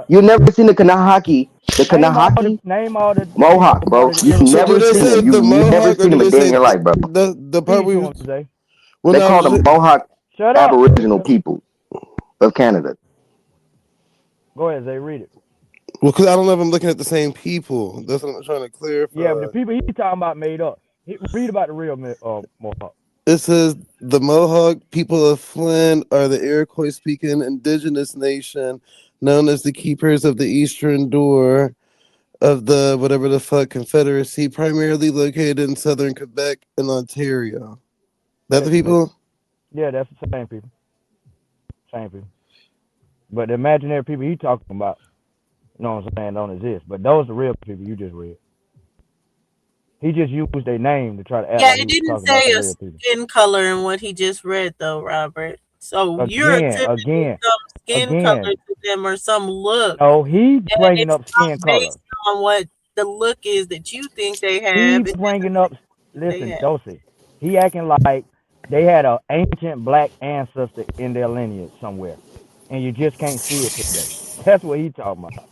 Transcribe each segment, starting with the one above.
You never seen the Kanahaki? The Name Kanahaki all the people Mohawk, part of bro. the You So Iroquois did never they people. seen say them. You the never Mohawk or seen did them a they day in say your life, bro. the part Read we to was him, Zay. well They no I call was the just, Mohawk Shut up. Aboriginal people of Canada. Go ahead, Zay. Read it. well because I don't know if I'm looking at the same people. That's what I'm trying to Yeah, the clarify. people he talking about made up. Read about the real Mohawk. It says the Mohawk people of Flint are the Iroquois speaking indigenous nation known as the keepers of the eastern door of the whatever the fuck Confederacy, primarily located in southern Quebec and Ontario. That the people? Yeah, that's the same people. Same people. But the imaginary people he talking about, you know what I'm saying, don't exist. But those are the real people you just read. He just used their name to try to act Yeah, like he it was didn't talking about say the a real people. skin color in what he just read, though, Robert. So you're Again, attributing again, some skin color again. to them or some look, No, he's and bringing it's up skin not color. based on what the look is that you think they He have. It bringing doesn't up. say they Listen, have. Dosey. He acting like they had an ancient black ancestor in their lineage somewhere, and you just can't see it today. That's what he talking about.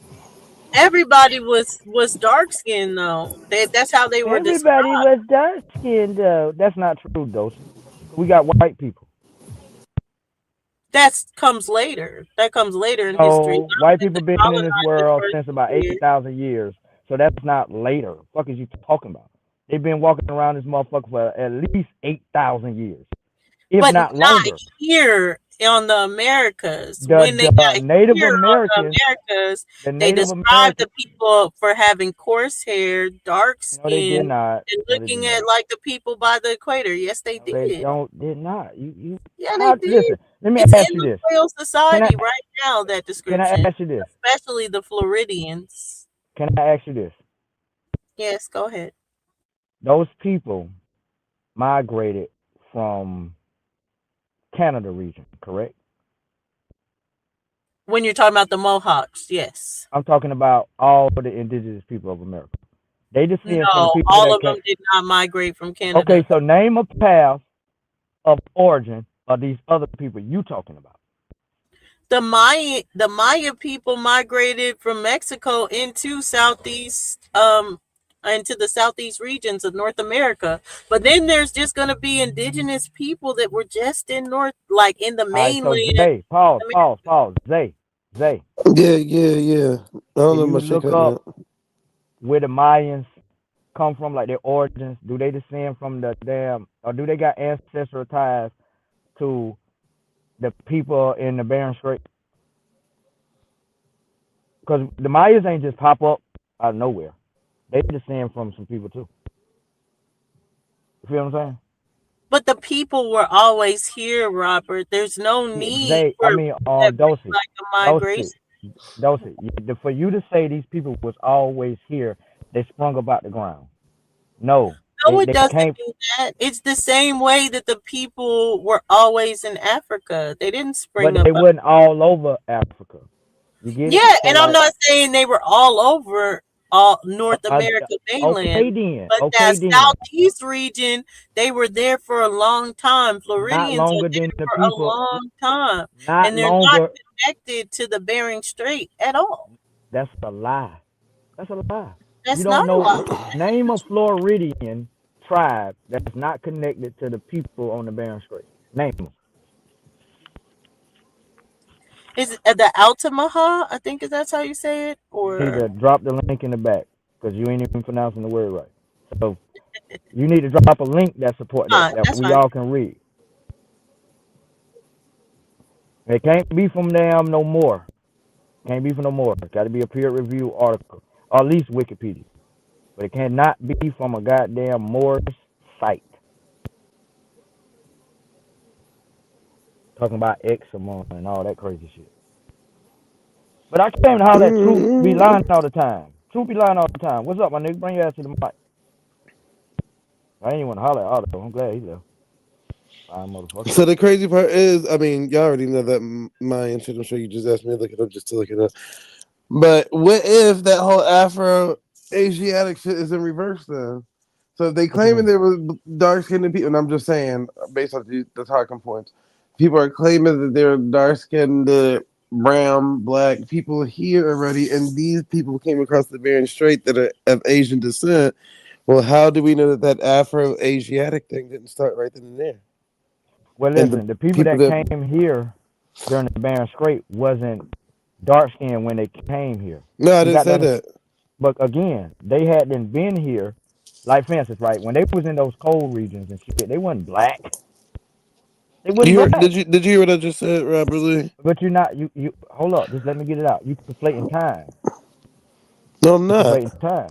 Everybody was dark skinned though. That's how they were Everybody described. was dark skinned though. That's not true, Dosey. We got white people. That comes later. That comes later in history. No, Not white when people the been in this colonizers world first since about appeared. 8,000 years. So that's not later. Fuck is you talking about? They've been walking around this motherfucker for at least 8,000 years, if But not not longer. here on the Americas. The When they got Native here on Americans, the Americas, the they Native described the Americans, people for having coarse hair, dark no, they did skin, not. and No, they did looking at not. like the people by the equator. Yes, they No, they did. did not. Yeah, they How, did. listen, let me It's ask in you the this. Creole Can I, society right now, that can I description, ask you this? especially the Floridians. Can I ask you this? Yes, go ahead. Those people migrated from Canada region, correct? When you're talking about the Mohawks, yes. I'm talking about all the indigenous people of America. They descend from the No, people all that of them came. did not migrate from Okay, Canada. so name a path of origin of these other people you talking about. The Maya people migrated from Mexico into the southeast regions of North America. But then there's just going to be indigenous people that were just in North, like in the All right, so mainland Zay, pause, pause, America. pause. Zay, Yeah. I don't can know you my shit look cutting up out. where the Mayans come from, like their origins? Do they descend from the damn, or do they got ancestral ties to the people in the Bering Strait? Because the Mayas ain't just pop up out of nowhere. They descend from some people too. You feel what I'm saying? But the people were always here, Robert. There's no Yeah, need Zay, for I mean, that big Dosey, like a Dosey, migration. Dosey. For you to say these people was always here, they sprung up out the ground. No, No, it they doesn't came, do that. It's the same way that the people were always in Africa. They didn't spring but up. they wasn't all over Africa. You get it? Yeah, So and I'm like, not saying they were all over all North uh, America okay mainland, then, but okay that then. southeast region, they were there for a long time. Not Floridians are longer than there the for a people. long time, Not and they're not longer. connected to the Bering Strait at all. That's a lie. That's a lie. You That's don't not a know. lie. Name a Floridian tribe that's not connected to the people on the Bering Strait. Name them. Is it the Altamaha? I think that's how you say it, You need or to drop the link in the back because you ain't even pronouncing the word right. So you need to drop a link that support that that's we fine. all can read. It can't be from them no more. Can't be from no more. It's got to be a peer review article, or at least Wikipedia. But it cannot be from a goddamn Morris site talking about eczema and all that crazy shit. But I came to holler that truth be lying all the time. Truth be lying all the time. What's up, my nigga? Bring your ass to the mic. I ain't want to holler at Otto. I'm glad he left. Fine motherfucker. So the crazy part is, I mean, y'all already know that Mayan shit. I'm sure you just asked me to look it up just to look it up. But what if that whole Afro Asiatic shit is in reverse then? So if they What you claiming mean? there was dark skinned people, and I'm just saying based on the talking points, people are claiming that they're dark skinned brown, black people here already, and these people came across the Bering Strait that are of Asian descent. Well, how do we know that that Afro-Asiatic thing didn't start right then and there? Well, And the listen, the people people that that came here during the Bering Strait wasn't dark skinned when they came here. no, I You didn't got say to, that. but again, they hadn't been here. Like for instance, right when they was in those cold regions and shit, they wasn't black. They wasn't You heard, black. did you hear what I just said, Robert Lee? But you're not. You hold up. Just let me get it out. You conflating time. No, I'm You not. conflating time.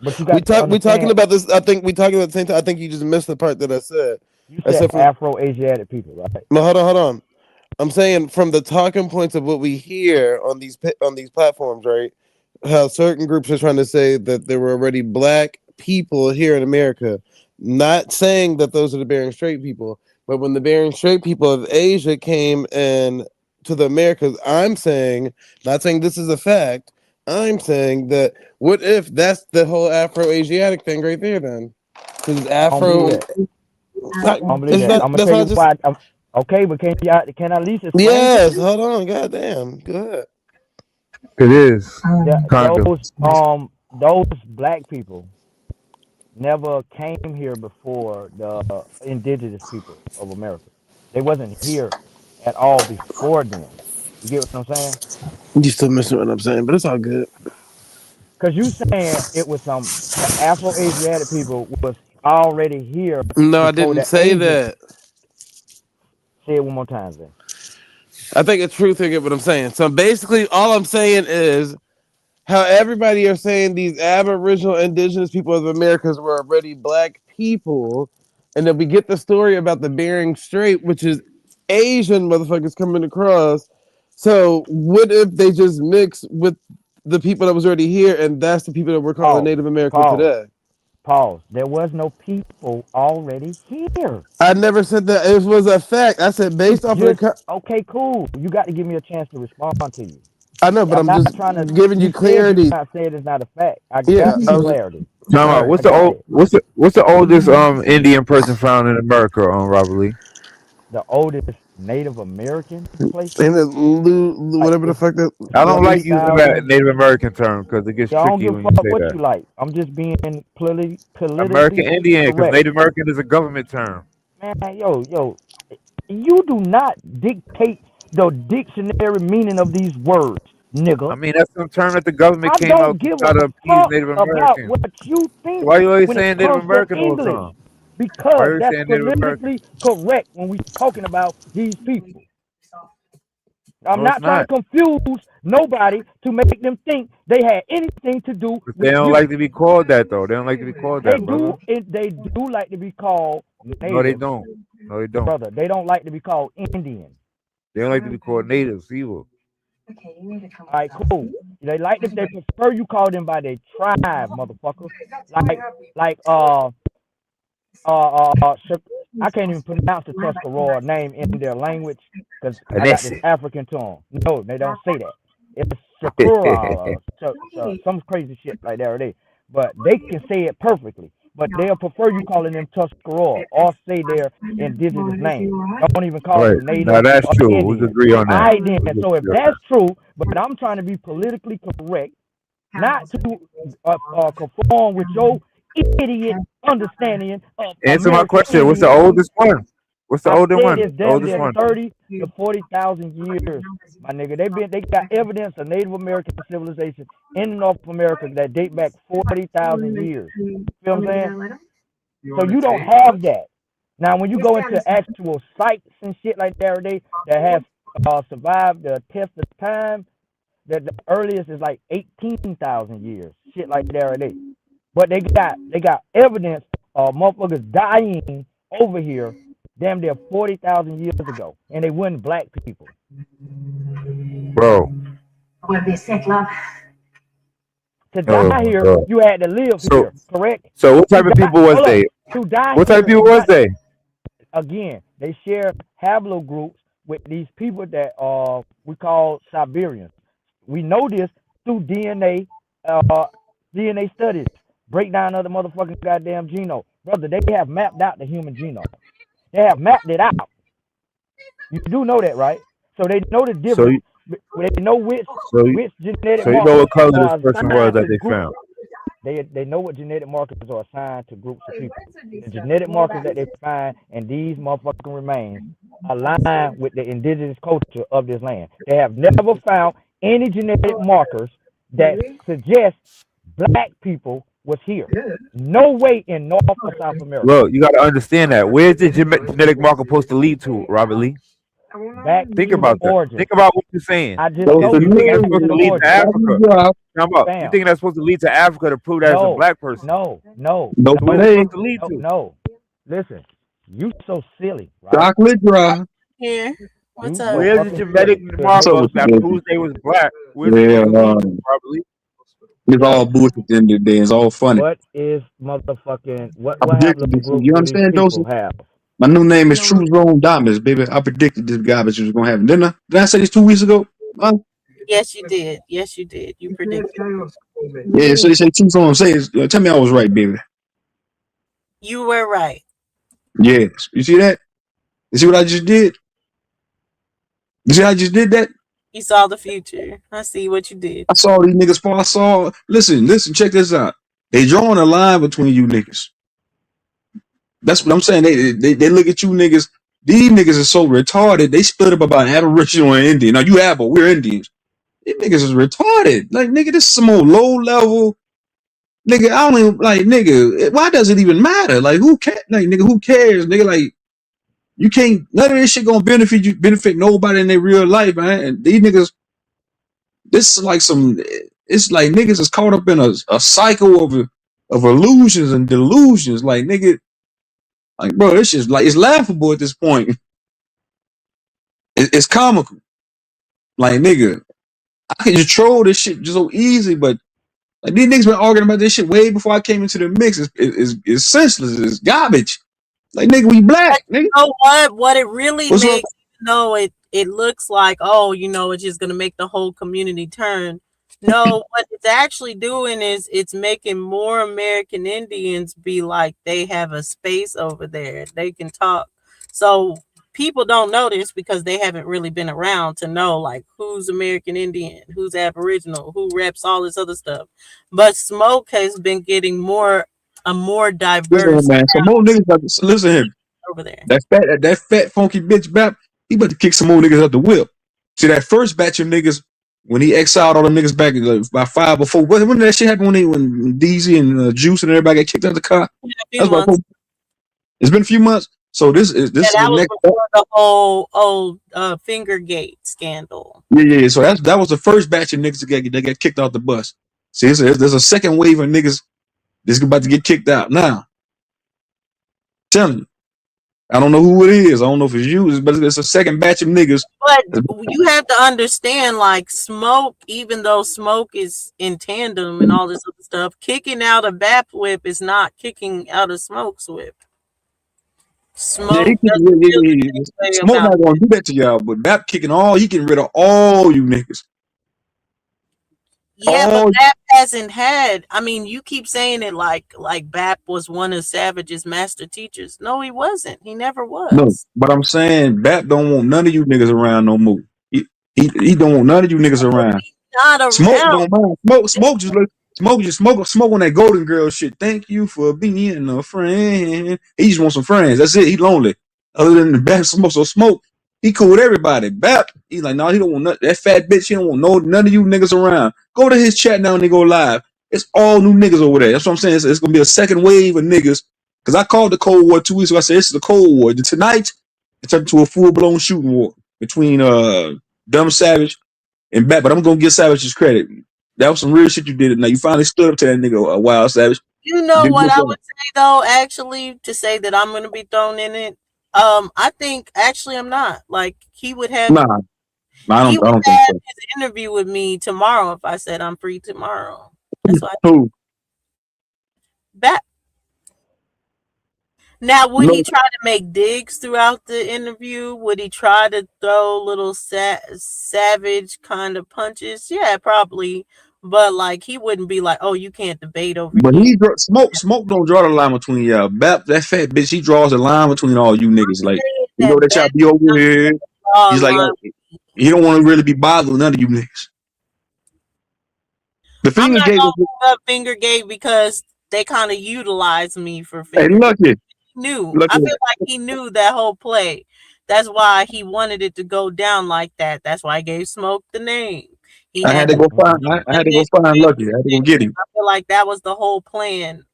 But you got to We talking understand. about this. I think we talking about the same time. I think you just missed the part that I said. You I said said from Afro-Asiatic people, right? no, hold on. I'm saying from the talking points of what we hear on these platforms, right? How certain groups are trying to say that there were already black people here in America. Not saying that those are the Bering Strait people, but when the Bering Strait people of Asia came and to the Americas, I'm saying, not saying this is a fact. I'm saying that what if that's the whole Afro-Asiatic thing right there? Then because I don't believe Afro, that. I don't believe it's that. not. I'm gonna That's tell why I you just why. Okay, but can I at least explain to yes. you Hold on, goddamn, good. It is that kind of. those black people never came here before the indigenous people of America. They wasn't here at all before then. You get what I'm saying? You still missing what I'm saying, but it's all good. Because you saying it was the Afro-Asiatic people was already here No, I before didn't the say Asians. that. Say it one more time, then. I think it's true thing of what I'm saying. So basically, all I'm saying is how everybody are saying these Aboriginal indigenous people of Americas were already black people, and then we get the story about the Bering Strait, which is Asian motherfuckers coming across. So what if they just mix with the people that was already here, and that's the people that we're calling Pause. Native American Pause. today? Pause. There was no people already here. I never said that it was a fact. I said You based off of the. just okay, cool. You got to give me a chance to respond to you. I know, but I'm I'm not just trying to. giving You you said you're clarity. not saying it's not a fact. I Yeah, got I your was. clarity. Time All out. right. What's I the got old? it. What's the oldest Indian person found in America? Robert Lee. The oldest Native American place. And then Like whatever the it's fuck that I don't like forty using that thousand. Native American term because it gets Yeah, I don't tricky give when a you fuck say what that. you like. I'm just being American politically Indian, because correct. Native American is a government term. Man, yo, you do not dictate the dictionary meaning of these words, I nigga. mean, that's some term that the government I came out don't to give a try to appease fuck Native about Americans. what you So think why you always when it saying Native comes to American all the English time? Why because you that's saying Native American? politically correct when we talking about these people. I'm No, it's not trying to not. confuse nobody to make them think they had anything to do But they with don't you. like to be called that, though. They don't like to be called They that, do brother. it. They do like to be called No, they native, don't. No, they don't. brother. They don't like to be called Indian. They don't like to be called natives either. All right, cool. They prefer you call them by their tribe, motherfucker. Like like I can't even pronounce the Tuscarora name in their language because I got this Anesi. African to them. No, they don't say that. It's Shakura or some crazy shit like that. Or but they can say it perfectly. But they'll prefer you calling them Tuscarora or say their indigenous name. Don't even All call right. them Now native that's or true. We can Indian. agree on All that. right, then. We can So if agree on that's true, but I'm trying to be politically correct, not to conform with your idiot understanding of that. Answer my American question. What's the Indian. oldest one? What's the I older said one? it's The damn oldest near one. 30 to 40,000 years, my nigga. They got evidence of Native American civilization in North America that date back 40,000 years. Feel what I'm saying? So you don't have that. Now when you go into actual sites and shit like that that has survived the test of time, that the earliest is like 18,000 years, shit like that. But they got evidence of motherfuckers dying over here, damn near 40,000 years ago, and they weren't black people. Bro. To Oh die my here, god. you had to live So here, correct? so what To type of die, people was hold up, they? to die What type of here, people you was got they? again. They share haplogroups with these people that we call Siberians. We know this through DNA studies, breakdown of the motherfucking goddamn genome, brother. They have mapped out the human genome. They have mapped it out. You do know that, right? So they know the So difference they know which So, genetic so you know markers what color this are person was assigned that to they groups. found. They know what genetic markers are assigned to groups of people. The genetic markers that they find in these motherfucking remains align with the indigenous culture of this land. They have never found any genetic markers that suggest black people was here. No way in North or South America. Look, you got to understand that. Where's the genetic marker supposed to lead to, Robert Lee? Back Think to the about that. origin. Think about what you're saying. I just So Is the told you you, think that's back niggas supposed to to the lead to origin. Africa? drop. Come up. You Bam. think that's supposed to lead to Africa to prove that it's a No, black person? no, no, No, Where's but no, it hey, supposed to lead no, to? no. Listen, you so silly, right? chocolate dry. Here. What's You up? so Where's the fucking genetic silly. Because What's up look, marker with that you? proves they was black? Where's it Yeah, supposed to lead to, Robert Lee? it's all bullshit at the end of the day. It's all funny. what is motherfucking I what have predicted little this. groups You of these understand, people Joseph? have? My new name is True Zone Diamonds, baby. I predicted this garbage was gonna happen. Didn't I say this 2 weeks ago? Huh? Yes, you did. Yes, you did. You predicted. Yeah, so they say True Zone. Tell me I was right, baby. You were right. Yes. You see that? You see what I just did? You see how I just did that? You saw the future. I see what you did. I saw these niggas fall. I saw. Listen, check this out. They drawing a line between you niggas. That's what I'm saying. They look at you niggas. These niggas are so retarded. They split up about Aboriginal and Indian. Now you Abo, we're Indians. These niggas is retarded. Like nigga, this is some old low level nigga. I don't even like nigga. Why does it even matter? Like who cares? Like nigga, who cares? Nigga, like you can't. None of this shit gonna benefit nobody in their real life, man. And these niggas, this is like some. It's like niggas is caught up in a cycle of illusions and delusions. Like nigga, like bro, this just like it's laughable at this point. It's comical. Like nigga, I can just troll this shit just so easy, but like these niggas been arguing about this shit way before I came into the mix. It's senseless. It's garbage. Like nigga, we But black, nigga. you know what? What it really What's up? makes, it looks like, oh, it's just gonna make the whole community turn. No, what it's actually doing is it's making more American Indians be like they have a space over there. They can talk. So people don't know this because they haven't really been around to know like who's American Indian, who's Aboriginal, who reps all this other stuff. But Smoke has been getting a more Listen here, diverse man. Some more niggas. Listen here. over there. That fat funky bitch Bap. He about to kick some more niggas out the whip. See that first batch of niggas when he exiled all the niggas back by 5 or 4. When did that shit happen? When DZ and Juice and everybody got kicked out the car. A few That's about months. It's been a few months. So this is Yeah, the that was next. before the whole old Fingergate scandal. Yeah. So that was the first batch of niggas that got kicked out the bus. See, there's a second wave of niggas that's about to get kicked out now. Telling you, I don't know who it is. I don't know if it's you, but it's a second batch of niggas. But you have to understand, like Smoke, even though Smoke is in tandem and all this other stuff, kicking out a BAP whip is not kicking out a Smoke's whip. Yeah, Smoke doesn't feel the same way Smoke about not gonna do that to y'all, but Bap kicking he getting rid of all you niggas. Yeah, but BAP hasn't had. I mean, you keep saying it like BAP was one of Savage's master teachers. No, he wasn't. He never was. No, but I'm saying Bap don't want none of you niggas around no more. He don't want none of you niggas around. Not around. Smoke don't mind. Smoke on that Golden Girl shit. Thank you for being a friend. He just wants some friends. That's it. He lonely. Other than the Bap Smoke, so Smoke, he cool with everybody. Bap, he's like, no, he don't want that fat bitch. He don't want none of you niggas around. Go to his chat now and they go live. It's all new niggas over there. That's what I'm saying. It's gonna be a second wave of niggas. Cause I called the Cold War 2 weeks ago. I said this is the Cold War. Tonight it turned into a full blown shooting war between Dumb Savage and Bap. But I'm gonna give Savage his credit. That was some real shit you did. Now you finally stood up to that nigga, Wild Savage. You know what I would say though, actually, to say that I'm gonna be thrown in it. I think actually I'm not. Like he would have. Nah, I don't think so. His interview with me tomorrow if I said I'm free tomorrow. That's why. Who? Bap. Now, would he try to make digs throughout the interview? Would he try to throw little savage kind of punches? Yeah, probably. But like, he wouldn't be like, "Oh, you can't debate over." But Smoke don't draw the line between y'all. Bap, that fat bitch, he draws the line between all you niggas. Like, you know that y'all be over here. He's like, He don't want to really be bothered with none of you niggas. The I'm finger not gave gonna us. bring up Fingergate because they kind of utilized me for Hey, Fingergate. lucky, Knew. I lucky. feel like he knew that whole play. That's why he wanted it to go down like that. That's why I gave Smoke the name. He I had had to that go find. I had to go find Lucky. I had to go get him. I feel like that was the whole plan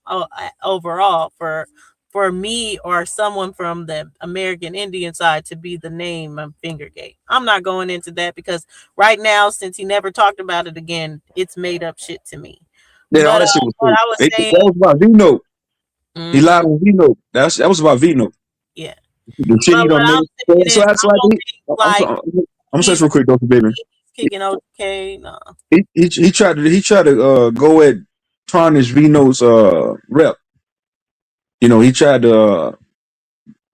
overall for me or someone from the American Indian side to be the name of Fingergate. I'm not going into that because right now, since he never talked about it again, it's made up shit to me. Yeah, all But that shit was what fake. I was That saying, was about Vino. He lied mhm, on Vino. That was about Vino. yeah. The shit But he what done I'm made. saying So is, that's I like don't think I'm like sorry. I'm gonna say this he's real quick, Dr. Baby. kicking OTK. No, He tried to go at tarnish Vino's rep. He tried to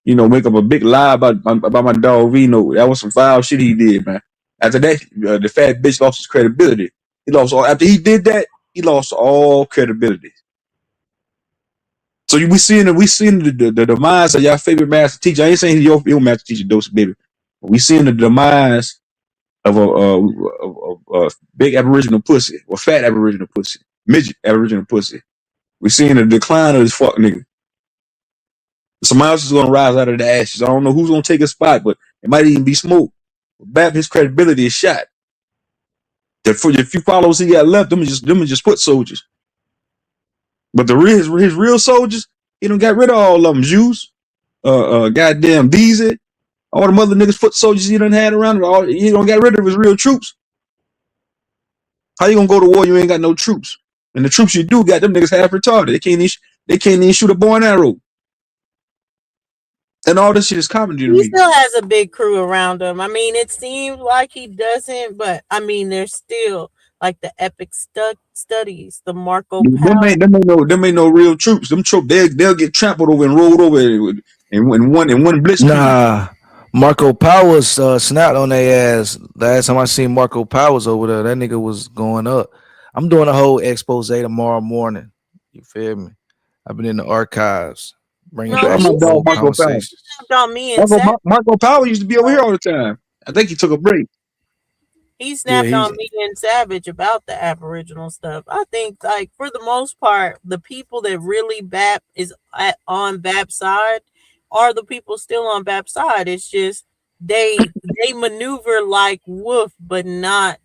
make up a big lie about my dog Vino. That was some foul shit he did, man. After that, the fat bitch lost his credibility. He lost all after he did that. He lost all credibility. So we seeing the demise of your favorite master teacher. I ain't saying he's your master teacher, Dose Baby. We seeing the demise of a big Aboriginal pussy or fat Aboriginal pussy, midget Aboriginal pussy. We seeing the decline of this fuck nigga. Somebody else is gonna rise out of the ashes. I don't know who's gonna take his spot, but it might even be Smoke. Bap, his credibility is shot. The few followers he got left, them are just foot soldiers. But his real soldiers, he don't got rid of all of them. Jews, goddamn Deezy, all the mother niggas foot soldiers he done had around him. He don't get rid of his real troops. How you gonna go to war? You ain't got no troops, and the troops you do got them niggas half retarded. They can't even shoot a bow and arrow. And all this shit is comedy to he me. still has a big crew around him. I mean, it seems like he doesn't, but I mean, there's still like the epic studies, the Marco Them Polo. ain't, them ain't no them ain't no real troops. Them troops they'll get trampled over and rolled over in one blitzkrieg. Nah, Marco Powers snapped on their ass. Last time I seen Marco Powers over there, that nigga was going up. I'm doing a whole expose tomorrow morning. You feel me? I've been in the archives, bringing No, That's back my some dog old Marco Powell. conversations. snapped on me and Sab. Marco Powell used to be over here all the time. I think he took a break. He Yeah, snapped he's on me and Savage about the Aboriginal stuff. I think, like, for the most part, the people that really BAP is on BAP's side are the people still on BAP's side. It's just they maneuver like Wolf, but not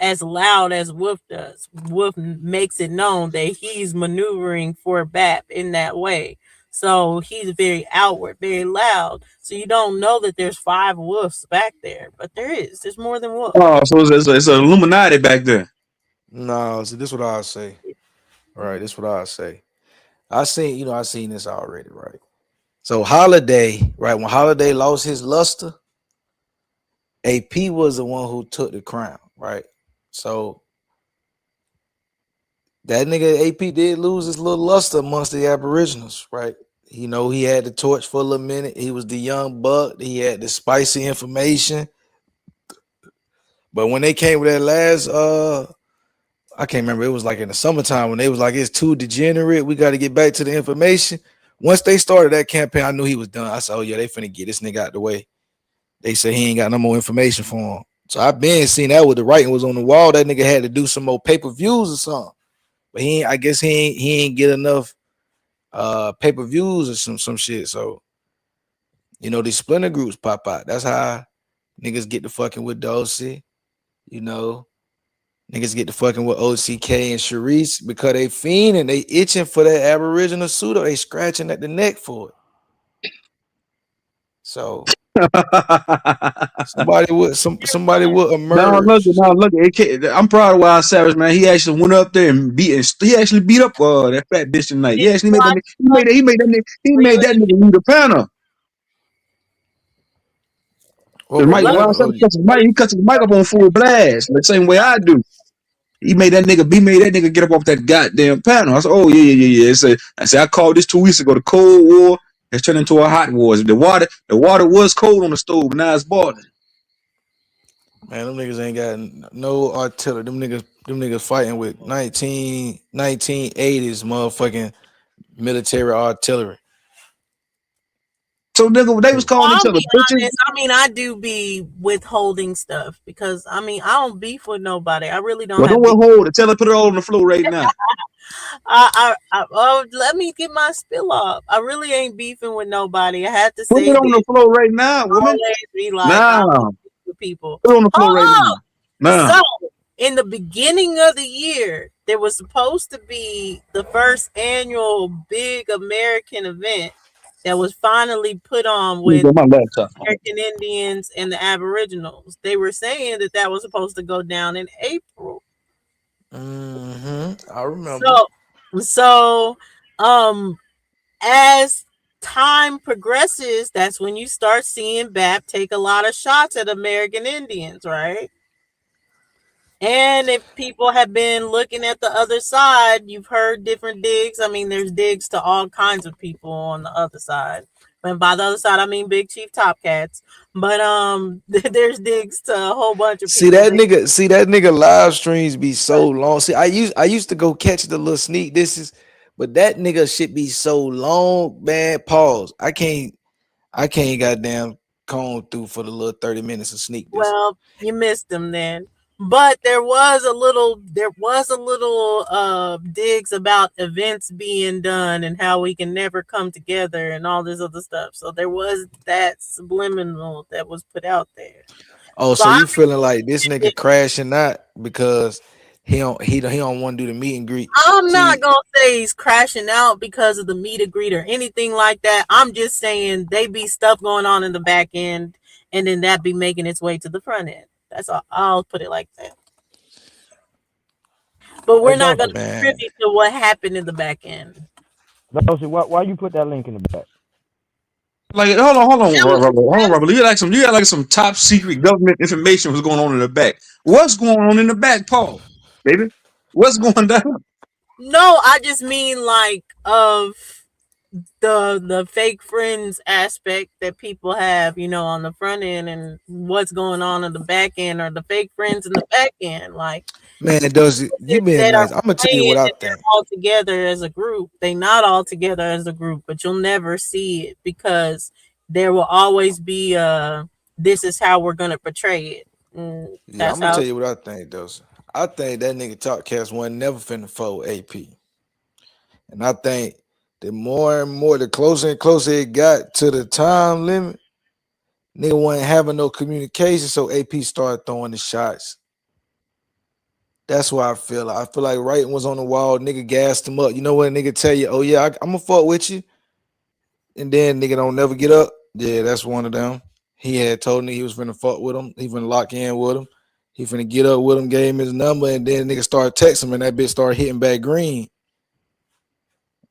as loud as Wolf does. Wolf makes it known that he's maneuvering for BAP in that way. So he's very outward, very loud. So you don't know that there's 5 wolves back there, but there is. There's more than wolf. Oh, so it's an Illuminati back there. no. So this is what I say. Right, this is what I say. I seen this already. Right. So Holiday, right when Holiday lost his luster, AP was the one who took the crown. Right. So that nigga AP did lose his little luster amongst the Aboriginals, right? He had the torch for a little minute. He was the young buck. He had the spicy information. But when they came with that last, I can't remember. It was like in the summertime when they was like, it's too degenerate. We got to get back to the information. Once they started that campaign, I knew he was done. I said, oh yeah, they finna get this nigga out the way. They said he ain't got no more information for him. So I've been seeing that with the writing was on the wall. That nigga had to do some more pay-per-views or something. But I guess he ain't get enough pay-per-views or some shit. So these splinter groups pop out. That's how niggas get to fucking with Dulcie. You know, niggas get to fucking with OCK and Sharice because they fiending, they itching for that Aboriginal pseudo. They scratching at the neck for it. So somebody will emerge. Now look. I'm proud of Wild Savage, man. He actually went up there and he actually beat up that fat bitch tonight. Did He you actually made that. watch He made that Really? nigga lose the panel. What, The what, Mike what, Lucky Wild what, Savage what- cuts his mic. He cuts his mic up on full blast, the same way I do. He made that nigga get up off that goddamn panel. I said, oh yeah. I called this 2 weeks ago. The Cold War has turned into a hot war. The water was cold on the stove, but now it's boiling. Man, them niggas ain't got no artillery. Them niggas fighting with 1980s motherfucking military artillery. So nigga, they was calling each I'll other be bitches. honest. I mean, I do be withholding stuff because I mean, I don't beef with nobody. I really don't Well, have don't beef. hold it. Tell her put it all on the floor right now. Oh, let me get my spill off. I really ain't beefing with nobody. I had to Put it say on the this. floor right now, woman. Always be like, I don't Now. beef with people. Put it on the floor right Hold now. on. Now. So, in the beginning of the year, there was supposed to be the first annual big American event that was finally put on Let me with get my laptop. American Indians and the Aboriginals. They were saying that that was supposed to go down in April. I remember. So, so, um, as time progresses, that's when you start seeing BAP take a lot of shots at American Indians, right? And if people have been looking at the other side, you've heard different digs. I mean, there's digs to all kinds of people on the other side. And by the other side, I mean Big Chief Top Cats. But there's digs to a whole bunch of See people. that nigga. See that nigga live streams be so long. See, I used to go catch the little sneak disses, but that nigga shit be so long, man. Pause. I can't goddamn comb through for the little 30 minutes of sneak this. Well, you missed them then. But there was a little digs about events being done and how we can never come together and all this other stuff. So there was that subliminal that was put out there. Oh, So so I you feeling like this nigga crashing out because he don't want to do the meet and greet. I'm not See, gonna say he's crashing out because of the meet and greet or anything like that. I'm just saying they be stuff going on in the back end, and then that be making its way to the front end. That's all. I'll put it like that. But Hey, we're not gonna Dawson. be man, privy to what happened in the back end. Dawson, why you put that link in the back? Like, hold on, That was Robert. Hold on, that's, Robert. You got like some top secret government information was going on in the back. What's going on in the back, Paul? Baby, what's going down? no, I just mean like of the fake friends aspect that people have, on the front end and what's going on the back end or the fake friends in the back end. Like man, does you being that are nice? I'm gonna tell you saying what I that they're think. all together as a group. They not all together as a group, but you'll never see it because there will always be this is how we're gonna portray it. And Yeah, I'm that's gonna how tell you what I think, though. I think that nigga Talk Cast wasn't never finna fold AP, and I think the more and more, the closer and closer it got to the time limit, nigga wasn't having no communication, so AP started throwing the shots. That's why I feel. I feel like writing was on the wall. Nigga gassed him up. You know what? Nigga tell you, oh yeah, I'm gonna fuck with you, and then nigga don't never get up. Yeah, that's one of them. He had told me he was finna fuck with him. He finna lock in with him. He finna get up with him, gave him his number, and then nigga started texting him, and that bitch started hitting back green.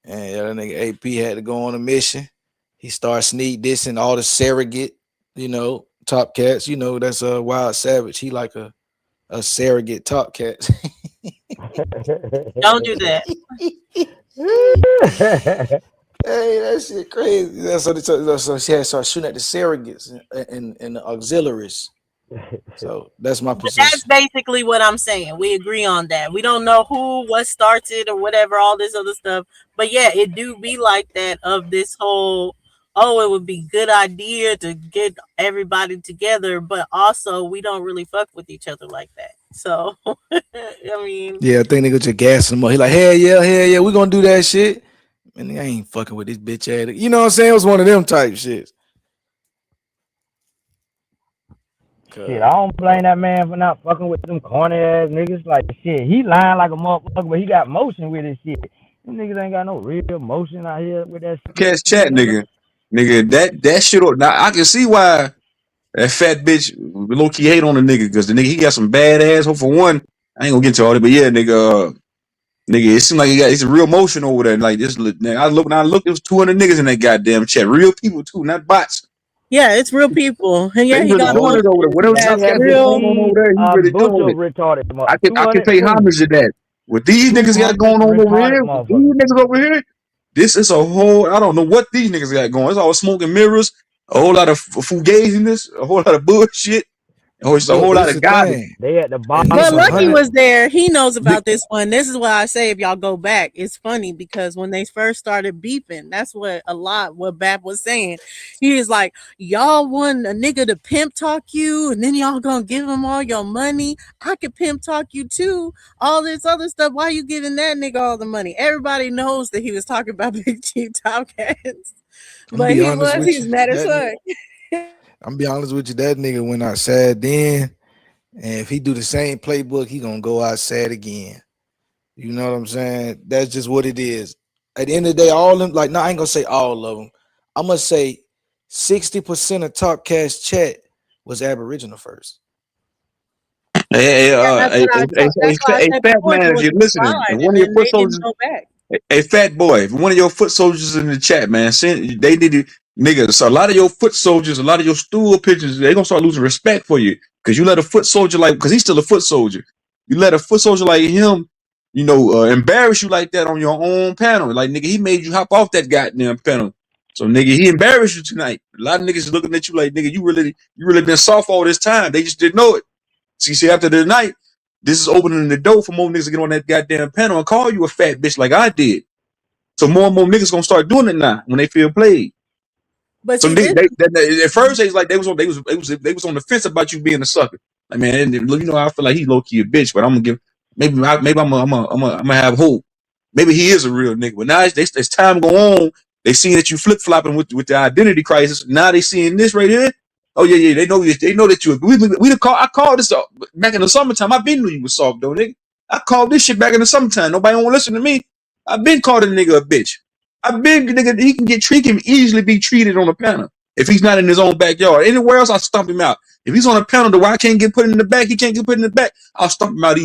And yeah, that nigga AP had to go on a mission. He started sneak dissing all the surrogate, top cats. That's a wild savage. He like a surrogate top cat. don't do that. Hey, that shit crazy. So she had to start shooting at the surrogates and the auxiliaries. So that's my But that's position. basically what I'm saying. We agree on that. We don't know what starts it or whatever, all this other stuff. But yeah, it do be like that of this whole, oh, it would be good idea to get everybody together, but also we don't really fuck with each other like that. So I mean, Yeah, I think nigga just gassing him up. He like, hell yeah, we gonna do that shit. Man, I ain't fucking with this bitch ass. You know what I'm saying? It was one of them type shits. Shit, I don't blame that man for not fucking with them corny ass niggas. Like shit, he lying like a motherfucker, but he got motion with his shit. Them niggas ain't got no real motion out here with that shit. Catch chat, nigga. Nigga, that shit. Now I can see why that fat bitch low key hate on the nigga because the nigga he got some bad ass. Hope for one, I ain't gonna get into all that, but yeah, nigga, nigga, it seemed like it's a real motion over there. Like this, nigga, I looked, it was 200 niggas in that goddamn chat, real people too, not bots. yeah, it's real people. And They yeah, he really got doing Oh, it over there. motion. Whatever He Top has Cat yeah. been real. going on over there, he A really bunch doing of it. retarded I can 200 pay please. homage to that. What these niggas got 200 going on over retarded here, with these motherfuckers. niggas over here, this is a whole. I don't know what these niggas got going. It's all smoke and mirrors, a whole lot of fugaziness, a whole lot of bullshit, Oh, it's a But whole lot this of the garbage. thing. They at the And bottom it's But of the Lucky barrel. was there. He knows about this one. This is why I say if y'all go back, it's funny because when they first started beeping, that's what Bap was saying. He is like, y'all want a nigga to pimp talk you, and then y'all gonna give him all your money. I could pimp talk you too. All this other stuff. Why you giving that nigga all the money? Everybody knows that he was talking about Big Chief Tomcats. I'm But be he honest was, with he you. was mad as That fuck. I'm be honest with you. That nigga went outside then, and if he do the same playbook, he gonna go outside again. You know what I'm saying? That's just what it is. At the end of the day, all of them, like, no, I ain't gonna say all of them. I'm gonna say 60% of Talk Cash chat was Aboriginal first. Hey, Yeah, that's what I thought. That's why I hey, said fat before man, there if was you're a listening, if divide, one and of your then foot they didn't soldiers, go back. hey, fat boy, if one of your foot soldiers in the chat, man, send they need to niggas. So a lot of your foot soldiers, a lot of your stool pigeons, they gonna start losing respect for you because you let a foot soldier like, because he's still a foot soldier. You let a foot soldier like him, embarrass you like that on your own panel. Like nigga, he made you hop off that goddamn panel. So nigga, he embarrassed you tonight. A lot of niggas is looking at you like nigga, you really been soft all this time. They just didn't know it. See, after the night, this is opening the door for more niggas to get on that goddamn panel and call you a fat bitch like I did. So more and more niggas gonna start doing it now when they feel played. But So see, this at first they was like they was on the fence about you being a sucker. Like man, I feel like he's low key a bitch, but I'm gonna give maybe I'm gonna have hope. Maybe he is a real nigga. But now as time go on, they seeing that you flip flopping with the identity crisis. Now they seeing this right here. Oh yeah, they know that you. I called this back in the summertime. I been knew you was soft though, nigga. I called this shit back in the summertime. Nobody want to listen to me. I been called a nigga a bitch. I been nigga. He can easily be treated on a panel if he's not in his own backyard. Anywhere else, I stump him out. If he's on a panel, the why I can't get put in the back, he can't get put in the back. I'll stump him out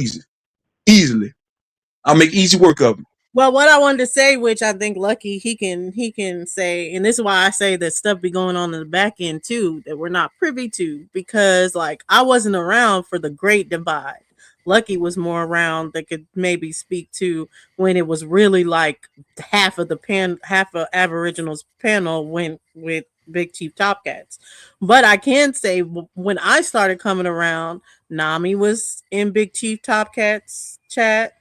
easily. I'll make easy work of him. well, what I wanted to say, which I think Lucky he can say, and this is why I say that stuff be going on in the back end too that we're not privy to because like I wasn't around for the Great Divide. Lucky was more around that could maybe speak to when it was really like half of Aboriginals panel went with Big Chief Topcats. But I can say when I started coming around, Nami was in Big Chief Topcats chat.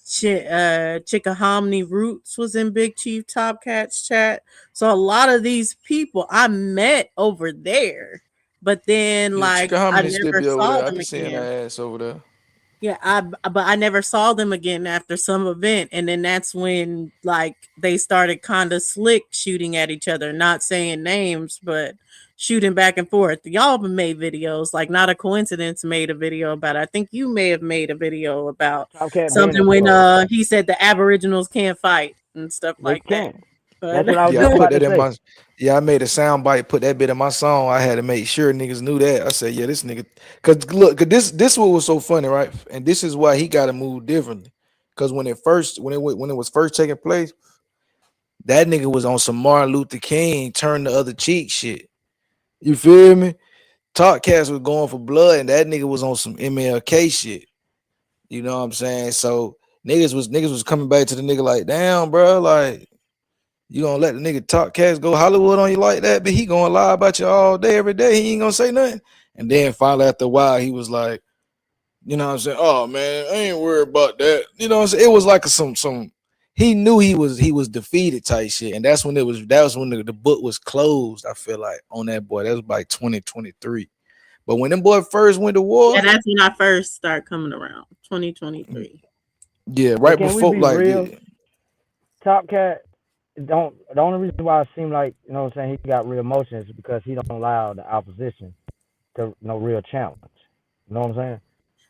Chickahominy Roots was in Big Chief Topcats chat. So a lot of these people I met over there, but then Yeah, like Chicken I Hominy still never be over saw there. I them be seeing again. her ass over there. Yeah, but I never saw them again after some event, and then that's when like they started kind of slick shooting at each other, not saying names, but shooting back and forth. Y'all have made videos, like not a coincidence. Made a video about. It. I think you may have made a video about Top Cat been something when exposed. he said the Aboriginals can't fight and stuff They like that. can't. But That's what I was Yeah, I just put about to that in say. my. Yeah, I made a sound bite, put that bit in my song. I had to make sure niggas knew that. I said, yeah, this nigga, cause look, cause this what was so funny, right? And this is why he got to move differently. Cause when it was first taking place, that nigga was on some Martin Luther King turn the other cheek shit. You feel me? Talk Cast was going for blood, and that nigga was on some MLK shit. You know what I'm saying? So niggas was coming back to the nigga like, damn, bro, like you gonna let the nigga Talk Cast go Hollywood on you like that, but he gonna lie about you all day, every day. He ain't gonna say nothing. And then finally after a while, he was like, you know what I'm saying? Oh man, I ain't worried about that. You know what I'm saying? It was like some he knew he was defeated type shit. And that was when the book was closed, I feel like, on that boy. That was like 2023. But when them boy first went to yeah, war, that's when I first started coming around, 2023. yeah, But right can we before be like real? yeah, Top Cat don't. The only reason why it seemed like what I'm saying he got real emotions is because he don't allow the opposition to no real challenge. You know what I'm saying?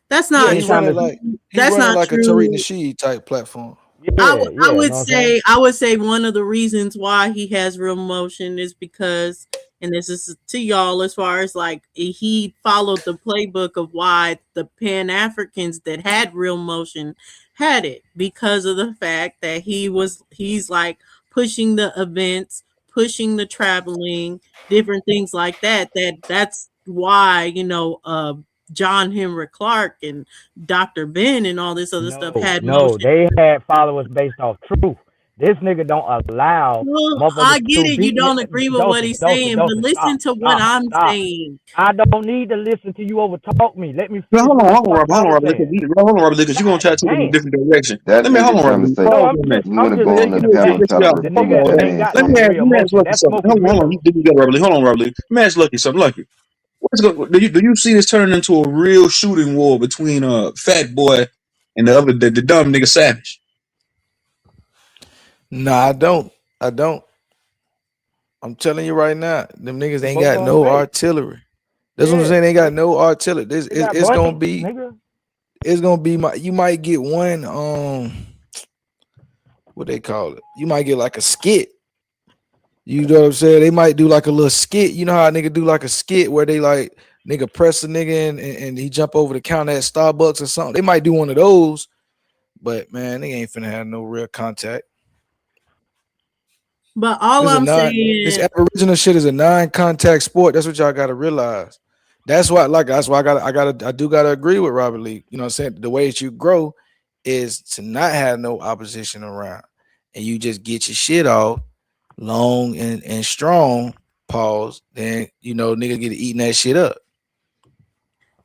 That's yeah, not he's Anytime running it's true. like That's not a Tariq true. Nasheed type platform. yeah, I yeah, you would know what I'm saying? say one of the reasons why he has real motion is because, and this is to y'all as far as like he followed the playbook of why the Pan Africans that had real motion had it because of the fact that he's like pushing the events, pushing the traveling, different things like that. That's why John Henry Clark and Dr. Ben and all this other stuff No, had no, motion. they had followers based off truth. This nigga don't allow Well, I motherfuckers get to it. You beat me. don't agree with what Dosey, he's Dosey, saying, but Dosey, listen stop, to what stop, I'm stop. saying. I don't need to listen to you over talk me. Let me No, finish hold what on, the hold on, fuck Robert, I hold on, was Robert, saying. because you're gonna try God to take it in a damn. different direction. That Let me hold nigga on, trying to Robert. say Pause No, on that. you want I'm to just go Let on making the the pebble point. me top of The the hold nigga on, Florida ain't and got let no me shit. ask, real Lucky emotion. That something. smoke is Hold on, you real. do that, Robert. Hold on, Robert. Let me ask Lucky something. Lucky, do you see this turning into a real shooting war between Fat Boy and the dumb nigga Savage? No, I don't. I don't. I'm telling you right now, them niggas They ain't both got on no fake. artillery. That's what I'm Yeah, saying. They got no artillery. This they got it's gonna blanks, be nigga. you might get one what they call it. You might get like a skit. You know what I'm saying? They might do like a little skit. You know how a nigga do like a skit where they like nigga press a nigga and he jump over the counter at Starbucks or something. They might do one of those, but man, they ain't finna have no real contact. But all I'm This saying, Aboriginal shit is a non-contact sport. That's what y'all gotta realize. That's why I do gotta agree with Robert Lee. You know what I'm saying? The way that you grow is to not have no opposition around and you just get your shit off long and strong, pause, then you know nigga get eating that shit up.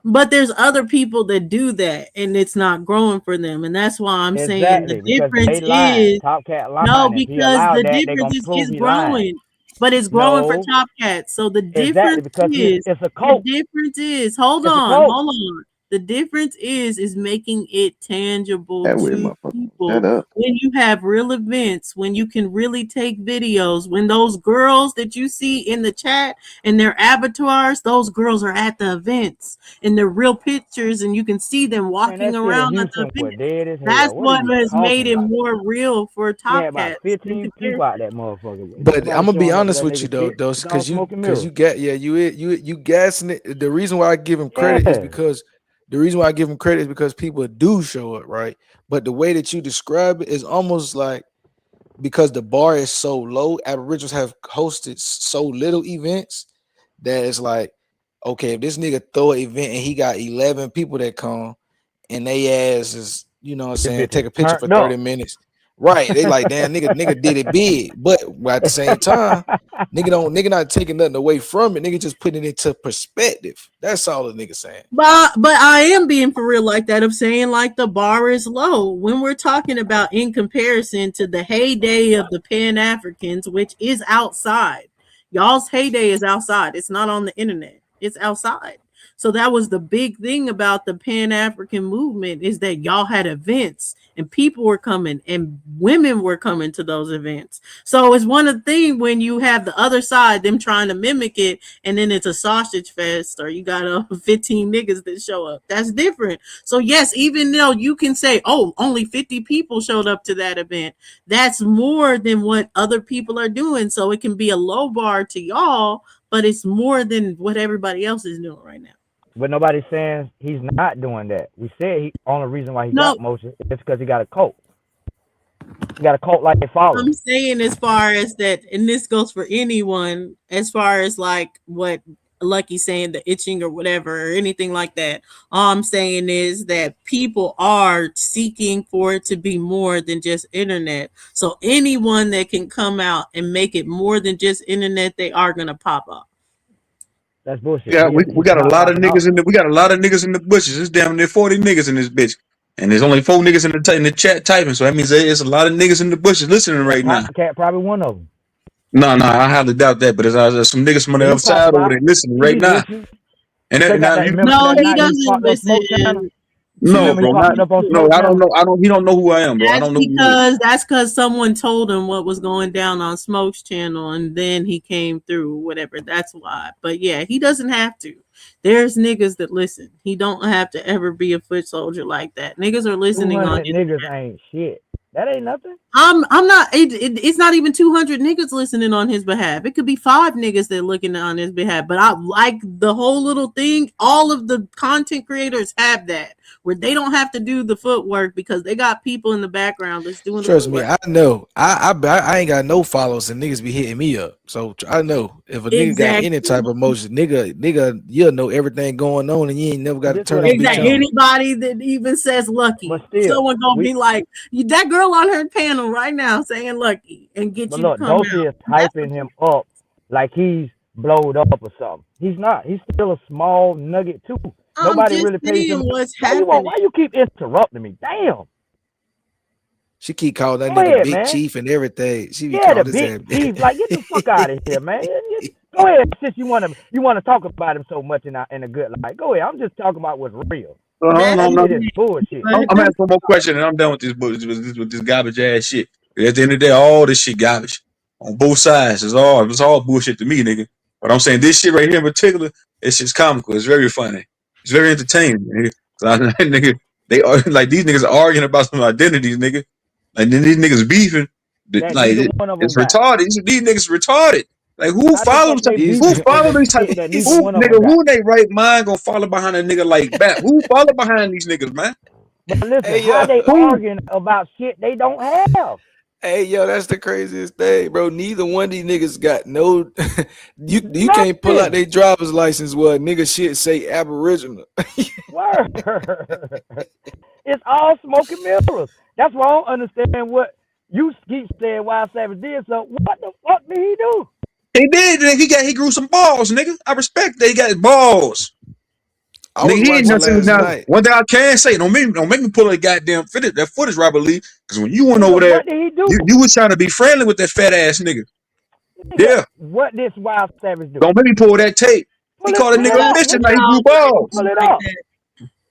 but there's other people that do that and it's not growing for them. And that's why I'm saying the Exactly, because difference they lying. is Top Cat no, lying. If he because allowed the that, they difference gonna prove is he lying. growing, but it's growing for No, Top Cat. So exactly, because it's a the cult. difference is, It's a cult. hold on. The difference is making it tangible That way, to motherfucker. Shut people up. when you have real events, when you can really take videos, when those girls that you see in the chat and their avatars, those girls are at the events and they're real pictures and you can see them Man, walking that shit in around at the Houston was event. dead as That's hell. What are what you has made talking it about? more real for We had Top about Cats in 15 people out comparison. that motherfucker. Ain't But I'm nobody gonna be showing up to honest that with you nigga though, shit. Dos, It's all smoke and because mirrors. you get you gassing it. The reason why I give him credit is Yeah. because people do show up, right? But the way that you describe it is almost like because the bar is so low, Aboriginals have hosted so little events that it's like, okay, if this nigga throw an event and he got 11 people that come and they ass is, you know what I'm This saying, bitch is take a picture for turned 30 up. minutes. Right. They like, damn, nigga did it big. But at the same time, nigga not taking nothing away from it. Nigga just putting it into perspective. That's all the nigga saying. But I am being for real like that of saying like the bar is low when we're talking about in comparison to the heyday of the Pan Africans, which is outside. Y'all's heyday is outside. It's not on the internet. It's outside. So that was the big thing about the Pan African movement is that y'all had events and people were coming and women were coming to those events. So it's one of the things when you have the other side, them trying to mimic it, and then it's a sausage fest or you got 15 niggas that show up. That's different. So yes, even though you can say, oh, only 50 people showed up to that event, that's more than what other people are doing. So it can be a low bar to y'all, but it's more than what everybody else is doing right now. But nobody's saying he's not doing that. We said he only reason why he No, got motion is because he got a cult. He got a cult like I'm following. saying as far as that, and this goes for anyone, as far as like what Lucky saying the itching or whatever or anything like that. All I'm saying is that people are seeking for it to be more than just internet. So anyone that can come out and make it more than just internet, they are gonna pop up. That's bullshit. Yeah, we He's got a not lot of popping up. niggas we got a lot of niggas in the bushes. It's damn near 40 niggas in this bitch. And there's only 4 niggas in the chat typing, so that means there's a lot of niggas in the bushes listening Yeah, right now. Top Cat probably one of them. No, I highly doubt that, but there's some niggas from Yeah, the he other pop side over there out. listening He right be now. listening. And, Cause that, he got now that. you Remember No, that he night he doesn't popped up listen Smoke Channel? no, Remember he bro, popped up on Smoke I don't Channel? know. He don't know who I am, bro. I don't know who he is. That's because someone told him what was going down on Smoke's channel, and then he came through. Whatever. That's why. But yeah, he doesn't have to. There's niggas that listen. He don't have to ever be a foot soldier like that. Niggas are listening on 200 his. niggas ain't shit. That ain't nothing. I'm not. It's not even 200 niggas listening on his behalf. It could be 5 niggas that looking on his behalf. But I like the whole little thing. All of the content creators have that. where they don't have to do the footwork because they got people in the background that's doing the Trust me, footwork. I know. I ain't got no followers and niggas be hitting me up. So I know if a nigga got any Exactly. type of motion, nigga, you'll know everything going on and you ain't never got to This turn what this I'm bitch Exactly. saying. on. Anybody that even says Lucky, But still, someone gonna we be like, that girl on her panel right now saying Lucky and get but you to look, come Dosey out. is That's hyping him up like he's blowed up or something. He's not. He's still a small nugget too. I'm Nobody just really pays saying him. what's Why happening. you keep interrupting me? Damn. She keep calling that Go nigga ahead, Big man. Chief and everything. She be Yeah, the calling his big ass. chief. Like, get the fuck out of here, man. Go ahead, since you wanna talk about him so much in a good light. Go ahead. I'm just talking about what's real. Hold That's That on, shit is no. bullshit, I'm man. gonna ask one more question and I'm done with this garbage ass shit. At the end of the day, all this shit garbage on both sides. It's all bullshit to me, nigga. But I'm saying this shit right here in particular, it's just comical. It's very funny. It's very entertaining, nigga. So nigga, they are like these niggas are arguing about some identities, nigga. Like then these niggas beefing. That Like neither one of them it's got. retarded. These niggas retarded. Like who How the follows? fuck they These Who beefing follow over these type? shit that neither Who one of them nigga? got? Who in their right mind gonna follow behind a nigga like that? Who follow behind these niggas, man? But listen, hey how yo, they Who? arguing about shit they don't have? hey yo, that's the craziest thing, bro. Neither one of these niggas got no. you can't pull out Nothing. their driver's license where a nigga shit say Aboriginal. Word. It's all smoke and mirrors. That's why I don't understand what you keep saying Wild Savage did. So what the fuck did he do? He did. Nigga. He grew some balls, nigga. I respect that he got his balls. I was Nigga, he ain't watching nothing last now. night. One thing I can say, don't make me pull that goddamn footage, Robert Lee, because when you went over Nigga, there, what did he do? you was trying to be friendly with that fat ass nnigga. Nigga, Yeah. what did Wild Savage do? Don't make me pull that tape. He called a Pull it nigga a up, bitch and nigga. now he no, grew but it balls. Pull wasn't it like up. that.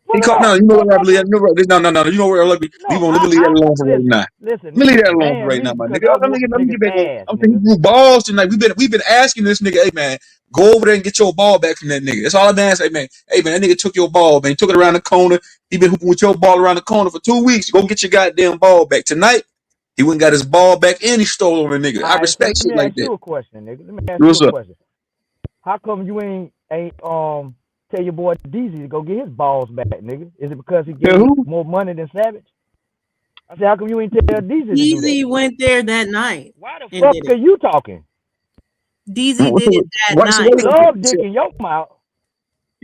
Pull He it called no, up, you know what, Robert Lee? motherfucker. No. You know where? Let No, me leave that alone for right listen, now. listen, Let me leave niggas that alone for ban right me now, my because nigga. I Let whoop me niggas get back. ass, I'm thinking nigga. he grew balls tonight. We've been asking this nigga, hey man, go over there and get your ball back from that nigga. That's all I've been asking. Hey man, that nigga took your ball, man. He took it around the corner. He been hooping with your ball around the corner for 2 weeks. Go get your goddamn ball back. Tonight, he went and got his ball back and he stole on the nigga. All I right, so respect let shit me like ask that. you a question, nigga. Let me ask you a What's up? question. How come you ain't tell your boy DZ to go get his balls back, nigga? Is it because he Yeah, getting who? more money than Savage? I said, how come you ain't tell DZ to do that? DZ went there that night Why the and fuck did are it. you talking? DZ did it that He night. love dick in your mouth.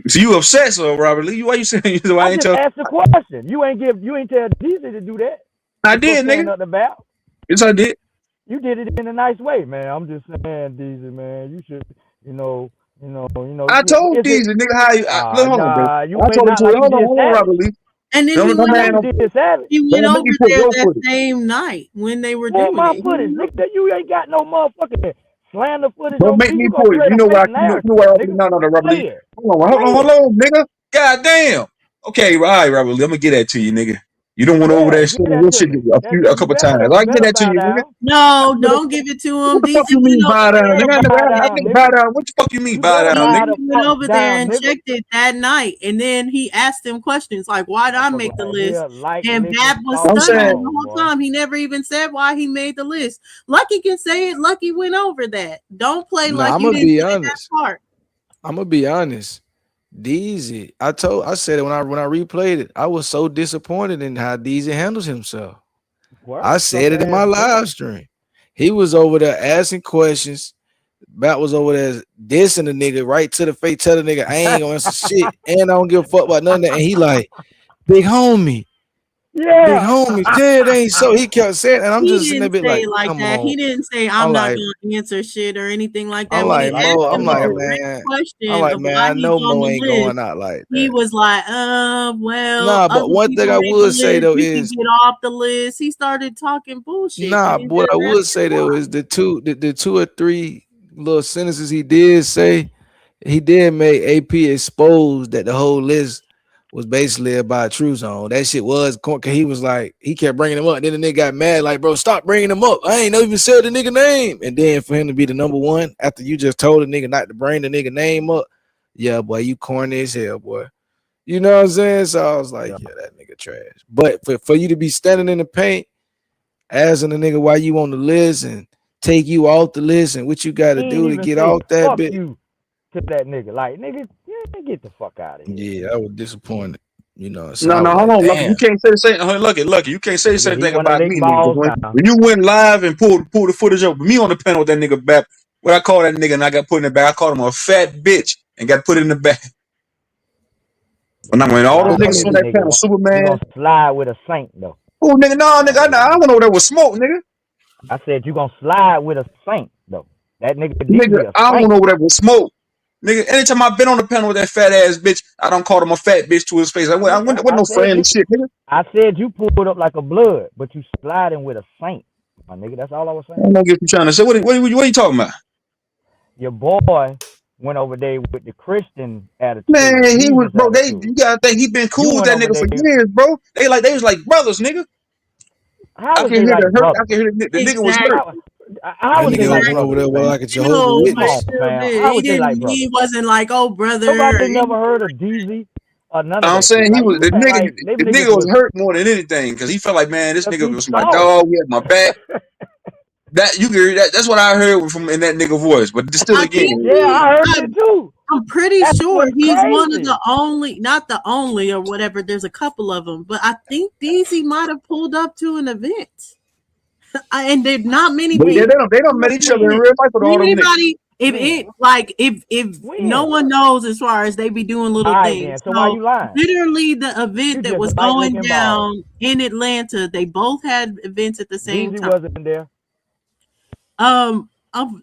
So you upset, so Robert Lee? Why you saying why I I ain't just tell? asked the question. You ain't tell DZ to do that. I To put did, nigga. fan up the back. Yes, I did. You did it in a nice way, man. I'm just saying, DZ, man. You should, you know. I told Is it? these nigga how you look, hold on, bro. Nah, you I went told him not to like you hold did on, Savage. Robert Lee. And then No, he no went man, You over did Savage. don't make me pull there your that footage. same night when they were Pull doing my it. footage, nigga. You ain't got no motherfucking slander footage Don't on make me. me You gonna pull it. create You a know why? fake You know narrative, why? nigga. No, Robert Play Lee. it. Hold Play it. on, nigga. God damn. Okay, all right, Robert Lee. I'm gonna get that to you, nigga. You don't went over Yeah, there get stealing that your to shit me. a couple times. I can get You better that to bow you, nigga. down. No, don't give it to What him. the DZ fuck you went mean over buy down? You there. Nigga, better bow I down, never buy nigga. down. What the fuck you mean You buy better down, bow nigga? the DZ went fuck over there down, and nigga. checked it that night. And then he asked him questions like, why did I Motherfucker make the right list? here, like And licking Bab was I'm false saying, stuttering the balls, whole boy. time. He never even said why he made the list. Lucky can say it. Lucky went over that. Don't play Nah, like I'm you gonna didn't be say that honest. part. I'm gonna be honest. Deezy, I said it when I replayed it. I was so disappointed in how Deezy handles himself. Word, I suck said it in ass my nigga. live stream. He was over there asking questions. Bat was over there dissing the nigga right to the face, tell the nigga I ain't gonna answer shit, and I don't give a fuck about none of that. And he like, big homie, big Yeah. homie, said it ain't so. He kept saying, and I'm He just sitting there didn't bit say like, it like come that. on. He didn't say I'm I'm not like, gonna answer shit or anything like I'm that. When he like Like asked Mo, I'm him a like, Mo. direct man, question of I why he's know on Mo the ain't list, going out like he that. was like, well, Nah, but other one thing people I made the would say list. though You can is get off the list. He started talking bullshit, nah, and but what I that's would just say though why. is the two or three little sentences he did say, he did make AP expose that the whole list was basically about True Zone. That shit was cause he was like, he kept bringing him up. And then the nigga got mad, like, bro, stop bringing him up. I ain't even said the nigga name. And then for him to be the number one after you just told the nigga not to bring the nigga name up, yeah, boy, you corny as hell, boy. You know what I'm saying? So I was Yeah. like, yeah, that nigga trash. But for you to be standing in the paint, asking the nigga why you on the list and take you off the list and what you got He to ain't do to even get say off that fuck bit. you to that nigga. Like, nigga, yeah, get the fuck out of here, Yeah, nigga. I was disappointed. You know, so I No, was hold like, on, Lucky. You damn. can't say the same. Lucky. You can't say the Nigga, same he thing wanna about lick me, nigga. 'Cause balls when, now. when you went live and pulled the footage up with me on the panel with that nigga back, what I call that nigga, and I got put in the back. I called him a fat bitch and got put in the back. When Nigga, all what them I niggas told on you, that panel, nigga, you Superman. gonna slide with a saint though. Oh, nigga, no, nigga, Alright, I nigga. don't know that was smoke, nigga. I said you gonna slide with a saint though. That nigga Nigga, DZ a I don't saint. know that was smoke. Nigga, anytime I've been on the panel with that fat ass bitch, I don't call him a fat bitch to his face. I went I no said friendly you shit, nigga. I said you pulled up like a blood, but you sliding with a saint, my nigga. That's all I was I saying. don't know what you trying to say. What are you talking about? Your boy went over there with the Christian Man, attitude, he was, Jesus bro. attitude. You gotta think he been You cool with went that over nigga for there. years, bro. They was like brothers, nigga. How I was can they hear the like hurt. I brothers? can hear the nigga was hurt. Exactly. How That was they nigga like went over brothers, there with fam? like a Jehovah No, Come but on, Witness. still fam. did. How was they like He brothers? wasn't like, oh brother. Nobody never heard of DZ or none of I'm that shit. saying he Like was you act like them the niggas nigga was was hurt more than anything because he felt like, man, this cause nigga he was my saw it. dog. He had my back. That you can hear that. That's what I heard from in that nigga voice. But still, I think again, Yeah, I heard it too. I'm pretty That's sure what's he's one of crazy. the only, not the only or whatever. There's a couple of them, but I think DZ might have pulled up to an event. And there's not many but yeah, people. they don't met each other in When? real life with all them niggas. Anybody, if When? it like if no When? one knows as far as they be doing All little right things. then. So why So you lying? literally the event You that just was like going licking balls. down in Atlanta, they both had events at the same DZ time. wasn't there. Um, of-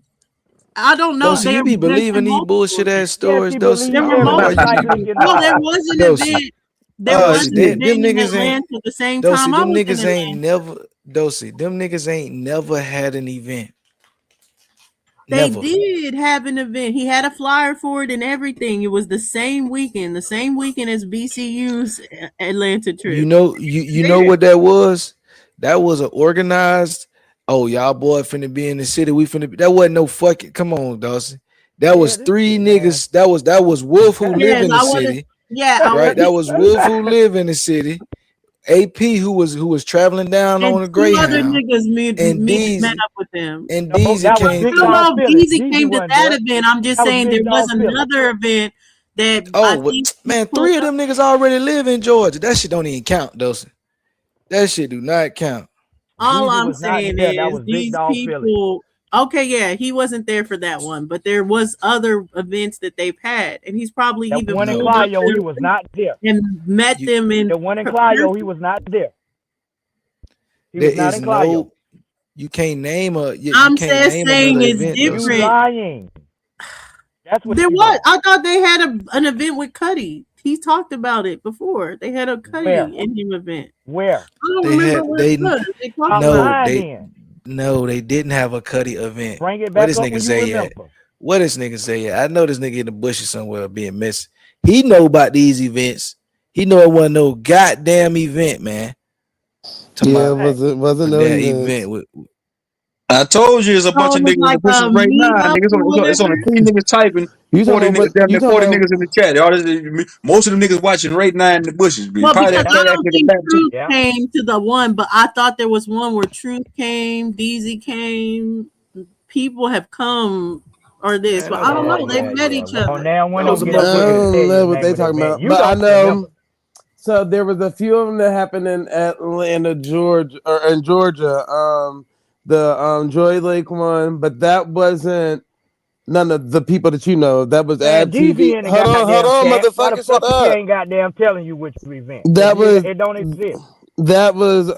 I don't know. Dosey, you be There's believing been these multiple bullshit events. ass Yes, stories, he Dosey. There believed I were don't know why everybody you like multiple. be licking Oh, there balls. was an Dosey. event. There was an See, them event in niggas ain't Atlanta at the same Dosey, time I them was in niggas ain't Atlanta. never Dosey, them niggas ain't never had an event. They Never. did have an event. He had a flyer for it and everything. It was the same weekend as BCU's Atlanta You trip. know, you They know did. what that was? That was an organized. Oh, y'all boy finna be in the city. We finna be. That wasn't no fucking. Come on, Dawson. That Yeah, was this three shit, man. niggas. That was Wolf who live Yes, in the I want to. city, Yeah, right? That was Wolf who live in the city. AP who was traveling down and on a two other Greyhound, niggas and met Deezy up with them. and No, Deezy that was came I Big don't through. Dog know if Philly. Easy DZ came to wasn't that there. event. I'm just That was saying there Big was Dog Philly. another event that I Oh, think he man, pulled three of up. them niggas already live in Georgia. That shit don't even count, Dawson. That shit do not count. All DZ I'm was not saying there. That is was Big these Dog Philly. people. Okay, yeah, he wasn't there for that one, but there was other events that they've had, and he's probably That even one in pulled No, up Clio, he was there not there. and met you them in The one in Clio, he person. was not there. He there was not is in Clio. no. You can't name you I'm can't just name saying another it's event, You Dawson. different. lying. That's what There you was. doing. I thought they had an event with Cuddy. He talked about it before. They had a Where? Cuddy in him event. Where? I don't They remember had where it they was. They talked Stop about no it. lying they then. no they didn't have a Cuddy event. Bring it Where back this up nigga when you Zay at? remember. Where this nigga Zay at? I know this nigga in the bushes somewhere being missing. He know about these events. He know it wasn't no goddamn event, man. To Yeah, my it Hey, wasn't no that event events. with I told you there's a bunch So of it was niggas in the like bushes a right now. meetup Niggas or it's only whatever. 3 niggas typing. You talking 40 about niggas, what? damn You near talking 40 about? niggas in the chat. Most of them niggas watching right now in the bushes. Well, Probably because that yeah, I fat ass don't nigga think back too. Truth yeah. came to the one, but I thought there was one where Truth came, DZ came, people have come or this, man, but that was I a don't Yeah, know. They've yeah, motherfucking met yeah. each Well, other. now one that don't was a get I up here to motherfucking tell don't you the know what name they of the talking event. about, You but I don't remember. know. So there was a few of them that happened in Atlanta, Georgia, or in Georgia. The Joy Lake one, but that wasn't none of the people that you know. That was Man, Ab DZ TV. in the Hold goddamn on, chat. Why the motherfucker, shut fuck he up. ain't goddamn telling you which event? Cause That was it don't exist. that was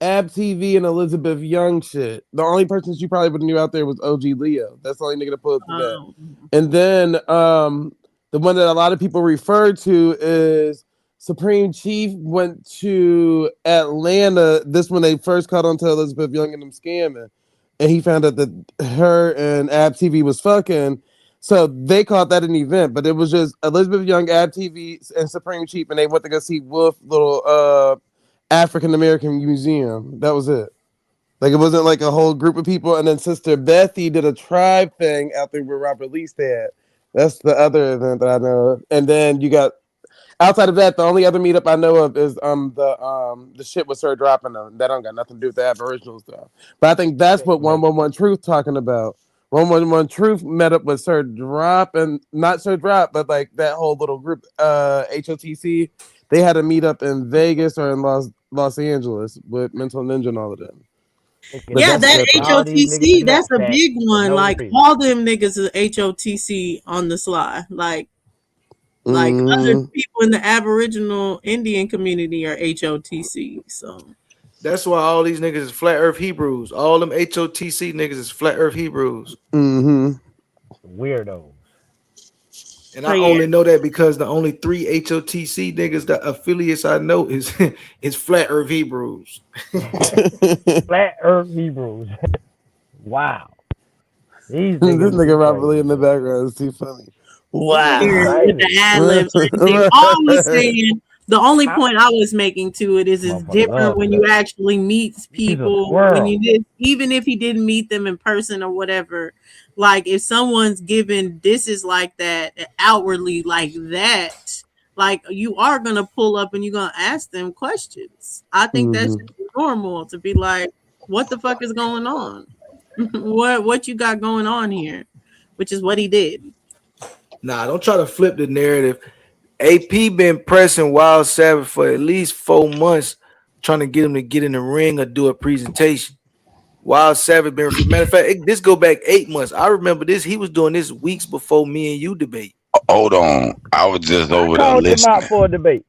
Ab TV and Elizabeth Young shit. The only person she probably would have knew out there was OG Leo. That's the only nigga to pull through that. Um, And then the one that a lot of people refer to is Supreme Chief went to Atlanta. This when they first caught on to Elizabeth Young and them scamming. And he found out that her and Ab TV was fucking. So they called that an event, but it was just Elizabeth Young, Ab TV, and Supreme Chief, and they went to go see Wolf little African American Museum. That was it. Like it wasn't like a whole group of people. And then Sister Bethy did a tribe thing out there where Robert Lee stayed. That's the other event that I know of. And then you got outside of that, the only other meetup I know of is the shit with Sir dropping them. That don't got nothing to do with the Aboriginal stuff. But I think that's what Man, 111 Truth talking about. 111 Truth met up with Sir Drop and not Sir Drop, but like that whole little group, HOTC. they had a meet up in Vegas or in Los Angeles with Mental Ninja and all of them. But Yeah, that's that different. all these niggas HOTC, that's a nutsack big for one. no Like reason. all them niggas is HOTC on the sly. Like other people in the Aboriginal Indian community are HOTC. So That's why all these niggas is flat Earth Hebrews. All them HOTC niggas is flat Earth Hebrews. Weirdos. And so I yeah. only know that because the only 3 HOTC niggas that affiliates I know is flat Earth Hebrews. Flat Earth Hebrews. Wow. These This niggas be nigga Robert Lee crazy, in the bro. background is too funny. He Wow. With crazy. the ad libs and everything. All I was saying, the only How point I was making to it is it's motherfucker different love when you that. actually meet He's a people. When squirrel. you did, even if he didn't meet them in person or whatever, like if someone's given this is like that outwardly like that, like you are gonna pull up and you're gonna ask them questions. I think that's just normal to be like, what the fuck is going on? what you got going on here? Which is what he did. Nah, don't try to flip the narrative. AP been pressing Wild Savage for at least 4 months, trying to get him to get in the ring or do a presentation. Wild Savage been matter of fact, this go back 8 months. I remember this. He was doing this weeks before me and you debate. Hold on. I was just I over there called him out listening. for a debate.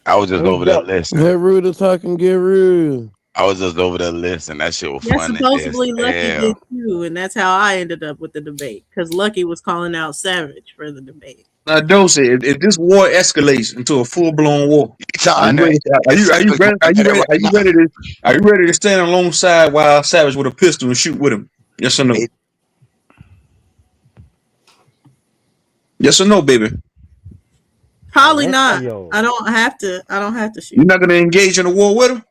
I was just And he over there ducked. listening. Get rude to talk and get rude. I was just over there listening. That shit was That's funny as supposedly Lucky did hell. too, and that's how I ended up with the debate because Lucky was calling out Savage for the debate. Now, Dose, if this war escalates into a full blown war, are Trying you to ready? Savage going at it right now. Are you ready to stand alongside Wild Savage with a pistol and shoot with him? Yes or no? Hey, Yes or no, baby? Probably not. Yo. I don't have to. I don't have to You're shoot. not gonna engage in a war with him?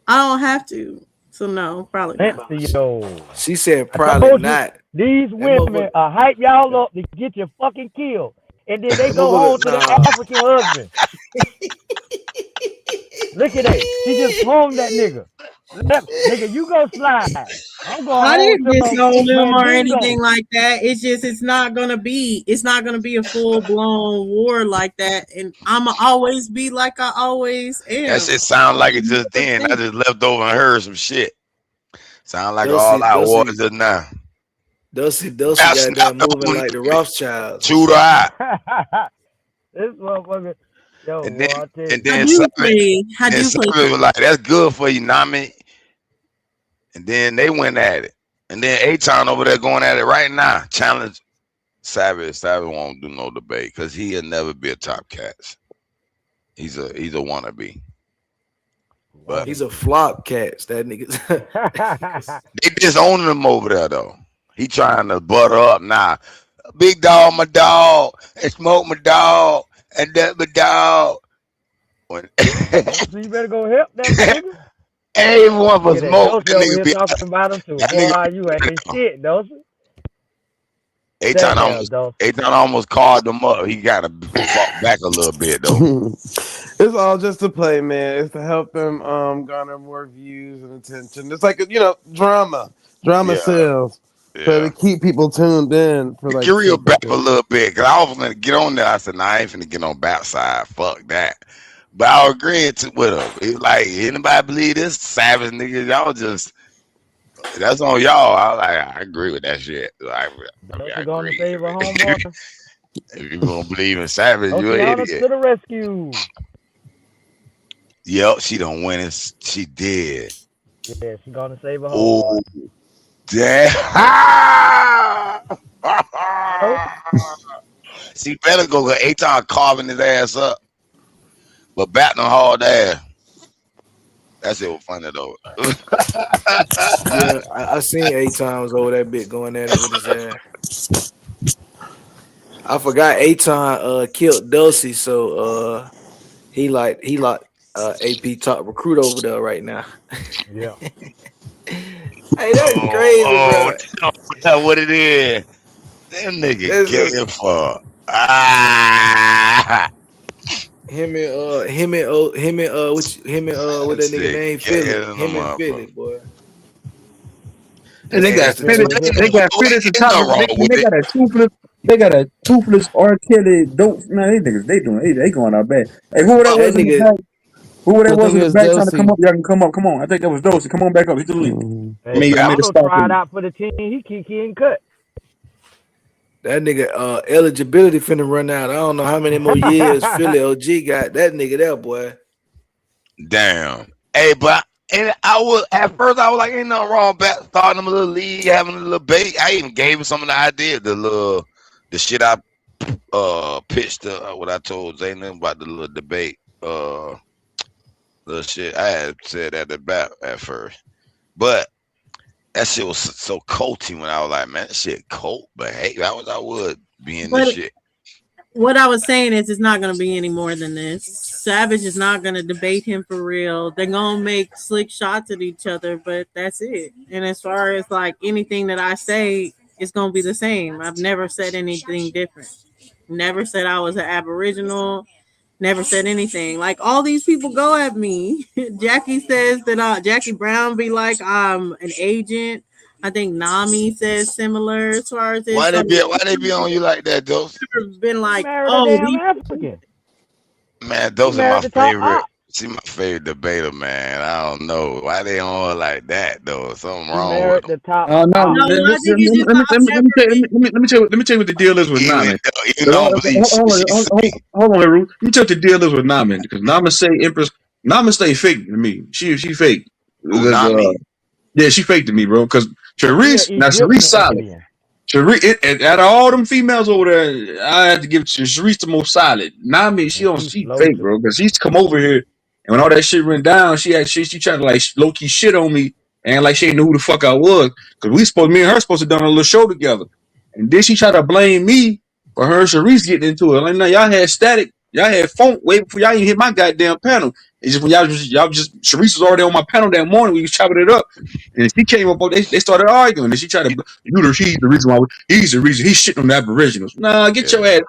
I don't have to. So no, probably not. Yo. She said I probably told you, not. these That women motherfucker, hype y'all up to get you fucking killed. And then they that go motherfucker, home to their nah. African husband. Look at that. She just hung that nigga. Nigga, you go slide. I'm going I home didn't to my disown him or anything Mandingo. like that. It's not gonna be a full blown war like that. And I'ma always be like I always that am. shit sound like it just then. I just left over and heard some shit. Sound like all Dusty, out war Dusty, just now. Dusty That's got not done the moving one like the nigga. Rothschilds. Shoot her out. This motherfucker. Yo, And then boy, I tell and you. I then do Savage play. I then do play. Savage was like, that's good for you, know what I mean? And then they went at it. And then A-Town over there going at it right now. Challenge Savage. Savage won't do no debate because he'll never be a top cat. He's a wannabe. But He's a flop cat. That nigga. they disowning him over there though. He trying to butter up now. Big dog, my dog, and smoke my dog, and that my dog. When So you better go help that nigga. everyone for Look at that smoke, Dosey that over nigga here be talking about him too. that nigga. Boy, you ain't shit, Dosey. A-Town That damn almost Dosey. A-Town almost called him up. He got to fall back a little bit though. It's all just to play, man. It's to help them garner more views and attention. It's like drama. Drama Yeah, sells. So to yeah. keep people tuned in for like Get real shit like back a that. little bit because I was gonna get on there. I said, "Nah, I ain't finna get on backside. Fuck that." But I agreed with him. He like, anybody believe this savage nigga? Y'all just that's on y'all. I was like, I agree with that shit. I Dosey going to agree. save her homeboy. If you gonna believe in savage, you an Dosey on her idiot. to the rescue. Yep, she done win it. She did. Yeah, she going to save her homeboy. Oh damn! Oh, She better go get A-Town carving his ass up, but batting hard ass. That shit was funny though. Yeah, I seen 8 times over that bit going at it with his ass. I forgot 8 killed Dulcie, so he like AP top recruit over there right now. yeah. Hey, that's crazy, bro. That's what it is. That nigga That's gay for ah. what that nigga Shit, name gay Philly. in the Him and Philly, motherfucker. boy. And That's they got that's Philly the Philly. got two. the They hit. got Philly to Ain't top. nothing wrong And with they it. got a two for the. They got a toothless R. Kelly dope. Man, they niggas, they going out bad. Hey, who that But was That in the nigga, back? Who that I was think in it the was back trying to come Dosey. up? Y'all can come up. Come on. I think that was Dosey. Come on back up. Hit the link. Hey, I but made a Aldo stop tried in. out for the team. He ain't cut. That nigga eligibility finna run out. I don't know how many more years Philly OG got. That nigga there, boy. damn. Hey, but and I was at first I was like, ain't nothing wrong about starting them a little league, having a little debate. I even gave him some of the ideas, the shit I pitched what I told Zayna about the little debate. Little shit I had said at the back at first. But that shit was so culty when I was like, man, that shit cold, but hey, I would be in this But shit. what I was saying is, it's not going to be any more than this. Savage is not going to debate him for real. They're going to make slick shots at each other, but that's it. And as far as like anything that I say, it's going to be the same. I've never said anything different. Never said I was an Aboriginal. Never said anything. Like all these people go at me. Jackie says that Jackie Brown be like I'm an agent. I think Nami says similar as far as this. So Why they be on you like that, Dose? never been He like, married a oh, damn these African. Man, He those are my married the top favorite. op. See, my favorite debater, man. I don't know why they on her like that though. Something He wrong with married them. the top No, op. No, I think it's just I've never been. let me tell you what the deal is with Even Naaman. though, even though I don't believe she's fake. Hold on, Leroy. Let me tell you what the deal is with Naaman because Naaman say Empress. Naaman stay fake to me. She fake Who because not me? yeah, she fake to me, bro. Because But she an Sharice Egyptian solid. Indian. Out of all them females over there, I have to give it to Sharice the most solid. Nami, And she she slow fake, too. bro. Because she's come over here, and when all that shit went down, she tried to like low key shit on me, and like she didn't know who the fuck I was. Because me and her supposed to done a little show together, and then she tried to blame me for her and Sharice getting into it. Like, no, y'all had static, y'all had phone way before y'all even hit my goddamn panel. It's just when y'all just Sharice was already on my panel that morning. We was chopping it up. And she came up, they started arguing, and she tried to, he's the reason why, he's the reason, he's shitting on the Aboriginals. Nah, get your Yeah. ass.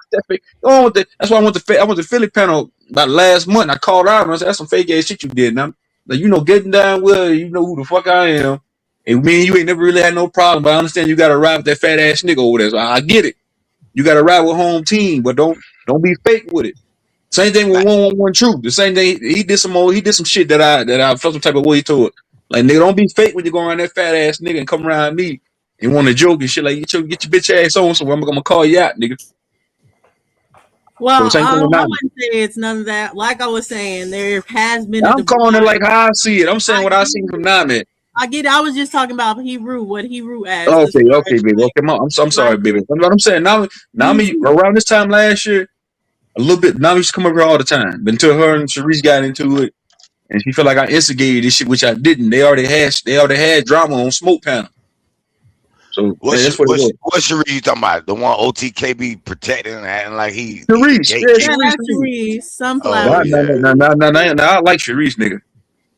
Go on with that. That's why I went to Philly panel about last month, and I called out and I said, that's some fake ass shit you did. Now, like, getting down well, you know who the fuck I am. And me and you ain't never really had no problem, but I understand you got to ride with that fat ass nigga over there. So I get it. You got to ride with home team, but don't be fake with it. Same thing with Like, 111 Truth. The same thing he did some shit that I felt some type of way to it. Like, nigga, don't be fake when you go around that fat ass nigga and come around me and want to joke and shit. Like, get your bitch ass on, so I'm gonna call you out, nigga. So the Well, same thing with I Nami. wouldn't say it's none of that. Like I was saying, there has been a I'm calling it like divide. how I see it. I'm saying I what I get seen from it. Nami. I get it. I was just talking about Hebrew, what Hebrew asked as Okay, far okay, as baby. Okay, I'm like sorry, baby. But I'm saying you Nami around this time last year, a little bit. Nami used to come over here all the time, but until her and Sharice got into it, and she felt like I instigated this shit, which I didn't. They already had drama on Smoke Panel. So that's what it was. what's Sheree you talking about? The one OTK be protecting and acting like he the Sharice, yeah, yeah, gatekeeper. Sharice. that's Sharice. Oh Nah, Sunflower. nah, yeah, nah, nah, nah, nah, nah. I like Sharice, nigga.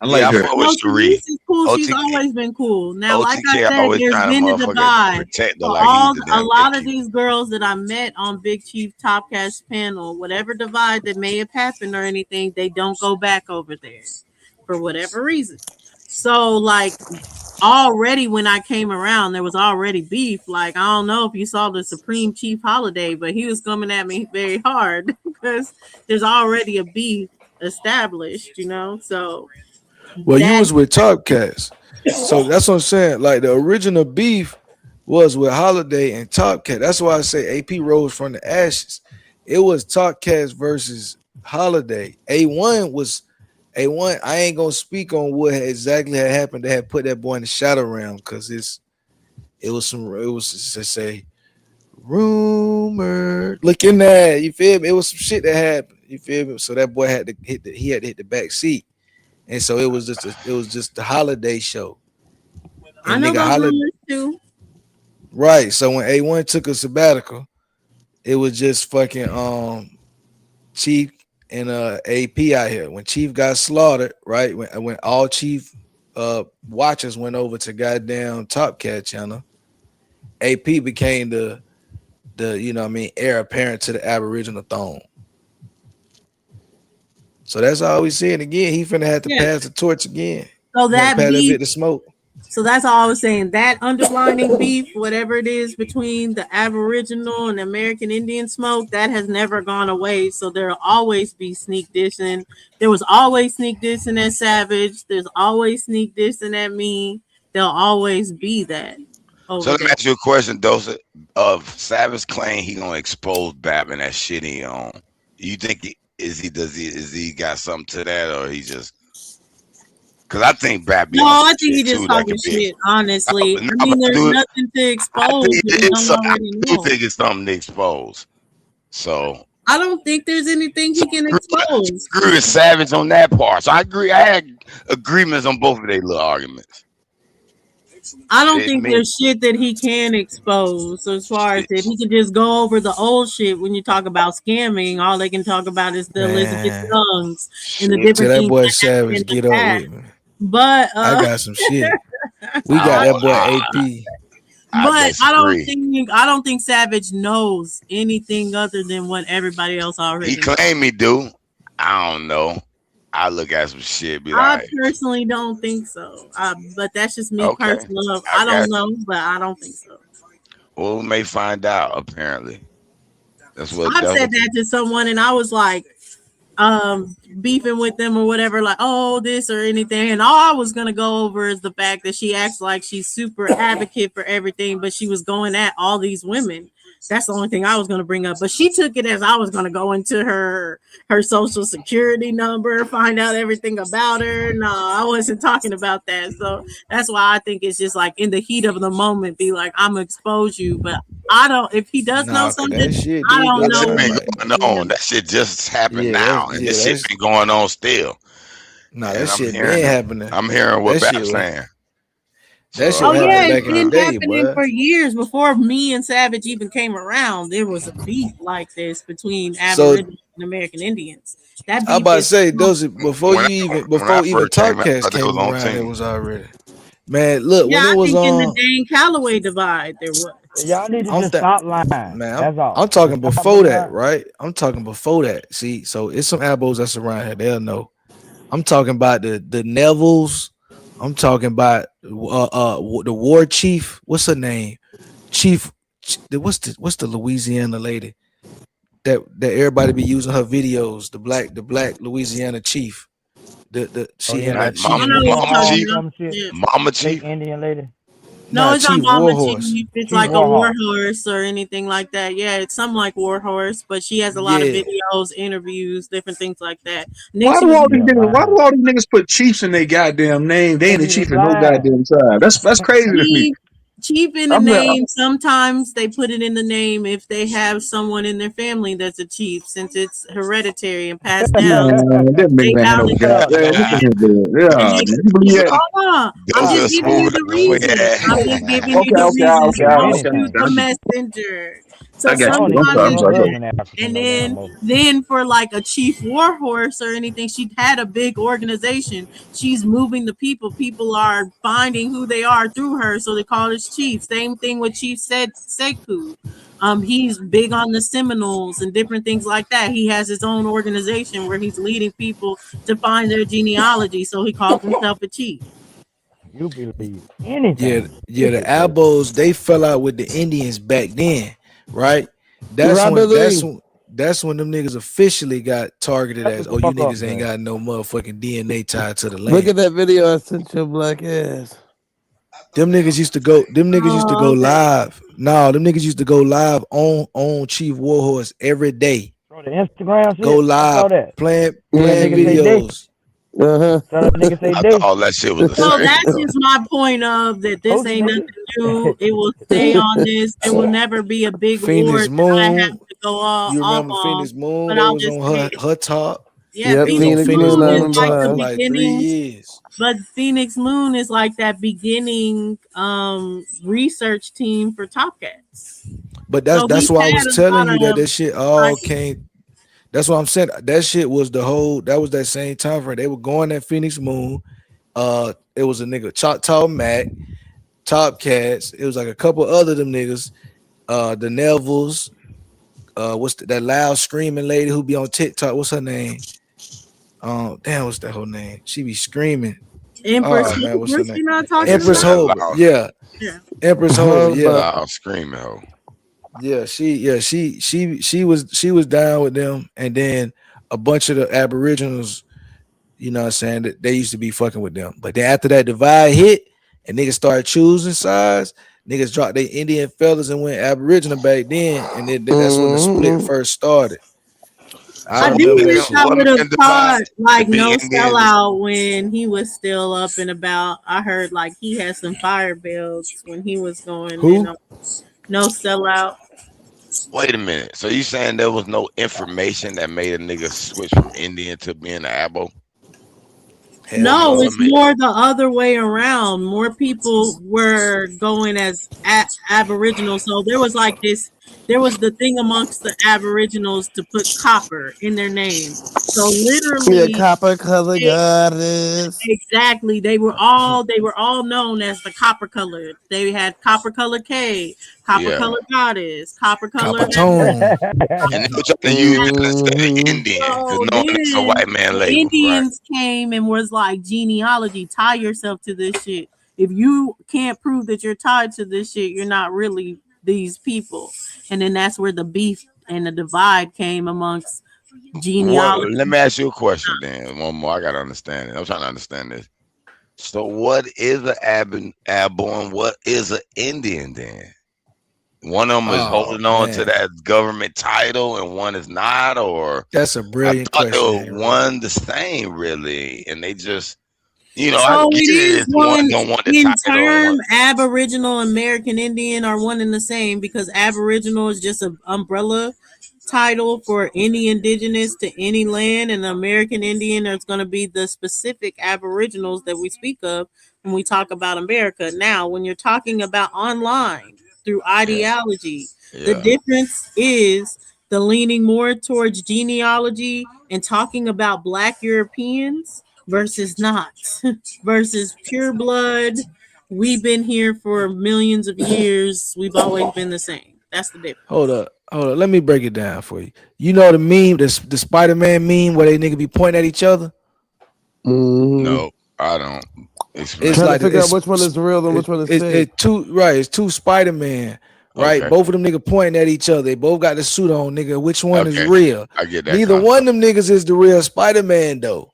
I yeah. like I her. fuck with No, Sheree. Sharice is cool. She's OTK always been cool. Now, like I OTK said, always there's trying to been a motherfucker divide. protect her So like he's the a damn lot of gatekeeper. these girls that I met on Big Chief Topcast panel, whatever divide that may have happened or anything, they don't go back over there for whatever reason. So like already when I came around, there was already beef. Like I don't know if you saw the Supreme Chief Holiday, but he was coming at me very hard because there's already a beef established, So Well, you that was with Top Cats. So that's what I'm saying. Like the original beef was with Holiday and Top Cat. That's why I say AP rose from the ashes. It was Top Cats versus Holiday. A1. I ain't gonna speak on what exactly had happened. They had put that boy in the shadow realm because it was to say rumor. Look in there, you feel me? It was some shit that happened. You feel me? So that boy had to hit the back seat. And so it was just the holiday show. I And know nigga those holiday rumors too. right. So when A1 took a sabbatical, it was just fucking Chief and AP out here. When Chief got slaughtered, right? When all Chief watchers went over to goddamn Top Cat channel, AP became the heir apparent to the Aboriginal throne. So that's all we seeing again. He finna have to Yeah. pass the torch again. So He had to that pass that beef, bit of smoke. So that's all I was saying. That underlining beef, whatever it is between the Aboriginal and American Indian smoke, that has never gone away. So there'll always be sneak dissing. There was always sneak dissing at Savage. There's always sneak dissing at me. There'll always be that So over let me there. ask you a question, Dosa. Of Savage claim he gonna expose Bap and that shit he on. You think is he got something to that, or he just, because I think Bap be No, on some I think shit he just too that talking could be. shit, honestly. No, I but mean, I there's do nothing to I expose think that we it is don't so I already do know. think it's something to expose. So I don't think there's anything so he can I expose. agree with Savage on that part. So I agree. I had agreements on both of their little arguments. I don't Shit, think me, there's shit that he can expose. So as far as if shit, he can just go over the old shit when you talk about scamming, all they can talk about is the Elizabeth Man, Youngs and the shit. tell different that things boy that happened in Savage the get up past. with me. But I got some shit. We I got don't. that boy AP. I disagree. I don't think Savage knows anything other than what everybody else He already knows. claimed he do. I don't know. I look at some shit, be I like, personally don't think so. But that's just me okay, personal. I I don't got you. know, but I don't think so. Well, we may find out. Apparently, that's what. I've That's said what. that to someone and I was like, beefing with them or whatever, like, oh, this or anything. And all I was gonna go over is the fact that she acts like she's super advocate for everything, but she was going at all these women. That's the only thing I was gonna bring up. But she took it as I was gonna go into her social security number, find out everything about her. No, I wasn't talking about that. So that's why I think it's just like in the heat of the moment, be like, I'm gonna expose you. But I don't if he does know Nah, cause something, that shit I did don't go That know shit down been what like going that. yeah. on. That shit just happened now, and this shit That's been going on still. nah, that And I'm shit hearing been them. happening. I'm hearing what That Bap's shit was saying. that So shit Oh was I, yeah, happening it's back in the been day, happening boy. for years before me and Savage even came around. There was a beef like this between So Aboriginal and American Indians. That I beef about to is say strong. those when I before even first came out, I Talkcast thought they came was on around, it team. was already. Man, look, Yeah, when I it was think in the on Dane Calloway divide there was. Y'all need to I'm just th- stop lying. man, That's I'm all. talking Just stop before bringing that, out. right? I'm talking before that. See, so it's some abos that's around here. They'll know. I'm talking about the Nevilles. I'm talking about the war chief. What's her name? Chief. What's the Louisiana lady that everybody be using her videos? The black Louisiana chief. Oh She yeah, end That up that I cheating know on what you're Mama talking Warhol Chief, about. some shit. Yeah. Mama Fake Chief. Indian lady. No, nah it's not Chief Mama Warhorse. Chief. It's Chief like a war Warhol. horse or anything like that. Yeah, it's something like war horse, but she has a lot of Yeah, videos, interviews, different things like that. And then Why she do was all these Yeah, niggas? Why do lying. all these niggas put chiefs in their goddamn name? They They ain't a be chief in no lying. goddamn tribe. That's crazy to me. Chief, chief in the I'm not. name. Sometimes they put it in the name if they have someone in their family that's a chief, since it's hereditary and passed down. Man, them They niggas ain't count no it Shut god. up, Man, Dosa. listen Ah, here, dude. and Yeah, they man. You believe that? hold on. I'm those Nah, are just giving nah, you smooth the as we reason. had. come I'm on, just man. giving you Okay, the okay, reason. okay, Just Don't okay. shoot anything. I the get you. messenger. I So got I don't you. even I'm know sorry. I'm your sorry. sometimes, cousin African and no damn more. then for like a chief war horse or anything, she had a big organization. She's moving the people. People are finding who they are through her, so they call us chief. Same thing with Chief Sekou. He's big on the Seminoles and different things like that. He has his own organization where he's leading people to find their genealogy. So he calls himself a chief. You believe yeah, anything. yeah. This The shit crazy. Abos they fell out with the Indians back then, right? That's when that's Rapidly. when that's when them niggas officially got targeted Shut as, the oh, you fuck up, niggas ain't Dre. got no motherfucking DNA tied to the Look land. at that video I sent your black ass. Them niggas used to Oh, go okay. live. No, them niggas used to go live on Chief Warhorse every day. Bro, the Instagram Go shit. I saw live that. Tell that playing nigga say Mm-hmm. day. videos. Uh-huh. Tell that nigga say I day. thought all that shit was the So same. that's just my point of that this Told you, ain't nothing nigga. new. It will stay on this. There will never be a big war Phoenix that I have Moon. to go all, You off remember on. Phoenix Moon? But They I'll was just on say, her top. yeah, Yep, They was Phoenix on Phoenix Phoenix Moon, I Moon is Moon remember like top the for her. like 3 beginning, years. but Phoenix Moon is like that beginning research team for Top Cats. But So that's he's why I had was a telling lot you that of shit all like came. That's what I'm saying. That shit was that was that same time frame. They were going at Phoenix Moon. It was a nigga Choctaw Mac, Top Cats. It was like a couple other them niggas. The Nevilles. That loud screaming lady who be on TikTok? What's her name? Damn, what's that whole name? She be screaming. Empress Oh man, what's her Hoover, name? you not talking Empress It's about? that Hoover. loud, Yeah, Yeah. Empress Hoover. Hold that Yeah, up. loud screaming hoe. she was down with them, and then a bunch of the Aboriginals, you know what I'm saying, that they used to be fucking with them. But then after that divide hit and niggas started choosing sides, niggas dropped their Indian feathers and went Aboriginal back then, and then that's when the split Mm-hmm. first started. I So I what do remember that wish made shit. I what would made have them divide? caught To like be no Indians? sellout when he was still up and about. I heard like he had some fire bells when he was going in. Who? No sellout. Wait a minute. So you saying there was no information that made a nigga switch from Indian to being an abo? Hell What No, no. what it's made? more the other way around. More people were going as Aboriginal. So there was like this, there was the thing amongst the Aboriginals to put copper in their name. So Yeah, literally, copper color they, goddess. exactly, they were all known as the copper colored. They had copper color K, copper Yeah. color goddess, copper color Copper that, tone. And they copper were color trying to use that. that instead of Mm-hmm. Indian, because So no one knows a then white man the label, right? Indians came and was like genealogy, tie yourself to this shit. If you can't prove that you're tied to this shit, you're not really these people. And then that's where the beef and the divide came amongst What? genealogy. Let me ask you a question then. One more. I gotta understand it. I'm trying to understand this. So what is an airborne? What is an Indian then? One of them is Oh holding on to man. that government title, and one is not. Or That's a I brilliant thought they question, were Henry. one the same, really, and they just, I So get it it. is It's one one don't want the in title, and one. term. Aboriginal American Indian are one and the same because Aboriginal is just an umbrella title for any indigenous to any land, and American Indian is going to be the specific Aboriginals that we speak of when we talk about America. Now, when you're talking about online through Yeah, ideology, the yeah. difference is the leaning more towards genealogy and talking about Black Europeans versus not, versus pure blood. We've been here for millions of years. We've always been the same. That's the difference. Hold up. Let me break it down for you. You know the meme, the Spider Man meme where they nigga be pointing at each other. Mm-hmm. No, I don't. It's Explain. Trying to like figure out which one is real and which one is fake. it two right. It's two Spider Man. Right, Okay, both of them nigga pointing at each other. They both got the suit on, nigga. Which one is okay. real? I get that Neither one concept. of them niggas is the real Spider Man though.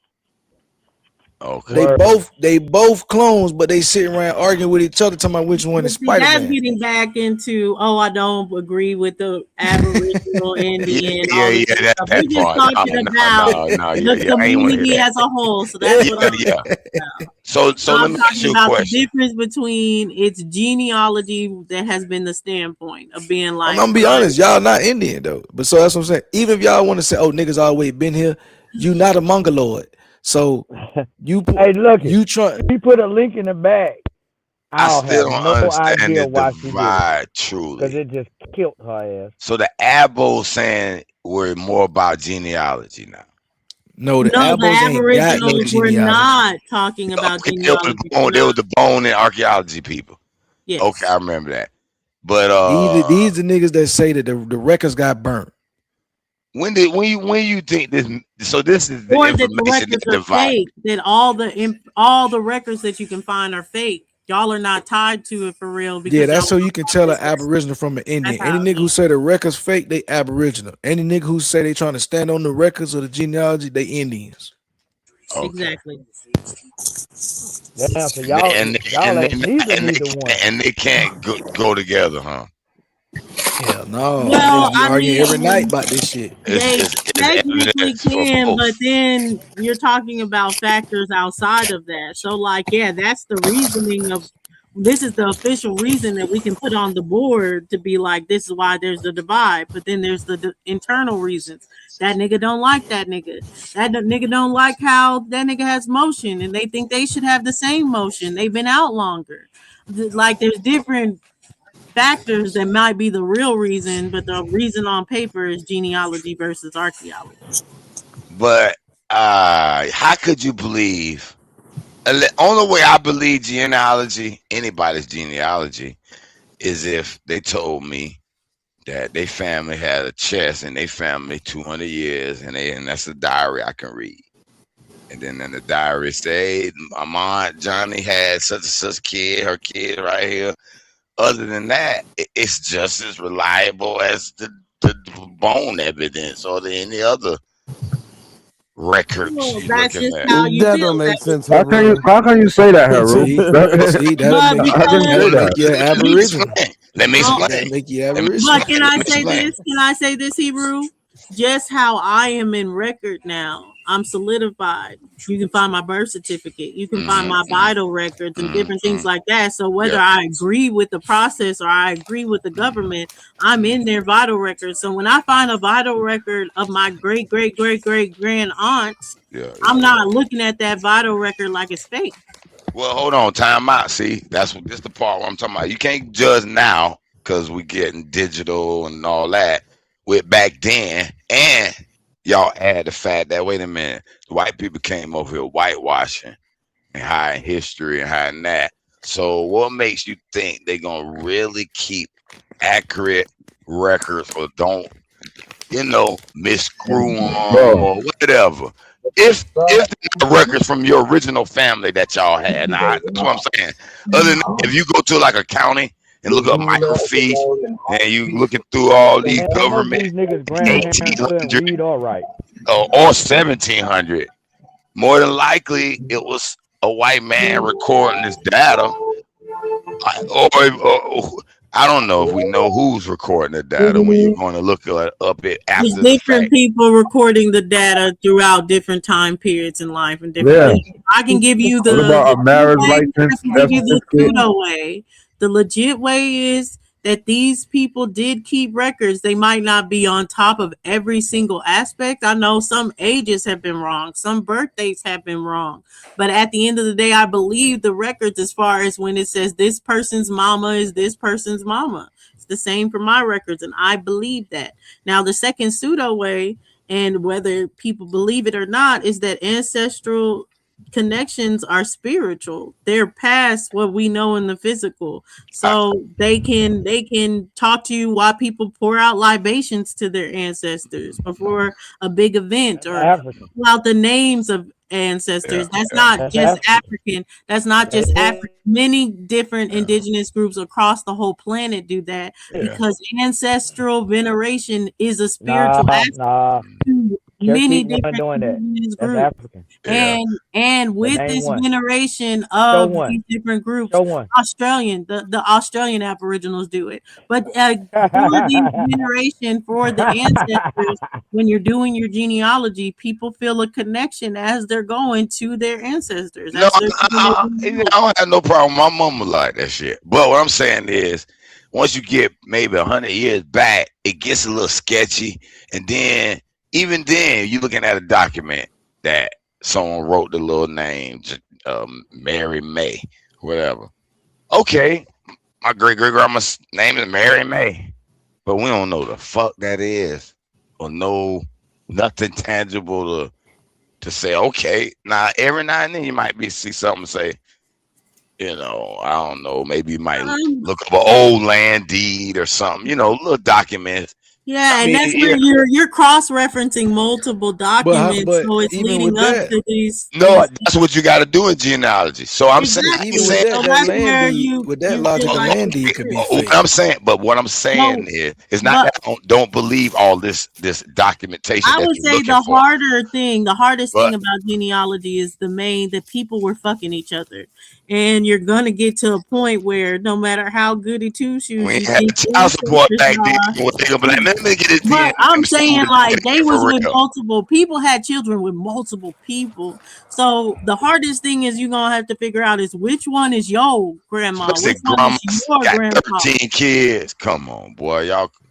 They Okay. Word. both they both clones, but they sitting around arguing with each other, talking about which one But is see, Spider that's Man. getting back into, oh, I don't agree with the Aboriginal Yeah, Indian, yeah, all this yeah. other That stuff. We're that just part. No, talking no, about no, no. Yeah, the yeah. I ain't want to hear community that. as a whole. So that's Yeah, what I'm yeah. talking about. So let I'm me ask talking you a about the question. difference between its genealogy that has been the standpoint of being I'm like, gonna be honest, y'all not Indian though. But so that's what I'm saying. Even if y'all want to say, "Oh, niggas always been here," you not a mongoloid. So you Hey, look it. you try. He put a link in the bag. I I'll still have don't no understand idea the why she did it divide because truly. it just killed her ass. So the Abo saying we're more about genealogy now. No, the no, the Abos ain't got no Aboriginals were genealogy. not talking about Okay, they were the genealogy. They're bone. They not. were the bone and archaeology people. Okay, I Yes. remember that. But These the niggas that say that the records got burnt. when you think this? So this is the Or that the information records that are divide. fake, that all the records that you can find are fake. Y'all are not tied to it for real Yeah, because y'all that's so want you to can call tell an yourselves. Aboriginal from an That's Indian. Any how nigga it who is. say the records fake, they Aboriginal. Any nigga who say they trying to stand on the records or the genealogy, they Indians. Okay. Exactly. Damn, so And they, y'all and they, y'all and ain't they, and they neither one. can't, and they can't go together, huh? Hell no, Well, niggas be I arguing every night mean, about this shit. they It's technically evidence for can, but both. then you're talking about factors outside of that. So, like, yeah, that's the reasoning of this is the official reason that we can put on the board to be like, this is why there's the divide. But then there's the internal reasons. That nigga don't like that nigga. Nigga don't like how that nigga has motion, and they think they should have the same motion. They've been out longer. Like, there's different factors that might be the real reason, but the reason on paper is genealogy versus archaeology. But how could you believe? The only way I believe genealogy, anybody's genealogy, is if they told me that their family had a chest and they family 200 years, and that's a diary I can read. And then in the diary say, my mom Johnny had such and such kid, her kid right here. Other than that, it's just as reliable as the bone evidence or any other records Well, you that's looking just at. how you That feel. don't make That sense, Haroon. How can you say that, Haru? See, see, but How can you say because that? Let me Aboriginal. explain. Let me well, That explain. make you Let me Aboriginal. but explain. can Let I me say explain. this? Can I say this, Hebrew? Just how I am in record now, I'm solidified. You can find my birth certificate. You can find my Mm-hmm, vital records and different mm-hmm. things like that. So whether Yeah. I agree with the process or I agree with the government, I'm in their vital records. So when I find a vital record of my great great great great grand aunts, Yeah, I'm yeah, yeah. not looking at that vital record like it's fake. Well, hold on, time out. See, that's what this the part where I'm talking about. You can't judge now because we getting digital and all that. With back then, and y'all add the fact that wait a minute, the white people came over here whitewashing and hiding history and hiding that. So, what makes you think they're gonna really keep accurate records or don't misscrew them Bro, or whatever. If the records from your original family that y'all had, now that's what I'm saying. Other than that, if you go to like a county and look up microfiche and you looking through all these Man, most of government these niggas' grandparents couldn't 1800 read or write. or 1700, more than likely it was a white man recording this data, or I don't know if we know who's recording the data when you're going to look up it There's after the different fact. people recording the data throughout different time periods in life and different yeah. things. I can give you What the about a true marriage way. I license, can death give you the certificate? pseudo way. The legit way is that these people did keep records. They might not be on top of every single aspect. I know some ages have been wrong, some birthdays have been wrong, but at the end of the day, I believe the records as far as when it says this person's mama is this person's mama. It's the same for my records, and I believe that. Now, the second pseudo way, and whether people believe it or not, is that ancestral connections are spiritual. They're past what we know in the physical. I, So they can talk to you while people pour out libations to their ancestors before a big event That's or African. pull out the names of yeah, ancestors. That's yeah. not That's just African. African. That's not That just is, African. Many different Yeah, indigenous groups across the whole planet do that yeah. because ancestral veneration is a nah, spiritual aspect nah. to many Cherokee wasn't different doing that. indigenous That's groups. African. Yeah. And But with name this one. veneration Show of one. these different groups, Show one. The Australian Aboriginals do it. But for the veneration for the ancestors, when you're doing your genealogy, people feel a connection as they're going to their ancestors, No, as they're doing their I genealogy. don't have no problem. My mama like that shit. But what I'm saying is, once you get maybe 100 years back, it gets a little sketchy. And then, even then, you're looking at a document that someone wrote the little name, Mary May, whatever. Okay, my great great grandma's name is Mary May, but we don't know the fuck that is, or know nothing tangible to say. Okay, now every now and then you might be see something say, I don't know, maybe you might Um, look up an old land deed or something, little documents. I yeah, and mean, that's where you're cross referencing multiple documents, But so it's even leading with up that, to these no, that's what you got to do in genealogy. So I'm saying, I ain't even exactly. with saying. that, So that that's land where deed, with that you logic, a realize land the deed could be What fake. I'm saying, but what I'm saying no, is, it's not but that I don't believe all this documentation I that would you're say looking the for. hardest thing But about genealogy is the main that people were fucking each other. And you're gonna get to a point where no matter how goody two we shoes ain't you had think child support ancestors back then. are, Well, they gonna be like, let me get his but DNA. Let I'm me see who saying the like nigga they is was for with real. multiple people had children with multiple people. So the hardest thing is you're gonna have to figure out is which one is your grandma, Especially which one is grandmas your got grandpa. 13 kids. Come on, boy.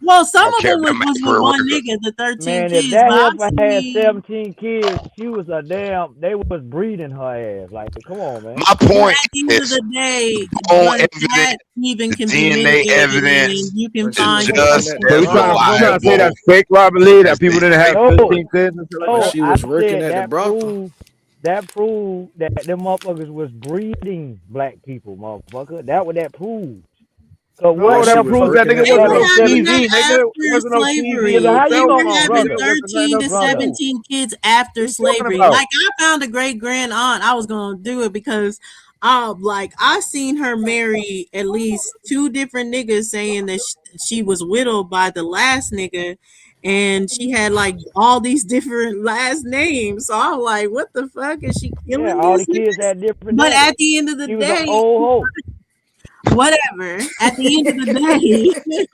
Well, some Y'all of them carry was, them was with accurate one records. nigga, the 13 Man, if kids, that but I've heifer had seen 17 kids, she was a damn. They was breeding her ass. Like, come on, man. My but point at the end of is, the day, bone but evidence, that even the can be DNA mitigated evidence and you can But she is was find working just at the So as we brothel. trying to say reliable that's fake, Robert, as that people the didn't have No, 13 kids and shit like But no, that? she I was working said at the brothel. that proved that them motherfuckers was breeding black people, motherfucker. That what that proves. So No, what That that shit else was proves was that working nigga at They wasn't were on first. having TV, that nigga. It after wasn't on TV. nigga? slavery. How They you were gonna having brother? 13 to Brother, 17 kids What after you talking slavery. about? Like I found a great grand aunt. I was gonna do it because like I seen her marry at least two different niggas saying that she was widowed by the last nigga and she had like all these different last names. So I'm like, what the fuck? Is she yeah, killing all these the kids niggas? had different But daddies. at the end of the She was an day, old hoe. whatever. At the end of the day,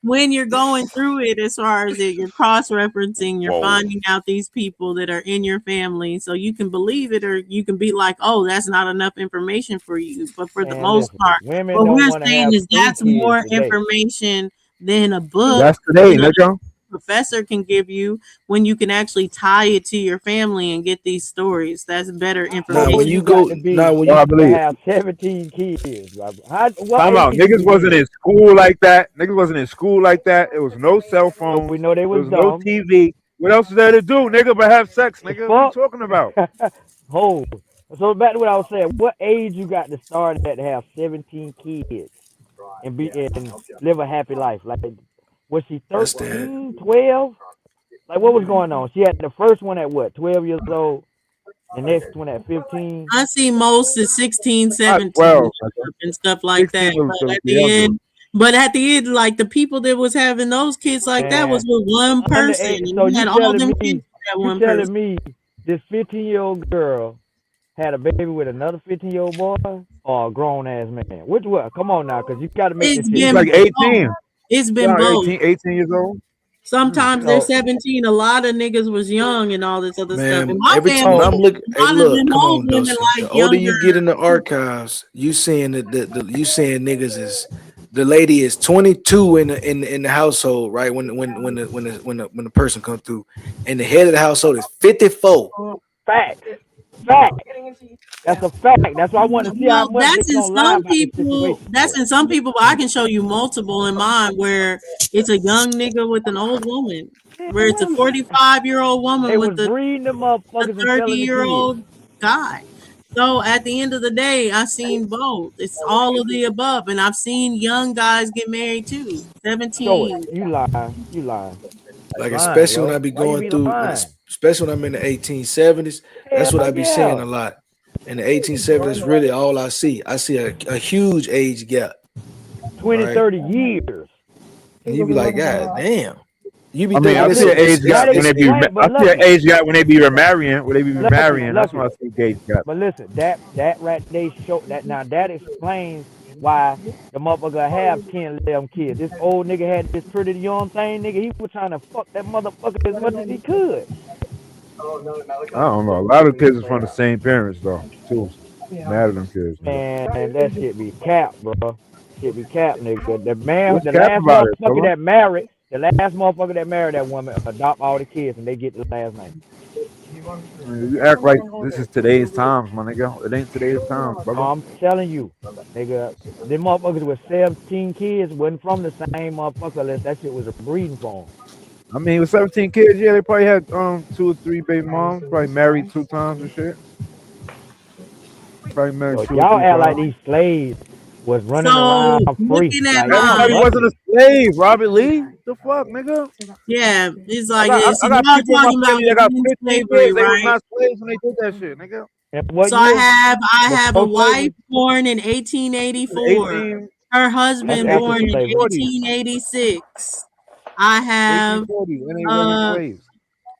when you're going through it, as far as it, you're cross referencing, you're Whoa. finding out these people that are in your family, so you can believe it, or you can be like, "Oh, that's not enough information for you." But for the Man, most listen, part, women what don't we're want to saying have is 3 that's kids more today. information than a book, That's today, than a nigga. professor can give you when you can actually tie it to your family and get these stories. That's better How Now information. when old you you got go to now be when Oh, you I to believe. have 17 kids? How, what Time out. age you Niggas wasn't begin? in school like that. Niggas wasn't in school like that. It was no cell So we phones. know they There was was no dumb. TV. What else is there to do, nigga, but have sex, The nigga? What you fuck? talking about? Hold. So back to what I was saying. What age you got to start at to have 17 kids and live a happy life? Like, was she that's that 13, 12? Like, what was going on? She had the first one at what, 12 years old? The next one at 15? I see most is 16, Not 17 12, nigga. and stuff like 16 that. was But at the the youngest. end, like the people that was having those kids like that was And with one under person, age, and so you you had all telling them kids me, with that one person. this 15-year-old girl had a baby with another 15-year-old boy or a grown ass man? Which one? Come on now, because you got to make this It's shit She's make been like sense. both. 18. It's been Yeah, both. 18 years old. Mm. Sometimes they're So 17. A lot of niggas was young and all this other stuff. In man. my Every time when family, so I'm looking, a hey, lot of them look, come old on, women Dustin. like The older you younger. get in the archives, you saying that you saying niggas is the lady is 22 in the household, right? When the person come through, and the head of the household is 54. facts, facts. That's a fact. That's why I want to see how Well, much they gonna lie about this situation. that's in some people, but I can show you multiple in mine where it's a young nigga with an old woman, where Man, it's a what? 45-year-old They woman was with breeding the a motherfuckers and 30 selling the year kids. old guy. So at the end of the day, I've seen both. It's all of the above. And I've seen young guys get married too. Show it. 17. You lying. You lying. Like Lying, especially when I yo. be Why you going be through, lying? especially when I'm in the 1870s. That's what Hell I be seeing yeah. a lot. In the 1870s, really all I see. I see a huge age gap, 20, right? 30 years. And you be like, God damn. You be I mean, thinking I But see an listen, age that gap when they be. explain. I But see an lucky, age gap when they be remarrying. When they be remarrying, that's when lucky. I see age gap. But listen, that right they show that now that explains why the motherfucker have 10, 11 kids. This old nigga had this pretty young thing, nigga. He was trying to fuck that motherfucker as much as he could. I don't know. A lot of kids is from the same parents though, too. Mad at them kids, nigga. Man, that shit be cap, bro. Shit be cap, nigga. What's The cap last about it, motherfucker fella? that married, that woman adopt all the kids and they get the last name. I mean, you act like this is today's times, my nigga. It ain't today's times, No, brother. I'm telling you, nigga, them motherfuckers with 17 kids wasn't from the same motherfucker unless that shit was a breeding farm. I mean, with 17 kids, yeah, they probably had 2 or 3 baby moms. Probably married 2 times and shit. Probably married So two or y'all three act like times. these slaves was running So around free. looking at Like y'all Everybody mine, wasn't bugging. a slave, Robert Lee. The fuck, nigga. yeah, it's I like got I, so I you got are people in my talking about family that got in 15 slavery, kids. They was right? not slaves when they did that shit, nigga. And what So I year? have a Before wife slavery? born in 1884. 18, Her That's husband after born in 1840. slavery. 1886. I have 1840, when they wasn't uh slaves.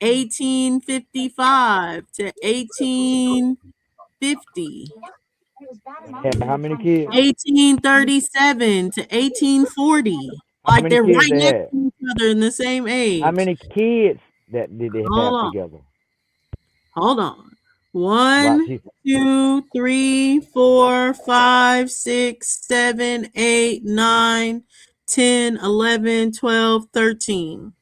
1855 to 1850. And had how many kids? 1837 to 1840. How Like many they're kids right they next had? to each other in the same How age. many kids that did they Hold have on. together? Hold on. Watch One, he 2, 3, 4, 5, 6, 7, 8, 9, 10, 11, 12, 13.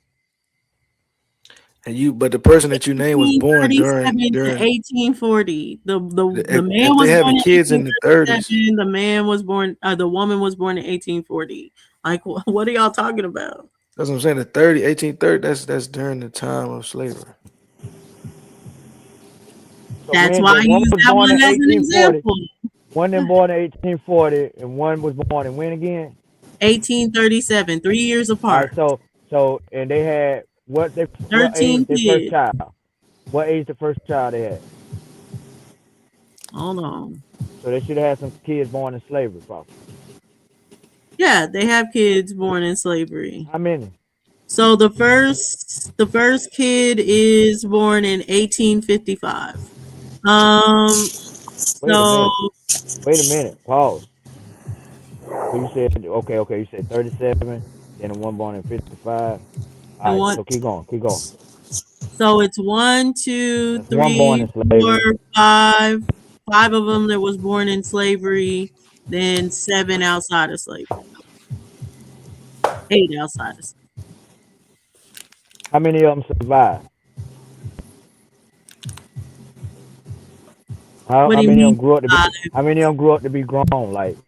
And you, but the person that you named was born 1837 to during 1840. The man if they was born having in kids in the 30s. 1837. The woman was born in 1840. Like, what are y'all talking about? That's what I'm saying. The 30, 1830. That's during the time of slavery. so That's when why the I one use was that born in one as an 1840, example. one then born in 1840, and one was born in when again? 1837, 3 years All right, apart. so and they had what age 13 their first kids. child? What age the first child they had? Hold on. So they should have had some kids born in slavery, probably. Yeah, they have kids born in slavery. How many? So the first kid is born in 1855. Wait a So minute. Wait a minute. Pause. So you said okay. You said 37, then the one born in 55. All and right. one So keep going. Keep going. so it's one, two, That's one born three, in four, slavery. five. Five of them that was born in slavery, then seven outside of slavery. Eight outside of slavery. How many of them survived? How What do how you many of mean? them grew up to be? How many of them grew up to be grown? Like,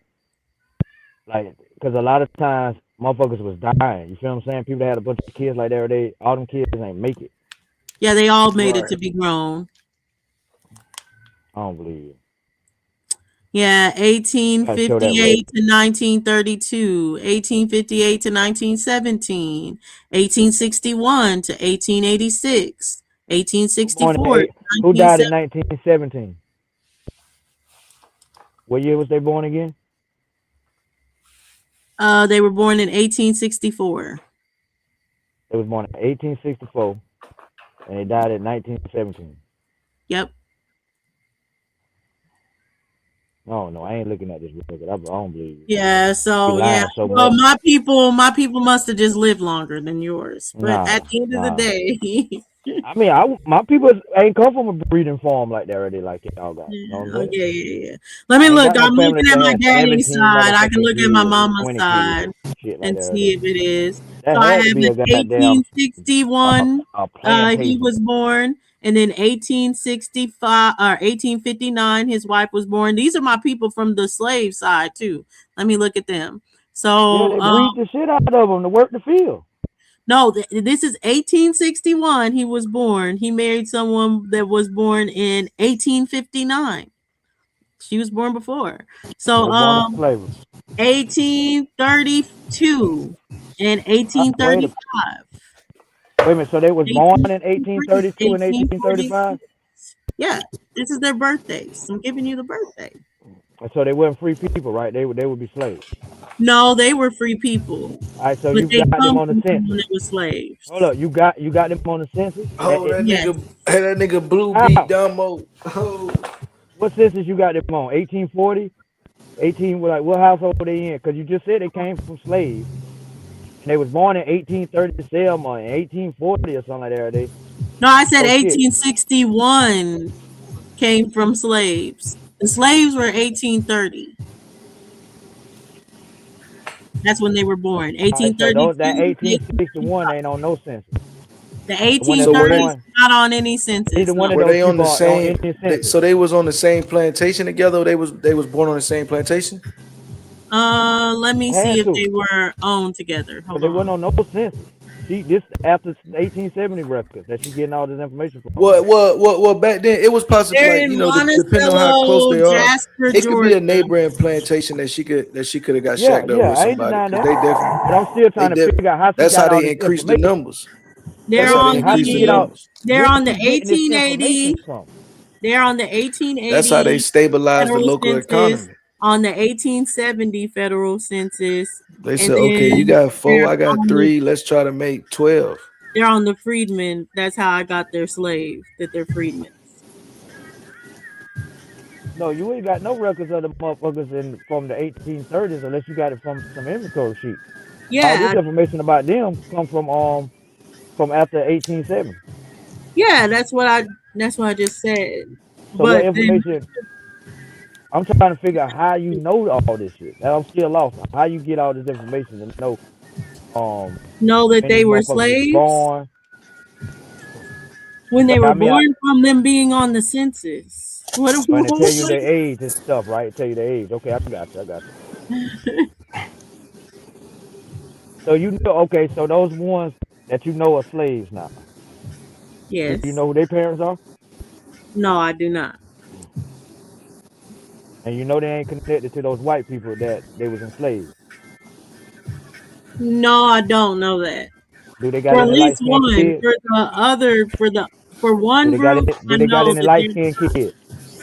because a lot of times motherfuckers was dying. You feel what I'm saying? People that had a bunch of kids like that, all them kids ain't make it. Yeah, they all made it Right. to be grown. I don't believe it. Yeah, You gotta show that record. 1858 to 1932, 1858 to 1917, 1861 to 1886, Who born in 1864 to eight? Who died in 1970. 1917? What year was they born again? They were born in 1864. They was born in 1864 and they died in 1917. Yep. No, no, I ain't looking at this record. I don't believe it. Yeah, You so yeah. lying so Well, much. my people must have just lived longer than yours. But Nah, at the end of the nah. day, I mean, my people ain't come from a breeding farm like that already, like y'all got. You know what I'm oh saying? yeah, yeah, yeah. Let me I ain't look. got no I'm family looking at that my has daddy's 17 side. I can motherfucking look at my kids and mama's 20 kids side and shit like and that see already. if it is. That So I had to have be in a goddamn 1861, he plantation. was born, and then 1865 or 1859, his wife was born. These are my people from the slave side too. Let me look at them. Yeah, So they breed the shit out of them to work the field. no, this is 1861. He was born. He married someone that was born in 1859. She was born before. They So was born in slavery. 1832 and Wait a 1835. wait a minute. So they was born in 1843, 1832 and 1835. 1846. Yeah, this is their birthdays. I'm giving you the birthday. And so they weren't free people, right? They would be slaves. No, they were free people, All right, so but you they got them come on the from someone census. that was Hold slaves. up, you got them on the census. Oh, that Yes. nigga, hey, that nigga Blue beat How? Dumbo. Oh, What census you got them on? 1840, 18. Like what household they in? Because you just said they came from slaves, and they was born in 1837 or in 1840 or something like that. No, I said So shit. 1861 came from slaves. The slaves were 1830. That's when they were born. All right, so 1832 that to 1861 ain't 1855. on no census. The The one that's so were they 1830s born, not on any neither census. one No, of were those they on people the are on same? any census. So they was on the same plantation together. They was born on the same plantation. let me see Had if to, they were owned together. because Hold they wasn't on. on no census. This after 1870 records that she getting all this information from. What back then it was possible, They're like in depending on how close Monticello, they are, Jasper, it could be a Georgia. neighboring plantation that she could have got Yeah, shacked up yeah, with I ain't somebody denying because that, but I'm still they trying to def, figure out how she that's got how all they this increased the information. numbers. They're That's how they on How increased she the get the out? numbers. they're Where on the she getting this information 1880 from? they're on the That's how they 1880 stabilized the federal local census, economy. on the 1870 federal census, They and said, okay, you then got four, they're I got on the three. Let's try to make 12. they're on the freedmen. That's how I got their slave, that they're freedmen. No, you ain't got no records of the motherfuckers from the 1830s unless you got it from some inventory sheet. All this Yeah, information about them come from after 1870. yeah, that's what I just said. So what But then information? I'm trying to figure out how you know all this shit. And I'm still lost. How you get all this information to know know that when these they were motherfuckers was slaves born? when they But were I mean, born from them being on the census. What? when they tell you their age and stuff, right? Tell you their age. Okay, I got you. So you know, okay, so those ones that you know are slaves now. Do you Yes. know who their parents are? No, I do not. And you know they ain't connected to those white people that they was enslaved. No, I don't know that. Do they got For at any light least skinned one. kids? For the other, for Do one they got group, it? Do I they got know any that light they're, skinned kids?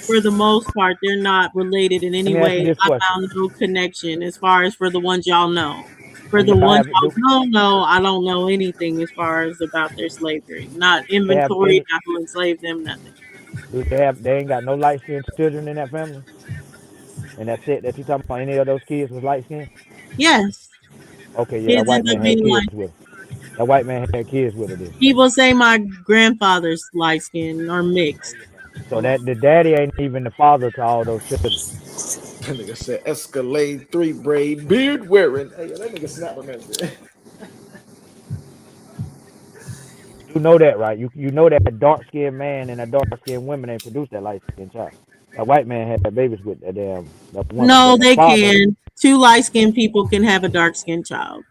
for the most part, they're not related in Let any me ask you way. this I question. found no connection as far as for the ones y'all know. For Do the y'all ones have y'all don't know, I don't know anything as far as about their slavery. Not they have inventory, any? not who enslaved them, nothing. Do they have? They ain't got no light skinned children in that family. And that's it. That you talking about? Any of those kids was light skinned? Yes. Okay, yeah, that Kids white end up man had being kids like with her. That white man had kids with her. Then. people say my grandfather's light skin or mixed. So that the daddy ain't even the father to all those children. That nigga said Escalade 3 braid beard wearing. Hey, that nigga snap on that. You do know that, right? You know that dark skinned man and that dark skinned woman ain't produced that light skinned child. That white man had babies with that damn that woman, No, but the they father, can. Two light skinned people can have a dark skinned child.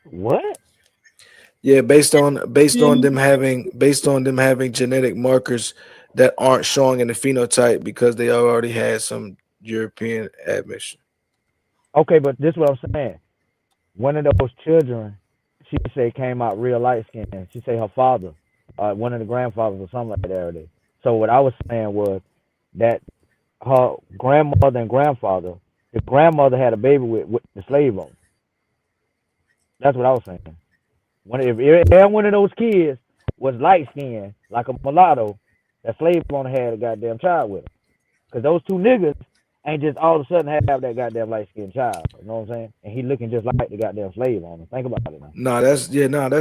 what? Yeah, Mhm. based on them having genetic markers that aren't showing in the phenotype because they already had some European admission. Okay, but this is what I'm saying. One of those children, she say came out real light skinned. She say her father, one of the grandfathers or something like that. Already. So what I was saying was that her grandmother and grandfather, the grandmother had a baby with the slave on. That's what I was saying. If every one of those kids was light skinned, like a mulatto, that slave owner had a goddamn child with him. Because those two niggas ain't just all of a sudden have that goddamn light skinned child. You know what I'm saying? And he looking just like the goddamn slave owner. Think about it now. No, that's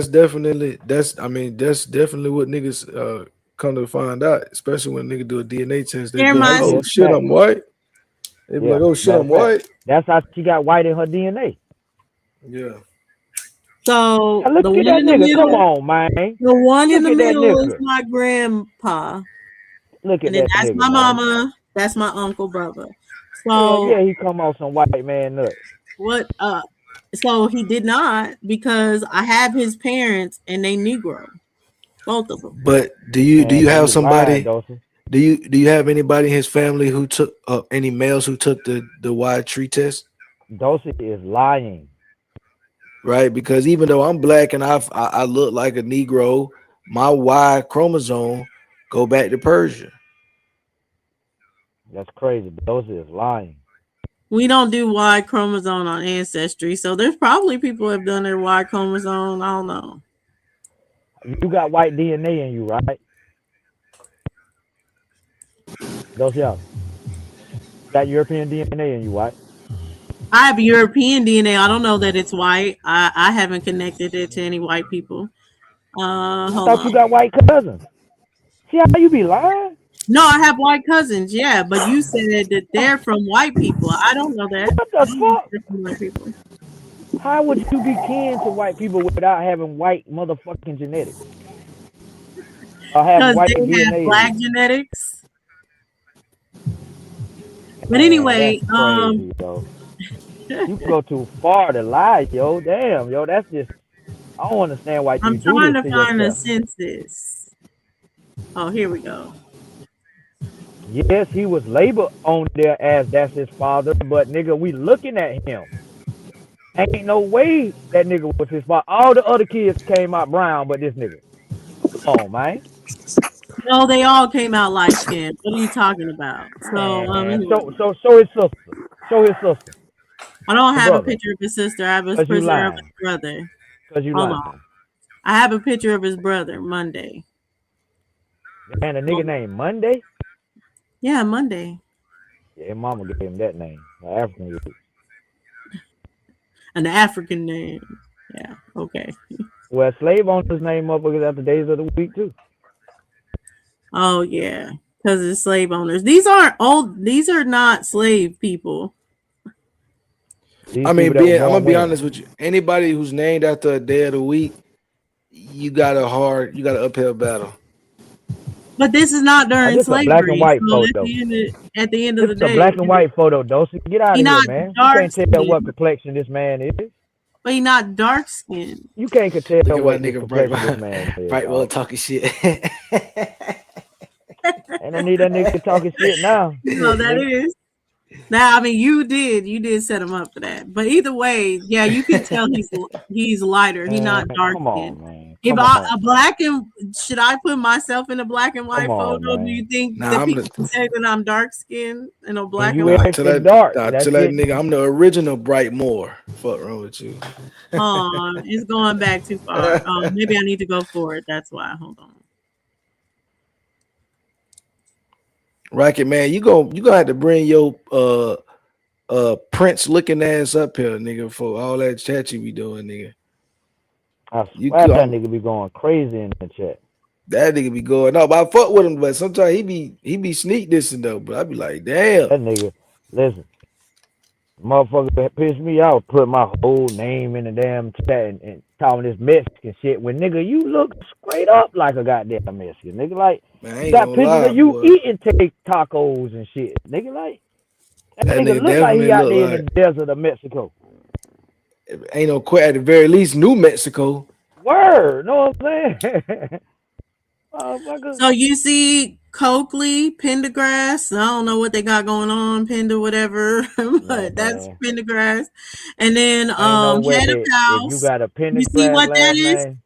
definitely that's definitely what niggas come to find out, especially when nigga do a DNA test, they They're be like, my Yeah, oh it's a shit, fact. I'm white. They be Yeah, like, oh shit, matter of I'm fact. white. That's how she got white in her DNA. Yeah. Yeah, so look the at one that in the nigga. Come middle, on, man. the one in Look the at that middle is nigga. my grandpa, Look at and then that that's nigga, my man. mama. That's my uncle brother. Hell So yeah, he come off some white man nut. what? So he did not because I have his parents and they Negro, both of them. But do Man, you have you lying, somebody? Dawson. Do you have anybody in his family who took any males who took the Y tree test? Dawson is lying. Right, because even though I'm black and I look like a Negro, my Y chromosome go back to Persia. That's crazy. Dawson is lying. We don't do Y chromosome on ancestry, so there's probably people who have done their Y chromosome. I don't know. You got white DNA in you, right? Dawson, yeah. You got European DNA in you, right? I have European DNA. I don't know that it's white. I haven't connected it to any white people. I Hold thought you on. got white cousins. See how you be lying? No, I have white cousins. Yeah, but you said that they're from white people. I don't know that. What I the don't know if fuck? they're from white people How would you be kin to white people without having white motherfucking genetics? Or have because white they have DNA in black you? genetics. But Man, that's anyway, crazy, yo. You go too far to lie, yo. Damn, yo. That's just, I don't understand why you I'm do trying this to to find a yourself. census. Oh, here we go. Yes, he was labeled on there as that's his father, but nigga, we looking at him. Ain't no way that nigga was his father. All the other kids came out brown, but this nigga. Come on, man. No, they all came out light skinned. What are you talking about? So, Man, anyway, show his sister. Show his sister. I don't Your have a brother. picture of his sister. I have a Cause you picture of lying. his brother. Cause you Hold on. lying. I have a picture of his brother, Monday. Man, a nigga named Monday? Yeah, Monday. Yeah, his mama gave him that name. African root. An African name. Yeah, okay. Well, slave owners name motherfuckers after days of the week too. Oh, yeah. Because it's slave owners. These aren't old, these are not slave people. These I people mean, that were I'm gonna born be when? honest with you. Anybody who's named after a day of the week, you got an uphill battle. But this is not during This a black and slavery. white So photo. at the end of This the is a day, black and white photo, Dosey. Get out he of here, not man. You dark can't tell what skinned. complexion this man is. But he not dark skinned. You can't Look tell at my what this nigga complexion this man is, Bright dog. talking shit. And I need that nigga talking shit now. You know Shit, that nigga. is. Now, I mean, you did set him up for that. But either way, yeah, you can tell he's lighter. He's Man, not dark come skinned. on, man. If Come I on. a black and should I put myself in a black and Come white on, photo? Do you man. think Nah, that I'm people the can say that I'm dark skinned in a And black and you nah, white? extra dark. That tell that shit. nigga I'm the original Bright Moore. Fuck wrong with you. It's going back too far. Maybe I need to go forward. That's why. Hold on. Rocket man, you gonna have to bring your Prince looking ass up here, nigga, for all that chat you be doing, nigga. I You swear could that nigga be going crazy in the chat. that nigga be going. No, but I fuck with him, but sometimes he be sneak dissing though. But I be like, damn. That nigga, listen, motherfucker that pissed me off, put my whole name in the damn chat and calling this Mexican shit. When nigga, you look straight up like a goddamn Mexican. Nigga, like, Man, I you ain't got gonna pictures lie, of you boy. eating take tacos and shit. Nigga, like, that That nigga nigga look like definitely he out look there in the like desert of Mexico. ain't no quit at the very least New Mexico. Word, know what I'm saying? Motherfucker. So you see Coakley, Pendergrass. I don't know what they got going on, Pender, whatever, Yeah, but that's man. Pendergrass. And then Ain't no Head of way if you House. got a You see Pendergrass what that last is? name,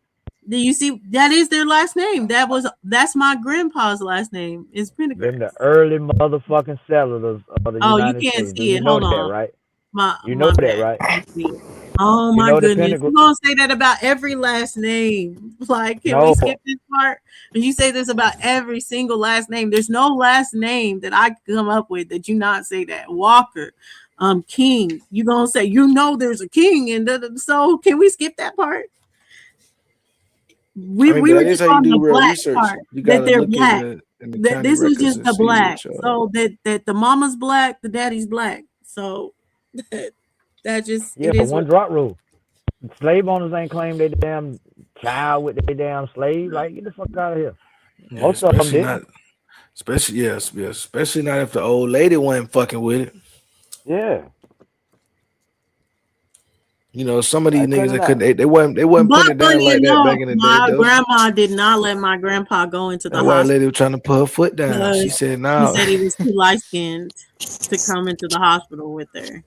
Do you see that is their last name? That's my grandpa's last name is them the Pendergrass. early motherfucking settlers of the Oh, you United can't States. Do see you it. know Hold that, on. right? My You know my that, bad. right? Can't see it. Oh You my know the goodness. Pentagon. You're gonna say that about every last name. Like, can we No, skip this part? When you say this about every single last name, there's no last name that I can come up with that you not say that. Walker, King. You gonna say there's a king and so can we skip that part? We I mean, we but were that is just how you on do the real black research. part You that gotta they're look in black. the That county this was records just and the see black. what y'all. So that the mama's black, the daddy's black. So that just yeah, it is one what drop rule. Slave owners ain't claim they damn child with their damn slave. Like, get the fuck out of here. Yeah, Most of them especially didn't. not, especially yes, yes, especially not if the old lady wasn't fucking with it. Yeah, You know, some of these like cut niggas it that couldn't, out. they wasn't But putting it down funny like that enough, back in the day, my though. grandma did not let my grandpa go into That the white hospital lady was trying to put her foot down. She because said, she "No." said he was too light skinned to come into the hospital with her.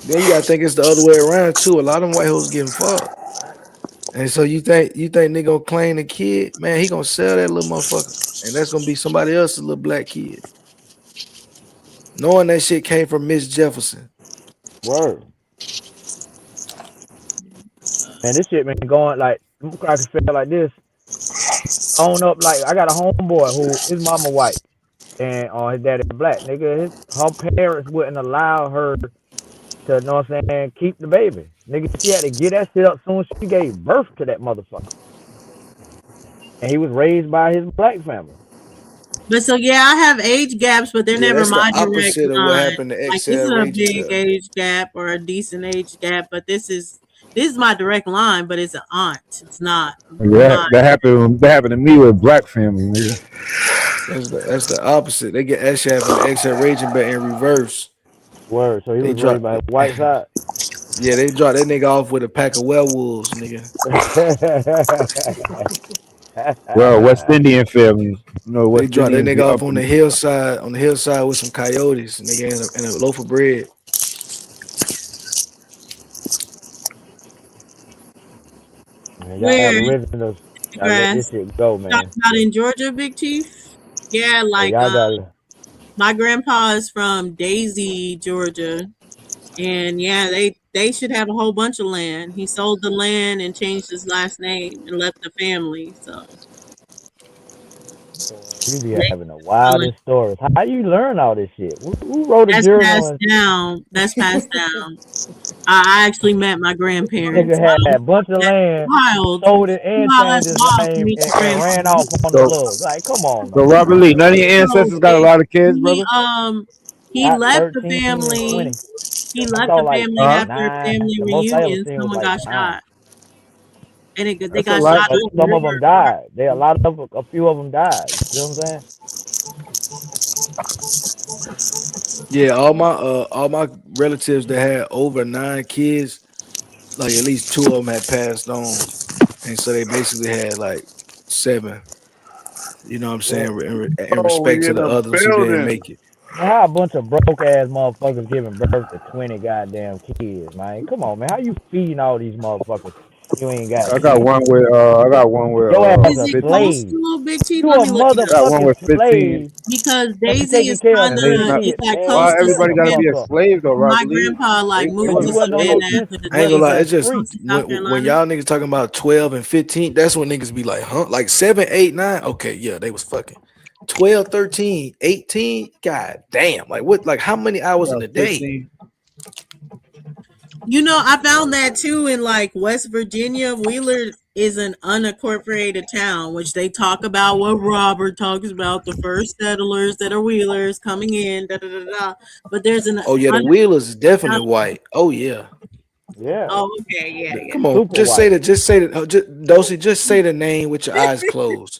Then you gotta think it's the other way around too. A lot of them white hoes getting fucked, and so you think nigga gonna claim the kid? Man, he gonna sell that little motherfucker, and that's gonna be somebody else's little black kid, knowing that shit came from Miss Jefferson. Word. Man, this shit been going like, I can feel like this on up. Like, I got a homeboy who his mama white and his daddy black. Nigga, her parents wouldn't allow her to, know what I'm saying, keep the baby. Nigga, she had to get that shit up soon as she gave birth to that motherfucker. And he was raised by his black family. But so yeah, I have age gaps, but they're Yeah, never that's the my direct opposite of what line. happened to Like this XL is a Rages big there. age gap or a decent age gap, but this is my direct line, but it's an aunt. It's not Yeah, my that happened. That happened to me with black family, nigga. That's the opposite. They get actually having the XL Raging but in reverse. Word. So he They was raised drop, by his white side. yeah, they drop that nigga off with a pack of werewolves, nigga. Well, West Indian family, you know, They West drop that Indians nigga be off up on in the hillside with some coyotes, nigga, and a loaf of bread. Man, y'all where originals, the y'all let this grass. shit go, Talking man. about in Georgia, Big Chief. Yeah, Hey, like y'all got my grandpa is from Daisy, Georgia, and yeah, they should have a whole bunch of land. He sold the land and changed his last name and left the family. So you be they having the wildest stories. How you learn all this shit? Who wrote a that's journal passed and down. That's passed down. I actually met my grandparents. nigga I had was a bunch of that's land, wild. sold it and Wow, changed that's his wild to name meet your and ran grandparents. off on the so plug? Like, come on so now. Robert Lee, none of your So ancestors got a it, lot of kids, he brother. he Got left the 13 and family. 20. He I left saw the like family Huh? after a 9. family The most I ever reunion. seen was Someone like got 9. shot, and they That's a got lot. shot But in the some of river. them died. A few of them died. Yeah, all my relatives that had over 9 kids, like at least two of them had passed on, and so they basically had like 7. You know what I'm You know saying? what I'm saying? In Oh, respect we to in the the others who didn't building. make it. Man, how a bunch of broke ass motherfuckers giving birth to 20 goddamn kids, man? Come on, man. How you feeding all these motherfuckers? You ain't got I got shit. one with I got one with Your ass Is a it close 15. slave. to Big Chief? You Let a me look it I up. got one motherfucking with 15. slave Because that's Daisy taking is care of And they 20 kinda not it's kids, like man. close why to everybody Come gotta on, be a so. slave though, my Rosalie? grandpa like They moved Cause to you wasn't on Savannah no after census the I ain't list. gonna Dave lie, That's it's just free. to South when Carolina. y'all niggas talking about 12 and 15, that's when niggas be like, huh? Like 7, 8, 9. Okay, yeah, they was fucking. 12, 13, 18. God damn. Like what, like how many hours in Yeah, a day? 15. You know, I found that too in like West Virginia. Wheeler is an unincorporated town, which they talk about what Robert talks about the first settlers that are Wheelers coming in, da da da da. But there's an Oh yeah, the un- wheelers is definitely white. Oh yeah. Yeah. oh okay, yeah, yeah. Come on, Super white. just say that, Dosey, just say the name with your eyes closed.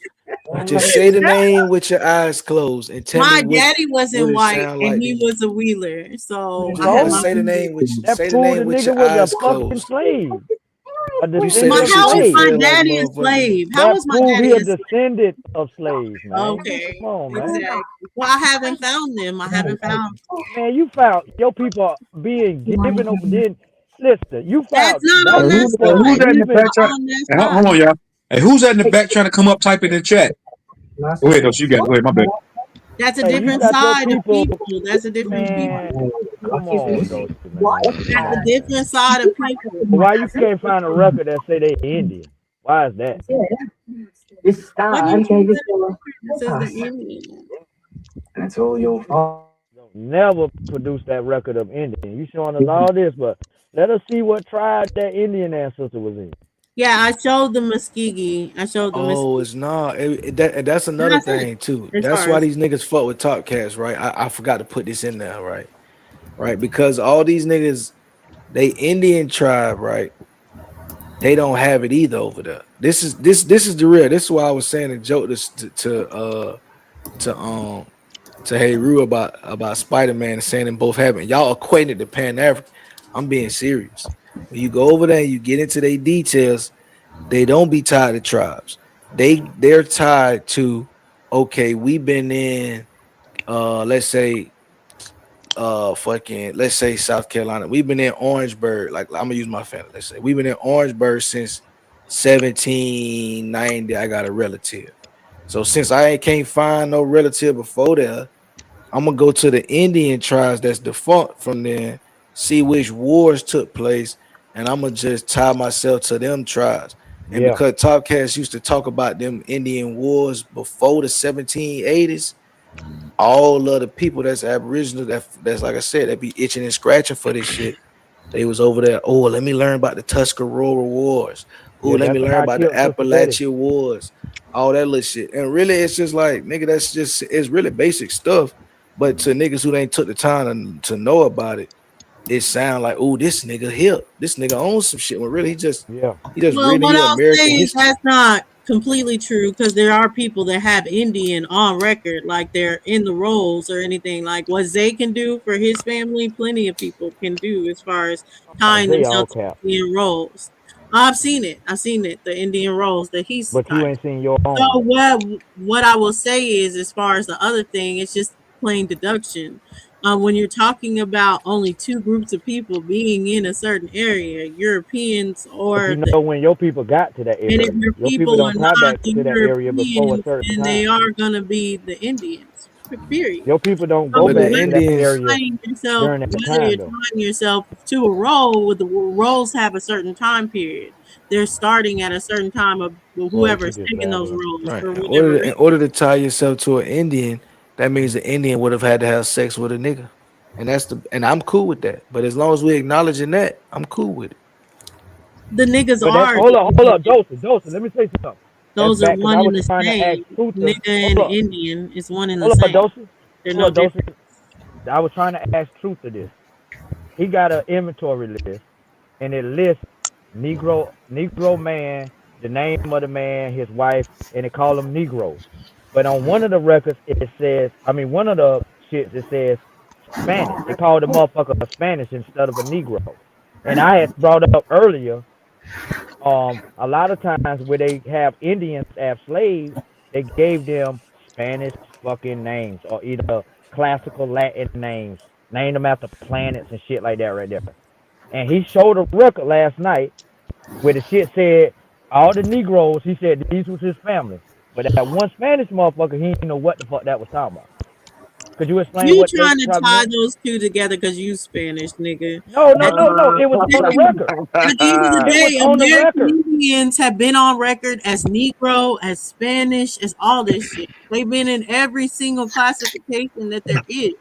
Just say the name with your eyes closed and tell me My daddy what wasn't it white sound and like to he you. was a Wheeler, so I had Just So my say the own name with that say the proved the name with nigga your was a eyes fucking closed. slave. A You say descendant But that of shit, how you is slaves. my feel like daddy a motherfucking. slave? How That was my prove he daddy a a slave? descendant of slaves, man. Okay, Come on, man. exactly. Well, I haven't found them. I haven't found. Man, you found your people being given over. Then listen, you That's found not Hey, on that who's side. that in the That's even back not trying? on that Hey, hold side. on, y'all. Hey, who's that in the back trying to come up, type it in the chat? Go ahead, though. You got it. Go ahead, my bad. That's a hey, you different got your side of people, people. That's a different people. man. Come on, Dosey, man. Come That's a on, man. different side of people. But why you can't find a record that say they Indian? Why is that? What do you mean by that says the Indian? Don't never produce that record of Indian. You showing us all this, but let us see what tribe that Indian ancestor was in. Yeah, I showed the Muskegee. I showed the Oh, Muskegee. it's not. And that's And another that's it. thing too. As That's far why as these niggas fuck with Top Cats, right? I forgot to put this in there, right? Right, because all these niggas, they Indian tribe, right? They don't have it either over there. This is the real. This is why I was saying a joke to to Heru about Spider-Man and saying them both having y'all acquainted to Pan African. I'm being serious. When you go over there and you get into their details, they don't be tied to tribes. They're tied to okay, we've been in let's say fucking let's say South Carolina. We've been in Orangeburg. Like I'm gonna use my family. Let's say we've been in Orangeburg since 1790. I got a relative. So since I ain't can't find no relative before that, I'm gonna go to the Indian tribes that's defunct from there, see which wars took place, and I'm gonna just tie myself to them tribes. And Yeah, because Top Cats used to talk about them Indian wars before the 1780s, all of the people that's Aboriginal, that's like I said, that be itching and scratching for this shit. They was over there. Oh, let me learn about the Tuscarora Wars. Oh, yeah. let me That's learn how I about the killed Sister Betty. Appalachia Wars. All that little shit. And really, it's just like nigga, that's just it's really basic stuff. But to niggas who ain't took the time to know about it, it sound like oh, this nigga hip, this nigga owns some shit. When really, Yeah, he just well, reading what your I'll say American is history. that's not completely true because there are people that have Indian on record, like they're in the rolls or anything. Like what Zay can do for his family, plenty of people can do as far as tying they all themselves to cap. Indian roles. I've seen it. I've seen it. The Indian roles that he's But you tied. ain't seen your So own. what I will say is, as far as the other thing, it's just plain deduction. When you're talking about only two groups of people being in a certain area, Europeans But or you the know when your people got to that and if area, your your people people don't are tie not back the to that area before a Europeans, certain then they time. are gonna be the Indians. Period. Your people don't So go But the back to whether that Indians, you're area tying yourself, during that whether you're time though. tying yourself to a role, with the roles have a certain time period. They're starting at a certain time of Boy, whoever you is just taking those babbling. roles right? for whatever In reason. order to tie yourself to an Indian, that means the Indian would have had to have sex with a nigga. And I'm cool with that. But as long as we acknowledging that, I'm cool with it. The niggas But that's are the hold up, Indians. Joseph. Let me say something. That's Those are back because one I and was the trying to ask same. Truther. Nigga and Hold up, Indian is one and the hold up, same. Joseph. They're Hold no up, Joseph. different. I was trying to ask Truther this. He got an inventory list, and it lists Negro man, the name of the man, his wife, and it call them Negroes. But on one of the records, it says, I mean, one of the shits, it says Spanish. It called the motherfucker a Spanish instead of a Negro. And I had brought up earlier, a lot of times where they have Indians have slaves, they gave them Spanish fucking names, or either classical Latin names, named them after planets and shit like that right there. And he showed a record last night where the shit said all the Negroes. He said these was his family, but that one Spanish motherfucker, he didn't know what the fuck that was talking about. Could you explain You what that trying to probably tie meant? those two together because you Spanish, nigga. No, no, At the, no, no. It was at on the the record. at the end of the It was day, on the American record. Indians have been on record as Negro, as Spanish, as all this shit. They've been in every single classification that there is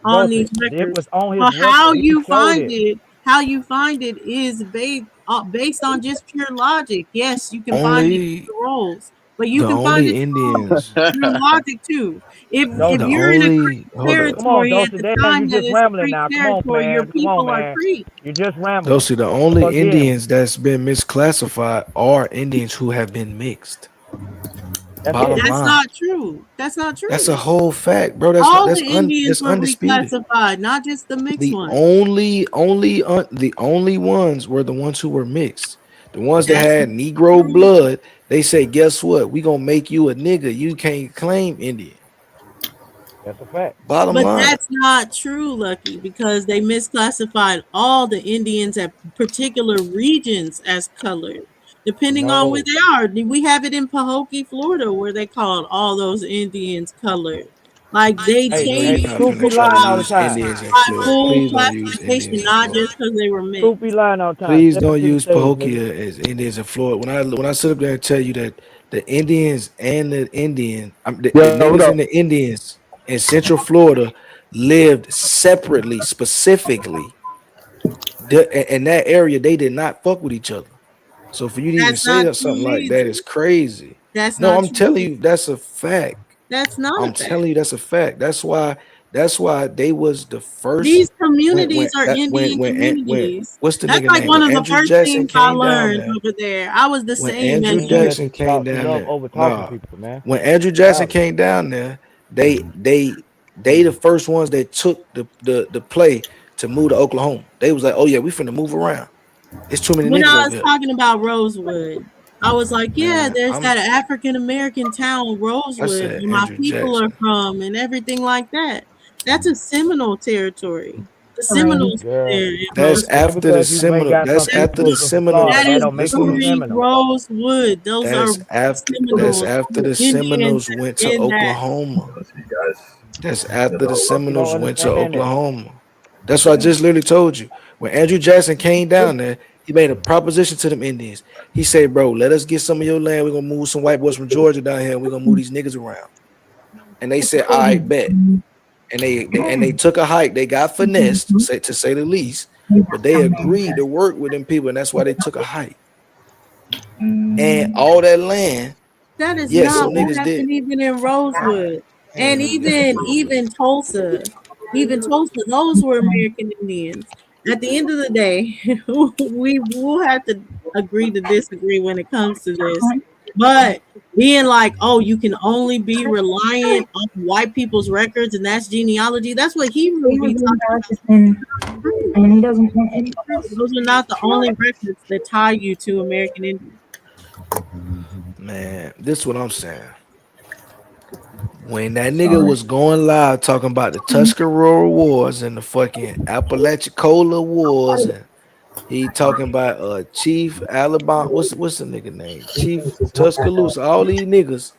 on these Dustin, it records. was on his But record. He showed it. how you find it is based on just pure logic. Yes, you can find it in Only the roles, but you the can find only it Indians, through logic too. If the Dustin, you're in a only Creek hold up. come on, territory at Dustin. the Damn, you time that just it's a rambling Creek now. Come on, territory, your man. Come on, people are man. Creek. You just rambling. Those are the only Again, Indians that's been misclassified are Indians who have been mixed. that's it. Bottom That's line. not true. That's not That's a true. whole fact, bro. That's not All the Indians that's were undisputed. reclassified, not just the mixed The ones. only ones were the ones who were mixed. The ones that That's had Negro true. blood, they say, guess what? We gonna make you a nigga. You can't claim Indian. That's a fact. Bottom But line. that's not true, Lucky, because they misclassified all the Indians at particular regions as colored, depending on where No. they are. We have it in Pahokee, Florida, where they called all those Indians colored. Like they Hey, Bro, you're hey, changed not Truth finna be try to lying all the use time. Indians in by Florida. full Please don't use classification, Indians in not Florida. just because they were Truth mixed. be lying all the time. Please Step don't into the use stage, nigga. Pahokee as Indians in Florida. When I sit up there and tell you that the Indians and the the Yo, hold niggas up. and the Indians in Central Florida lived separately, specifically in that area, they did not fuck with each other. So for you to even That's say not that true something like that either. is crazy. That's No, not I'm true telling either. you, that's a fact. That's not a I'm fact. telling you, that's a fact. That's why they was the first These communities are when Indian communities. what's the That's nigga like name? one When of the Andrew first Jackson things I came down learned there, over there. I was the when same as Andrew Man, you them. let Jackson you came talk. You down love there, over talking nah. people, man. When Andrew Be Jackson silent. came down there, they the first ones that took the play to move to Oklahoma. They was like, oh yeah, we finna move around. It's too many When niggas I over was here. talking about Rosewood, I was like, yeah, Man, there's that African American town, I Rosewood, said where my Andrew people are Jackson. from, and everything like that. That's a Seminole territory. The Seminoles were Girl, there in That's just Rosewood. after the because you ain't Seminole. got That's some That's after people the from Florida, Seminoles. that that is don't make Listen you to a me. Turi Seminole. Rosewood. Those are That's Seminoles, after the Indians Seminoles that went are to in that. Oklahoma. That's after the You don't Seminoles went to understand that. Oklahoma. That's what I just literally told you. When Andrew Jackson came down there, he made a proposition to them Indians. He said, "Bro, let us get some of your land. We're gonna move some white boys from Georgia down here. And we're gonna move these niggas around." And they said, "All right, bet." And they took a hike. They got finessed, to say the least, but they agreed to work with them people, and that's why they took a hike. And all that land, That is yeah, not some what niggas did. happened even in Rosewood. And Man, listen. even Tulsa. Even Tulsa, those were American Indians. At the end of the day, we will have to agree to disagree when it comes to this. But being like, oh, you can only be reliant on white people's records and that's genealogy, that's what he will be talking about. True. Those are not the only records that tie you to American Indians. Man, this is what I'm saying. When that nigga was going live talking about the Tuscarora Wars and the fucking Apalachicola Wars, and he talking about Chief Alabama, what's the nigga name? Chief Tuscaloosa, all these niggas,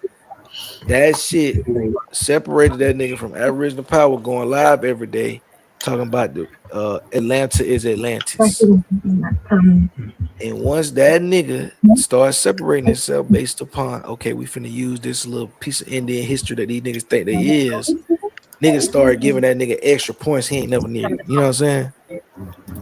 that shit separated that nigga from Aboriginal power going live every day, talking about the Atlanta is Atlantis. And once that nigga starts separating himself based upon, okay, we finna use this little piece of Indian history that these niggas think they is, niggas started giving that nigga extra points he ain't never needed. You know what I'm saying?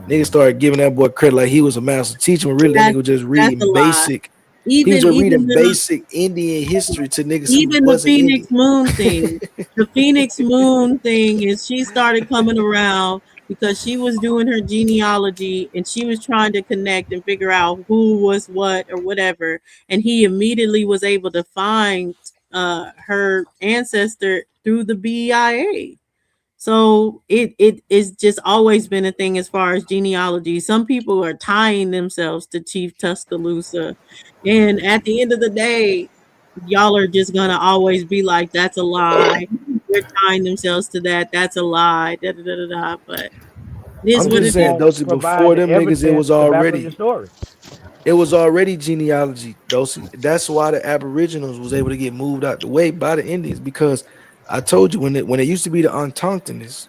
Niggas started giving that boy credit like he was a master teacher when really that That's nigga was just that's a reading lie. basic. He was Even just even reading the basic Indian history to niggas who even the wasn't Phoenix Indian. Moon thing. The Phoenix Moon thing is she started coming around because she was doing her genealogy and she was trying to connect and figure out who was what or whatever. And he immediately was able to find her ancestor through the BIA. So it is just always been a thing as far as genealogy. Some people are tying themselves to Chief Tuscaloosa, and at the end of the day, y'all are just gonna always be like, "That's a lie." they're tying themselves to that. That's a lie. Da, da, da, da, da. But it is I'm what just it People saying, is. won't Dosey, provide before the them niggas, evidence to back up your story. it was already genealogy, Dosey. That's why the Aboriginals was able to get moved out the way by the Indians, because I told you when it used to be the Autochtonists,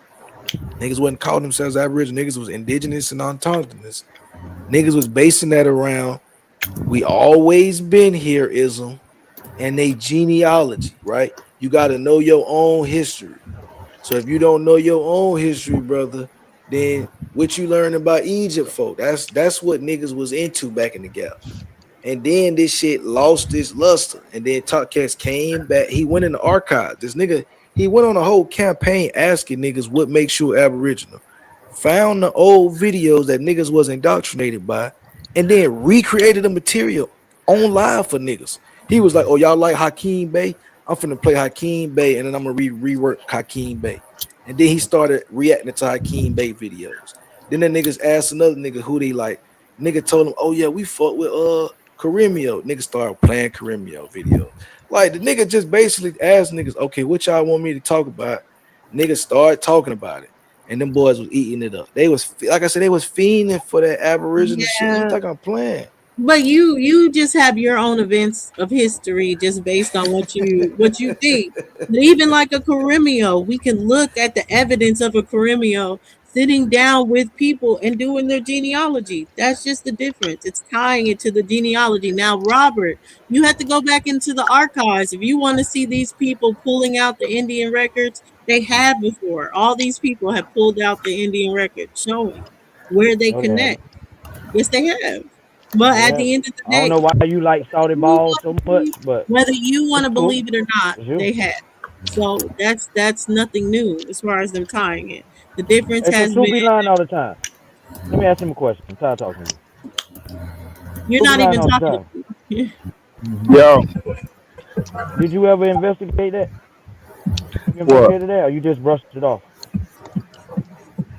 niggas wasn't calling themselves Aboriginal, niggas was indigenous and Autochtonists. Niggas was basing that around we always been here ism and they genealogy, right? You got to know your own history. So if you don't know your own history, brother, then what you learn about Egypt, folk, that's what niggas was into back in the gap. And then this shit lost its luster. And then Talk Cats came back. He went in the archives. This nigga, he went on a whole campaign asking niggas what makes you Aboriginal. Found the old videos that niggas was indoctrinated by, and then recreated the material on live for niggas. He was like, "Oh, y'all like Hakeem Bey? I'm finna play Hakeem Bey, and then I'm gonna rework Hakeem Bey." And then he started reacting to Hakeem Bey videos. Then the niggas asked another nigga who they like. Nigga told him, "Oh yeah, we fought with Karimio." Niggas started playing Karimio videos. Like the nigga just basically asked niggas, "Okay, what y'all want me to talk about?" Niggas started talking about it, and them boys was eating it up. They was, like I said, they was fiending for that Aboriginal shit. You Yeah. think I'm playing? But you just have your own events of history just based on what you think. But even like a Carimio, we can look at the evidence of a Carimio sitting down with people and doing their genealogy. That's just the difference. It's tying it to the genealogy. Now, Robert, you have to go back into the archives if you want to see these people pulling out the Indian records. They have before. All these people have pulled out the Indian records showing where they No, they haven't. connect. Yes, they have. But No, they at the haven't. end of the I don't day, know why you like Saudi ball so much, but whether you want it's to true. believe it or not, It's you. they have. So that's nothing new as far as them tying it. The difference Hey, so has True been be lying all the time. Let me ask him a question. I'm tired of talking to you. you're True be not lying even all the talking time. to me. Yo, Did you ever investigate that? You what? investigated that, or you just brushed it off?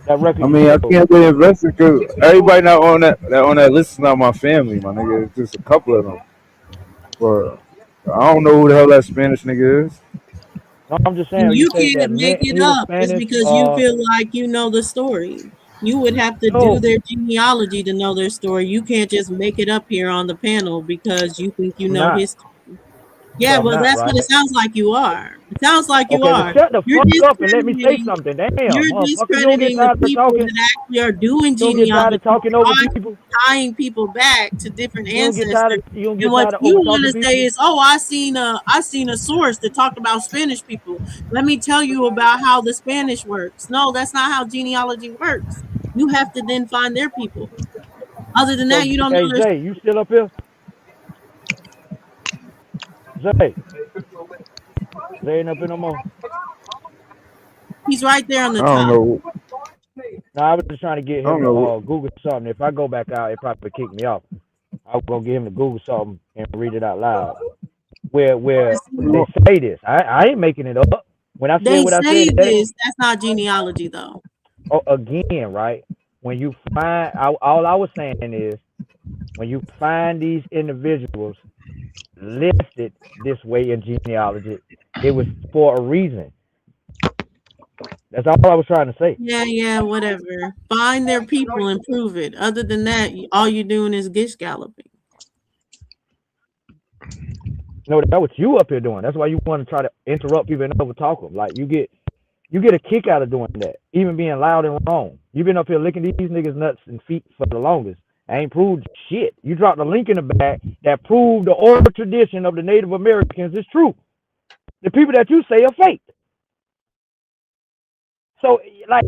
That record I you mean, I showed. can't really invest because everybody not on that list is not my family, my nigga. It's just a couple of them. But I don't know who the hell that Spanish nigga is. No, I'm just saying. And You you say that can't make man, it he was up just Spanish. because you feel like you know the story. You would have to do No, their genealogy to know their story. You can't just make it up here on the panel because you think you I'm know not. history. Yeah, So I'm well, not that's what it right. sounds like you are. It sounds like you Okay, well are. shut the You're fuck up and let me say discrediting. something. Damn, You're motherfucker, you don't get discrediting the tired of people talking. that actually are doing You don't get tired of genealogy, talking over people. tying people back to different You don't get tired ancestors. of you don't And get what tired of you over want talking to say people. is, "Oh, I seen a source that talked about Spanish people. Let me tell you about how the Spanish works." No, that's not how genealogy works. You have to then find their people. Other than So that, you don't know hey their. Zay, you still up here? Zay, Zay ain't up here no more. He's right there on I the don't top. know. No, I was just trying to get I him don't to know. Google something. If I go back out, it probably kick me off. I was gonna get him to Google something and read it out loud. Where they say this. I ain't making it up. When I said They what I said, say that ain't this. That's not genealogy, though. again, right? When you find, all I was saying is, when you find these individuals listed this way in genealogy, it was for a reason. That's all I was trying to say. Yeah, whatever. Find their people and prove it. Other than that, all you're doing is gish galloping. No, that's what you up here doing. That's why you want to try to interrupt people and over talk them. Like you get a kick out of doing that, even being loud and wrong. You've been up here licking these niggas nuts and feet for the longest. I ain't proved shit. You dropped a link in the back that proved the oral tradition of the Native Americans is true. The people that you say are fake. So, like,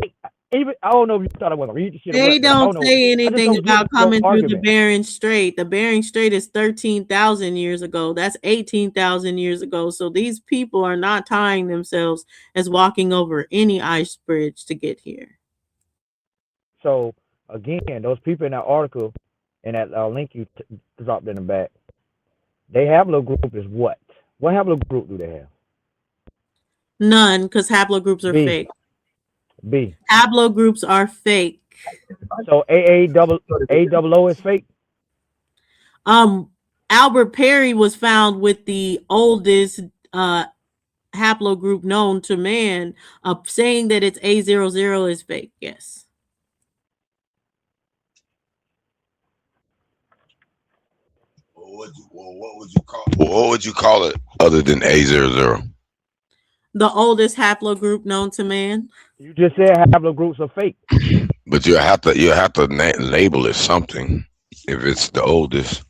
even I don't know if you thought I was gonna read the shit or They what, but I don't don't know. say I just anything don't get about your coming through the argument. Bering Strait. The Bering Strait is 13,000 years ago. That's 18,000 years ago. So these people are not tying themselves as walking over any ice bridge to get here. So again, those people in that article and that link you dropped in the back, they haplogroup is what? What haplogroup do they have? None, because haplogroups are B. fake. B. Haplogroups are fake. So A double O is fake. Albert Perry was found with the oldest haplogroup known to man, saying that it's A00 is fake. Yes. What would you call it other than A00? The oldest haplogroup known to man. You just said haplogroups are fake. But you have to label it something if it's the oldest.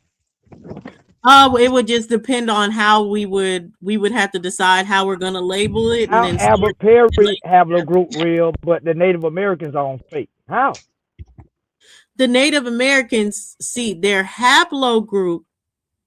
It would just depend on how we would have to decide how we're gonna label it, and How then Albert Perry haplogroup real, but the Native Americans are on fake? How? the Native Americans see their haplogroup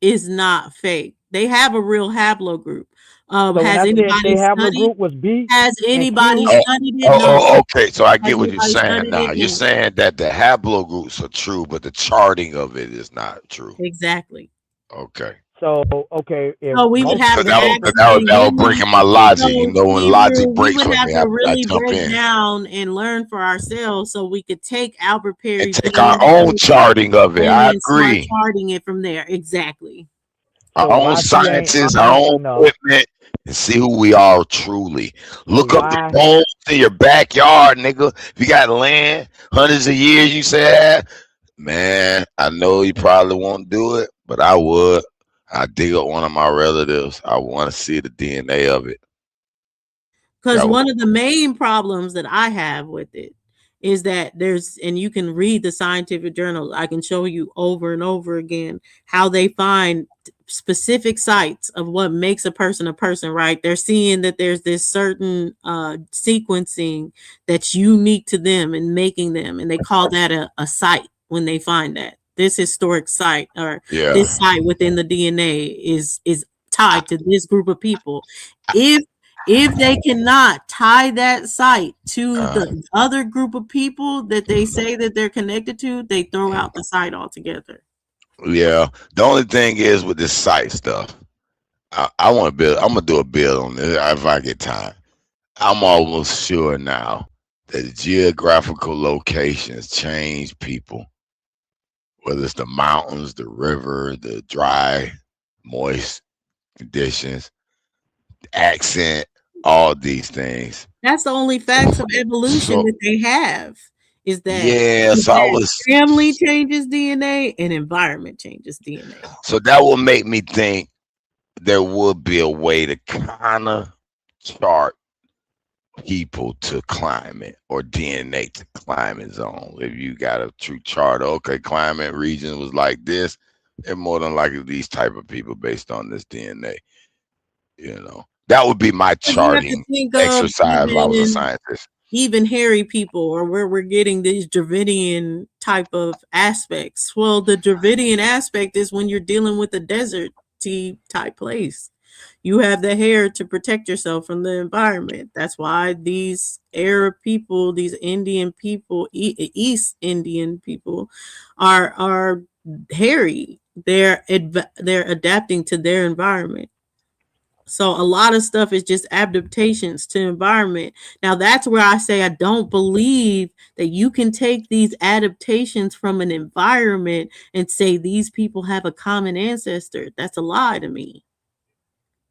is not fake. They have a real haplogroup. So when Has I said anybody they studied? haplogroup was B Has and anybody Q, studied it? No. Okay. So I Has get what you're anybody saying studied now. it? You're No. saying that the haplogroups are true, but the charting of it is not true. Exactly. Okay. so okay, if So we would most have to ask, That was breaking my logic. You know, when logic we breaks would for have me, to I really jump break in down and learn for ourselves so we could take Albert and Perry's take our own DNA charting of it. and I then start agree. charting it from there. Exactly. Our so own YP ain't scientists, our honest own enough. equipment, and see who we are truly. So Look up the why? bones in your backyard, nigga. If you got land, hundreds of years, you said, man, I know you probably won't do it, but I would. I dig up one of my relatives. I want to see the DNA of it. Because That would, one of the main problems that I have with it is that and you can read the scientific journals. I can show you over and over again how they find specific sites of what makes a person, right? They're seeing that there's this certain sequencing that's unique to them and making them, and they call that a site when they find that. This historic site or yeah. this site within the DNA is tied to this group of people. If they cannot tie that site to the other group of people that they say that they're connected to, they throw out the site altogether. Yeah. The only thing is with this site stuff, I want to build. I'm gonna do a build on this if I get time. I'm almost sure now that geographical locations change people, whether it's the mountains, the river, the dry, moist conditions, accent, all these things. That's the only facts of evolution So that they have is yeah, so I was family changes DNA and environment changes DNA. so that will make me think there would be a way to kind of chart people to climate or DNA to climate zone. If you got a true chart, okay, climate region was like this, and more than likely these type of people based on this DNA. You know, that would be my charting exercise if I was a scientist. Even hairy people, or where we're getting these Dravidian type of aspects. Well, the Dravidian aspect is when you're dealing with a desert type place. You have the hair to protect yourself from the environment. That's why these Arab people, these Indian people, East Indian people, are hairy. They're adapting to their environment. So a lot of stuff is just adaptations to environment. Now that's where I say I don't believe that you can take these adaptations from an environment and say these people have a common ancestor. That's a lie to me.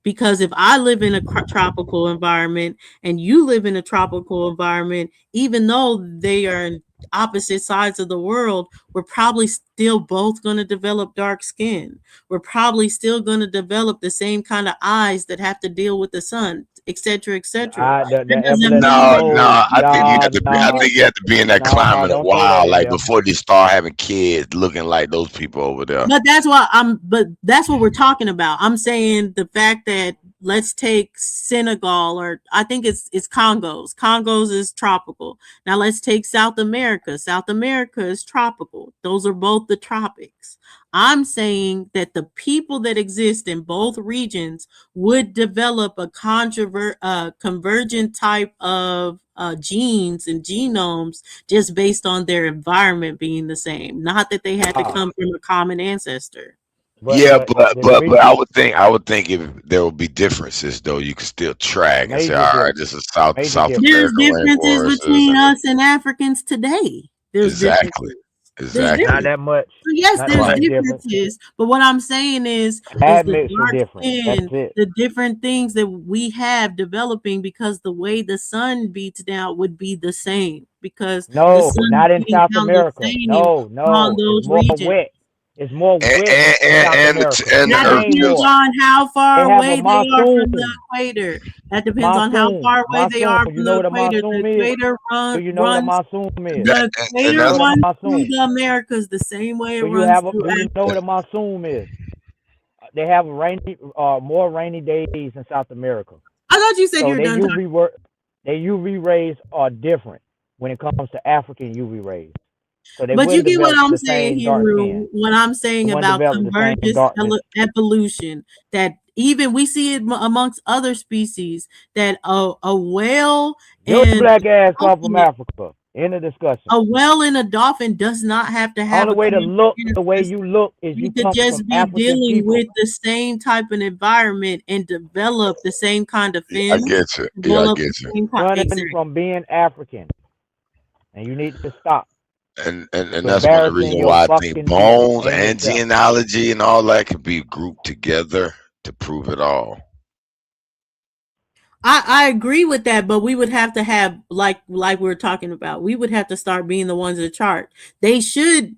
Because if I live in a tropical environment and you live in a tropical environment, even though they are in opposite sides of the world, we're probably still both going to develop dark skin. We're probably still going to develop the same kind of eyes that have to deal with the sun, etc., etc. The No, evidence no, shows I think you have to be. I no, think you have to be in that climate a don't throw that while, in like there. before they start having kids, looking like those people over there. But that's what we're talking about. I'm saying the fact that let's take Senegal, or I think it's Congos. Congos is tropical. Now let's take South America. South America is tropical. Those are both the tropics. I'm saying that the people that exist in both regions would develop a convergent type of genes and genomes just based on their environment being the same. Not that they had to come from a common ancestor. Yeah, But but I would think if there would be differences though, you could still track and say, major all right, difference. this is South There's America differences rainforest. between us and Africans today. There's Exactly. differences. There's Not Exactly. different. that much. So yes, Not that there's Right. much different. differences, but what I'm saying is the Admixture dark different. That's skin, it. the different things that we have developing because the way the sun beats down would be the same because the No, sun is not in beating South down the America. same No, on no. It's those more regions. wet. It's more And wet and, in and, South and, America. the, and the That earth Way depends gives more. on how far They have a away they are from monsoon. the equator. That depends on how Monsoon. far away they Monsoon. are You from know the what a equator. The monsoon is? equator Do you know what a runs monsoon is? that, the and Do you equator know that's what a runs through monsoon? the Americas the same way it Do you runs have a through do you know what a Africa. monsoon is? They have more rainy days in South America. I thought you said you So were done talking. their UV rays are different when it comes to African UV rays. So they But you wouldn't get what develop I'm the saying, same dark skin. Hebrew. What I'm They saying wouldn't about develop the same convergence darkness. evolution, that even we see it amongst other species, that a whale Your and black ass a come from dolphin, Africa. End of discussion. a whale and a dolphin does not have to have Only a way to common look the way ancestor. you look is They you could come from just be African dealing people. with the same type of environment and develop the same kind of I fins, get you. Yeah, I develop the get you. same kind. Running Exactly. from being African. And you need to stop. And You that's one of the embarrassing reasons your why I think fucking people bones and and yourself. genealogy and all that could be grouped together to prove it all. I agree with that, but we would have to have like we are talking about. We would have to start being the ones that chart. They should,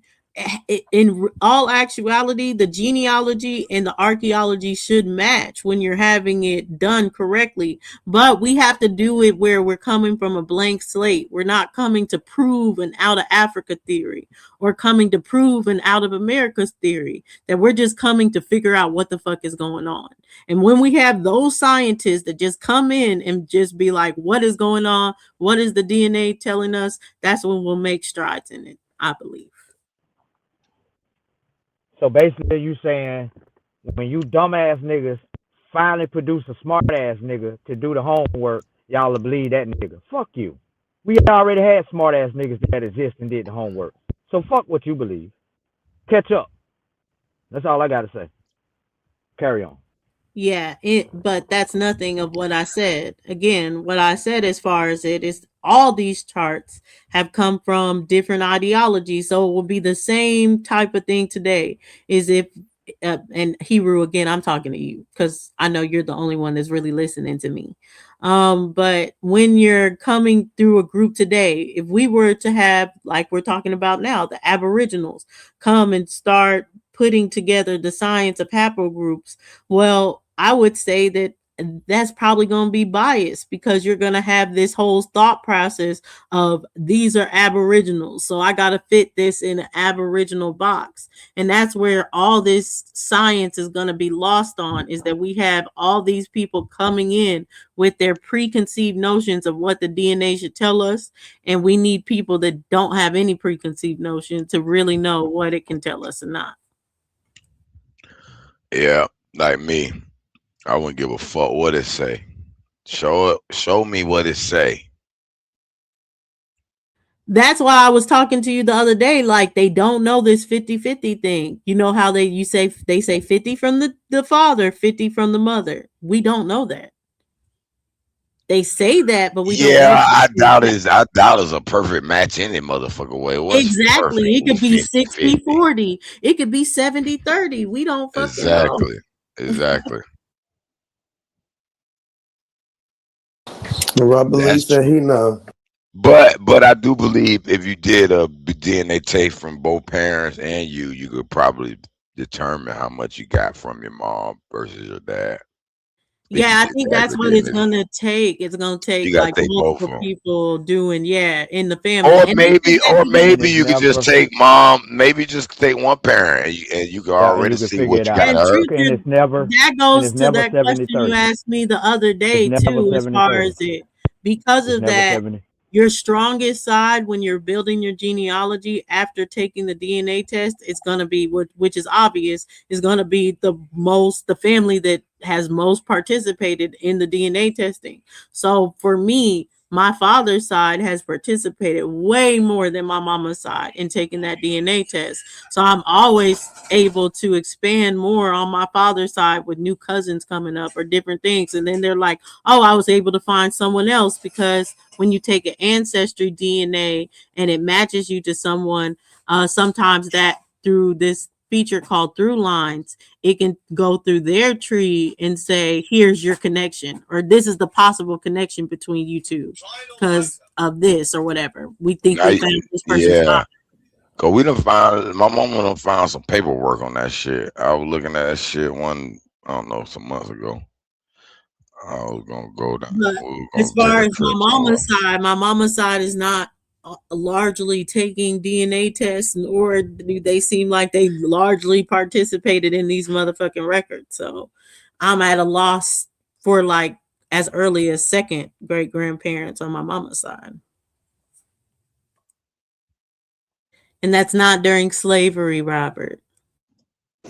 in all actuality, the genealogy and the archaeology should match when you're having it done correctly. But we have to do it where we're coming from a blank slate. We're not coming to prove an out of Africa theory or coming to prove an out of America's theory. That we're just coming to figure out what the fuck is going on. And when we have those scientists that just come in and just be like, what is going on? What is the DNA telling us? That's when we'll make strides in it, I believe. So basically you saying when you dumbass niggas finally produce a smart ass nigga to do the homework, y'all will believe that nigga. Fuck you. We already had smart ass niggas that exist and did the homework. So fuck what you believe. Catch up. That's all I gotta say. Carry on. Yeah, but that's nothing of what I said. Again, what I said as far as it is all these charts have come from different ideologies. So it will be the same type of thing today is if and Hebrew again, I'm talking to you because I know you're the only one that's really listening to me. But when you're coming through a group today, if we were to have, like we're talking about now, the Aboriginals come and start putting together the science of haplogroups, well, I would say that that's probably going to be biased because you're going to have this whole thought process of these are aboriginals, so I got to fit this in an aboriginal box. And that's where all this science is going to be lost on, is that we have all these people coming in with their preconceived notions of what the DNA should tell us, and we need people that don't have any preconceived notion to really know what it can tell us or not. Yeah, like me. I wouldn't give a fuck what it say. Show me what it say. That's why I was talking to you the other day. Like, they don't know this 50-50 thing. You know how they say 50 from the father, 50 from the mother. We don't know that. They say that, but we don't Yeah, know that. I doubt it's a perfect match any motherfucker way. What's Exactly. It perfectly could be 50-50? 60-40. It could be 70-30. We don't fucking know. Exactly. Exactly. Rob That's believes that true. he know. But I do believe if you did a DNA test from both parents and you could probably determine how much you got from your mom versus your dad if you Yeah, I did think the that's actual what it's DNA. gonna take. It's gonna You take got like to take both multiple of them. people doing, yeah, in the family. Or And that's exactly what And maybe it's you could just never take mom. Maybe just take one parent, and you can yeah, and already you can see figure what it you got out. And of her. truth And is, it's never that and goes it's to never that 70 question you 30. asked me the other It's day never too, as 70 far 30. as it, because It's of never that, 70. your strongest side when you're building your genealogy after taking the DNA test, it's gonna be which is obvious, is gonna be the family that has most participated in the DNA testing. So for me, my father's side has participated way more than my mama's side in taking that DNA test. So I'm always able to expand more on my father's side with new cousins coming up or different things. And then they're like, oh, I was able to find someone else because when you take an ancestry DNA and it matches you to someone, sometimes that through this feature called Through Lines, it can go through their tree and say, here's your connection, or this is the possible connection between you two because of this or whatever. We think Now, we found this person's yeah. father. Cause we done found my mama done found some paperwork on that shit. I was looking at that shit I don't know, some months ago. I was gonna go down. But We were as gonna take far a as trip somewhere. my mama's side is not largely taking DNA tests, or do they seem like they largely participated in these motherfucking records. So I'm at a loss for like as early as second great grandparents on my mama's side. And that's not during slavery, Robert.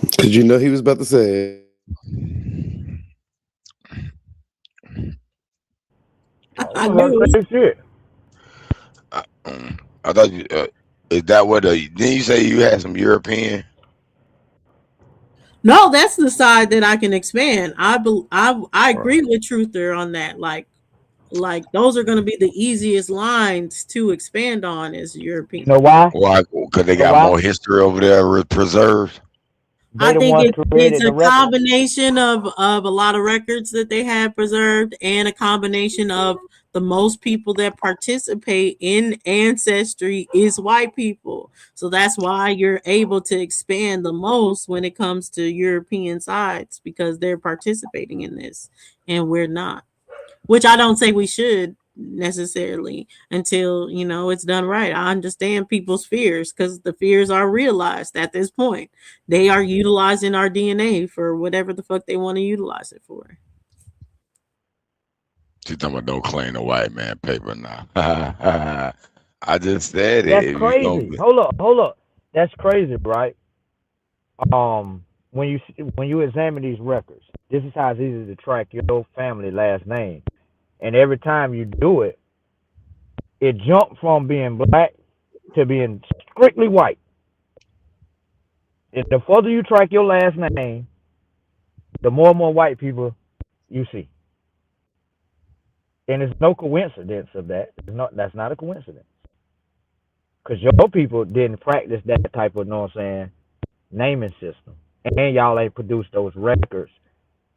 Because you know he was about to say it. Oh, I I'm about knew to it. say shit. I thought you. Is that what the? Didn't you say you had some European? No, that's the side that I can expand. I Or, agree with Truther on that. Like those are going to be the easiest lines to expand on as You know European. why? why? Because they You know got why? more history over there preserved. They I the think ones it's created the a records. combination of a lot of records that they have preserved and a combination of the most people that participate in ancestry is white people. So that's why you're able to expand the most when it comes to European sides because they're participating in this and we're not. Which I don't say we should necessarily until it's done right. I understand people's fears because the fears are realized at this point. They are utilizing our DNA for whatever the fuck they want to utilize it for. She talking about don't claim the white man paper now. I just said it. That's If you crazy. gonna, Hold up. That's crazy, right? When you examine these records, this is how it's easy to track your family last name. And every time you do it, it jumped from being black to being strictly white. And the further you track your last name, the more and more white people you see. And there's no coincidence of that. That's not a coincidence. Because your people didn't practice that type of, naming system. And y'all ain't produced those records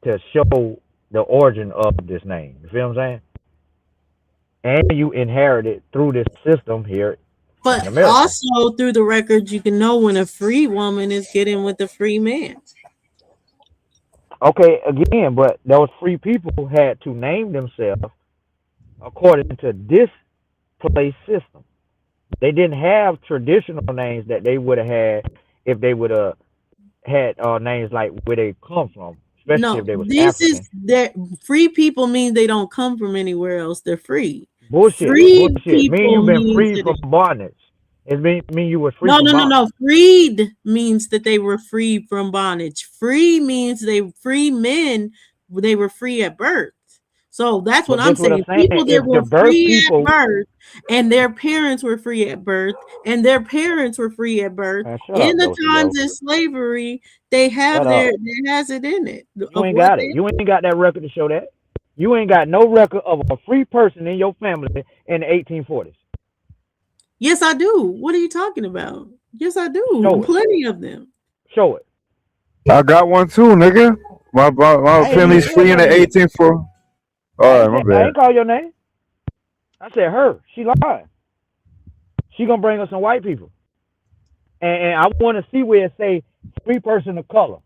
to show the origin of this name. You feel what I'm saying? And you inherit it through this system here in But America. also through the records, you can know when a free woman is getting with a free man. Okay, again, but those free people had to name themselves according to this place system. They didn't have traditional names that they would have had if they would have had names like where they come from, especially if No, they was this is African. that free people mean they don't come from anywhere else. They're free. Bullshit, Freed bullshit. Mean you people been means free that from bondage. It mean you was free no, from no, no, bondage. no. Freed means that they were free from bondage. Free means they free men. They were free at birth. So that's what But I'm this what I'm saying. saying. People that If the were birth free at people, birth, and their parents were free at birth, and their parents were free at birth. man, shut In up, the Dosey times Doe. of slavery, they Shut have up. it has it in it You of ain't what got it. they. You ain't got that record to show that. You ain't got no record of a free person in your family in the 1840s. Yes, I do. What are you talking about? Yes, I do. Show it. Plenty of them. Show it. I got one too, nigga. My I ain't family's even said free in nothing the to you. 18th for. I All right, ain't my say I bad. ain't call your name. I said her. She lying. She gonna bring us some white people, and I want to see where it say free person of color,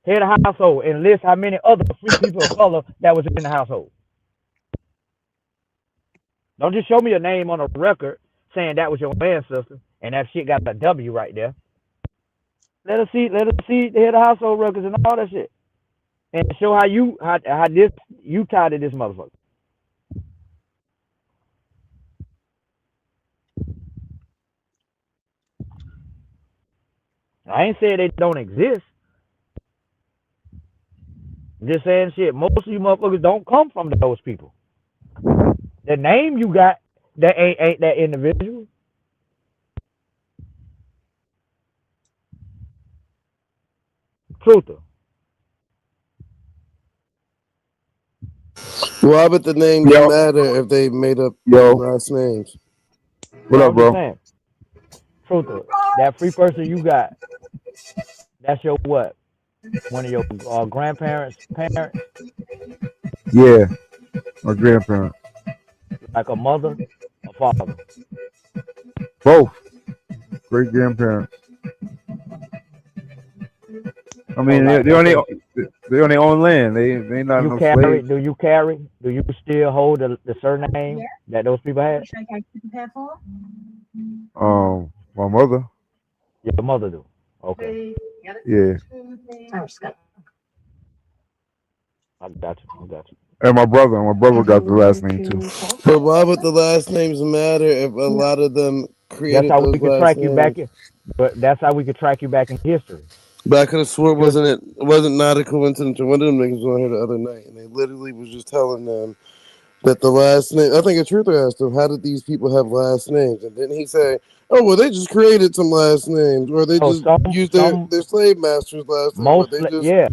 head of household, and list how many other free people of color that was in the household. Don't just show me a name on a record saying that was your ancestor and that shit got a W right there. Let us see the head of household records and all that shit, and show how this you tied to this motherfucker. I ain't saying they don't exist. I'm just saying shit. Most of you motherfuckers don't come from those people. The name you got that ain't that individual. Truther. Why would the names Yo, matter if they made up yo, last names? what No, up, I'm just bro? saying. Truther, that free person you got, that's your what? One of your grandparents' parents, Yeah, my grandparents, like a mother, a father. both great grandparents. I So mean, like, they okay, they on their own land. They ain't not you no carry? slaves. Do you still hold the surname that those people had? My mother. Your mother do. Okay, Yeah, I got you. I got you. and my brother. My brother got the last name too. But why would the last names matter if a lot of them That's created how those we could last track you back names? in. But that's how we could track you back in history. But I could have swore Because wasn't not a coincidence. One of them niggas was on here the other night, and they literally was just telling them that the last name. I think a truther asked him, "How did these people have last names?" And then he say, "Oh, well, they just created some last names, or they no, just some used some their slave masters' last name, or most they just yeah,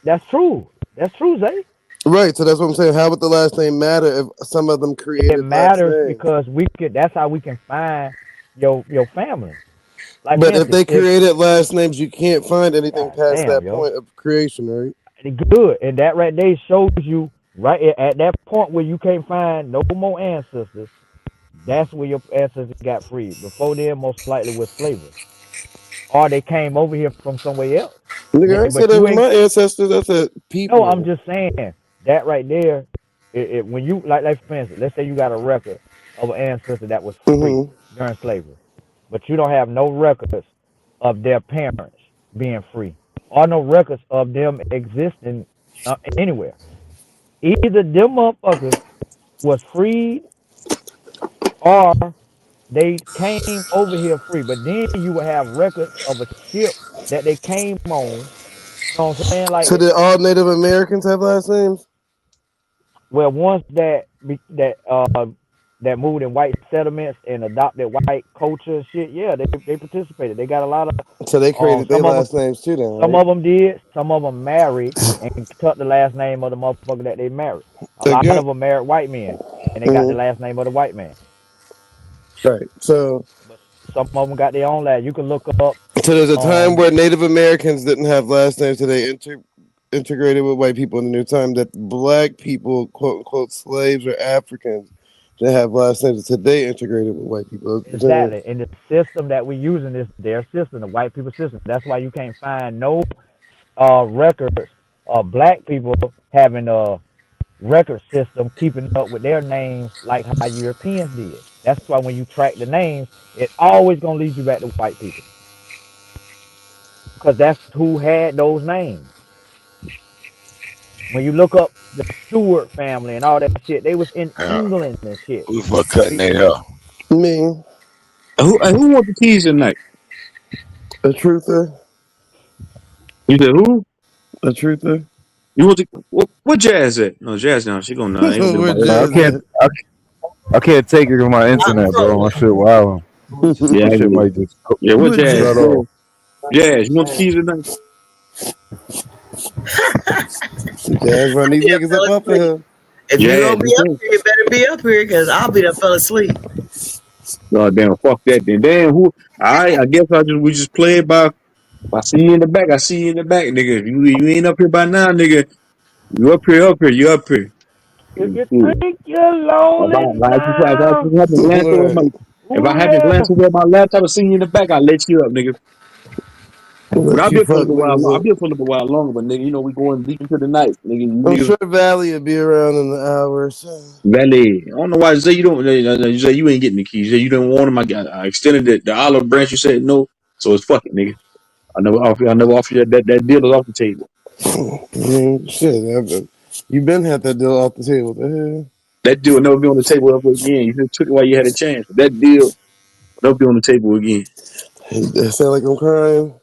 that's true. That's true, Zay. right." So that's what I'm saying. How would the last name matter if some of them It created last matters names? because we could. That's how we can find your family. Like for But if instance, they if created last names, you can't find anything God past damn that yo, point of creation, right? good, and that right there shows you right at that point where you can't find no more ancestors. That's where your ancestors got freed. Before then, most likely was slavery, or they came over here from somewhere else. Nigga, I ain't say But that you was ain't. my ancestors. I said No, I'm people. just saying that right there. When you like for instance, let's say you got a record of an ancestor that was free Hmm. during slavery, but you don't have no records of their parents being free, or no records of them existing anywhere. Either them motherfuckers was freed or they came over here free. But then you would have records of a ship that they came on. You know what I'm saying? So Like, did all Native Americans have last names? well, ones that moved in white settlements and adopted white culture and shit, yeah, they participated. They got a lot of So they created their some of them last names too, then, some right? of them did, some of them married and took the last name of the motherfucker that they married. A lot Again. of them married white men and they got the Hmm. last name of the white man. Right. But some of them got their own last. You can look up So there's a time um where Native Americans didn't have last names, so they integrated with white people in the new time that black people, quote unquote, slaves or Africans, didn't have last names until they integrated with white people. exactly. And the system that we using is their system, the white people system. That's why you can't find no records of black people having a record system keeping up with their names like how Europeans did. That's why when you track the names, it always gonna lead you back to white people because that's who had those names. When you look up the Stewart family and all that shit, they was in Yeah, England and shit. who's for cutting They, their hair? Me, Who want the keys tonight? a truther, You said who? a truther. You want the what Jazz at? No, Jazz now. She gonna nah, ain't gonna be Where about No, that. Jazz at? I can't take it with my internet, bro. My shit wild. Yeah, My I shit get it. might just Yeah, what Where Jazz? shut Jazz? off. Jazz, you want the keys tonight? Jazz run these Be a niggas up fell off of asleep. here. If you Jazz, gonna be up here, you better be up here because I'll be done fell asleep. oh damn, fuck that then. Damn, who? I guess we just play it by. If I see you in the back, I see you in the back, nigga. If you ain't up here by now, nigga, you up here, you up here. if you Cool. think you're lonely If I now, just happen to glance over Right. if I ooh happen to yeah, glance over my laptop and see you in the back, I'll let you up, nigga. But Let I'll you be up for a fuck little while. niggas I'll up. be up for a little while longer, but nigga, you know we going deep into the night, nigga. You I'm niggas sure Valley will be around in an hour or so. valet. I don't know why Zay you don't. You say you ain't getting the keys. You don't want them. I extended the olive branch. You said no, so it's fucking nigga. I never offer you that deal is off the table. Shit, you been had that deal off the table. The hell? That deal will never be on the table ever again. You just took it while you had a chance. That deal will never be on the table again. That sound like I'm crying.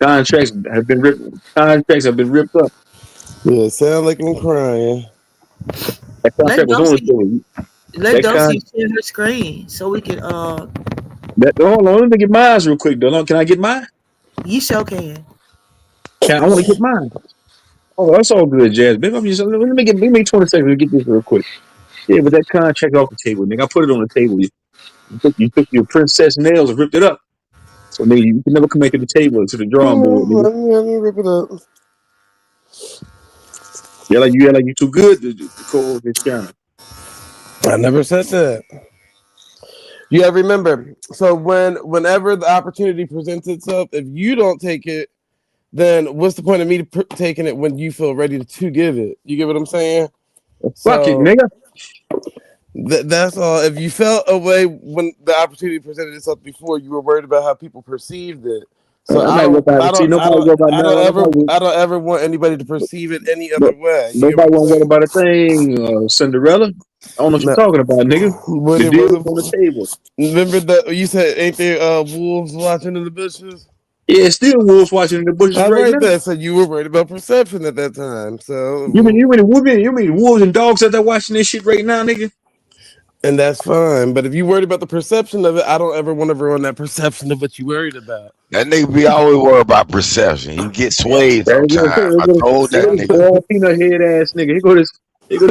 Contracts have been ripped. Contracts have been ripped up. Yeah, it sound like I'm crying. That Let contract was on the Dulcie table. let That Dulcie con share her screen so we can that hold on, let me get mine real quick though. Can I get mine? you sure can. I want to get mine. Oh, that's all good, Jazz. Baby, let me 20 seconds to get this real quick. Yeah, but that contract off the table, nigga. I put it on the table. You took your princess nails and ripped it up. So nigga, you can never come back to the table, to the drawing board, nigga. Let me rip it up. You like you too good to co-host this channel. I never said that. Yeah, remember. So whenever the opportunity presents itself, if you don't take it, then what's the point of me taking it when you feel ready to give it? You get what I'm saying? Fuck it, So nigga. that's all. If you felt a way when the opportunity presented itself before, you were worried about how people perceived it. So I'm not worried about it. See, nobody worried about now. I don't ever want anybody to perceive it any other No, way. You get what nobody I'm won't worry saying? about a thing. Cinderella. I don't know what you're No, talking about, nigga. when The it deal was is on the table. remember that you said ain't there wolves watching in the bushes? Yeah, still wolves watching in the bushes All right right, now. then. So you were worried about perception at that time. So, You mean wolves and dogs out there watching this shit right now, nigga? and that's fine. But if you worried about the perception of it, I don't ever want to ruin that perception of what you worried about. That nigga be always worried about perception. He get swayed There you go. sometimes. I told Here that go this nigga. bald peanut head ass nigga. I Here go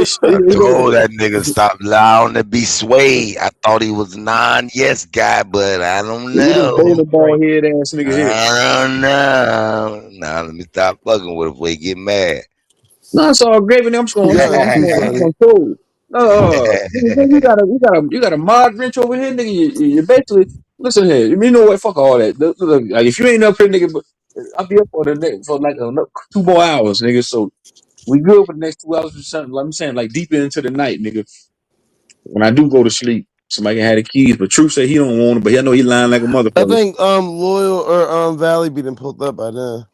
told that nigga stop allowing to be swayed. I thought he was a non-yes guy, but I don't this Get him bowling know. ball straight. head ass nigga here. I don't know. Now let me stop fucking with him before he get mad. No, it's all gravy. I'm just gonna, I'm just gonna, Nah, I'm just too gonna, I'm just funny. gonna throw. Nigga, you got a mod wrench over here, nigga. You basically listen here. You know what? Fuck all that. Look, like, if you ain't up here, nigga, but I'll be up for the next for like another 2 more hours, nigga. So we good for the next 2 hours or something. Like I'm saying, like deep into the night, nigga. When I do go to sleep, somebody can have the keys. But Truth said he don't want it, but I know he lying like a I motherfucker. think Loyal or Valley be done pulled up by then.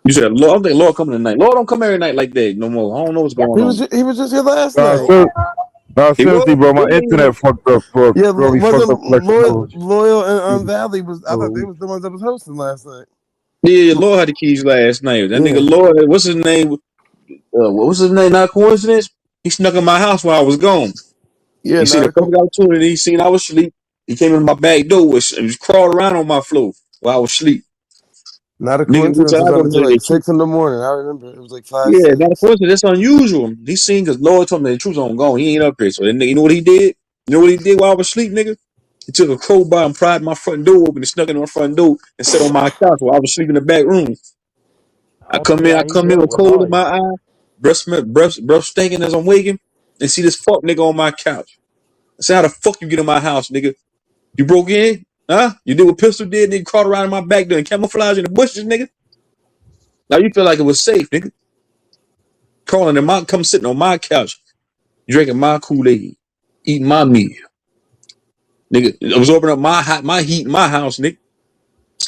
You said, Lord, I think Lord coming tonight. Lord don't come every night like that no more. I don't know what's going on. He was just here last Nah, night. ser- nah, He seriously, bro. My was. internet fucked up for Yeah, gonna be fucked wasn't up for like a couple Loyal and Valley was. I thought they of was the ones that was hosting last night. Yeah, Lord had the keys last night. That nigga Yeah, Lord, what's his name? What was his name? Not coincidence. He snuck in my house while I was gone. yeah, He seen not a a co- perfect opportunity. He seen I was asleep. He came in my back door and was crawled around on my floor while I was asleep. not a Nigga, we coincidence. said It was I on go until tell like the truth. 6 in the morning. I remember it was like five, Yeah, not a 6. coincidence. That's unusual. He seen because Lord told me the truth on gone. He ain't up here. So then, you know what he did? You know what he did while I was asleep, nigga? He took a crowbar and pried my front door open and snuck in my front door and sat on my couch while I was sleeping in the back room. I don't see I how he come in dealt with with cold in my lawyer. eye, breath stinking as I'm waking, and see this fuck nigga on my couch. I said, how the fuck you get in my house, nigga? You broke in? Huh? You did what Pistol did, nigga, crawled around in my back doing camouflage in the bushes, nigga? Now you feel like it was safe, nigga. Crawling in my, come sitting on my couch, drinking my Kool-Aid, eating my meal. Nigga, absorbing up my heat in my house, nigga.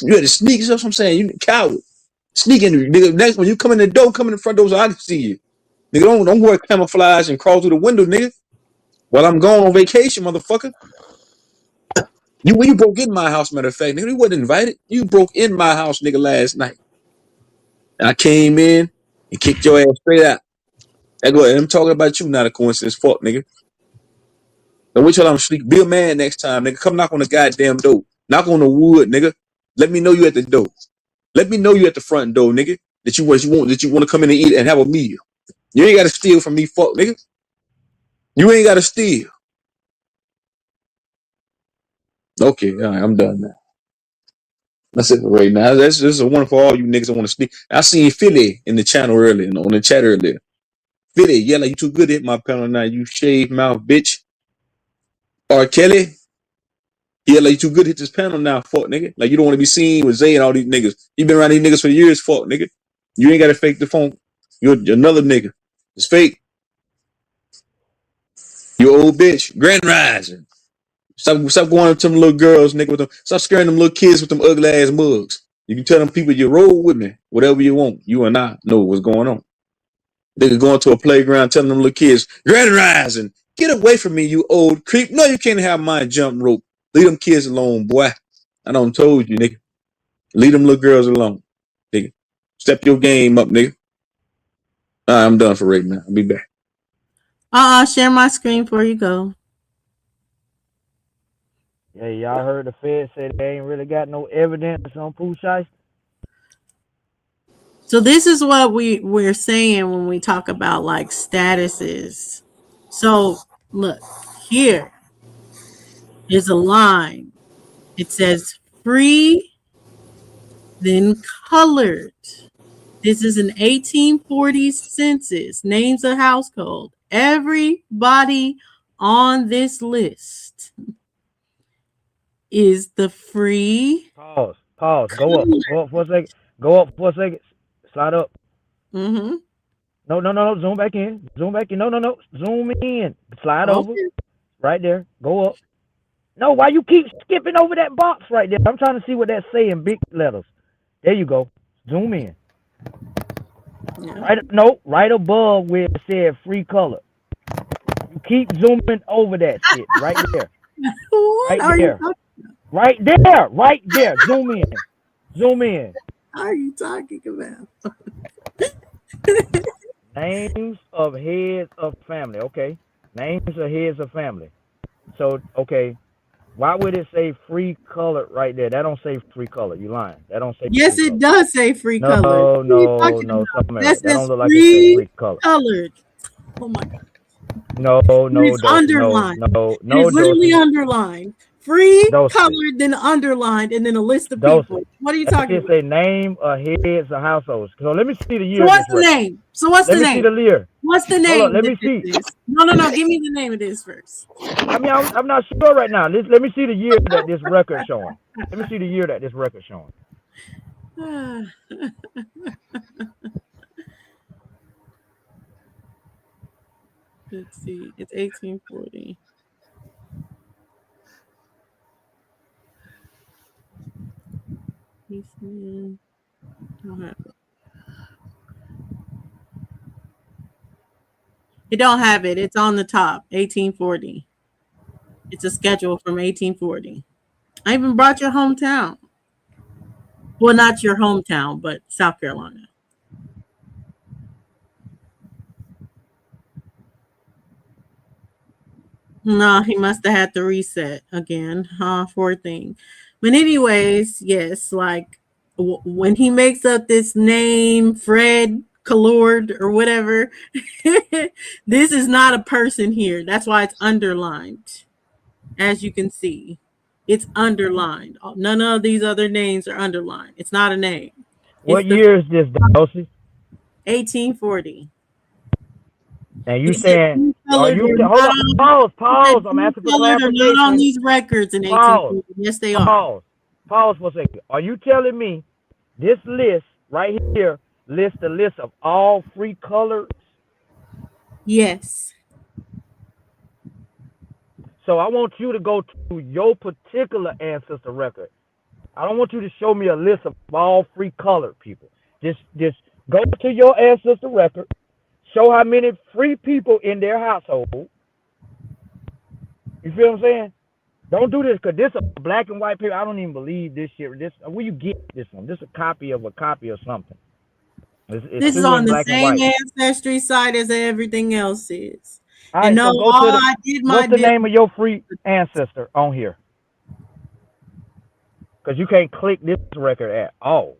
You had to sneak, that's what I'm saying. You coward. Sneak in, nigga. Next when you come in the door, come in the front door so I can see you. Nigga, don't wear camouflage and crawl through the window, nigga. While I'm going on vacation, motherfucker. You broke in my house, matter of fact, nigga. You wasn't invited. You broke in my house, nigga, last night. And I came in and kicked your ass straight out. I go, I'm talking about you, not a coincidence. Fuck, nigga. Now wait till I'm sleep. Be a man next time, nigga. Come knock on the goddamn door. Knock on the wood, nigga. Let me know you at the door. Let me know you at the front door, nigga. That you want to come in and eat and have a meal. You ain't gotta steal from me, fuck, nigga. You ain't gotta steal. Okay, all right, I'm done now. That's it for right now. This is a one for all you niggas that want to sneak. I seen Philly in the channel earlier, on the chat earlier. Philly, yeah, like you too good to hit my panel now, you shave mouth bitch. R. Kelly, yeah, like you too good to hit this panel now, fuck nigga. Like you don't want to be seen with Zay and all these niggas. You been around these niggas for years, fuck nigga. You ain't gotta fake the phone. You're another nigga. It's fake. You old bitch. Grand Rising. Stop going up to them little girls, nigga, with them. Stop scaring them little kids with them ugly ass mugs. You can tell them people you roll with me, whatever you want. You and I know what's going on. Nigga going to a playground telling them little kids, Grand Rising, get away from me, you old creep. No, you can't have my jump rope. Leave them kids alone, boy. I done told you, nigga. Leave them little girls alone, nigga. Step your game up, nigga. All right, I'm done for right now. I'll be back. Share my screen before you go. Yeah, y'all heard the Fed say they ain't really got no evidence on Pooh Shiesty? So this is what we're saying when we talk about like statuses. So look, here is a line. It says free, then colored. This is an 1840s census. Names of household. Everybody on this list is the free. Pause. Pause. Go up. Colored. Go up for a second. Go up for a second. Slide up. Mm-hmm. No. Zoom back in. Zoom back in. No. Zoom in. Slide over. Okay. Right there. Go up. No, why you keep skipping over that box right there? I'm trying to see what that's saying in big letters. There you go. Zoom in. Yeah. Right above where it said free color. You keep zooming over that shit. Right there. What Right are there. you talking? Right there. Right there. Zoom in. Zoom in. What are you talking about? Names of heads of family. Okay. Names of heads of family. So, okay. Why would it say free color right there? That don't say free color. You lying. That don't say Yes, free it color. does say free No, colored. What are you talking about? something That like that. That don't says look like it say free free color. colored. Oh my god. No, It's underlined. It is literally Dosey. underlined. Free Dosey. colored, then underlined, and then a list of people. Dosey. What are you That talking shit about? say name of heads of households. So let me see the So year of what's this the record. name? So what's Let the me see name? the year. What's the Hold up, name let that me this see. is? No. Give me the name of this first. I mean, I'm not sure right now. Let me see the year that this record showing. Let me see the year that this record showing. Let's see. It's 1840. Don't have it. It don't have it. It's on the top. 1840. It's a schedule from 1840. I even brought your hometown. Well, not your hometown, but South Carolina. No, he must have had to reset again, huh? Poor thing. But anyways, yes, like when he makes up this name, Fred Colored or whatever, this is not a person here. That's why it's underlined, as you can see. It's underlined. None of these other names are underlined. It's not a name. It's What the year is this, Dosey? 1840. And you He said saying, free are colored. you, They're hold not up, on. pause, He said pause. I'm free asking for colored are not on clarification. these records in Pause, 1840. Yes, they are. pause for a second. Are you telling me this list right here lists the list of all free colors? Yes. So I want you to go to your particular ancestor record. I don't want you to show me a list of all free colored people. Just go to your ancestor record, show how many free people in their household. You feel what I'm saying? Don't do this because this is a black and white paper. I don't even believe this shit. This where you get this one? This is a copy of something. It's This is two on in the black and same white. ancestry site as everything else is. All And right, no, so go all to the. I did my What's the did. name of your free ancestor on here? Because you can't click this record at all.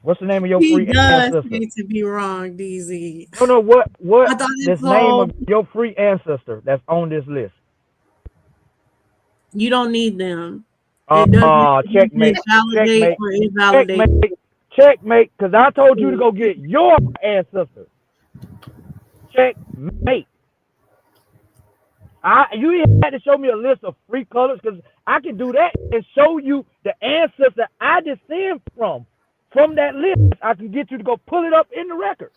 What's the name of your He free does ancestor? need to be wrong, DZ. No. What I thought this it's name of all your free ancestor that's on this list? you don't need them. It doesn't Checkmate, validate checkmate, or invalidate. checkmate, checkmate. Because I told you to go get your ancestor. Checkmate. You had to show me a list of free colors because I can do that and show you the ancestor I descend from. From that list, I can get you to go pull it up in the record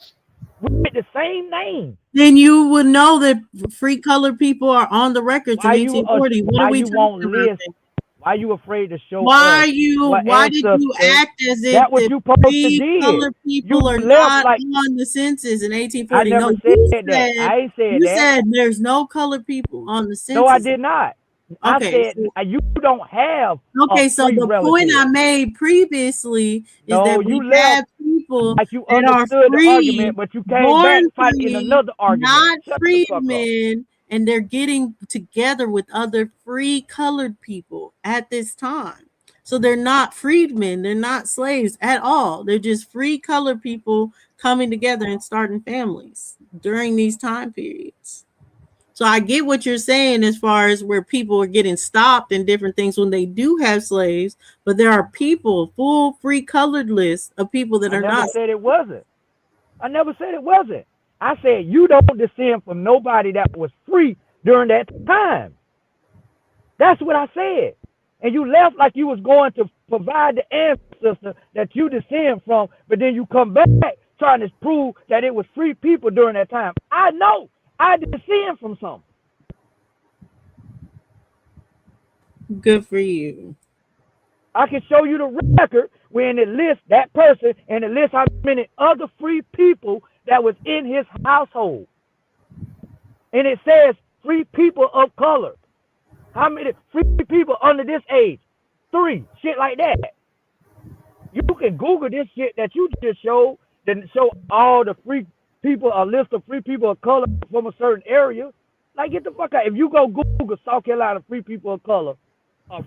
with the same name. Then you would know that free colored people are on the records in Why you 1840. What are why we you talking won't about list? then? Why you afraid to show Why us you? what Why did you ancestor? act as if That what the you supposed to free did. colored You people are left not like on the census in I 1840? No, never said that. I ain't said you that. said there's no colored people on the No, I census. did not. I Okay, said you don't have a so free the point I relative. made previously is No, that we you left have people like you that are understood the free, argument, but you came born back fighting free, another argument. not Shut the fuck up. freedmen, and they're getting together with other free colored people at this time. So they're not freedmen, they're not slaves at all. They're just free colored people coming together and starting families during these time periods. So I get what you're saying as far as where people are getting stopped and different things when they do have slaves, but there are people, full free colored lists of people that I are never not. said it wasn't. I never said it wasn't. I said you don't descend from nobody that was free during that time. That's what I said. And you left like you was going to provide the ancestor that you descend from, but then you come back trying to prove that it was free people during that time. I know I descend from some. Good for you. I can show you the record when it lists that person and it lists how many other free people that was in his household. And it says free people of color. How many free people under this age? 3. Shit like that. You can Google this shit that you just showed, then show all the free people, a list of free people of color from a certain area. Like, get the fuck out. If you go Google South Carolina free people of color,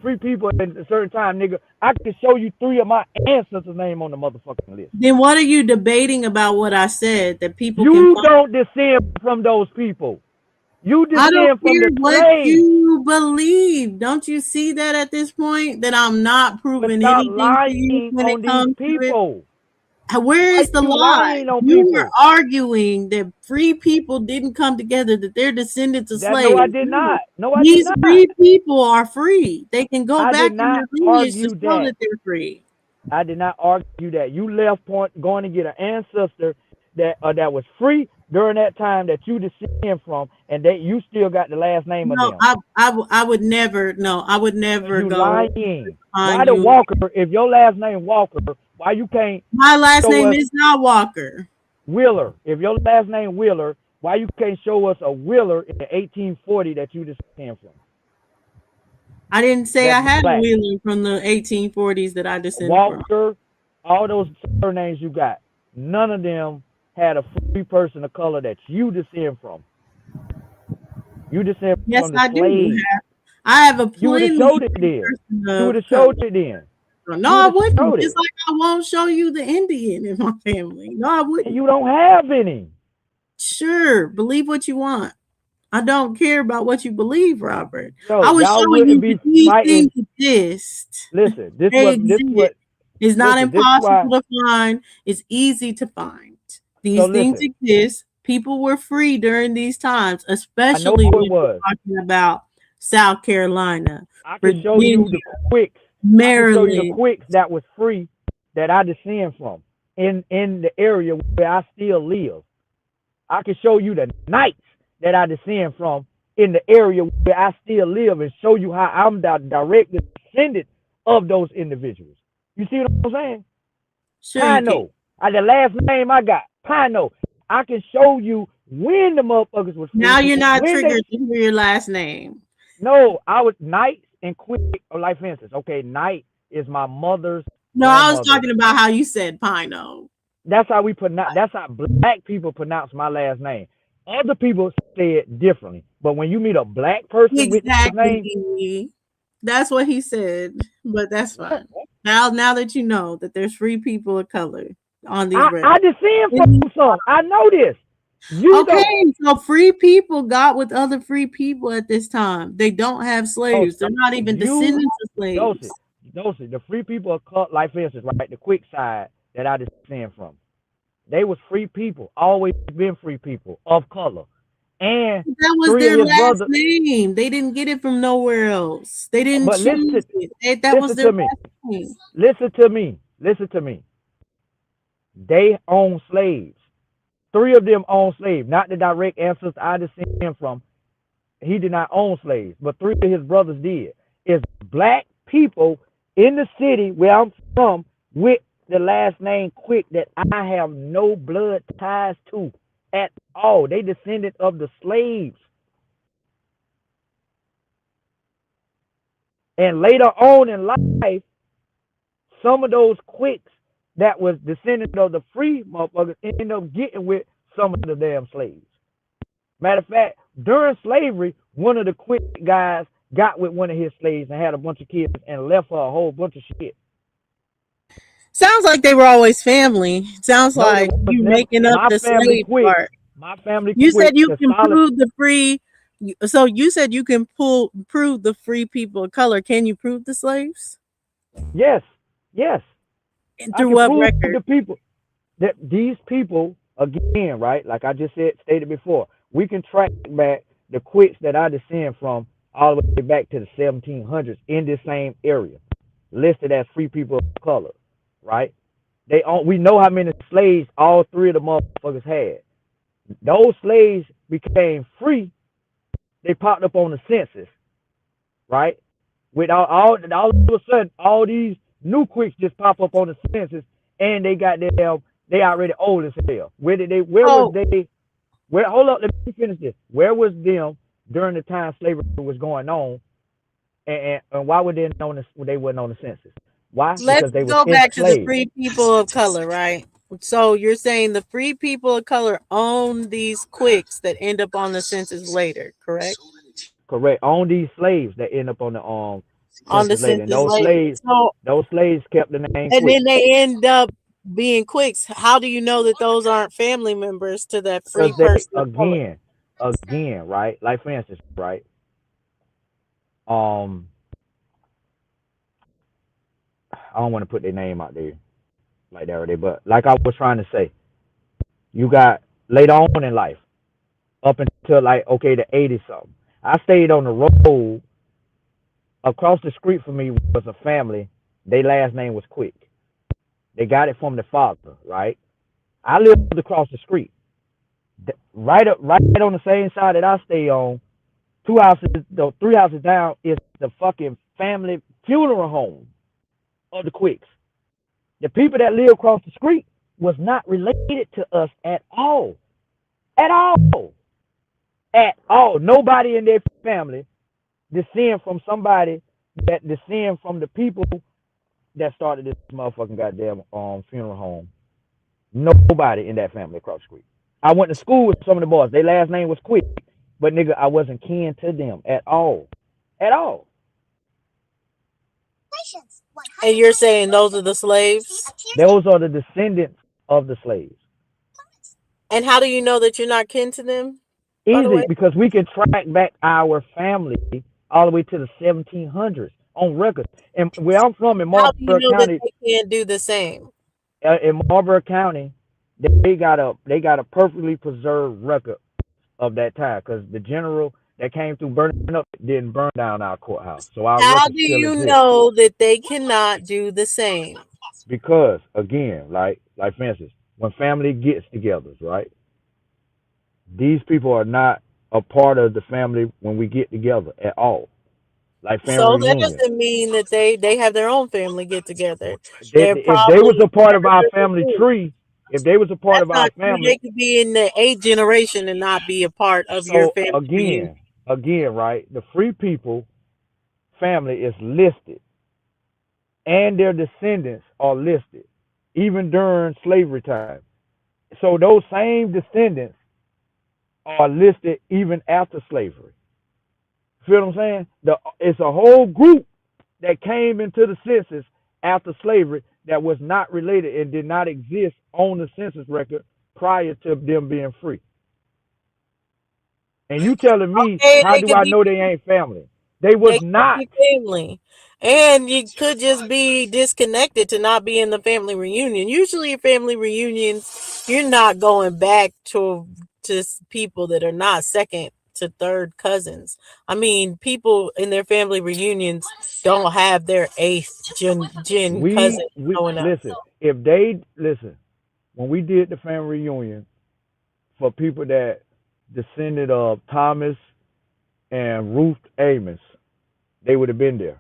free people in a certain time, nigga, I can show you 3 of my ancestors' name on the motherfucking list. Then what are you debating about what I said that people can You find? don't descend from those people. You I don't descend from care the what slaves. you believe. Don't you see that at this point that I'm not But proving stop anything to you lying when it on these comes to it? people. Where Why is the you lie? lying on You were people? arguing that free people didn't come together, that they're descendants of That no, I slaves. did No. not. No, I did These not. free people are free. They can go I back did in not their lineage to argue show that. that they're free. I did not argue that. You left point going to get an ancestor that was free during that time that you descend from, and that you still got the last name of No, them. I would never. No, I would So never you go lying. Why on the you. Walker? If your last name Walker, why you can't My last show name us is not Walker. Wheeler? If your last name Wheeler, why you can't show us a Wheeler in 1840 that you descend from? I didn't say That's I had a black. Wheeler from the 1840s that I descend from. Walker, all those surnames you got, none of them had a free person of color that you descend from. You descend Yes, from the I do. slaves. I have a You would have plenty showed it then. person You would of have color. showed it then. No, You would I have wouldn't. showed Just it. like I won't show you the Indian in my family. No, I And wouldn't. you don't have any. Sure, believe what you want. I don't care about what you believe, Robert. I Yo, was y'all showing wouldn't you that be these things fighting. exist. Listen, They exist. It's not this is why. impossible to find. It's easy to find. So These things listen, exist. People were free during these times, I know especially it when was. we're talking about South Carolina, I can show Virginia, you the quicks. I can show you the Maryland. quicks that was free that I descend from in the area where I still live. I can show you the knights that I descend from in the area where I still live and show you how I'm the direct descendant of those individuals. You see what I'm saying? Sure, you can. Pino. The last name I got, Pino. I can show you when the motherfuckers was free, Now you're not when they triggered to hear your last name. no, I was Knight and Quick, or like for instance, okay, Knight is my mother's No, I was grandmother. talking about how you said Pino. That's how we pronounce. That's how black people pronounce my last name. Other people say it differently, but when you meet a black person with this name, Exactly. That's what he said, but that's fine. Now that you know that there's free people of color on these red. I descend from some. I know this. You don't. Okay, so free people got with other free people at this time. They don't have slaves. They're not even You, descendants of slaves. those, the free people of color, like for instance, right, the quick side that I descend from. They was free people, always been free people of color. And That was 3 of their his last brothers. name. They didn't get it from nowhere else. They didn't But choose it. That was listen their to me. last name. Listen to me. They own slaves. 3 of them own slaves, not the direct ancestors I descend from. He did not own slaves, but 3 of his brothers did. It's black people in the city where I'm from with the last name Quick that I have no blood ties to at all. They descended of the slaves. And later on in life, some of those Quicks that was descendant of the free motherfuckers ended up getting with some of the damn slaves. Matter of fact, during slavery, one of the Quick guys got with one of his slaves and had a bunch of kids and left her a whole bunch of shit. Sounds like they were always family. Sounds No, there like was you never making up my the family slave Quick. part. My family You Quick. said you The can solid. prove the free So you said you can prove the free people of color. Can you prove the slaves? Yes, yes. And I through can what prove record? the people that these people again, right? Like I just stated before, we can track back the quicks that I descend from all the way back to the 1700s in this same area, listed as free people of color, right? We know how many slaves all three of the motherfuckers had. Those slaves became free. They popped up on the census, right? With all of a sudden, all these new quicks just pop up on the census, and they already old as hell. Where did they? Where was Oh, they? Where? Hold up, let me finish this. Where was them during the time slavery was going on, and why were they on the? They weren't on the census? Why? let's Because they was go back to the enslaved. free people of color, right? So you're saying the free people of color own these quicks that end up on the census later, correct? Correct. On these slaves that end up on the On the census later, and census later. So those slaves kept the name and quick. then they end up being quicks. How do you know that those aren't family members to that free Because they person of color? again, right? Like for instance, right? Um, I don't want to put their name out there like that or they, but like I was trying to say, you got later on in life, up until like okay the 80s something. I stayed on the road across the street from me was a family. Their last name was Quick. They got it from the father, right? I lived across the street, right on the same side that I stay on. Two houses, the three houses down is the fucking family funeral home of the Quicks. The people that live across the street was not related to us at all. At all. At all. Nobody in their family descend from somebody that descend from the people that started this motherfucking goddamn funeral home. Nobody in that family across the street. I went to school with some of the boys. Their last name was Quick. But nigga, I wasn't kin to them at all. At all. And you're saying those are the slaves? Those are the descendants of the slaves. And how do you know that you're not kin to them, by the Easy, way? because we can track back our family all the way to the 1700s on records. And where I'm from in How do you Marlboro know that County, they can't do the same? they got a perfectly preserved record of that time because the general that came through burning up didn't burn down our courthouse, so our How records do still you exist. know that they cannot do the same? Because again, like for instance, when family gets together, right? These people are not a part of the family when we get together at all. Like So family that reunion. doesn't mean that they have their own family get together. They're If they was probably a part of our members of the family group. tree, if they was a part That's of our not true. family, They could be in the eighth generation and not be a part of your so family reunion. again, right? The free people family is listed, and their descendants are listed, even during slavery time. So those same descendants are listed even after slavery. Feel what I'm saying? It's a whole group that came into the census after slavery that was not related and did not exist on the census record prior to them being free. And you telling me Okay, how they do could I be know they ain't family? They was they could not. be family. And you could just be disconnected to not be in the family reunion. Usually family reunions, you're not going back to people that are not second to third cousins. I mean, people in their family reunions don't have their eighth gen cousin We showing up. listen. If they listen, when we did the family reunion for people that descended of Thomas and Ruth Amos, they would have been there.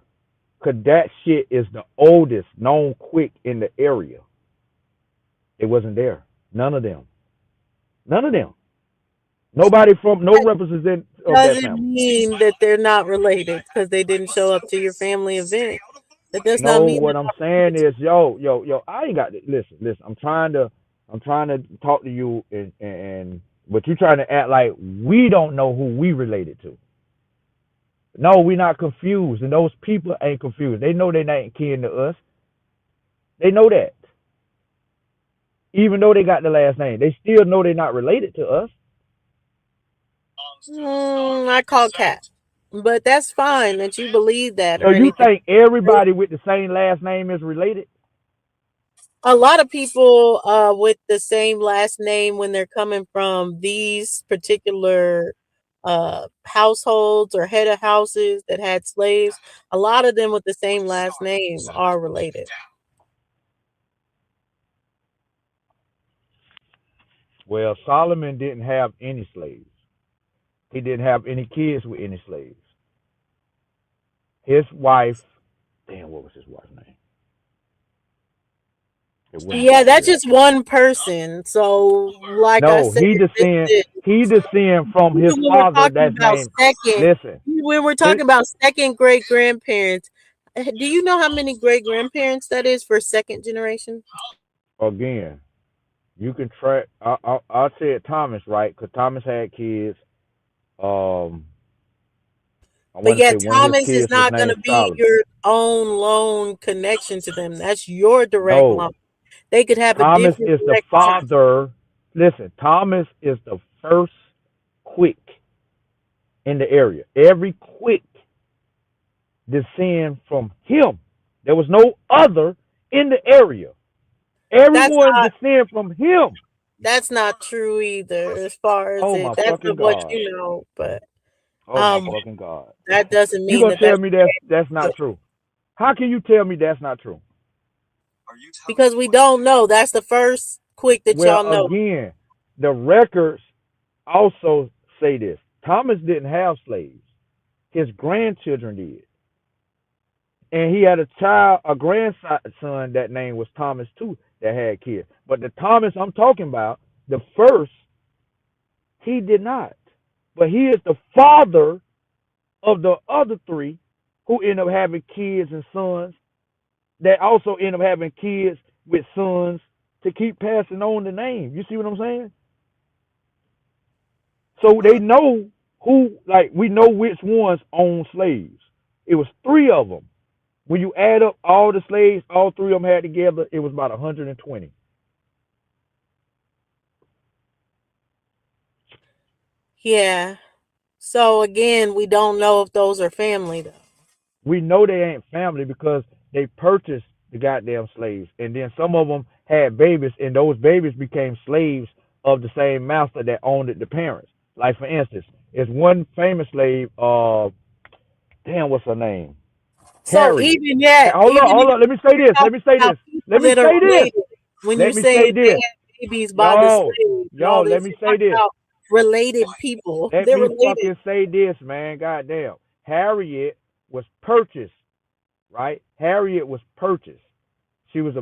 Cause that shit is the oldest known quick in the area. It wasn't there. None of them. None of them. Nobody from no representative of that Doesn't family. mean that they're not related because they didn't show up to your family event. That does not No, mean they're what I'm not saying related. is, yo, I ain't got to listen. I'm trying to talk to you, and but you trying to act like we don't know who we related to. No, we not confused, and those people ain't confused. They know they ain't kin to us. They know that, even though they got the last name, they still know they're not related to us. I call cat. But that's fine that you believe that So or you anything. think everybody with the same last name is related? A lot of people with the same last name when they're coming from these particular households or head of houses that had slaves, a lot of them with the same last name are related. Well, Solomon didn't have any slaves. He didn't have any kids with any slaves. His wife, damn, what was his wife's name? It wouldn't Yeah, be that's Sarah. just one person. So, like I No, said, he descend from his when we're father talking that's about named, second, listen, when we're li- talking about second great grandparents, do you know how many great grandparents that is for second generation? again, you can track, I said Thomas, right? Because Thomas had kids. Um, I But want to say yet, one of his Thomas is kids was not going named to be Solomon. your own lone connection to them. That's your direct No, line. They could have a Thomas different is the relationship. father. Listen, Thomas is the first quick in the area. Every quick descend from him. There was no other in the area. That's Everyone descend from him. that's not true either, as far as Oh it. my That's fucking not what God. you know, but Oh my um, fucking God. that doesn't You mean gonna that tell that's me that's not true? How can you tell me that's not true? because we don't know. That's the first quick that Well, y'all know. again, the records also say this. Thomas didn't have slaves. His grandchildren did. And he had a child, a grandson that name was Thomas too, that had kids. But the Thomas I'm talking about, the first, he did not. But he is the father of the other three who end up having kids and sons that also end up having kids with sons to keep passing on the name. You see what I'm saying? So they know who, like, we know which ones own slaves. It was three of them. When you add up all the slaves, all three of them had together, it was about 120. Yeah. So again, we don't know if those are family though. We know they ain't family because they purchased the goddamn slaves, and then some of them had babies, and those babies became slaves of the same master that owned it, the parents. Like for instance, it's one famous slave. Damn, what's her name? So Harriet. even yet, Hold on, even if hold on. Let me say you're this. Let talking me say about this. people Let me that are say this. related, when you're Let me saying say they this. had babies by the Yo, slaves and yo, all let this, me you're say talking this. about related people. Let They're me related. fucking say this, man. Goddamn. Harriet was purchased, right? Harriet was purchased. She was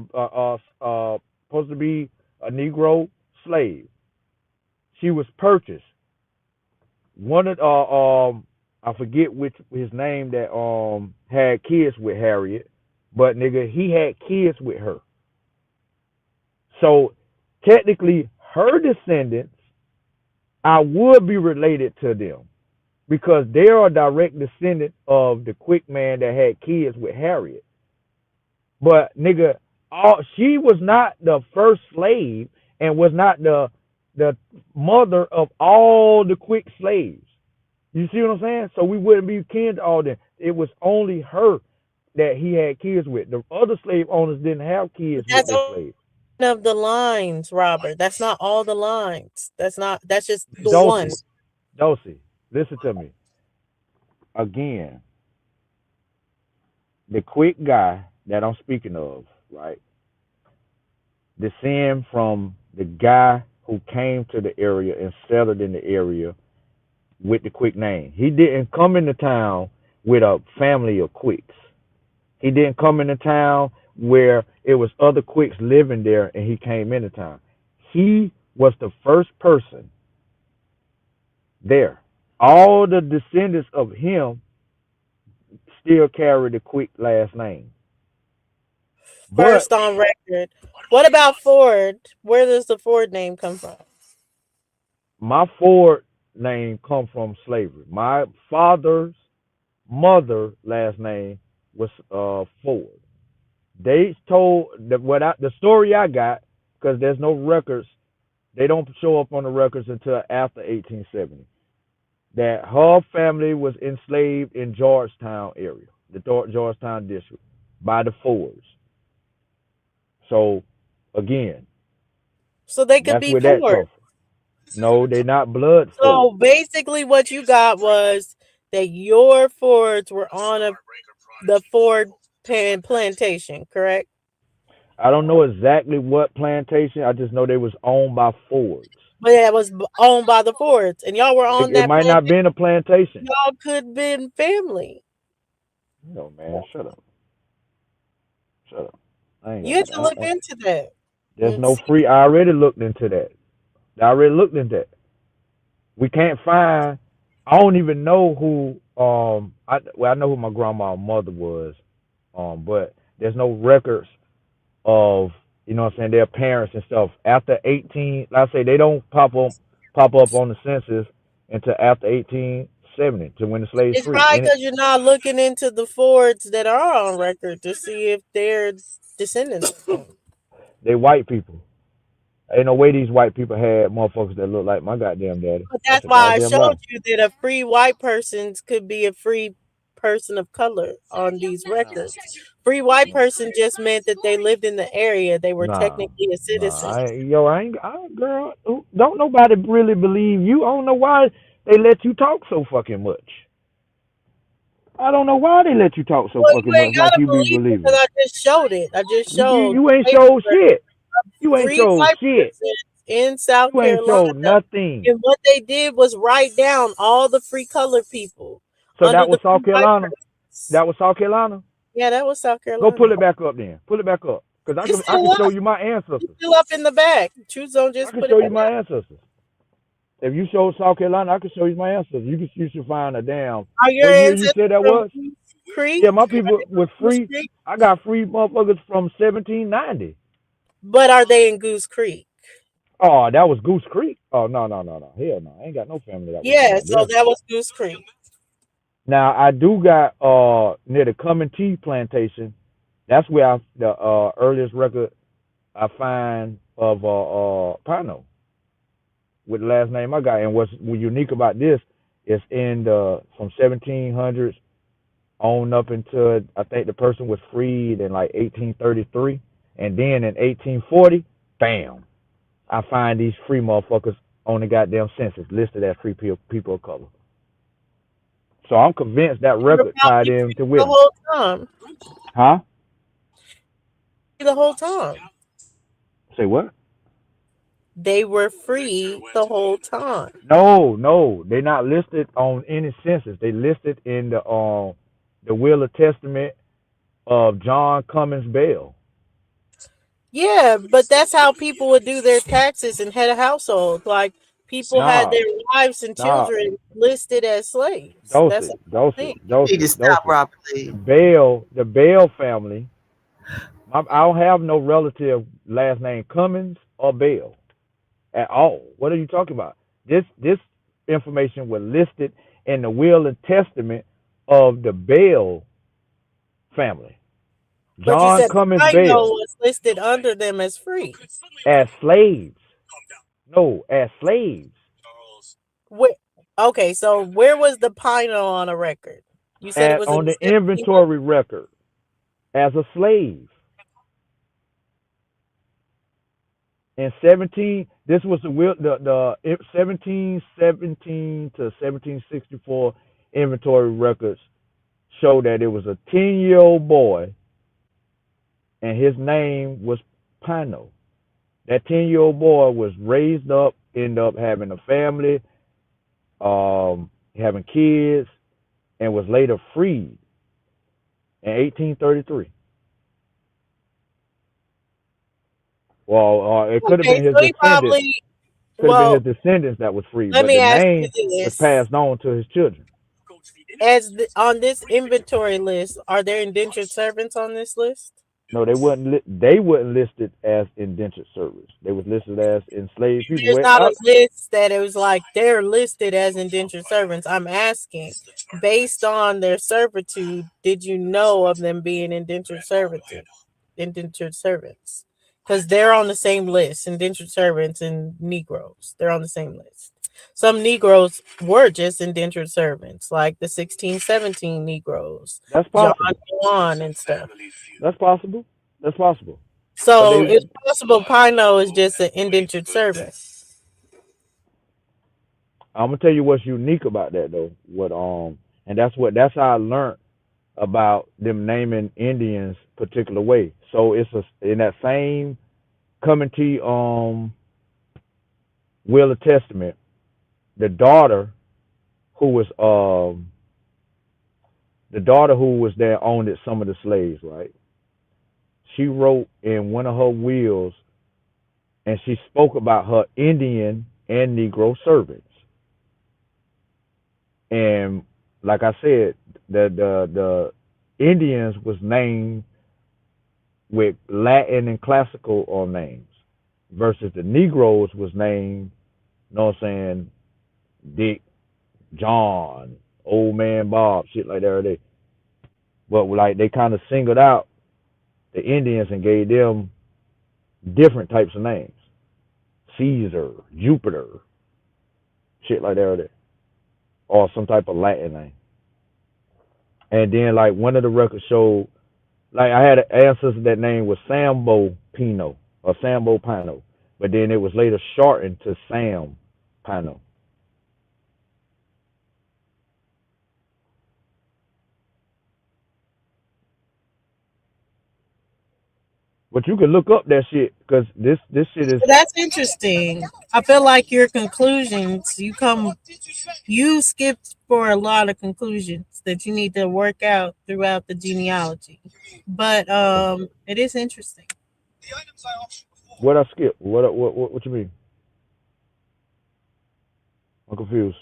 supposed to be a Negro slave. She was purchased. One of I forget which his name that had kids with Harriet, but nigga he had kids with her. So technically, her descendants, I would be related to them because they are a direct descendant of the quick man that had kids with Harriet. But nigga, she was not the first slave and was not the mother of all the quick slaves. You see what I'm saying? So we wouldn't be kin to all them. It was only her that he had kids with. The other slave owners didn't have But kids with that's their only slaves. one of the lines, Robert. That's not all the lines. That's just the one. Dulcie, Dulcie, listen to me. Again, the quick guy that I'm speaking of, right? Descend from the guy who came to the area and settled in the area with the quick name. He didn't come into town with a family of quicks. He didn't come into town where it was other quicks living there and he came into town. He was the first person there. All the descendants of him still carry the quick last name. But First on record. What about Ford? Where does the Ford name come from? my Ford name come from slavery. My father's mother last name was Ford. They told the story I got because there's no records. They don't show up on the records until after 1870. that her family was enslaved in Georgetown area, the Georgetown district, by the Fords. So again, So they could that's be where that Ford. comes from. No, they're not blood So Fords. basically, what you got was that your Fords were on the Ford plantation, correct? I don't know exactly what plantation. I just know they was owned by Fords. But that was owned by the Fords, and y'all were on It that might not plantation. been a plantation. Y'all could have been family. No man, shut up, shut up. I ain't You had to got. look into that There's and no see. free. I already looked into that. I already looked into that. We can't find. I don't even know who. I know who my grandma's mother was. But there's no records of what I'm saying, their parents and stuff after 18. Like I say, they don't pop up on the census until after 1870 to when the slaves It's free. probably And because you're not looking into the Fords that are on record to see if they're descendants of them. they white people. Ain't no way these white people had motherfuckers that look like my goddamn daddy. But That's that's a why I goddamn lie. showed you that a free white person could be a free person of color on these Nah, records. Free white nah, person just meant that they lived in the area. They were nah. technically a Nah. citizen. Girl, don't nobody really believe you. I don't know why they let you talk so fucking much. I don't know why they let you talk so Well, you fucking much ain't like gotta you be believe it because believing. I just showed it. I just You showed you ain't paper showed shit. You ain't free showed white shit. persons in South You ain't Carolina. showed nothing. And what they did was write down all the free colored people So under that the was South free white Carolina. persons. That was South Carolina. Yeah, that was South Go pull Carolina. it back up then. Pull it back up. Cause I It's can I can still show up. you my It's ancestors. still up in the back. Choose don't I just can put show it you back my down. ancestors. If you show South Carolina, I can show you my ancestors. You should find a damn Are your what year you ancestors said that from was? Goose Creek? Yeah, my people was Goose free. Creek? I got free motherfuckers from 1790. But are they in Goose Creek? Oh, that was Goose Creek. Oh no. Hell no. I ain't got no family that was from Yeah, out so there. that was Goose Creek. Now I do got near the Cumming Tea plantation. That's where the earliest record I find of Pano with the last name I got. And what's unique about this is in the from 1700s on up until I think the person was freed in like 1833, and then in 1840, bam, I find these free motherfuckers on the goddamn census listed as free people of color. So I'm convinced that They were record tied probably free into the with them. whole time. Huh? The whole time. Say what? They were free the whole time. No, they're not listed on any census. They listed in the will of testament of John Cummins Bell. Yeah, but that's how people would do their taxes and head a household. Like people had Nah, their wives and nah, children listed as slaves. That's Dosey, a Dosey, thing. You need to Dosey, stop, Dosey. Robert The Lee. Bell family. I don't have no relative last name Cummins or Bell at all. What are you talking about? This information was listed in the will and testament of the Bell family. But you John said the Cummins Pino Bell was listed under them as free. as slaves. No, as slaves. Where, okay, so where was the Pino on a record? You said it At was in on the the 1700s. inventory record as a slave. In 17, this was the 1717 to 1764 inventory records show that it was a 10-year-old boy and his name was Pano. That 10-year-old boy was raised up, ended up having a family, having kids, and was later freed in 1833. Well, it could have Okay, been his so he descendants. probably, Could have been his well, descendants that was free, let but me the ask you name was this. passed on to his children. On this inventory list, are there indentured servants on this list? No, they weren't listed as indentured servants. They was listed as enslaved people. There's not a list that it was like they're listed as indentured servants. I'm asking, based on their servitude, did you know of them being indentured servants? Because they're on the same list, indentured servants and Negroes. They're on the same list. Some Negroes were just indentured servants, like the 1617 Negroes, That's John possible. Juan and stuff. That's possible. That's possible. But So they, it's possible Pino is just an indentured servant. I'm gonna tell you what's unique about that though. And that's how I learned about them naming Indians particular way. So it's in that same commentary Will of Testament, the daughter who was there owned it, some of the slaves, right? She wrote in one of her wills and she spoke about her Indian and Negro servants. And like I said, the Indians was named with Latin and classical names versus the Negroes was named, you know what I'm saying, Dick, John, Old Man Bob, shit like that. But like they kind of singled out the Indians and gave them different types of names. Caesar, Jupiter, shit like that. Or some type of Latin name. And then like one of the records showed, like I had an ancestor that name was Sambo Pino or Sambo Pino, but then it was later shortened to Sam Pino. But you can look up that shit because this shit is. That's interesting. I feel like your conclusions, you skipped for a lot of conclusions that you need to work out throughout the genealogy. But it is interesting. What I skip? What you mean? I'm confused.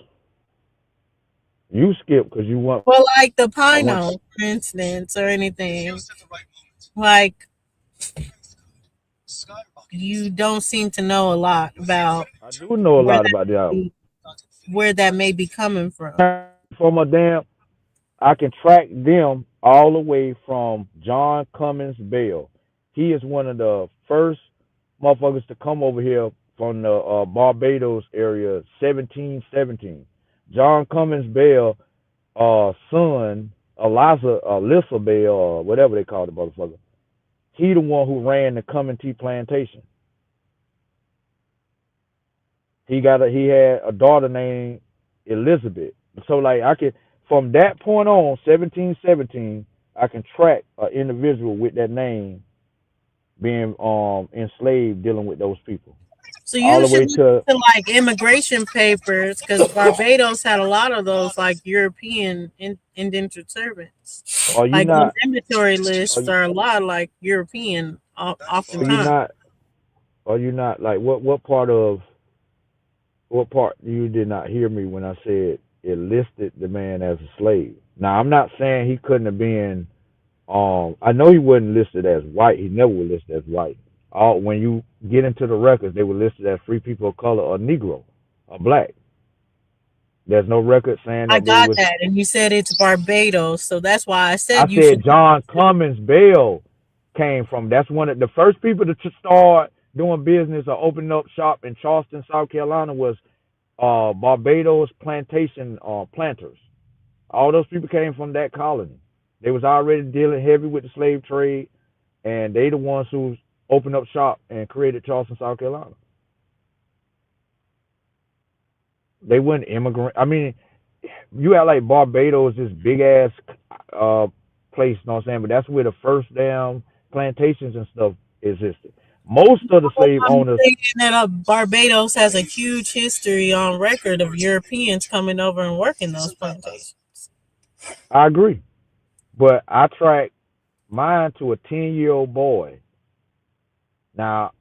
You skip because you want. Well, like the I want. Pino, for instance, or anything. Like you don't seem to know a lot about I do know a where lot that about the album. where that may be coming from. From a damn, I can track them all the way from John Cummins Bell. He is one of the first motherfuckers to come over here from the Barbados area, 1717. John Cummins Bell, son, Alyssa Bell, or whatever they call the motherfucker. He the one who ran the Cummins Tea Plantation. He had a daughter named Elizabeth. So like I could from that point on, 1717, I can track an individual with that name being enslaved dealing with those people. So All you the should way look to into like immigration papers because Barbados had a lot of those like European indentured servants. are you Like those not inventory are lists you are a lot like European are you oftentimes. not are you not like what part you did not hear me when I said it listed the man as a slave. Now I'm not saying he couldn't have been I know he wasn't listed as white. He never was listed as white. All when you get into the records, they were listed as free people of color or Negro or black. There's no record saying I that they got was. that, and you said it's Barbados, so that's why I I said you should said look John into it. Cummins Bell came from. That's one of the first people to start doing business or opening up shop in Charleston, South Carolina was Barbados plantation planters. All those people came from that colony. They was already dealing heavy with the slave trade, and they the ones who opened up shop and created Charleston, South Carolina. They weren't immigrant. I mean, you act like Barbados is this big ass uh place, you know what I'm saying? But that's where the first damn plantations and stuff existed. Most of the slave I'm owners, thinking that Barbados has a huge history on record of Europeans coming over and working those plantations. I agree. But I tracked mine to a 10-year-old boy. Now,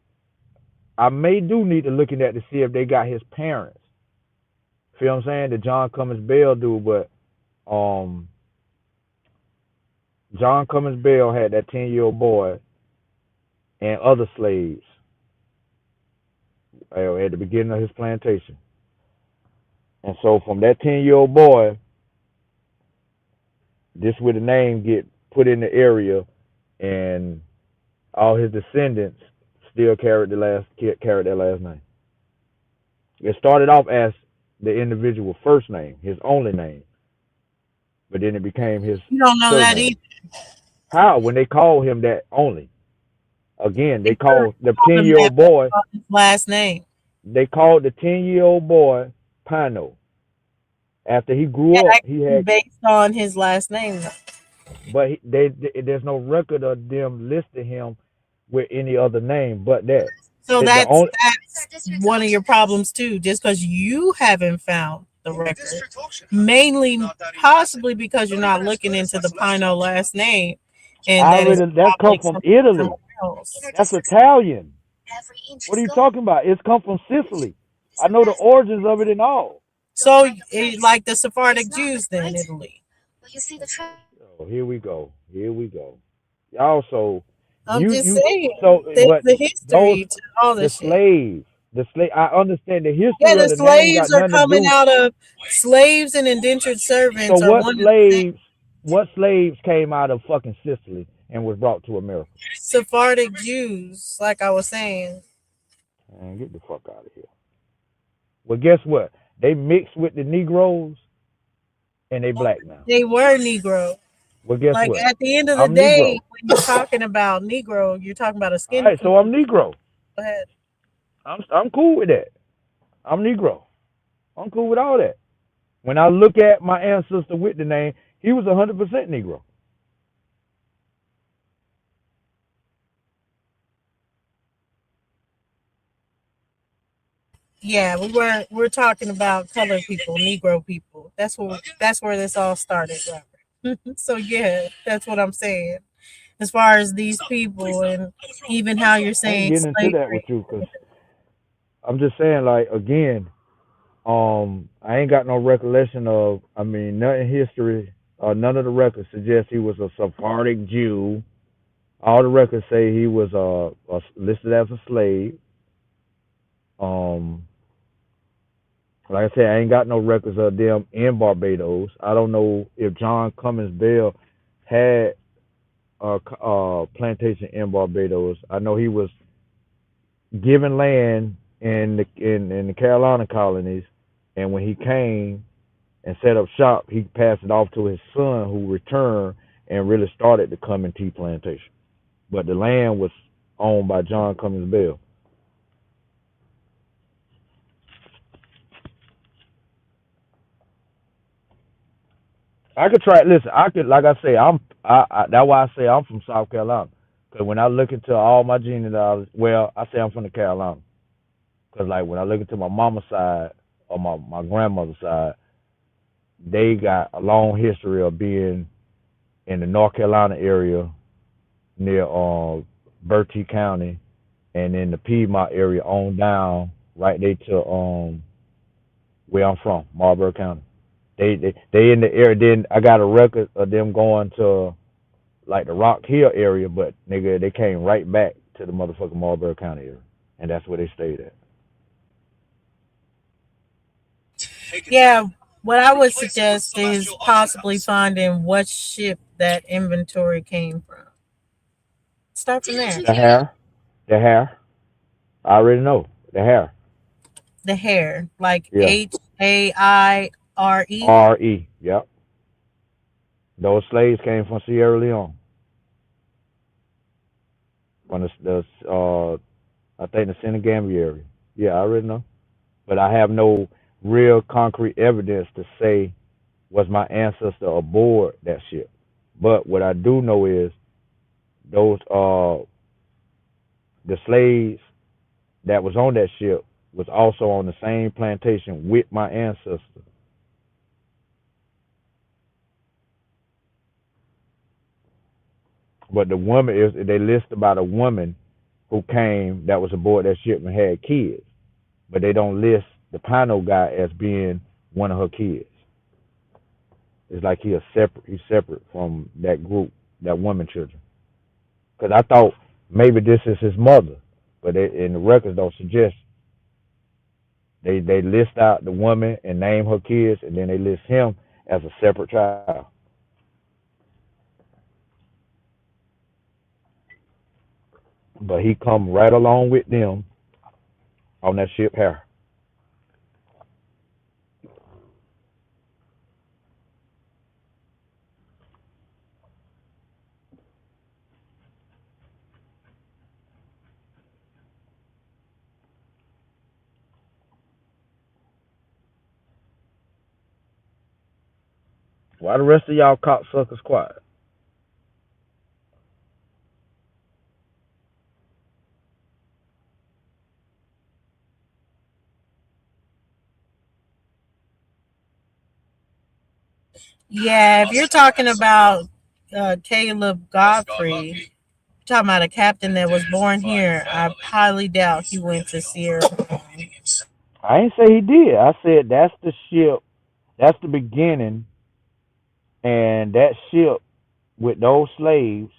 I may do need to look at that to see if they got his parents. Feel what I'm saying? The John Cummins Bell do, but um John Cummins Bell had that 10-year-old boy and other slaves at the beginning of his plantation. And so from that 10-year-old boy, this where the name get put in the area, and all his descendants still carried their last name. It started off as the individual first name, his only name, but then it became his You don't know that surname. either. How? When they called him that only. Again, They they could have called the called 10 him year that old boy, by his last name. they called the 10-year-old boy Pino. After he Yeah, grew up, that he could be had, based on his last name. but there's no record of them listing him with any other name but that. So The only, that's one of your problems too, just because you haven't found the record. Mainly, possibly because you're not looking into the Pino last name, and I that is already, that come probably from somewhere Italy. else. That's Italian. What are you talking about? It's come from Sicily. I know the origins of it and all. So, like the Sephardic Jews, then in Italy. Oh, here we go. Here we go. Also, I'm just you saying, so there's but a those history to all the this shit. slaves, the slave. I understand the Yeah, history the of the name got slaves are nothing to coming do. out of slaves and indentured So servants are one and the same. what slaves came out of fucking Sicily and was brought to America? Sephardic Jews, like I was saying, Man, get the fuck out of here. Well, guess what? They mixed with the Negroes and they black now. they were Negro. Well, guess Like what? at the end of the I'm day, Negro. when you're talking about Negro, you're talking about a All skin right, color. so I'm Negro. Go ahead. I'm cool with that. I'm Negro. I'm cool with all that. When I look at my ancestor with the name, he was 100% Negro. Yeah, we're talking about colored people, Negro people. That's where this all started, Robert. So yeah, that's what I'm saying. As far as these people and even how you're I ain't saying getting into that with slavery. you because I'm just saying, like, again, I ain't got no recollection of. I mean, nothing history. None of the records suggest he was a Sephardic Jew. All the records say he was listed as a slave. Um, like I said, I ain't got no records of them in Barbados. I don't know if John Cummins Bell had a plantation in Barbados. I know he was given land in the Carolina colonies, and when he came and set up shop, he passed it off to his son, who returned and really started the Cummins Tea Plantation. But the land was owned by John Cummins Bell. I could try. Listen, I could, like I say, that's why I say I'm from South Carolina. Cause when I look into all my genealogy, well, I say I'm from the Carolina. Cause like when I look into my mama's side or my grandmother's side, they got a long history of being in the North Carolina area near Bertie County, and in the Piedmont area on down right there to where I'm from, Marlboro County. They in the area. Then I got a record of them going to like the Rock Hill area, but nigga, they came right back to the motherfucking Marlboro County area, and that's where they stayed at. Yeah, what I would suggest is possibly finding what ship that inventory came from. Start from there. The hair, the hair. I already know the hair. The hair, like Yeah, Haire. R-E. Yep. Those slaves came from Sierra Leone, from I think the Senegambia area. Yeah, I already know, but I have no real concrete evidence to say was my ancestor aboard that ship. But what I do know is those the slaves that was on that ship was also on the same plantation with my ancestor. But the woman is they list about a woman who came that was aboard that ship and had kids, but they don't list the Pino guy as being one of her kids. It's like he's separate from that group, that woman children. Because I thought maybe this is his mother, but in the records don't suggest. They list out the woman and name her kids, and then they list him as a separate child. But he come right along with them on that ship here. Why the rest of y'all cocksuckers quiet? Yeah, if you're talking about Caleb Godfrey, talking about a captain that was born here, I highly doubt he went to Sierra Leone. I ain't say he did. I said that's the ship. That's the beginning, and that ship with those slaves,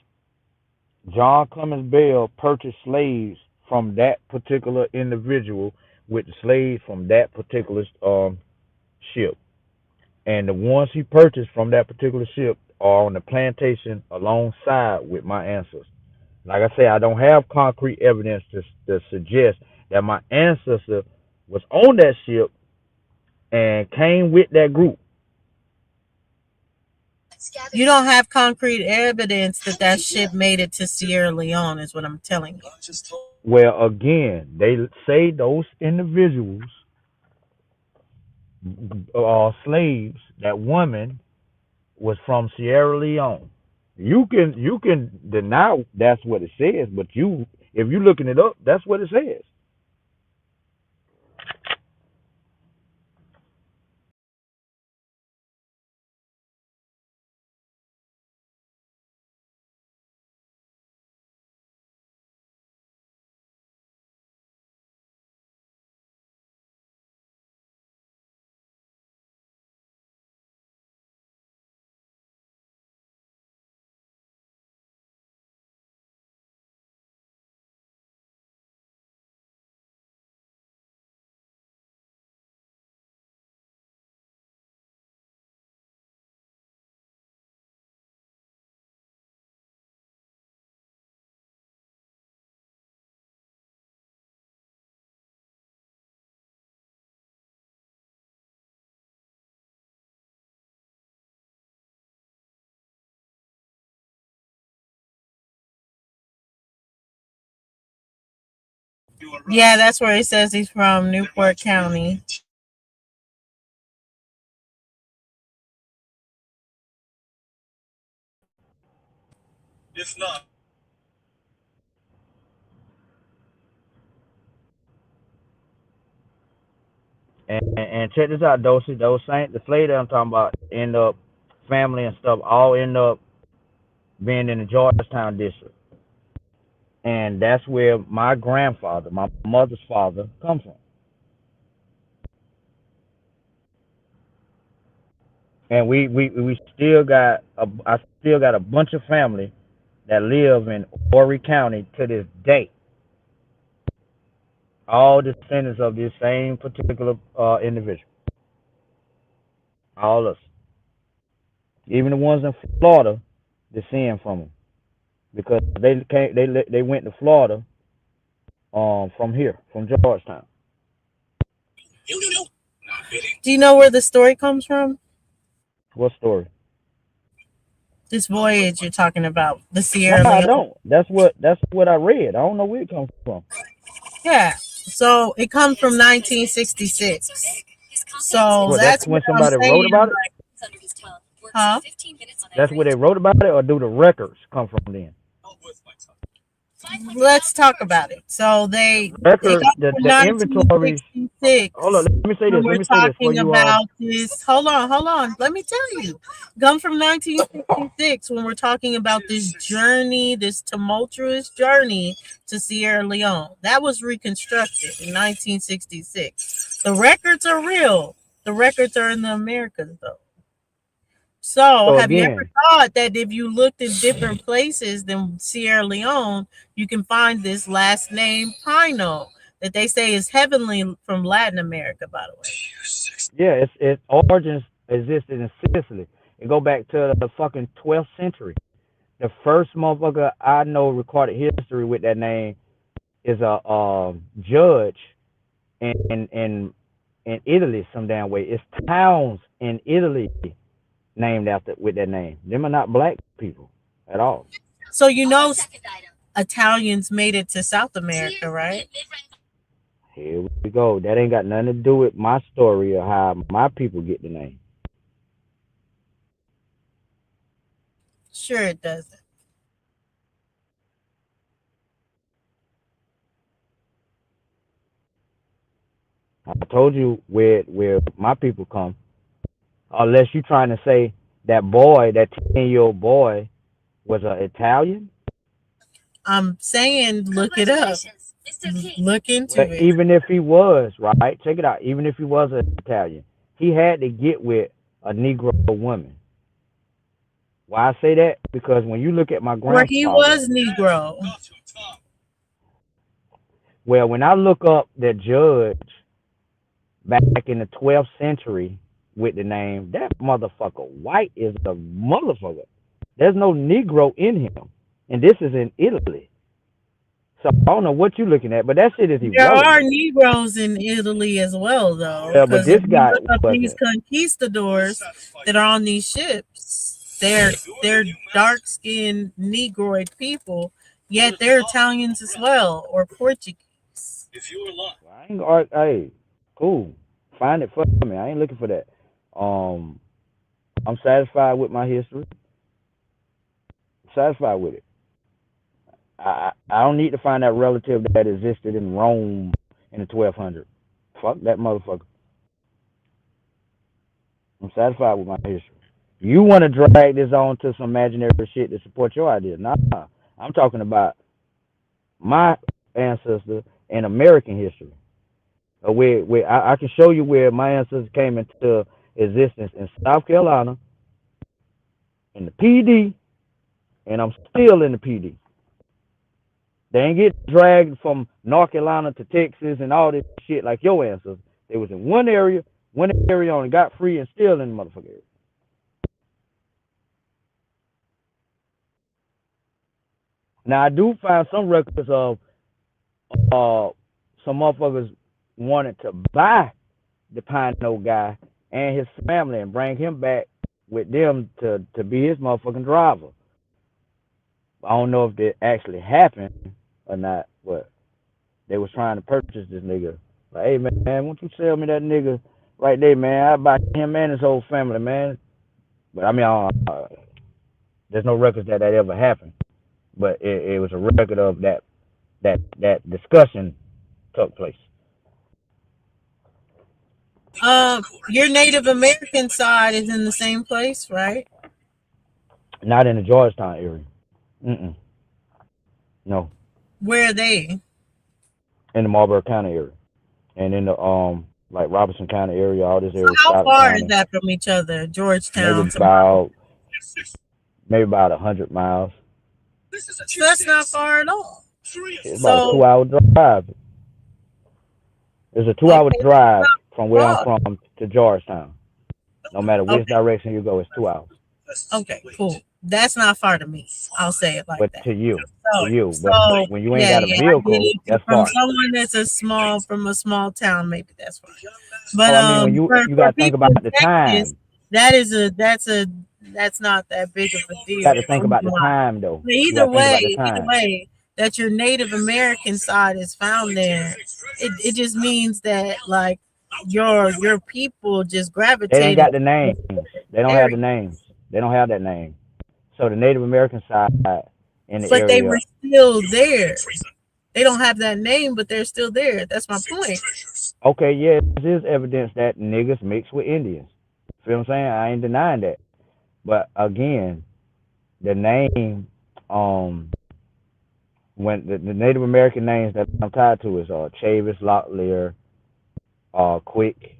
John Clemens Bell purchased slaves from that particular individual with the slaves from that particular ship. And the ones he purchased from that particular ship are on the plantation alongside with my ancestors. Like I say, I don't have concrete evidence to suggest that my ancestor was on that ship and came with that group. You don't have concrete evidence that that ship made it to Sierra Leone, is what I'm telling you. Well, again, they say those individuals are slaves. That woman was from Sierra Leone. You can deny that's what it says, but you if you're looking it up, that's what it says. Yeah, that's where it says he's from, Newport County. And check this out, Dosey. Those saints, the slave that I'm talking about, end up family and stuff all end up being in the Georgetown district, and that's where my grandfather, my mother's father, comes from. And we still got I still got a bunch of family that live in Horry County to this day. All descendants of this same particular individual. All of us, even the ones in Florida, descend from them because they went to Florida from here from Georgetown. Do you know where the story comes from? What story? This voyage you're talking about, the No, Sierra I Leone. don't. That's what I read. I don't know where it comes from. Yeah. So it comes from 1966. So What? That's that's what when I'm somebody wrote saying. about it. Like, huh? That's where they wrote about it, or do the records come from then? Let's talk about it. So it Records, got from the inventories. Hold on. 1966 Let me say when this. we're Let me say this for talking you. about this. Hold on. Let me tell you. Come from 1966 when we're talking about this journey, this tumultuous journey to Sierra Leone. That was reconstructed in 1966. The records are real. The records are in the Americas though. So, So have you ever again, thought that if you looked in different places than Sierra Leone, you can find this last name Pino that they say is heavenly from Latin America, by the way? yeah, its origins existed in Sicily. It go back to the fucking 12th century. The first motherfucker I know recorded history with that name is a judge in Italy some damn way. It's towns in Italy named after with that name. Them are not black people at all. So, Italians made it to South America, right? Here we go. That ain't got nothing to do with my story or how my people get the name. Sure, it doesn't. I told you where my people come. Unless you trying to say that boy, that 10-year-old boy, was an Italian. I'm saying look it up. Look Well, into it. even if he was, right? Check it out. Even if he was an Italian, he had to get with a Negro woman. Why I say that? Because when you look at my Where he grandfather, was Negro. well, when I look up the judge back in the 12th century with the name, that motherfucker white is the motherfucker. There's no Negro in him, and this is in Italy. So I don't know what you're looking at, but that shit is There are irrelevant. Negroes in Italy as well, though, Well, but because if this you guy look up these wasn't. conquistadors that are on these ships, they're dark skinned Negroid people, yet they're Italians as well or Portuguese. I ain't. Hey, cool. Find it for me. I ain't looking for that. Um, I'm satisfied with my history. Satisfied with it. I don't need to find that relative that existed in Rome in the 1200s. Fuck that motherfucker. I'm satisfied with my history. You want to drag this on to some imaginary shit to support your idea? Nah, I'm talking about my ancestor and American history. Where I can show you where my ancestors came into existence in South Carolina in the PD, and I'm still in the PD. They ain't get dragged from North Carolina to Texas and all this shit like your ancestors. They was in one area only, got free and still in the motherfucker area. Now I do find some records of uh some motherfuckers wanted to buy the Pino guy and his family and bring him back with them to be his motherfucking driver. I don't know if that actually happened or not, but they was trying to purchase this nigga. Like, hey man, won't you sell me that nigga right there, man? I buy him and his whole family, man. But I mean, there's no records that ever happened. But it was a record of that discussion took place. Your Native American side is in the same place, right? Not in the Georgetown area. Mm-mm. No, Where are they? in the Marlboro County area, and in the like Robertson County area, all this So area, how Stoughton far is County, that from each other? maybe Georgetown to Marble. about maybe about 100 miles. So that's not far at all. It's about a So 2 hour drive. It's a 2 hour okay, that's drive not from where I'm far. from to Georgetown. No matter which Okay, direction you go, it's 2 hours. okay, cool. That's not far to me. I'll say it like But that. to you, but So when you ain't yeah, got a yeah, I get vehicle, it. that's From far. someone that's a small from a small town, maybe that's fine. Oh, But I mean, when you for got to think people about in the Texas, time. that's not that big of a You deal. got to think about the time, though. But You got to think about the either time. way, that your Native American side is found there, it just means that like your people just They ain't gravitated got the names. They don't have area. the names. They don't have that name. So the Native American side in the But they were area, still there. They don't have that name, but they're still there. That's my point. okay, yeah, this is evidence that niggas mix with Indians. Feel what I'm saying? I ain't denying that. But again, the name, um, when the Native American names that I'm tied to is Chavis, Locklear, Quick,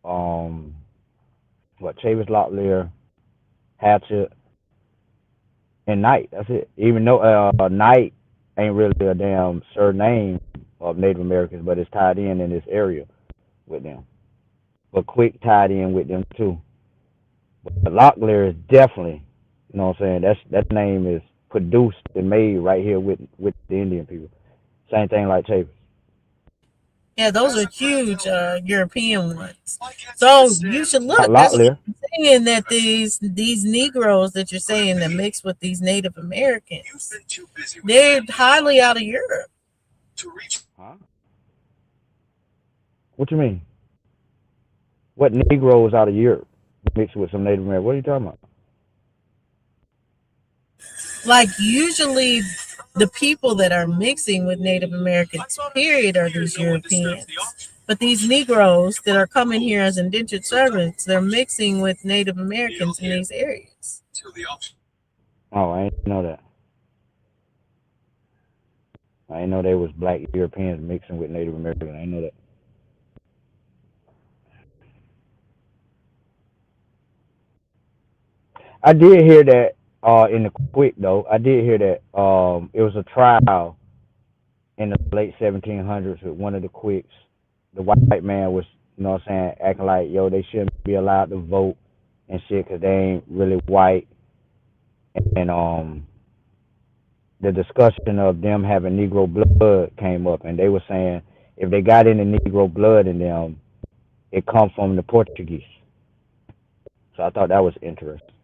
um, Chavis, Locklear, Hatchet, and Knight. That's it. Even though Knight ain't really a damn surname of Native Americans, but it's tied in this area with them. But Quick tied in with them too. But Locklear is definitely, you know what I'm saying. That name is produced and made right here with the Indian people. Same thing like Chavis. Yeah, those are huge European ones. So you should Not look. That's what Locklear. I'm saying. That these Negroes that you're saying that mix with these Native Americans, they're highly out of Europe. Huh? What you mean? What Negroes out of Europe mixed with some Native American? What are you talking about? Like usually the people that are mixing with Native Americans, period, are these Europeans. But these Negroes that are coming here as indentured servants, they're mixing with Native Americans in these areas. Oh, I didn't know that. I didn't know they was black Europeans mixing with Native Americans. I didn't know that. I did hear that in the quick though. I did hear that it was a trial in the late 1700s with one of the quicks. The white man was, you know what I'm saying, acting like, yo, they shouldn't be allowed to vote and shit because they ain't really white. And the discussion of them having Negro blood came up, and they were saying if they got any Negro blood in them, it come from the Portuguese. So I thought that was interesting.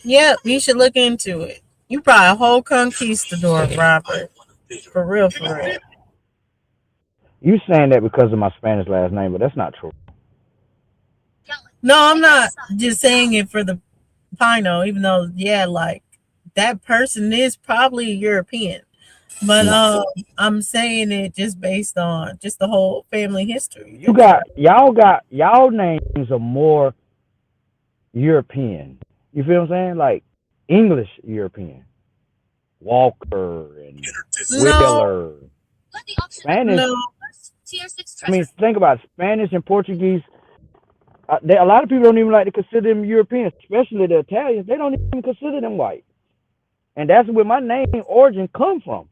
Yep, you should look into it. You probably a whole conquistador, Robert. For real, for real. You saying that because of my Spanish last name, but that's not true. No, I'm not just saying it for the Pino, even though, yeah, like that person is probably European. But No. I'm saying it just based on just the whole family history. You got y'all names are more European. You feel what I'm saying? Like English European. Walker and No, Wheeler. Spanish. no, I mean, think about it. Spanish and Portuguese. A lot of people don't even like to consider them Europeans, especially the Italians. They don't even consider them white, and that's where my name origin come from.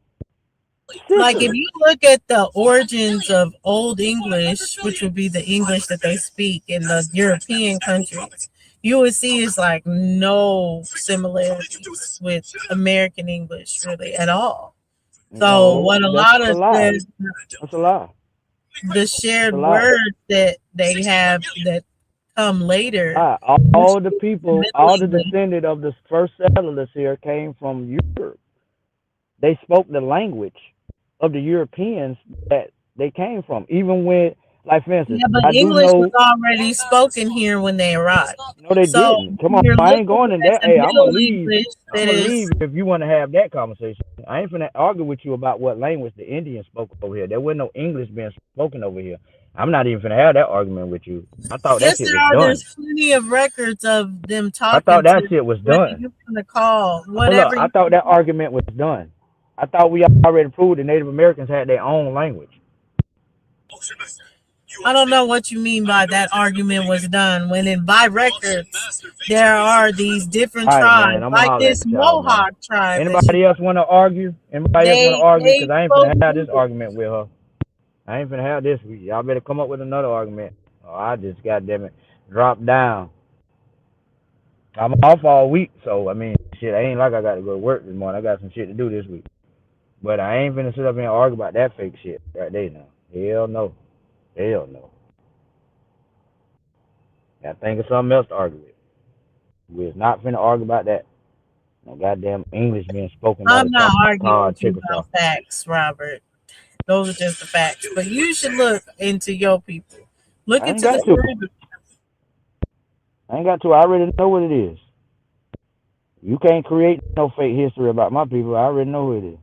like if Sicily. you look at the origins of Old English, which would be the English that they speak in the European countries, you would see it's like no similarities with American English really at all. So No, what a that's lot a of lie. That's a lie. the That's a shared lie. words that they have that come later, Lie. which All the is the people, Middle all the English. descendant of the first settlers here came from Europe. They spoke the language of the Europeans that they came from. Even when, like for instance, Yeah, but I do English was know. already spoken here when they arrived. No, they So didn't. Come on, you're I ain't looking going in at that. the Hey, I'm gonna Middle leave. English I'm that gonna is. leave if you want to have that conversation. I ain't finna argue with you about what language the Indians spoke over here. There wasn't no English being spoken over here. I'm not even finna have that argument with you. I thought that Yes, shit there was are. done. There's plenty of records of them I talking thought that to shit was whether done. you want to call Hold up, whatever I you. thought that argument was done. I thought we already proved that Native Americans had their own language. I don't know what you mean by that argument was done. When in by records, there are these different All right, man. tribes, I'm gonna like holler this at y'all, man. Mohawk tribe, as you Anybody else want to argue? Anybody else want to argue? they Cause I ain't spoke finna have this English. argument with her. I ain't finna have this. Y'all better come up with another argument. Oh, I just goddamn it drop down. I'm off all week, so I mean, shit. I ain't like I got to go to work this morning. I got some shit to do this week. But I ain't finna sit up here and argue about that fake shit right there now. Hell no. Hell no. Gotta think of something else to argue with. We're not finna argue about that. No goddamn English being spoken by I'm the not arguing Choctaw with you Chickasaw. about facts, Robert. Those are just the facts. But you should look into your people. Look I ain't into the got to. Caribbean. I ain't got to. I already know what it is. You can't create no fake history about my people. I already know who it is.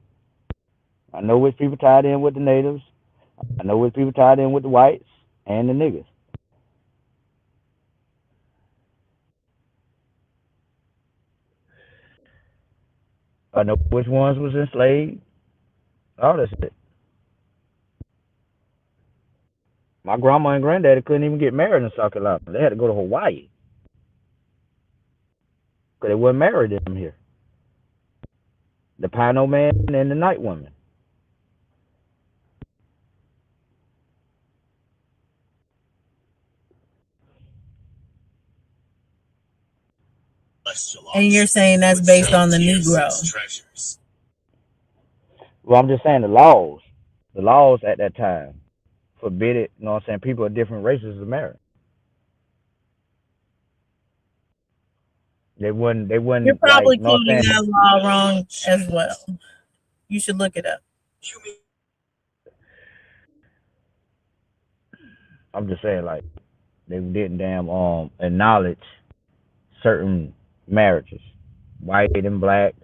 I know which people tied in with the natives. I know which people tied in with the whites and the niggas. I know which ones was enslaved. All that shit. My grandma and granddaddy couldn't even get married in South Carolina. They had to go to Hawaii because they weren't married them here. The Pino man and the night woman. And you're saying that's based on the Negro. Well, I'm just saying the laws at that time forbid it. You know what I'm saying? People of different races to marry. They wouldn't. They You're wouldn't like. probably You know what quoting I'm saying? that law wrong as well. You should look it up. I'm just saying, like, they didn't damn acknowledge certain marriages, white and black.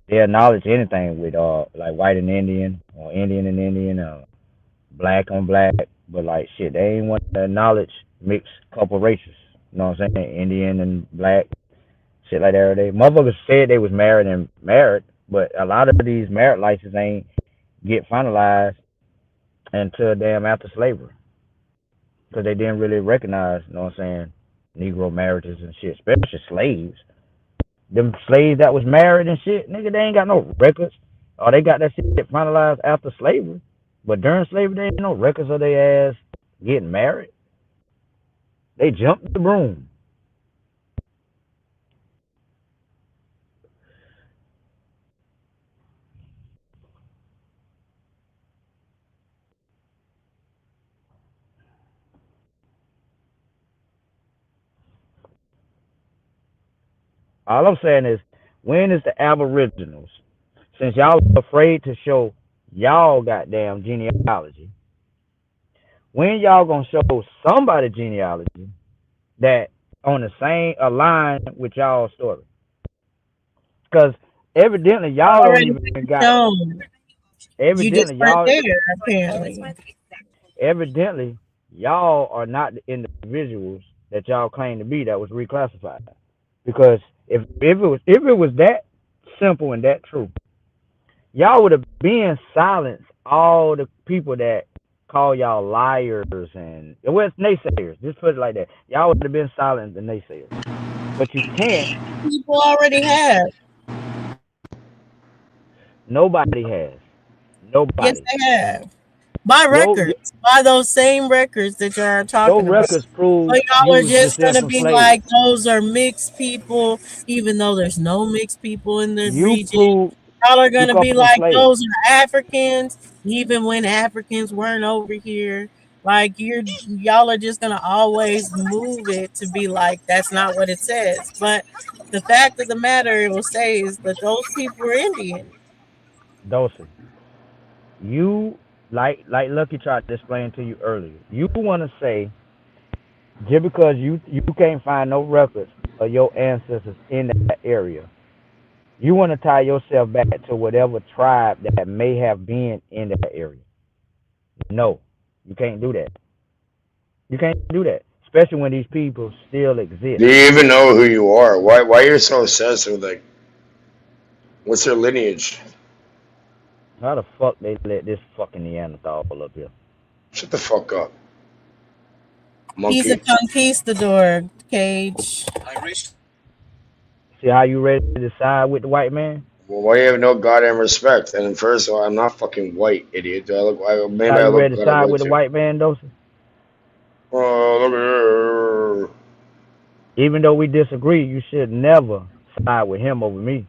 They acknowledge anything with like white and Indian or Indian and Indian or black on black, but like shit, they ain't want to acknowledge mixed couple races. You know what I'm saying? Indian and black, shit like that. They motherfuckers said they was married, but a lot of these marriage licenses ain't get finalized until damn after slavery, because they didn't really recognize, you know what I'm saying, Negro marriages and shit, especially slaves. Them slaves that was married and shit, nigga, they ain't got no records. Or they got that shit finalized after slavery. But during slavery, there ain't no records of their ass getting married. They jumped the broom. All I'm saying is, when is the Aboriginals? Since y'all are afraid to show y'all goddamn genealogy, when y'all gonna show somebody genealogy that on the same align with y'all story? Because evidently y'all don't Already even been got shown. You just evidently weren't y'all there, apparently. evidently y'all are not the individuals that y'all claim to be that was reclassified. Because if it was that simple and that true, y'all would have been silenced all the people that call y'all liars and well naysayers. Just put it like that. Y'all would have been silent the naysayers. But you can't. People already have. Nobody has. Yes, Nobody. they have. By Your records, by those same records that y'all are your talking about. records prove But y'all you are was just descended gonna from be slaves. like, those are mixed people, even though there's no mixed people in the You region. prove Y'all are you gonna come be from like, slaves. those are Africans, even when Africans weren't over here. Like y'all are just gonna always move it to be like that's not what it says. But the fact of the matter, it will say is that those people were Indian. Dosing. You like Lucky tried to explain to you earlier. You want to say just because you can't find no records of your ancestors in that area, you want to tie yourself back to whatever tribe that may have been in that area. No, you can't do that. You can't do that, especially when these people still exist. Do you even know who you are? Why you're so obsessed with like what's your lineage? How the fuck they let this fucking Neanderthal up here? Shut the fuck up, He's a monkey. conquistador, Cage. See how you ready to side with the white man? Well, why you have no goddamn respect? And first of all, I'm not fucking white, idiot. Do I look? See Maybe how I you look ready to kind of side white with the too. white man, Dosing? Oh, look at her. Even though we disagree, you should never side with him over me.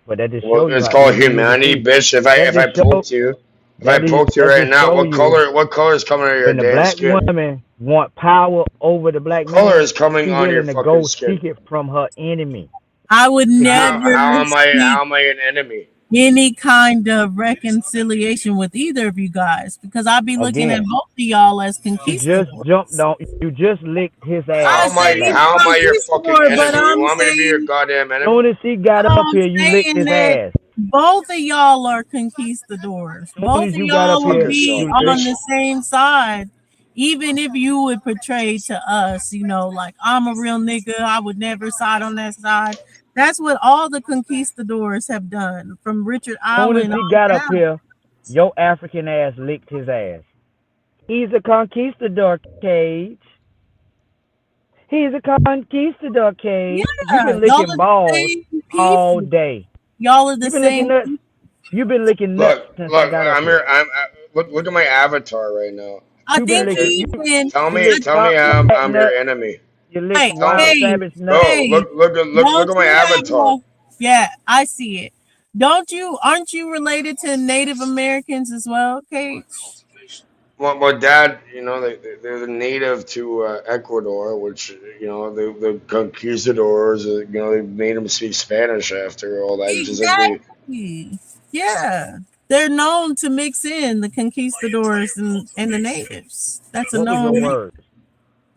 But that just Well, show you it's how called easy you can humanity, see. bitch. That If I just show poked you, if I poked you that right just now, show you what color is coming out of your when the damn black skin? woman want power over the What black color man, is coming she on your willing to fucking go skin? seek it from her enemy I would to get never power. seek How am I an enemy? any kind of reconciliation with either of you guys because I'd be looking at Again, both of y'all as you just jumped conquistadors. on. You just licked his I ass said on he's back. How a am I your fucking conquistador, but enemy? You want me to be your goddamn enemy? Soon as he got up I'm here, you licked saying his that ass. both of y'all are conquistadors. Soon Both as of you got up y'all Fuck would here, be yourself, you on licked. bitch. the same side. Even if you would portray to us, like I'm a real nigga, I would never side on that side. That's what all the conquistadors have done, from Richard Soon as Island he on got up down. here, your African ass licked his ass. He's a conquistador, Cage. He's a conquistador, Cage. You've Yeah, been y'all licking are the balls same all people. day. Y'all are the You've been licking same. nuts. You've been licking nuts since I Look. got up I'm here. here. Look at my avatar right now. I You've been didn't Okay, licking. even. You lick tell me top how black I'm your nuts. enemy. You lick Hey, Tell wild me, hey, savage nuts. bro. hey! Look Don't at my you avatar. have? Yeah, I see it. Don't you? Aren't you related to Native Americans as well, Kate? Well, my dad, they're the native to Ecuador, which the conquistadors, they made them speak Spanish after all that, just like they. Exactly. Yeah. They're known to mix in the conquistadors and the natives. That's a What was your known. words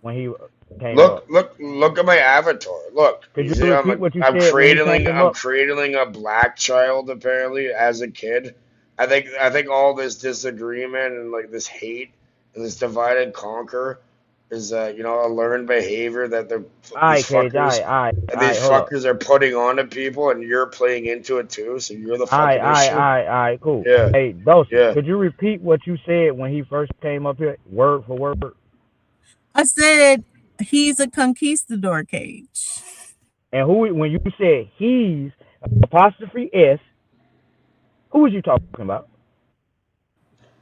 when he came up? Look at my avatar. Look, Could you you see, repeat what you I'm said when he cradling, came I'm up? cradling a black child apparently as a kid. I think all this disagreement and like this hate and this divide and conquer is a learned behavior that All right, Cage. All right. Hold up. these fuckers are putting onto people, and you're playing into it too. So you're the All right, fucking all right, issue. all right, all right. Cool. Yeah, Hey, Dawson, yeah. could you repeat what you said when he first came up here, word for word? I said he's a conquistador, Cage. And who, when you said he's apostrophe S, who was you talking about?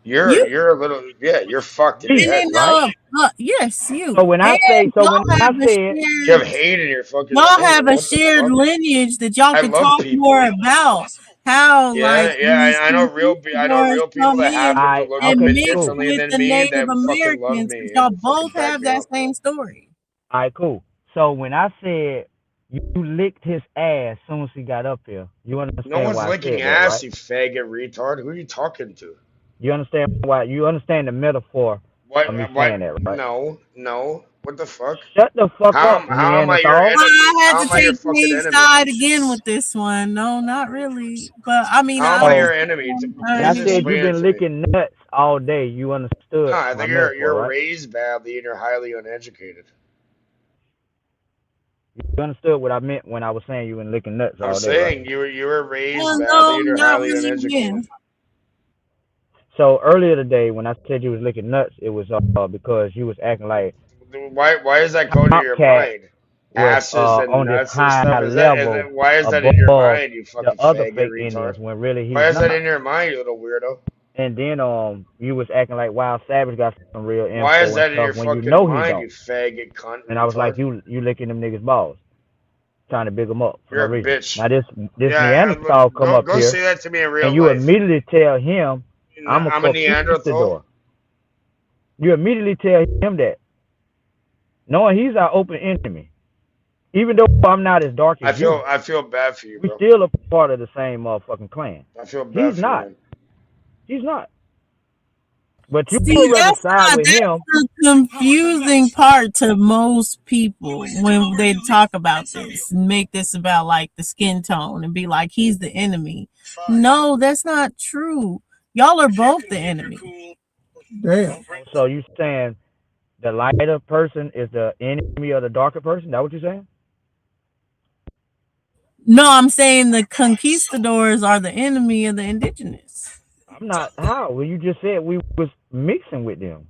You You're a little, yeah. You're fucked in your Me, head. didn't right? know. Yes, you. So when I say, And so when I said, You have hate in your fucking y'all soul. have a What the shared fuck? lineage that y'all I could love talk more people. about. How like Yeah, yeah. these I know conquistadors real people come that in happen to I, look a and okay, bit mix cool. differently with than the me Native that fucking love Americans, because me y'all and fucking both back have me that up. same story. All right, cool. So when I said you licked his ass soon as he got up here, you No understand one's why I licking said that, ass, right? you faggot retard. Who are you talking to? You understand why? You understand the metaphor What? of me What? saying that, right? No, no. What the fuck? Shut the fuck How up, how am I your Neanderthal. enemy? I had How to am I your take fucking Dave's enemy? side again with this one. No, not really. But I mean, How I am I So your understand. enemy? when I I Please said you've explain understand. it been to me. licking nuts all day, you No, understood I my think you're metaphor, you're right? raised badly and you're highly uneducated. You understood what I meant when I was saying you been licking nuts I'm all day, right? saying you were raised Well, badly no, and you're not highly really. uneducated. Again, So earlier today, when I said you was licking nuts, it was because you was acting like Why does that go into your Tomcat mind? was Asses and on this nuts and high stuff. level Why is that in your above mind, you the fucking other faggot fake retard? Indians when really he's Why is that not. in your mind, you little weirdo? And then you was acting like Wild Savage got some real Why is info and that in stuff your when you fucking know he mind, don't. you faggot cunt And I was like, retard? you licking them niggas balls, trying to big them up for no You're a reason. bitch. Now this Yeah, Neanderthal come up go here, say that to me in and real you life. immediately tell him I'm a I'm a Neanderthal. conquistador. You immediately tell him that, knowing he's our open enemy. Even though I'm not as dark as you, I feel bad for you, we bro. still a part of the same motherfucking clan. I feel bad He's for you, not. man. He's not. But you see, would rather side with that's him. the confusing part to most people when they talk about this and make this about like the skin tone and be like he's the enemy. No, that's not true. Y'all are both the enemy. Damn. So you saying the lighter person is the enemy of the darker person? That what you saying? No, I'm saying the conquistadors are the enemy of the indigenous. I'm not. How? Well, you just said we was mixing with them.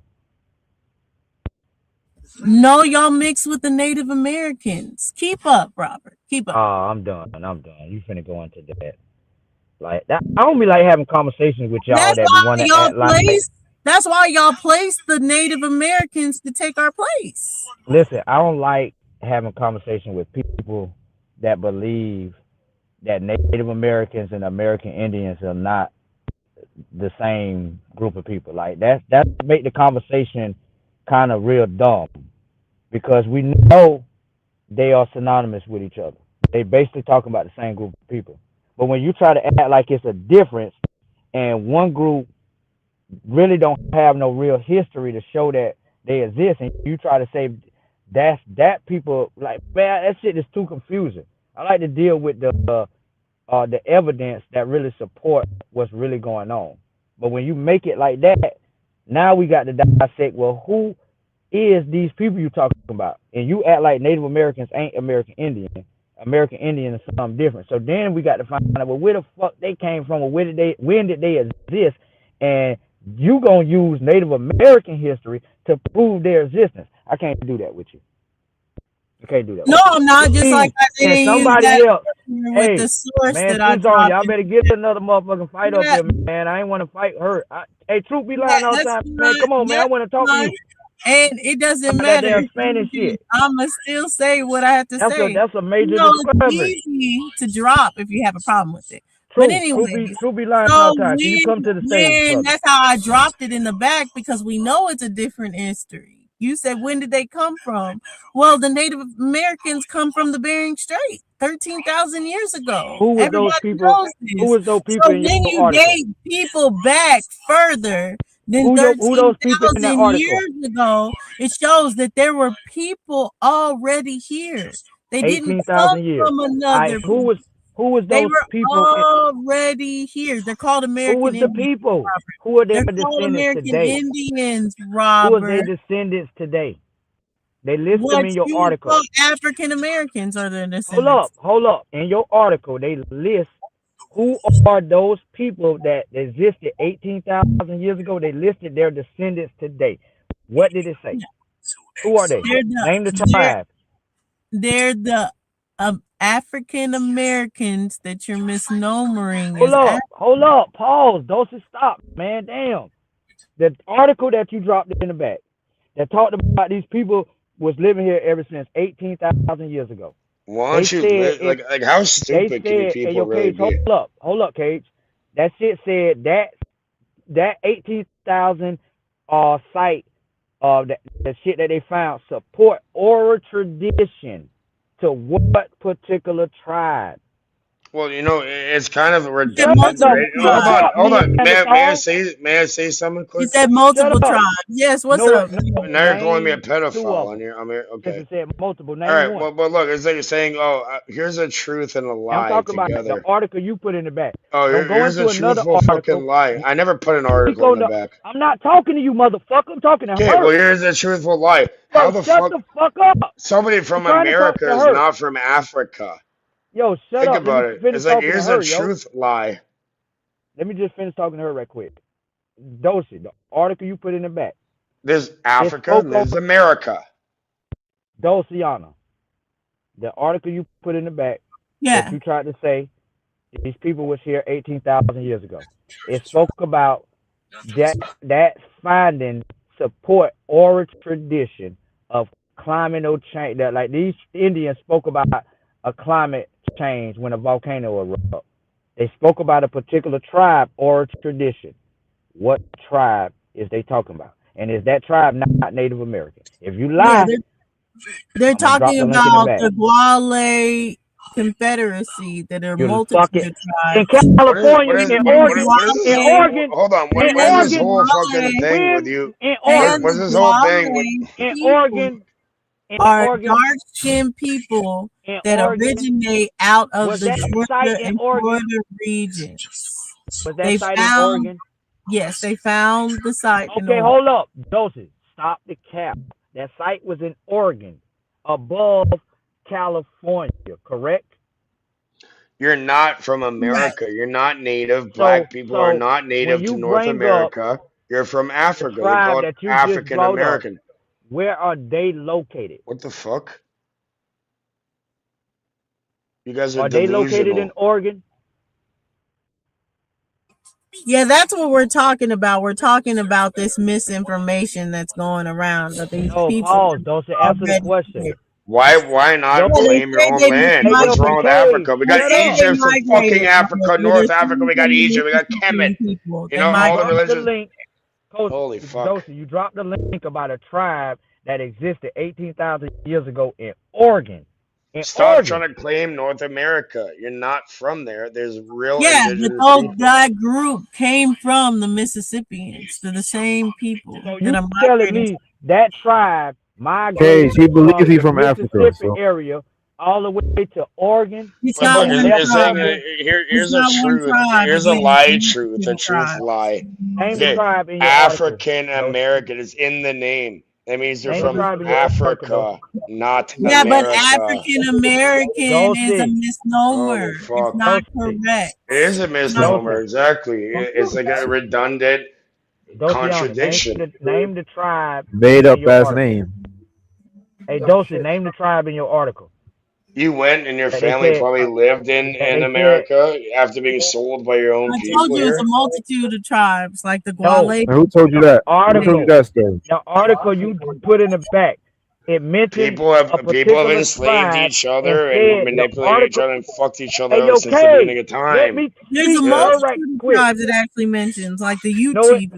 No, y'all mix with the Native Americans. Keep up, Robert. Keep Oh, up. I'm done. I'm done. You finna go into that. Like that. I don't be like having conversations with y'all That's that why want to y'all act like. place. That's why y'all place the Native Americans to take our place. Listen, I don't like having conversation with people that believe that Native Americans and American Indians are not the same group of people. Like that make the conversation kind of real dumb because we know they are synonymous with each other. They basically talking about the same group of people. But when you try to act like it's a difference and one group really don't have no real history to show that they exist, and you try to say that people like, man, that shit is too confusing. I like to deal with the evidence that really support what's really going on. But when you make it like that, now we got to dissect. Well, who is these people you talking about? And you act like Native Americans ain't American Indian. American Indian is something different. So then we got to find out, well, where the fuck they came from, or when did they exist? And you gonna use Native American history to prove their existence. I can't do that with you. I can't do that No, with you. I'm not. Just like Please, I can didn't use that somebody else? with the Hey, source man, that I two's on you. dropped I in. better get another motherfucking fight up Yeah, here, man. I ain't want to fight her. Hey, truth be lying yeah, all the that's time, man. fine. Come on, man. I That's want to talk to fine. you And it doesn't about that matter damn who Spanish it is. shit. I'ma still say what I have to say. That's a You major know, it's discrepancy. easy to drop if you have a problem with it. But anyways, Truth be lying all so the time. Can you come to the stage, when brother? that's how I dropped it in the back because we know it's a different history. You said when did they come from? Well, the Native Americans come from the Bering Strait. 13,000 years ago. Who was those Everybody people? knows Who this. was those people So in when your you article? date people back further than Who those people in that 13,000 article? years ago, it shows that there were people already here. They didn't come 18,000 years. from All another right, who was They those were people? already here. They're called Who American was the Indians, people? Robert. Who are their They're called descendants American today? Indians, Who are their Robert. descendants today? They list them What in your you article. call African Americans are their Hold descendants. up. In your article, they list who are those people that existed 18,000 years ago. They listed their descendants today. What did it say? Who are they? Name the tribe. They're the African Americans that you're misnomering Hold up. Pause. Don't stop, man. Damn. The article that you dropped in the back that talked about these people was living here ever since 18,000 years ago. Why They don't you said it. like how They stupid can you said, "Hey, people yo, really Cage, hold be? up, Cage." That shit said that 18,000 site the shit that they found support oral tradition to what particular tribe? Well, you know, it's kind of You said redundant, multiple right? Shut tribes. up, Hold on. Neanderthal. May I say something You quick? said Shut multiple up. tribes. Yes, what's No, up? no. Now you're calling me a Name two pedophile of on them. here. I mean, Since okay. it said multiple, All name right. one. Well, but look, it's like you're saying, oh, here's a truth and a I'm lie talking about the together. article you put in the back. Oh, Don't go here's a into another truthful article. fucking lie. I never put an Speak article in on the the. back. I'm not talking to you, motherfucker. I'm talking to Okay, well, her. here's a truthful lie. How Yo, the shut fuck the fuck up. somebody I'm from trying to talk America to is her. not from Africa? Yo, shut Think up. Let me about it. finish It's like talking to here's a her, yo. truth lie. Let me just finish talking to her right quick. Dosey, the article you put in the back, There's it Africa spoke and on there's America. Dulciana. The article you put in the back that Yeah. you tried to say these people was here 18,000 years ago. It spoke about that finding support oral tradition of climate change. That like these Indians spoke about a climate change when a volcano erupted. They spoke about a particular tribe or tradition. What tribe is they talking about? And is that tribe not Native American? If you Yeah, lie, they're I'm gonna drop talking the link in the about back. the Guale Confederacy that are You multitude fucking of in tribes. California, And in then Oregon, What is this in whole? Guale Oregon, Hold on. in What is this and Oregon, whole fucking Guale thing with when you? in and Oregon, What's the this whole thing with? Guale in people Oregon, in are Oregon, dark-skinned people in that Oregon, originate out of was the that site Georgia in and Oregon? Florida regions. Was that They site in found, Oregon? yes, they found the site in Okay, Oregon. hold up, Joseph, stop the cap. That site was in Oregon, above California, correct? You're not from Right. America. You're not native. So, Black people are so not when native to you North bring up America. You're from the Africa. You're tribe called that you just African brought up, American. where are they located? What the fuck? You guys are Are they located in delusional. Oregon? Yeah, that's what we're talking about. We're talking about this misinformation that's going around that these No, people pause. Don't say answer the already question. here. Why Yo, not Well, they claim your say own they land? hey, yo, What's migrated. wrong with Cage, Africa? We They got shut say up. they Egypt from fucking migrated, Africa, but it's North Africa. coming We from got the Egypt. We got Kemet. Mississippian people. You They know You all the dropped migrated. the religions. link. Coach Holy fuck! Dosa, you dropped the link about a tribe that existed 18,000 years ago in Oregon. In Stop Oregon. trying to claim North America. You're not from there. There's real Yeah, but indigenous those people. that group came from the Mississippians. They're the same people So that you are telling migrating. me that tribe migrated Cage, he believes from he the from Africa, Mississippi so area all the way to Oregon It's But and not look, then one left it's saying tribe. over? It's here's a not one truth. tribe. Here's a Again, it's a lie truth. A multitude of truth tribes. lie. Name the Okay, tribe in your article, African Dosa. American is in the name. That means they're Name the from tribe in your article, Dosa. Africa, not Yeah, but America. African American is a Dosa. misnomer. Holy It's fuck! not Dosa. correct. It is a It's not misnomer. Dosa. Exactly. It's like a redundant Dosiana. contradiction. Name the tribe made in up your ass article. name. Hey, Dosa, name the tribe in your article. You went and your That they family said probably lived that in they said America after being sold by your own I told people you it's a here. multitude of tribes, like the no. Guale. And who told you that? Who told you Article. that story? The article you put in the back. It mentioned a People have particular enslaved tribe each and other and said the manipulated each article. other and fucked each other Hey, up yo, since the K, beginning of let time. me There's a speak to Yeah. her right multitude of quick. tribes it actually mentions, like the No, Ute.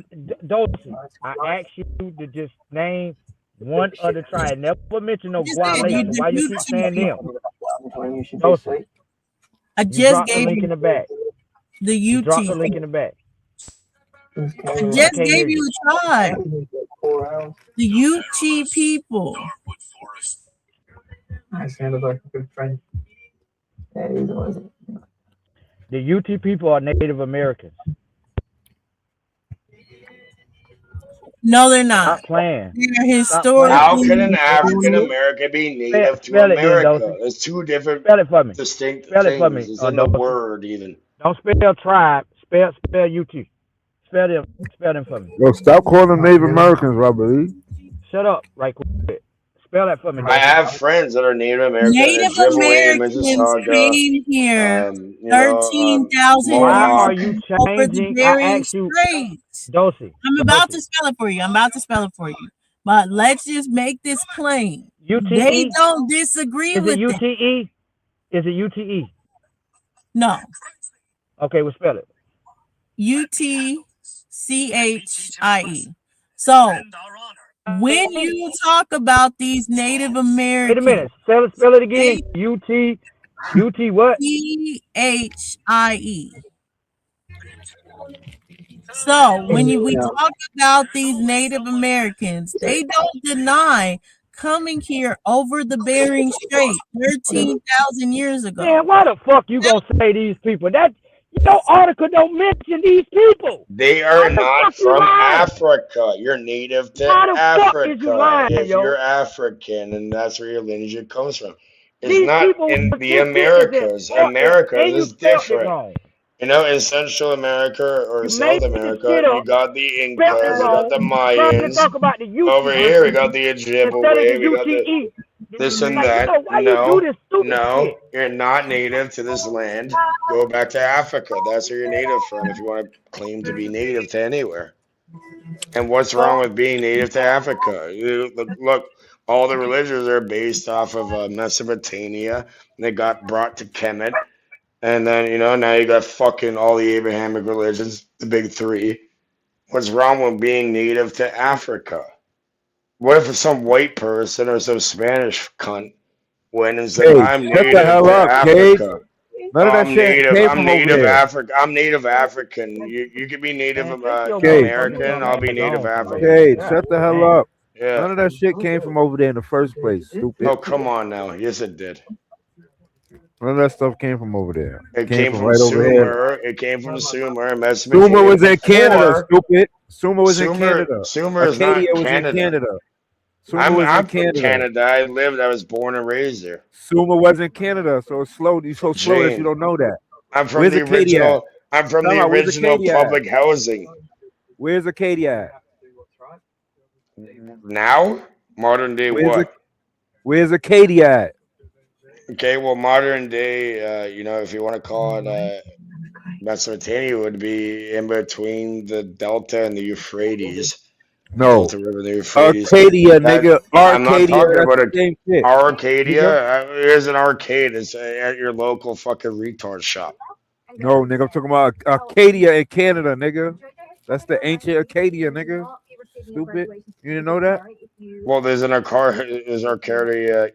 Dosey, I asked you to just name one other tribe. Never mention no You said you Guale. So the why you keep Ute saying them? people. Dosey, I you just dropped the gave link in you the back. the You dropped the UT. link in the back. I I just can't hear gave you. you a try. The UT people. The UT people are Native Americans. No, they're not. Stop playing. They're Stop playing. How can an historically. African American be native to Spell it then, America? Dosey. There's two different Spell it for me. distinct Spell it for things. me, It's in the Dosey. word even. Don't spell tribe. Spell UT. Spell them for me. Yo, stop calling them Native Americans, Robert. Shut up, right quick. Spell that for me, I Dosey. have friends that are Native American, Native Ojibwe, Americans Mississauga, came here you know, 13,000 Why years are Mohawk. you ago over the changing? I Bering asked you, Straits. Dosey. I'm about to spell it for you. But let's just make this plain. They UTE? don't disagree Is it with it. UTE? Is it UTE? No. Okay, well, spell it. UTCHIE. So when you talk about these Native Wait a Americans, minute. Spell it again. UT what? CHIE. So when we talk about these Native Americans, they don't deny coming here over the Bering Strait 13,000 years ago. Man, why the fuck you gonna say these people? That your article don't mention these people. They Why are the not fuck you from lying? Africa. You're native to Why the fuck is you Africa. lying, If yo? you're African, and that's where your lineage comes from. It's These not people in was the six sisters in Americas. Portland, Americas and you is spelled it different. wrong. You know, in Central America or You made South this America, shit you up, got the spelled it Incas, you got wrong, the trying to Mayans. talk about the Over UT here, we got people the instead of the Ojibwe, we got the UTE. this and Like, that. why you do No, this stupid no, shit? you're not native to this land. Go back to Africa. That's where you're native from if you want to claim to be native to anywhere. And what's So, wrong with being native to Africa? Look, all the religions are based off of Mesopotamia. They got brought to Kemet. And then, now you got fucking all the Abrahamic religions, the big three. What's wrong with being native to Africa? What if some white person or some Spanish cunt went and said, Hey, I'm shut the native hell to up, Cage. Africa? None of that shit came from over there. I'm native African. You could be native man, take your Cage, motherfucking American. dumb I'll be ass native on somewhere. African. Cage, God shut the hell damn. up. Yeah. None of that shit came from over there in the first place, stupid. Oh, come on now. Yes, it did. None of that stuff came from over there. It Came came from from right over here. Sumer. It came from Sumer, Sumer Mesopotamia was in Canada, before. stupid. Sumer was in Sumer, Canada. Sumer is Acadia not was in Canada. Canada. Sumer was in I'm from Canada. Canada. I was born and raised there. Sumer was in Canada, so it's slow. You're so slow that you Jane. don't know that. I'm from Where's the Acadia at? original. I'm from Tell the me, where's original Acadia at? public housing. Where's Acadia at? Now, modern day what? Where's Acadia at? Okay, well, modern day, if you want to call it Mesopotamia, would be in between the Delta and the Euphrates. No. Delta River, the Euphrates. Arcadia, nigga. I'm not Arcadia, talking that's about the same shit. Arcadia. Here's an arcade. It's at your local fucking retard shop. No, nigga, I'm talking about Arcadia in Canada, nigga. That's the ancient Arcadia, nigga. Stupid. You didn't know that? Well, there's Arcadia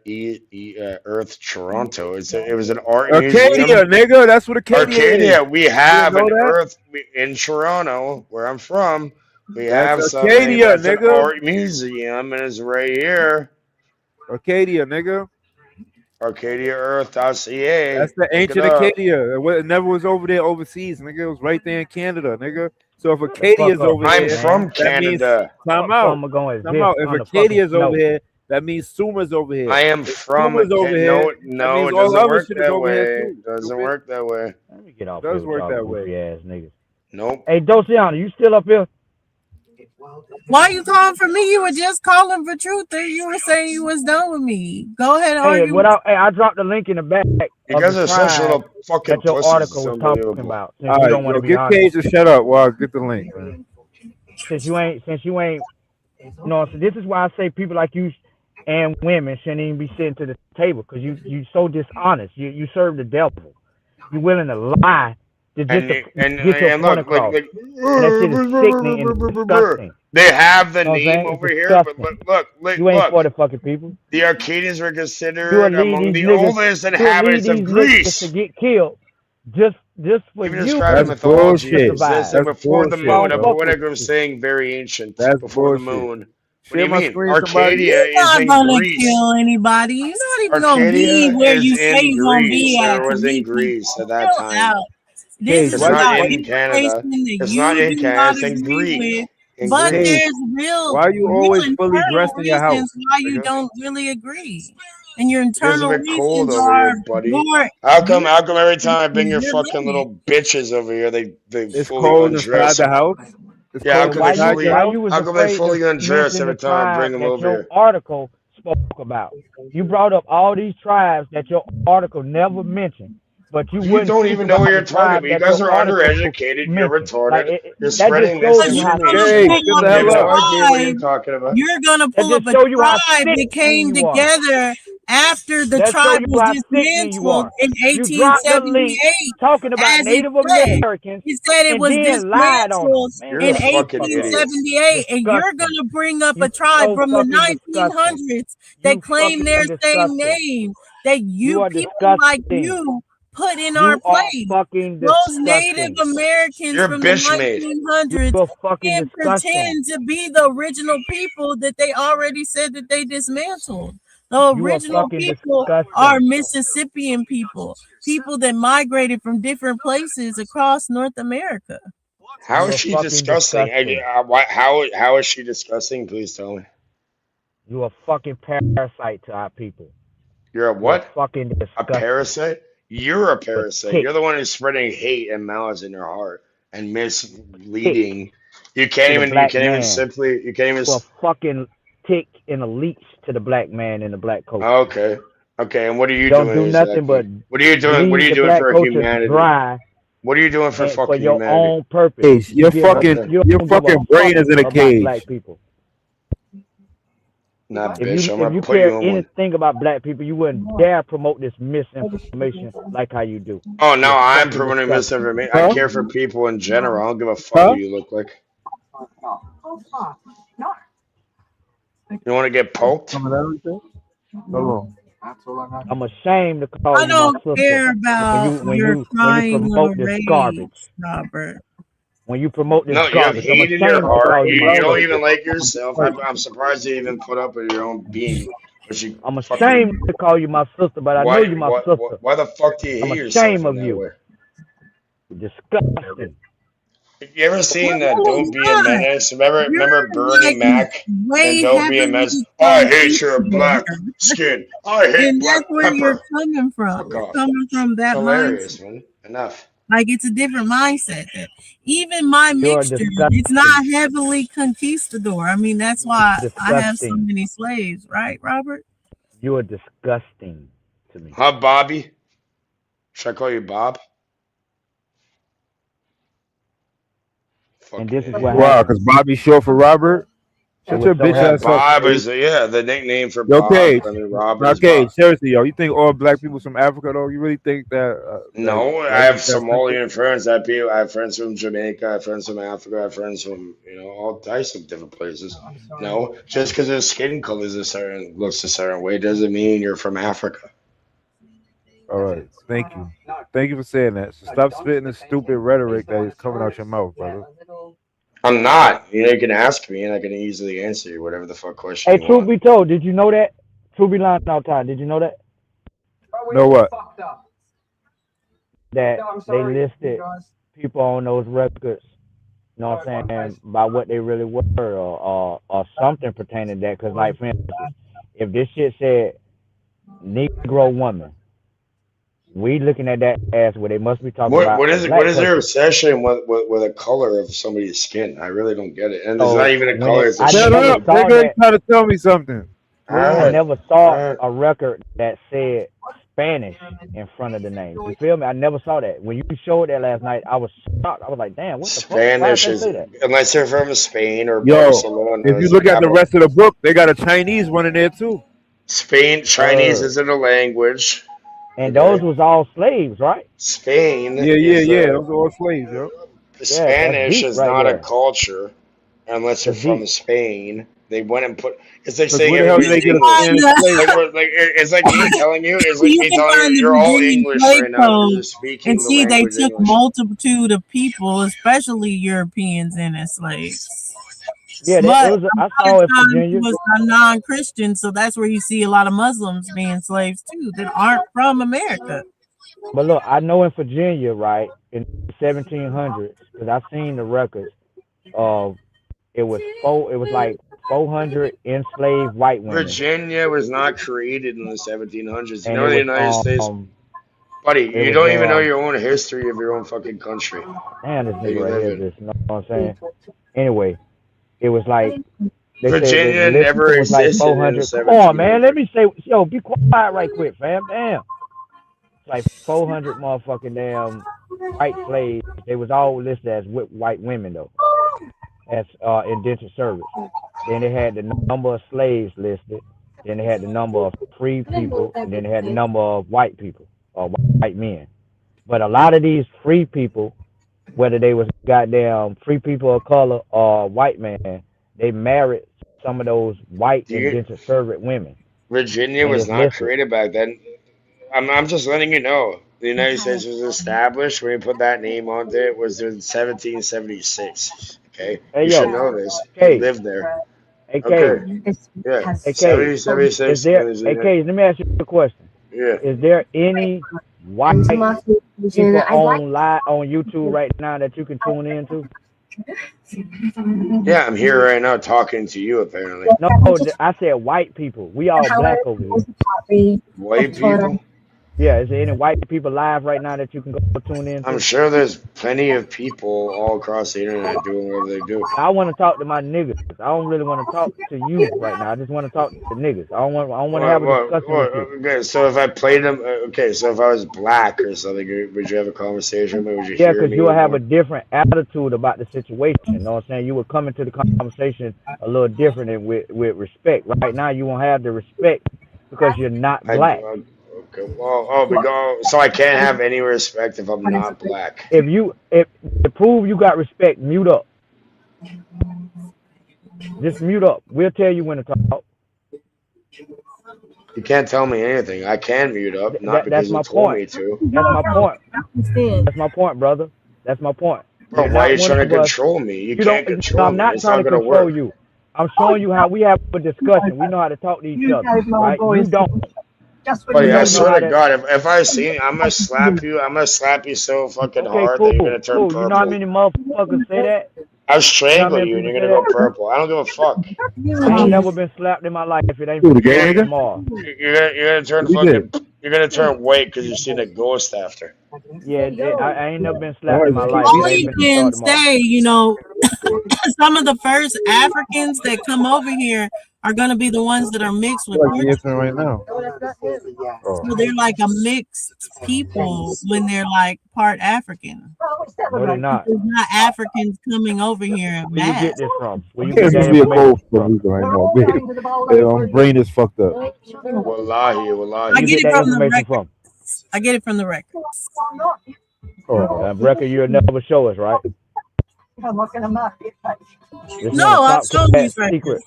Earth Toronto. It was an art museum. Arcadia, nigga. That's what Arcadia Arcadia, is. we have know an that? Earth in Toronto, where I'm from. We That's have something Arcadia, that's an nigga. art museum, and it's right here. Arcadia, nigga. ArcadiaEarth.ca. That's the Look it ancient up. Acadia. It never was over there overseas, nigga. It was right there in Canada, nigga. So if Shut the Acadia's fuck up, over I'm here, from that means Canada. time Fuck out. Summer gonna Time exist out. If on the fucking Acadia's snow. over here, that means Suma's over here. I am If from Suma's over here, No, that no, means it all doesn't other work shit is that over here way. too. It doesn't Stupid. work that way. Let me get off It does here with work y'all that way. goofy ass niggas. Nope. Hey, Dociana, you still up here? Why are you calling for me? You were just calling for truth. You were saying you was done with me. Go ahead and Hey, argue. I dropped the link in the back You of guys the are such tribe little fucking that your pussies. article It's was talking unbelievable. about. Since All you right, don't want yo, to be get honest. Cage to shut up while I get the link, man. Since you ain't, so this is why I say people like you and women shouldn't even be sitting to the table because you so dishonest. You serve the devil. You willing to lie to just And to and get your and point look, across. And that shit is sickening and disgusting. they have the You know what I'm name saying? It's over here, but disgusting. look, You ain't for look. the fucking people. The Arcadians were You will considered lead among these the niggas. oldest You will lead inhabitants of these niggas to Greece. get killed just for Even you described in That's mythology to as bullshit. survive. existing That's before the I bullshit, moon, don't a bro. fuck with poetic of you. saying very ancient That's before the bullshit. moon. What do Share you my mean? screen, somebody. Arcadia You're is not in gonna Greece. kill anybody. You're not even gonna be Arcadia where is you say in you're gonna be Greece, at. or was in Be Greece at that chill time. out. This Cage, is It's why not you about why, in information Canada. that It's not you in do Canada. not It's in agree Greece. with, In but Cage, Greece. there's real, why you real always fully internal dressed in your house? reasons why you Because don't really agree, and your it's a internal bit cold reasons over are here, buddy. your How come? your How come every time I bring your your fucking limit. little bitches over here, they It's fully cold inside undress? the house. It's Yeah, how cold And come they inside your fully? why house. you was How come they afraid to fully undress mention every the time I tribe bring them that over your here? article spoke about? You brought up all these tribes that your article never mentioned, but you You wouldn't don't speak even know what about the you're talking tribe about. You that guys your are article undereducated. You're mentioned. Like retarded. You're that just spreading shows Because you how you're gonna misinformation. Cage, sick get pull the up You a have hell no up. idea what you're tribe. talking about. You're gonna that pull up just a show you how tribe that sickening came you are. together after the That show tribe you was how sickening you dismantled are. in You dropped the link 1878, talking about as it Native said. Americans It said it and was then lied on them. dismantled Man, You're a in shut the fucking fuck up. 1878, and you're Disgusting. gonna bring up a You tribe so from the fucking disgusting. 1900s that You claim their fucking same disgusting. name, that You you are people like disgusting. you put in our You are place. fucking Those Native disgusting. Americans you're from the bitch made. You 1900s are fucking can't disgusting. pretend to be the original people that they already said that they dismantled. The You are original fucking people are disgusting. Mississippian people that migrated from different places across North America. How You is are she fucking disgusting? disgusting. How is she disgusting? Please tell me. You are fucking parasite to our people. You're a You are what? fucking A disgusting. parasite? You're a You are parasite. tick. You're the one who's spreading hate and malice in your heart and Tick misleading. to the You black can't even man. simply you can't even You are fucking tick and a leech to the black man in the black culture. okay. Okay, and what are you Don't doing do nothing but exactly? What are you doing? What are bleed you the doing black for culture humanity? dry What are you doing for and for fucking your humanity? own purpose. Cage, You give a Okay. you your don't give a fucking fuck brain is in a about black cage. people. Nah, If bitch, I'm if gonna you put you care in one. anything about black people, you wouldn't dare promote this misinformation like how you do. Oh You're no, I'm fucking promoting disgusting. misinformation. I Huh? care for people in general. I don't give a fuck Huh? what you look like. You want to get poked? Coming everything? Hold on. I'm ashamed to call I you my don't sister care about your when you crying little promote this rage, garbage. Robert. When you promote this No, you have garbage, I'm hate in your ashamed to heart. call you my You don't sister. even like yourself. I'm surprised you even put up with your own being. But you I'm fucking ashamed to call you my sister, but I know why you my what, sister. what why the fuck do you I'm hate yourself ashamed in of that you. way? You're disgusting. Have you ever We're seen really Don't Be a not. Menace? Remember You're Bernie like Mac and way Don't Be a Menace? heavily I hate your black conquistador. skin. I hate And black that's where you're pepper. coming from. Fuck You're off. coming from It's that mindset. hilarious, man. Enough. Like it's a different mindset. That even my You're mixture, it's disgusting. not heavily conquistador. I mean, that's You're why I have so disgusting. many slaves, right, Robert? You are disgusting to me. Huh, Bobby? Should I call you Bob? And Fucking this is what idiot. Wow, happened. because Bobby's short for Robert. It Shut was your so bitch Yeah, ass up, happened. Bob Cage. is the nickname for Yo, Bob. Cage. I mean, Robert Now, is Cage, Bob. seriously, yo, you think all black people from Africa, though? You really think that No, I that have makes that simple? Somalian friends. I have friends from Jamaica. I have friends from Africa. I have friends from all types of different places. No, just because their skin color is a certain looks a certain way doesn't mean you're from Africa. All right, thank you. Thank you for saying that. So stop spitting the stupid rhetoric that is coming out your mouth, brother. I'm not. You can ask me, and I can easily answer you whatever the fuck question Hey, you truth want. be told, did you know that? Truth be lying all the time. Did you know that? Know what? That they listed people on those records, you know what I'm saying, by what they really were or something pertaining to that. Because, like, for instance, if this shit said Negro woman, we looking at that as where they must be talking What about what a is it? What black is their person. obsession with the color of somebody's skin? I really don't get it. And it's not So even a when color; it, it's a I Shut never up, shade. saw nigga. You that. trying to tell me something? All I right, never all saw right. a record that said Spanish in front of the name. You feel me? I never saw that. When you showed that last night, I was shocked. I was like, damn, what the fuck? Why did Spanish they is say that? unless they're from Spain or Yo, if Barcelona you is the look at the capital. rest of the book, they got a Chinese one in there too. Spain Chinese Word. isn't a language. And those Okay. was all slaves, right? Spain Yeah, yeah, is yeah. Those are all slaves, yo. Yeah, that's Spanish deep is right not a there. culture unless you're That's from deep. Spain. They went and put. It's like Because saying where the hell did everybody's they get a English. Find Spanish slave? It's like me telling you. It's like you me can telling you find the you're all Virginia English slave right now because code you're and speaking the see they language took English. multitude of people, especially Europeans, in as slaves. Yeah, it But was. a I lot of saw in times it Virginia. was a non-Christian, so that's where you see a lot of Muslims being slaves too that aren't from America. But look, I know in Virginia, right, in the 1700s, because I've seen the records of it was four. It was like 400 enslaved white women, Virginia was not created in the 1700s. You and know it the was United States, buddy. it You was don't even know your own history of your own fucking country damn, this that nigga you right live here, in. just you know what I'm saying. Anyway, it was like they said the Virginia listing never was like existed in the 400. Come on, man, let 1700s. me say, yo, be quiet right quick, fam. Damn, it's like 400 motherfucking damn white slaves. They was all listed as white women though, as indentured service. Then they had the number of slaves listed. Then they had the number of free people, and then they had the number of white people or white men. But a lot of these free people, whether they was goddamn free people of color or white man, they married some of those white Do you, indentured servant women, Virginia and was it's not listed. created back then. I'm just letting you know. The United States was established when you put that name onto it was in 1776. Okay, Hey you should yo, know this. You K, lived there. AK, Okay, yeah, AK, 1776. is there AK? Let me ask you a question. Yeah, Is there any white people on YouTube right now that you can tune into? yeah. I'm here right now talking to you. Apparently, No, I said white people. We all black over here. white people. Yeah, is there any white people live right now that you can go tune I'm into? sure there's plenty of people all across the internet doing whatever they do. I want to talk to my niggas. I don't really want to talk to you right now. I just want to talk to niggas. I don't want to have a discussion with you. Okay, so if I played them, okay, so if I was black or something, would you have a conversation with me? Would you Yeah, hear because me you'll have a more? different attitude about the situation. You know what I'm saying? You would come into the conversation a little different and with respect. Right now, you won't have the respect because you're not black. Okay, well, oh, because so I can't have any respect if I'm not black. If to prove you got respect, mute up. Just mute up. We'll tell you when to talk. You can't tell me anything. I can mute up, not That's because you my told point. me to. That's my point. That's my point, brother. That's my point. Bro, You're why are not you one trying to of us. control me? You You don't. can't control I'm me. not It's trying not to gonna control work. you. I'm showing you how we have a discussion. We know how to talk to each other, right? You don't. You Buddy, I don't know how swear to to. God, if I see you, I'm gonna slap you. I'm gonna slap you so fucking Okay, hard that you're cool, gonna turn cool. You know how purple. many motherfuckers say that? I'll You know how strangle many you and people you're say gonna that? go purple. I don't give a fuck. I ain't never been slapped in my life. It ain't Who, for the gay You're sure gonna nigga? tomorrow. you're gonna turn What he did? fucking. You're gonna turn white because you've seen a ghost after. Yeah, I ain't never been All slapped in right, my man. life. He It All ain't you did. finna can start tomorrow. say, some of the first Africans that come over here are going to be the ones that are mixed I with feel like he Portuguese. answering right now. Oh. So they're like a mixed people when they're like part African. No, they're not. There's not Africans coming over here in Where you mass. get this from? Where He you get can't that even be a information cold for from? me right now, man. My brain is fucked up. Wallahi, Where I you wallahi. get get it that from the information records. from? I get it from the records. Oh. Brecker, you'll never show us, right? This one of No, I've Top shown Cat these secret. records.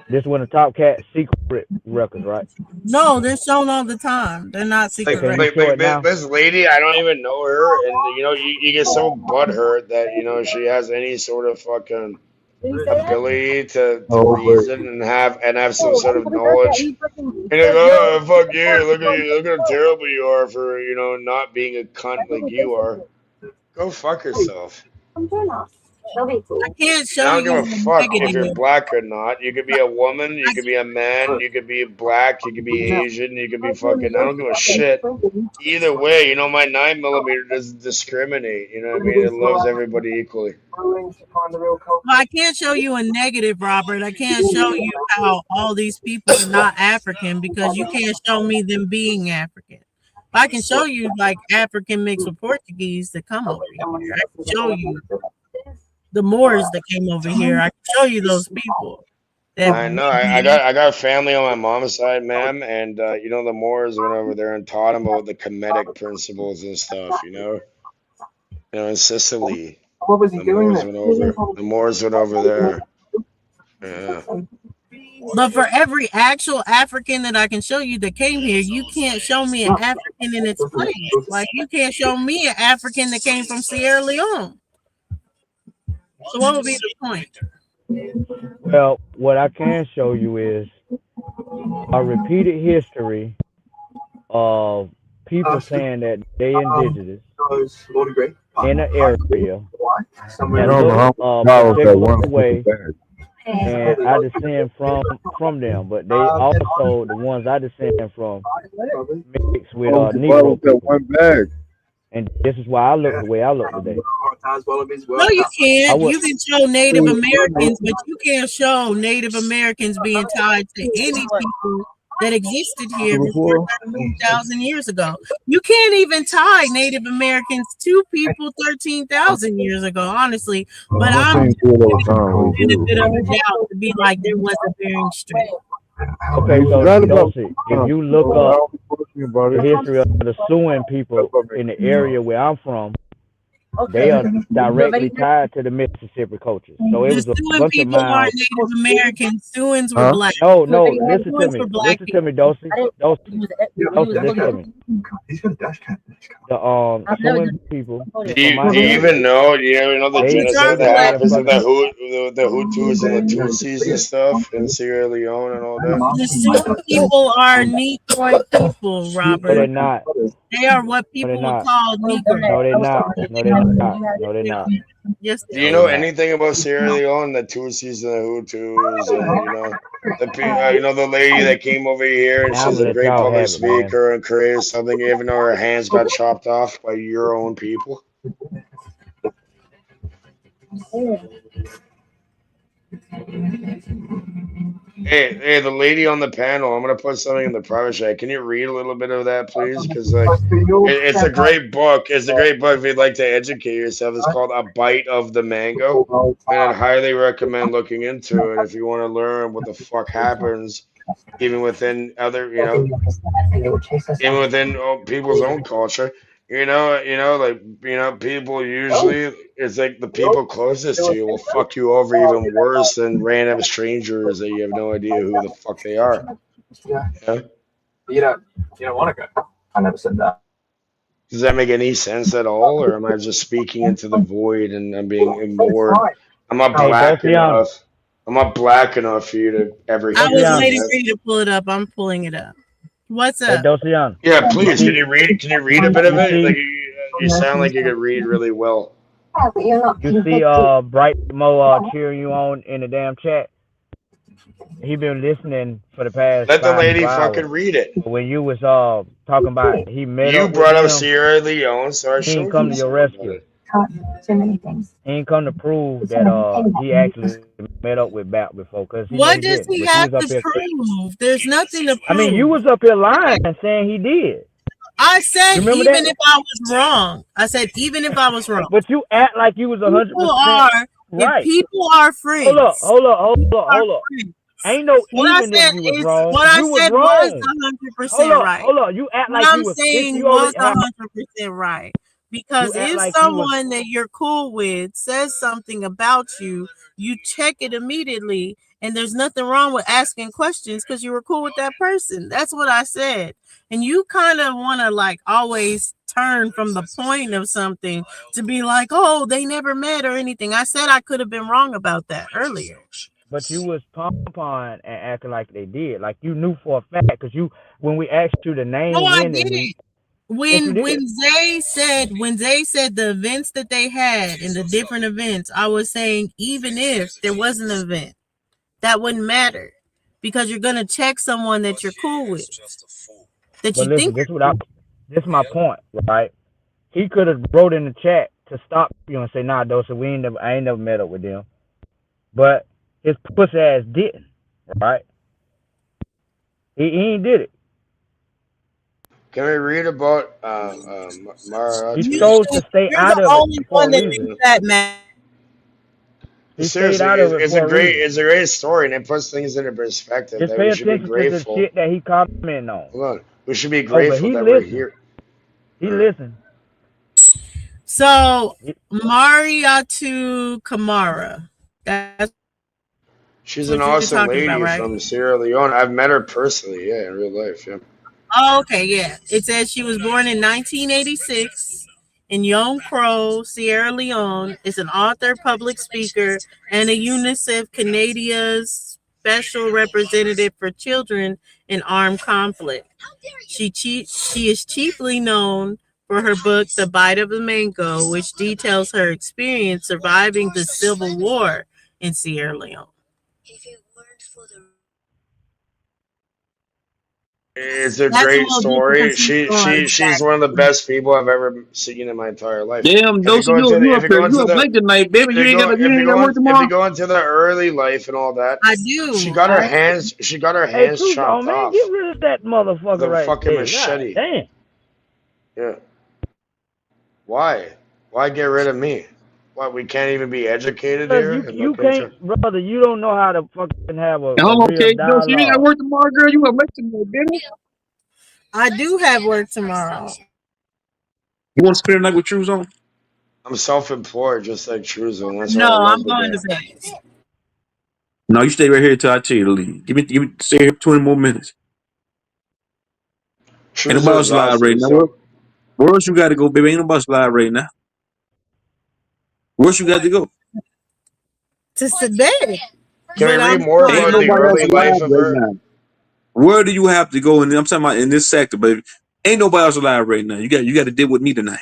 This one of Top Cat secret records, right? No, they're shown all the time. They're not So secret can records. you show it This, now? this lady, I don't even know her, and you get so butthurt that she has any sort of fucking ability to Oh, but reason and have some sort of knowledge. And like, oh fuck you! Look at you! Look how terrible you are for not being a cunt like you are. Go fuck yourself. I can't And show I don't you give a a fuck if you're negative. black or not. You could be a woman, you I, could be a man, you could be black, you could be Asian, you could be fucking. I don't give a shit. Either way, my 9 millimeter doesn't discriminate. You know what I mean? It loves everybody equally. I can't show you a negative, Robert. I can't show you how all these people are not African because you can't show me them being African. But I can show you like African mixed with Portuguese that come over here. I can show you the Moors that came over here. I can show you those people. that I know. I maybe got I got family on my mom's side, ma'am, and the Moors went over there and taught them about the Kemetic principles and stuff. In Sicily, the Moors went over there. Yeah. but for every actual African that I can show you that came here, you can't show me an African in its place. Like you can't show me an African that came from Sierra Leone. So what would be the point? Well, what I can show you is a repeated history of people saying that they indigenous in an area and No, look but a how was that particular one way, bag? and I descend from them, but they also the ones I descend from mix with Why was Negro that people, one bag? and this is why I look the way I look today. No, you I can't. would You can show Native Americans, but you can't show Native Americans being tied to any people that existed here before Before? 13,000 years ago. You can't even tie Native Americans to people 13,000 years ago, honestly. But My I'm thing just do it all giving the time. We you did the it benefit of before. the doubt to be like there was a bearing string. okay. You So forgot about Dulcie, if time. you look So I up don't be questioning about the it. history of the Siouan That's people what makes in the me area where I'm from, they are directly tied to the Mississippi culture. So it The was a Sioux bunch of people aren't mounds. Native Americans. Siouans were Huh? black. No, no, listen to Siouans me. were black Listen to me, people. Dulcie. Dulcie. Dulcie, listen to me. The Siouan people Do from you, my do you area, even know? Do you ever know the they These genocide are they that black happened came because of from the the people. Hutus and the Tutsis and stuff in Sierra Leone and all that? The Sioux people are Negroid people, no they're Robert. not. They are what No they're people would not. call Negroes. No they're not. No they're not. No they're not. Yes, Do they you No are. they're know not. anything about Sierra Leone, the Tutsis and the Hutus, and the lady that came over here and Man, I'm she's gonna a let great y'all public have it, man. speaker and created something, even though her hands got chopped off by your own people? Hey, the lady on the panel. I'm gonna put something in the private chat. Can you read a little bit of that, please? Because it's a great book. It's a great book if you'd like to educate yourself. It's called A Bite of the Mango, and I'd highly recommend looking into it if you want to learn what the fuck happens, even within other, even within people's own culture. People usually it's like the people closest to you will fuck you over even worse than random strangers that you have no idea who the fuck they are. Yeah? Does that make any sense at all, or am I just speaking into the void and I'm being ignored? I'm not Hey, black Dulcian. enough. I'm not black enough for you to ever I hear was me. Dulcian. waiting for you to pull it up. I'm pulling it up. What's Hey, up? Dulcian. Yeah, You please. Can see you read? Can you read a bit of you it? see Like you sound like you could read really well. you see Bright Mo cheering you on in the damn chat. He been listening for the past Let the lady 5 hours. fucking read it. But when you was talking about he met You up with brought up them, Sierra Leone, so I he ain't showed come you to your something about rescue. it. He ain't come to prove that he actually met up with Bat before, cause he know What he does didn't. he But you have was up to here. prove? There's nothing to I mean, you prove. was up here lying saying he did. I said You remember even that? if I was wrong. I said even if I was wrong. But you act like you was People 100% are if right. people are Hold up, friends. hold up, hold People up, are hold up. friends. Ain't no What I even if said you was is wrong. what I You was said was wrong. 100% right. Hold up. You act What like you I'm was 50. saying You was already how 100% right. you Because act if like you was. someone that you're cool with says something about you, you check it immediately. And there's nothing wrong with asking questions because you were cool with that person. That's what I said. And you kind of want to like always turn from the point of something to be like, oh, they never met or anything. I said I could have been wrong about that earlier. But you was pom-pom and acting like they did. Like you knew for a fact because you when we asked you to No, name I when they meet. didn't. Yes, you When did. Zay said the events that they had and the different events, I was saying even if there was an event, that wouldn't matter because you're gonna check someone that you're cool with, that But you listen, think you're cool. this is my point, right? He could have wrote in the chat to stop you and say, nah, Dosa, I ain't never met up with them. But his pussy ass didn't, right? He ain't did it. Can we read about He Maratu? chose to stay You're out the of it only for one a that thinks reason. that, man. stayed Seriously, out of it for a reason. it's a great story, and it puts things into perspective Just that pay we should be attention to the grateful. shit that he commenting on. Hold on, we should be Oh, but grateful he that we're listened. here. He All right. listened. So Mariatu Kamara. That's She's what an you're talking awesome about, lady right? from Sierra Leone. I've met her personally, yeah, in real life, yeah. Oh, okay, yeah. It says she was born in 1986 in Yom Crow, Sierra Leone. Is an author, public speaker, and a UNICEF Canada's special representative for children in armed conflict. She is chiefly known for her book, The Bite of the Mango, which details her experience surviving the Civil War in Sierra Leone. It's a That's a great little different story. because he's on She's one of the status. best people I've ever seen in my entire life. Damn, If you Dosey, go into the you if up you here? go You into up the late tonight, baby? You ain't got work if you tomorrow? go into the early life and all that, I do. she got her Hey, hands Truth on, chopped man, get off rid of that with motherfucker a right fucking there. God machete. damn. Yeah. Why? Why get rid of me? What, we can't even be educated Cause here? you can't, brother. You don't know how to fucking have a Hold on, real okay, Dosey, you ain't got dialogue. work tomorrow, girl. You up late tonight, baby? I do have work tomorrow. You want to spend the night with shoes on? I'm self-employed, just like Truzo, and that's No, why I I'm love the going to game. bed. No, you stay right here till I tell you to leave. Give me, stay here 20 more minutes. Ain't nobody Truzo's else live right awesome. now. So Where else you got to go, baby? Ain't nobody else live right now. Where else you got to go? To bed. can we But read I'm more Ain't about the going. nobody else early life alive of right her? now. Where do you have to go? And I'm talking about in this sector, baby. Ain't nobody else alive right now. You got to deal with me tonight.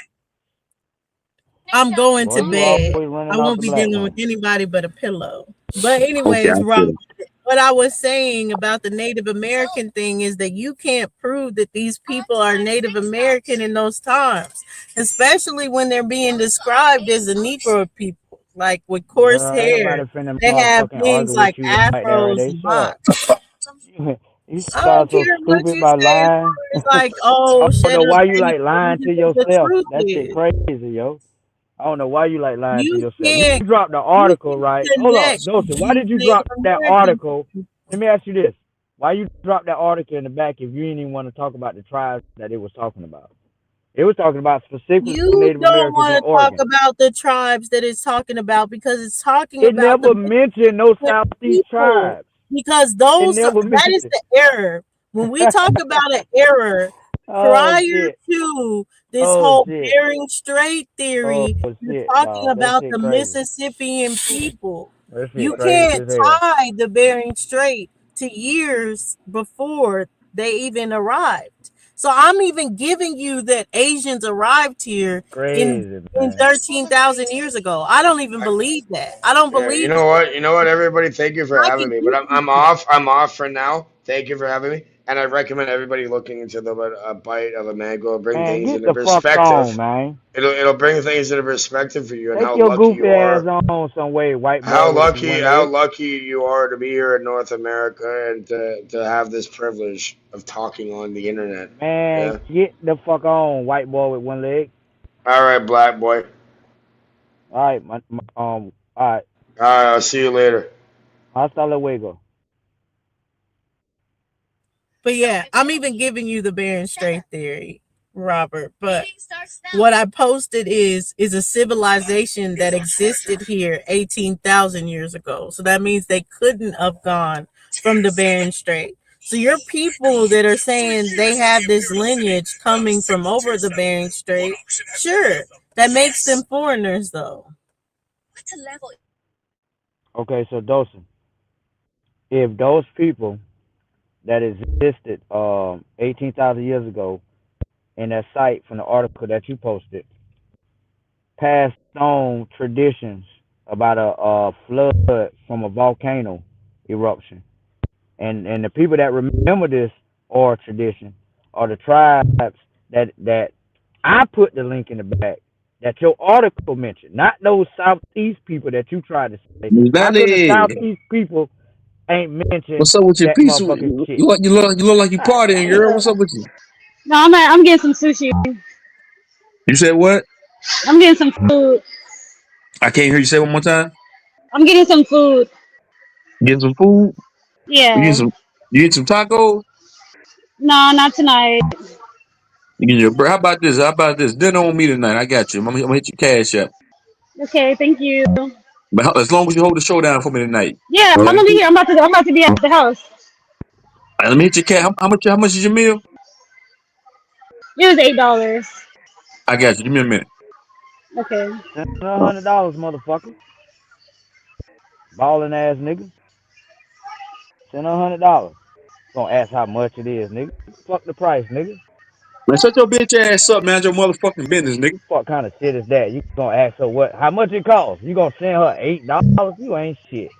I'm going Boy, to you bed. always I running off won't the be black dealing with woman. anybody but a pillow. But Okay, I anyways, Rob, feel it. what I was saying about the Native American thing is that you can't prove that these people are Native American in those times, especially when they're being described as a Negro people, like with coarse Girl, ain't hair. nobody finna They have motherfucking things argue with like you like that right afros there. and Shut up. locks. You I sound don't so care what stupid you by say as lying. far as like, I oh, don't shut know up, why you baby. like lying to The yourself. truth That shit is, crazy, yo. I don't know why you like lying to you yourself. You can't dropped the you article, can right? Hold up, connect Joseph. Why these did you drop Native that American article? people. Let me ask you this. Why you dropped that article in the back if you didn't even want to talk about the tribes that it was talking about? It was talking about specifically You Native don't Americans in want to talk Oregon. about the tribes that it's talking about because it's talking It about the never mentioned no Mississippi Southeast people. tribes. Because It those never that is mentioned. the error. When we talk about an error Oh prior shit. to this Oh whole shit. Bering Strait Oh theory, you're shit, talking dog. That about shit the crazy. Mississippian people. That shit You crazy can't as hell. tie the Bering Strait to years before they even arrived. So I'm even giving you that Asians arrived here Crazy, in man. 13,000 years ago. I don't even believe that. I don't Yeah, you believe know that. what? You know what, everybody? Thank you for I having can me. But give I'm you I'm that. off. I'm off for now. Thank you for having me. And I recommend everybody looking into the a bite of a mango, bring Man, things get into the fuck on, perspective. man. It'll bring things into perspective for you and Take how your lucky goofy you ass are. on some way, white boy with one How leg. lucky you are to be here in North America and to have this privilege of talking on the internet. Man, Yeah. get the fuck on, white boy with one leg. All right, black boy. All right, all right. All right. I'll see you later. Hasta luego. But yeah, I'm even giving you the Bering Strait theory, Robert. But what I posted is a civilization that existed here 18,000 years ago. So that means they couldn't have gone from the Bering Strait. So your people that are saying they have this lineage coming from over the Bering Strait, sure, that makes them foreigners though. Okay, so Dawson, if those people that existed 18,000 years ago in that site from the article that you posted passed on traditions about a flood from a volcano eruption, and the people that remember this oral tradition are the tribes that I put the link in the back that your article mentioned, not those Southeast people that you tried to say. Miss How come the Valley, Southeast people ain't mentioned what's up with your that piece? motherfucking You shit? look like you God partying, damn. girl. What's up with you? No, I'm getting some sushi. You said what? I'm getting some food. I can't hear you say it one more time. I'm getting some food. Get some food. You get Yeah. some. You get some tacos. No, not tonight. You get your. How about this? How about this? Dinner on me tonight. I got you. I'm gonna hit your cash up. Okay, thank you. But as long as you hold the show down for me tonight. Yeah, I'm Okay. gonna be here. I'm about to be at the house. All right, let me hit your cash. How much is your meal? It was $8. I got you. Give me a minute. Okay. Send her $100, motherfucker. Balling ass nigga. Send her $100. Gonna ask how much it is, nigga. Fuck the price, nigga. Man, shut your bitch ass up, man. Your motherfucking business, nigga. What kind of shit is that? You gonna ask her what? How much it costs? You gonna send her $8? You ain't shit.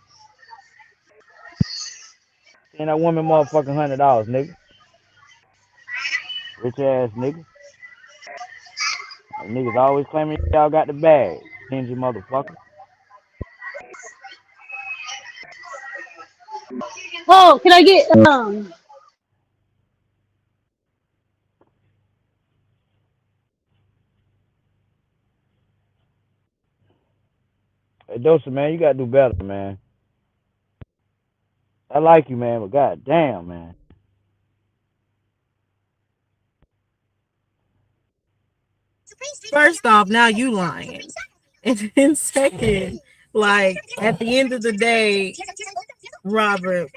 Send that woman motherfucking $100, nigga. Rich ass nigga. Niggas always claiming y'all got the bag. Stingy motherfucker. Oh, can I get Hey Dosa, man, you gotta do better, man. I like you, man, but god damn, man. First off, now you lying. And then second, like at the end of the day, Robert,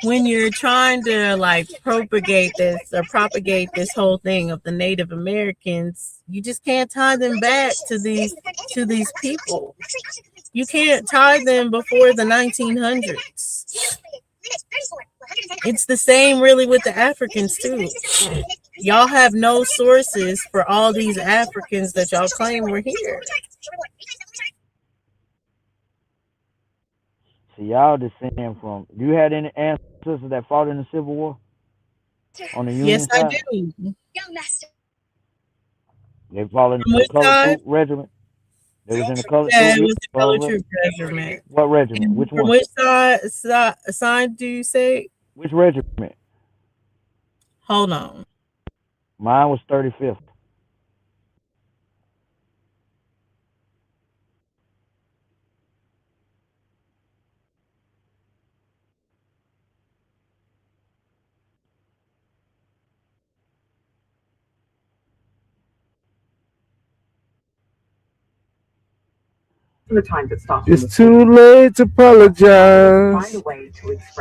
when you're trying to like propagate this whole thing of the Native Americans, you just can't tie them back to these people. You can't tie them before the 1900s. It's the same really with the Africans too. Y'all have no sources for all these Africans that y'all claim were here. See, y'all descend from. Do you had any ancestors that fought in the Civil War on the Yes, Union I side? do. They fought in From the which colored side? troop regiment. They was in the colored Yeah, troop. it was the Colored Troop Regiment. What regiment? And Which from one? which side do you say? Which regiment? Hold on. Mine was 35th. It's too late to apologize.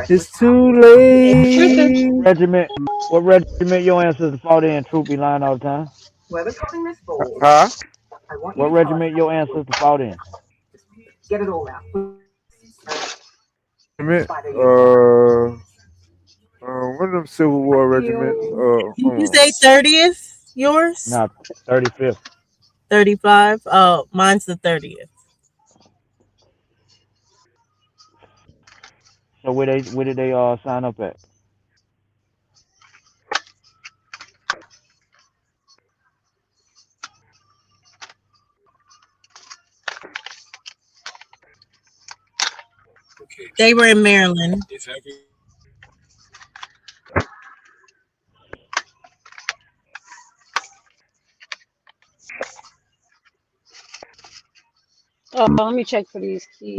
It's too Tristan? late. Regiment. What regiment your ancestors fought in? Troop be lying all the time. Huh? What regiment your ancestors fought in? One of them Civil War regiments. Did Hold you on. say 30th? Yours? Nah, 35th. 35? Oh, mine's the 30th. So where did they sign up at? They were in Maryland. Oh, let me check for these keys.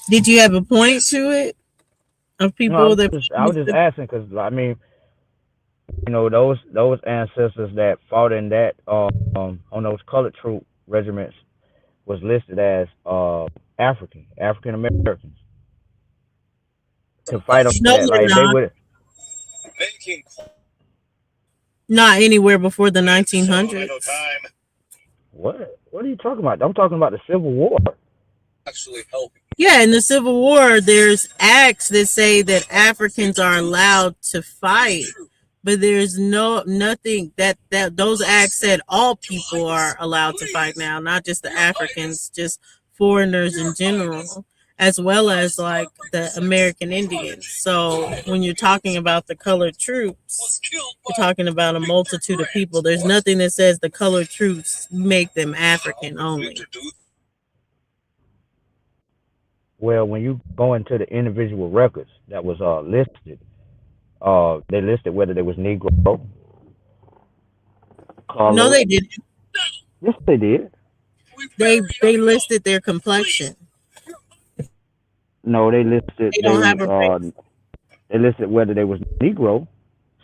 Did you have a point to it of No, people that I was just asking because I mean, those ancestors that fought in that on those colored troop regiments was listed as African Americans to fight on no, that. they're Like they not. would. Not anywhere before the 1900s. What are you talking about? I'm talking about the Civil War. Yeah, in the Civil War, there's acts that say that Africans are allowed to fight, but there's nothing that those acts said all people are allowed to fight now, not just the Africans, just foreigners in general. as well as like the American Indians. So when you're talking about the colored troops, you're talking about a multitude of people. There's nothing that says the colored troops make them African only. Well, when you go into the individual records that was listed, they listed whether they was Negro, No, colored. they didn't. Yes, they did. They listed their complexion. No, they listed They don't have a race. they listed whether they was Negro.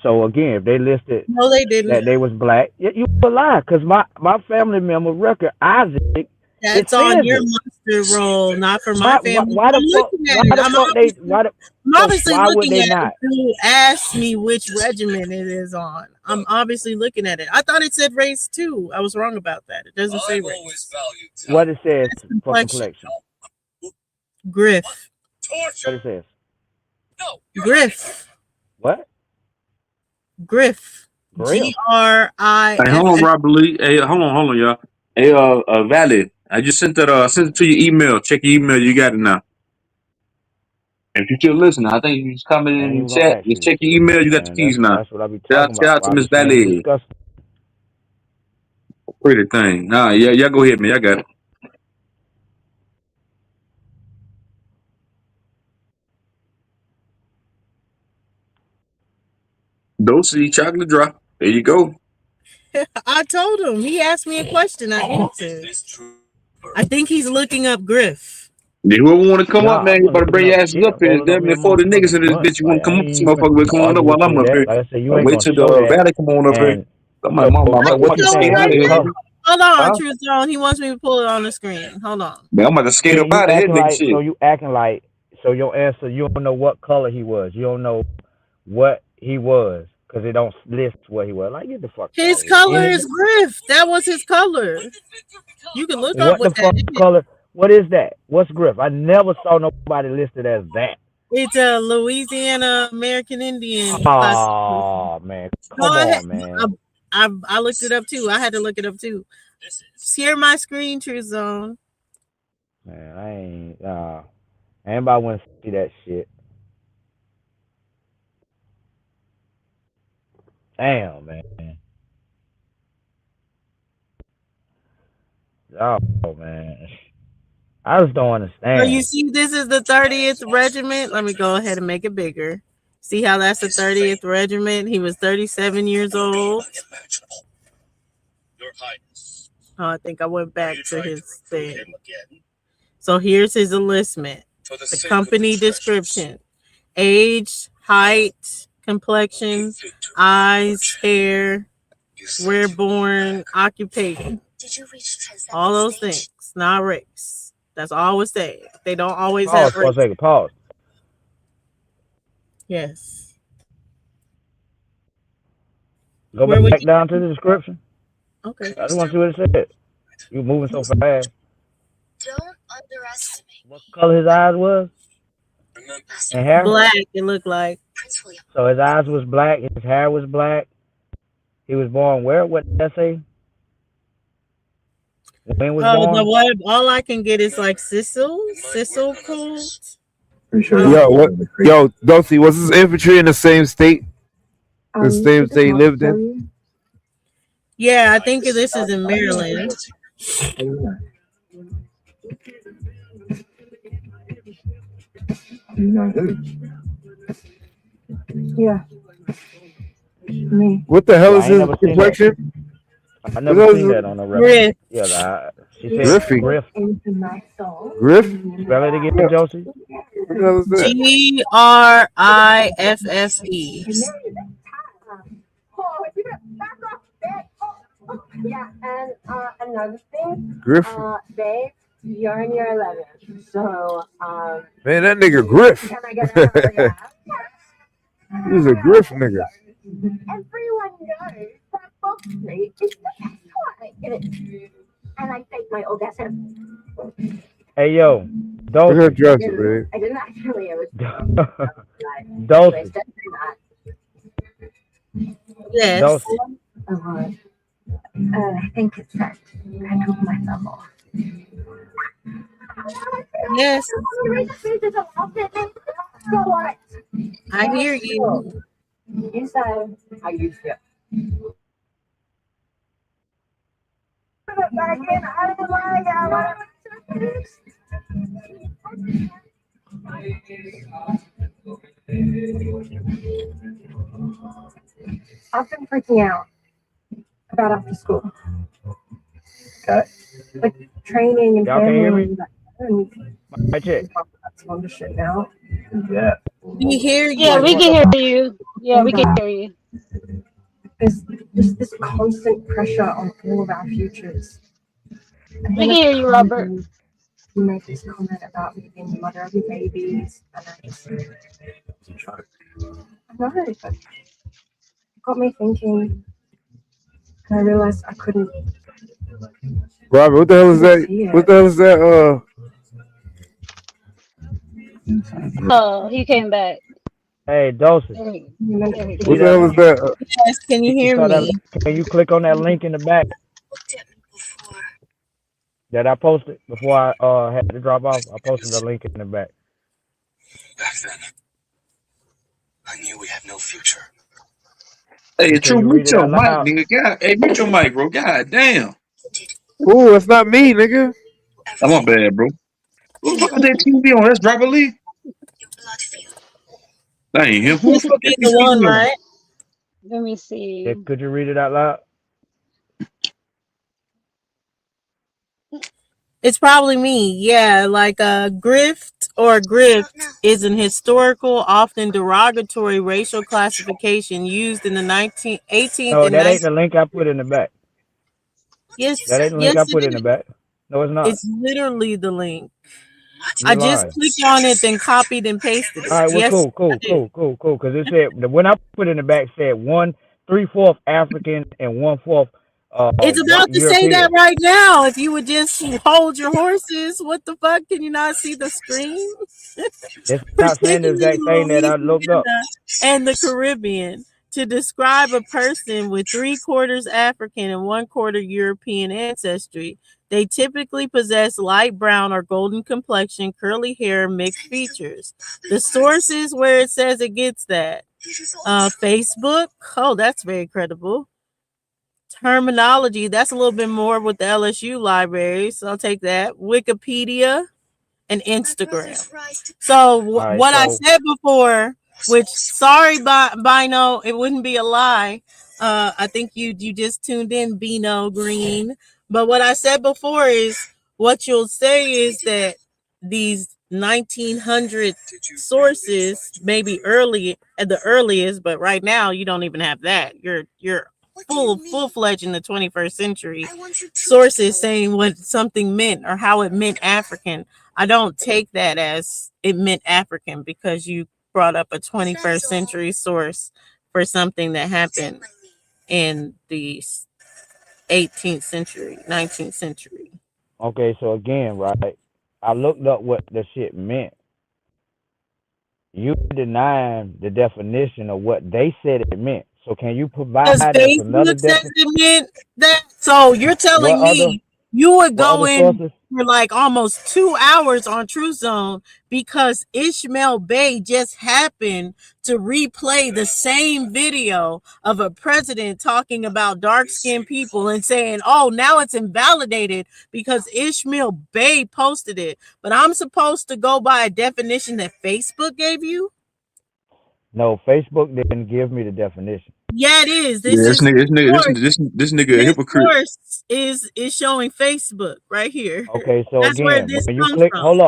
So again, if they listed No, they didn't. that they was black, you a lie. Cause my family member record Isaac, it That's on says your it. mustard roll, not for my family. Why I'm the fuck looking at it. I'm so obviously why would looking they at it not? to ask me which regiment it is on. I'm obviously looking at it. I thought it said race too. I was wrong about that. It doesn't say race. What it says That's for complexion. complexion? Griff. What it says? Griff. What? Griff. Griff. Hey, hold on, Griff. Robert Lee. Hey, hold on, y'all. Hey, Valley. I just sent that. Sent it to your email. Check your email. You got it now. If you still listening, I think you just comment I in ain't the even gonna chat. ask Just you this check your shit, email. You got the man. keys now. That's what I be Shout talking about. out to Why Miss this man be Valley. disgusting. Pretty thing. Nah, yeah, y'all go ahead, man. Y'all got it. Dosey chocolate drop. There you go. I told him. He asked me a question. I answered. I think he's looking up Griff. Whoever want to come up, Nah, I man, you wasn't better looking bring up your asses shit. up I'm here. rolling up Damn me a near 40 niggas in motherfucking this blunt. bitch. You want Like to I come up? ain't Some even motherfucker come on up argue while with I'm you up that. here. Like I said, you I ain't wait gonna till show the that. Valley come on up here. And My so mama, I my can what mama you show saying? it skate What out right of is here. now. color? Hold on, Huh? True Zone. He wants me to pull it on the screen. Hold on. Man, I'm about to skate up You out of here, acting nigga. like Shit. so your answer. You don't know what color he was. You don't know what he was because it don't list what he was. Like get the fuck out His of here. color is Griff. That was his color. You can look up What the what that fuck is. color? What is that? What's Griff? I never saw nobody listed as that. It's a Louisiana American Indian classification. Oh man, No, come on, man. I looked it up too. I had to look it up too. Share my screen, True Zone. Man, I ain't. Anybody want to see that shit? Damn, man. Oh man, I just don't So you understand. see, this is the 30th Regiment. Let me go ahead and make it bigger. See how that's the 30th Regiment? He was 37 years old. Oh, I think I went back to his thing. So here's his enlistment. The company description: age, height, complexion, eyes, hair, where born, occupation. All those things, not race. That's all it says. They don't always Pause have for a race. second. Pause. Yes. Go Where would back you? down to the description. Okay. I just want to see what it said. You moving so fast. What color his eyes was and hair? Black. It looked like. So his eyes was black. His hair was black. He was born where? What did that say? When was The born? web. All I can get is like Sissel code. Yo, what? Yo, Dulcie, was this infantry in the same state? The same state he lived in? Yeah, I think this is in Maryland. Yeah. Me. What the hell Yeah, is I ain't his never seen that. complexion? I What the never hell seen is that on the record. Griff. Yeah, she said Griffey. Griff. Into my soul. Griff? Spell it again, Yeah. Josie. What the hell is that? Griffe. Yeah, and another thing, Griff. babe, you're in year 11, so Man, that nigga Griff. can I get an autograph? He's a Griff nigga. Everyone knows that Box Street is the best one. And I think my old ass had Hey yo, Look at her Dulcie. dress, babe. I didn't actually. It was Dulcie. Yes. Dulcie. I think it's that I took myself off. Yes, There's a lot that they so what? I hear you. You said I used it. Back in, I don't I've been freaking out about after school. Okay. Like training and Y'all can't hear me? family and My check. that's all the shit now. Yeah. We hear Yeah, Mic we you. fucked can up. hear you. Yeah, we can hear you. There's just this constant pressure on all of our futures. And We then can a hear you, Robert. comment, you make this comment about me being the mother of your babies, and I just, I know, but it got me thinking, and I realized I couldn't Robert, what the hell is that? see What it. the hell is that? Oh, he came back. Hey, Dawson. There he, You meant there he See What goes. the that? hell is that? Yes, can you You hear saw that? me? Can you click on that link in the back that I posted before I had to drop off? I posted a link in the back. Back then, I knew we had no future. Hey, Can True, you read mute it your out mic, loud? nigga. God, hey, mute your mic, bro. God damn. Ooh, that's not me, nigga. I'm my bad, bro. Who the fuck is that TV on? That's Driver Lee? That ain't him. Who the This fuck would that be the one, TV on? right? Let me Yeah, see. could you read it out loud? It's probably me. Yeah, like a grift or grift is an historical, often derogatory racial classification used in the 18th No, and that ain't 19th. the link I put in the back. Yes, That ain't the link I yes, it put in the is. back. No, it's not. It's literally the link. I You just lying. clicked on it, then copied and pasted All it. right, well, Yes, I did. cool. Because it said the when I put in the back said 1/3 African and 1/4 It's white about to say that European. right now. If you would just hold your horses, what the fuck? Can you not see the screen? It's not saying the Particularly exact thing that I looked up. Louisiana and the Caribbean, to describe a person with 3/4 African and 1/4 European ancestry. They typically possess light brown or golden complexion, curly hair, mixed features. The sources where it says it gets that. Facebook. Oh, that's very credible. Terminology. That's a little bit more with the LSU library. So I'll take that. Wikipedia and Instagram. So All right, what I so said before, which sorry, Bino, it wouldn't be a lie. I think you just tuned in, Bino Green. But what I said before is what you'll say is that these 1900 sources, maybe early at the earliest, but right now you don't even have that. You're full fledged in the 21st century. Sources saying what something meant or how it meant African. I don't take that as it meant African because you brought up a 21st century source for something that happened in the 18th century, 19th century. okay, so again, right? I looked up what the shit meant. You denying the definition of what they said it meant. So can you provide Because us another Facebook says definition? it meant that. So you're What telling other me you would what go other in sources? for like almost 2 hours on True Zone because Ishmael Bey just happened to replay the same video of a president talking about dark skinned people and saying, oh, now it's invalidated because Ishmael Bey posted it. But I'm supposed to go by a definition that Facebook gave you? No, Facebook didn't give me the definition. Yeah, it is. Yeah, This is this nigga a this hypocrite. source is showing Facebook right here. Okay, so That's where again, this when you comes click, from.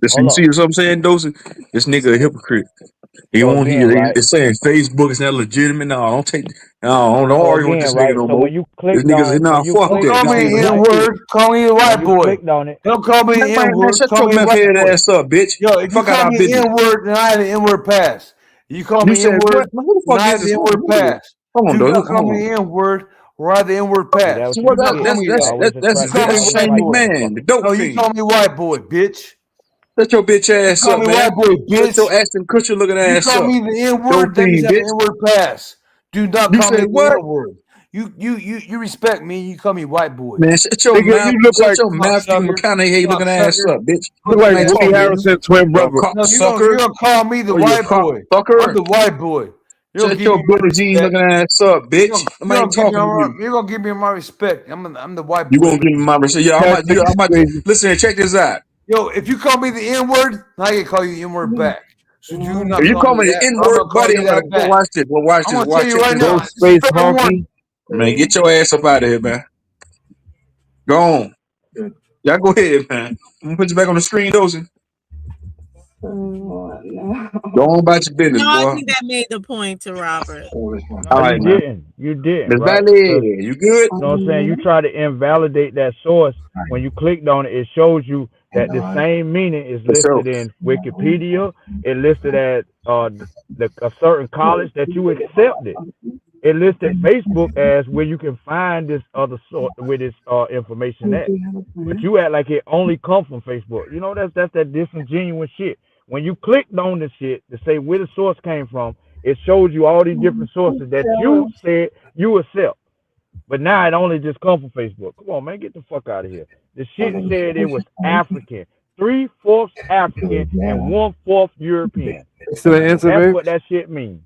Listen, Facebook. you see what I'm saying, Dosey? This nigga a hypocrite. He So won't. again, right? It's saying Facebook is not legitimate. No, don't take. No, don't So argue with again, this nigga right? no So more. when you This clicked nigga said, on, nah, when you fuck Don't clicked that. call This me on nigga an the N hypocrite. white, word. Call me a when white you boy. clicked on it, Don't call me an N Man, word. shut Call your me a meth white head boy. ass up, bitch. Yo, if you Fuck out call our me business. N word, then I have the N word pass. You call You me said N what? word, Man, who the then fuck I is have the this? N word Hold on, pass. hold on, Do not Dosey. call Hold me on. N word, or I have the N word see that pass. what See you what Do that not get? call that's me You that's that. always that's try You to that's get, call me that's always white shame fight the boy. McMahon, the motherfucker. dope No, you fiend. call me white boy, bitch. Shut your bitch You ass call up, me man. white boy, Shut bitch. your Ashton Kutcher looking You ass call up, me the N dope word, that means fiend, I have bitch. the N word pass. Do not You call me said the what? N word. You respect me. You call me white boy. Man, Nigga, you look shut like your Matthew Cocksucker. McConaughey looking ass Cocksucker. up, bitch. look Fuck like you, Man, Woody talk, asshole. nigga. Harrelson twin Yo, brother. No, cocksucker. you're gonna call me the Oh, you a white boy. I'm cocksucker. the white boy. You're gonna Shut give your me my Billy Jean respect. looking ass up, bitch. You're Nobody gonna ain't give me talking to you. you're gonna give me my respect. I'm the white You boy. gonna give me my respect? Yeah, That nigga's I'm about to crazy. listen. Check this out. Yo, if you call me the N word, I can call you the N word back. So do not If you call call me me the that. N I'm word, gonna call buddy, you I'm gonna that go back. watch this. Well, watch I'm this. gonna tell Watch. you Check right this out, now. This is Ghostface fair warning. honky. man. Get your ass up out of here, man. Go on. Y'all go ahead, man. I'm gonna put you back on the screen, Dozy. Go on about your business, No, I boy. think that made the point to Robert. No, All you right, man. didn't. You didn't, Miss right? Valley, Because you good? you know what I'm saying. You try to invalidate that source. When you clicked on it, it shows you that the same meaning is For sure. listed in Wikipedia. It listed at a certain college that you accepted. It listed Facebook as where you can find this other sort with this information at. But you act like it only come from Facebook. You know that's that disingenuous shit. When you clicked on the shit to say where the source came from, it shows you all these different sources that you said you accept. But now it only just come from Facebook. Come on, man, get the fuck out of here. The shit said it was African, 3/4 African and 1/4 European. Still an answer, That's babe? what that shit means.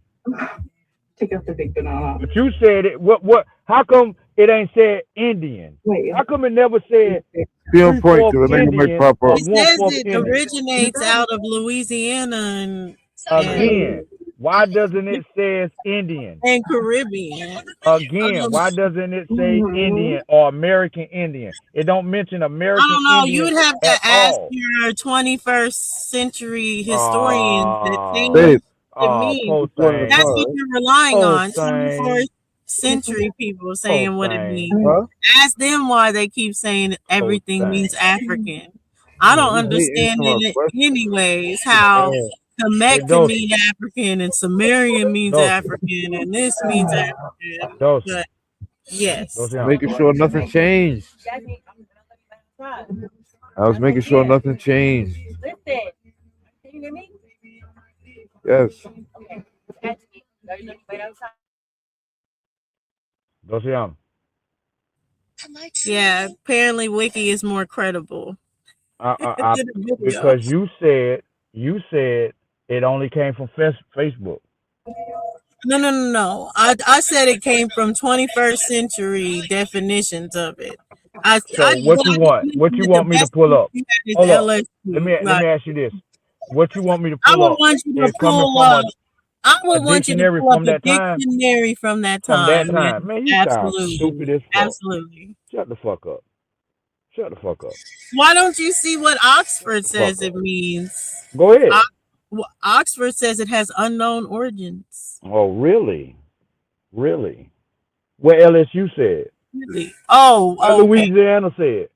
But you said it. What? How come it ain't said Indian? How come it never said Be on three point, fourth cause a nigga might Indian pop or up. It says 1/4 it Indian? originates out of Louisiana and Again, why doesn't it says Indian? and Caribbean. Again, why doesn't it say Indian or American Indian? It don't mention I American don't know. You Indian would have to at ask all. your 21st century historians that they know Ah, Babe, what it means. poor going in the That's thing, what car, right? you're relying poor on. 24th thing, century people poor saying what it thing, means. Huh? Ask them why they keep saying poor everything means thing. African. I Man, don't you hate understand answering my it question. anyways how Man, Hey, Kemet can Dawson, mean African and Sumerian means Dawson, African and this means African. Dawson, But yes. Dawson. making sure nothing changed. I was making sure nothing changed. Yes. Dawson. Yeah, apparently Wiki is more credible I, than the video. because you said it only came from Facebook. No, no, no, no. I said it came from 21st century definitions of it. So what What you I just want? What mentioned you that the want me to best pull source up? we had is Hold up. Let LSU. me let Like me ask you this. What you want me to I pull would up want you to is coming pull from up. I a would want you to dictionary pull up from a that time? dictionary from that From time. that Yes, time. Man, you sound stupid absolutely, as fuck. absolutely. Shut the fuck up. Shut the fuck up. Why don't you see what Shut Oxford the fuck says it up. means? Go ahead. Oxford says it has unknown origins. Oh, really? Really? What LSU said? Really? What Oh, okay. Louisiana said?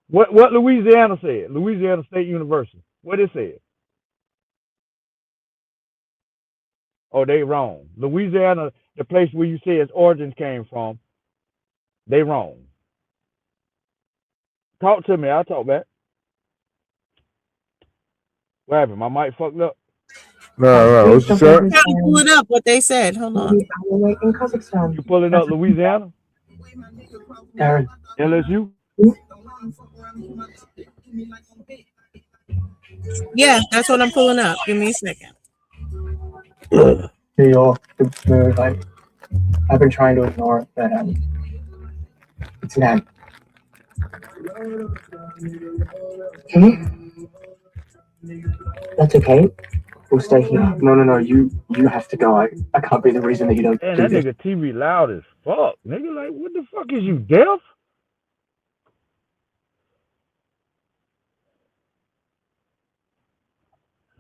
What Louisiana said? Louisiana State University. What it said? Oh, they wrong. Louisiana, the place where you say its origins came from, they wrong. Talk to me. I'll talk back. What happened? My mic fucked up. No, what you said? I'm trying to pull it up. What they said. Hold on. You pulling up Louisiana? LSU? Yeah, that's what I'm pulling up. Give me a second. New York, like I've been trying to ignore it, but it's not. Okay, that's okay. We'll stay here. No, no, no. You have to go. I can't be the reason that you don't Damn, do that this. nigga TV loud as fuck. Nigga, like, what the fuck is you, deaf?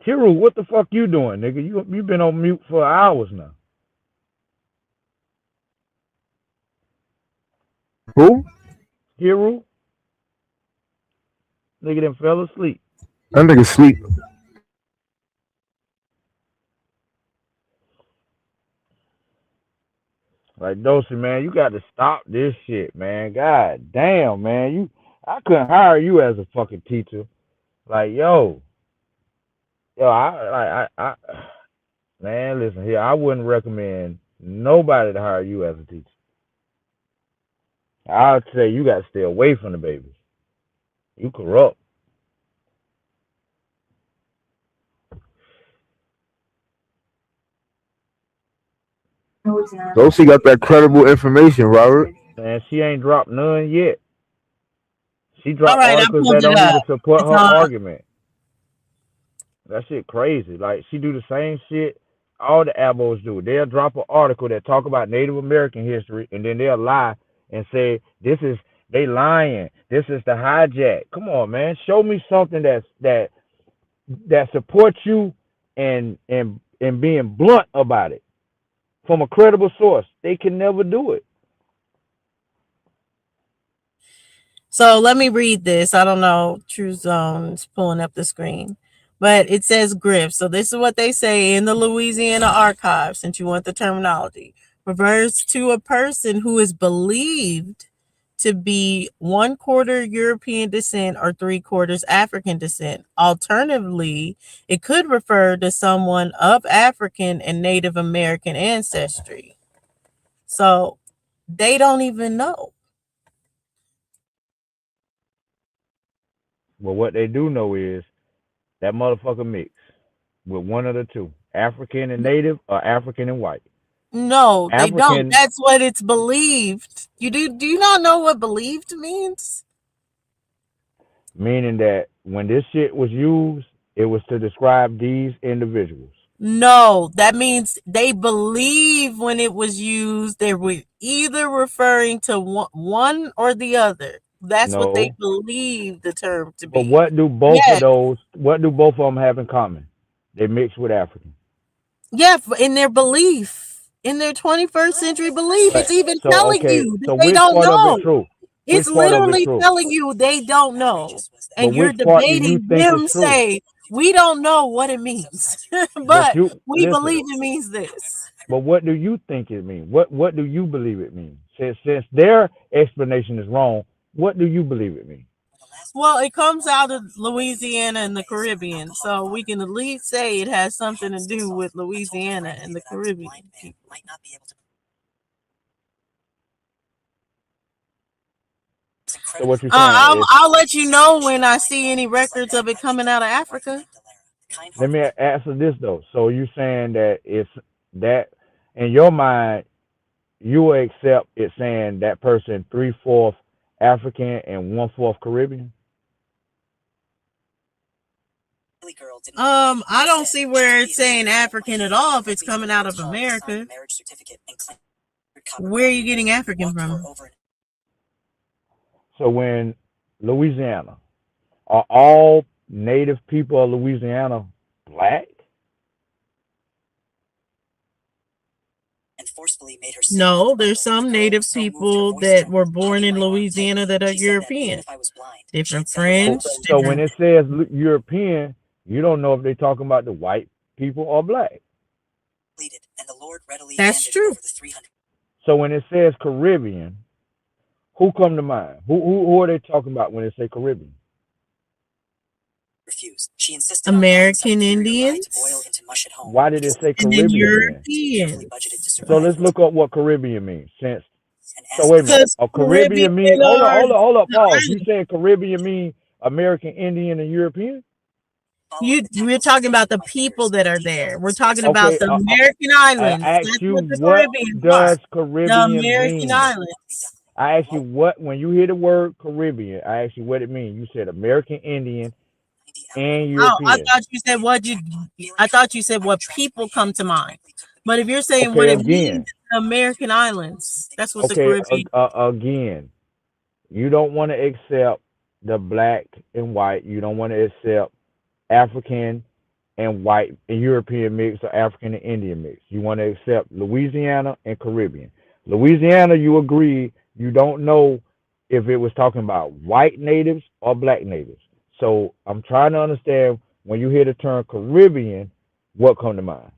Hero, what the fuck you doing, nigga? You been on mute for hours now. Who? Hero? Nigga done fell asleep. That nigga sleep. Like, Dosey, man, you got to stop this shit, man. God damn, man. I couldn't hire you as a fucking teacher. Like, I man, listen here. I wouldn't recommend nobody to hire you as a teacher. I'd say you got to stay away from the babies. You corrupt. Dosi got that credible information, Robert. Man, she ain't dropped none yet. She All dropped right, I articles pulled that it don't up. even support It's her on. argument. That shit crazy. Like she do the same shit all the abos do. They'll drop an article that talk about Native American history, and then they'll lie and say this is they lying. This is the hijack. Come on, man. Show me something that supports you and being blunt about it from a credible source. They can never do it. So let me read this. I don't know. True Zone's pulling up the screen. But it says grift. So this is what they say in the Louisiana archive, since you want the terminology. Refers to a person who is believed to be 1/4 European descent or 3/4 African descent. Alternatively, it could refer to someone of African and Native American ancestry. So they don't even know. But what they do know is that motherfucker mix with one of the two, African and Native or African and white. No, they don't. African That's what it's believed. Do you not know what believed means? meaning that when this shit was used, it was to describe these individuals. No, that means they believe when it was used, they were either referring to one or the other. That's what they No. believe the term to But be. what Yes. do both of them have in common? They mix with African. Yeah, in their belief, in their 21st century belief. But It's even so telling okay, you that so they which don't part of it know. true? It's Which part of it literally true? telling you they don't know. But And you're which part do you debating think is them true? say, we don't know what it means, But but you we listen. believe it means this. But what do you think it means? What do you believe it means? Since their explanation is wrong, what do you believe it means? Well, it comes out of Louisiana and the Caribbean, so we can at least say it has something to do with Louisiana and the Caribbean. So what you saying is I'll let you know when I see any records of it coming out of Africa. let me answer this though. So you saying that it's that in your mind you will accept it saying that person 3/4 African and 1/4 Caribbean? I don't see where it's saying African at all if it's coming out of America. Where are you getting African from? So when Louisiana, are all native people of Louisiana black? No, there's some native people that were born in Louisiana that are European. Different French, So when different. it says European, you don't know if they're talking about the white people or black. That's true. So when it says Caribbean, who come to mind? Who are they talking about when they say Caribbean? American Indians Why did it say and then Caribbean then? Europeans. So let's look up what Caribbean means. So wait a minute. Because A Caribbean Caribbean mean are hold up, the pause. You islands. saying Caribbean mean American Indian and European? We're talking about the people that are there. We're talking about Okay, the American I islands. asked That's you what the what Caribbean are. does The Caribbean American mean? islands. I asked you what when you hear the word Caribbean, I asked you what it means. You said American Indian and Oh, I European. thought you said I thought you said what people come to mind. But if you're saying what Okay, it means, again. it's the American islands. That's what the Okay, Caribbean. again. You don't want to accept the black and white. You don't want to accept African and white and European mix or African and Indian mix. You want to accept Louisiana and Caribbean. Louisiana, you agree, you don't know if it was talking about white natives or black natives. So I'm trying to understand when you hear the term Caribbean, what come to mind?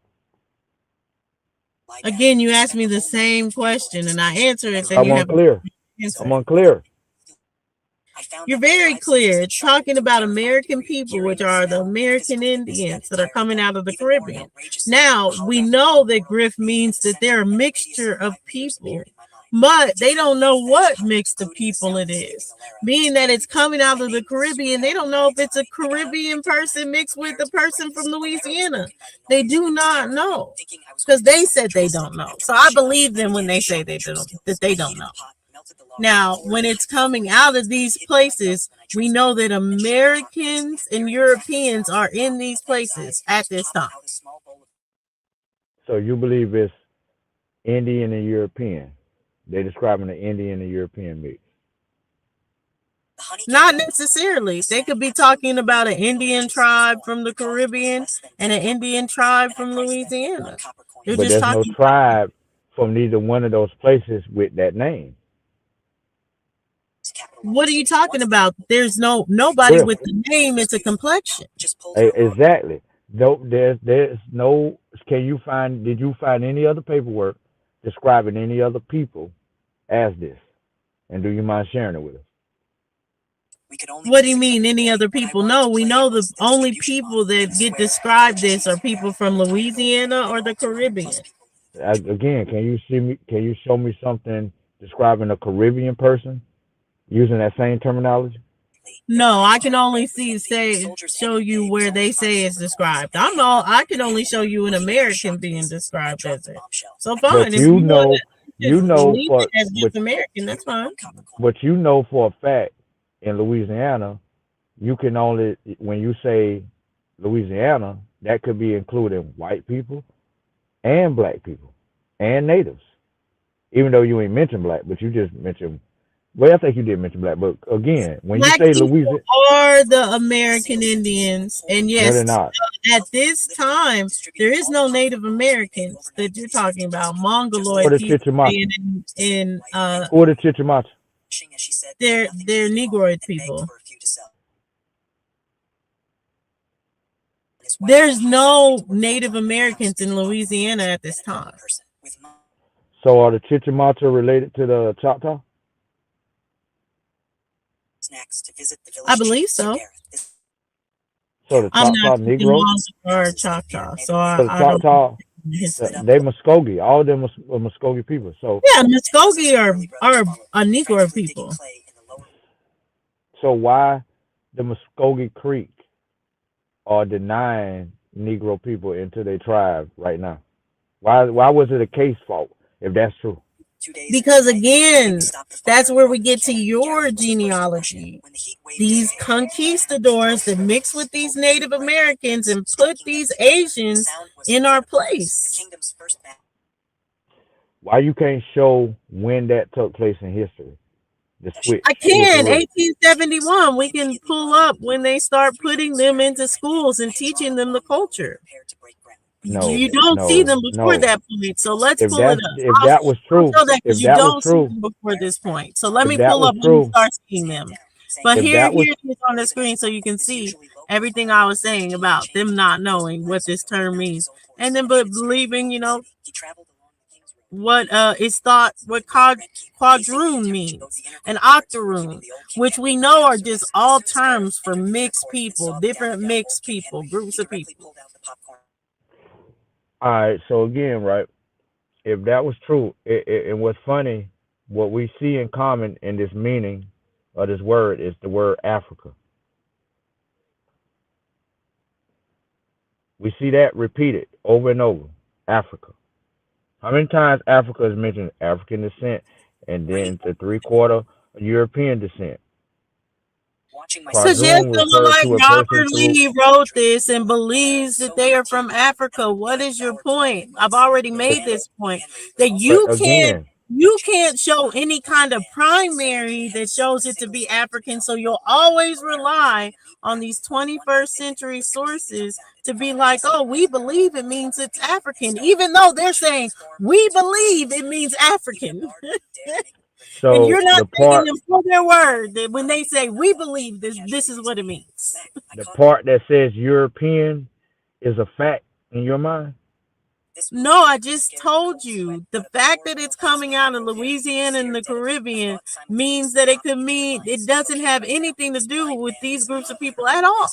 Again, you asked me the same question and I answer it, then I'm you have unclear. a answer. I'm unclear. You're very clear. It's talking about American people, which are the American Indians that are coming out of the Caribbean. Now, we know that grift means that they're a mixture of people but they don't know what mix of people it is. Being that it's coming out of the Caribbean, they don't know if it's a Caribbean person mixed with a person from Louisiana. They do not know because they said they don't know. So I believe them when they say they don't know. Now, when it's coming out of these places, we know that Americans and Europeans are in these places at this time. So you believe it's Indian and European? They're describing the Indian and European mix. Not necessarily. They could be talking about an Indian tribe from the Caribbean and an Indian tribe from Louisiana. They're But just there's no talking about. tribe from neither one of those places with that name. What are you talking about? There's nobody Where? with the name. It's a complexion. Exactly. No, there's no. Can you find? Did you find any other paperwork describing any other people as this? And do you mind sharing it with us? What do you mean? Any other people? No, we know the only people that get described this are people from Louisiana or the Caribbean. Again, can you see me? Can you show me something describing a Caribbean person using that same terminology? No, I can only show you where they say it's described. I can only show you an American being described as it. So fine, But if you want to you just know leave for it as but just American, that's fine. but you know for a fact in Louisiana, you can only when you say Louisiana, that could be including white people and black people and natives. Even though you ain't mentioned black, but you just mentioned. Well, I think you did mention black, but again, when you Black say people Louisiana, are the American Indians, and no, they're yes, not. at this time there is no Native Americans that you're talking about. Or Mongoloid the people Chichimacha. being in Or the Chichimacha. they're Negroid people. There's no Native Americans in Louisiana at this time. So are the Chichimacha related to the Choctaw? I believe so. So the I'm not Choctaw speaking Negroes? Mongo or Choctaw, so So the I don't know Choctaw, history. they Muskogee. All of them are Muskogee people. So Yeah, Muskogee are a Negro people. so why the Muskogee Creek are denying Negro people into their tribe right now? Why was it a case fault if that's true? Because again, that's where we get to your genealogy. These conquistadors that mix with these Native Americans and put these Asians in our place. Why you can't show when that took place in history? The I can. switcheroo. 1871. We can pull up when they start putting them into schools and teaching them the culture. No, You don't see no, them before no. that point. So let's pull it up. If I'll, that was I'll true, show that because if you that was don't see true, them before this point. So let if me that pull was up when you true, start seeing them. But if here that was it is on the screen so you can see everything I was saying about them not knowing what this term means. And then but believing, what is thought what quadroon means and octoroon, which we know are just all terms for mixed people, different mixed people, groups of people. all right. So again, right? If that was true, and what's funny, what we see in common in this meaning of this word is the word Africa. We see that repeated over and over. Africa. How many times Africa is mentioned? African descent, and then the 3/4 European descent. Because yes, Quadroon someone refers like to a person Robert through. Lee wrote this and believes that they are from Africa. What is your point? I've already But, made this point that but you again, can't show any kind of primary that shows it to be African. So you'll always rely on these 21st century sources to be like, oh, we believe it means it's African, even though they're saying we believe it means African. And so you're not taking them for their word that when they say we believe this is what it means. the part that says European is a fact in your mind. No, I just told you the fact that it's coming out of Louisiana and the Caribbean means that it could mean it doesn't have anything to do with these groups of people at all.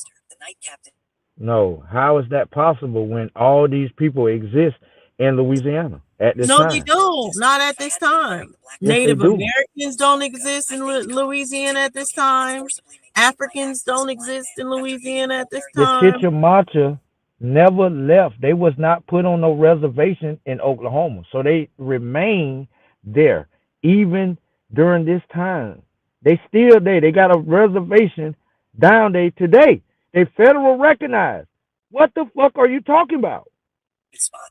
No, how is that possible when all these people exist in Louisiana at this No, they time. don't. Not at this time. Yes, they Native do. Americans don't exist in Louisiana at this time. Africans don't exist in Louisiana at this The time. Chickamauga never left. They was not put on no reservation in Oklahoma, so they remain there even during this time. They still there. They got a reservation down there today. They federal recognized. What the fuck are you talking about?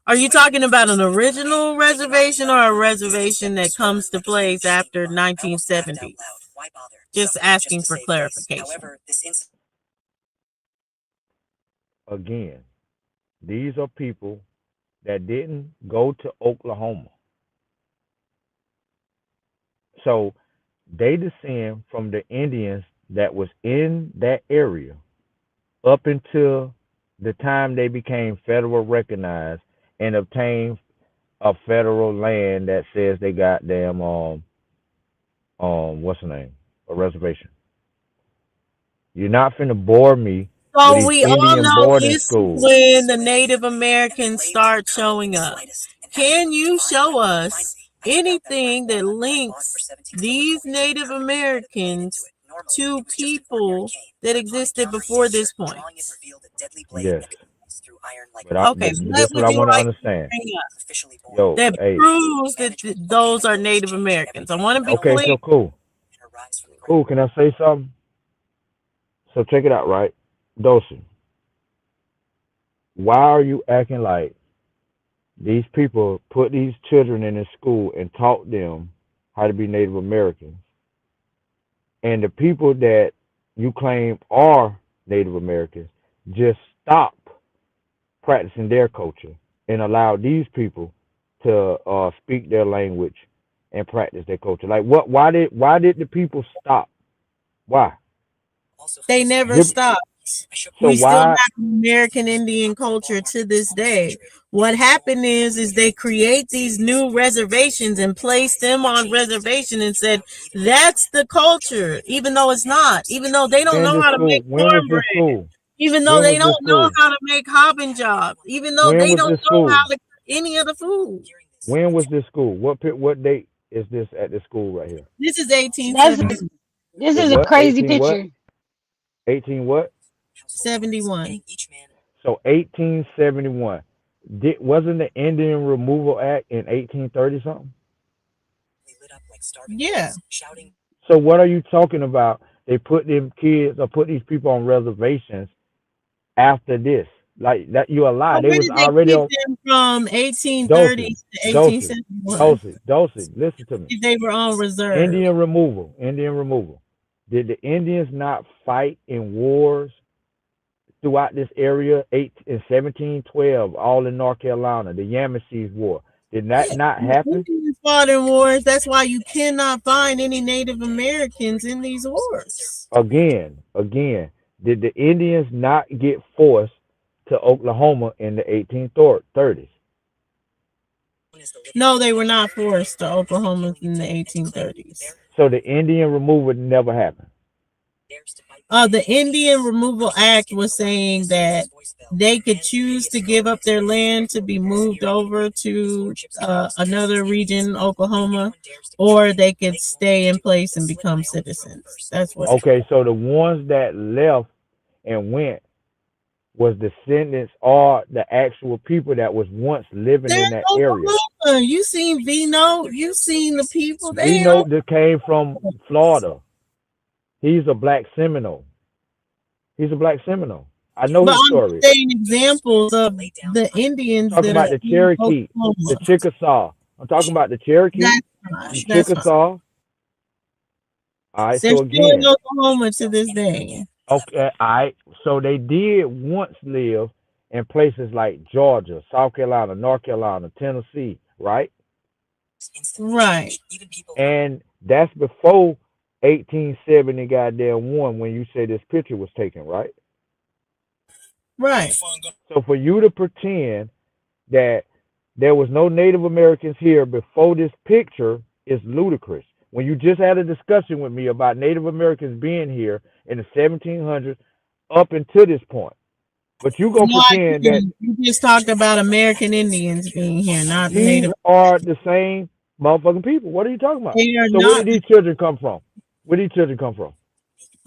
Are you talking about an original reservation or a reservation that comes to place after 1970? Just asking for clarification. Again, these are people that didn't go to Oklahoma. So they descend from the Indians that was in that area up until the time they became federal recognized and obtained a federal land that says they got them what's the name? A reservation. You're not finna bore me with So these we all Indian know boarding this is schools. when the Native Americans start showing up. Can you show us anything that links these Native Americans to people that existed before this point? Yes. Okay, This what is what would I you want to like to understand. bring up Yo, that hey, proves that those are Native Americans? I want to be okay, clear. so cool. Cool, can I say something? So check it out, right? Dawson, why are you acting like these people put these children in a school and taught them how to be Native Americans? And the people that you claim are Native Americans just stop practicing their culture and allow these people to speak their language and practice their culture. Like what? Why did the people stop? Why? They never Give, stopped. so We still why? have American Indian culture to this day. What happened is they create these new reservations and place them on reservation and said that's the culture, even though it's not. Even though they don't When know this how to school? make When was this cornbread. school? Even though When they was this don't know school? how to make hobbin job. Even though When they was don't this know school? how to cook any of the food. When was this school? What date is this at this school right here? This is That's 1871. this It is a what? crazy 18 what? picture. 18 what? So 1871. Wasn't the Indian Removal Act in 1830 something? Yeah. So what are you talking about? They put them kids or put these people on reservations after this. Like that you a lie. So They where was did they already keep on them from 1830 dosing, to dosing, 1871? dosing. Listen to me. If they were on reserve. Indian removal. Indian removal. Did the Indians not fight in wars throughout this area in 1712, all in North Carolina, the Yamasee War? Did that Yeah, not the happen? Indians fought in wars. That's why you cannot find any Native Americans in these wars. Again, did the Indians not get forced to Oklahoma in the 1830s? No, they were not forced to Oklahoma in the 1830s. So the Indian removal never happened. The Indian Removal Act was saying that they could choose to give up their land to be moved over to another region, Oklahoma, or they could stay in place and become citizens. That's what. Okay, so the ones that left and went was descendants or the actual people that was once living They're in that in area. Oklahoma. You seen Vino? You seen the people We there? know that came from Florida. He's a black Seminole. He's a black Seminole. I know But his I'm story. saying examples of the I'm Indians talking that are about the in Cherokee, the Oklahoma. Chickasaw. I'm talking about the Cherokee, That's fine. the That's fine. Chickasaw. All right, They're so still in again, Oklahoma to this day. okay, all right, so they did once live in places like Georgia, South Carolina, North Carolina, Tennessee, right? Right. And that's before 1870 goddamn one when you say this picture was taken, right? Right. So for you to pretend that there was no Native Americans here before this picture is ludicrous. When you just had a discussion with me about Native Americans being here in the 1700s up until this point. But you gonna No, I pretend that didn't. You just talked about American Indians being here, not these Native. are the same motherfucking people. What are you talking about? They are So where not. did these children come from? Where did these children come from?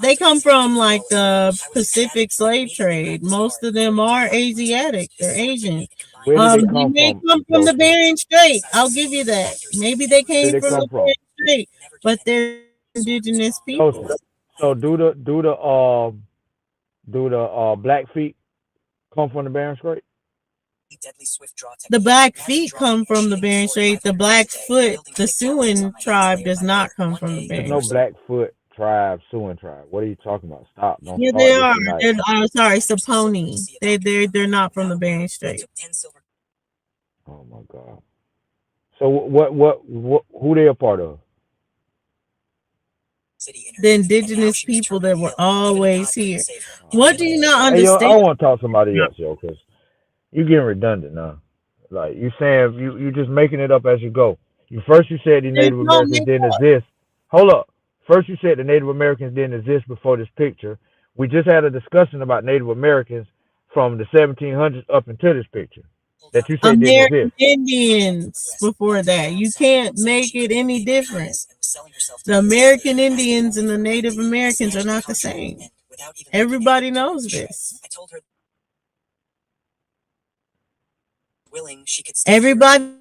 They come from like the Pacific slave trade. Most of them are Asiatic. They're Asian. Where did they They come may from, come from the Joseph? Bering Strait. I'll give you that. Maybe they Where came did they from come the from? Bering Strait, but they're indigenous people. Joseph. So do the Blackfeet come from the Bering Strait? The Blackfeet come from the Bering Strait. The Blackfoot, the Siouan tribe, does not come from the There's Bering no Strait. Blackfoot tribe, Siouan tribe. What are you talking about? Stop. Don't Yeah, they start this are. tonight. They're, sorry, Saponi. They're not from the Bering Strait. Oh my God. So what who they a part of? The indigenous people that were always here. Oh What do you man. not Hey yo, I understand? want to talk to somebody else, yo, cause you getting redundant now. Like you saying you just making it up as you go. You said the There's Native no Americans make didn't up. exist. Hold up. First you said the Native Americans didn't exist before this picture. We just had a discussion about Native Americans from the 1700s up until this picture that you said didn't American exist. Indians before that. You can't make it any different. The American Indians and the Native Americans are not the same. Everybody knows this. Everybody,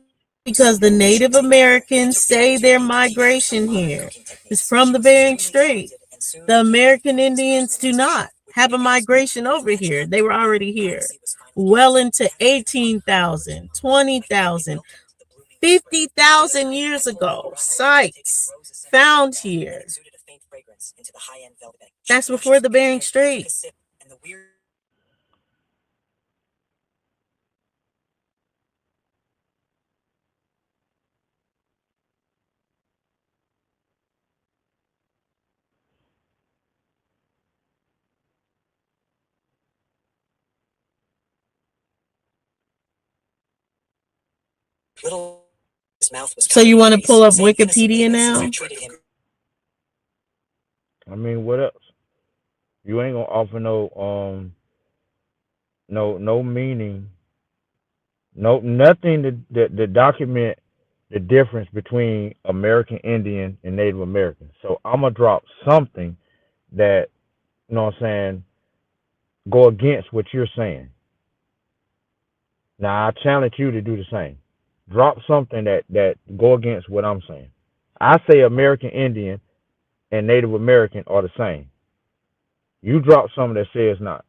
because the Native Americans say their migration here is from the Bering Strait. The American Indians do not have a migration over here. They were already here well into 18,000, 20,000, 50,000 years ago. Sites found here. That's before the Bering Strait. So you want to pull up Wikipedia now? I mean, what else? You ain't gonna offer no meaning, no nothing to document the difference between American Indian and Native American. So I'm gonna drop something that you know what I'm saying go against what you're saying. Now I challenge you to do the same. Drop something that go against what I'm saying. I say American Indian and Native American are the same. You drop something that says not.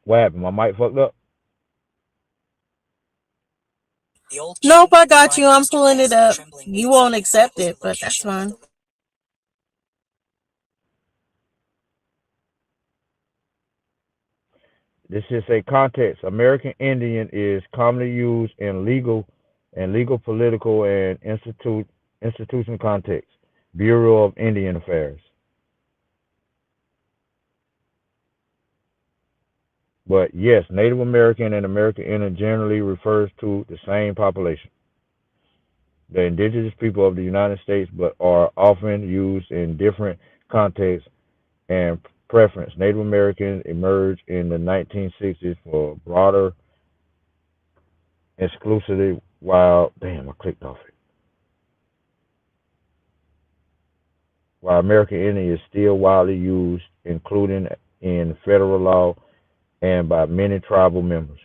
What happened? My mic fucked up. Nope, I got you. I'm pulling it up. You won't accept it, but that's fine. This is a context. American Indian is commonly used in legal, political, and institution context. Bureau of Indian Affairs. But yes, Native American and American Indian generally refers to the same population, the indigenous people of the United States, but are often used in different contexts and preference. Native Americans emerged in the 1960s for broader exclusivity, while damn, I clicked off it. While American Indian is still widely used, including in federal law and by many tribal members.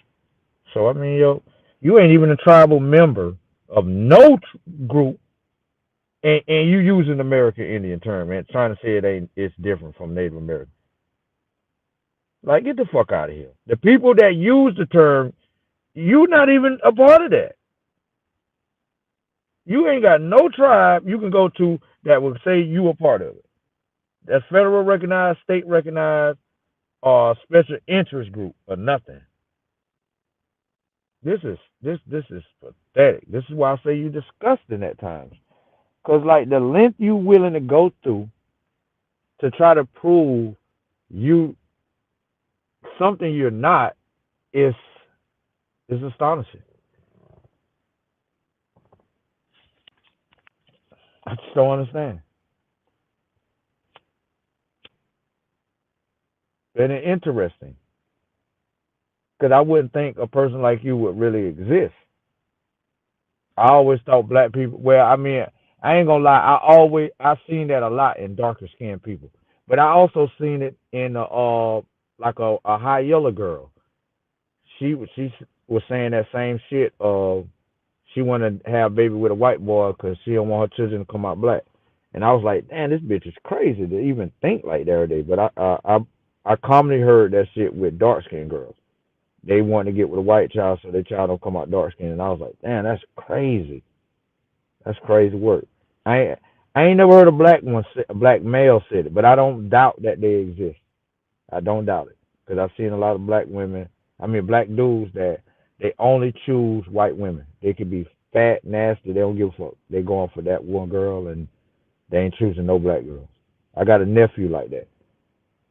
So I mean, yo, you ain't even a tribal member of no group, and you using the American Indian term and trying to say it's different from Native American. Like, get the fuck out of here. The people that use the term, you not even a part of that. You ain't got no tribe you can go to that will say you a part of it. That's federal recognized, state recognized, or special interest group or nothing. This is pathetic. This is why I say you disgusting at times. Cause like the length you willing to go through to try to prove you something you're not is astonishing. I just don't understand. And it's interesting because I wouldn't think a person like you would really exist. I always thought black people. Well, I mean, I ain't gonna lie. I seen that a lot in darker skinned people, but I also seen it in like a high yellow girl. She was saying that same shit. She wanted to have a baby with a white boy because she don't want her children to come out black. And I was like, damn, this bitch is crazy to even think like that today. But I commonly heard that shit with dark skinned girls. They want to get with a white child so their child don't come out dark skinned. And I was like, damn, that's crazy. That's crazy work. I ain't, I ain't never heard a black male said it, but I don't doubt that they exist. I don't doubt it because I've seen a lot of black women. I mean, black dudes that they only choose white women. They could be fat, nasty. They don't give a fuck. They going for that one girl and they ain't choosing no black girls. I got a nephew like that.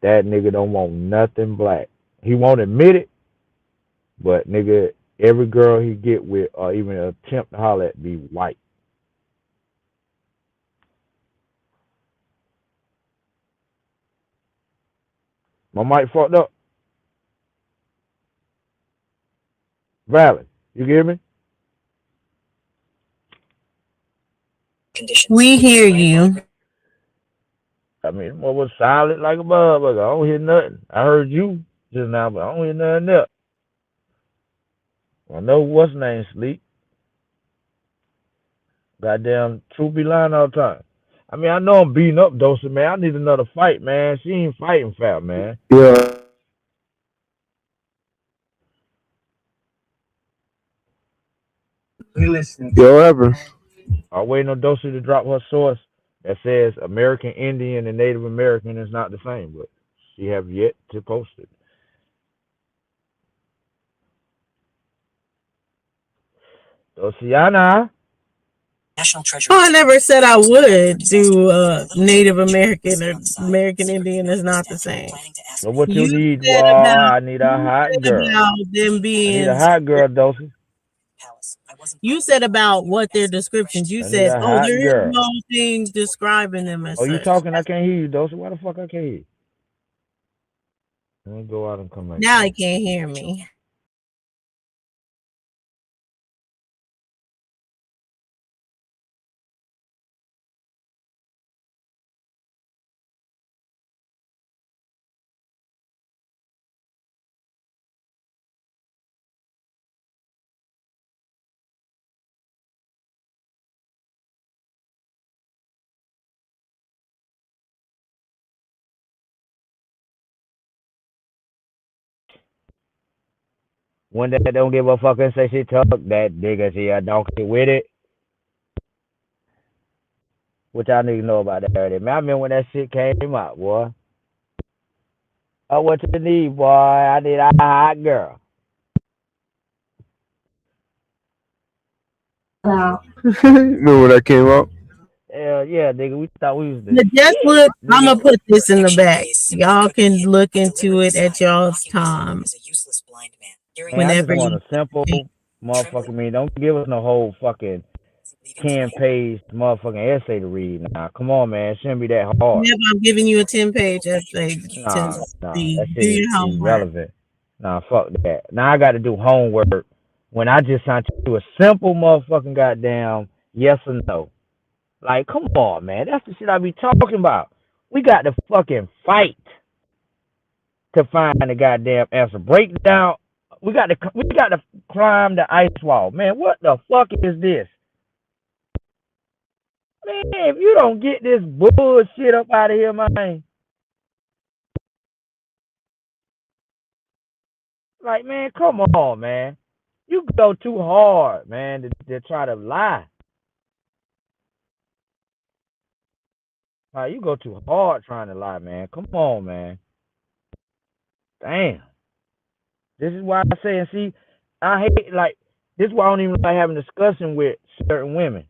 That nigga don't want nothing black. He won't admit it, but nigga, every girl he get with or even attempt to holler at be white. My mic fucked up. Valley, you hear me? We hear you. I mean, what was silent like a motherfucker. I don't hear nothing. I heard you just now, but I don't hear nothing else. I know what's name sleep. Goddamn, truth be lying all the time. I mean, I know I'm beating up Dosa, man. I need another fight, man. She ain't fighting fat, man. Yeah. Yo, whatever. I'm waiting on Dosa to drop her source that says American Indian and Native American is not the same, but she have yet to post it. Dosiana. Oh, I never said I would do Native American or American Indian is not the same. So what you You need, boy? said I about need a you hot said girl. about them I need being a hot girl, Dosa. you said about what their descriptions. You I need said, a oh, hot there is girl. no thing describing them as Oh, you such. talking? I can't hear you, Dosa. Why the fuck I can't hear you? Let me go out and come back Now in. he can't hear me. One that don't give a fuck and say she took that nigga, she a donkey with it. What y'all niggas know about that? Man, I remember when that shit came out, boy. Oh, what you need, boy? I need a hot girl. Remember when that came out? Hell yeah, nigga. We thought we was the But just shit, look, I'm nigga. gonna put this in the back. Y'all can look into it at y'all's time. Man, I just Whenever want you a simple motherfucking me. Don't give us no whole fucking 10-page motherfucking essay to read. Now, come on, man. It shouldn't be that hard. whenever I'm giving you a 10-page essay to Nah, see, that do shit is your homework. irrelevant. Nah, fuck that. Now I got to do homework when I just sent you a simple motherfucking goddamn yes or no. Like, come on, man. That's the shit I be talking about. We got to fucking fight to find the goddamn answer. Break down. We got to climb the ice wall, man. What the fuck is this, man? If you don't get this bullshit up out of here, man. Like, man, come on, man. You go too hard, man, to try to lie. You go too hard trying to lie, man. Come on, man. Damn. This is why I say, and see, I hate, like, this is why I don't even like having discussion with certain women.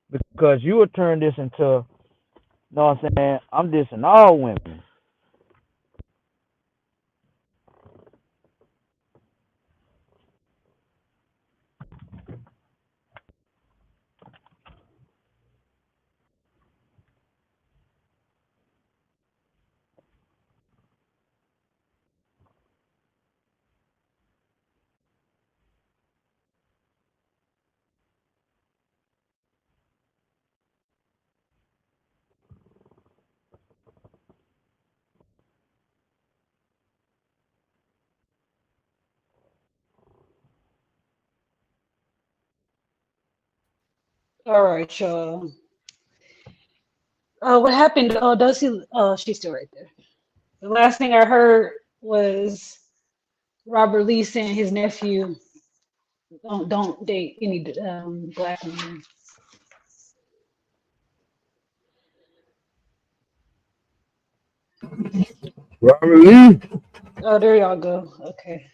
Because you would turn this into, you know what I'm saying? I'm dissing all women. All right, y'all. What happened? Oh, Dulcie. Oh, she's still right there. The last thing I heard was Robert Lee saying his nephew don't date any black women. Robert Lee. Oh, there y'all go. Okay.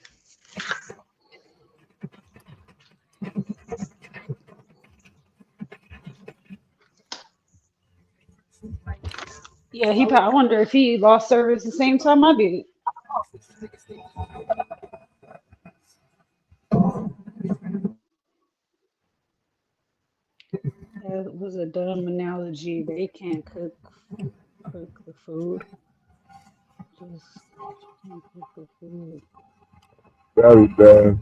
Yeah, he probably. I wonder if he lost service the same time I did. That was a dumb analogy. They can't cook the food. Just can't cook the food. Very bad.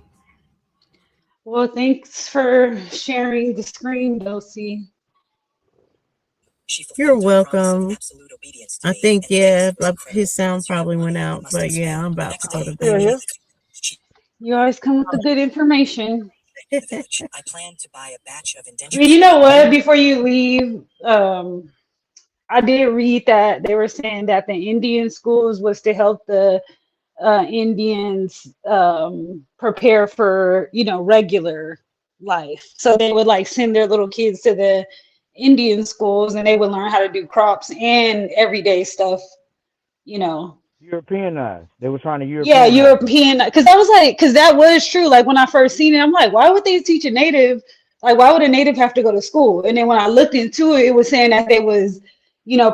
Well, thanks for sharing the screen, Dulcie. You're welcome. I think, yeah, his sound probably went out, but yeah, I'm about to go I'm to still bed. here. You always come with the good information. You know what? Before you leave, I did read that they were saying that the Indian schools was to help the Indians prepare for, regular life. So they would like send their little kids to the Indian schools and they would learn how to do crops and everyday stuff, you know. Europeanized. They were trying to Yeah, Europeanize them. European, because I was like, because that was true. Like when I first seen it, I'm like, why would they teach a native? Like, why would a native have to go to school? And then when I looked into it, it was saying that they was,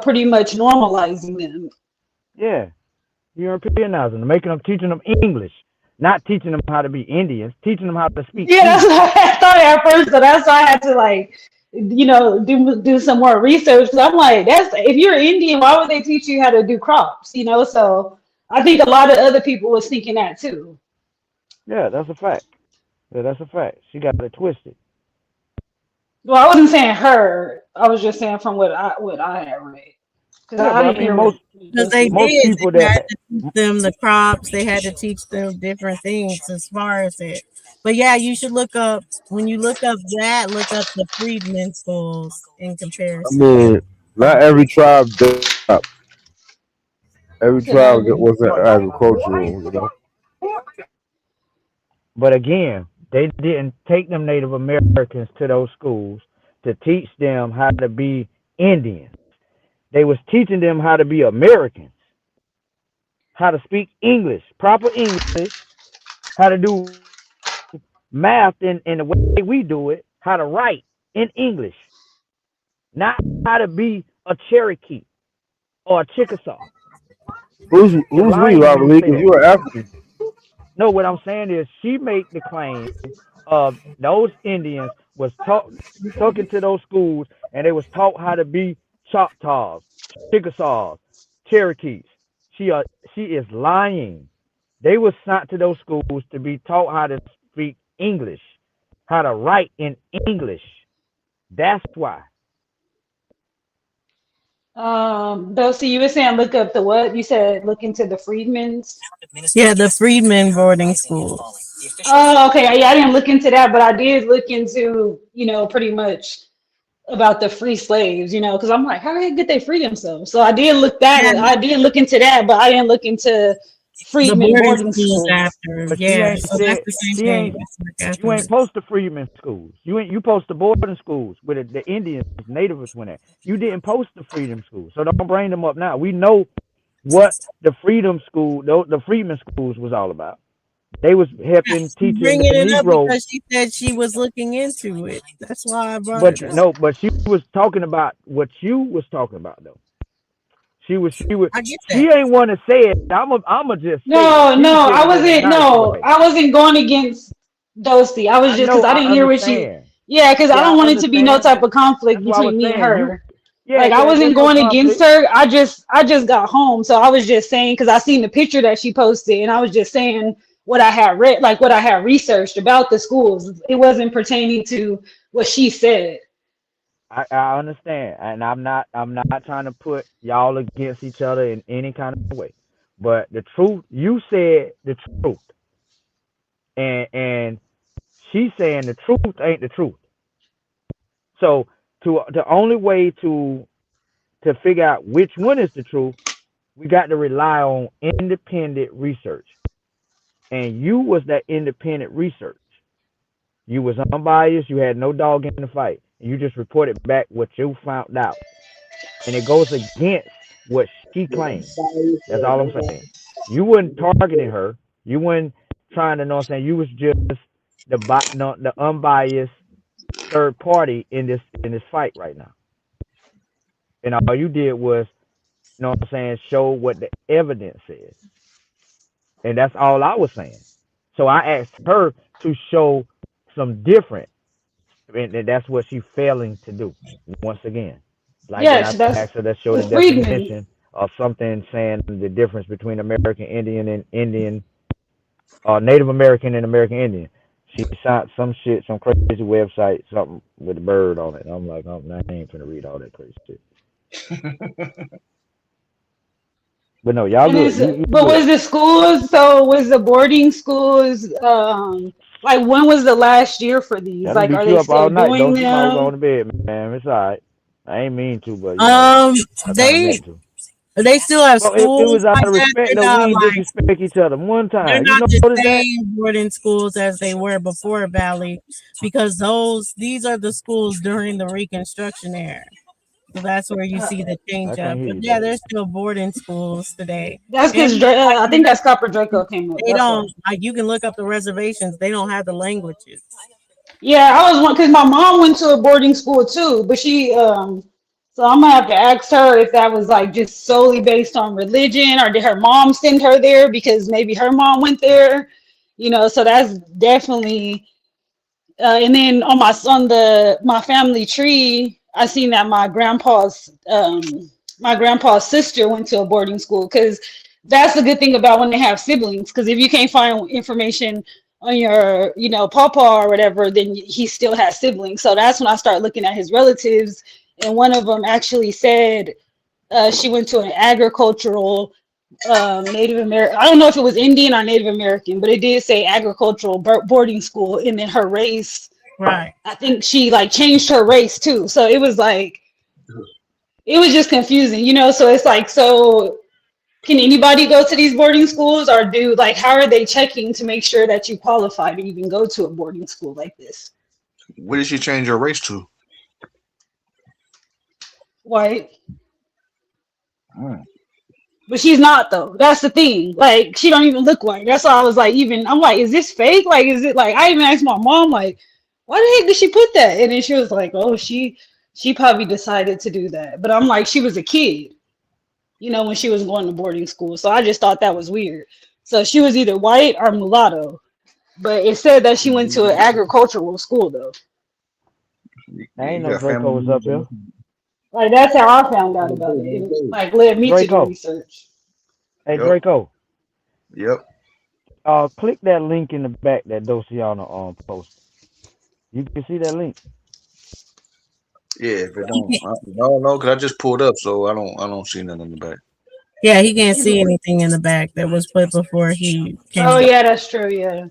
pretty much normalizing them. Yeah, Europeanizing them, making them teaching them English, not teaching them how to be Indians, teaching them how to speak Yeah, that's English. what I thought at first, so that's why I had to like, do some more research. Cause I'm like, that's if you're Indian, why would they teach you how to do crops? So I think a lot of other people was thinking that too. Yeah, that's a fact. Yeah, that's a fact. She got it twisted. Well, I wasn't saying her. I was just saying from what I had read. Cause Yeah, I but I didn't mean hear what Because they Dusty. did, most people they had that to teach them the crops, they had to teach them different things as far as it. But yeah, you should look up, when you look up that, look up the freedmen schools in I comparison. mean, not every tribe did that. Every You said tribe not that every. wasn't agricultural, you know. but again, they didn't take them Native Americans to those schools to teach them how to be Indians. They was teaching them how to be Americans, how to speak English, proper English, how to do math in the way we do it, how to write in English, not how to be a Cherokee or a Chickasaw. You're Who's we, lying when Robert you Lee? say Because that. you are African. No, what I'm saying is she made the claim of those Indians was talking to those schools and they was taught how to be Choctaws, Chickasaws, Cherokees. She uh, she is lying. They were sent to those schools to be taught how to speak English, how to write in English. That's why. Dusty, you were saying look up the what? You said look into the Freedmen's. Yeah, the freedmen boarding school. Oh, okay. Yeah, I didn't look into that, but I did look into, pretty much about the free slaves, because I'm like, how the heck did they free themselves? So Yeah, I did look into that, but I didn't look into the freedmen boarding boarding schools schools. after. But she Yeah, ain't so that's said the same she thing. ain't It's like you ain't afterwards. post the freedmen schools. You post the boarding schools where the Indians, natives went at. You didn't post the freedom schools, so don't bring them up now. We know what the freedom school, the freedmen schools was all about. They was helping She's teaching the bringing it up Negro, because she said she was looking into it. That's why I brought but it up. no, but she was talking about what you was talking about though. She was I get she that. ain't want to say it. I'm just say it. No, She was no, I saying it in a wasn't. nice No, way. I wasn't going against Dusty. I was I just because know, I I didn't hear what she. understand. Yeah, because I Yeah, don't I want it to be no understand. type of conflict That's why I was between me and saying you. her. Yeah, Like I yeah. wasn't There's no going against conflict. her. I just got home, so I was just saying because I seen the picture that she posted, and I was just saying what I had read, like what I had researched about the schools. It wasn't pertaining to what she said. I understand, and I'm not trying to put y'all against each other in any kind of way. But the truth, you said the truth, and she's saying the truth ain't the truth. So to the only way to figure out which one is the truth, we got to rely on independent research. And you was that independent research. You was unbiased. You had no dog in the fight. You just reported back what you found out, and it goes against what she claimed. That's all I'm saying. You weren't targeting her. You weren't trying to know what I'm saying. You was just the unbiased third party in this fight right now. And all you did was, you know what I'm saying, show what the evidence says. And that's all I was saying. So I asked her to show some different, and that's what she's failing to do once again. Like when I Yes, that's asked her to show the Friedman. definition of something saying the difference between American Indian and Indian, Native American and American Indian. She shot some shit, some crazy website, something with a bird on it. I'm like, oh, I ain't finna read all that crazy shit. But no, y'all And good. it's You but good. was the schools, so was the boarding schools like when was the last year for these? That'll Like beat are you they up all still night. doing Don't you might go them? on to bed, man. It's all right. I ain't mean to, but Um, I kind of they meant to. they still have Well, it schools was out like of that. respect They're though. We not ain't like disrespect each other one they're time. You not the notice that? same boarding schools as they were before Valley, because these are the schools during the Reconstruction era. So that's where you Uh, see the change I can't up. hear But you yeah, though. there's still boarding schools today. that's And because I think that's Copper Draco came up. they That's why. don't like you can look up the reservations. They don't have the languages. Yeah, I was one because my mom went to a boarding school too, but she so I'm gonna have to ask her if that was like just solely based on religion or did her mom send her there because maybe her mom went there, so that's definitely and then on the my family tree, I seen that my grandpa's sister went to a boarding school because that's the good thing about when they have siblings. Because if you can't find information on your papa or whatever, then he still has siblings. So that's when I start looking at his relatives, and one of them actually said she went to an agricultural Native American. I don't know if it was Indian or Native American, but it did say agricultural boarding school, and then her race. Right. I think she like changed her race too. So it was like it was just confusing, So it's like, so can anybody go to these boarding schools, or do like how are they checking to make sure that you qualify to even go to a boarding school like this? What did she change her race to? White. Hmm. But she's not though. That's the thing. Like she don't even look white. That's why I was like, I'm like, is this fake? Like, is it like I even asked my mom, like, why the heck did she put that? And then she was like, oh, she probably decided to do that. But I'm like, she was a kid, when she was going to boarding school. So I just thought that was weird. So she was either white or mulatto. But it said that she went to an agricultural school though. I ain't You no got family Draco was up here. members. Like that's how I found out about it. And like led me to do Draco. research. Hey Yep. Draco. Yep. Click that link in the back that Dociana posted. You can see that link. Yeah. If it don't, I don't know because I just pulled up, so I don't see nothing in the back. Yeah, he can't see anything in the back that was put before he came Oh up. yeah, that's true. Yeah.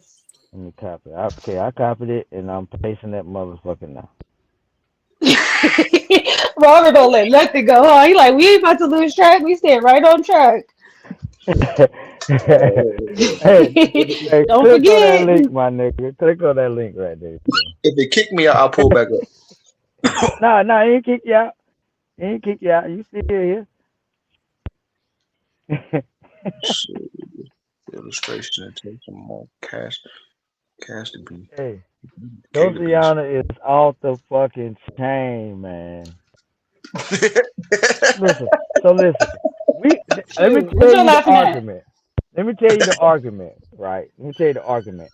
Let me copy. Okay, I copied it and I'm pasting that motherfucker now. Robert don't let nothing go. Huh? He like, we ain't about to lose track. We staying right on track. hey, hey, Don't click on that forget. link, my nigga. Click on that link right there. If they kick me out, I'll pull back up. Nah, he ain't kick you out. He ain't kick you out. You still here. Illustration and take some more cast to be. Hey, Cable piece. Dociana is off the fucking chain, man. Listen, listen. Let me Shoot, what tell y'all you the laughing at? argument. Let me tell you the argument, right? Let me tell you the argument.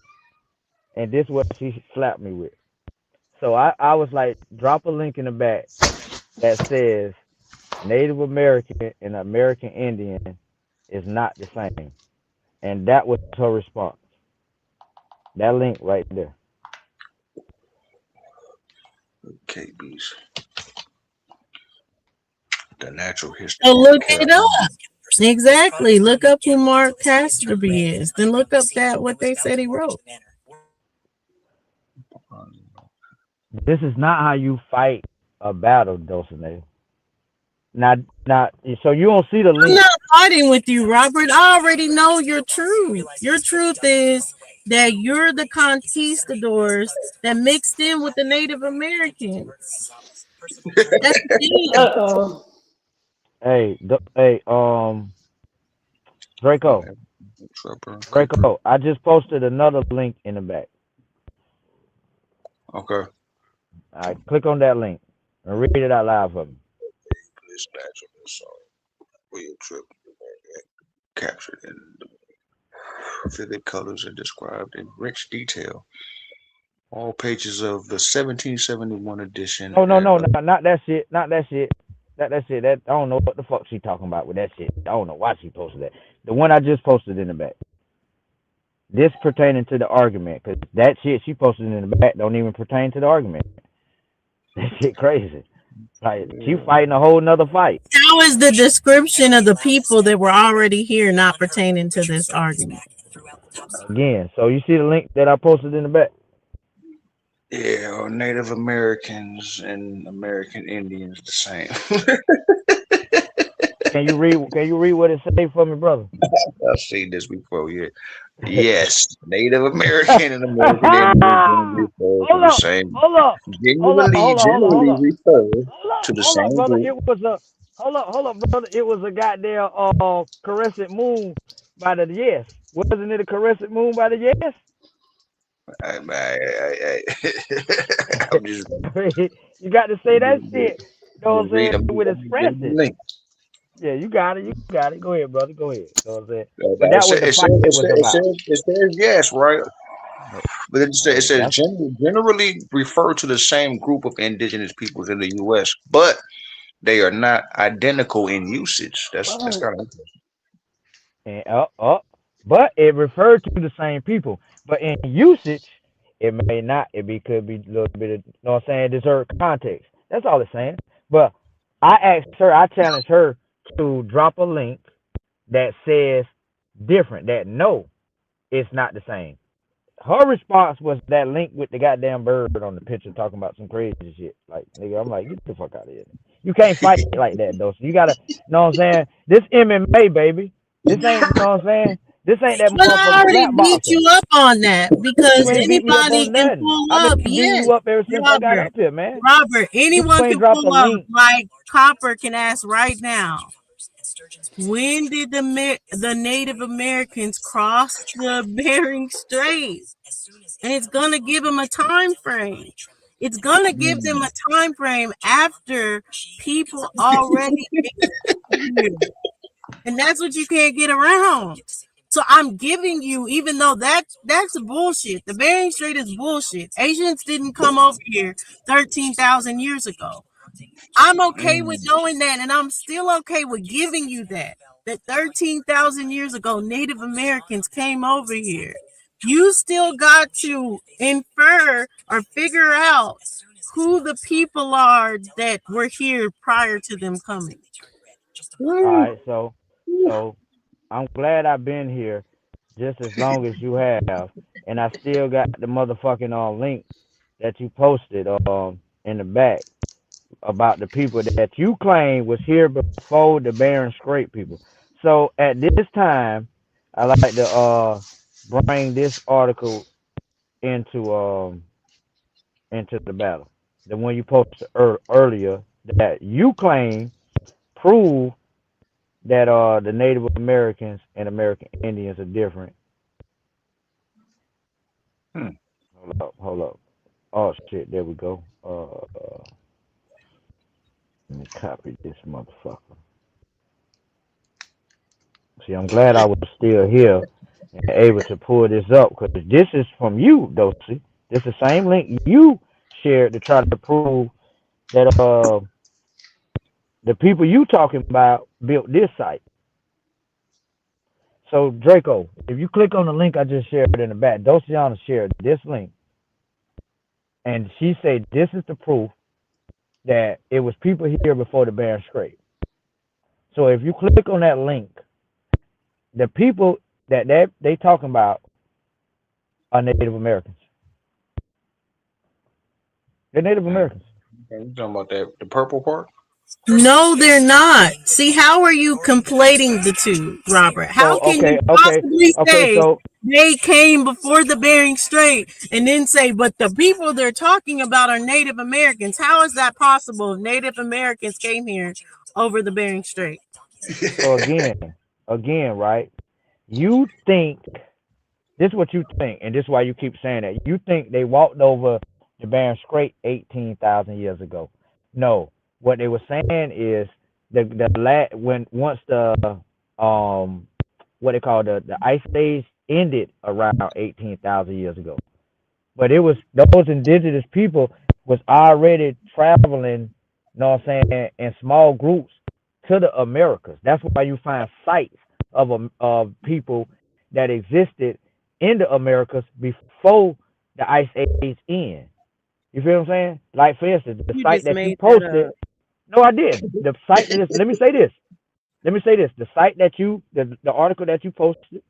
And this is what she slapped me with. So I was like, drop a link in the back that says Native American and American Indian is not the same. And that was her response. That link right there. KBs. The natural history So of look it Carolina. up. Exactly. Look up who Mark Casterby is. Then look up that what they said he wrote. This is not how you fight a battle, Dulcinea. Not, not. So you don't see the I'm link. not fighting with you, Robert. I already know your truth. Your truth is that you're the conquistadors that mixed in with the Native Americans. That's the thing. Uh-oh. Hey, hey, Draco, Trapper Keeper. Draco. I just posted another link in the back. Okay. All right, click on that link and read it out loud for me. This natural song. William Trip captured in vivid colors and described in rich detail. All pages of the 1771 edition No, no, and no, no, not that shit. Not that shit. That shit. That I don't know what the fuck she talking about with that shit. I don't know why she posted that. The one I just posted in the back. This pertaining to the argument, because that shit she posted in the back don't even pertain to the argument. That shit crazy. Like she fighting a whole nother fight. How is the description of the people that were already here not pertaining to this argument? Again, so you see the link that I posted in the back. yeah, or Native Americans and American Indians the same. Can you read? Can you read what it say for me, brother? I've seen this before, yeah. Yes, Native American and American Indians generally refer to Hold the up, same. hold up, hold up, Generally, hold up, hold up, hold generally up, refer to the hold up, same brother. group. It was a hold up, brother. It was a goddamn crescent moon by the yes. Wasn't it a crescent moon by the yes? I'm just, You got to say that shit. You know what I'm saying? I'm With just giving the expression. link. Yeah, you got it. You got it. Go ahead, brother. Go ahead. You know what I'm saying? But It that says, what the it fight says, it was says, it about. says, it says yes, right? But it Hey, says that's generally refer to the same group of indigenous peoples in the U.S., but they are not identical in usage. That's but kind of and but it referred to the same people. But in usage, it may not. Could be a little bit of, you know what I'm saying, deserved context. That's all it's saying. But I challenged her to drop a link that says different, that no, it's not the same. Her response was that link with the goddamn bird on the picture talking about some crazy shit. Like, nigga, I'm like, get the fuck out of here. You can't fight like that, though. So you gotta, you know what I'm saying? This MMA, baby. This ain't, you know what I'm saying? This ain't that But I motherfucking already slap beat boxing. you up on that You because ain't beat me up anybody on can nothing. pull I've up. been beating Yes, you up ever since I got Robert. up here, man. Robert, You anyone ain't can dropped a pull up. link. Like Copper can ask right now. When did the Native Americans cross the Bering Strait? And it's gonna give them a time frame. It's gonna give them a time frame after people already existed here. And that's what you can't get around. So I'm giving you, even though that's bullshit. The Bering Strait is bullshit. Asians didn't come over here 13,000 years ago. I'm okay with knowing that, and I'm still okay with giving you that. That 13,000 years ago, Native Americans came over here. You still got to infer or figure out who the people are that were here prior to them coming. All right, so I'm glad I've been here just as long as you have, and I still got the motherfucking link that you posted in the back about the people that you claim was here before the Bering Strait people. So at this time, I like to bring this article into into the battle. The one you posted earlier that you claim prove that the Native Americans and American Indians are different. hmm. Hold up. Oh shit, there we go. Let me copy this motherfucker. See, I'm glad I was still here and able to pull this up because this is from you, Dosey. This is the same link you shared to try to prove that the people you talking about built this site. So Draco, if you click on the link I just shared in the back, Dociana shared this link, and she said this is the proof that it was people here before the Bering Strait. So if you click on that link, the people that they talking about are Native Americans. They're Native Americans. Okay, you talking about that the purple part? No, they're not. See, how are you conflating the two, Robert? How So can okay, you okay, possibly okay. say So they came before the Bering Strait and then say, but the people they're talking about are Native Americans? How is that possible if Native Americans came here over the Bering Strait? so again, right? You think this is what you think, and this is why you keep saying that. You think they walked over the Bering Strait 18,000 years ago. No, what they were saying is when once the um what they call the ice age ended around 18,000 years ago. But it was those indigenous people was already traveling, you know what I'm saying, in small groups to the Americas. That's why you find sites of people that existed in the Americas before the ice age end. You feel what I'm saying? Like for instance, the You site just that you made that posted. up. No, I didn't. The site that is. Let me say this. Let me say this: the site that the article that you posted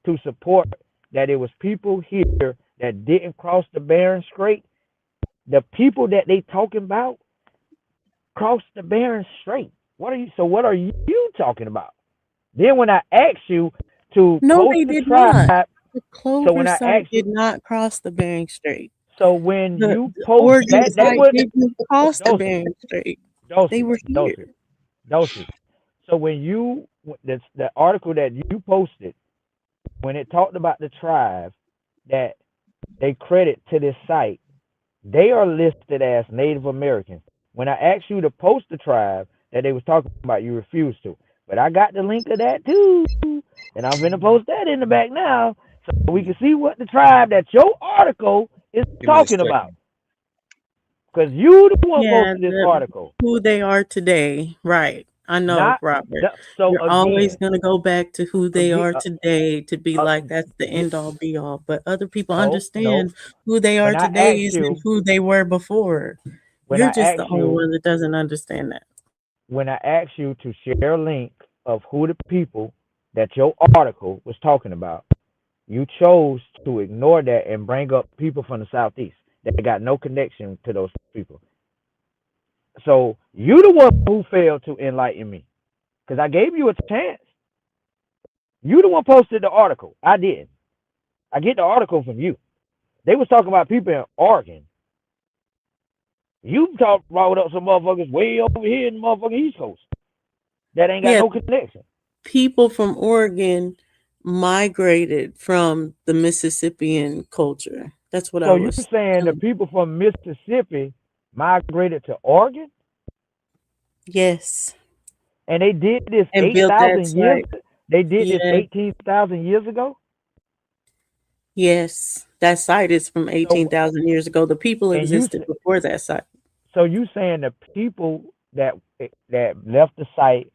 to support that it was people here that didn't cross the Bering Strait. The people that they talking about crossed the Bering Strait. What are you? So what are you talking about? Then when I asked you to No, post they the did not. tribe, The so Clover when I site asked did you, not cross the Bering Strait. so when you The post Oregon that site would didn't cross the Dosey, Bering Strait. They Dosey, were here. Dosey, Dosey. So when you the article that you posted when it talked about the tribe that they credit to this site, they are listed as Native Americans. When I asked you to post the tribe that they was talking about, you refused to. But I got the link of that too, and I'm gonna post that in the back now so we can see what the tribe that your article is Give me a talking about. second. Because you the one Yeah, posted this article, who they are today. Right. I know, not Robert. the, so You're always again, going to go back to who they again, are today to be like that's the yeah, end all be all. But other people no. understand who they are When I today asked isn't you, who they were before. when You're I just the asked only you one that doesn't understand that. when I asked you to share a link of who the people that your article was talking about, you chose to ignore that and bring up people from the southeast that got no connection to those people. So you the one who failed to enlighten me because I gave you a chance. You the one posted the article. I didn't. I get the article from you. They was talking about people in Oregon. You brought up some motherfuckers way over here in the motherfucking East Coast that ain't got Yeah, no connection. people from Oregon migrated from the Mississippian culture. That's what I So you was saying the telling. people from Mississippi migrated to Oregon Yes. and they did this And eight built that thousand years? site. They did this Yeah. 18,000 years ago. Yes, that site is from So 18,000 years ago. The people and you existed before that site. so you saying the people that left the site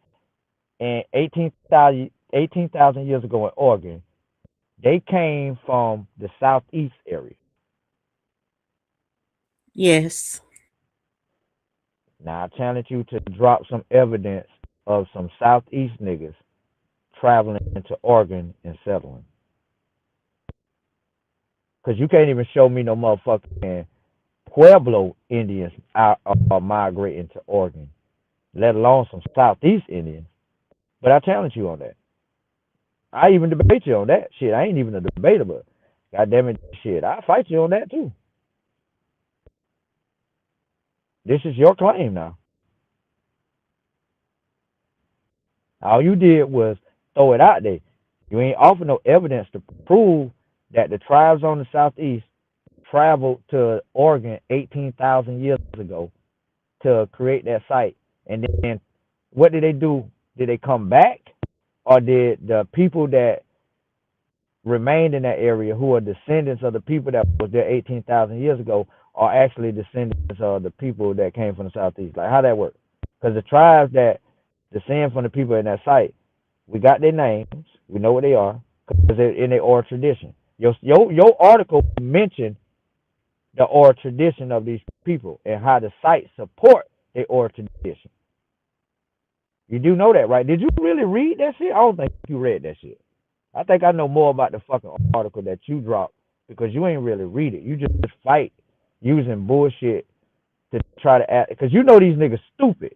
in 18,000 years ago in Oregon, they came from the southeast area. Yes. Now I challenge you to drop some evidence of some southeast niggas traveling to Oregon and settling. Because you can't even show me no motherfucking Pueblo Indians are migrating to Oregon, let alone some Southeast Indians. But I challenge you on that. I even debate you on that. Shit, I ain't even a debater, but God damn it, shit, I fight you on that too. This is your claim now. All you did was throw it out there. You ain't offer no evidence to prove that the tribes on the Southeast traveled to Oregon 18,000 years ago to create that site. And then what did they do? Did they come back? Or did the people that remained in that area who are descendants of the people that was there 18,000 years ago are actually descendants of the people that came from the Southeast? Like, how that work? Because the tribes that descend from the people in that site, we got their names. We know what they are because they're in their oral tradition. Your article mentioned the oral tradition of these people and how the site support their oral tradition. You do know that, right? Did you really read that shit? I don't think you read that shit. I think I know more about the fucking article that you dropped because you ain't really read it. You just fight using bullshit to try to act because you know these niggas stupid,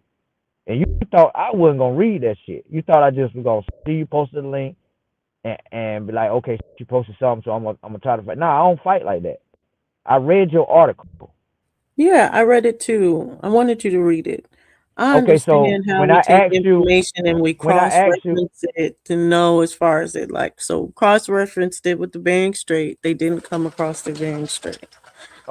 and you thought I wasn't gonna read that shit. You thought I just was gonna see you posted the link and be like, okay, she posted something, so I'm gonna try to fight. Nah, I don't fight like that. I read your article. Yeah, I read it too. I wanted you to read it. I Okay, so understand how we take information and we when I asked you, cross-reference it to know as far as it like so cross-referenced it with the Bering Strait. They didn't come across the Bering Strait.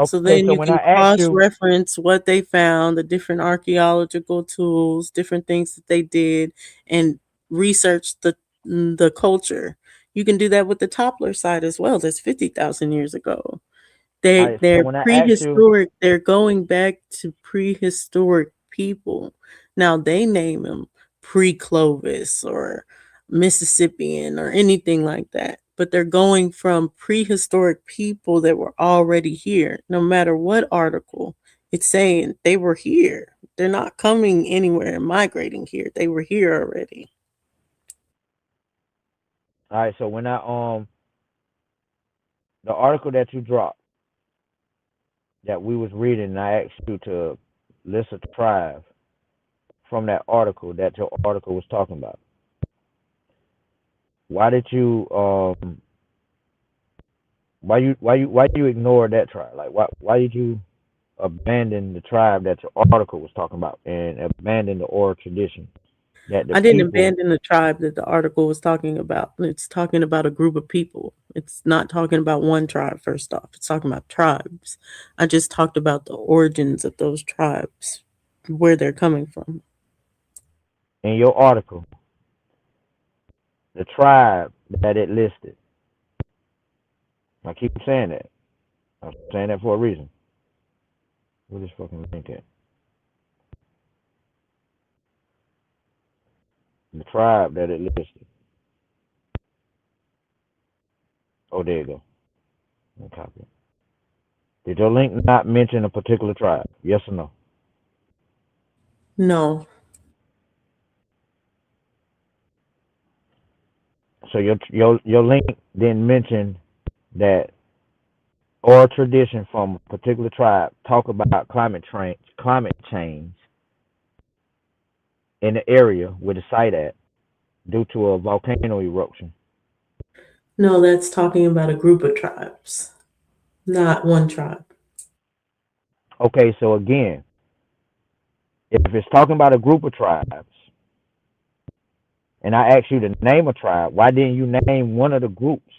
So okay, then so you when I can asked you, cross-reference what they found, the different archaeological tools, different things that they did, and research the culture. You can do that with the Toppler site as well. That's 50,000 years ago. all right, so They're when I asked you, prehistoric. They're going back to prehistoric people. Now they name them pre-Clovis or Mississippian or anything like that. But they're going from prehistoric people that were already here. No matter what article, it's saying they were here. They're not coming anywhere and migrating here. They were here already. all right, so when I the article that you dropped that we was reading, and I asked you to list a tribe from that article that your article was talking about. Why did you why you ignore that tribe? Like why did you abandon the tribe that your article was talking about and abandon the oral tradition that the I didn't people abandon the tribe that the article was talking about. It's talking about a group of people. It's not talking about one tribe, first off. It's talking about tribes. I just talked about the origins of those tribes, where they're coming from. in your article, the tribe that it listed. I keep saying that. I'm saying that for a reason. What is fucking link at? The tribe that it listed. Oh, there you go. Let me copy it. Did your link not mention a particular tribe? Yes or no? No, So your link didn't mention that or tradition from a particular tribe talk about climate change in the area where the site at due to a volcano eruption. no, that's talking about a group of tribes, not one tribe. Okay, so again, if it's talking about a group of tribes, and I asked you to name a tribe, why didn't you name one of the groups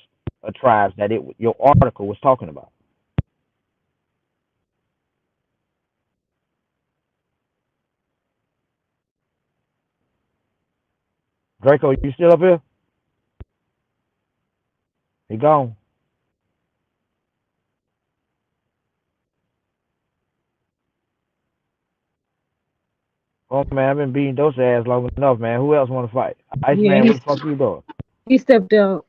of tribes that your article was talking about? Draco, you still up here? He gone. Oh man, I've been beating those ass long enough, man. Who else want to fight? Yeah, Iceman, what the fuck you doing? he stepped out.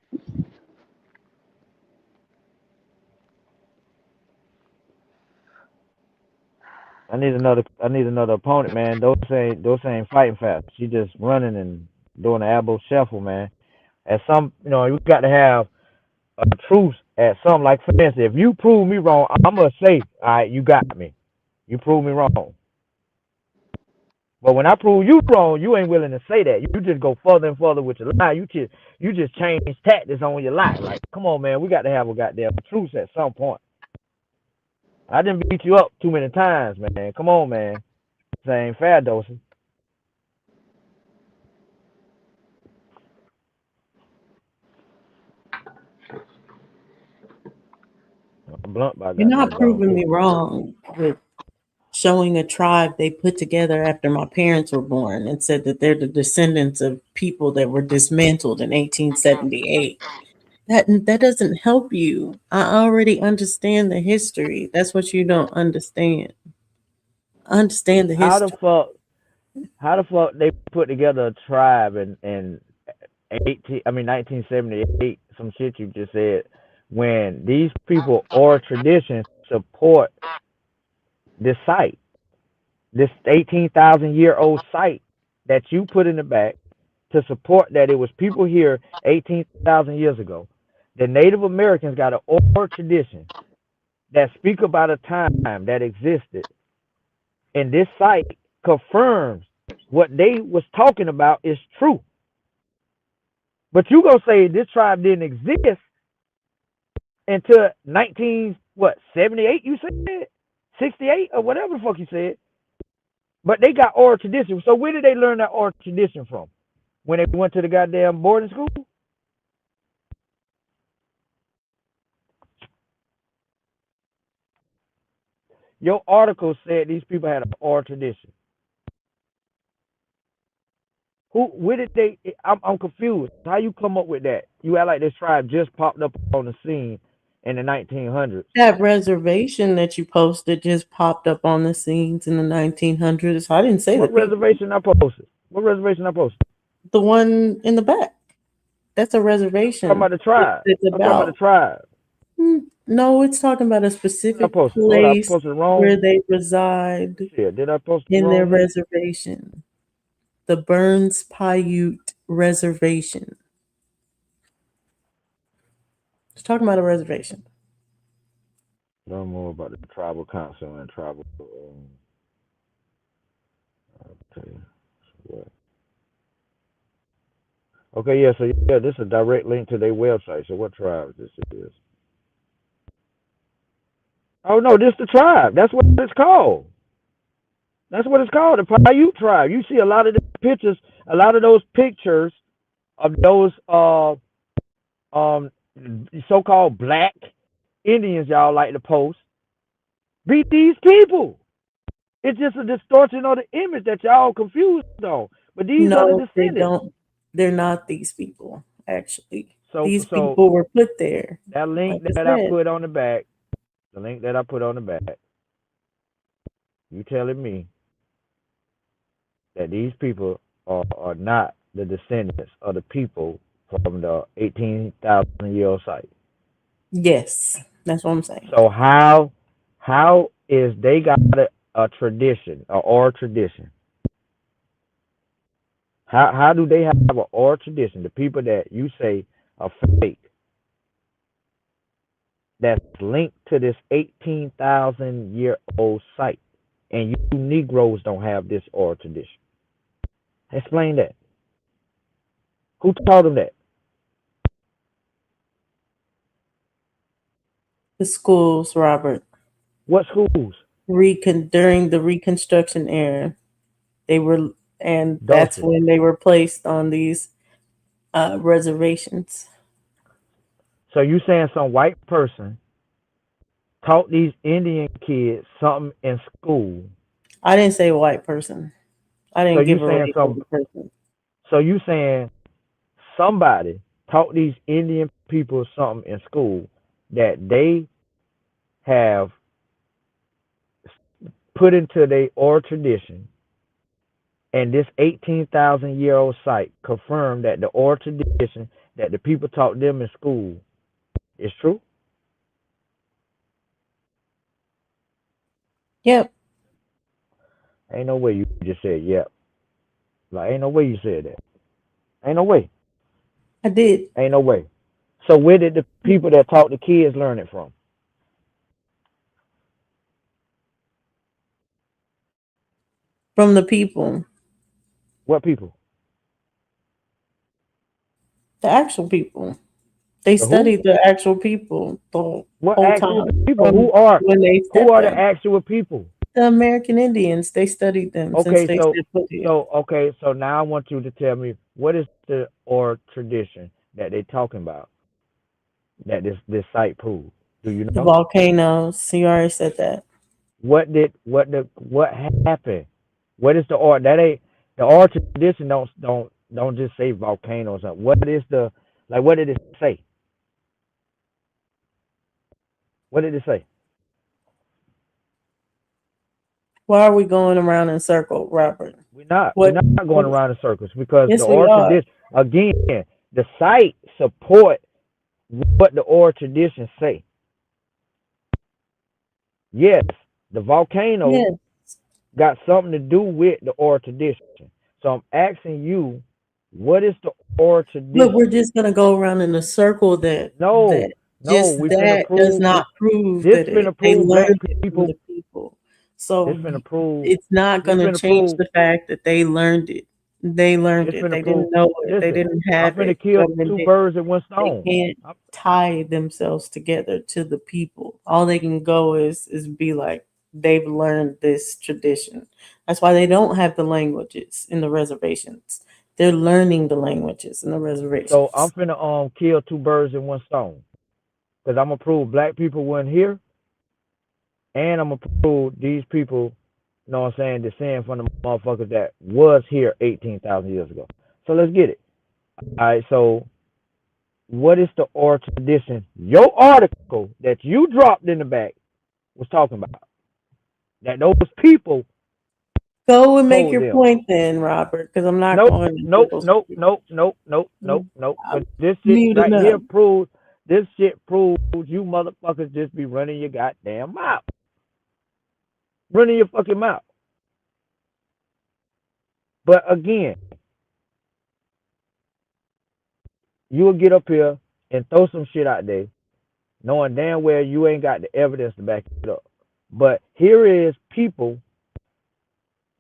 I need another opponent, man. Those ain't fighting fast. She just running and doing the elbow shuffle, man. At some, you got to have a truth at some. Like for instance, if you prove me wrong, I'm gonna say, all right, you got me. You prove me wrong. But when I prove you wrong, you ain't willing to say that. You just go further and further with your lie. You just change tactics on your lie. Like, come on, man, we got to have a goddamn truce at some point. I didn't beat you up too many times, man. Come on, man. This ain't fair, Dosey. I'm blunt by You're not goddamn dog proving too. me wrong with showing a tribe they put together after my parents were born and said that they're the descendants of people that were dismantled in 1878. That doesn't help you. I already understand the history. That's what you don't understand. I understand the How the history. fuck? How the fuck they put together a tribe in 1978? Some shit you just said. When these people or traditions support this site, this 18,000-year-old site that you put in the back to support that it was people here 18,000 years ago. The Native Americans got an oral tradition that speak about a time that existed And this site confirms what they was talking about is true. But you gonna say this tribe didn't exist until 78? You said 68 or whatever the fuck you said. But they got oral tradition. So where did they learn that oral tradition from? When they went to the goddamn boarding school? Your article said these people had an oral tradition. Where did they? I'm confused. How you come up with that? You act like this tribe just popped up on the scene in the 1900s. That reservation that you posted just popped up on the scenes in the 1900s. I didn't say the What people. reservation I posted? What reservation I posted? The one in the back. That's a I'm reservation. talking about the tribe. It's I'm talking about the about. tribe. No, it's talking about a What I specific posted? Hold on, I place posted wrong. where they reside Shit, did I post the in their wrong link? reservation. The Burns Paiute Reservation. It's talking about a reservation. Learn more about the tribal council and tribal. I'll tell you what. Okay, yeah. So yeah, this is a direct link to their website. So what tribe this is? Oh no, this the tribe. That's what it's called. That's what it's called, the Paiute tribe. You see a lot of the pictures, a lot of those pictures of those um so-called black Indians y'all like to post. Be these people. It's just a distortion of the image that y'all confused on. But these are the No, they descendants. don't. They're not these people, actually. So These people were put there. that Like link I that I said, put on the back, the link that I put on the back, you telling me that these people are not the descendants of the people from the 18,000-year-old site. yes, that's what I'm saying. So how is they got a tradition, a oral tradition? How do they have an oral tradition? The people that you say are fake, that's linked to this 18,000-year-old site, and you Negroes don't have this oral tradition. Explain that. Who taught them that? The schools, Robert, What schools? during the Reconstruction era, they were, and that's Dawson. when they were placed on these reservations. So you saying some white person taught these Indian kids something in school? I didn't say white person. I So didn't you give a saying race of some? the person. So you saying somebody taught these Indian people something in school that they have put into their oral tradition, and this 18,000-year-old site confirmed that the oral tradition that the people taught them in school is true? Yep, Ain't no way you just said yep. Like ain't no way you said that. Ain't no way. I did. Ain't no way. So where did the people that taught the kids learn it from? From the people, What people? the actual people. They The who? studied the actual people the What whole actual time people? from when they Who stepped are the them. actual people? The American Indians, they studied them since Okay, they so stepped foot here. so now I want you to tell me what is the or tradition that they talking about that this site proves. Do you The know? volcanoes, you already said that. What happened? What is the or that ain't the or tradition don't just say volcanoes. What is the like what did it say? What did it say? Why are we going around in circle, Robert? We're What? not going around in circles because the Yes, we oral are. tradition again, the site support what the oral tradition say. Yes, the volcano Yes. got something to do with the oral tradition. So I'm asking you, what is the oral But we're tradition? just gonna go around in a circle No, that no, just we finna that does prove not prove this that finna they prove black learned it from people. the people. So It's finna prove. it's not It's going to finna change prove. the fact that they learned it. They learned It's it. finna They prove. didn't know it. They Listen, didn't I'm have finna it. kill Government two didn't. birds with one They stone. can't tie themselves together to the people. All they can go is be like they've learned this tradition. That's why they don't have the languages in the reservations. They're learning the languages in the So I'm reservations. finna kill two birds in one stone. Cause I'm gonna prove black people weren't here, and I'm gonna prove these people, you know what I'm saying, descend from the motherfuckers that was here 18,000 years ago. So let's get it. All right. So what is the oral tradition? Your article that you dropped in the back was talking about that those people Go and make told your them. point then, Robert, because I'm not Nope, going to nope, people's. nope, nope, nope, nope, nope, nope. I'm Cause this shit right muting up. here proves this shit proves you motherfuckers just be running your goddamn mouth. Running your fucking mouth. But again, you will get up here and throw some shit out there, knowing damn well you ain't got the evidence to back it up. But here is people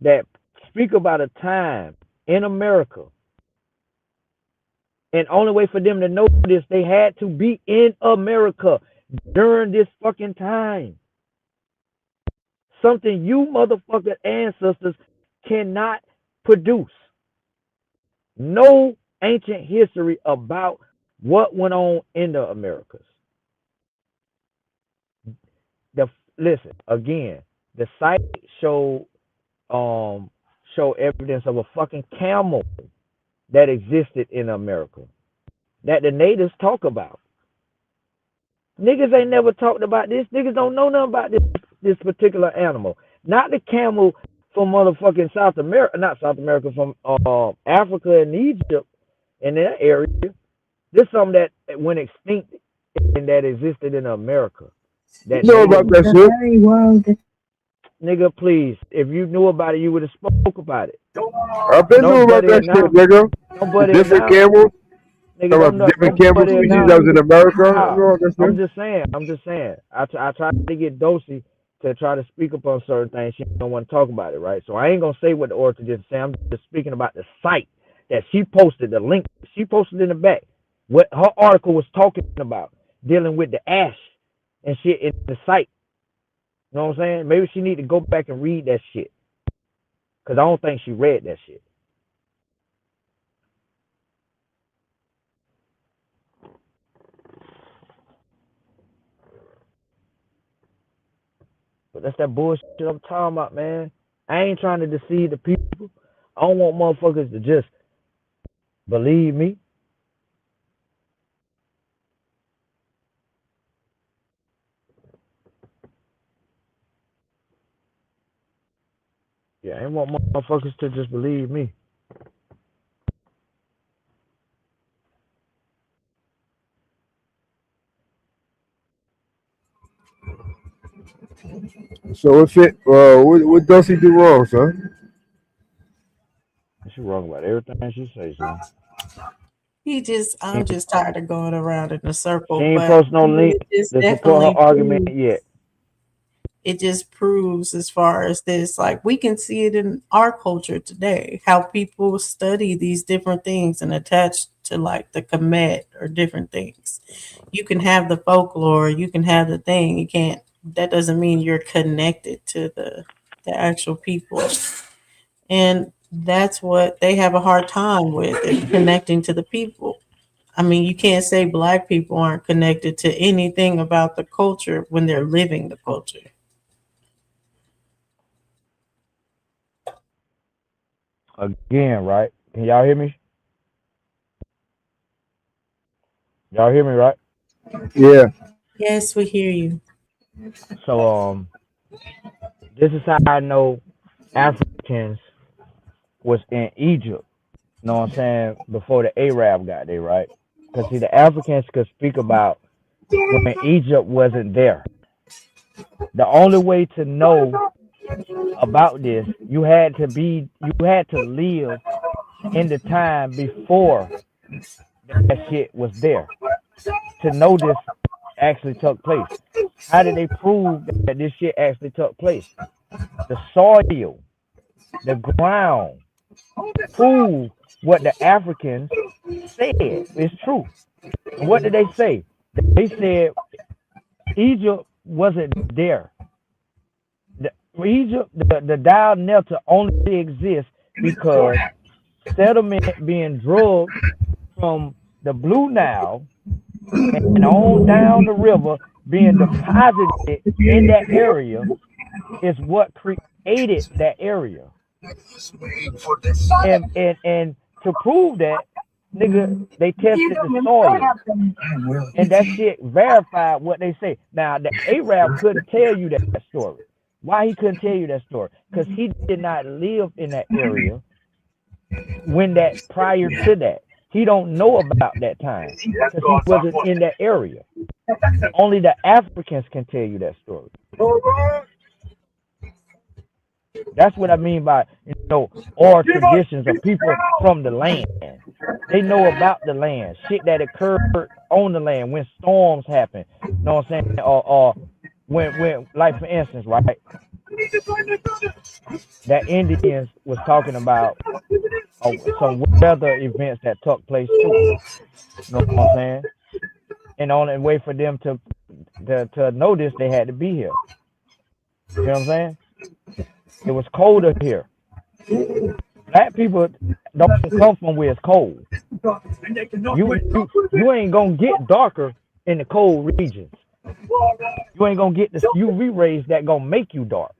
that speak about a time in America, and only way for them to know this, they had to be in America during this fucking time. Something you motherfucking ancestors cannot produce. No ancient history about what went on in the Americas. The listen again. The site showed show evidence of a fucking camel that existed in America that the natives talk about. Niggas ain't never talked about this. Niggas don't know nothing about this particular animal. Not the camel from motherfucking South America, not South America, from Africa and Egypt in that area. This is something that went extinct and that existed in America. That You know about native that shit? nigga, please. If you knew about it, you would have spoke about it. I've been Don't knowing about butt that in shit, now. nigga. Don't The butt in different now. camels. Nigga, Talking about the different don't camel butt in species now. that was in America. I Nah, know about that I'm shit. just saying. I'm just saying. I tried to get Dosey to try to speak upon certain things. She don't want to talk about it, right? So I ain't gonna say what the orator just said. I'm just speaking about the site that she posted, the link she posted in the back. What her article was talking about, dealing with the ash and shit in the site. You know what I'm saying? Maybe she need to go back and read that shit. Cause I don't think she read that shit. But that's that bullshit I'm talking about, man. I ain't trying to deceive the people. I don't want motherfuckers to just believe me. Yeah, I ain't want motherfuckers to just believe me. So if it, what does he do wrong, son? She wrong about everything she say, son. I'm just tired of going around in a She circle, ain't but post no link it just to support her definitely argument proves. yet. It just proves as far as this, like we can see it in our culture today, how people study these different things and attach to like the Kemet or different things. You can have the folklore, you can have the thing, you can't, that doesn't mean you're connected to the actual people. And that's what they have a hard time with, is connecting to the people. I mean, you can't say black people aren't connected to anything about the culture when they're living the culture. Again, right? Can y'all hear me? Y'all hear me, right? Yeah. Yes, we hear you. So this is how I know Africans was in Egypt. You know what I'm saying? Before the Arab got there, right? Because see, the Africans could speak about when Egypt wasn't there. The only way to know about this, you had to live in the time before that shit was there to know this actually took place. How did they prove that this shit actually took place? the soil, the ground, prove what the Africans said is true. And what did they say? They said Egypt wasn't there. The, Egypt, the Nile Delta only exists because settlement being drugged from the Blue Nile and on down the river being deposited in that area is what created that area. And to prove that, nigga, they tested the soil. And that shit verified what they say. Now the Arab couldn't tell you that story. Why he couldn't tell you that story? Because he did not live in that area when that prior to that. He don't know about that time because he wasn't in that area. Only the Africans can tell you that story. That's what I mean by oral traditions of people from the land. They know about the land, shit that occurred on the land when storms happen. You know what I'm saying? Or when like for instance, right? That Indians was talking about some weather events that took place too. You know what I'm saying? And on the way for them to know this, they had to be here. You know what I'm saying? It was colder here. Black people don't come from where it's cold. You ain't gonna get darker in the cold regions. You ain't gonna get the UV rays that gonna make you dark.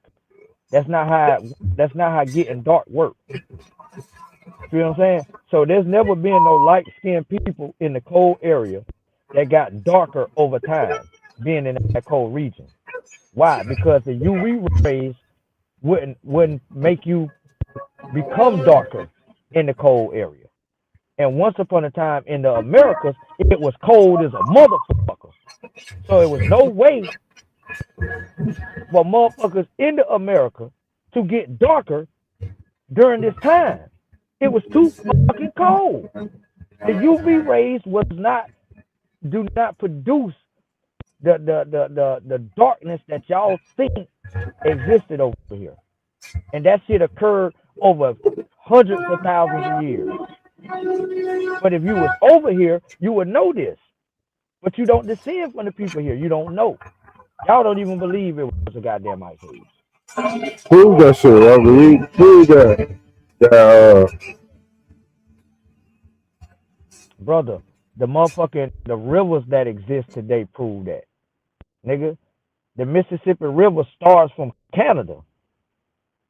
That's not how getting dark works. You know what I'm saying? So there's never been no light skinned people in the cold area that got darker over time, being in that cold region. Why? Because the UV rays wouldn't make you become darker in the cold area. And once upon a time in the Americas, it was cold as a motherfucker. So it was no way for motherfuckers in the America to get darker during this time. It was too fucking cold. The UV rays do not produce the darkness that y'all think existed over here. And that shit occurred over hundreds of thousands of years. But if you was over here, you would know this. But you don't descend from the people here. You don't know. Y'all don't even believe it was a goddamn ice age. Prove that shit, Robert. Prove that. Brother, the rivers that exist today prove that. Nigga, the Mississippi River starts from Canada.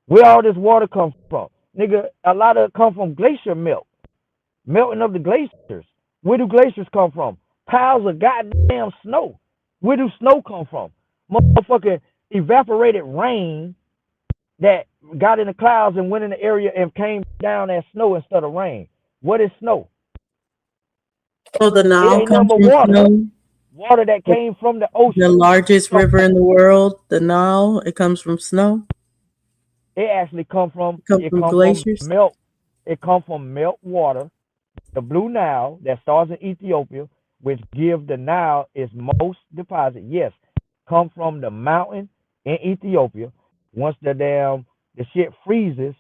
Where all this water come from? Nigga, a lot of it come from glacier melting of the glaciers. Where do glaciers come from? Piles of goddamn snow. Where do snow come from? Motherfucking evaporated rain that got in the clouds and went in the area and came down as snow instead of rain. What is snow? So the Nile comes from water. Snow. Water that came from the ocean. The largest river in the world, the Nile, it comes from snow. It actually comes from glaciers. From melt. It comes from melt water. The Blue Nile that starts in Ethiopia, which give the Nile its most deposit. Yes, come from the mountain in Ethiopia. Once the shit freezes,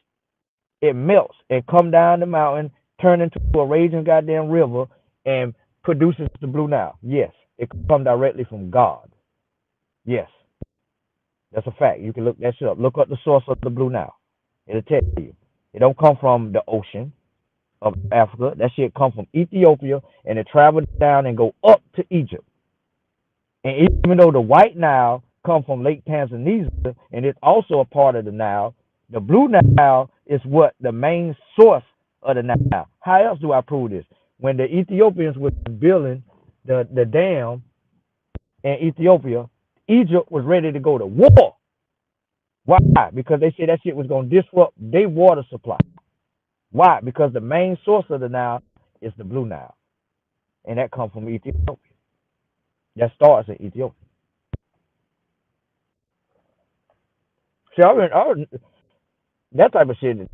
it melts and come down the mountain, turn into a raging goddamn river, and produces the Blue Nile. Yes, it comes directly from God. Yes, that's a fact. You can look that shit up. Look up the source of the Blue Nile. It'll tell you. It don't come from the ocean of Africa. That shit come from Ethiopia, and it travel down and go up to Egypt. And even though the White Nile come from Lake Tanganyika, and it's also a part of the Nile, the Blue Nile is what the main source of the Nile. How else do I prove this? When the Ethiopians were building the dam in Ethiopia, Egypt was ready to go to war. Why? Because they said that shit was going to disrupt their water supply. Why? Because the main source of the Nile is the Blue Nile. And that comes from Ethiopia. That starts in Ethiopia. See, that type of shit,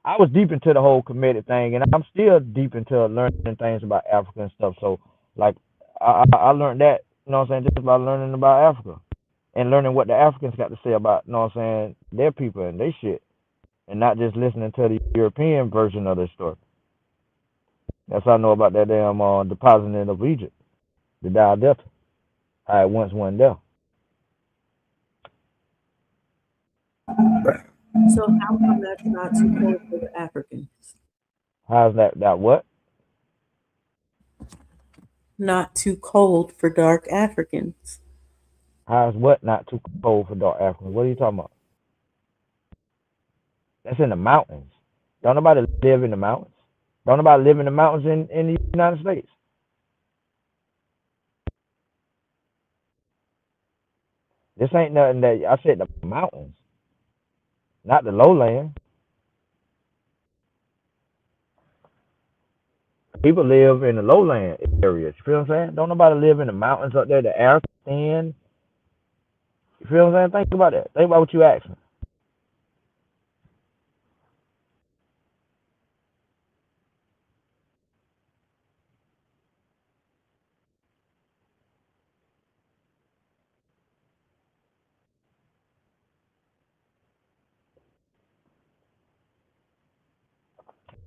I was deep into the whole Kemetic thing, and I'm still deep into learning things about Africa and stuff. So, like, I learned that, you know what I'm saying, just by learning about Africa. and learning what the Africans got to say about, you know what I'm saying, their people and their shit, and not just listening to the European version of their story. That's how I know about that damn depositing of Egypt, the Nile Delta. How it once went there. So how come that's not too cold for the Africans? How's that what? Not too cold for dark Africans. How's what not too cold for dark Africans? What are you talking about? That's in the mountains. Don't nobody live in the mountains. Don't nobody live in the mountains in the United States. This ain't nothing that I said the mountains, not the lowland. People live in the lowland areas. You feel what I'm saying? Don't nobody live in the mountains up there, the air thin. You feel what I'm saying? Think about that. Think about what you asked me.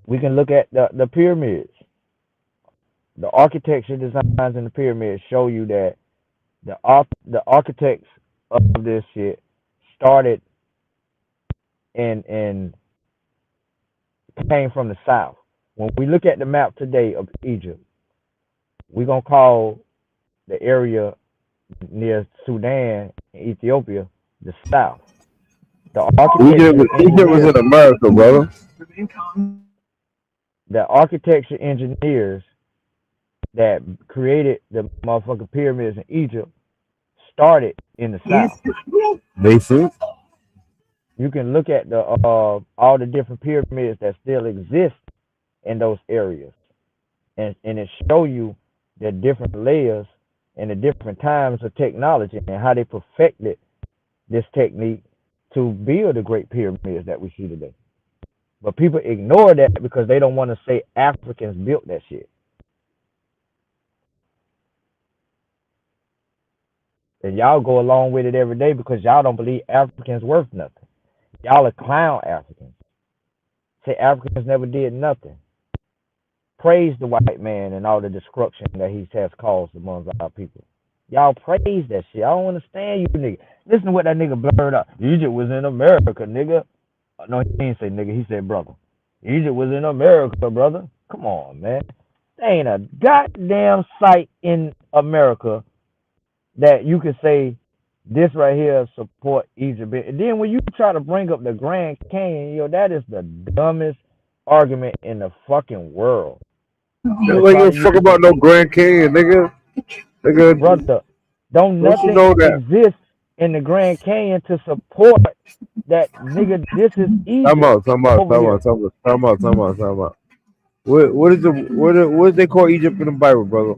We can look at the pyramids. The architecture designs in the pyramids show you that the architects of this shit started and came from the south. When we look at the map today of Egypt, we're gonna call the area near Sudan and Ethiopia the south. The architecture Egypt was engineers, in America, brother. the architecture engineers that created the motherfucking pyramids in Egypt started in the south. They see. You can look at the all the different pyramids that still exist in those areas, and it show you the different layers and the different times of technology and how they perfected this technique to build the great pyramids that we see today. But people ignore that because they don't want to say Africans built that shit. And y'all go along with it every day because y'all don't believe Africans worth nothing. Y'all are clown Africans. Say Africans never did nothing. Praise the white man and all the destruction that he has caused among our people. Y'all praise that shit. I don't understand you nigga. Listen to what that nigga blurred out. Egypt was in America, nigga. No, he didn't say nigga. He said brother. Egypt was in America, brother. Come on, man. There ain't a goddamn site in America that you can say this right here support Egypt. And then when you try to bring up the Grand Canyon, that is the dumbest argument in the fucking world. To Nobody try give to a fuck use, about no Grand Canyon, nigga. Nigga, brother, don't don't you nothing know that? exist in the Grand Canyon to support that nigga. This is Time Egypt out, time out, over time here. out, time out, time out, time out, time out. What did they call Egypt in the Bible, brother?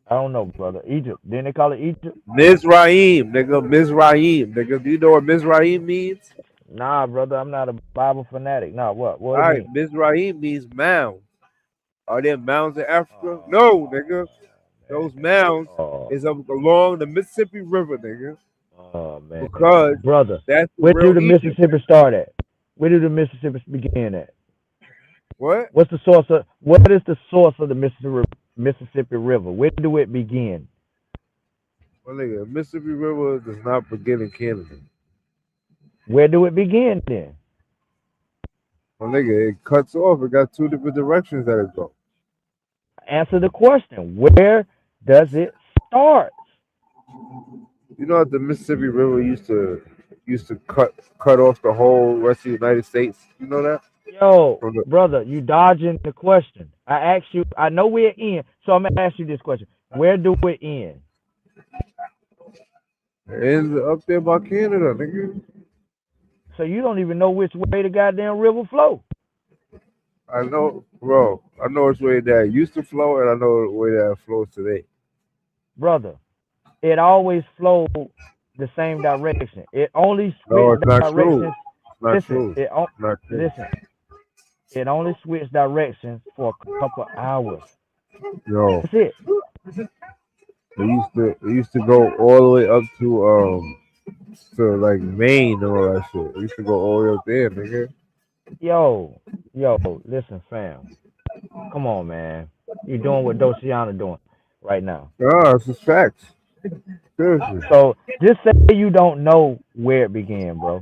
I don't know, brother. Egypt. Didn't they call it Egypt? Mizraim, nigga. Mizraim, nigga. Do you know what Mizraim means? Nah, brother. I'm not a Bible fanatic. Nah, what? What All it right, mean? Mizraim means mound. Are there mounds in Africa? Oh No, nigga. man. Those mounds Oh, is up along the Mississippi River, nigga. oh man, Because brother. that's the Where do real the Egypt. Mississippi start at? Where do the Mississippi begin at? What? What's the source of? What is the source of the Mississippi River? Where do it begin? Well, nigga, Mississippi River does not begin in Canada. Where do it begin then? Well, nigga, it cuts off. It got two different directions that it goes. Answer the question. Where does it start? You know that the Mississippi River used to cut off the whole rest of the United States. You know that? Yo, From the brother, you dodging the question. I asked you. I know where it ends, so I'm gonna ask you this question. Where do it end? it ends up there by Canada, nigga. So you don't even know which way the goddamn river flow, I know, bro. I know which way that used to flow, and I know the way that it flows today. brother. It always flowed the same direction. It only No, switched it's not true. directions. It's not Listen, true. It's not true. listen. It only switched directions for a couple hours. Yo, That's it. It used to go all the way up to like Maine and all that shit. It used to go all the way up there, nigga. Yo, yo, listen, fam. Come on, man. You're doing what Dociana doing right now. Ah, it's just facts. Seriously. So just say you don't know where it began, bro.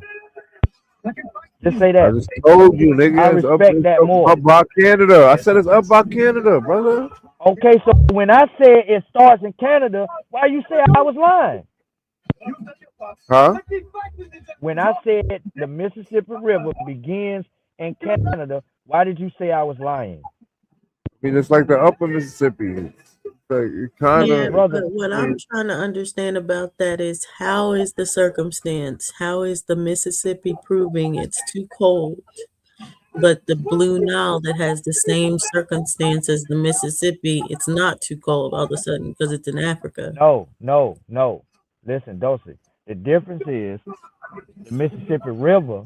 Just say I that. just told you, I nigga. respect that It's more. up by Canada. I said it's up by Canada, brother. Okay, so when I said it starts in Canada, why you say I was lying? Huh? When I said the Mississippi River begins in Canada, why did you say I was lying? I mean, it's like the upper Mississippi. Like it kind Yeah, of. Brother, but what I I'm mean, trying to understand about that is how is the circumstance? How is the Mississippi proving it's too cold, but the Blue Nile that has the same circumstance as the Mississippi, it's not too cold all of a sudden because it's in Africa? no. Listen, Dulcie. The difference is the Mississippi River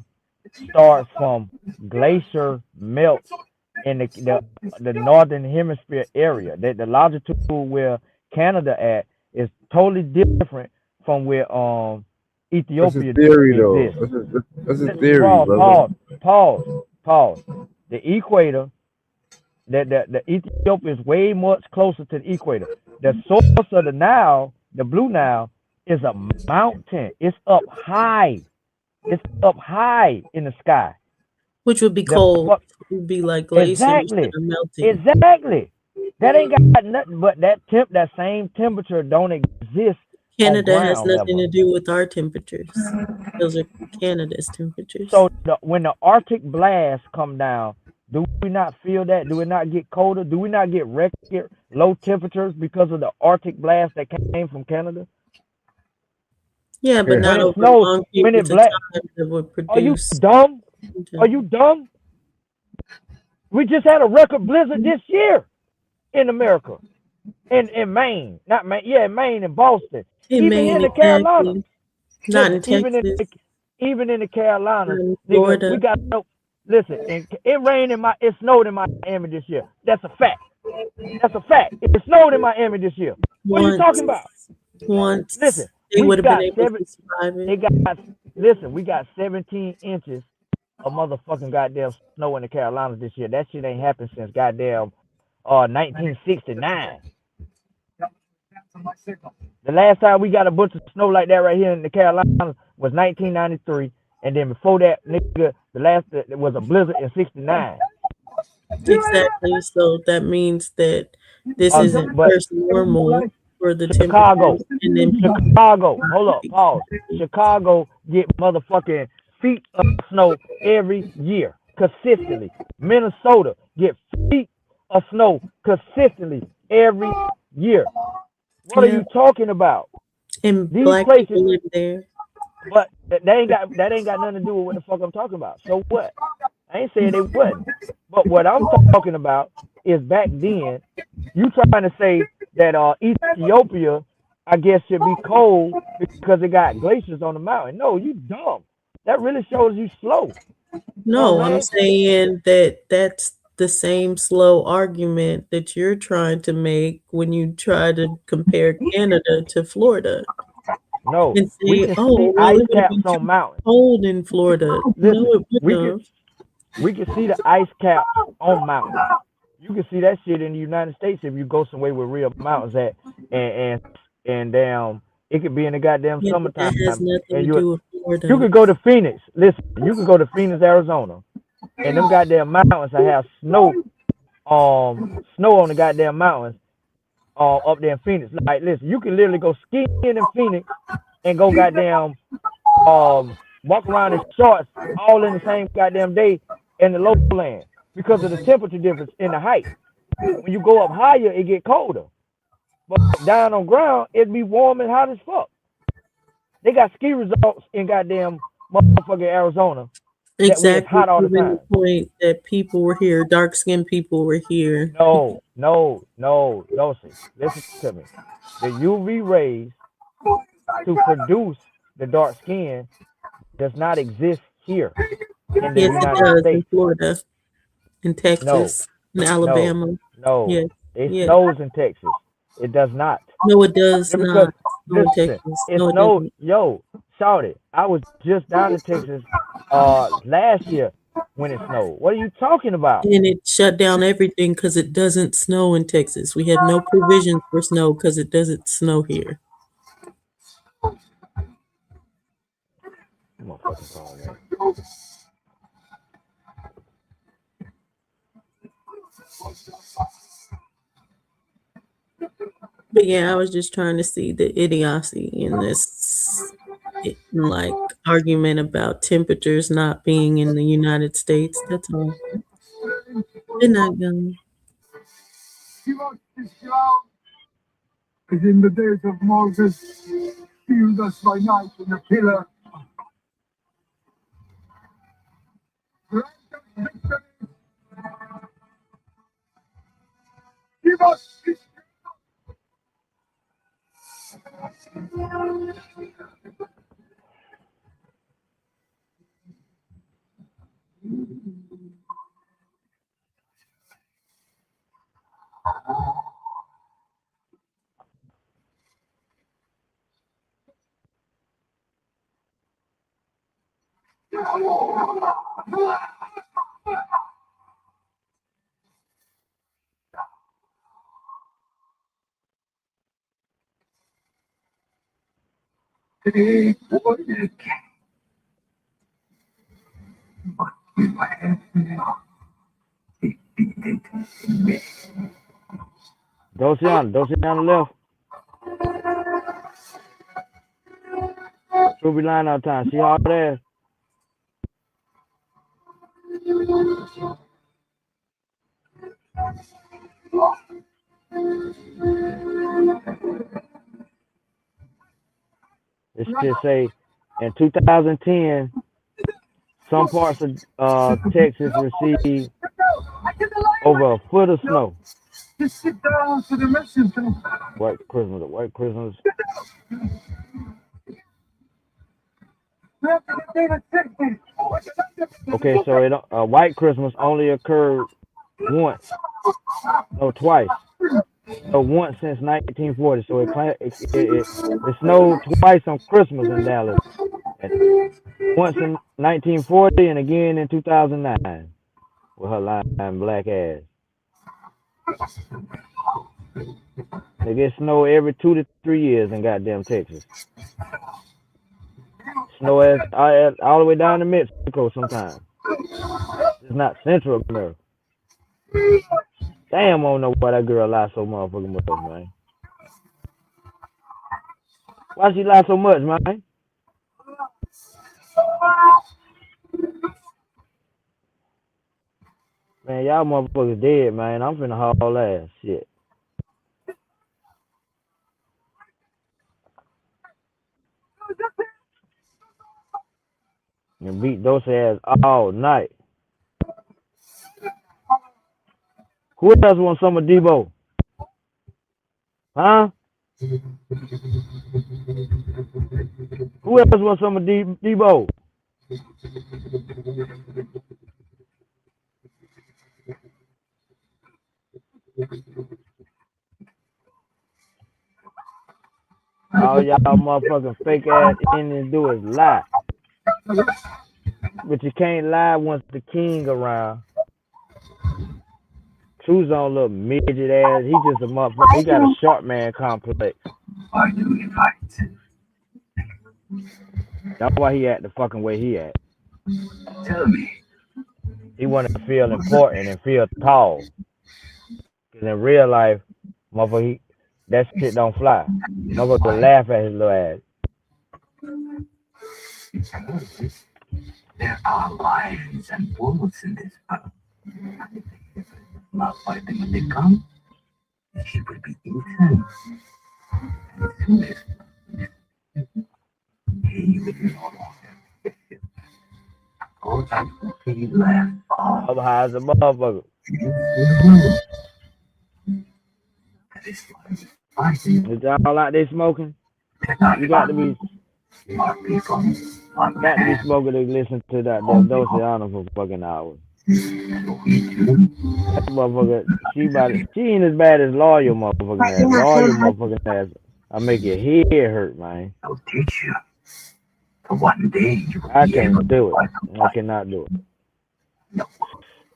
starts from glacier melts in the northern hemisphere area. The longitude where Canada at is totally different from where that's a Ethiopia theory, though. exists. That's a theory, brother. Pause. The equator, the Ethiopia is way much closer to the equator. The source of the Nile, the Blue Nile, is a mountain. It's up high. It's up high in the sky. Which would be The cold. fuck It would be like glaciers that exactly, are melting. exactly. That ain't got nothing but that same temperature don't exist on Canada has ground nothing level. to do with our temperatures. Those are Canada's temperatures. So when the Arctic blast come down, do we not feel that? Do we not get colder? Do we not get record low temperatures because of the Arctic blast that came from Canada? Yeah, but Yeah. When not it over snows, long when it periods of black, time that would are you produce. dumb? Are you dumb? We just had a record blizzard this year in America, in Maine, not Maine, yeah, Maine and Boston, In even here Maine, in the Carolinas. exactly. Not Listen, in Texas, even in the Carolinas, not in nigga, Florida. we got no. Listen, it rained it snowed in Miami this year. That's a fact. That's a fact. It snowed in Miami this year. What are you talking about? Once Listen, they we would have been got able seven. to survive it. They got listen. We got 17 inches of motherfucking goddamn snow in the Carolinas this year. That shit ain't happened since goddamn 1969. The last time we got a bunch of snow like that right here in the Carolinas was 1993, and then before that, nigga, the last was a blizzard in '69. Exactly. So that means that this isn't But first normal for the Chicago, temperatures, and then people hold up, pause. Chicago get motherfucking feet of snow every year consistently. Minnesota get feet of snow consistently every year. What are yeah, you talking about? and These black places, people live there. but that ain't got nothing to do with what the fuck I'm talking about. So what? I ain't saying they wasn't. But what I'm talking about is back then, you trying to say that Ethiopia, I guess, should be cold because it got glaciers on the mountain. No, you dumb. That really shows you slow. You know No, what I'm I'm saying? saying that that's the same slow argument that you're trying to make when you try to compare Canada to Florida No, and we say, can see "Oh, well, ice it would have caps been on too mountains. cold in Florida." No, Listen, it wouldn't have. we can see the ice caps on mountains. You can see that shit in the United States if you go somewhere where real mountains at, and down. It could be in the goddamn Yeah, but summertime, that has nothing and to you do with you Florida. could go to Phoenix. Listen, you could go to Phoenix, Arizona, and them goddamn mountains that have snow on the goddamn mountains, up there in Phoenix. Like, listen, you can literally go skiing in Phoenix and go goddamn walk around in shorts all in the same goddamn day in the lowland because of the temperature difference in the height. When you go up higher, it get colder. But down on ground, it'd be warm and hot as fuck. They got ski resorts in goddamn motherfucking Arizona that where it's Exactly, hot all the proving time. the point that people were here, dark skinned people were here. No, see. Listen to me. The UV rays to produce the dark skin does not exist here in the Yes, it United does in States. Florida, in No, Texas, in no, Alabama. no. Yes, It yes. snows in Texas. It does not. No, it does Yeah, because not snow in listen, Texas. it No, it snowed. doesn't. Yo, shout it. I was just down in Texas last year when it snowed. What are you talking about? And it shut down everything because it doesn't snow in Texas. We have no provisions for snow because it doesn't snow here. I'm gonna fucking call that. But yeah, I was just trying to see the idiocy in this like argument about temperatures not being in the United States. That's all. Good night, gum. As in the days of Moses, healed us by night in a pillar. Grant us victory. Give us this. Today, what is but you have not defeated me. Dosiana left. She'll be lying all the time. She hard ass. This shit say in 2010, some parts of Texas received over a foot of snow. Just sit down to the messenger. White Christmas. Okay, so White Christmas only occurred twice. So once since 1940. So it snowed twice on Christmas in Dallas. And once in 1940 and again in 2009 with her lying black ass. They get snow every 2 to 3 years in goddamn Texas. Snow all the way down to Mexico sometimes. It's not Central America. Damn, I don't know why that girl lies so motherfucking much, man. Why she lie so much, man? Man, y'all motherfuckers dead, man. I'm finna haul ass. Shit. And beat those ass all night. Who else wants some of Debo? Huh? Who else wants some of Debo? All y'all motherfucking fake ass Indians do is lie. But you can't lie once the king around. True's on little midget ass. He just a motherfucker. He got a short man complex. Are you right? That's why he act the fucking way he act. Tell me. He want to feel important and feel tall. Cause in real life, motherfucker, that shit don't fly. Motherfucker laugh at his little ass. There are lions and wolves in this world. But by the time they come, she will be eaten. And as soon as he will no longer go back to he left off. I'm high as a motherfucker. Is y'all out there smoking? You got to be smoking to listen to that damn Dosiana for fucking hours. That motherfucker, she ain't as bad as loyal motherfucking ass. Loyal motherfucking ass. I make your head hurt, man. I'll teach you. For one day you will I be able can't to do it. fly the I plane. cannot do it. No,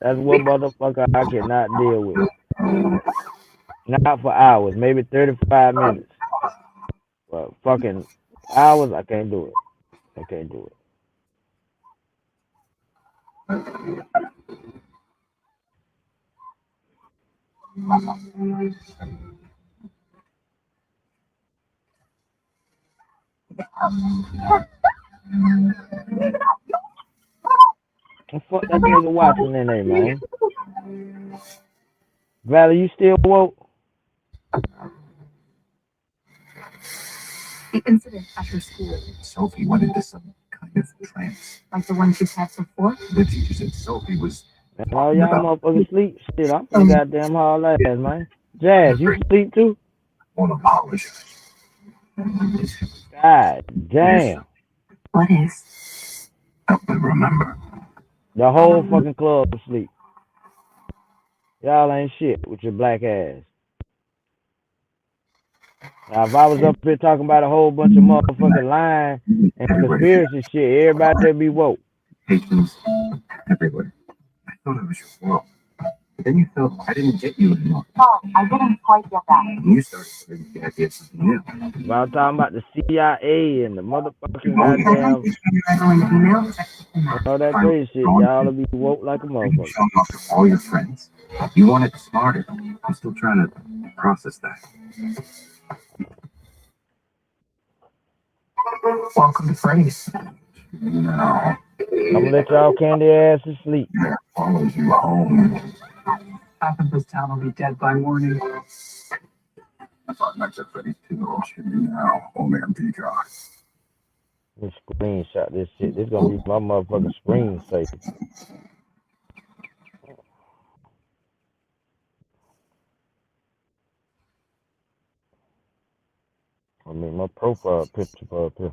That's one because motherfucker I cannot deal with. Not for hours, maybe 35 minutes. But fucking hours, I can't do it. I can't do it. The fuck that nigga watching in there, man? Valley, you still woke? The incident at your school, Sophie went into some kind of trance. like the one she's had before. The teacher said Sophie was Man, all talking y'all about motherfuckers sleep. Shit, I'm finna goddamn haul ass, man. Jazz, you sleep too? won't apologize. God Yes, damn. What is? but remember, The whole fucking club asleep. Y'all ain't shit with your black ass. Now, if I was up here talking about a whole bunch of motherfucking lying and everybody feels conspiracy shit, everybody would be woke. patience everywhere. I thought it was your fault. But then you felt I didn't get you anymore. Oh, I didn't quite get that. And you started to think I did something new. If I was talking about the CIA and the motherfucking Oh, yeah. goddamn all that Finally, crazy shit, y'all will be woke like a you motherfucker. showing off to all your friends. You wanted to smarter. I'm still trying to process that. Welcome to phrase. No. I'm gonna let y'all candy ass to sleep. That follows you home. Half of this town will be dead by morning. I thought next up Freddy's too. Now, only on Peacock. Let me screenshot this shit. This gonna be my motherfucking screensaver. I mean, my profile picture for up here.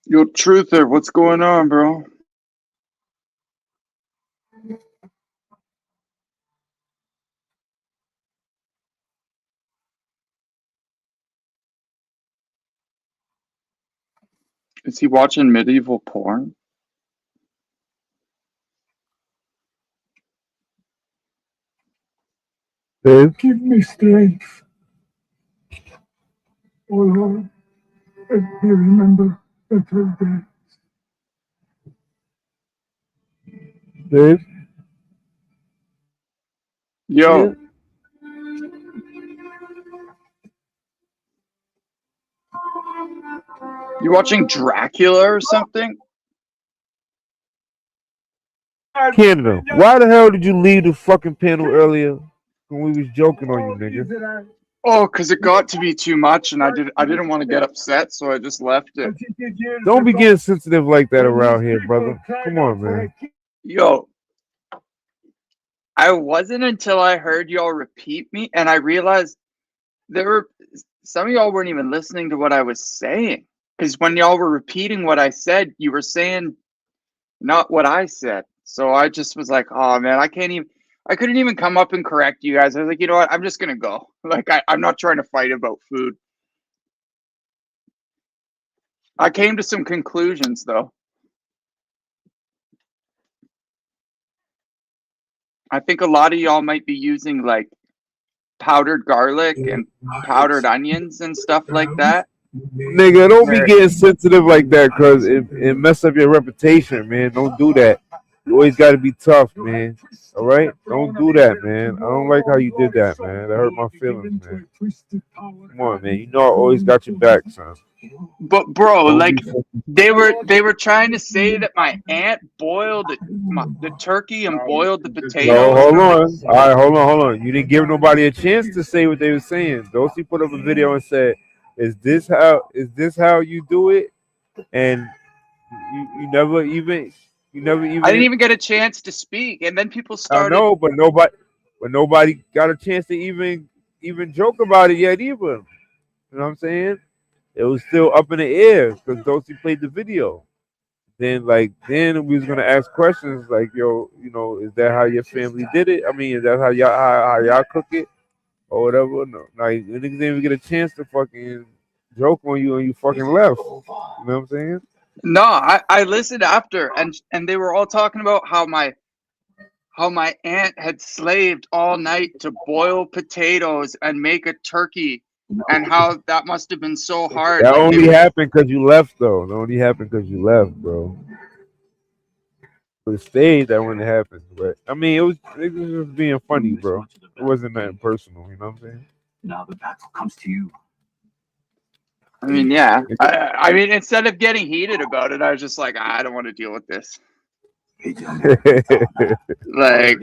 Yo, Truther, what's going on, bro? Is he watching medieval porn? Dave? Give me strength. Oh Lord, let me remember the third day. Dave? Yo, you watching Dracula or something? Canada, why the hell did you leave the fucking panel earlier when we was joking on you, nigga? Oh, 'cause it got to be too much, and I didn't want to get upset, so I just left it. Don't be getting sensitive like that around here, brother. Come on, man. Yo, I wasn't until I heard y'all repeat me, and I realized there were some of y'all weren't even listening to what I was saying. 'Cause when y'all were repeating what I said, you were saying not what I said. So I just was like, oh man, I couldn't even come up and correct you guys. I was like, you know what? I'm just gonna go. Like I'm not trying to fight about food. I came to some conclusions though. I think a lot of y'all might be using like powdered garlic and powdered onions and stuff like that. Nigga, don't be Where getting sensitive like that, cause it mess up your reputation, man. Don't do that. You always got to be tough, man. All right, don't do that, man. I don't like how you did that, man. That hurt my feelings, man. Come on, man. You know I always got your back, son. But bro, Don't be. like they were trying to say that my aunt boiled the turkey and boiled the No, potatoes. hold And I'm like, on. All right, hold on. You didn't give nobody a chance to say what they were saying. Dosey put up a video and said, Is this how you do it?" And you never even you never I didn't even even get a chance to speak, and then people I started. know, but nobody got a chance to even joke about it yet either. You know what I'm saying? It was still up in the air because Dosey played the video. Then we was gonna ask questions like, yo, is that how your family did it? I mean, is that how y'all cook it or whatever? No, like niggas didn't even get a chance to fucking joke on you and you fucking left. You know what I'm saying? No, I listened after, and they were all talking about how my aunt had slaved all night to boil potatoes and make a turkey, and how that must have been so hard. That Like they only were. happened because you left, though. That only happened because you left, bro. For the stage, that wouldn't happen. But I mean, it was just being funny, bro. It wasn't nothing personal. You know what I'm saying? Now the battle comes to you. I mean, yeah. I mean, instead of getting heated about it, I was just like, I don't want to deal with this. Like,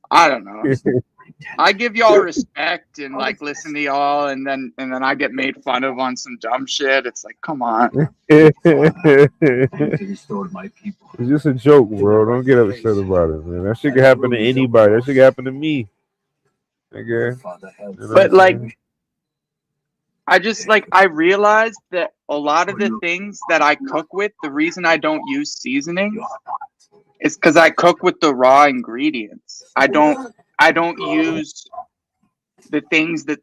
I don't know. I give y'all respect and like listen to y'all, and then I get made fun of on some dumb shit. It's like, come on. It's just a joke, bro. Don't get upset about it, man. That shit can happen to anybody. That shit can happen to me. Nigga. You know what But I'm like, saying? I realized that a lot of the things that I cook with, the reason I don't use seasonings is because I cook with the raw ingredients. I don't use the things that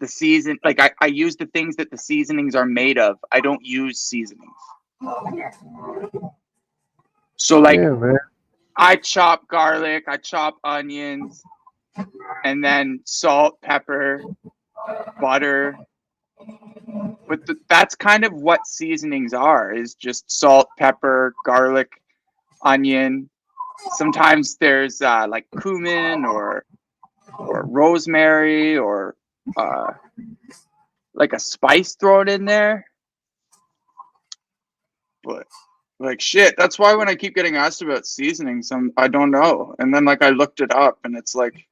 I use the things that the seasonings are made of. I don't use seasonings. So like, Yeah, man. I chop garlic, I chop onions, and then salt, pepper, butter. But that's kind of what seasonings are, is just salt, pepper, garlic, onion. Sometimes there's like cumin or rosemary or uh, like a spice thrown in there. But like shit, that's why when I keep getting asked about seasonings, I don't know. And then like I looked it up, and it's like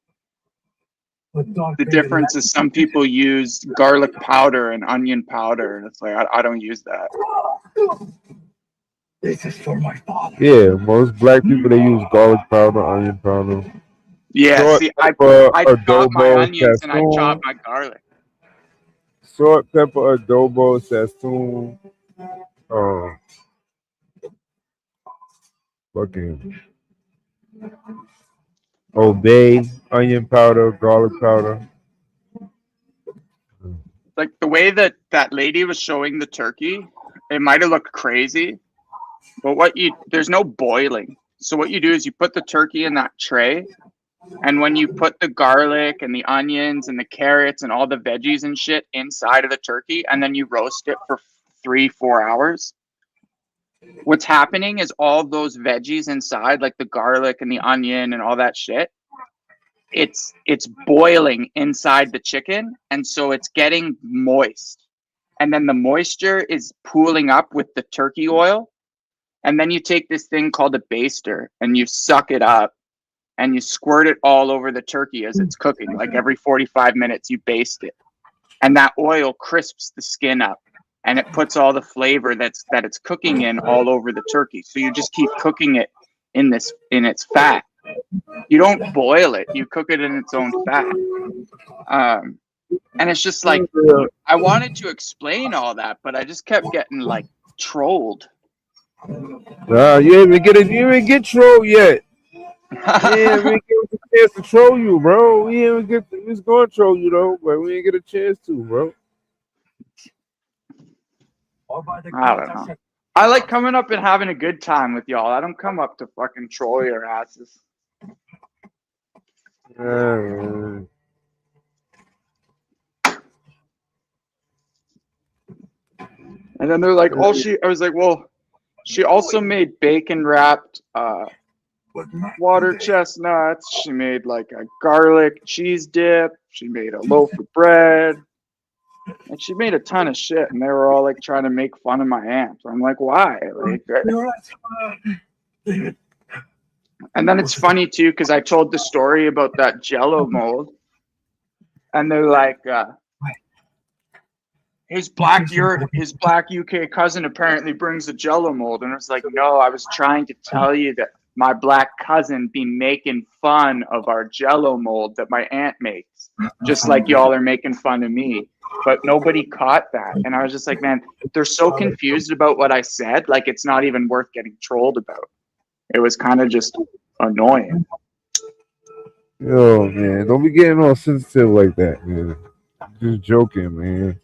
the difference is some people use garlic powder and onion powder, and it's like I don't use that. This is for my father. Yeah, most black people they use garlic powder, onion powder, Yeah, salt, see, pepper, I chop my adobo, onions and I chop sazon, my garlic. salt, pepper, adobo, sazon, fucking obey, onion powder, garlic powder. Like the way that lady was showing the turkey, it might have looked crazy, but there's no boiling. So what you do is you put the turkey in that tray, and when you put the garlic and the onions and the carrots and all the veggies and shit inside of the turkey, and then you roast it for 3-4 hours, what's happening is all those veggies inside, like the garlic and the onion and all that shit, it's boiling inside the chicken, and so it's getting moist, and then the moisture is pooling up with the turkey oil, and then you take this thing called a baster and you suck it up and you squirt it all over the turkey as it's cooking. Like every 45 minutes you baste it, and that oil crisps the skin up, and it puts all the flavor that it's cooking in all over the turkey. So you just keep cooking it in its fat. You don't boil it, you cook it in its own fat. And it's just like, I wanted to explain all that, but I just kept getting like trolled. Nah, you ain't get trolled yet. Yeah, we ain't get a chance to troll you, bro. We ain't get. We was going to troll you though, but we ain't get a chance to, bro. I don't know. I like coming up and having a good time with y'all. I don't come up to fucking troll your asses. Man. And then they're like, oh, I was like, well, she also made bacon wrapped water chestnuts. She made like a garlic cheese dip. She made a loaf of bread. And she made a ton of shit. And they were all like trying to make fun of my aunt. I'm like, why? Like, and then it's funny too, because I told the story about that Jello mold. And they're like, his black UK cousin apparently brings the Jello mold, and it's like, no, I was trying to tell you that my black cousin be making fun of our Jello mold that my aunt makes, just like y'all are making fun of me. But nobody caught that, and I was just like, man, they're so confused about what I said, like it's not even worth getting trolled about. It was kind of just annoying. Yo, man, don't be getting all sensitive like that, man. Just joking, man.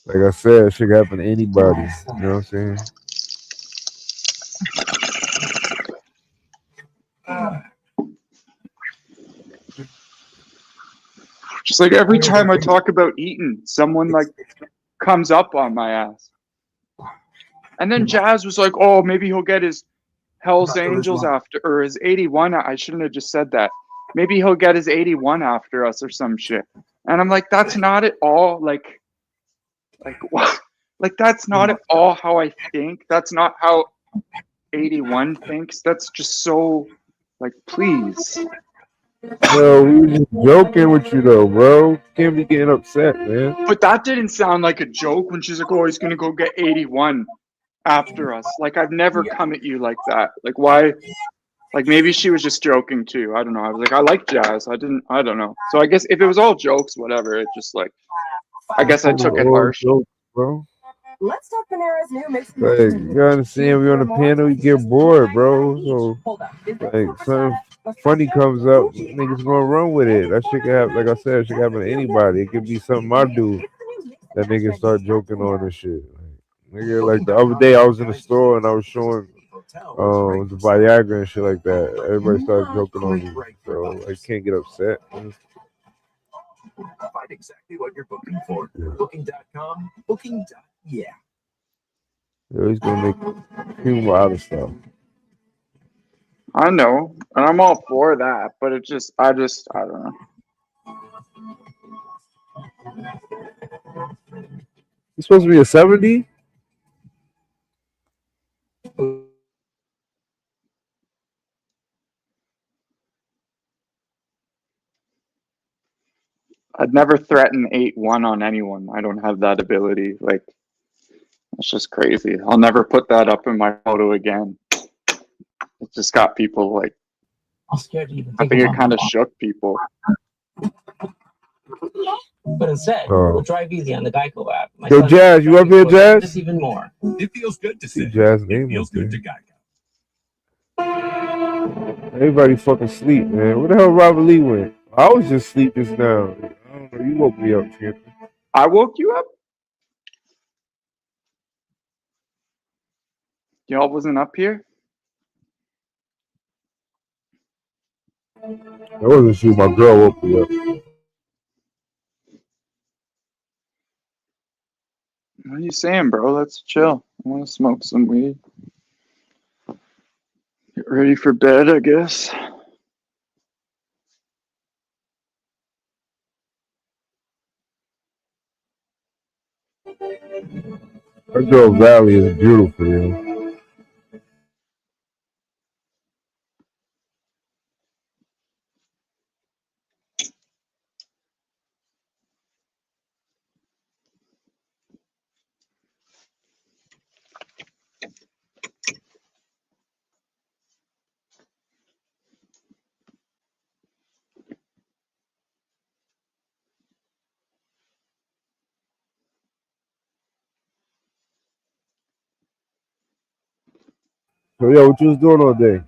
Like I said, shit can happen to anybody. You know what I'm saying? Just like every time I talk about eating, someone like comes up on my ass. And then Jazz was like, oh, maybe he'll get his Hell's Angels after, or his 81. I shouldn't have just said that. Maybe he'll get his 81 after us or some shit. And I'm like, that's not at all like what? Like, that's not at all how I think. That's not how 81 thinks. That's just so, like, please. Yo, we were just joking with you though, bro. Can't be getting upset, man. But that didn't sound like a joke when she's like, oh, he's going to go get 81 after us. Like, I've never come at you like that. Like, why? Like, maybe she was just joking too. I don't know. I was like, I like Jazz. I don't know. So I guess if it was all jokes, whatever, it just like, I guess I took it harsh. Joke, bro. Let's talk Panera's new mix. Like, you gotta understand, we on the panel, you get bored, bro. So, like, something funny comes up, niggas gonna run with it. That shit can happen, like I said, it shit can happen to anybody. It could be something I do that niggas start joking on and shit. Like, nigga, like the other day, I was in the store and I was showing the Viagra and shit like that. Everybody started joking on me, so I can't get upset. Find exactly what you're booking for. Booking.com, booking.yeah. Yo, he's gonna make humor out of stuff. I know, and I'm all for that, but it just, I don't know. It's supposed to be a 70? I'd never threaten 8-1 on anyone. I don't have that ability. Like, it's just crazy. I'll never put that up in my photo again. It just got people like, I'm scared to even I think think it about kind of shook people. But instead, we'll drive easy on the Geico app. My Yo, son's Jazz, you up here, driving Jazz? this even more. It feels good to See say. Jazz It name feels up there. good to Geico. Everybody fucking sleep, man. Where the hell Robert Lee went? I was just asleep just now. I don't know. You woke me up, champion. I woke you up? Y'all wasn't up here? That wasn't you. My girl woke me up. What are you saying, bro? Let's chill. I want to smoke some weed. Get ready for bed, I guess. That girl Valley is beautiful, yo. So yeah, what you was doing all day?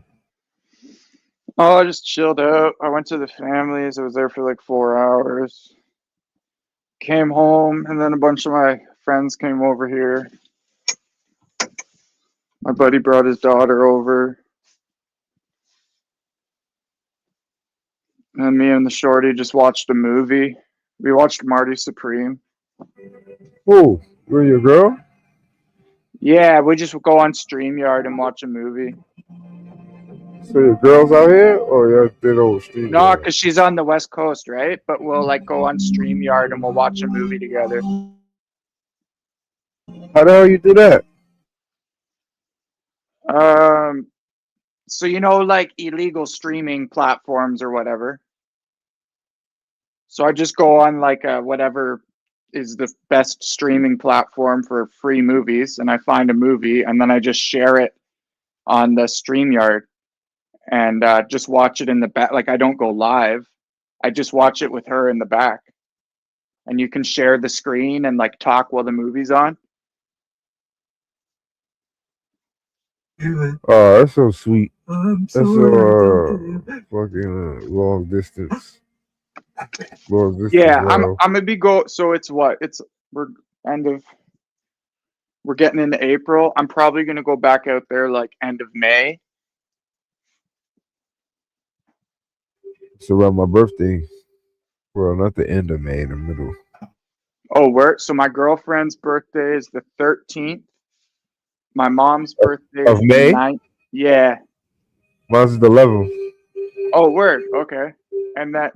Oh, I just chilled out. I went to the families. I was there for like 4 hours. Came home, and then a bunch of my friends came over here. My buddy brought his daughter over, and me and the shorty just watched a movie. We watched Marty Supreme. Who? You and your girl? Yeah, we just go on StreamYard and watch a movie. So your girl's out here, or you're they don't stream No, yard? because she's on the West Coast, right? But we'll like go on StreamYard and we'll watch a movie together. How the hell you do that? So you know, like illegal streaming platforms or whatever. So I just go on like whatever is the best streaming platform for free movies, and I find a movie, and then I just share it on the StreamYard and just watch it in the back. Like I don't go live. I just watch it with her in the back, and you can share the screen and like talk while the movie's on. Oh, that's so sweet. That's so fucking long distance. Long distance, Yeah, I'm bro. gonna be go. So it's what? We're end of we're getting into April. I'm probably gonna go back out there like end of May. It's around my birthday. Well, not the end of May, in the middle. Oh, so my girlfriend's birthday is the 13th. My mom's birthday Of is the May? 9th. Yeah. Mine's the 11th. Oh, word. Okay. And that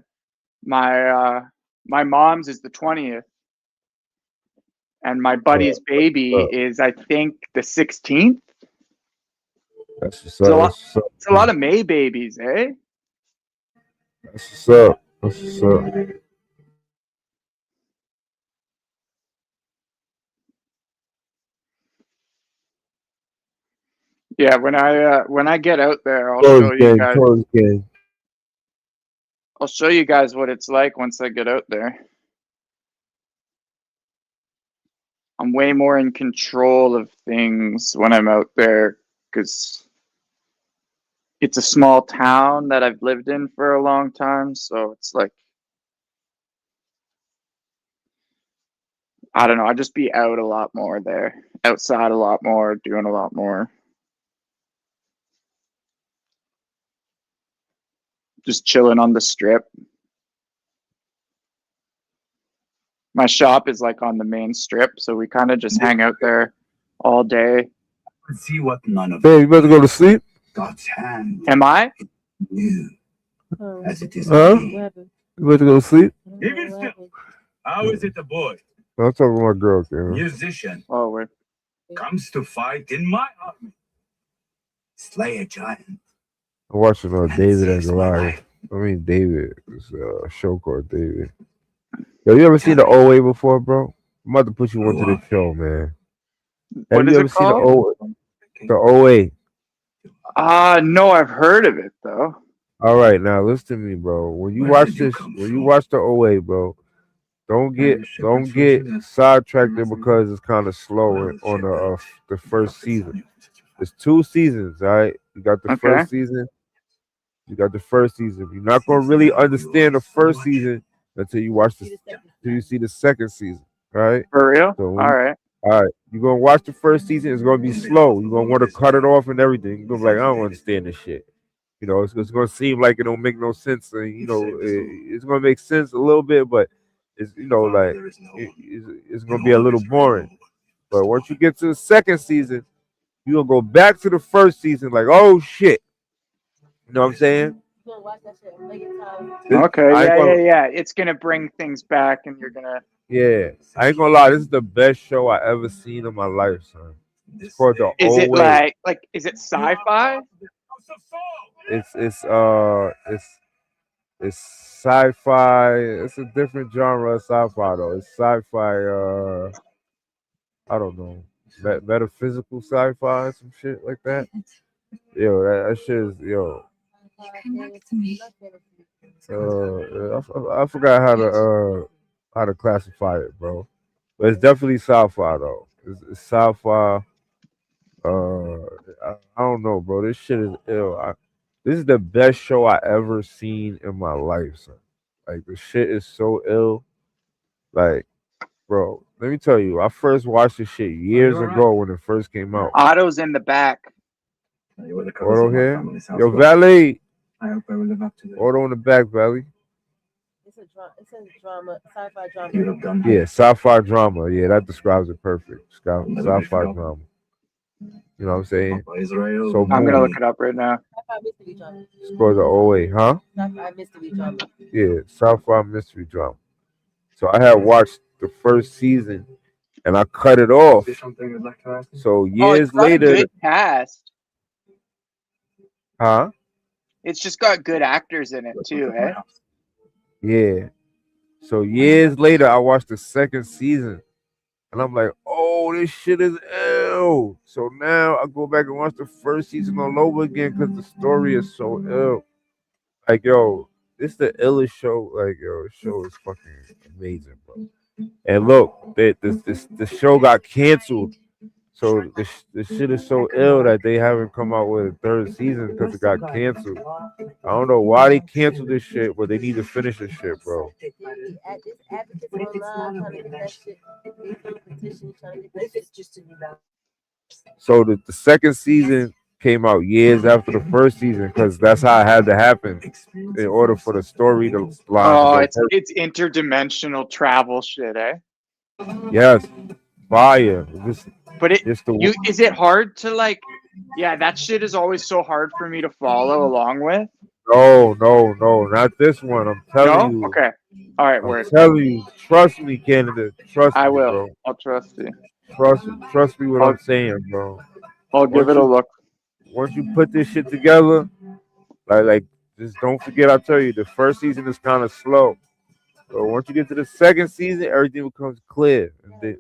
my mom's is the 20th, and my buddy's baby is I think the 16th. That's what's It's a up. lot. That's what's up. It's a lot of May babies, eh? That's what's up. That's what's up. Yeah. When I get out there, I'll Close show you gang, guys. close gang. I'll show you guys what it's like once I get out there. I'm way more in control of things when I'm out there because it's a small town that I've lived in for a long time. So it's like, I don't know, I just be out a lot more there, outside a lot more, doing a lot more. Just chilling on the strip. My shop is like on the main strip, so we kind of just hang out there all day. Let's see what none of Hey, you about to go to sleep? God's hand Am I? knew as it is Huh? me. You about to go to sleep? Even still, how is it a boy, I'm talking to my girl, Karen. musician, Oh, wait. comes to fight in my army, slay a giant? I'm watching David and saves my Goliath. life. I mean, David. It's a show called David. Yo, you ever seen the OA before, bro? I'm about to put you onto the show, man. Have What you is ever it seen called? the OA? No, I've heard of it though. All right, now listen to me, bro. When you watch this, when you watch the OA, bro, don't get sidetracked because it's kind of slow on the first season. It's 2 seasons, all right? You got the Okay. first season. You got the first season. You're not gonna really understand the first season until you watch till you see the second season, right? For real? So All right. you're gonna watch the first season. It's gonna be slow. You're gonna want to cut it off and everything. You're gonna be like, I don't understand this shit. You know, it's gonna seem like it don't make no sense. And, you know, it's gonna make sense a little bit, but it's like it's gonna be a little boring. But once you get to the second season, you're gonna go back to the first season, like, oh shit. You know what I'm saying? Okay. I ain't Yeah. It's gonna bring things back, and you're gonna. Yeah, I ain't gonna lie. This is the best show I ever seen in my life, son. It's called The Is it Old Way. is it sci-fi? It's sci-fi. It's a different genre of sci-fi though. It's sci-fi. I don't know, metaphysical sci-fi, some shit like that. Yo, that shit is yo. I forgot how to classify it, bro. But it's definitely sci-fi though. It's sci-fi. I don't know, bro. This shit is ill. This is the best show I ever seen in my life, son. Like the shit is so ill. Like, bro, let me tell you, I first watched this shit years ago when it first came out. Otto's in the back. Auto here, yo, Valley. I hope I will live up to that. Auto in the back, Valley. It's a drama, sci-fi drama. You have done Yeah, sci-fi drama. Yeah, that describes it perfect. Sci-fi drama. You know what I'm saying? Israel. So I'm gonna look movie. it up right now. Sci-fi mystery drama. Score the 08, huh? Sci-fi mystery drama. Yeah, sci-fi mystery drama. So I had watched the first season and I cut it off. Something you'd like to ask? So Oh, it's years got a later, good cast. huh? It's just got good actors in it too, eh? Yeah. So years later, I watched the second season, and I'm like, "Oh, this shit is ill." So now I go back and watch the first season all over again because the story is so ill. Like, yo, this the illest show. Like, yo, this show is fucking amazing, bro. And look, this show got canceled. So this shit is so ill that they haven't come out with a third season because it got canceled. I don't know why they canceled this shit, but they need to finish this shit, bro. This advocates online trying to get that shit. Petition trying to get that shit just to be about. So the second season came out years after the first season because that's how it had to happen in order for the story to line to Oh, go perfect. it's interdimensional travel shit, eh? Yes, fire. But The is it hard to like? Yeah, that shit is always so hard for me to follow along with. no, not this one. I'm telling No? you. Okay. All right, I'm word. telling you. Trust me, Canada. Trust I me, will. bro. I'll trust you. Trust me what I'm saying, bro. I'll give it a look. Once you put this shit together, like just don't forget. I tell you, the first season is kind of slow. So once you get to the second season, everything becomes clear. And then,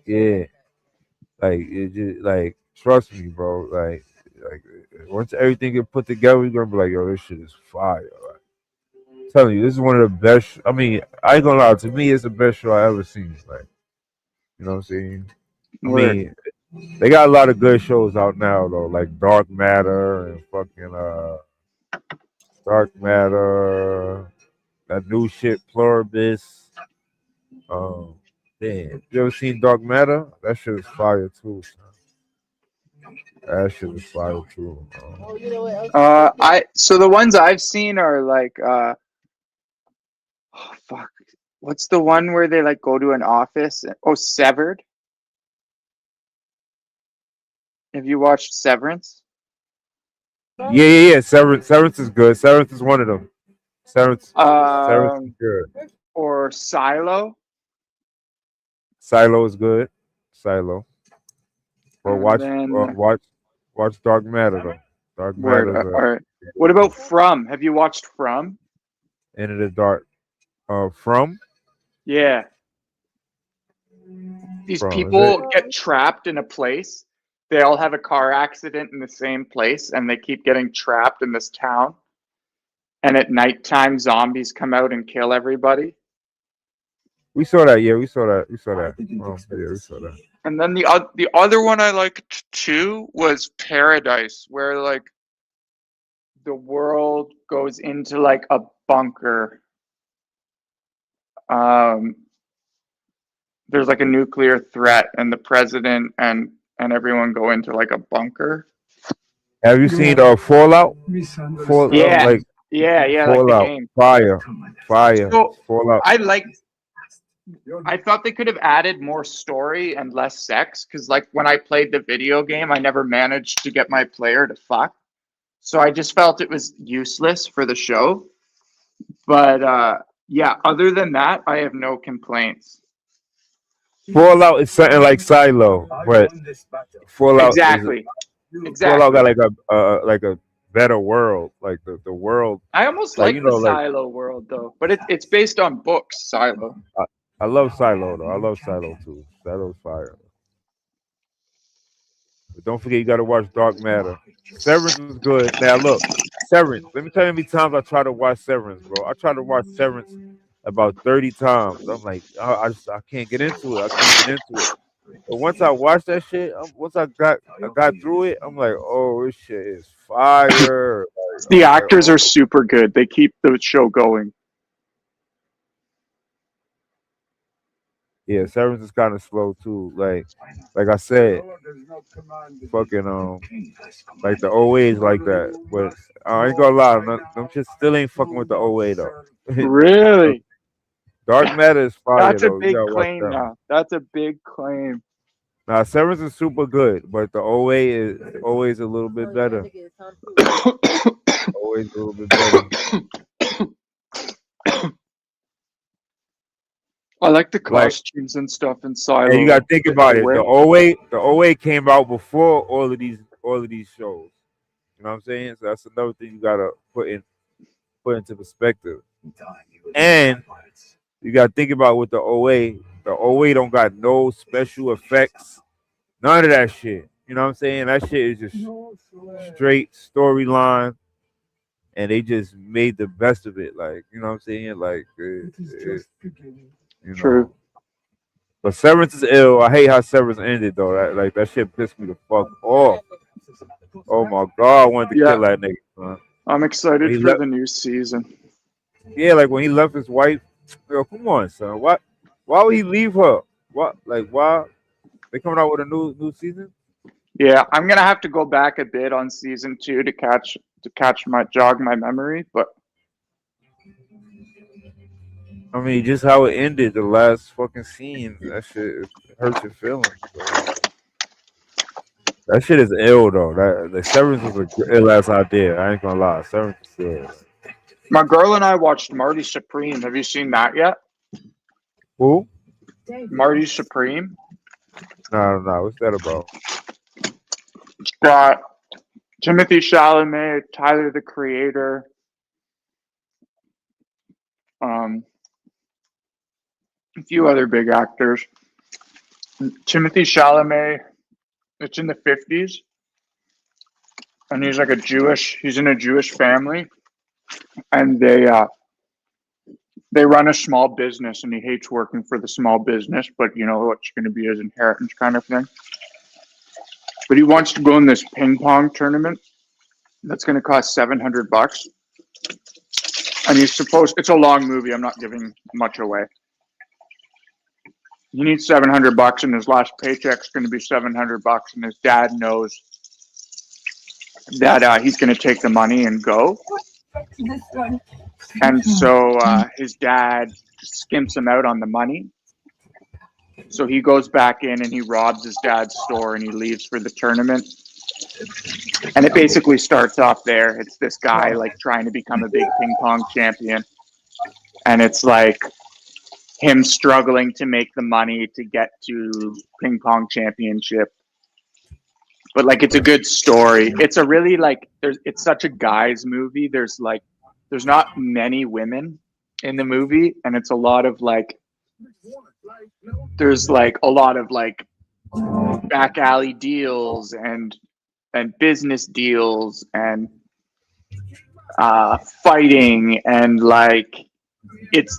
yeah, like it just like trust me, bro. Like once everything get put together, you're gonna be like, yo, this shit is fire. Like, I'm telling you, this is one of the best. I mean, I ain't gonna lie. To me, it's the best show I ever seen. Like, you know what I'm saying? I Word. mean, they got a lot of good shows out now though, like Dark Matter and fucking Dark Matter, that new shit Pluribus. Um, damn, you ever seen Dark Matter? That shit is fire too. Son. That shit is fire too. So the ones I've seen are like oh fuck. What's the one where they like go to an office? Oh, Severed. Have you watched Severance? Yeah. Severance is good. Severance is one of them. Severance is good. Or Silo. Silo is good. Silo. Or And watch Dark Matter though. Dark Word. Matter. All right. What about From? Have you watched From? Into the Dark. From? Yeah. These From, people get trapped in a place. They all have a car accident in the same place, and they keep getting trapped in this town. And at nighttime, zombies come out and kill everybody. We saw that. Yeah, we saw that. We saw that. Yeah, we saw that. And then the other one I liked too was Paradise, where like the world goes into like a bunker. There's like a nuclear threat, and the president and everyone go into like a bunker. Have you seen Fallout? Fallout, yeah, like Fallout, like the game. Fire. So Fallout. I thought they could have added more story and less sex, because like when I played the video game, I never managed to get my player to fuck. So I just felt it was useless for the show. But yeah, other than that, I have no complaints. Fallout is something like Silo, but Fallout exactly. Fallout got like a better world, like the world. I almost like the Silo world though, but it's based on books. Silo. I love Silo though. I love Silo too. Silo's fire. But don't forget, you got to watch Dark Matter. Severance was good. Now look, Severance. Let me tell you how many times I tried to watch Severance, bro. I tried to watch Severance about 30 times. I'm like, I can't get into it. I can't get into it. But once I watched that shit, once I got through it, I'm like, oh, this shit is fire. Like, The I'm like, actors oh are super good. They keep the show going. yeah, Severance is kind of slow too. Like I said, fucking like the OA is like that. But I ain't gonna lie, them shit still ain't fucking with the OA though. Really? Dark Matter is fire That's a though. You big gotta watch claim that one. now. That's a big claim. Now Severance is super good, but the OA is always a little bit better. Always a little bit better. I like the Like, costumes and stuff in and you Silo. gotta think The about it. OA. The OA came out before all of these shows. You know what I'm saying? So that's another thing you gotta put into perspective. And you gotta think about with the OA. The OA don't got no special effects, none of that shit. You know what I'm saying? That shit is just straight storyline, and they just made the best of it. Like, you know what I'm saying? Like, you True. know. But Severance is ill. I hate how Severance ended though. That shit pissed me the fuck off. Oh my god, I wanted to Yeah, kill that nigga, man. I'm When excited he for left, the new season. yeah, like when he left his wife. Yo, come on, son. What? Why would he leave her? What? Like why? They coming out with a new season? Yeah, I'm gonna have to go back a bit on season 2 to catch my jog my memory, but I mean, just how it ended, the last fucking scene. That shit hurts your feelings. So. That shit is ill though. That the Severance was a ill ass idea. I ain't gonna lie. Severance is ill. my girl and I watched Marty Supreme. Have you seen that yet? Who? Marty Supreme. No. What's that about? It's got Timothy Chalamet, Tyler the Creator, a few other big actors. Timothy Chalamet. It's in the 50s, and he's like a Jewish. He's in a Jewish family, and they run a small business, and he hates working for the small business, but you know what's going to be his inheritance kind of thing. But he wants to go in this ping pong tournament that's going to cost $700, and he's supposed. It's a long movie. I'm not giving much away. He needs $700, and his last paycheck's going to be $700, and his dad knows that he's going to take the money and go. And so his dad skimps him out on the money. So he goes back in and he robs his dad's store and he leaves for the tournament. And it basically starts off there. It's this guy like trying to become a big ping pong champion. And it's like him struggling to make the money to get to ping pong championship. But like it's a good story. It's a really like it's such a guy's movie. There's not many women in the movie, and it's a lot of like there's like a lot of like back alley deals and business deals and fighting and like it's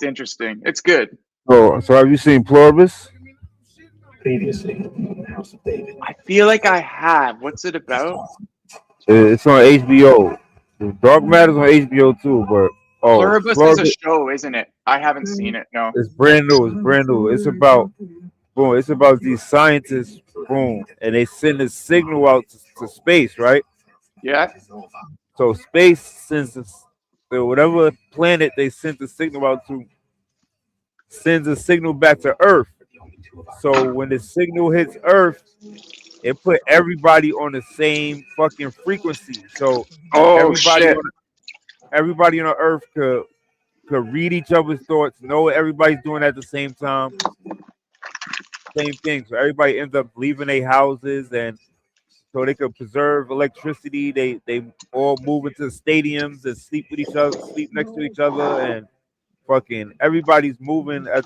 interesting. It's good. So have you seen Pluribus? I feel like I have. What's it about? It's on HBO. The Dark Matter's on HBO too, but Pluribus is a Pluribus show, isn't it? I haven't seen it. No. is brand new. It's brand new. It's about boom. It's about these scientists, boom, and they send a signal out to space, right? Yeah. So space sends so whatever planet they sent the signal out to sends a signal back to Earth. So when the signal hits Earth, it put everybody on the same fucking frequency. So Oh everybody shit. on everybody on Earth could read each other's thoughts, know what everybody's doing at the same time. Same thing. So everybody ends up leaving their houses, and so they could preserve electricity. They all move into stadiums and sleep with each other, sleep next to each other, and fucking everybody's moving at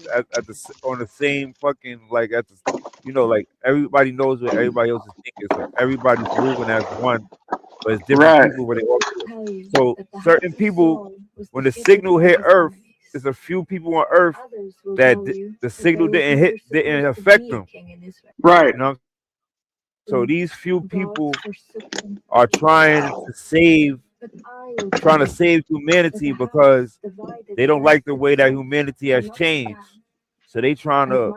on the same fucking like at the like everybody knows what everybody else is thinking, so everybody's moving as one, but it's different Right. people when they all do it. So certain people, when the signal hit Earth, it's a few people on Earth that the signal didn't affect them. Right. You know, so these few people are trying to save humanity because they don't like the way that humanity has changed. So they trying to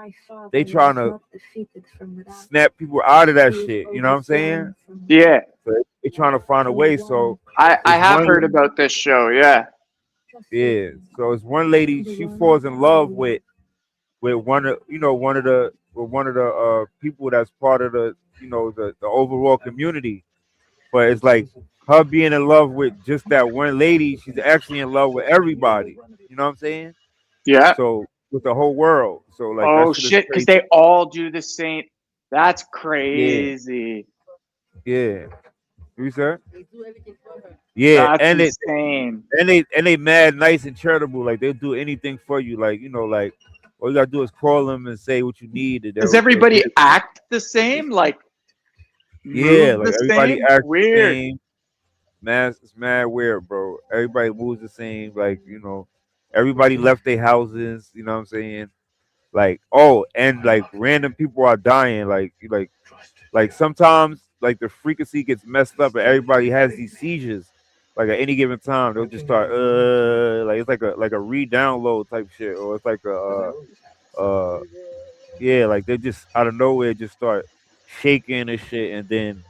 snap people out of that shit. You know what I'm saying? Yeah. So they trying to find a way. So I it's have one heard about this show. Yeah. yeah. So it's one lady. She falls in love with one of the people that's part of the the overall community. But it's like her being in love with just that one lady, she's actually in love with everybody. You know what I'm saying? Yeah. So with the whole world. So like that Oh shit is shit! Because crazy. they all do the same. That's Yeah, crazy. yeah. You said? Yeah, That's insane. and they mad nice and charitable. Like they'll do anything for you. Like like all you gotta do is call them and say what you need, and Does they'll get everybody it. act the same? Like Yeah, move like the everybody same? acts the Weird. same. Man, it's mad weird, bro. Everybody moves the same. Like everybody left their houses. You know what I'm saying? Like and like random people are dying. Like sometimes like the frequency gets messed up, and everybody has these seizures. Like at any given time, they'll just start like it's like a re-download type shit, or it's like a yeah, like they just out of nowhere just start shaking and shit, and then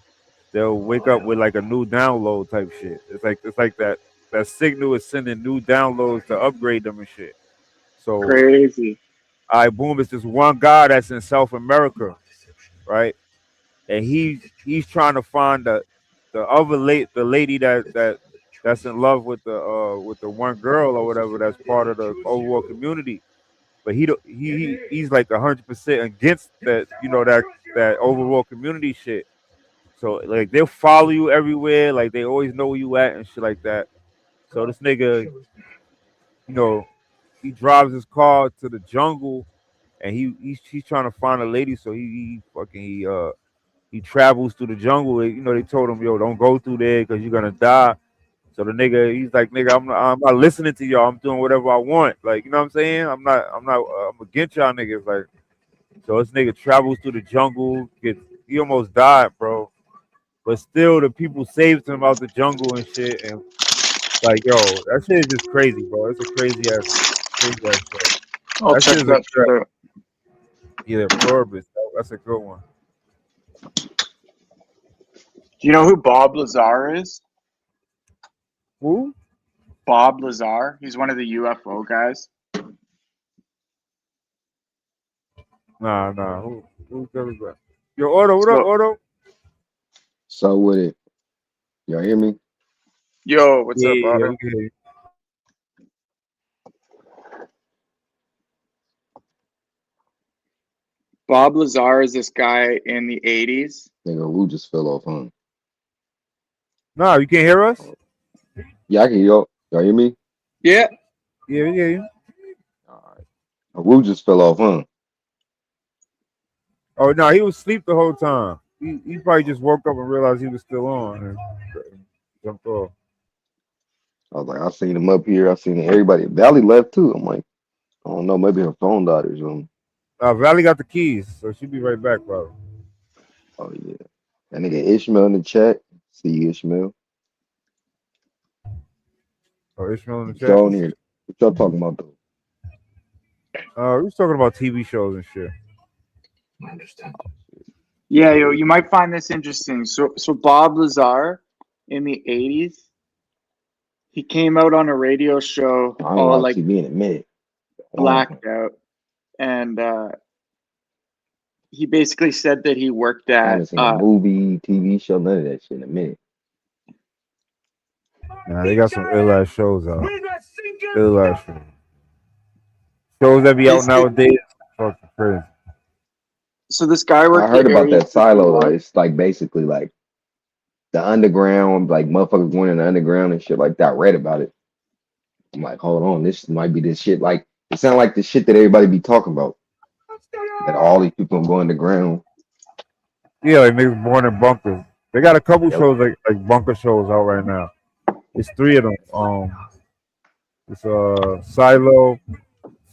they'll wake up with like a new download type shit. It's like that signal is sending new downloads to upgrade them and shit. So Crazy. I boom, it's this one guy that's in South America, right? And he's trying to find the lady that's in love with the one girl or whatever that's part of the overall community. But he don't- he's like 100% against that that overall community shit. So like they'll follow you everywhere, like they always know where you at and shit like that. So this nigga, you know, he drives his car to the jungle, and he's trying to find a lady. So he travels through the jungle. They told him, yo, don't go through there because you're gonna die. So the nigga, he's like, nigga, I'm not listening to y'all. I'm doing whatever I want. Like, you know what I'm saying? I'm against y'all niggas. Like, so this nigga travels through the jungle. He almost died, bro. But still, the people saved him out the jungle and shit. And like, yo, that shit is just crazy, bro. It's a crazy ass show. I'll That shit check is a that shit trip. out. Yeah, Pluribus. That's a good one. Do you know who Bob Lazar is? Who? Bob Lazar. He's one of the UFO guys. Nah. Who is that? Yo, Auto, what up, So, Auto? So with it, y'all hear me? yo, what's up, Yeah, Otto? we can hear you. Bob Lazar is this guy in the 80s. Nigga, who just fell off, huh? Nah, you can't hear us? Yeah, I can hear y'all. Y'all hear me? Yeah. Yeah, we hear you. All right. Who just fell off, huh? Oh no, he was asleep the whole time. He probably just woke up and realized he was still on and jumped off. I was like, I seen him up here. I seen everybody. Valley left too. I'm like, I don't know, maybe her phone died or something. Valley got the keys, so she'll be right back, probably. Oh yeah. That nigga Ishmael in the chat. See you, Ishmael. Oh, Ishmael in the What chat. y'all in here? What y'all talking about though? We was talking about TV shows and shit. Yeah, yo, you might find this interesting. So Bob Lazar in the 80s, he came out on a radio show I ain't all watched like TV in a minute. Long time. blacked out. And he basically said that he worked I at haven't seen a movie, TV show, none of that shit in a minute. Nah, they got some ill ass shows out. Ill ass shows. Shows that be out basically, nowadays. Fucking crazy. so this guy I worked heard at about Area that silo though. 51. It's like basically like the underground, like motherfuckers going in the underground and shit like that. I read about it. I'm like, hold on, this might be this shit. Like it sounds like the shit that everybody be talking about. That all these people go underground. Yeah, like niggas born in bunkers. They got a couple Yep. shows like bunker shows out right now. It's three of them. It's Silo,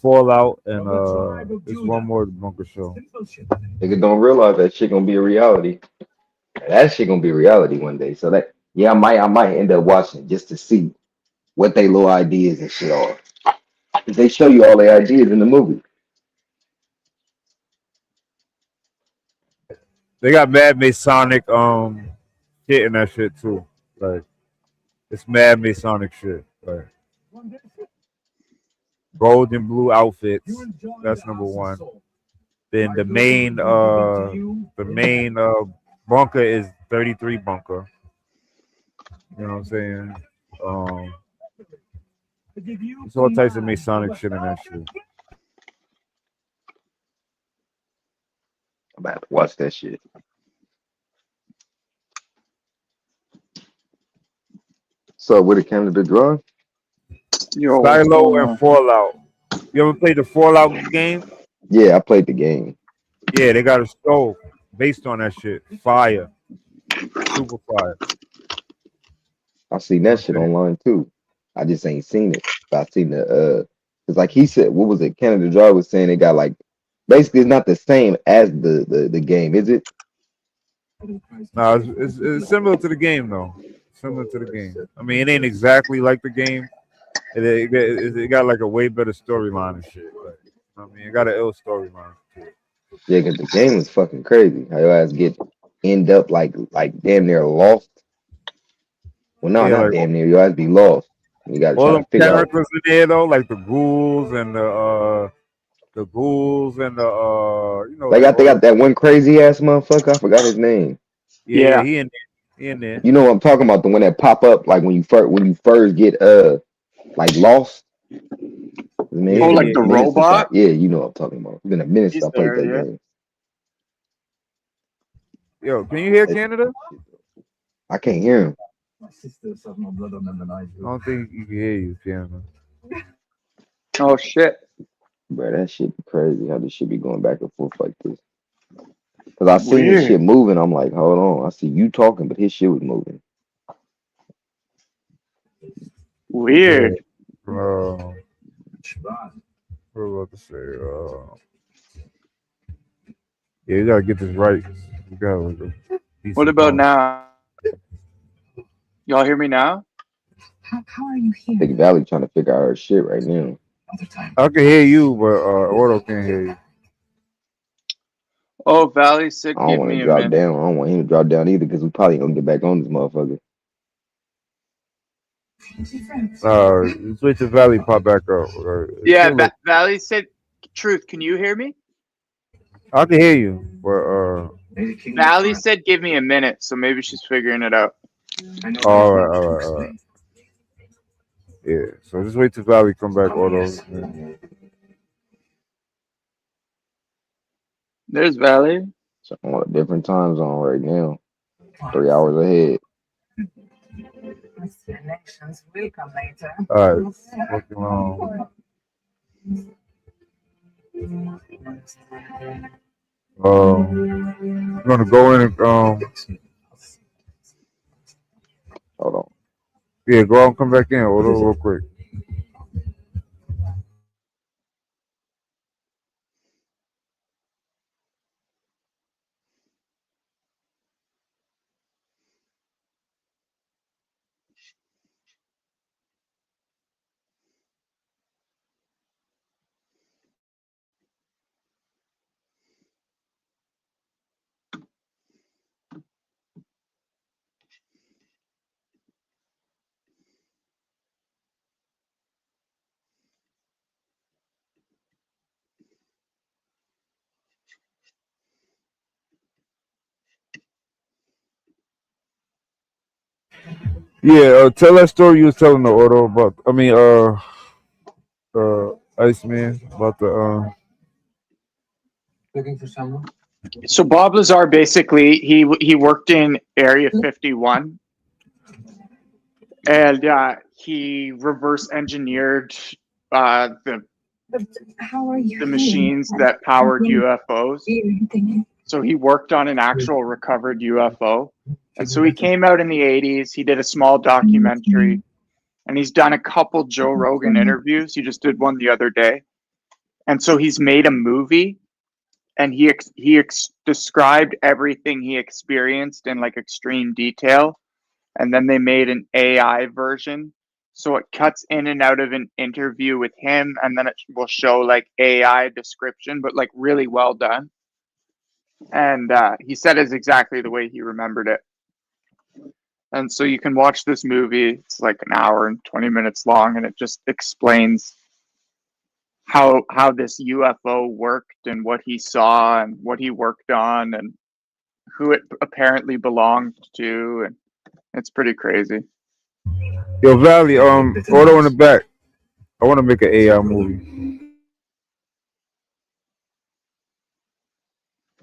Fallout, and there's one more bunker show. Niggas don't realize that shit gonna be a reality. That shit gonna be a reality one day. So that yeah, I might end up watching it just to see what they little ideas and shit are. 'Cause they show you all their ideas in the movie. They got mad Masonic shit in that shit too. Like it's mad Masonic shit. Like gold and blue outfits. That's number one. Then the main bunker is 33 bunker. You know what I'm saying? Um, there's all types of Masonic shit in that shit. I'm about to watch that shit. So with the Canada Dry? Yo, what's Silo going and on? Fallout. You ever played the Fallout game? Yeah, I played the game. Yeah, they got a show based on that shit. Fire. Super fire. I seen You know that what shit I'm saying? online too. I just ain't seen it. But I seen the cause like he said, what was it? Canada Dry was saying it got like basically it's not the same as the game, is it? No, it's similar to the game though. Similar to the game. I mean, it ain't exactly like the game. It got like a way better storyline and shit. Like, I mean, it got an ill storyline. Yeah, cause the game was fucking crazy. How your ass end up like damn near lost. Well, no, Yeah, not like damn near. Your ass be lost. You got to all try to them figure out. characters in there though, like the ghouls and the ghouls and They like got they all the got that one crazy ass motherfucker. I forgot his name. yeah, Yeah, he in there. He in there. You know what I'm talking about? The one that pop up like when you first get like lost. Man, Yeah, it's oh, been like yeah, the a yeah. minute since I robot. yeah, you know what I'm talking about. It's been a minute since He's I played there. that Yeah. game. Yo, can you hear That Canada? I can't hear him, My sister has more blood on them than I I do. don't think you can hear you, Canada. Oh shit. bro. That shit be crazy. How this shit be going back and forth like this? Cause I seen his Weird. shit moving. I'm like, hold on. I see you talking, but his shit was moving. Yeah. Weird. What was I about to say? Yeah, you gotta get this right. You got like a What decent about phone. now? Y'all hear me now? How are you I think here? Valley trying to figure out her shit right now. Other time. I can hear you, but Ordo can't hear you. Oh, Valley said I don't give want to me a drop minute. down. I don't want him to drop down either because we probably gonna get back on this motherfucker. Just wait till Valley pop back up. It Yeah, should look. Valley said truth. Can you hear me? I can hear you, but Valley said give me a minute, so maybe she's figuring it out. all right. Yeah. So just wait till Valley come back, Ordo. There's Valley. So I'm on a different time zone right now. 3 hours ahead. Explanations will come later. All right. Fucking long. I'm gonna go in and Hold on. yeah, go out and come back in, Ordo, real quick. Yeah, tell that story you was telling the Ordo about. I mean, Iceman about the Looking for someone? So Bob Lazar basically he worked in Area 51, and he reverse engineered the But how are you here? machines that powered When UFOs. anything So he worked on an actual recovered UFO. And so he came out in the 80s. He did a small documentary, and he's done a couple Joe Rogan interviews. He just did one the other day, and so he's made a movie, and he described everything he experienced in like extreme detail, and then they made an AI version. So it cuts in and out of an interview with him, and then it will show like AI description, but like really well done. And he said it's exactly the way he remembered it. And so you can watch this movie. It's like an hour and 20 minutes long, and it just explains how this UFO worked and what he saw and what he worked on and who it apparently belonged to, and it's pretty crazy. Yo, Valley, order in the back. I want to make an AI movie.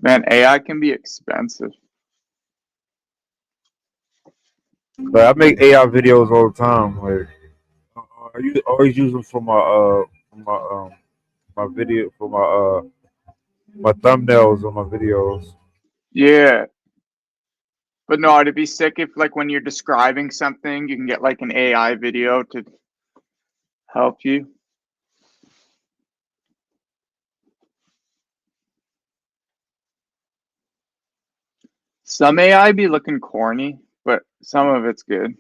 Man, AI can be expensive. But I make AI videos all the time. Like always use them for my video for my thumbnails on my videos. Yeah. But no, it'd be sick if like when you're describing something, you can get like an AI video to help you. Some AI be looking corny, but some of it's good.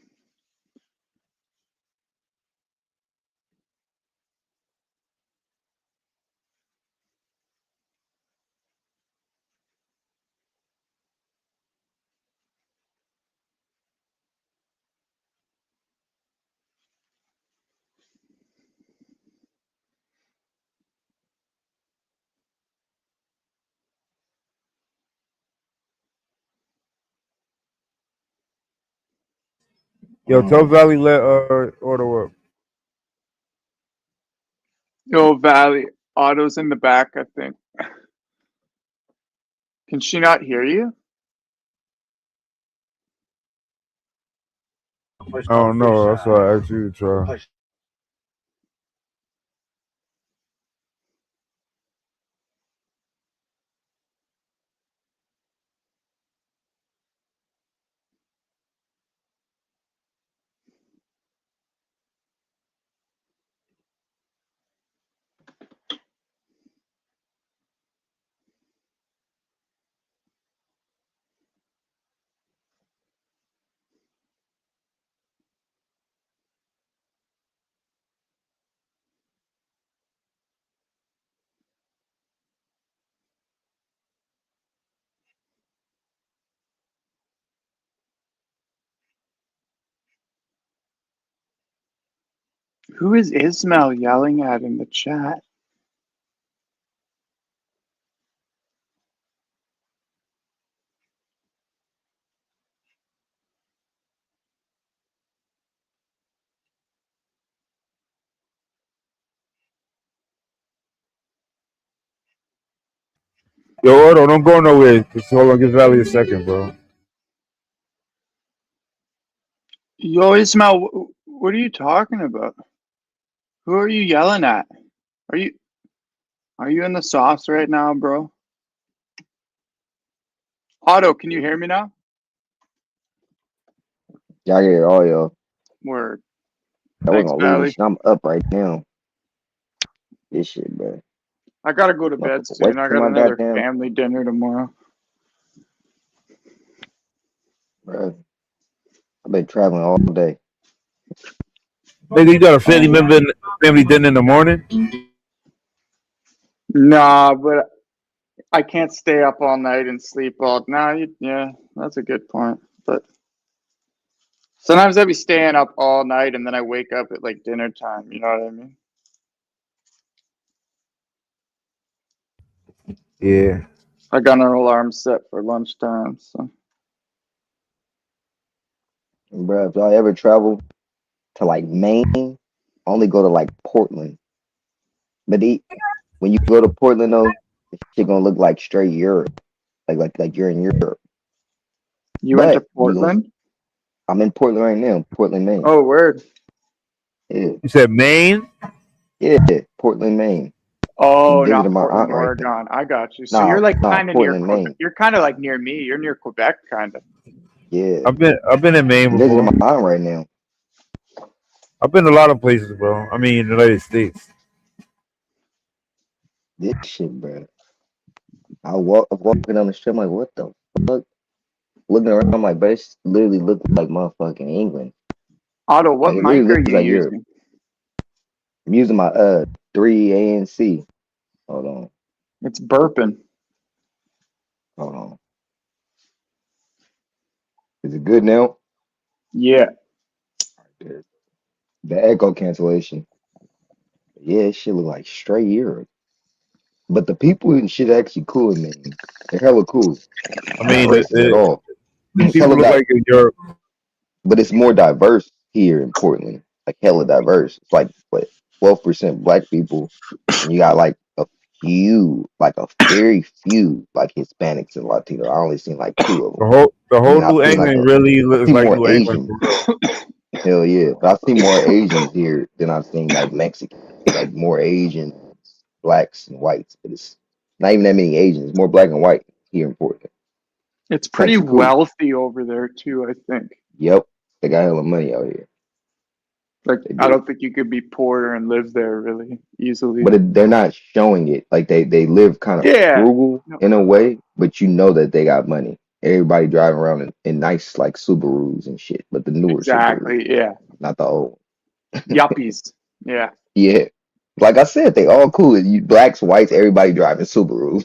Yo, tell Valley let order up. Yo, Valley, Otto's in the back, I think. Can she not hear you? I don't know. That's why I asked you to try. Who is Ismail yelling at in the chat? Yo, Otto, don't go nowhere. Just hold on, give Valley a second, bro. Yo, Ismail, what are you talking about? Who are you yelling at? Are you in the sauce right now, bro? Otto, can you hear me now? Y'all get all y'all. Word. I wasn't Thanks, gonna leave this Valley. shit. I'm up right now. This shit, bro. I gotta go to bed Motherfucker, wait soon. I for got my another goddamn, family dinner tomorrow. bro. I've been traveling all day. Nigga, you got a family Um, member, family dinner in the morning? Nah, but I can't stay up all night and sleep all. Yeah, that's a good point. But sometimes I be staying up all night and then I wake up at like dinner time. You know what I mean? Yeah. I got an alarm set for lunchtime. So bro, if y'all ever travel to like Maine, only go to like Portland. But when you go to Portland though, it's shit gonna look like straight Europe, like you're in Europe. you went to But Portland? I'm in Portland right now, Portland, Maine. Oh, word. Yeah, You said Maine? yeah, Portland, Maine. I'm Oh, visiting not my Portland, aunt right now. Oregon. I got you. So you're Nah, like nah, kind of near Portland, Quebec. Maine. You're kind of like near me. You're near Quebec, kind of. Yeah, I've been in Maine I'm visiting before. my aunt right now. I've been a lot of places, bro. I mean, United States. This shit, bro. I'm walking down the street. I'm like, what the fuck? Looking around, I'm like, but it literally look like motherfucking England. Otto, Like what it literally mic are looks you like Europe. using? I'm using my 3 ANC. Hold on, It's burping. hold on. Is it good now? Yeah. Good. The echo cancellation. Yeah, it shit look like straight Europe. But the people and shit actually cool, man. They're hella cool. I Not mean, racist at all. the people Hella look di like in Europe. but it's more diverse here in Portland. Like hella diverse. It's like what 12% black people, and you got like a few, like a very few, like Hispanics and Latinos. I only seen like two of them, The and whole then I've New seen like England really I looks see like more New England Asians. for real. Hell yeah, but I see more Asians here than I've seen like Mexicans. Like more Asians, blacks and whites, but it's not even that many Asians. It's more black and white here in Portland. It's It's pretty actually cool. wealthy over there too, I think. Yep, they got hella money out here. Like They I do. don't think you could be poor and live there really easily. But they're not showing it. Like they live kind of Yeah. frugal No, in a way, but you know that they got money. Everybody driving around in nice like Subarus and shit, but the newer Subarus, exactly. Yeah. not the old. Yuppies. Yeah. Yeah, like I said, they all cool. You blacks, whites, everybody driving Subarus.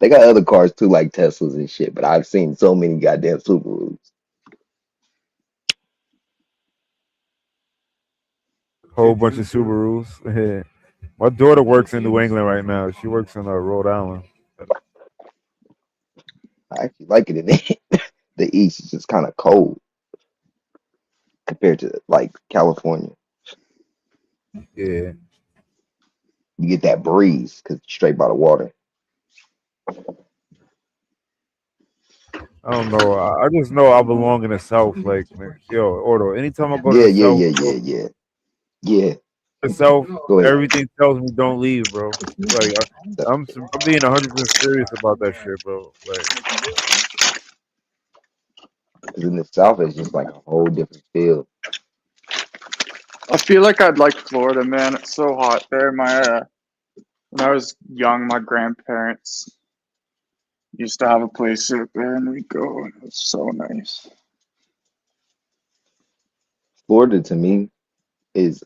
They got other cars too, like Teslas and shit. But I've seen so many goddamn Subarus. Whole bunch of Subarus. My daughter works in New England right now. She works in Rhode Island. I actually like it in the East. It's just kind of cold compared to like California. Yeah. You get that breeze because it's straight by the water. I don't know. I just know I belong in the South. Like, yo, Ordo. Anytime I go to Yeah, the yeah, South, yeah, bro, yeah, yeah, yeah. the South, Go ahead. everything tells me don't leave, bro. Like, I'm being 100% serious about that shit, bro. Like, Because in the South, it's just like a whole different feel. I feel like I'd like Florida, man. It's so hot there. When I was young, my grandparents used to have a place out there, and we'd go, and it was so nice. Florida to me is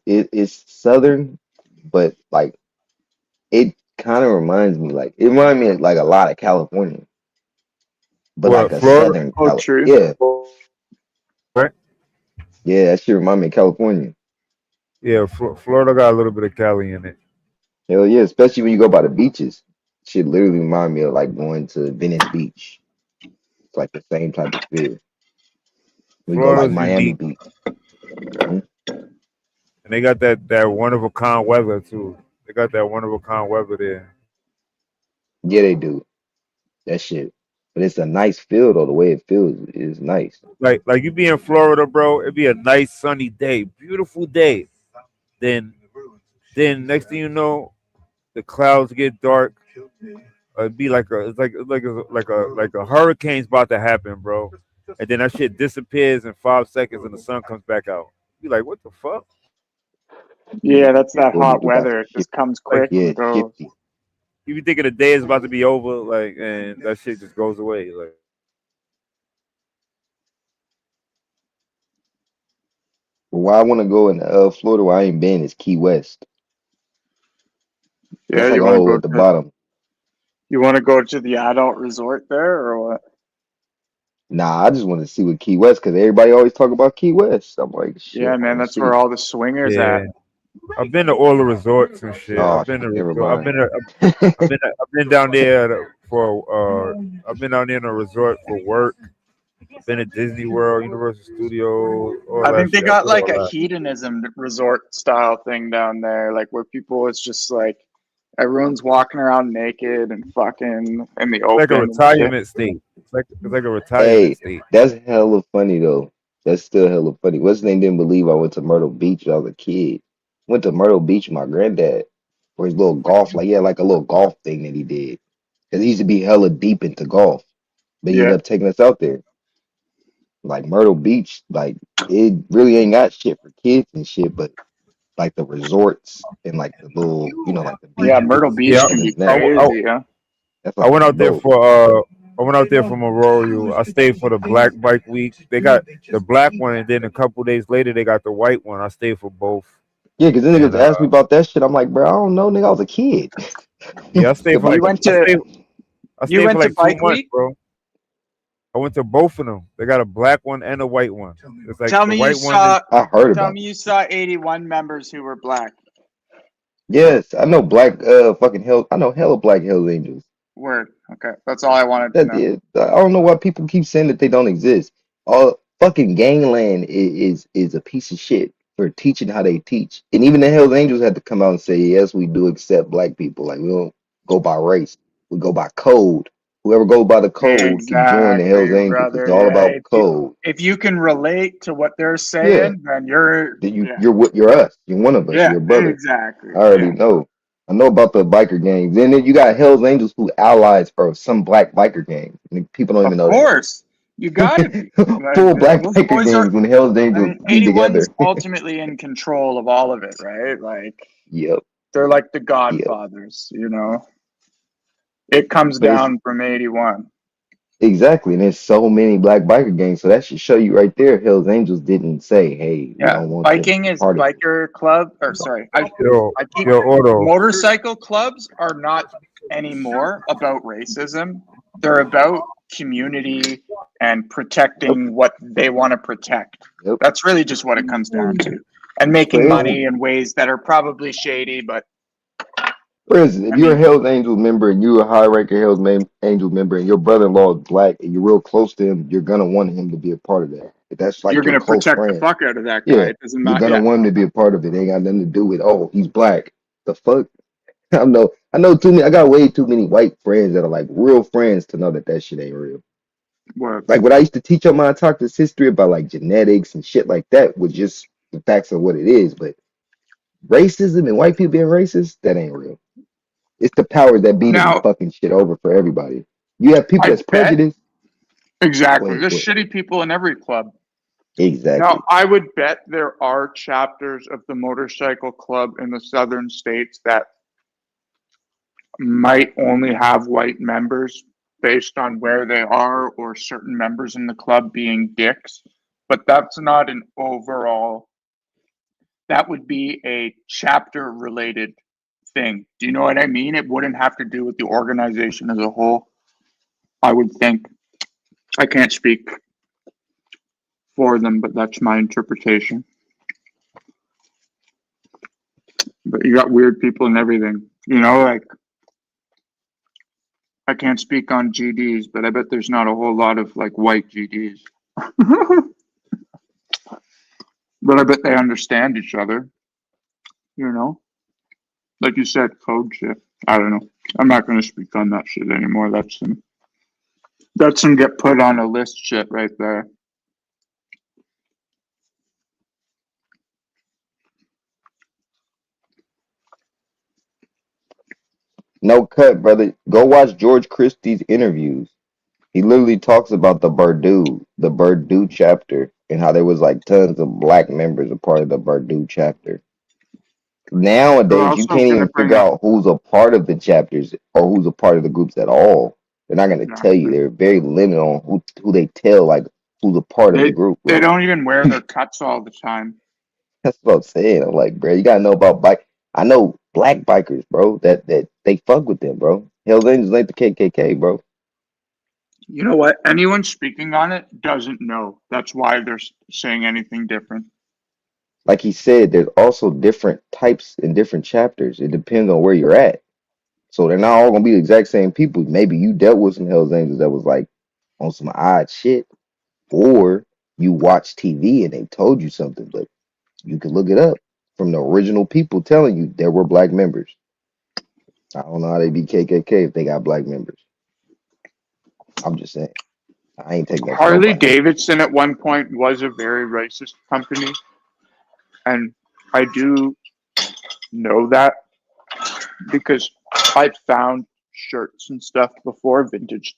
southern, but like it kind of reminds me like it reminds me of, like a lot of California, but like what, a Florida? southern Oh, Cali. true. Yeah, Right? yeah, that shit remind me of California. Yeah, Florida got a little bit of Cali in it. Hell yeah, especially when you go by the beaches. Shit literally remind me of like going to Venice Beach. It's like the same type of feel. We go like Florida's Miami unique, Beach. Hmm. and they got that one of a kind weather too. They got that one of a kind weather there. Yeah, they do that shit. But it's a nice feel though. The way it feels is nice. Like you be in Florida, bro. It'd be a nice sunny day, beautiful day. Then then next thing you know, the clouds get dark. It'd be like a hurricane's about to happen, bro. And then that shit disappears in 5 seconds, and the sun comes back out. Be like, what the fuck? Yeah, that's that Florida hot be about weather. to It shift. just comes Like quick Yeah, and goes. shifty. you be thinking the day is about to be over, like, and that shit just goes away. Like, But why I want to go in Florida where I ain't been is Key West. Yeah, That's like a whole at the bottom. you want to go to the adult resort there or what? Nah, I just want to see what Key West because everybody always talk about Key West. I'm like, Yeah, shit, I man, want to that's where see. all the swingers yeah, at. I've been to all the resorts and shit. Oh I've been to shit, never resort. mind. I've been down there for. I've been down there in a resort for work. Been at Disney World, Universal Studios, all I that think they shit. I've got been like all a that. hedonism resort style thing down there, like where people it's just like everyone's walking around naked and fucking in the It's like a open and shit. retirement state. It's like a retirement Hey, state. that's hella funny though. That's still hella funny. What's his name didn't believe I went to Myrtle Beach when I was a kid. Went to Myrtle Beach with my granddad for his little golf, like yeah, like a little golf thing that he did. Cause he used to be hella deep into golf, but he ended Yeah. up taking us out there. Like Myrtle Beach, like it really ain't got shit for kids and shit, but like the resorts and like the little, like the Yeah, beaches Myrtle and Beach Yeah, shit can be is that. crazy, huh? That's I like went an out there adult. for I went out there for Memorial. I stayed for the Black Bike Week. They got the black one, and then a couple days later they got the white one. I stayed for both, Yeah, because then and niggas asked me about that shit. I'm like, bro, I don't know, nigga. I was a kid. yeah, I stayed for You like went to I you stayed for went to like two Bike months, Week? bro. I went to both of them. They got a black one and a white one. It's like Tell the me you white one is saw I heard tell about me it. you saw 81 members who were black. Yes, I know black fucking hell. I know hella black Hells Angels. Word. Okay. That's all I wanted to That know. is, I don't know why people keep saying that they don't exist. All fucking gangland is a piece of shit for teaching how they teach. And even the Hells Angels had to come out and say, yes, we do accept black people. Like we don't go by race. We go by code. Whoever goes by the code can join the Hells Exactly, Angels. It's brother. all Yeah. about code. If you can relate to what they're Yeah. saying, then you're That yeah. you're us. You're one of us. Yeah, You're a brother. exactly. I already Yeah. know. I know about the biker gangs. And then you got Hells Angels who allies for some black biker gangs. And people don't even Of know that. course. You gotta be. Like Full black those biker boys are gangs when Hell's I Angels mean, be 81's together. ultimately in control of all of it, right? Like Yep. they're like the Yep. godfathers, you know. It comes But it's down from 81. exactly, and there's so many black biker gangs, so that should show you right there. Hell's Angels didn't say, "Hey, we Yeah, don't want them to biking be is part of it." biker club, or sorry, yo I keep yo auto. motorcycle clubs are not anymore about racism. They're about community and Yep. protecting what they want to protect. Yep. That's really just what it comes down to. And making For money in ways that are probably shady, but instance, if I you're a mean, Hell's Angels member and you're a high ranking Angel member and your brother-in-law is black and you're real close to him, you're gonna want him to be a part of that. If that's you're like your going to close protect the friend, fuck out of that guy. yeah, It doesn't you're matter. gonna Yeah. want him to be a part of it. It ain't got nothing to do with he's black. The fuck? I know too many. I got way too many white friends that are like real friends to know that that shit ain't real. Well, Like what I used to teach on my talk this history about like genetics and shit like that was just the facts of what it is. But racism and white people being racist, that ain't real. It's the powers that be now, fucking shit over for everybody. You have people I that's bet prejudiced. Go exactly. ahead, There's go ahead. shitty people in every club. Now, Exactly. I would bet there are chapters of the motorcycle club in the southern states that might only have white members based on where they are or certain members in the club being dicks. But that's not an overall, that would be a chapter related thing. Do you know what I mean? It wouldn't have to do with the organization as a whole, I would think. I can't speak for them, but that's my interpretation. But you got weird people and everything. You know, like I can't speak on GDs, but I bet there's not a whole lot of like white GDs. But I bet they understand each other, you know? Like you said, code shit. I don't know. I'm not gonna speak on that shit anymore. That's some get put on a list shit right there. No cut, brother. Go watch George Christie's interviews. He literally talks about the Purdue chapter, and how there was like tons of black members a part of the Purdue chapter. They're Nowadays, you also can't gonna even bring figure up out who's a part of the chapters or who's a part of the groups at all. They're not going to tell you. exactly. They're very limited on who they tell, like who's a part of the They group. they Like don't even wear their cuts all the time. that's what I'm saying. I'm like, bro, you gotta know about bike. I know black bikers, bro. That they fuck with them, bro. Hell's Angels ain't the KKK, bro. You know what? Anyone speaking on it doesn't know. That's why they're saying anything different. Like he said, there's also different types in different chapters. It depends on where you're at. So they're not all gonna be the exact same people. Maybe you dealt with some Hell's Angels that was like on some odd shit, or you watch TV and they told you something, but you can look it up from the original people telling you there were black members. I don't know how they be KKK if they got black members. I'm just saying. I ain't taking that to Harley nobody. Davidson at one point was a very racist company, and I do know that because I found shirts and stuff before, vintage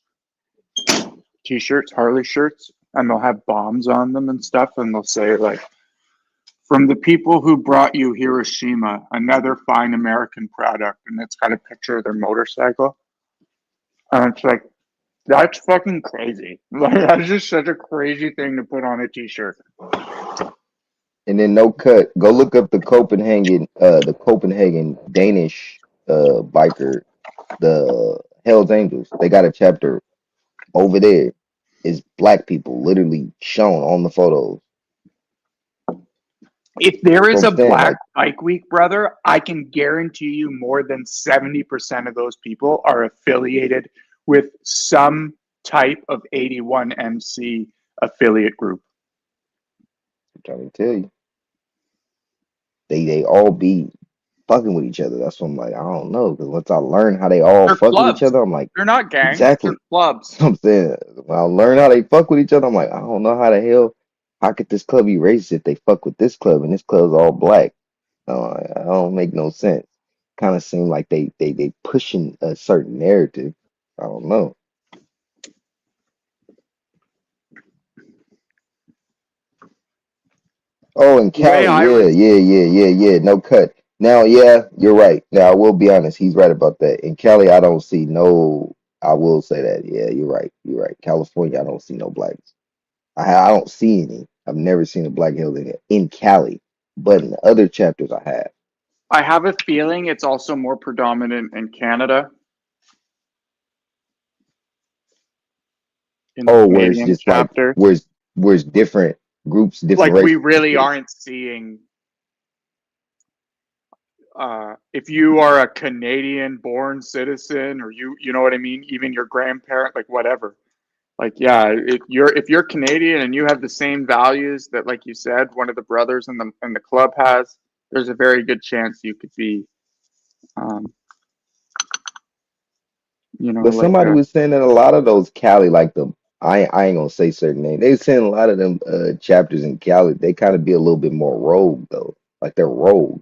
t-shirts, Harley shirts, and they'll have bombs on them and stuff, and they'll say like, "From the people who brought you Hiroshima, another fine American product," and it's got a picture of their motorcycle, and it's like, that's fucking crazy. Like, that's just such a crazy thing to put on a t-shirt. And then no cut. Go look up the Copenhagen Danish biker, the Hell's Angels. They got a chapter over there. Is black people literally shown on the photos. If there So is I'm a saying, Black like, Bike Week, brother, I can guarantee you more than 70% of those people are affiliated with some type of 81MC affiliate group. I'm trying to tell you, they all be fucking with each other. That's what I'm like. I don't know, because once I learn how they all They're fuck with each clubs. other, I'm like, They're not gangs. They're exactly. clubs. I'm saying, when I learn how they fuck with each other, I'm like, I don't know how the hell, how could this club be racist if they fuck with this club and this club's all black? I don't make no sense. Kind of seem like they pushing a certain narrative. I don't know. Oh, in The way Cali, I yeah, was, yeah. No cut. Now, yeah, you're right. Now, I will be honest. He's right about that. In Cali, I don't see no. I will say that. Yeah, you're right. You're right. California, I don't see no blacks. I don't see any. I've never seen a black hill in Cali, but in the other chapters, I have. I have a feeling it's also more predominant in Canada, in the Oh, where it's Canadian just like chapter. where's different groups, different Like, we races and really shit. aren't seeing, if you are a Canadian born citizen, or you know what I mean, even your grandparent, like whatever. Like, yeah, if you're Canadian and you have the same values that, like you said, one of the brothers in the club has, there's a very good chance you could be, um, But like somebody was saying that a lot of those Cali, like I ain't gonna say certain names. They saying a lot of them chapters in Cali, they kind of be a little bit more rogue though. Like they're rogue.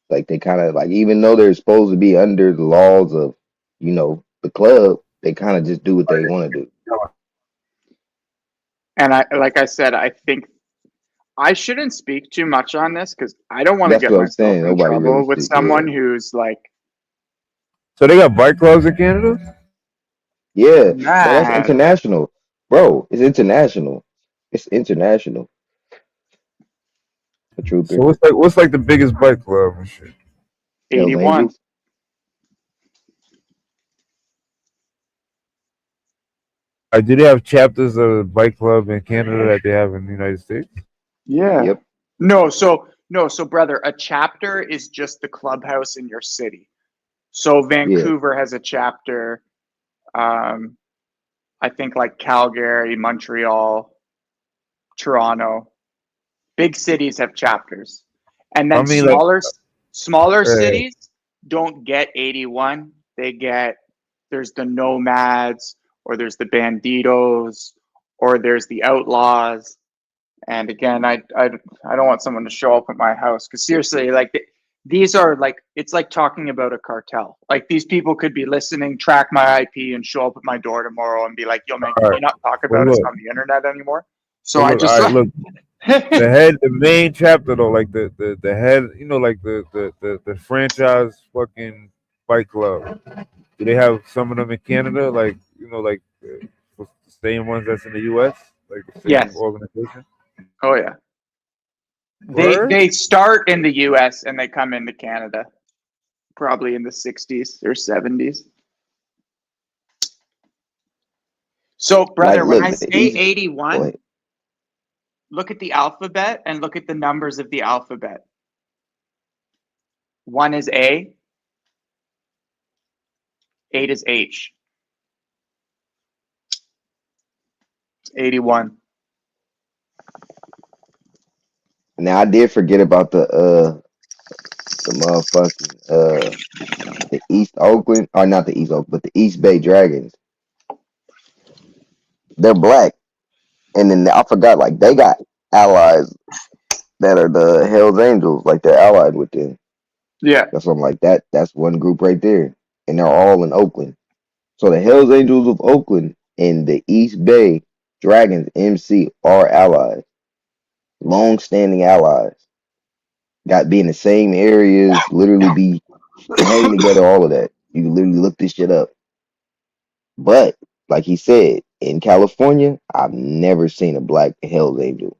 Like they kind of like even though they're supposed to be under the laws of, the club, they kind of just do what they want to do. and like I said, I think I shouldn't speak too much on this because I don't want to That's get what I'm myself saying. in Nobody really trouble with should. Yeah, someone who's like, So they got bike clubs in Canada. yeah. No, that's man, international, bro. It's international. It's international. A So truther. what's like the biggest bike club and shit? Hell's 81. Angels. Do they have chapters of the bike club in Canada that they have in the United States? Yeah. Yep. No, so brother, a chapter is just the clubhouse in your city. So Yeah. Vancouver has a chapter. Um, I think like Calgary, Montreal, Toronto. Big cities have chapters, and I then mean, like, smaller uh, cities don't get 81. They get, there's the nomads, or there's the banditos, or there's the outlaws. And again, I don't want someone to show up at my house because seriously, like these are like, it's like talking about a cartel. Like, these people could be listening, track my IP, and show up at my door tomorrow and be like, "Yo, man, all can right. you not talk Well, about us look, on the internet anymore?" So well, I look, all just right, like, look. The main chapter though, like the head, like the franchise fucking bike club. Do they have some of them in Canada? Like like the same ones that's in the U.S. Like the same yes, organization. oh yeah. They Word. they start in the U.S. and they come into Canada probably in the 60s or 70s. So, Like, brother, when look, I the say East. Go 81, ahead. look at the alphabet and look at the numbers of the alphabet. One is A, 8 is H. 81. Now I did forget about the motherfucking the East Oakland, or not the East Oakland, but the East Bay Dragons. They're black, and then I forgot, like they got allies that are the Hell's Angels, like they're allied with them. Yeah. That's something like that. That's one group right there, and they're all in Oakland. So the Hell's Angels of Oakland and the East Bay. Dragons, MC are allies, long-standing allies. Got be in the same areas, literally be hang together, all of that. You can literally look this shit up. But like he said, in California, I've never seen a black Hell's Angel.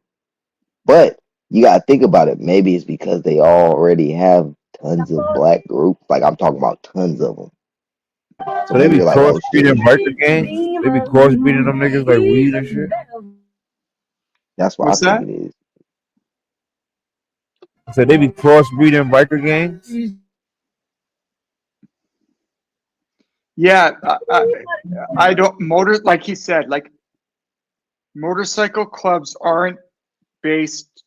But you gotta think about it. Maybe it's because they already have tons of black groups. Like I'm talking about tons of them. So So they maybe be they're like, oh shit, crossbreeding biker gangs. They be crossbreeding them niggas like weed and shit. that's what I What's think that? it is. So they be crossbreeding biker gangs. Yeah, I don't like he said, like motorcycle clubs aren't based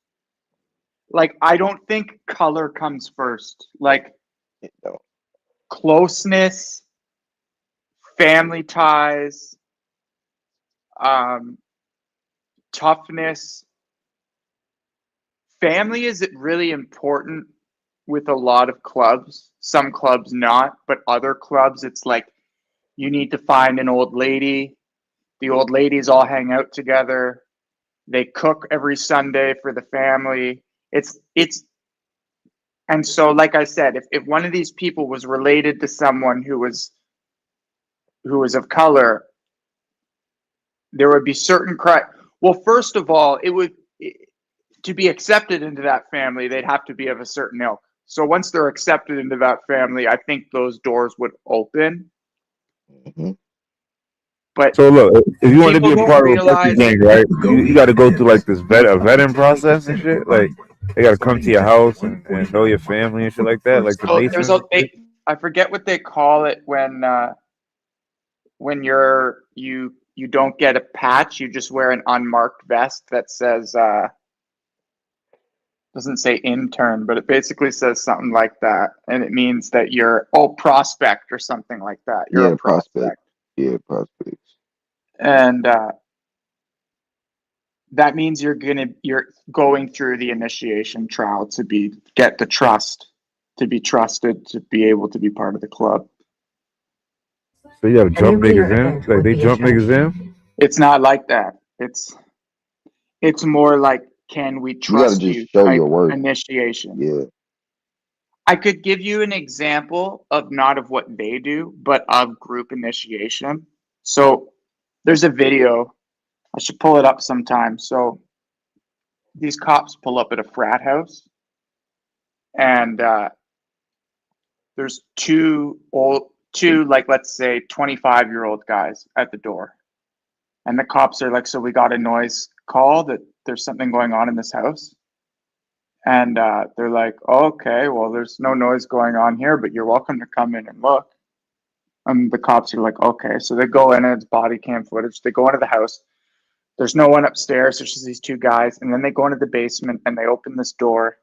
like I don't think color comes first. Like So, closeness, family ties, um, toughness. Family is really important with a lot of clubs. Some clubs not, but other clubs it's like you need to find an old lady. The old ladies all hang out together. They cook every Sunday for the family. It's and so like I said, if one of these people was related to someone who was of color, there would be certain well, first of all, it would to be accepted into that family, they'd have to be of a certain ilk. So once they're accepted into that family, I think those doors would open. mhm. But So look, if you want to people be a don't part of a biker realize gang, right? You got to go through like this vetting process and shit. Like they got to come to your house and know your family and shit like that, like the so there's Masons. I forget what they call it when you don't get a patch, you just wear an unmarked vest that says doesn't say intern, but it basically says something like that, and it means that you're prospect or something like that. You're a Yeah, prospect. prospect, Yeah, prospects. and that means you're going through the initiation trial to get the trust to be trusted to be able to be part of the club. So you got to jump niggas in. Like they jump niggas in. It's not like that. It's more like can we You got to trust just you show type your worth. initiation. Yeah. I could give you an example of not of what they do, but of group initiation. So there's a video. I should pull it up sometime. So these cops pull up at a frat house, and there's two like let's say 25-year-old guys at the door, and the cops are like, "So we got a noise call that there's something going on in this house." And they're like, oh, okay, well, there's no noise going on here, but you're welcome to come in and look. And the cops are like, okay. So they go in and it's body cam footage. They go into the house. There's no one upstairs. There's just these two guys. And then they go into the basement and they open this door.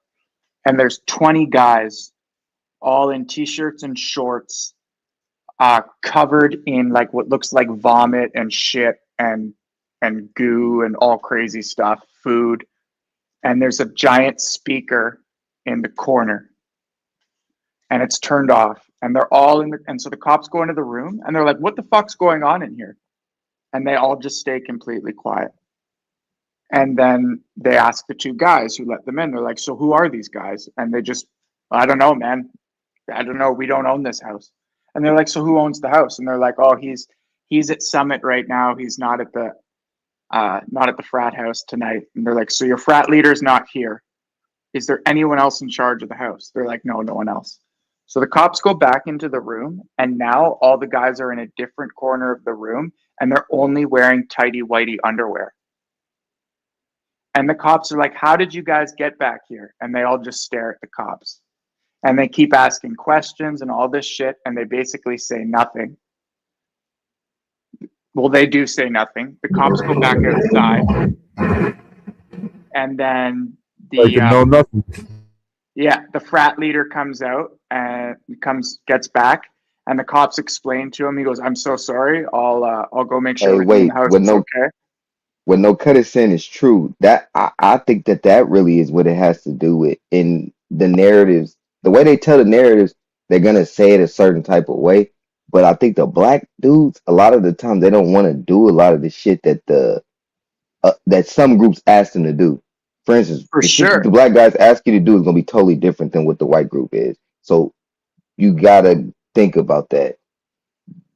And there's 20 guys all in t-shirts and shorts, covered in like what looks like vomit and shit and goo and all crazy stuff, food. And there's a giant speaker in the corner and it's turned off and they're all and so the cops go into the room and they're like, what the fuck's going on in here? And they all just stay completely quiet. And then they ask the two guys who let them in, they're like, so who are these guys? And they just, I don't know, man. I don't know. We don't own this house. And they're like, so who owns the house? And they're like, oh, he's at Summit right now. He's not at the frat house tonight. And they're like, so your frat leader's not here. Is there anyone else in charge of the house? They're like, no, no one else. So the cops go back into the room, and now all the guys are in a different corner of the room, and they're only wearing tighty whitey underwear. And the cops are like, how did you guys get back here? And they all just stare at the cops. And they keep asking questions and all this shit, and they basically say nothing. Well, they do say nothing. The cops go back outside, and then Like to know nothing. the frat leader comes out and gets back, and the cops explain to him. He goes, "I'm so sorry. I'll go make sure Hey, everything in the wait. house is okay." What no cut is saying is true. That I think that really is what it has to do with in the narratives. The way they tell the narratives, they're gonna say it a certain type of way. But I think the black dudes, a lot of the time, they don't want to do a lot of the shit that the that some groups ask them to do. For instance, For the shit that the sure. black guys ask you to do is gonna be totally different than what the white group is. So you gotta think about that.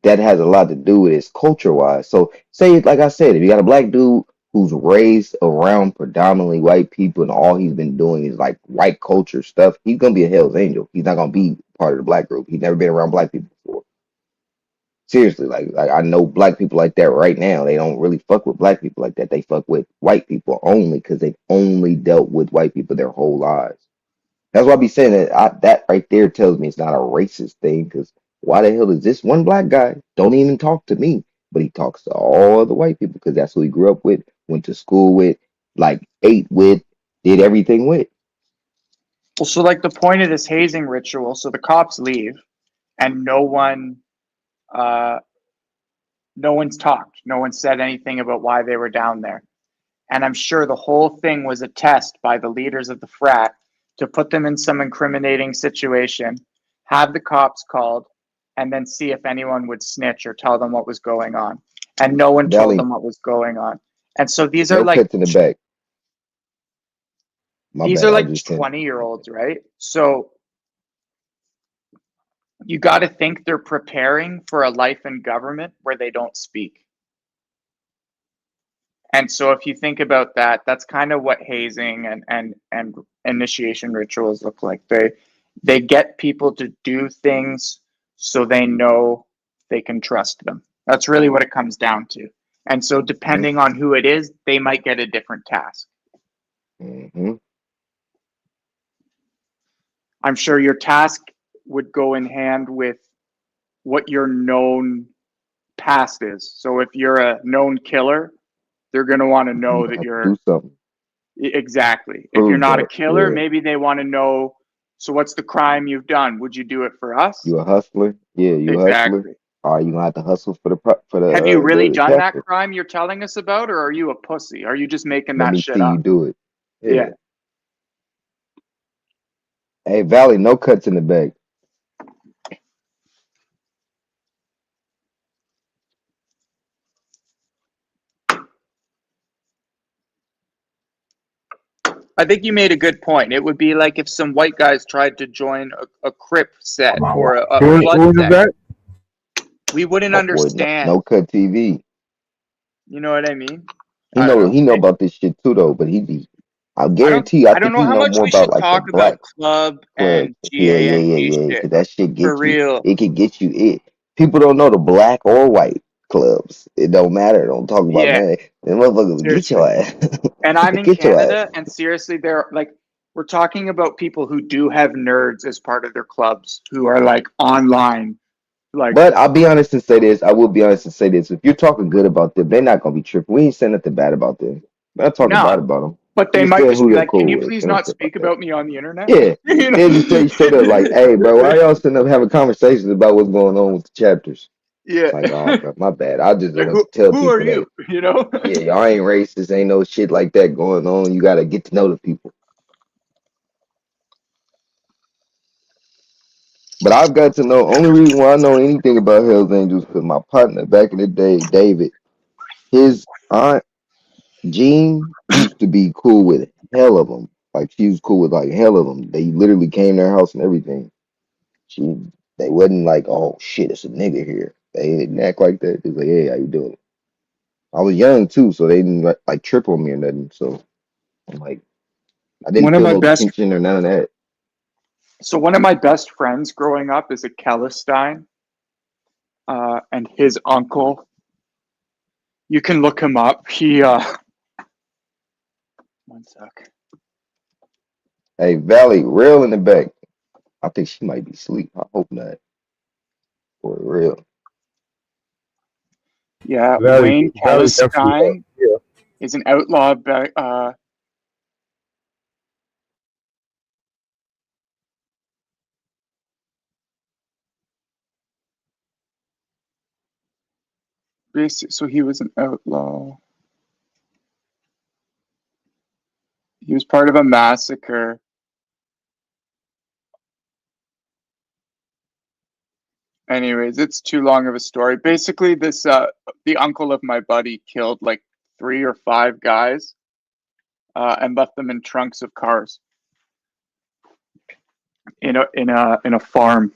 That has a lot to do with it culture wise. So say like I said, if you got a black dude who's raised around predominantly white people and all he's been doing is like white culture stuff, he's gonna be a Hell's Angel. He's not gonna be part of the black group. He's never been around black people before. Seriously, like I know black people like that right now. They don't really fuck with black people like that. They fuck with white people only because they've only dealt with white people their whole lives. That's why I be saying that that right there tells me it's not a racist thing. Because why the hell is this one black guy don't even talk to me, but he talks to all the white people because that's who he grew up with, went to school with, like ate with, did everything with. Well, so like the point of this hazing ritual, so the cops leave and uh, no one's talked. No one said anything about why they were down there. And I'm sure the whole thing was a test by the leaders of the frat to put them in some incriminating situation, have the cops called, and then see if anyone would snitch or tell them what was going on. And no one told Valley, them what was going on. And so these are no like cuts in the back. My these bad. are I was like just saying. 20-year-olds, right? So you got to think they're preparing for a life in government where they don't speak. And so if you think about that, that's kind of what hazing and initiation rituals look like. They get people to do things so they know they can trust them. That's really what it comes down to. And so depending on who it is, they might get a different task. Mm-hmm. I'm sure your task would go in hand with what your known past is. So if you're a known killer, they're going to want to You know gonna that have to do you're something. exactly. If you're Prove not a that. killer, Yeah. maybe they want to know, so what's the crime you've done? Would you do it for us? You a hustler? Yeah, you a hustler. Exactly. Or you gonna have to hustle for Have you really the done that capture. crime you're telling us about, or are you a pussy? Are you just making Let that me shit see you up? do it. Yeah. Yeah. Hey, Valley, no cuts in the back. I think you made a good point. It would be like if some white guys tried to join a Crip set or a blood Who in the set. back? We wouldn't My boy, understand. no cut TV. You know what I mean? I don't know. He know about this shit too though. But he be, I I don't guarantee you, I I don't think know he how know much more we about should like the talk about black club clubs. and Yeah, yeah, yeah, GANG yeah. shit. Because that shit For get you. real. It can get you. It. People don't know the black or white clubs. It don't matter. Don't talk about Yeah, none. Them motherfuckers will get seriously. your ass. And I'm in Get your ass. Canada, and seriously, they're like, we're talking about people who do have nerds as part of their clubs who are like online. Like, But I'll be honest and say this. I will be honest and say this. If you're talking good about them, they're not gonna be tripping. We ain't saying nothing bad about them. We're not talking no, bad about them. but We're they just might saying just who be they're like, can cool you with. please They don't not trip about speak that. about me on the internet? Yeah. You know? They'll just tell you straight up like, hey bro, why y'all sitting up having conversations about what's going on with the chapters? Yeah. It's like, oh bro, my bad. I just Like, want to tell who are people you? that You know? yeah, y'all ain't racist, ain't no shit like that going on. You gotta get to know the people. But I've got to know only reason why I know anything about Hells Angels because my partner back in the day, David, his aunt Jean used to be cool with hell of them. Like she was cool with like hell of them. They literally came to their house and everything. She, they wasn't like, oh shit, it's a nigga here. They didn't act like that. They was like, hey, how you doing? I was young too, so they didn't like trip on me or nothing. So I'm like, I One didn't of feel my no best, tension or none of that. so one of my best friends growing up is a Kellistein, and his uncle. You can look him up. One sec. Hey, Valley, real in the back. I think she might be asleep. I hope not. For real. Yeah, Valley, Wayne Valley definitely up. Kellistein Yeah. is an outlaw. So he was an outlaw. He was part of a massacre. Anyways, it's too long of a story. Basically, this the uncle of my buddy killed like 3 or 5 guys and left them in trunks of cars in a farm.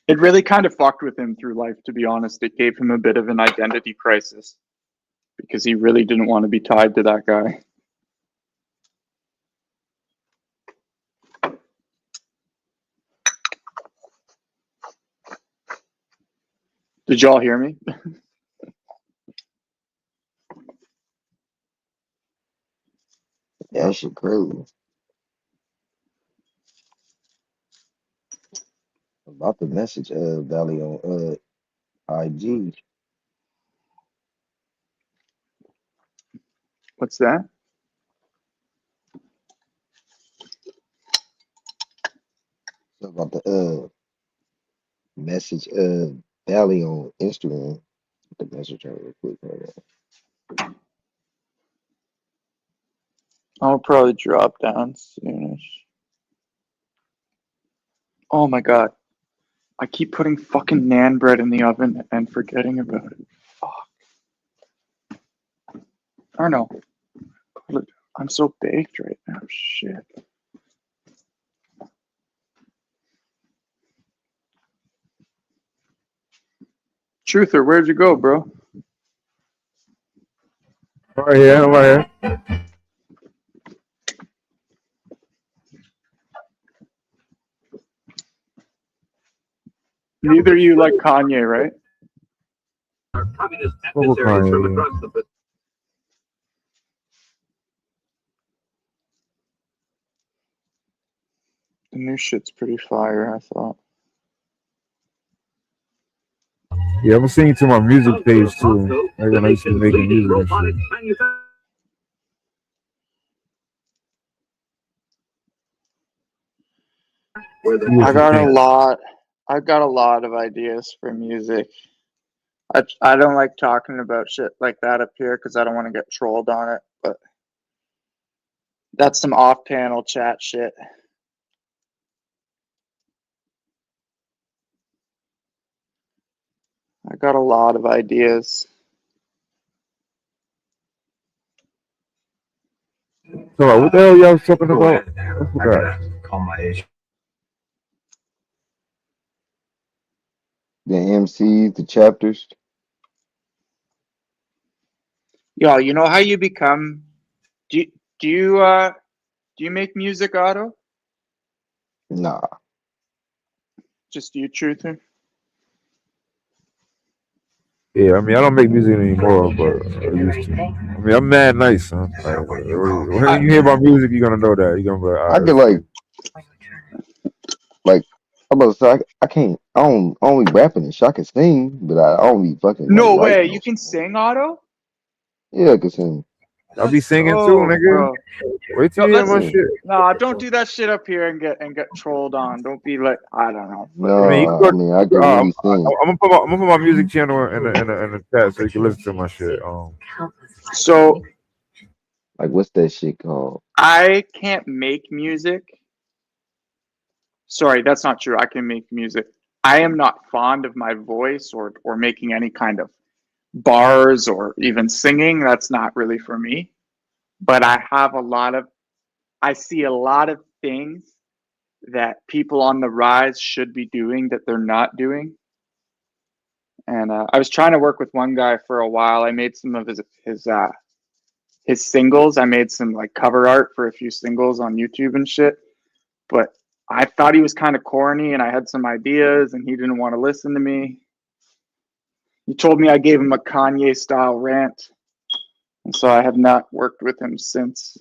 It really kind of fucked with him through life, to be honest. It gave him a bit of an identity crisis because he really didn't want to be tied to that guy. Did y'all hear me? Yeah, that shit crazy. About the message Valley on IG. What's that? About the message Valley on Instagram. The message her real quick. Hold on. I'll probably drop down soonish. Oh my god. I keep putting fucking naan bread in the oven and forgetting about it. Fuck. Or no. I'm so baked right now. Shit. Truther, where'd you go, bro? Right here, right here. Neither of you like Kanye, right? The new shit's pretty fire, I thought. Yeah, I'm seeing to my music page too. Like when I used to be making music and shit. I got a lot of ideas for music. I don't like talking about shit like that up here because I don't want to get trolled on it, but that's some off-panel chat shit. I got a lot of ideas. So what the hell y'all was talking about? I forgot. Call my age. The MCs, the chapters. Yo, you know how you become? Do you make music, Otto? Nah. Just you, Truther? Yeah, I mean I don't make music anymore, but I used to. I mean I'm mad nice, huh? Like, when you hear about music, you're gonna know that. You're gonna be like, I all could right. like I'm about to say I can't I don't only rapping and shit. I can sing, but I don't be fucking like No way, writing no you can shit. sing, Otto? Yeah, I can sing. I'll be singing too, Oh, nigga. bro. Wait till you hear my Yeah. shit. No, don't do that shit up here and get trolled on. Don't be like, I don't know. I mean, you No, can I mean I go. can really sing. I'm gonna put my music channel in the chat so you can listen to my shit. So Like what's that shit called? I can't make music. Sorry, that's not true. I can make music. I am not fond of my voice or making any kind of bars or even singing. That's not really for me. But I see a lot of things that people on the rise should be doing that they're not doing. And I was trying to work with one guy for a while. I made some of his singles. I made some like cover art for a few singles on YouTube and shit. But I thought he was kind of corny and I had some ideas and he didn't want to listen to me. He told me I gave him a Kanye style rant. And so I have not worked with him since.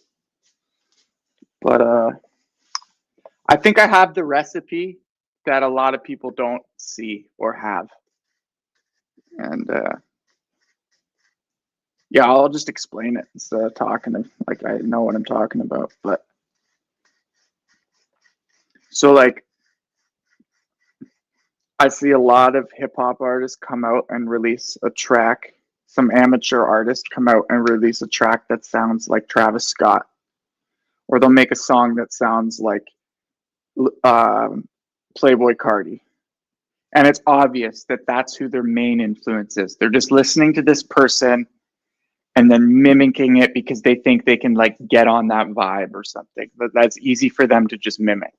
But I think I have the recipe that a lot of people don't see or have. And yeah, I'll just explain it instead of talking like I know what I'm talking about. But so like I see a lot of hip hop artists come out and release a track. Some amateur artists come out and release a track that sounds like Travis Scott, or they'll make a song that sounds like Playboy Cardi. And it's obvious that that's who their main influence is. They're just listening to this person and then mimicking it because they think they can like get on that vibe or something. That's easy for them to just mimic.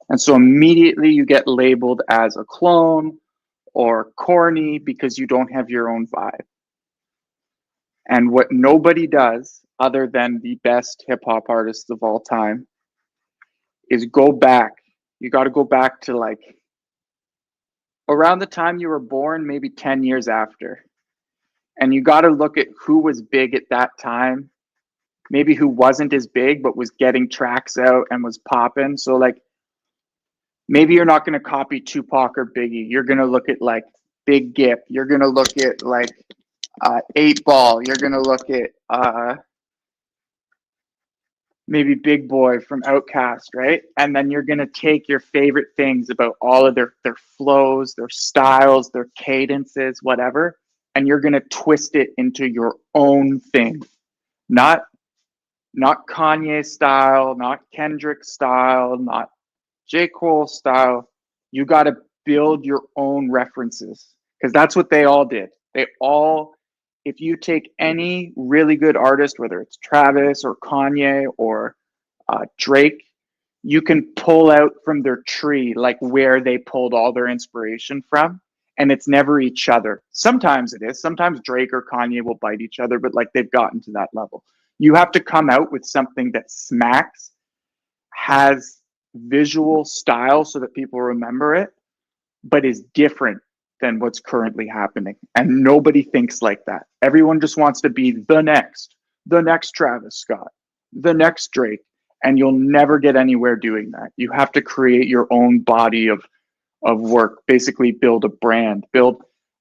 And so immediately you get labeled as a clone or corny because you don't have your own vibe. And what nobody does, other than the best hip hop artists of all time, is go back. You got to go back to like around the time you were born, maybe 10 years after. And you got to look at who was big at that time, maybe who wasn't as big, but was getting tracks out and was popping. So, like, maybe you're not going to copy Tupac or Biggie. You're going to look at like Big Gip. You're going to look at like 8 Ball. You're going to look at maybe Big Boy from Outkast, right? And then you're going to take your favorite things about all of their flows, their styles, their cadences, whatever, and you're going to twist it into your own thing. Not Kanye style, not Kendrick style, not J. Cole style. You got to build your own references because that's what they all did. They all, if you take any really good artist, whether it's Travis or Kanye or Drake, you can pull out from their tree like where they pulled all their inspiration from. And it's never each other. Sometimes it is. Sometimes Drake or Kanye will bite each other, but like they've gotten to that level. You have to come out with something that smacks, has visual style so that people remember it, but is different than what's currently happening. And nobody thinks like that. Everyone just wants to be the next Travis Scott, the next Drake. And you'll never get anywhere doing that. You have to create your own body of work, basically build a brand,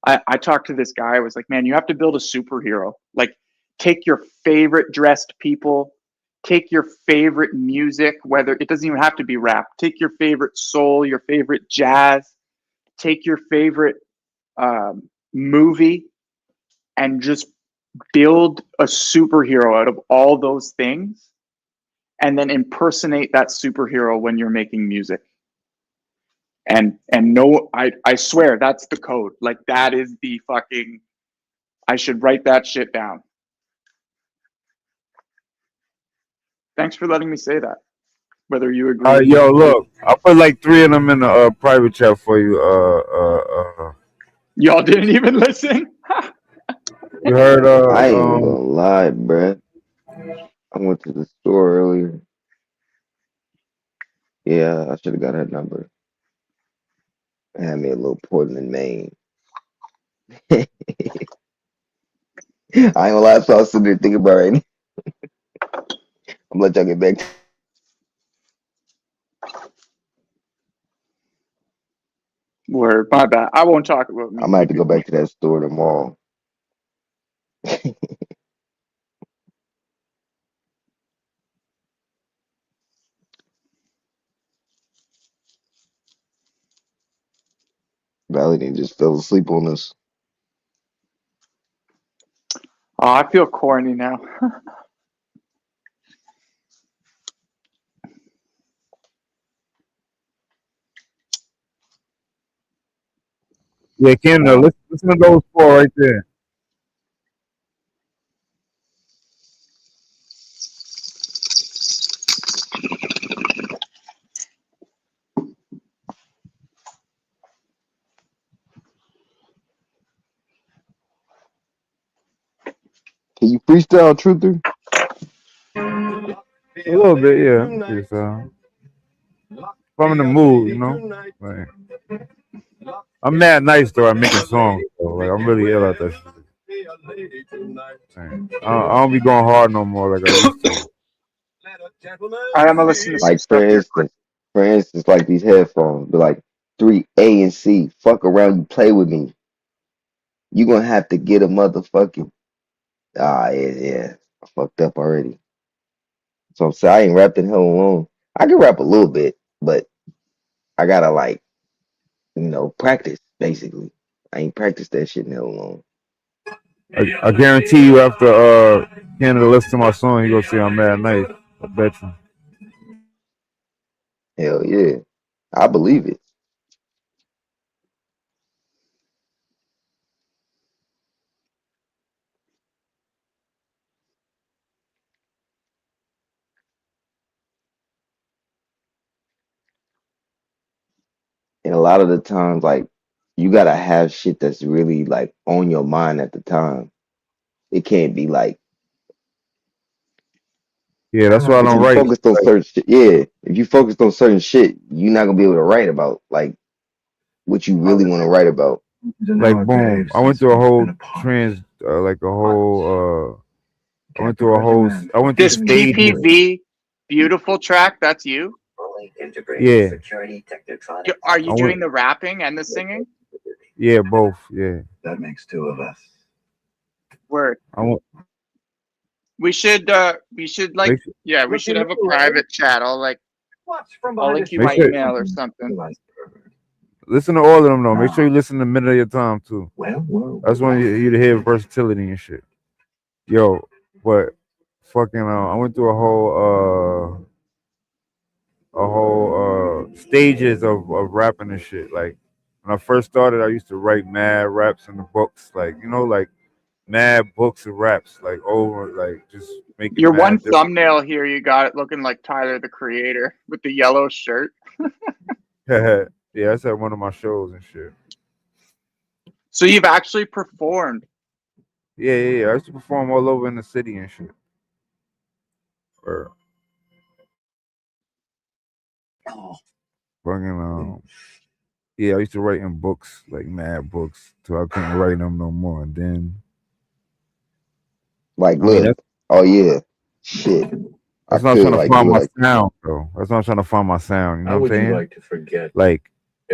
I talked to this guy. I was like, man, you have to build a superhero. Like, take your favorite dressed people, take your favorite music, whether it doesn't even have to be rap, take your favorite soul, your favorite jazz, take your favorite movie, and just build a superhero out of all those things, and then impersonate that superhero when you're making music. And no, I swear that's the code. Like, that is the fucking, I should write that shit down. Thanks for letting me say that. Whether you agree. Yo, look, I'll put like 3 of them in the private chat for you. Y'all didn't even listen. You heard? I ain't even gonna lie, bruh. I went to the store earlier. Yeah, I should have got her number. I had me a little Portland, Maine. I ain't gonna lie, so I was sitting there thinking about it right now. I'm gonna let y'all get back. Word, my bad. I won't talk about I me. might have to go back to that store tomorrow. Valley just fell asleep on us. Oh, I feel corny now. Yeah, Canada. Listen to those 4 right there. Can you freestyle, Truther? A little bit, yeah. So, if I'm in the mood, you know. Like, I'm mad nice though at making songs. Though. Like, I'm really ill at that shit. I don't be going hard no more like I used to. I'm gonna listen to some Like stuff here quick. for instance, like these headphones, be like 3A and C. Fuck around, you play with me. You gonna have to get a motherfucking. Yeah. I fucked up already. So I'm saying I ain't rapped in hell long. I can rap a little bit, but I gotta like, practice basically. I ain't practiced that shit in hell long. I guarantee you after Canada listen to my song, you gonna see I'm mad nice. I bet you. Hell yeah. I believe it. And a lot of the times, like, you gotta have shit that's really like on your mind at the time. It can't be like Yeah, that's why I if don't you write. focused on Like, certain shit. Yeah, if you focused on certain shit, you're not gonna be able to write about like what you really want to write about. like boom, I went through a whole trans, like a whole. I went through a whole. I went through This stages. PPV beautiful track, that's you. Yeah, Are I you went. doing the rapping and the singing? Yeah, both. Yeah, That makes two of us. Word. I went. We should like, Make sure, yeah, we should have a private chat. I'll link you make my sure. email or something. Listen to all of them though. Make sure you listen to Minute of Your Time too. That's when you to hear versatility and shit. Yo, but fucking, I went through a whole stages of rapping and shit. Like when I first started, I used to write mad raps in the books, like like mad books of raps, like over, like just making Your one mad different. thumbnail here, you got it looking like Tyler the Creator with the yellow shirt. Yeah, that's at one of my shows and shit. So you've actually performed. Yeah. I used to perform all over in the city and shit. Or fucking yeah, I used to write in books, like mad books, till I couldn't write them no more. And then, Like, I mean, look, oh yeah, shit, I that's not trying could to like find do it my like sound, though. That's not trying to find my sound. You know How what I'm would you saying? like to forget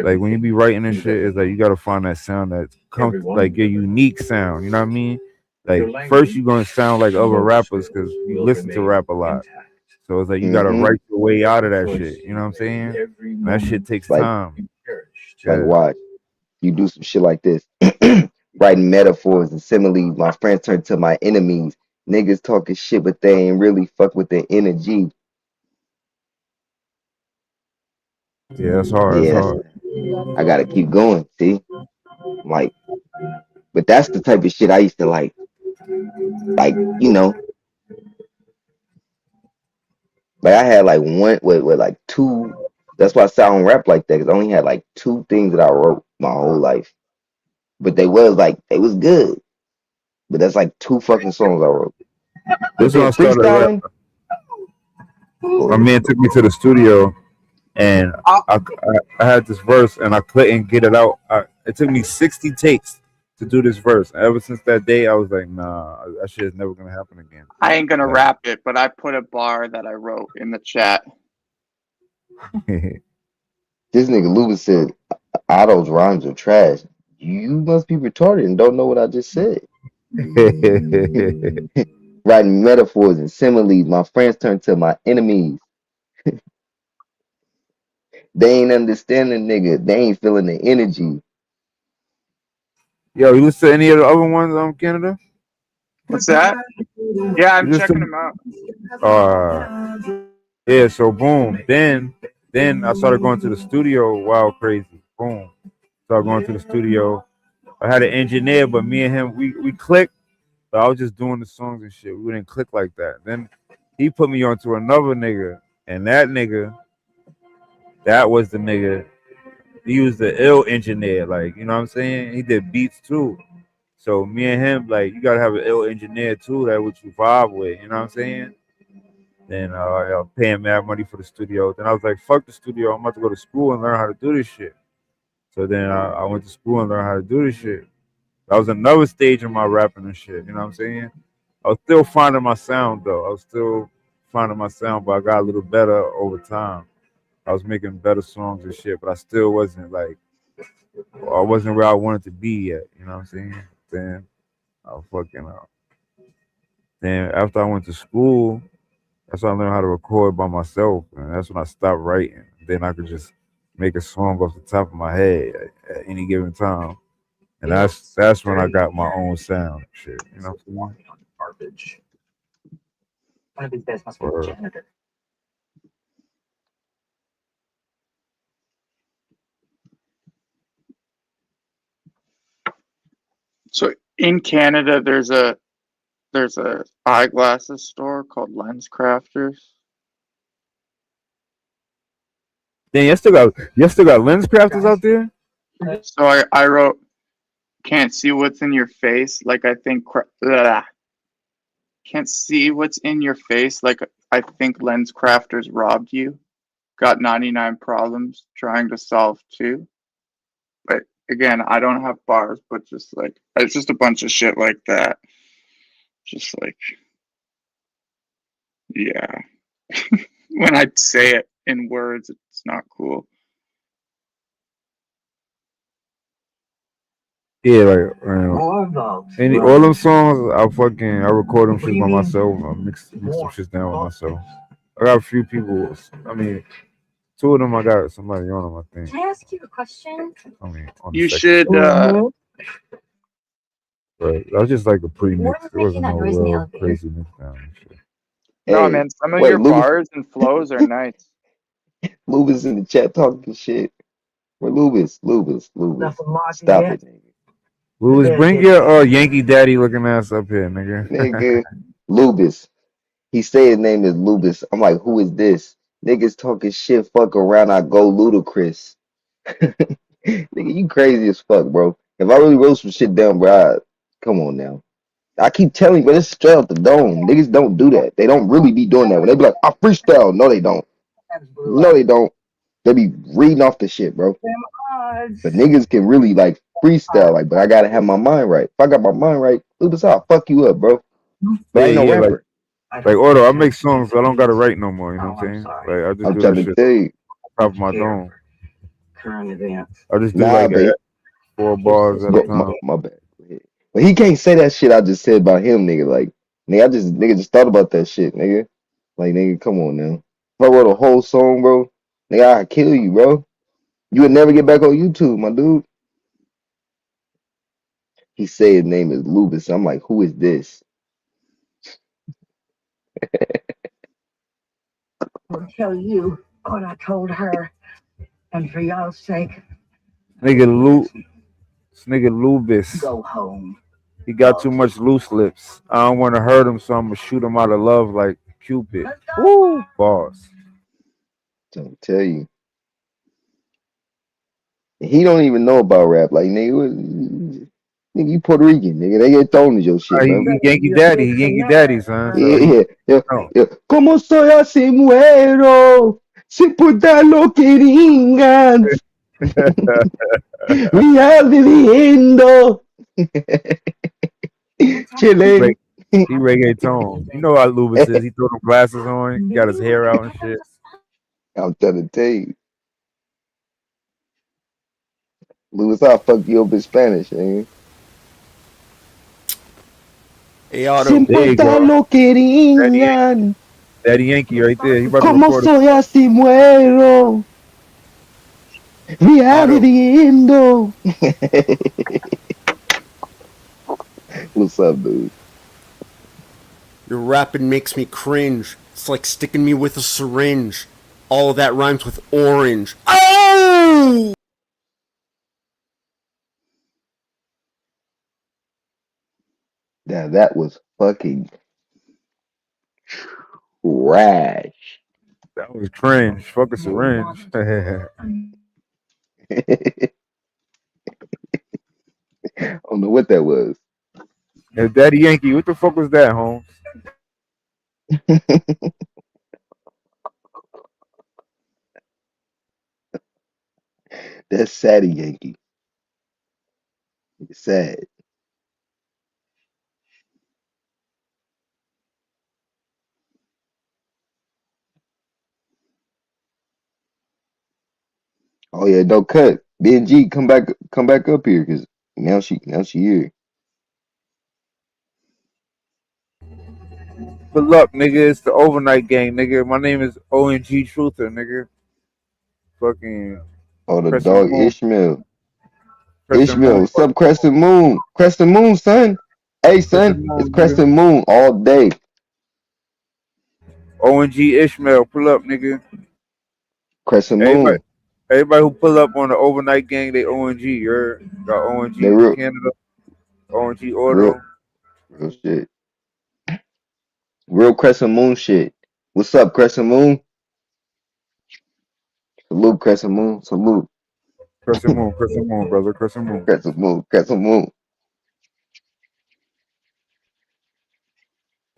Like when you everything be writing and you've shit, ever it's like you gotta find that sound that comes, everyone like you've your ever unique sound. You know what I mean? Like your first language you're gonna sound like and other vocal rappers because skills you will listen to remain rap a lot. intact. So it's like you gotta mm-hmm. write your way out of The that choice shit. You you know what I'm make saying? every And that shit moment takes Like time. be cherished. like Yeah. watch you do some shit like this, writing metaphors and similes. My friends turn to my enemies. Niggas talking shit, but they ain't really fuck with their energy. Yeah, that's hard. That's Yeah, that's hard. I gotta keep going. See, like, but that's the type of shit I used to like like I had like one with like two. That's why I sound rap like that because I only had like two things that I wrote my whole life, but they was good. But that's like two fucking songs I wrote. But This when then I started rap. freestyling, go My ahead. man took me to the studio and Uh, I had this verse and I couldn't get it out. It took me 60 takes to do this verse. Ever since that day, I was like, nah, that shit is never gonna happen again. I ain't gonna Like, rap it, but I put a bar that I wrote in the chat. This nigga Lubin said Otto's rhymes are trash. You must be retarded and don't know what I just said. Writing metaphors and similes, my friends turn to my enemies. They ain't understanding, nigga. They ain't feeling the energy. yo, you listen to any of the other ones on Canada? What's that? Yeah, I'm You checking listen, them out. yeah. So boom, then I started going to the studio. Wild crazy. Boom, started going to the studio. I had an engineer, but me and him, we clicked. But I was just doing the songs and shit. We didn't click like that. Then he put me onto another nigga, and that nigga, that was the nigga. He was the ill engineer, like you know what I'm saying. He did beats too. So me and him, like you gotta have an ill engineer too, that what you vibe with. You know what I'm saying? Then I was paying mad money for the studio. Then I was like, fuck the studio. I'm about to go to school and learn how to do this shit. So then I went to school and learned how to do this shit. That was another stage of my rapping and shit. You know what I'm saying? I was still finding my sound though. I was still finding my sound, but I got a little better over time. I was making better songs and shit, but I still wasn't like I wasn't where I wanted to be yet. You know what I'm saying? Then I fucking then after I went to school, that's when I learned how to record by myself, and that's when I stopped writing. Then I could just make a song off the top of my head at any given time, and that's when I got my own sound. And shit, you know what I'm saying? Garbage. One of these guys must be the Or, janitor. So in Canada, there's a eyeglasses store called Lens Crafters. Then you still got lens crafters out there. So I wrote, can't see what's in your face. Like I think, can't see what's in your face. Like I think lens crafters robbed you. Got 99 problems trying to solve two. But again, I don't have bars, but just like it's just a bunch of shit like that. Just like, yeah. When I say it in words, it's not cool. Yeah, like all them songs, I record them shit by myself. I mix some shit down with myself. I got a few people. I mean, two of them I got somebody on them. I think. Can I ask you a question? I mean, on the You section. should. But that was just like a pre-mix. What It was making wasn't that no noise in the real elevator? crazy mix down and shit. No, Hey, man. Some of wait, your Lubis, bars and flows are nice. Lubis in the chat talking shit. Where Lubis. Stop it, nigga. Louis, bring your Yankee Daddy looking ass up here, nigga. Nigga, Lubis. He say his name is Lubis. I'm like, who is this? Niggas talking shit, fuck around, I go ludicrous. Nigga, you crazy as fuck, bro. If I really wrote some shit down, bro, come on now. I keep telling you, but it's straight out the dome. Niggas don't do that. They don't really be doing that. When they be like, I freestyle. No, they don't. No, they don't. They be reading off the shit, bro. But niggas can really like freestyle, like, but I gotta have my mind right. If I got my mind right, Lubis, I'll fuck you up, bro. But I Yeah, ain't no yeah, rapper. like Auto, I make songs. I don't gotta write no more. You know what I'm saying? Like I just I'm do that trying to shit tell you. top of my dome. I just do Nah, like but 4 bars at a go, my, time. my bad. Go ahead. But he can't say that shit I just said about him, nigga. Like, nigga just thought about that shit, nigga. Like, nigga, come on now. If I wrote a whole song, bro, nigga, I'd kill you, bro. You would never get back on YouTube, my dude. He said his name is Lubis. I'm like, who is this? I'll tell you what I told her, and for y'all's sake, Nigga this nigga Lubis. go home. He got too much loose lips. I don't want to hurt him, so I'm gonna shoot him out of love like Cupid. Woo, bars. Don't tell you. He don't even know about rap. Like, nigga, you Puerto Rican, nigga. They get thrown to your shit, bro. He Yankee Daddy, son. So he Yeah, yeah, no. yeah. Como soy así muero, si puta lo querían, vía viviendo, chilling. He reggaeton. You know how Lubis is. He throw them glasses on, got his hair out and shit. I'm trying to tell you, Louis, I'll fuck you up in Spanish, man. Hey, Auto. Si There you puta go. lo querían, Daddy Yankee right there. He about to como record soy así muero, vía Auto. viviendo. What's up, dude? Your rapping makes me cringe. It's like sticking me with a syringe. All of that rhymes with orange. Oh! Now that was fucking trash. That was cringe. Fuck a syringe. I don't know what that was. Yeah, Daddy Yankee, what the fuck was that, Holmes? That's Sadie Yankee. It's sad. Oh yeah, don't cut. BNG, come back up here, cause now she here. Good luck, nigga. It's the overnight gang, nigga. My name is ONG Truther, nigga. Fucking Oh, the Crescent dog Moon. Ishmael. Crescent Ishmael, Moon. what's up, Crescent Moon? Crescent Moon, son. Hey, Crescent son, it's Moon, nigga. Crescent Moon all day. ONG Ishmael, pull up, nigga. Crescent Everybody, Moon. everybody who pull up on the overnight gang, they ONG. You heard? Got They ONG real, Canada, ONG real, Auto. real shit. Real Crescent Moon shit. What's up, Crescent Moon? Salute, Crescent Moon. Salute, Crescent Moon, brother, Crescent Moon. Crescent Moon. Crescent Moon.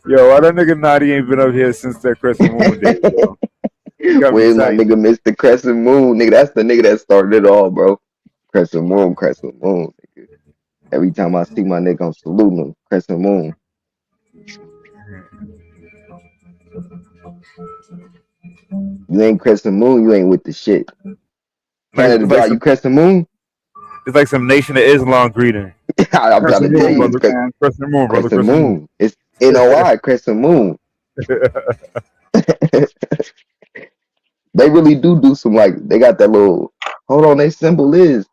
Yo, why that nigga Naughty ain't been up here since that Crescent Moon day, yo? He got me Where's my tight. nigga, Mr. Crescent Moon? Nigga, that's the nigga that started it all, bro. Crescent Moon, Crescent Moon. Nigga. Every time I see my nigga, I'm saluting him. Crescent Moon. You ain't Crescent Moon, you ain't with the shit. Like Canada Dry, you Crescent Moon? it's like some Nation of Islam greeting. I'm trying to Crescent tell Moon, you, it's brother. Crescent Moon, brother. Crescent Crescent Moon. Moon. It's NOI, Crescent Moon. They really do some like, they got that little, hold on, they symbol is.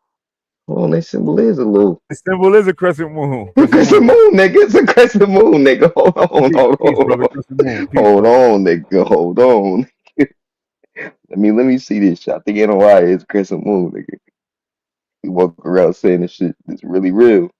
Hold on, they symbol is a little. The symbol is a crescent moon. Crescent Moon, nigga. It's a Crescent Moon, nigga. Hold on, Peace, hold peace, brother. on. Crescent Moon. Peace, Hold brother. on, nigga. Hold on. Let me see this shit. I think NOI is Crescent Moon, nigga. You walk around saying this shit is really real.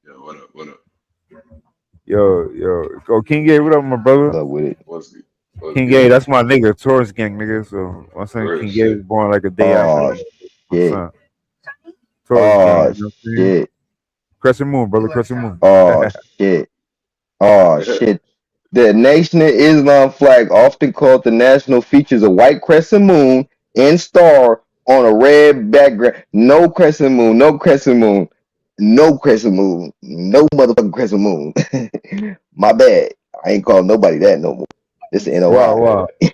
Yo, what up? What up? Yo. Oh, King Gay, what up, my brother? Love with it. What's good? What's King Gay, good? that's my nigga, Taurus gang, nigga. So my son Real King Gay shit. was born like a day after Oh my shit. son. Taurus gang, Oh you know what I'm saying? shit. Crescent Moon, brother. Crescent Moon. Oh shit. Oh shit. The Nation of Islam flag, often called the national, features a white crescent moon and star on a red background. No crescent moon, no crescent moon, no crescent moon, no motherfucking crescent moon. My bad. I ain't calling nobody that no more. This is Wow, NOI. wow. Yeah,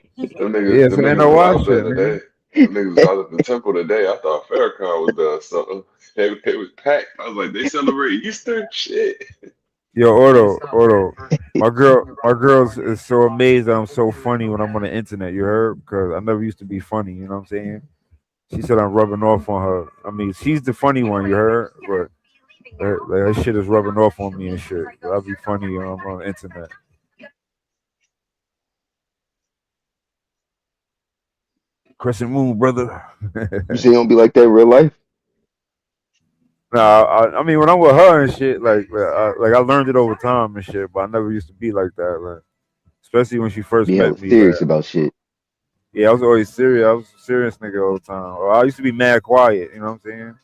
it's Them an niggas was NOI out there shit, nigga. today. Them niggas was out at the temple today. I thought Farrakhan was doing something. It was packed. I was like, they celebrate Easter? Shit. Yo, Ordo. My girls is so amazed that I'm so funny when I'm on the internet. You heard? Because I never used to be funny. You know what I'm saying? She said I'm rubbing off on her. I mean, she's the funny one. You heard? But that shit is rubbing off on me and shit. I'll be funny when I'm on the internet. Crescent Moon, brother. You say you don't be like that in real life? Nah, I mean when I'm with her and shit, like I learned it over time and shit, but I never used to be like that. Like, especially when she first Be hella met me. Like, serious about shit. yeah, I was always serious. I was a serious nigga all the time. Or I used to be mad quiet. You know what I'm saying?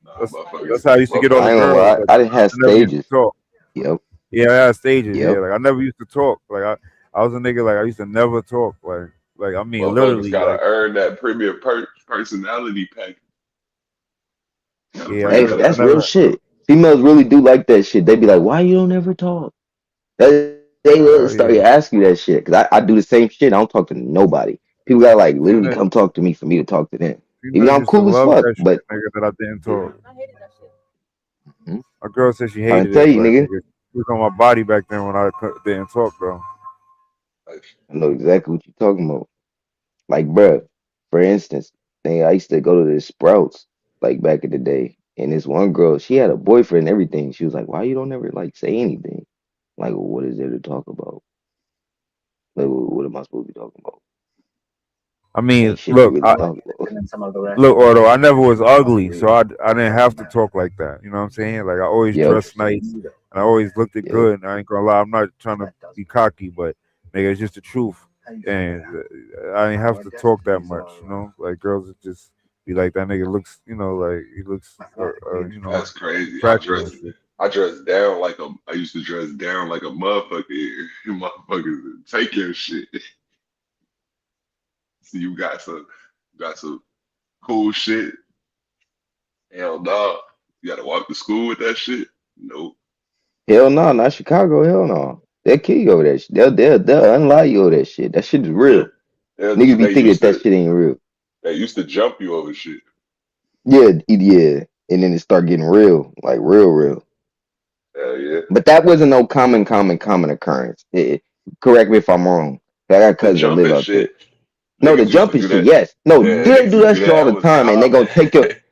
Nah, That's how I used to get all I the motherfuckers. ain't gonna girls. lie. Like I didn't have I never used to stages. talk. Yep. Yeah, I had stages. Yeah, Yep. like I never used to talk. Like I was a nigga. Like I used to never talk. Like I mean, Motherfuckers literally. gotta Like earn that premium personality pack. Gotta yeah, bring Hey, that I that's shit. real never. shit. Females really do like that shit. They be like, why you don't ever talk? They will Hell start yeah. to ask you that shit. Cause I do the same shit. I don't talk to nobody. People gotta like literally Females, come talk to me for me to talk to them. Even though females I'm used to cool as love fuck, that shit, but nigga. That I didn't talk. I'm My girl said she trying to hated tell it, you, but nigga, nigga, she was on my body back then when I didn't talk though. Like, I know exactly what you're talking about. Like, bruh, for instance, I used to go to the Sprouts like back in the day, and this one girl, she had a boyfriend and everything. She was like, why you don't ever like say anything? Like, well, what is there to talk about? Like, what am I supposed to be talking about? I Ain't mean, shit to really talk about. look, Otto, I never was ugly, so I didn't have to talk like that. You know what I'm saying? Like I always Yep, dressed nice, and I always looked it yep. good. And I ain't gonna lie, I'm not trying to be cocky, but nigga, it's just the truth. And I ain't have to talk that much. You know, like girls would just be like, that nigga looks, like he looks, that's crazy. attractive and shit. I dressed down like I used to dress down like a motherfucker. Motherfuckers take your shit. See, you got some cool shit. Hell no. You gotta walk to school with that shit. Nope. Hell no, not Chicago. Hell no. They'll kill you over that shit. They'll unlie you over that shit. That shit is Yeah. real. They Niggas be they thinking used that to shit ain't real. they used to jump you over shit. Yeah, yeah. And then it start getting real, like real, real. Hell yeah. But that wasn't no common occurrence. Correct me if I'm wrong. I got The cousins that live jumping out there. shit. No, the Niggas used to jumping do shit, that. yes. No, Yeah, they niggas do used to that do shit that all the hella time, and common.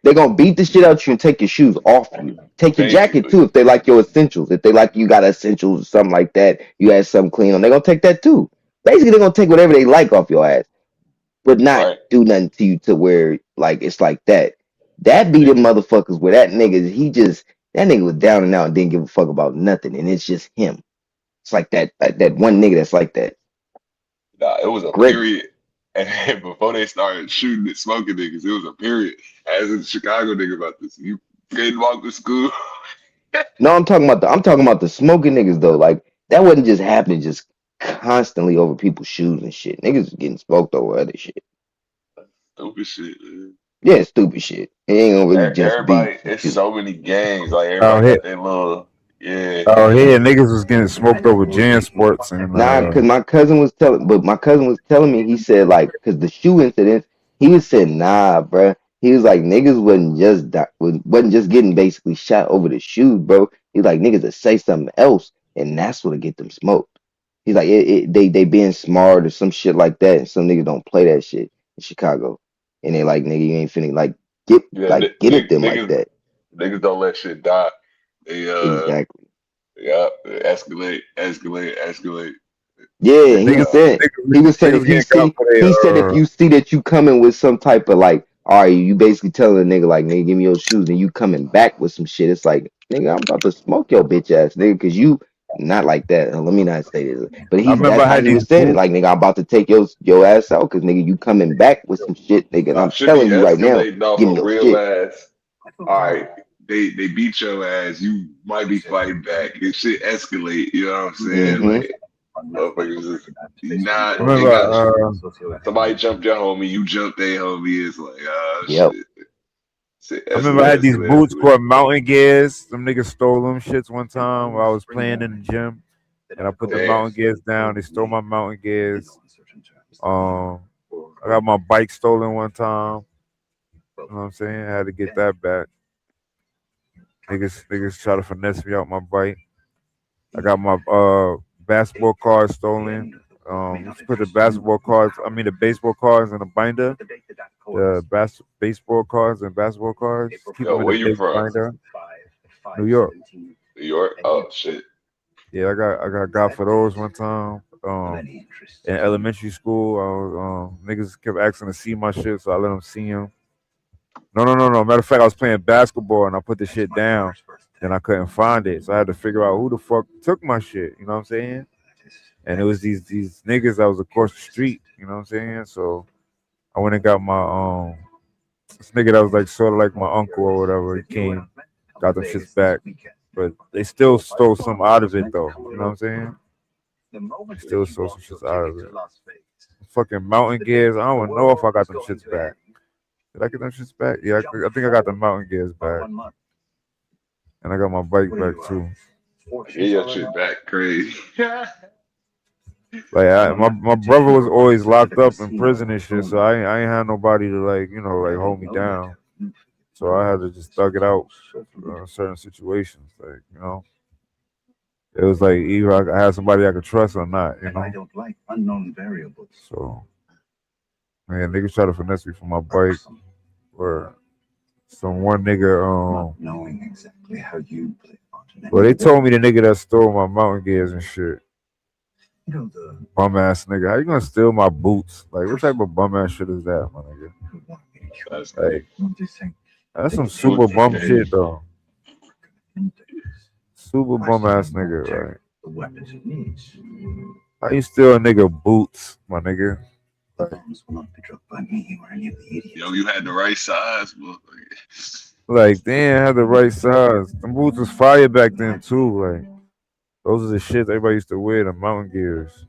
they gonna beat the shit out you and take your shoes off you. Take your jacket Basically. too if they like your essentials. If they like you got essentials or something like that, you had something clean on, they gonna take that too. Basically, they're gonna take whatever they like off your ass. but not Right. do nothing to you to where like it's like that. That be the motherfuckers where that nigga that nigga was down and out and didn't give a fuck about nothing, and it's just him. It's like that one nigga that's like that. Nah, it was a Greg. period. And then before they started shooting and smoking niggas, it was a period. As a Chicago nigga about this. You couldn't walk to school. No, I'm talking about the smoking niggas though. Like that wasn't just happening just constantly over people's shoes and shit. Niggas was getting smoked over other shit. Stupid shit, man. Yeah, stupid shit. It ain't gonna really just be Everybody, it's just so many gangs. Like Out everybody here, got their little, yeah. out here, niggas was getting smoked over Jan Sports and nah, cause my cousin was telling me, he said like, cause the shoe incident, he was saying nah, bruh. He was like niggas wasn't just getting basically shot over the shoes, bro. He's like niggas that say something else, and that's what'll get them smoked. He's like they being smart or some shit like that, and some niggas don't play that shit in Chicago, and they like nigga you ain't finna Yeah, get at them like that. niggas don't let shit die. They Exactly. yeah, escalate, escalate, escalate. Yeah, yeah, he And was saying niggas if you getting got see for they he said if you see that you coming with some type of like, all right, you basically telling a nigga like nigga give me your shoes and you coming back with some shit. It's like nigga I'm about to smoke your bitch ass nigga because you not like that. Let me not say this, but I he's remember that's I how had he these was saying it. boots. Like nigga I'm about to take your ass out because nigga you coming back with some shit nigga and nah, I'm should be telling you right now escalating off give me a your real shit. ass. All right, they beat your ass. You might be fighting back. If shit escalate, you know what I'm saying? Mm-hmm. Like motherfuckers is not. I They remember, got somebody jumped your homie. You jumped their homie. It's like Yep. shit. Shit, I remember I escalate, had these escalate, boots escalate. called Mountain Gears. Some niggas stole them shits one time while I was playing in the gym, and I put the Damn. Mountain Gears down. They stole my Mountain Gears. Um, I got my bike stolen one time. You know what I'm saying? I had to get that back. Niggas try to finesse me out my bike. I got my basketball cards stolen. Let's put the basketball cards. I mean the baseball cards in a binder. The baseball cards and basketball cards. Keep Yo, them in a where you big from? binder. New York. New York? Oh shit. Yeah, I got for those one time. In elementary school, I was niggas kept asking to see my shit, so I let them see them. No. Matter of fact, I was playing basketball and I put the shit down, and I couldn't find it, so I had to figure out who the fuck took my shit. You know what I'm saying? And it was these niggas that was across the street. You know what I'm saying? So I went and got my this nigga that was like sort of like my uncle or whatever. He came, got them shits back, but they still stole some out of it though. You know what I'm saying? Still stole some shits out of it. Fucking mountain gears. I don't know if I got them shits back. Did I get them shits back? Yeah, I think I got the mountain gears back, and I got my bike back too. Get your shit back, crazy. Like my brother was always locked up in prison and shit, so I ain't had nobody to like like hold me down. So I had to just thug it out certain situations. Like it was like either I had somebody I could trust or not. So man, niggas try to finesse me for my bike or some one nigga. Well, they told me the nigga that stole my mountain gears and shit. Bum ass nigga. How you gonna steal my boots? Like, what type of bum ass shit is that, my nigga? That's Like, crazy. that's some super Boots is bum crazy. shit, though. Super bum ass nigga, right? How you steal a nigga boots, my nigga? Like, Yo, you had the right size, motherfucker. like, damn, had the right size. Them boots was fire back then too. Like, those are the shit everybody used to wear. The mountain gears.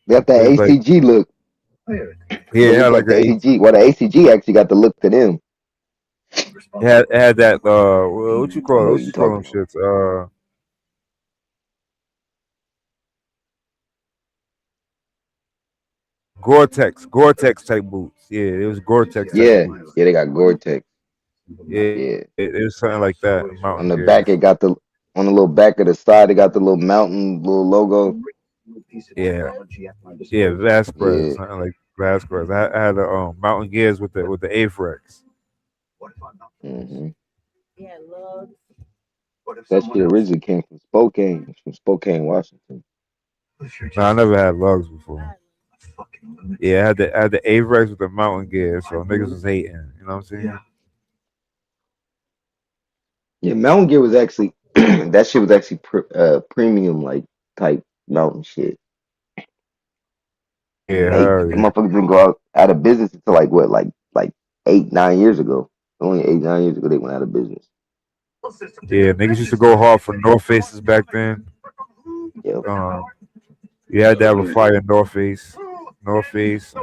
Got that It was like, ACG look. yeah, They it look had like like the a ACG. Well, the ACG actually got the look to them. it had that what you I call know it? what What you're you call talking them about. shits? Gore-Tex type boots. Yeah, it was Gore-Tex type Yeah, boots. yeah, they got Gore-Tex. Yeah, Yeah, it was something like that. on Mountain the back gears. it got the on the little back of the side it got the little mountain little logo. Yeah, yeah, Vasquez, Yeah, something like Vasquez. I had the mountain gears with the Afrex. hmm Yeah, love. that shit originally came from Spokane, Washington. No, I never had lugs before. Yeah, I had the Avrex with the mountain gear, so niggas was hating. You know what I'm saying? Yeah, mountain gear was actually that shit was actually premium like type mountain shit. Yeah, The hell yeah. motherfuckers didn't go out of business until like what, like 8, 9 years ago. Only 8, 9 years ago they went out of business. Yeah, niggas used to go hard for North Faces back then. Yep. Um, you had to have a Hell fire North Face. North Face. yeah.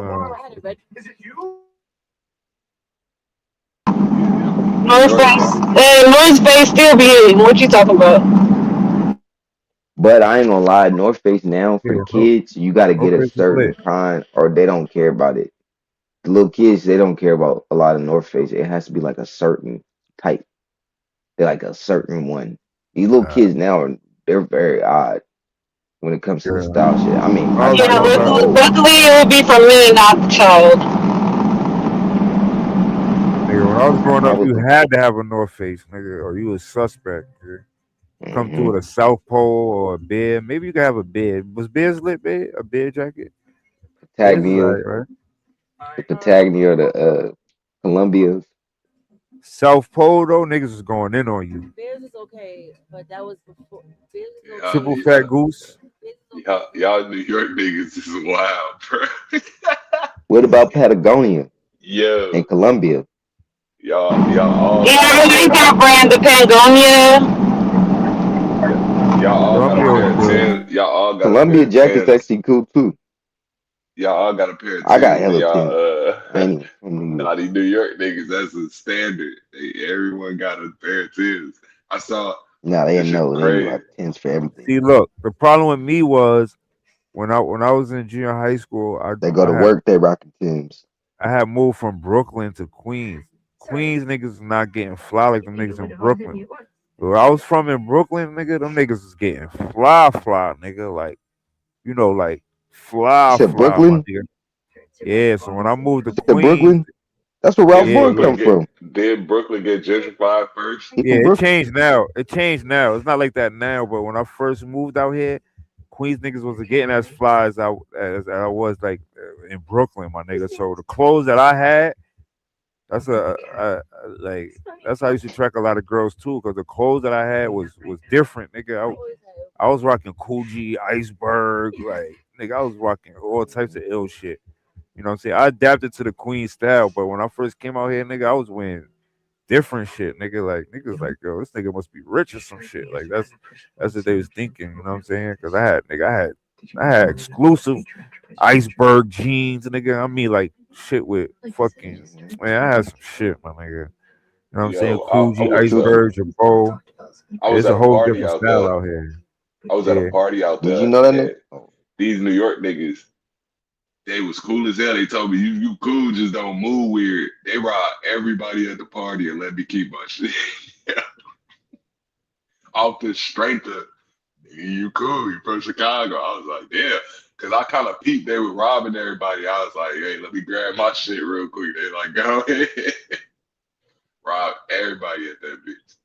New North York Face, niggas. North Face still be hitting. What you talking about? But I ain't gonna lie, North Face now for the Yeah, no, kids, you gotta North get a Face is certain lit. kind or they don't care about it. The little kids, they don't care about a lot of North Face. It has to be like a certain type. They're like a certain one. These little Uh, kids now they're very odd when it comes to the yeah. style shit. I mean, When I was not Yeah, growing even up, that old. luckily it would be for me, not the child. nigga, when I was growing I up, was you the had to have a North Face, nigga, or you was suspect. Nigga. Come through hmm with a South Pole or a beard. Maybe you could have a beard. Was beards lit, babe? A beard jacket? Beards is Patagnia, alright, right? the Patagnia or the Columbias. South Pole though, niggas was going in on you. Bears is okay, but that was before. Bears is Yeah, Triple okay. fat yeah. goose. Bears is Y'all, okay. y'all New York niggas is wild, bro. What about Patagonia Yo, and Colombia? y'all all Yeah, got a I like pair. that brand, the Patagonia. Yeah, y'all all got a Columbia was pair of good. tens. Y'all all got a Columbia pair of jacket's tens. actually cool too. Y'all all got a pair of I got tens, and hella tins. y'all I ain't even from New York. nah, these New York niggas, that's a standard. Everyone got a pair of tens. I saw Nah, they this didn't shit know. They knew I crazy. have tins for everything. See, look, the problem with me was when I was in junior high school, They go to work, they rocking tins. I had moved from Brooklyn to Queens. Queens niggas not getting fly like them niggas in Brooklyn. Where I was from in Brooklyn, nigga, them niggas is getting fly, nigga. Like, like You said fly, my Brooklyn? nigga. Yeah, so when I moved to You said Queens, Brooklyn? That's where Ralph Did yeah, Lauren yeah, Brooklyn come get from. did Brooklyn get gentrified first? He from yeah, it Brooklyn. changed now. It changed now. It's not like that now, but when I first moved out here, Queens niggas wasn't getting as fly as I was like in Brooklyn, my nigga. So the clothes that I had, that's like that's how I used to track a lot of girls too, because the clothes that I had was different, nigga. I was rocking Coogee, Iceberg, like nigga, I was rocking all types of ill shit. You know what I'm saying? I adapted to the Queen style, but when I first came out here, nigga, I was wearing different shit, nigga. Like niggas like, yo, this nigga must be rich or some shit. Like that's what they was thinking, you know what I'm saying? Because I had exclusive Iceberg jeans, nigga. I mean like shit with fucking hmm man, I had some shit, my nigga. You know what I'm saying? Yo, I Coogee, was Iceberg, Jabot. I was It's a at a whole party different out style there. out here. I was at a Yeah. party out Did you there, know that nigga? and Oh, these New York niggas, they was cool as hell. They told me you cool, just don't move weird. They robbed everybody at the party and let me keep my shit. Off the strength of you cool, you from Chicago. I was like, yeah. Cause I kind of peeped they were robbing everybody. I was like, hey, let me grab my shit real quick. They like, go ahead. Rob everybody at that bitch.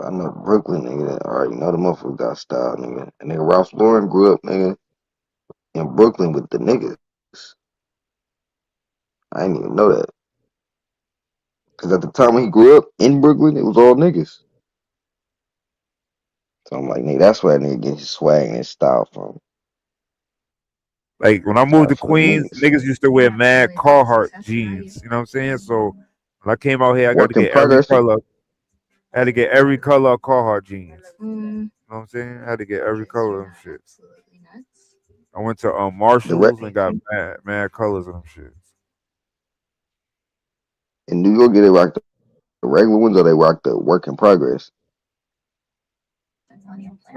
I know Brooklyn nigga. That already know the motherfucker got style, nigga. And nigga Ralph Lauren grew up, nigga, in Brooklyn with the niggas. I didn't even know that. Cause at the time when he grew up in Brooklyn, it was all niggas. So I'm like, nigga, that's where that nigga get his swag and his style from. Like when I moved Got to it from the Queens, niggas. niggas used to wear mad Carhartt jeans. You know what I'm saying? So when I came out here, I got to Work in get every progress. color. I had to get every color of Carhartt jeans. You know what I'm saying? I had to get every color of them shits. I went to The re- Marshalls and got mad colors of them shits. in New York, they rock the regular ones or they rock the work in progress.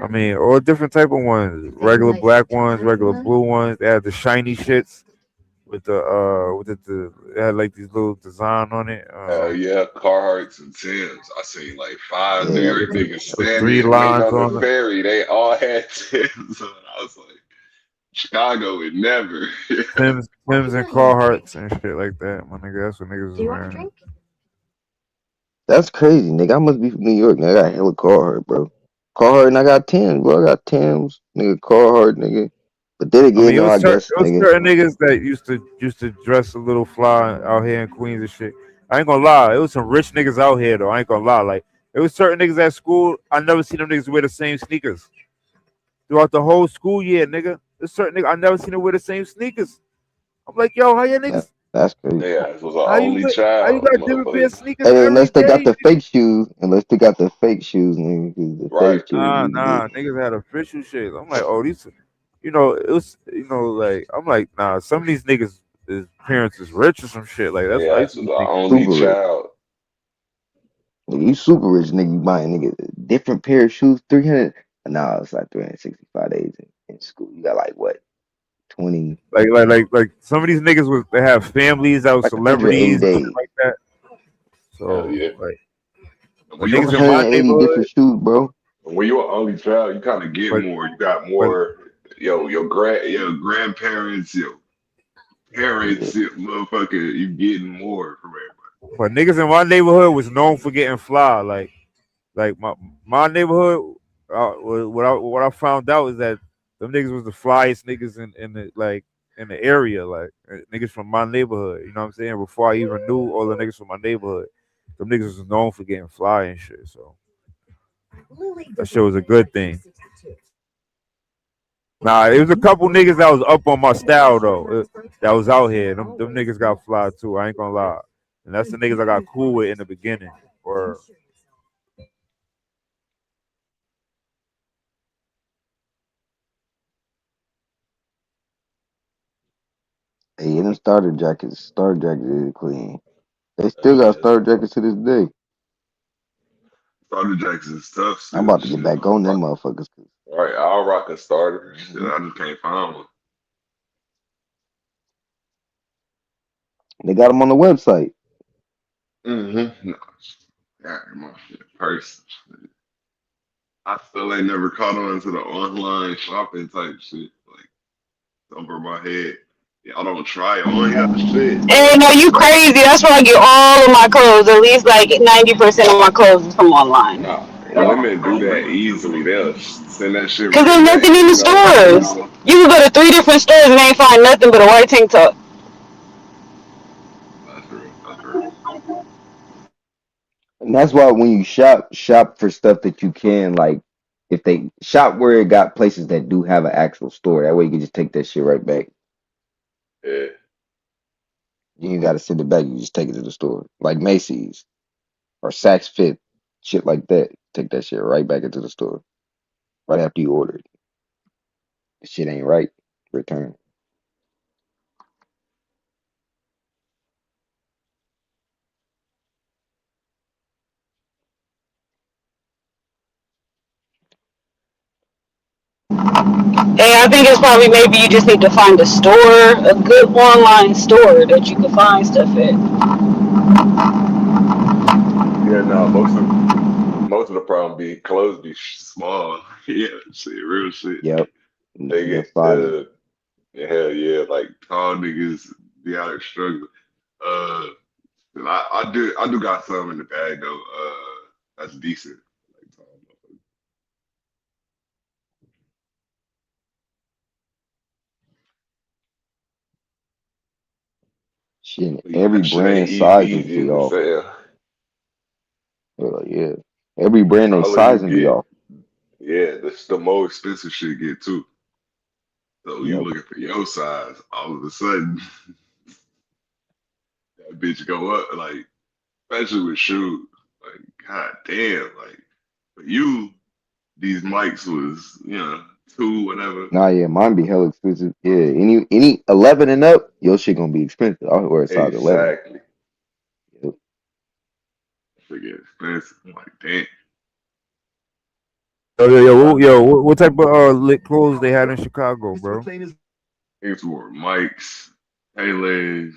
I mean, all different type of ones. Regular black ones, regular blue ones. They had the shiny shits with the it had like these little design on it. Yeah, Carhartts and Tims. I seen like five New Yeah, York niggas With three standing waiting lines on the on it. ferry. They all had Tims on. I was like, Chicago would never. Tims and Carhartts and shit like that. My nigga, that's what niggas was wearing. That's crazy, nigga. I must be from New York, nigga. I got hella Carhartt, bro. Carhartt, and I got Tim's, bro. I got Tim's, nigga. Carhartt, nigga. But then I again, mean, though, I guess, it was nigga. certain niggas that used to dress a little fly out here in Queens and shit. I ain't gonna lie, it was some rich niggas out here though. I ain't gonna lie, like it was certain niggas at school. I never seen them niggas wear the same sneakers throughout the whole school year, nigga. There's certain niggas I never seen them wear the same sneakers. I'm like, yo, how y'all niggas? That's crazy. Yeah, it was an How you only how you child, got different pair of motherfucker. sneakers Hey, every unless they got day? the fake shoes, nigga. 'Cause the Right. fake shoes, nigga. Nah, niggas had official shit. I'm like, oh, these, it was, like, I'm like, nah, some of these niggas, his parents is rich or some shit. Like, that's what I Yeah, used it to was be an thinking. only Super rich. child. Nigga, you super rich, nigga. You buying, nigga, different pair of shoes, 300. Nah, it's like 365 days in school. You got like what, 20, Like some of these niggas they have families that were like 180 celebrities and shit days. like that. Hell So, yeah. like, And but when you niggas in my 180 neighborhood, different shoes, bro. when you're an only child, you kind of get but more. You got but more. Your grandparents, your Yeah. parents, your motherfucker. You getting more from everybody. niggas in my neighborhood was known for getting fly. Like my neighborhood, what I found out is that them niggas was the flyest niggas in the in the area, like niggas from my neighborhood. You know what I'm saying? Before I even knew all the niggas from my neighborhood, them niggas was known for getting fly and shit. So that shit was a good thing. Nah, it was a couple niggas that was up on my style though. That was out here. Them niggas got fly too. I ain't gonna lie, and that's the niggas I got cool with in the beginning. Or Hey, them starter jackets is clean. They Hell still got yeah. starter jackets to this day. Starter jacks is tough I'm still. about to get Shit. back on them motherfuckers. All right, I'll rock a starter. Shit, Mhm. I just can't find one. They got them on the website. Mm-hmm. No, God, my shit. Person. I still ain't never caught on to the online shopping type shit. Like over my head. Y'all don't try on your shit. And no, you crazy. That's where I get all of my clothes. At least like 90% of my clothes is from online. Nah, women do that easily. They'll send that shit Cause right there's back. nothing in the You know, stores. You can go to 3 different stores and ain't find nothing but a white tank top. that's real. That's real. And that's why when you shop for stuff that you can, like, if they shop where it got places that do have an actual store. That way you can just take that shit right back. Yeah. You ain't gotta send it back, you just take it to the store. Like Macy's or Saks Fit, shit like that. Take that shit right back into the store. Right after you order it. The shit ain't right. Return. And I think it's probably maybe you just need to find a store, a good online store that you can find stuff at. Yeah, no, most of the problem be clothes be small. Yeah, shit, real shit. Yep. They Your get sizes. hell yeah, like tall niggas be out there struggling. Uh and I do got some in the bag though. That's decent. Like tall motherfuckers. Shit, But yeah, every that shit ain't brand sizing easy be in the off. sale. Yeah. Every The brand they taller you sizing be get, off. yeah, the more expensive shit get too. So you Yep. looking for your size, all of a sudden that bitch go up like especially with shoes. Like, god damn, like for you, these mics was, two, whatever. Nah, yeah, mine be hella expensive. Yeah, any 11 and up, your shit gonna be expensive. I wear a size 11. Exactly. Yep. Shit get expensive. I'm like, damn. what type of lit clothes they had in Chicago, bro? It's wore mics, Pele's,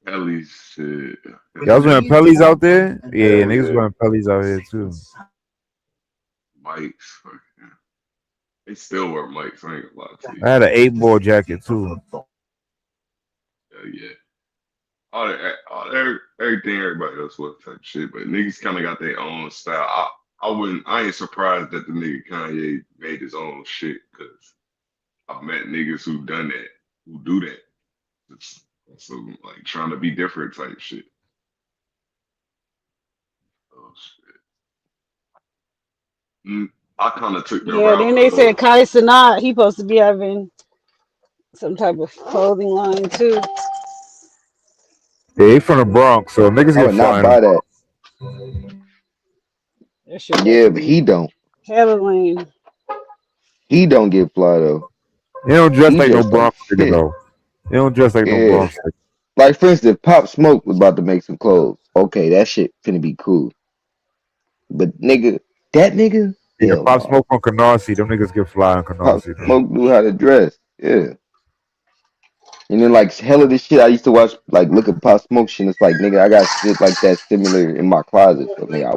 Kelly's shit. Y'all was wearing pellies out there? Yeah, Hell niggas yeah. wearing pellies out here too. Mics. Fuck yeah. They still wear mics, I ain't gonna lie to you. I had an 8 ball jacket too. Hell yeah. everything everybody else was type shit, but niggas kind of got their own style. I ain't surprised that the nigga Kanye made his own shit because I've met niggas who done that, who do that. It's, so like trying to be different type shit. Oh shit. I kind of took the Yeah, route then they said of Kai Cenat, he supposed to be having some type of clothing line too. Yeah, he from the Bronx, so niggas I get would fly not in the buy that. Bronx. That shit about Yeah, to but be he don't. hella lame. He don't get fly though. He don't dress He like no just like Bronx nigga shit. though. He don't dress like no Yeah. Bronx nigga. Like for instance, Pop Smoke was about to make some clothes. Okay, that shit finna be cool. But nigga, that nigga, Yeah, hell Pop no. Smoke from Canarsie. Them niggas get fly in Pop Canarsie though. Smoke knew how to dress. Yeah. And then like hell of this shit I used to watch, like look at Pop Smoke shit. It's like nigga, I got shit like that similar in my closet. So nigga,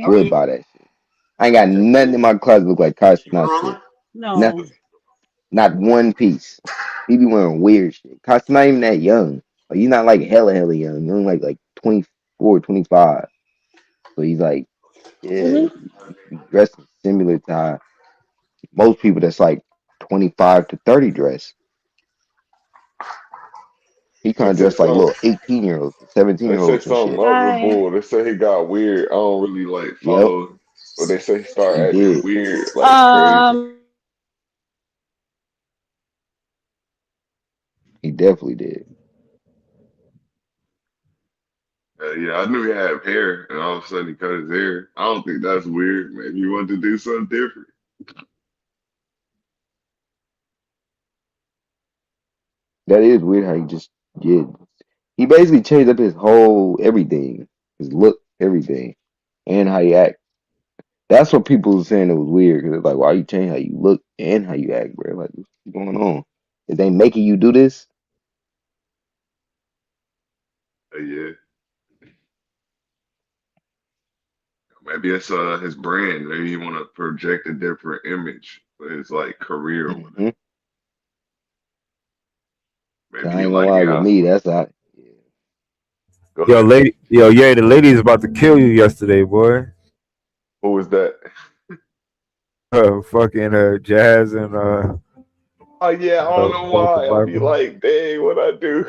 I would buy that shit. I ain't got nothing in my closet look like Kai Cenat shit. No. Nothing. Not one piece. He be wearing weird shit. Kai not even that young. Like he's not like hella young. He's only like 24, 25. So he's like, yeah, Hmm. he be dressing similar to how most people that's like 25 to 30 dress. He kind they of say dressed like some little 18-year-olds, 17 they year say olds and something shit. up with Hi. Bull. They say he got weird. I don't really like Yep, follow, but they say he he started acting did. weird, like crazy. Um. He definitely did. Yeah, I knew he had hair, and all of a sudden he cut his hair. I don't think that's weird. Maybe he wanted to do something different. That is weird how he just did. He basically changed up his whole everything, his look, everything, and how he act. That's what people were saying it was weird because it's like, why you change how you look and how you act, bro? Like, what's going on? Is they making you do this? Yeah, maybe it's his brand. Maybe he want to project a different image for his like career or whatever. Mm-hmm. Maybe I he ain't gonna like lie it with out. me. That's how. Go Yo, ahead. lady, yo, yeah, the lady is about to kill you yesterday, boy. Who was that? Fucking Jazz and Oh yeah, I don't know Walter why. I'll be Bible. like, dang, what I do?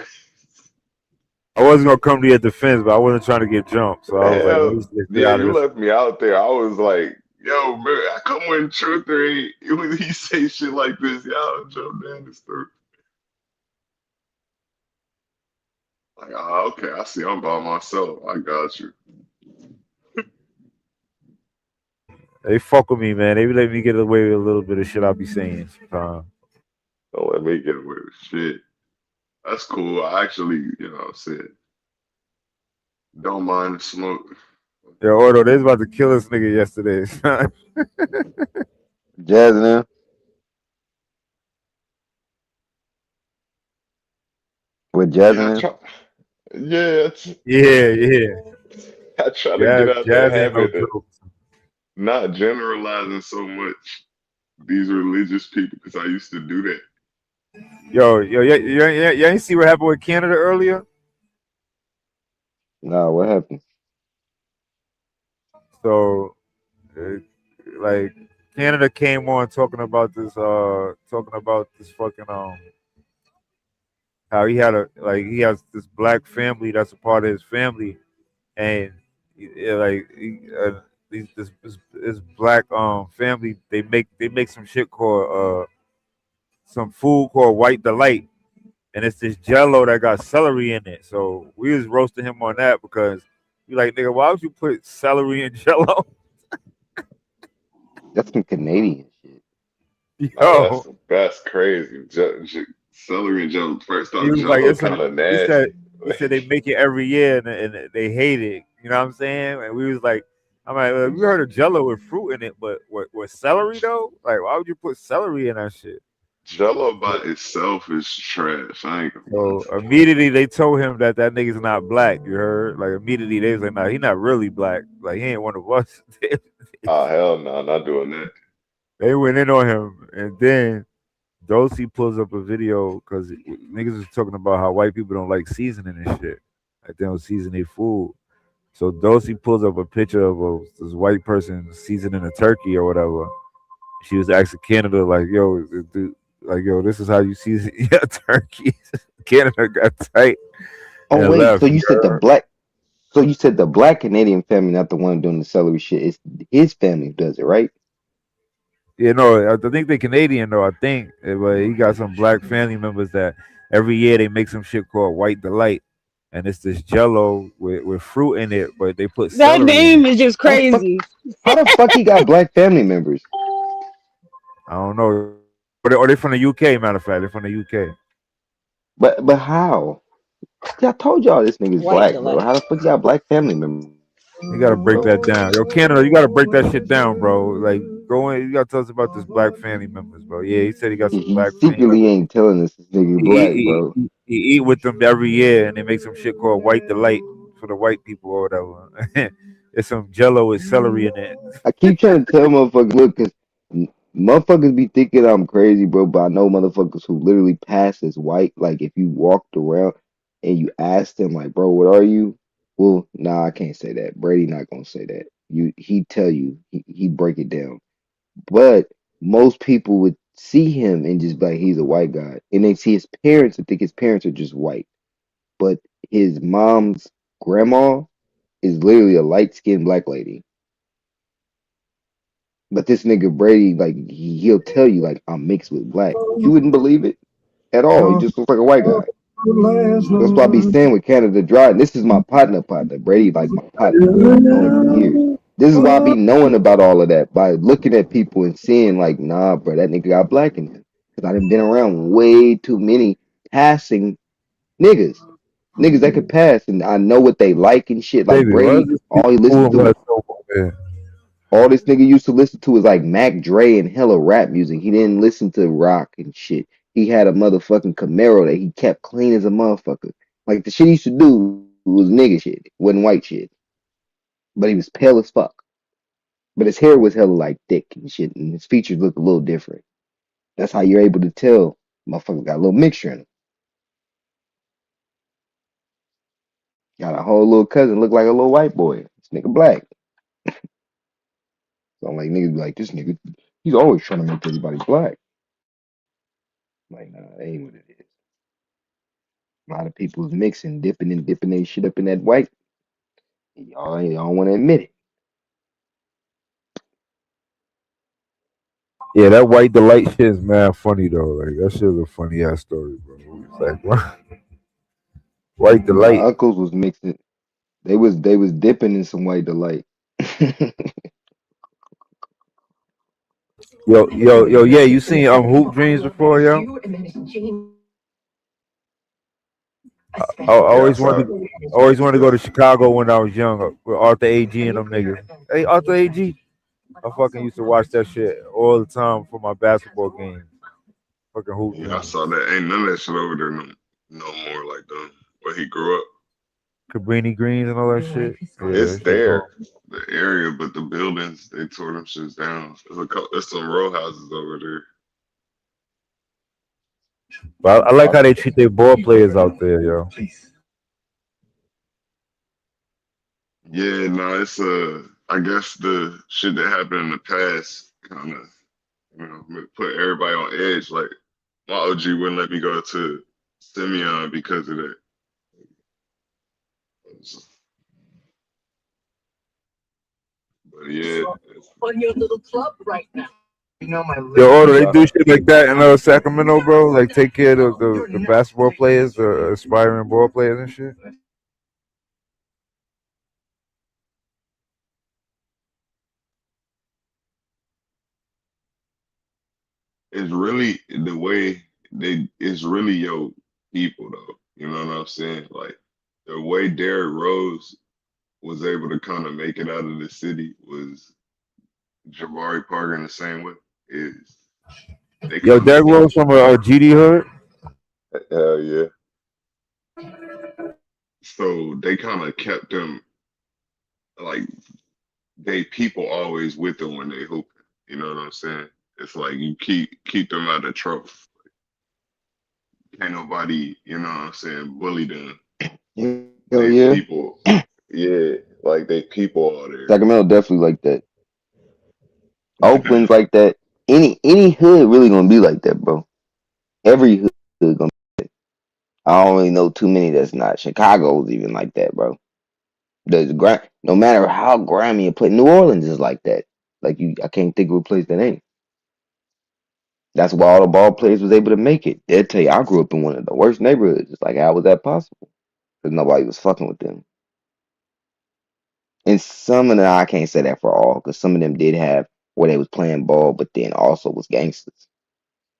I wasn't gonna come to your defense, but I wasn't trying to get jumped, so I was like, let Hell, me get yeah, out of you this. left me out there. I was like, yo, man, I come when Truther ain't when he say shit like this, y'all jump down the throat. Like, oh, okay, I see. I'm by myself. I got you. They fuck with me, man. They be letting me get away with a little bit of shit I be saying sometimes. Don't let me get away with shit. That's cool. I actually, said don't mind the smoke. Yo, Ordo, they was about to kill this nigga yesterday. Son. Jazz and them with Jazz and Yeah, them. yeah. Yeah, yeah. I try to get Jazz, out that Jazz ain't no habit of joke. not generalizing so much these religious people because I used to do that. Yo, you ain't see what happened with Canada earlier? Nah, what happened? So, uh, like, Canada came on talking about this fucking how he has this black family that's a part of his family, and this black family they make some shit called some food called White Delight, and it's this Jello that got celery in it. So we was roasting him on that because we like, nigga, why would you put celery in Jello? That's some Canadian shit. Oh, Yo, that's crazy. Celery and Jello. First he off, was like, Jello it's a, kind of he said nasty. he said they make it every year and they hate it. You know what I'm saying? And we was like, I'm like, we heard of Jello with fruit in it, but with celery though, like why would you put celery in that shit? Jello by So, itself is trash. I ain't gonna lie so to you. immediately they told him that nigga's not black. You heard? Like immediately they was like, nah, he not really black. Like he ain't one of us. Oh hell no, not doing that. They went in on him, and then Dosey pulls up a video because niggas was talking about how white people don't like seasoning and shit. Like they don't season their food. So Dulcie pulls up a picture of this white person seasoning a turkey or whatever. She was asking Canada, like, yo, like, yo, this is how you season your turkey. Canada got tight Oh and wait, so left. you said the black, so you said the black Canadian family, not the one doing the celery shit. It's his family who does it, right? You know, I think they Canadian though. I think, but he got some black family members that every year they make some shit called White Delight, and it's this Jello with fruit in it, but they put That celery in name it. is just How the fuck? crazy. How the fuck he got black family members? I don't know, or they from the UK. Matter of fact, they're from the UK. But how? See, I told y'all this nigga's White black, bro. delight. How the fuck he got black family members, You gotta break bro? that down, yo, Canada. You gotta break that shit down, bro. Like, go in. You gotta tell us about this black family members, bro. Yeah, he said he got some He black family secretly members. ain't telling us this nigga He black, eat, bro. he eat with them every year, and they make some shit called White Delight for the white people or whatever. It's some Jello with celery in it. I keep trying to tell motherfuckers, look, cause motherfuckers be thinking I'm crazy, bro. But I know motherfuckers who literally pass as white. Like if you walked around and you asked them, like, bro, what are you? Well, nah, I can't say that. Brady not gonna say that. He tell you, he break it down. But most people would see him and just be like, he's a white guy, and they see his parents and think his parents are just white. But his mom's grandma is literally a light skinned black lady. But this nigga Brady, like he'll tell you like I'm mixed with black. You wouldn't believe it at all. He just looks like a white guy. That's why I be saying with Canada Dry, and this is my partner. Brady, like my partner, bro. I've known him for years. This is why I be knowing about all of that by looking at people and seeing like, nah, bro, that nigga got black in him. Cause I done been around way too many passing niggas, niggas that could pass, and I know what they like and shit. Like Baby, why is Brady, this all he food listened and to. let soap on there? All this nigga used to listen to is like Mac Dre and hella rap music. He didn't listen to rock and shit. He had a motherfucking Camaro that he kept clean as a motherfucker. Like the shit he used to do was nigga shit, wasn't white shit. But he was pale as fuck. But his hair was hella like thick and shit, and his features looked a little different. That's how you're able to tell motherfucker got a little mixture in him. Got a whole little cousin look like a little white boy. This nigga black. So I'm like niggas be like, this nigga, he's always trying to make everybody black. Like, nah, that ain't what it is. A lot of people's mixing, dipping their shit up in that white. Y'all want to admit it. Yeah, that White Delight shit is mad funny though. Like that shit is a funny ass story, bro. It's like what? White My Delight. uncles was mixing. They was dipping in some white delight. Yo, yeah. You seen Hoop Dreams before, yo? I Yeah, I always saw. wanted to go to Chicago when I was young with Arthur AG and them niggas. Hey, Arthur AG. I fucking used to watch that shit all the time for my basketball games. Fucking Hoop Yeah, I Dreams. saw that. Ain't none of that shit over there no more. Like where he grew up. Cabrini Greens and all that shit. Yeah, It's that shit there, gone. the area, but the buildings they tore them shits down. There's some row houses over there. But I like how they treat their ball players out there, yo. Yeah, no, it's I guess the shit that happened in the past kind of put everybody on edge. Like my OG wouldn't let me go to Simeon because of that. But yeah, Yo, Order, they do shit like that in Sacramento, bro. Like take care of the basketball players, the aspiring ball players and shit. it's really the way it's really your people though. You know what I'm saying? Like the way Derrick Rose was able to kind of make it out of the city was Jabari Parker in the same way. Is they Yo, kind of Derrick Rose from a GD hood. hell yeah. So they kind of kept them like they people always with them when they hoop. You know what I'm saying? It's like you keep them out of trouble. Ain't nobody, you know what I'm saying, bully them. Hell they yeah. people, yeah, like they people all there. Sacramento definitely like that. Oakland's Yeah. like that. Any hood really gonna be like that, bro. Every hood gonna. I don't really know too many that's not. Chicago's even like that, bro. No matter how grimy you put, New Orleans is like that. Like I can't think of a place that ain't. That's why all the ball players was able to make it. They'll tell you, I grew up in one of the worst neighborhoods. It's like, how was that possible? Because nobody was fucking with them. And some of them, I can't say that for all, because some of them did have where they was playing ball, but then also was gangsters.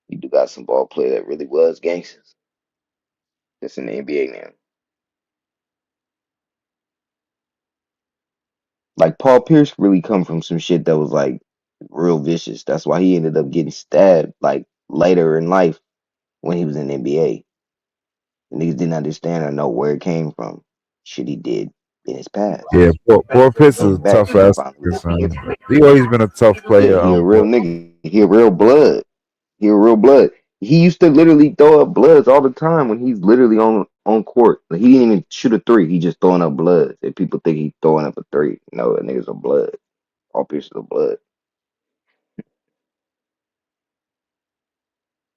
You do got some ball player that really was gangsters. That's in the NBA now. Like Paul Pierce really come from some shit that was like real vicious. That's why he ended up getting stabbed like later in life when he was in the NBA. The niggas didn't understand or know where it came from. Shit he did in his past. Yeah, poor Pitts is Looking a back, tough shit ass finally nigga, really hit son. him. He always been a tough Yeah, player. he a real Paul. nigga. He a real blood. He a real blood. He used to literally throw up bloods all the time when he's literally on court. Like, he didn't even shoot a three. He just throwing up bloods. And people think he's throwing up a three. No, that nigga's a blood. All pieces of blood.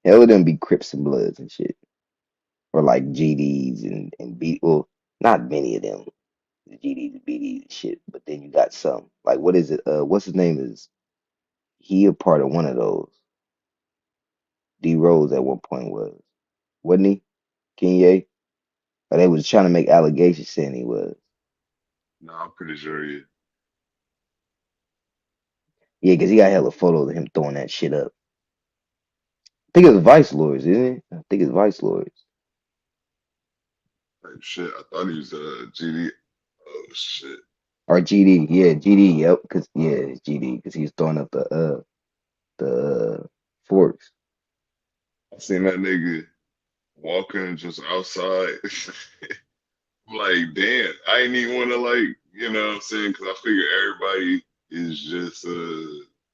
Hell of them be Crips and Bloods and shit. Or like GDs and B well, not many of them. The GDs and BDs and shit. But then you got some. Like what is it? What's his name is he a part of one of those? D Rose at one point was. Wasn't he? Kanye? Or they was trying to make allegations saying he was. No, I'm pretty sure he. Yeah, because he got hella photos of him throwing that shit up. I think it's Vice Lords, isn't it? I think it's Vice Lords. Like shit, I thought he was GD. Oh shit. Or GD, yeah, GD, yep, cause yeah, it's GD, cause he's throwing up the forks. I seen that nigga walking just outside. I'm like, damn, I ain't even want to like, you know what I'm saying? Because I figure everybody is just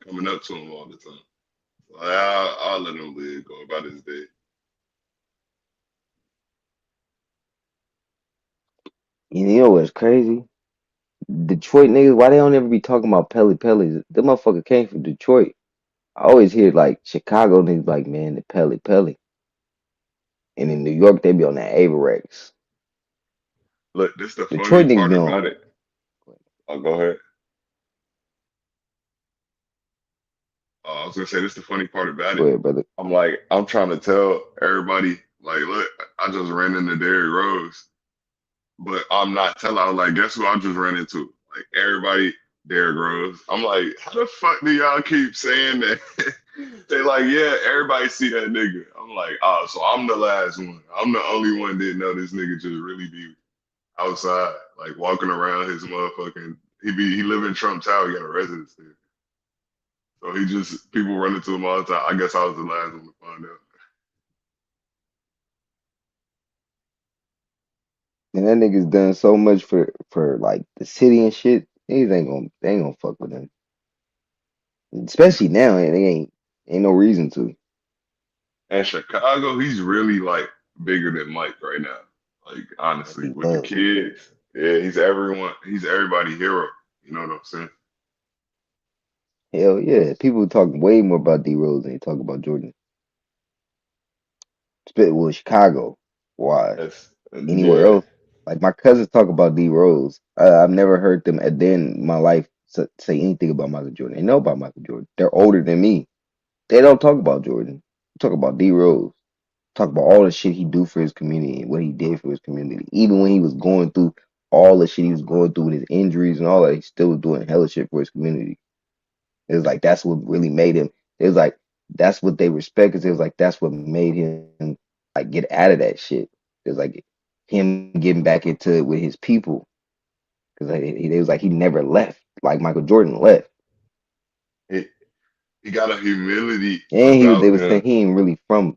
coming up to him all the time. Like, I'll let him live, go about his day. You know what's crazy? Detroit niggas, why they don't ever be talking about Pelly Pellies? Them motherfucker came from Detroit. I always hear like Chicago niggas like, man, the Pelly Pelly. And in New York, they be on that Averex. Look, this the funny Detroit niggas part be on. about it. I'll go ahead. I was gonna say this the funny part about Go it. ahead, brother. I'm like, I'm trying to tell everybody, like, look, I just ran into Derrick Rose, but I'm not telling. I was like, guess who I just ran into? Like everybody, Derrick Rose. I'm like, how the fuck do y'all keep saying that? They like, yeah, everybody see that nigga. I'm like, oh, so I'm the last one. I'm the only one that didn't know this nigga just really be outside, like walking around his motherfucking. He live in Trump Tower. He got a residence there. So he just people run into him all the time. I guess I was the last one to find out. And that nigga's done so much for like the city and shit. Niggas they ain't gonna fuck with him. Especially now, and they ain't no reason to. And Chicago, he's really like bigger than Mike right now. Like That's honestly, he with the love. kids, yeah, he's everyone. He's everybody hero. You know what I'm saying? Hell yeah. People talk way more about D Rose than they talk about Jordan. Well, Chicago wise. That's Anywhere yeah. else, like my cousins talk about D Rose. I've never heard them a day in my life say anything about Michael Jordan. They know about Michael Jordan. They're older than me. They don't talk about Jordan. Talk about D Rose. Talk about all the shit he do for his community and what he did for his community. Even when he was going through all the shit he was going through with his injuries and all that, he still was doing hella shit for his community. It was like that's what really made him. It was like that's what they respect. Cause it was like that's what made him like get out of that shit. It was like him getting back into it with his people. Cause like, it was like he never left. Like Michael Jordan left, He, he got a humility and they about was saying him. he ain't really from.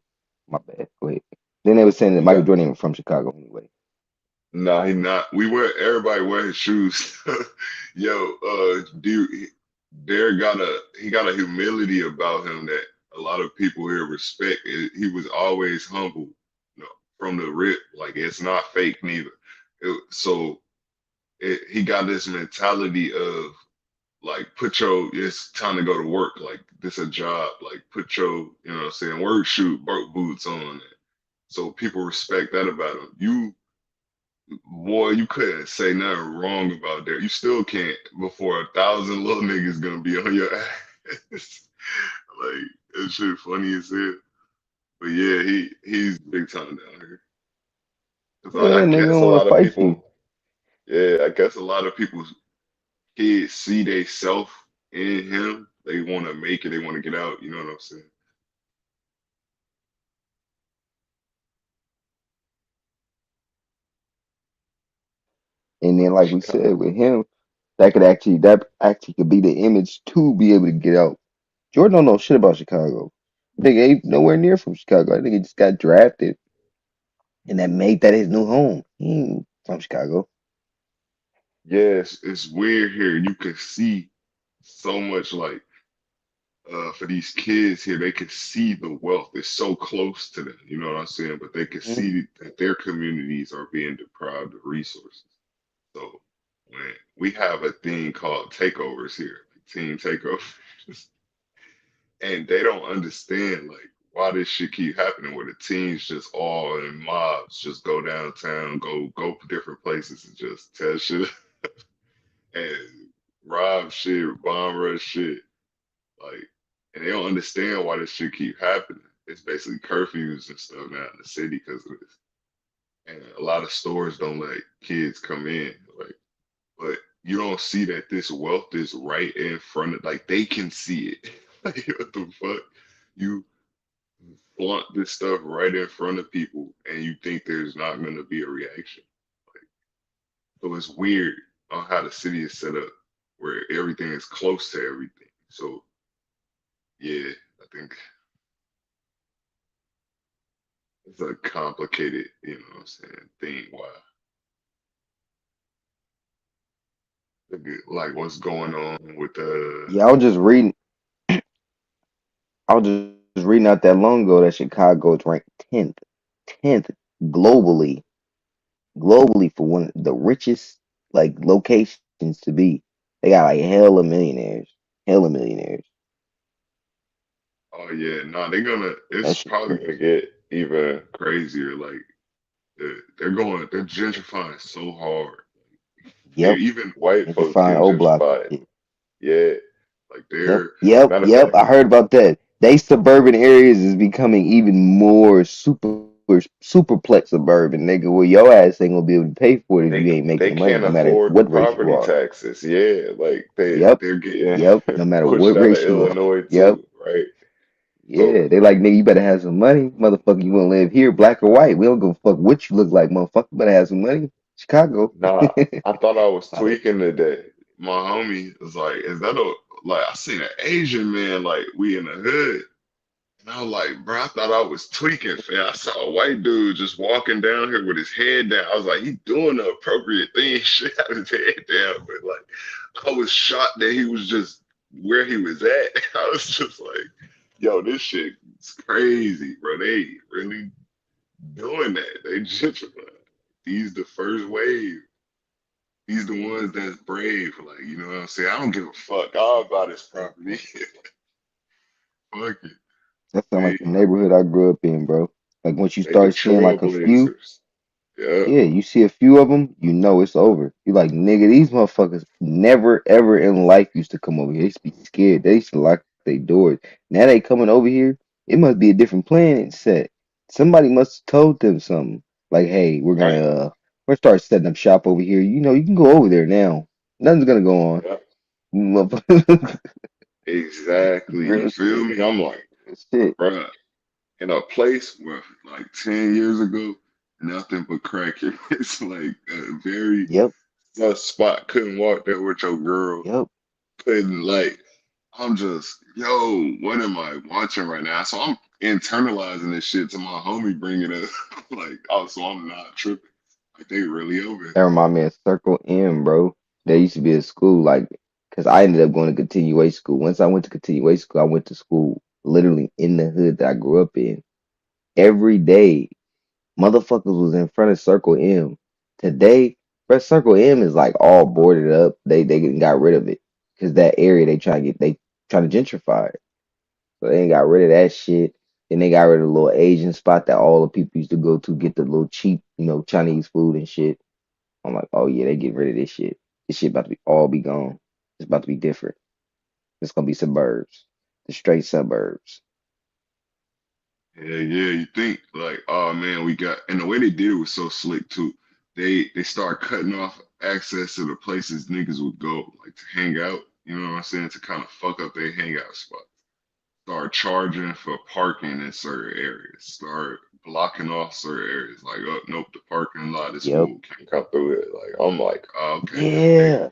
My bad. Go ahead. Then they were saying that He Michael got Jordan ain't from Chicago anyway. nah, he not. We wear everybody wear his shoes. Yo, dude, Derek got a humility about him that a lot of people here respect. He was always humble, you know, from the rip. Like it's not fake neither. So he got this mentality of like put your it's time to go to work, like this a job, like put your what I'm saying, work shoe boots on it. So people respect that about him. You boy, you couldn't say nothing wrong about that. You still can't before 1,000 little niggas gonna be on your ass. Like that shit funny as hell. But yeah, he's big time down here. 'Cause I Yeah, nigga guess a don't want lot to of fight you. people, yeah, I guess a lot of people kids see they self in him. They want to make it. They want to get out. You know what I'm saying? And then, But like we Chicago, said, with him, that actually could be the image to be able to get out. Jordan don't know shit about Chicago. Nigga ain't nowhere near from Chicago. I think he just got drafted, and that made that his new home. He ain't from Chicago. yes, it's weird here. You can see so much like for these kids here, they can see the wealth. It's so close to them. You know what I'm saying? But they can Mhm. see that their communities are being deprived of resources. So when we have a thing called takeovers here, like team takeovers, and they don't understand like why this shit keep happening where the teams just all in mobs just go downtown, go different places and just tell shit and rob shit, bomb rush shit, like, and they don't understand why this shit keep happening. It's basically curfews and stuff now in the city because of this, and a lot of stores don't let kids come in, like, but you don't see that this wealth is right in front of, like, they can see it. Like, what the fuck? You flaunt this stuff right in front of people and you think there's not going to be a reaction. Like, so it's weird on how the city is set up where everything is close to everything. So yeah, I think it's a complicated, you know what I'm saying, thing. Why like what's going on with Yeah, I was just reading out that long ago that Chicago is ranked 10th globally, globally for one of the richest like locations to be. They got like hella millionaires. oh yeah, no, they're gonna That it's shit probably gonna crazy. get even crazier. Like they're gentrifying so hard. They're Yep, even white folks gentrifying getting O Block and gentrified. shit. Yeah. Like Yep, they're yep, matter of yep. fact, I heard about that. They suburban areas is becoming even more superplex suburban, nigga. Where your ass ain't gonna be able to pay for it if you ain't making the they money, no can't matter afford the what race you property are. taxes. Yeah, like Yep, they're getting yep. No matter pushed what out of race you are. Illinois Yep. too, right? So Yeah, they like nigga. You better have some money, motherfucker. You wanna live here, black or white? We don't give a fuck what you look like, motherfucker. You better have some money. Chicago. nah, I thought I was Like, tweaking today. My homie was like, "Is that a like?" I seen an Asian man like we in the hood. And I was like, bro, I thought I was tweaking, fam. I saw a white dude just walking down here with his head down. I was like, he doing the appropriate thing, shit, have his head down. But like, I was shocked that he was just where he was at. I was just like, yo, this shit is crazy, bro. They really doing that. They gentrifying. These the first wave. These the ones that's brave. Like, you know what I'm saying? I don't give a fuck all about his property. Fuck it. that sound They like the neighborhood I grew up in, bro. Like once you they the start seeing like a few. trailblazers. Yeah. Yeah, you see a few of them, you know it's over. You like, nigga, these motherfuckers never ever in life used to come over here. They used to be scared. They used to lock their doors. Now they coming over here. It must be a different plan set. Somebody must have told them something. Like, hey, Right. we're gonna start setting up shop over here. You know, you can go over there now. Nothing's gonna go on. Yeah. Motherfucker. Exactly. You Real feel shit. me? I'm like, Real shit. bruh, in a place where like 10 years ago, nothing but crack. It's like a very Yep. tough spot. Couldn't walk there with your girl. Yep. Couldn't like, I'm just, yo, what am I watching right now? So I'm internalizing this shit to my homie bringing it up. Like, oh, so I'm not tripping. Like, they really over it. That remind me of Circle M, bro. There used to be a school like, cause I ended up going to continuation school. Once I went to continuation school, I went to school literally in the hood that I grew up in. Every day, motherfuckers was in front of Circle M today, but Circle M is like all boarded up. They got rid of it because that area they trying to gentrify it. So they ain't got rid of that shit. Then they got rid of the little Asian spot that all the people used to go to get the little cheap, Chinese food and shit. I'm like, oh yeah, they get rid of this shit. This shit about to be gone. It's about to be different. It's gonna be suburbs, the straight suburbs. Yeah, yeah. You think like, oh man, we got, and the way they did it was so slick too. They start cutting off access to the places niggas would go, like to hang out. You know what I'm saying? To kind of fuck up their hangout spot. Start charging for parking in certain areas. Start blocking off certain areas. Like, oh nope, the parking lot is Yep. full. Can't come through it. Like, I'm like, oh, okay. Hey, Yeah.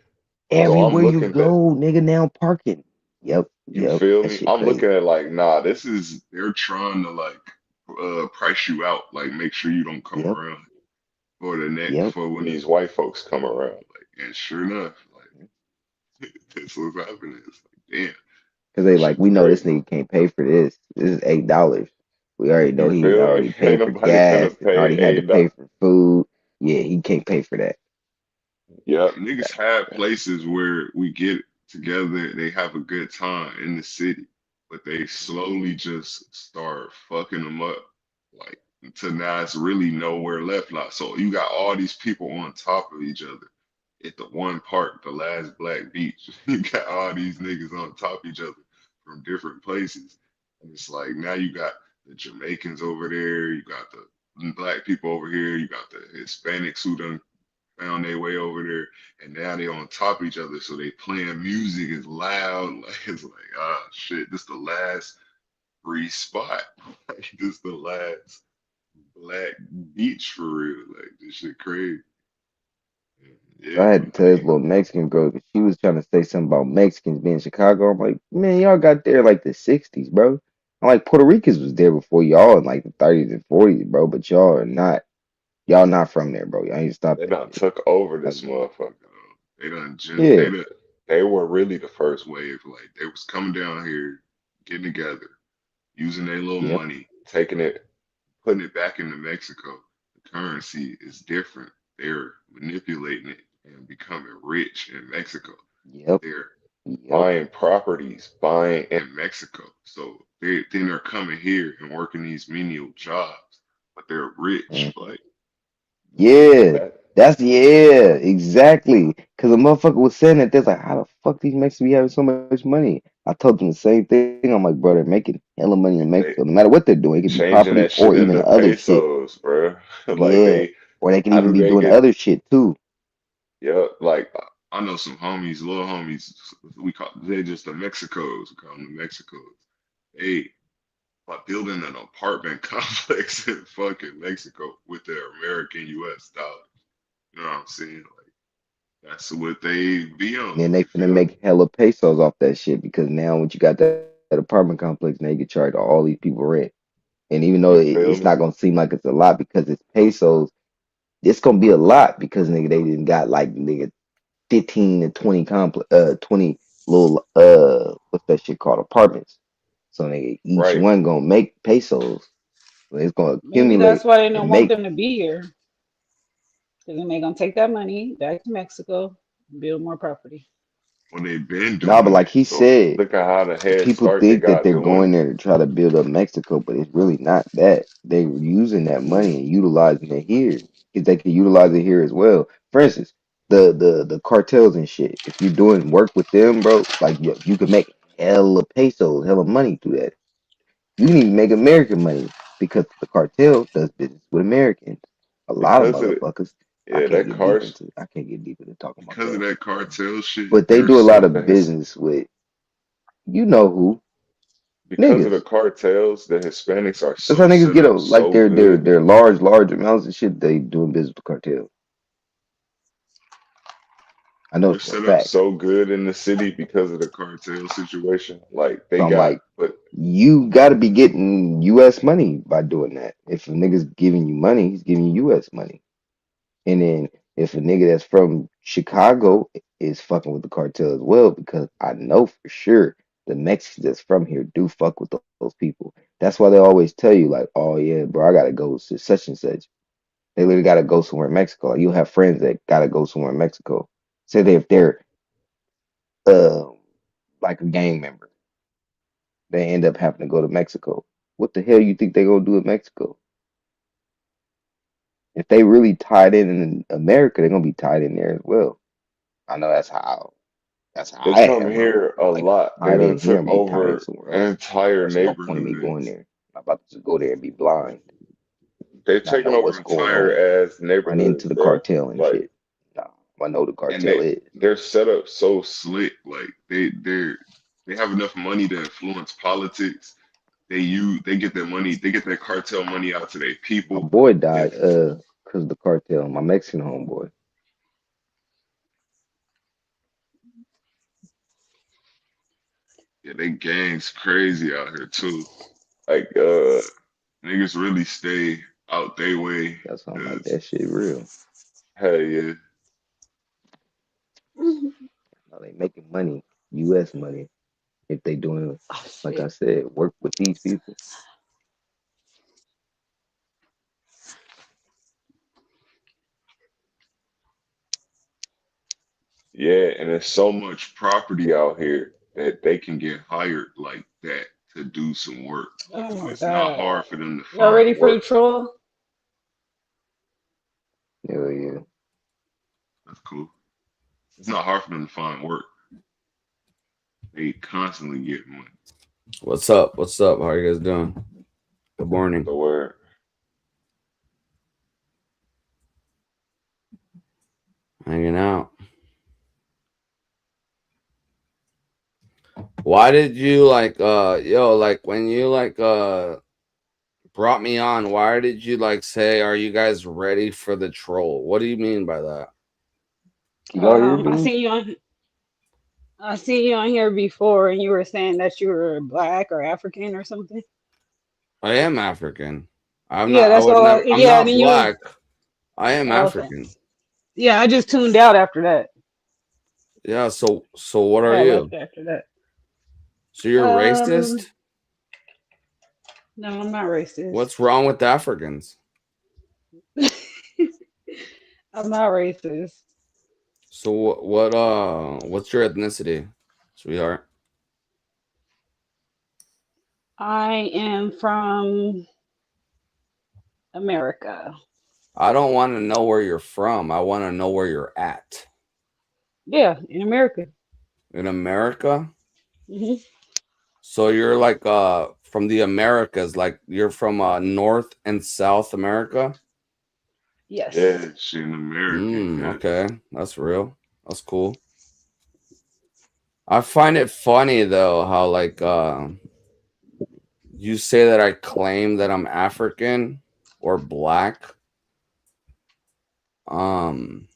so I'm Everywhere you looking at, go, nigga, now parking. Yep. you Yep. feel That me? shit I'm looking crazy. at like, nah, this is they're trying to like price you out, like make sure you don't come Yep. around for the net Yep. for when these white folks come around. Like, and sure enough, like that's what's happening. It's like, damn, Cause they that like, shit's we know this crazy. nigga can't pay for this. This is $8. We already know You he feel me? already Ain't paid for nobody finna gas and pay already had to pay $8. for food. Yeah, he can't pay for that. Yeah, niggas have Yeah. places where we get together, they have a good time in the city, but they slowly just start fucking them up. Like until now it's really nowhere left. Like so you got all these people on top of each other at the one park, the last black beach. You got all these niggas on top of each other from different places. And it's like now you got the Jamaicans over there, you got the black people over here, you got the Hispanics who done found their way over there, and now they on top of each other, so they playing music is loud. Like it's like, ah, shit, this the last free spot. Like this the last black beach for real. Like this shit crazy. So I Yeah, had to but tell this little Mexican girl because she was trying to say something about Mexicans being in Chicago. I'm like, man, y'all got there like the 60s, bro. I'm like, Puerto Ricans was there before y'all in like the 30s and 40s, bro, but y'all are not. Y'all not from there, bro. Y'all ain't stop they that done shit. took over Like, this motherfucker. Though. yeah, They were really the first wave. Like they was coming down here, getting together, using their little yep, money, taking it, putting it back into Mexico. The currency is different. They're manipulating it and becoming rich in Mexico. yep, They're yep. buying properties, buying in Mexico. So then they're coming here and working these menial jobs, but they're rich. Mhm. Like Yeah, that, yeah, exactly. Because the motherfucker was saying that they're like, how the fuck these Mexicans be having so much money? I told them the same thing. I'm like, bro, they're making hella money in they Mexico. No matter what they're doing, it could be changing property that or shit even into other shit. pesos, bro. Like Yeah, they, or they can how even do be they doing get? other shit too. Yeah, like I know some homies, little homies. We call they just the Mexicos. We call them the Mexicos. They by building an apartment complex in fucking Mexico with their American US dollar. You know what I'm saying? Like that's what they be on. Then they You finna feel me? make hella pesos off that shit because now once you got that apartment complex, now you can charge all these people rent. And even though You feel it's me? not gonna seem like it's a lot because it's pesos, it's gonna be a lot because nigga they didn't got like nigga 15 to 20 20 little what's that shit called apartments. So nigga each Right. one gonna make pesos. So it's gonna Maybe that's accumulate why they don't and want make. them to be here. Because then they're gonna take that money back to Mexico, build more property. Well, they've been Nah, but doing like it. he So said, look at how the head people start they think that got they're doing going it. there to try to build up Mexico, but it's really not that. They're using that money and utilizing it here because they can utilize it here as well. For instance, the cartels and shit. If you're doing work with them, bro, like you can make hella pesos, hella money through that. You can even make American money because the cartel does business with Americans. A lot of Because of it. motherfuckers. Yeah, that cars I can't get deep into talking about because of that. that cartel shit, But they they're do a lot so of business with you know who because of the niggas. cartels, the Hispanics are That's how so niggas set get up like so their good. their large amounts of shit. They doing business with cartel. I know They're it's for a set up fact. so good in the city because of the cartel situation. Like they So I'm got, like, but you got to be getting U.S. money by doing that. If a nigga's giving you money, he's giving you U.S. money. And then if a nigga that's from Chicago is fucking with the cartel as well, because I know for sure the Mexicans that's from here do fuck with those people. That's why they always tell you like, oh yeah, bro, I gotta go to such and such. They literally gotta go somewhere in Mexico. Like, you have friends that gotta go somewhere in Mexico. Say if they're uh like a gang member, they end up having to go to Mexico. What the hell you think they gonna do in Mexico? If they really tied in America, they're gonna be tied in there as well. I know that's how They I come am. here a Like I'm lot. They tied done in here, took I'm be tied in over somewhere else. entire There's no point in me going neighborhoods. there. I'm about to just go there and be blind, They've not taken know over what's going on. entire ass Run into neighborhoods, the bro. cartel and Like, shit. Nah, I know the and cartel is. they're set up so slick. Like they have enough money to influence politics. They get their money, they get their cartel money out to their My people. boy And died because of the cartel. My Mexican homeboy. yeah, they gangs crazy out here too. Like niggas really stay out they way That's why I'm like, because that shit real. hell yeah. Now they making money, U.S. money, if they doing, Oh like I shit. said, work with these people. Yeah, and there's so much property out here that they can get hired like that to do some work. Oh So my it's not god. hard for them to Y'all find ready for the work. troll? Hell yeah. That's cool. It's not hard for them to find work. They constantly get money. What's up? What's up? How are you guys doing? Good morning. So where Hanging out. Why did you like like when you brought me on, why did you like say, are you guys ready for the troll? What do you mean by that? Can y'all hear I me? seen you on. I seen you on here before, and you were saying that you were black or African or something. I am African. I'm Yeah, not I that's would all. never I'm Yeah, and not then you were. black. I am Oh, okay. African. Yeah, I just tuned out after that. Yeah, so what I are had you? left after that. So you're Um, racist? no, I'm not racist. What's wrong with Africans? I'm not racist. So what's your ethnicity, sweetheart? I am from America. I don't want to know where you're from. I want to know where you're at. Yeah, in America. In America? Hmm. So you're like from the Americas, like you're from North and South America? Yes. yeah, she an American, yes. Okay. That's real. That's cool. I find it funny though how like you say that I claim that I'm African or black. Um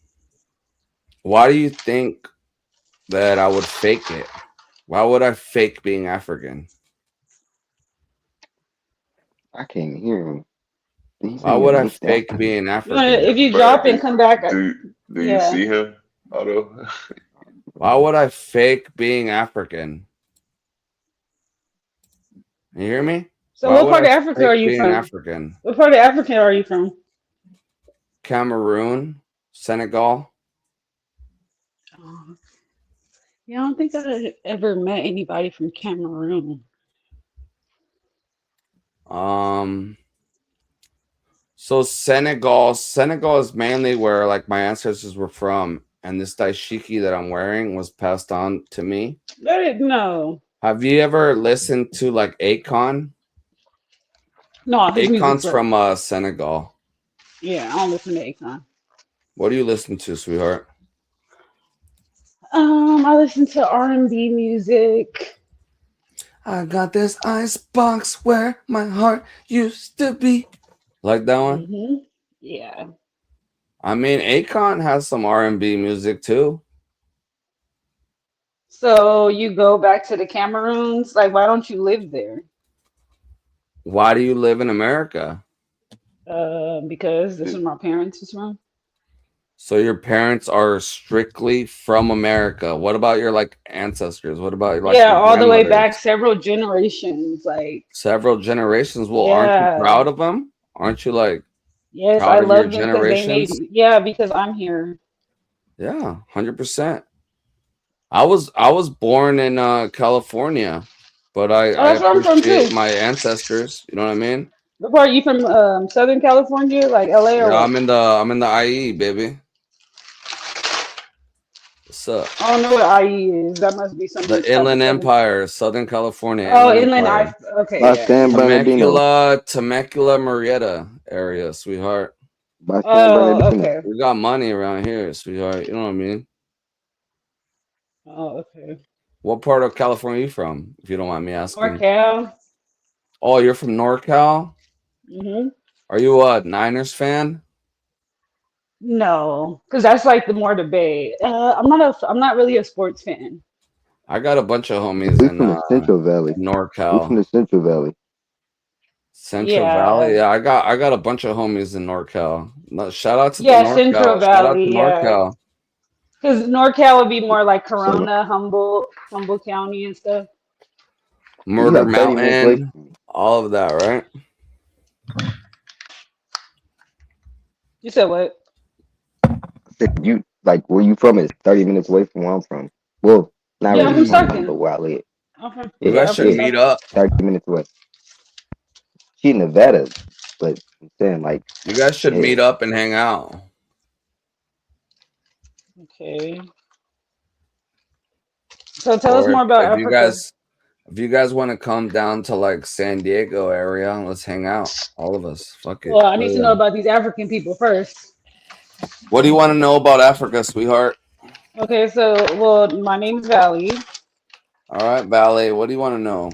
why do you think that I would fake it? Why would I fake being African? I can't hear him. Did he Why say you're would I mixed fake African? being You wanna, African? if you But drop and come back, do you yeah. see him, Otto? Why would I fake being African? You hear me? So, Why what would part I of Africa are fake you being from? African? What part of Africa are you from? Cameroon, Senegal. Oh, yeah, I don't think I ever met anybody from Cameroon. Um, so Senegal is mainly where like my ancestors were from, and this dashiki that I'm wearing was passed on to me. I didn't know. Have you ever listened to like Akon? No, his music Akon's sucks. from Senegal. Yeah, I don't listen to Akon. What do you listen to, sweetheart? I listen to R&B music. I got this ice box where my heart used to be. Like that one? Yeah. I mean, Akon has some R&B music too. So you go back to the Cameroons? Like, why don't you live there? Why do you live in America? Because this is where my parents is from. So your parents are strictly from America. What about your like ancestors? What about like Yeah, your all the way back grandmothers? several generations. Like, Several generations. Well, aren't you yeah. proud of them? Aren't you like Yes, I Proud of your love them because they made generations. yeah, because I'm here. Yeah, 100%. I was born in California, but Oh, I that's where I'm from appreciate too. my ancestors. You know what I mean? Where are you from? Southern California, like LA or Yeah, what? I'm in the IE, baby. What's up? I don't know what IE is. That must be some The type of Inland southern. Empire, Southern California Oh, Inland inland. I Empire. okay, By yeah, San yeah. Bernardino. Temecula, Murrieta area, sweetheart. By San Oh, Bernardino. okay. We got money around here, sweetheart. You know what I mean? Oh, okay. What part of California are you from, if you don't mind me asking? NorCal. Oh, you're from NorCal? Mhm. Are you a Niners fan? No, because that's like the more debate. I'm not really a sports fan. I got a bunch of homies We from the Central Valley. in We from NorCal. the Central Valley. Central Valley? Yeah, Yeah, I got a bunch of homies in NorCal. No, shout out to the yeah, Central NorCal. Shout out to Valley. Yeah, NorCal. because NorCal would be more like So Corona, Humboldt County and stuff. you Murder like 30 minutes away Mountain, from me. all of that, right? You said what? I said you like where you from is 30 minutes away from where I'm from. Well, not Yeah, I'm really from from, but Stockton. where I live. You Yeah, guys I'm from should yeah. meet Stockton. up. 30 minutes away. She in Nevada, but I'm saying like, You guys should yeah. meet up and hang out. Okay. So tell us Or more about if you Africa. guys if you guys want to come down to like San Diego area, let's hang out. All of us. Fuck it. Well, I Hell need to yeah. know about these African people first. What do you want to know about Africa, sweetheart? Okay, so well, my name's Valley. All right, Valley. What do you want to know?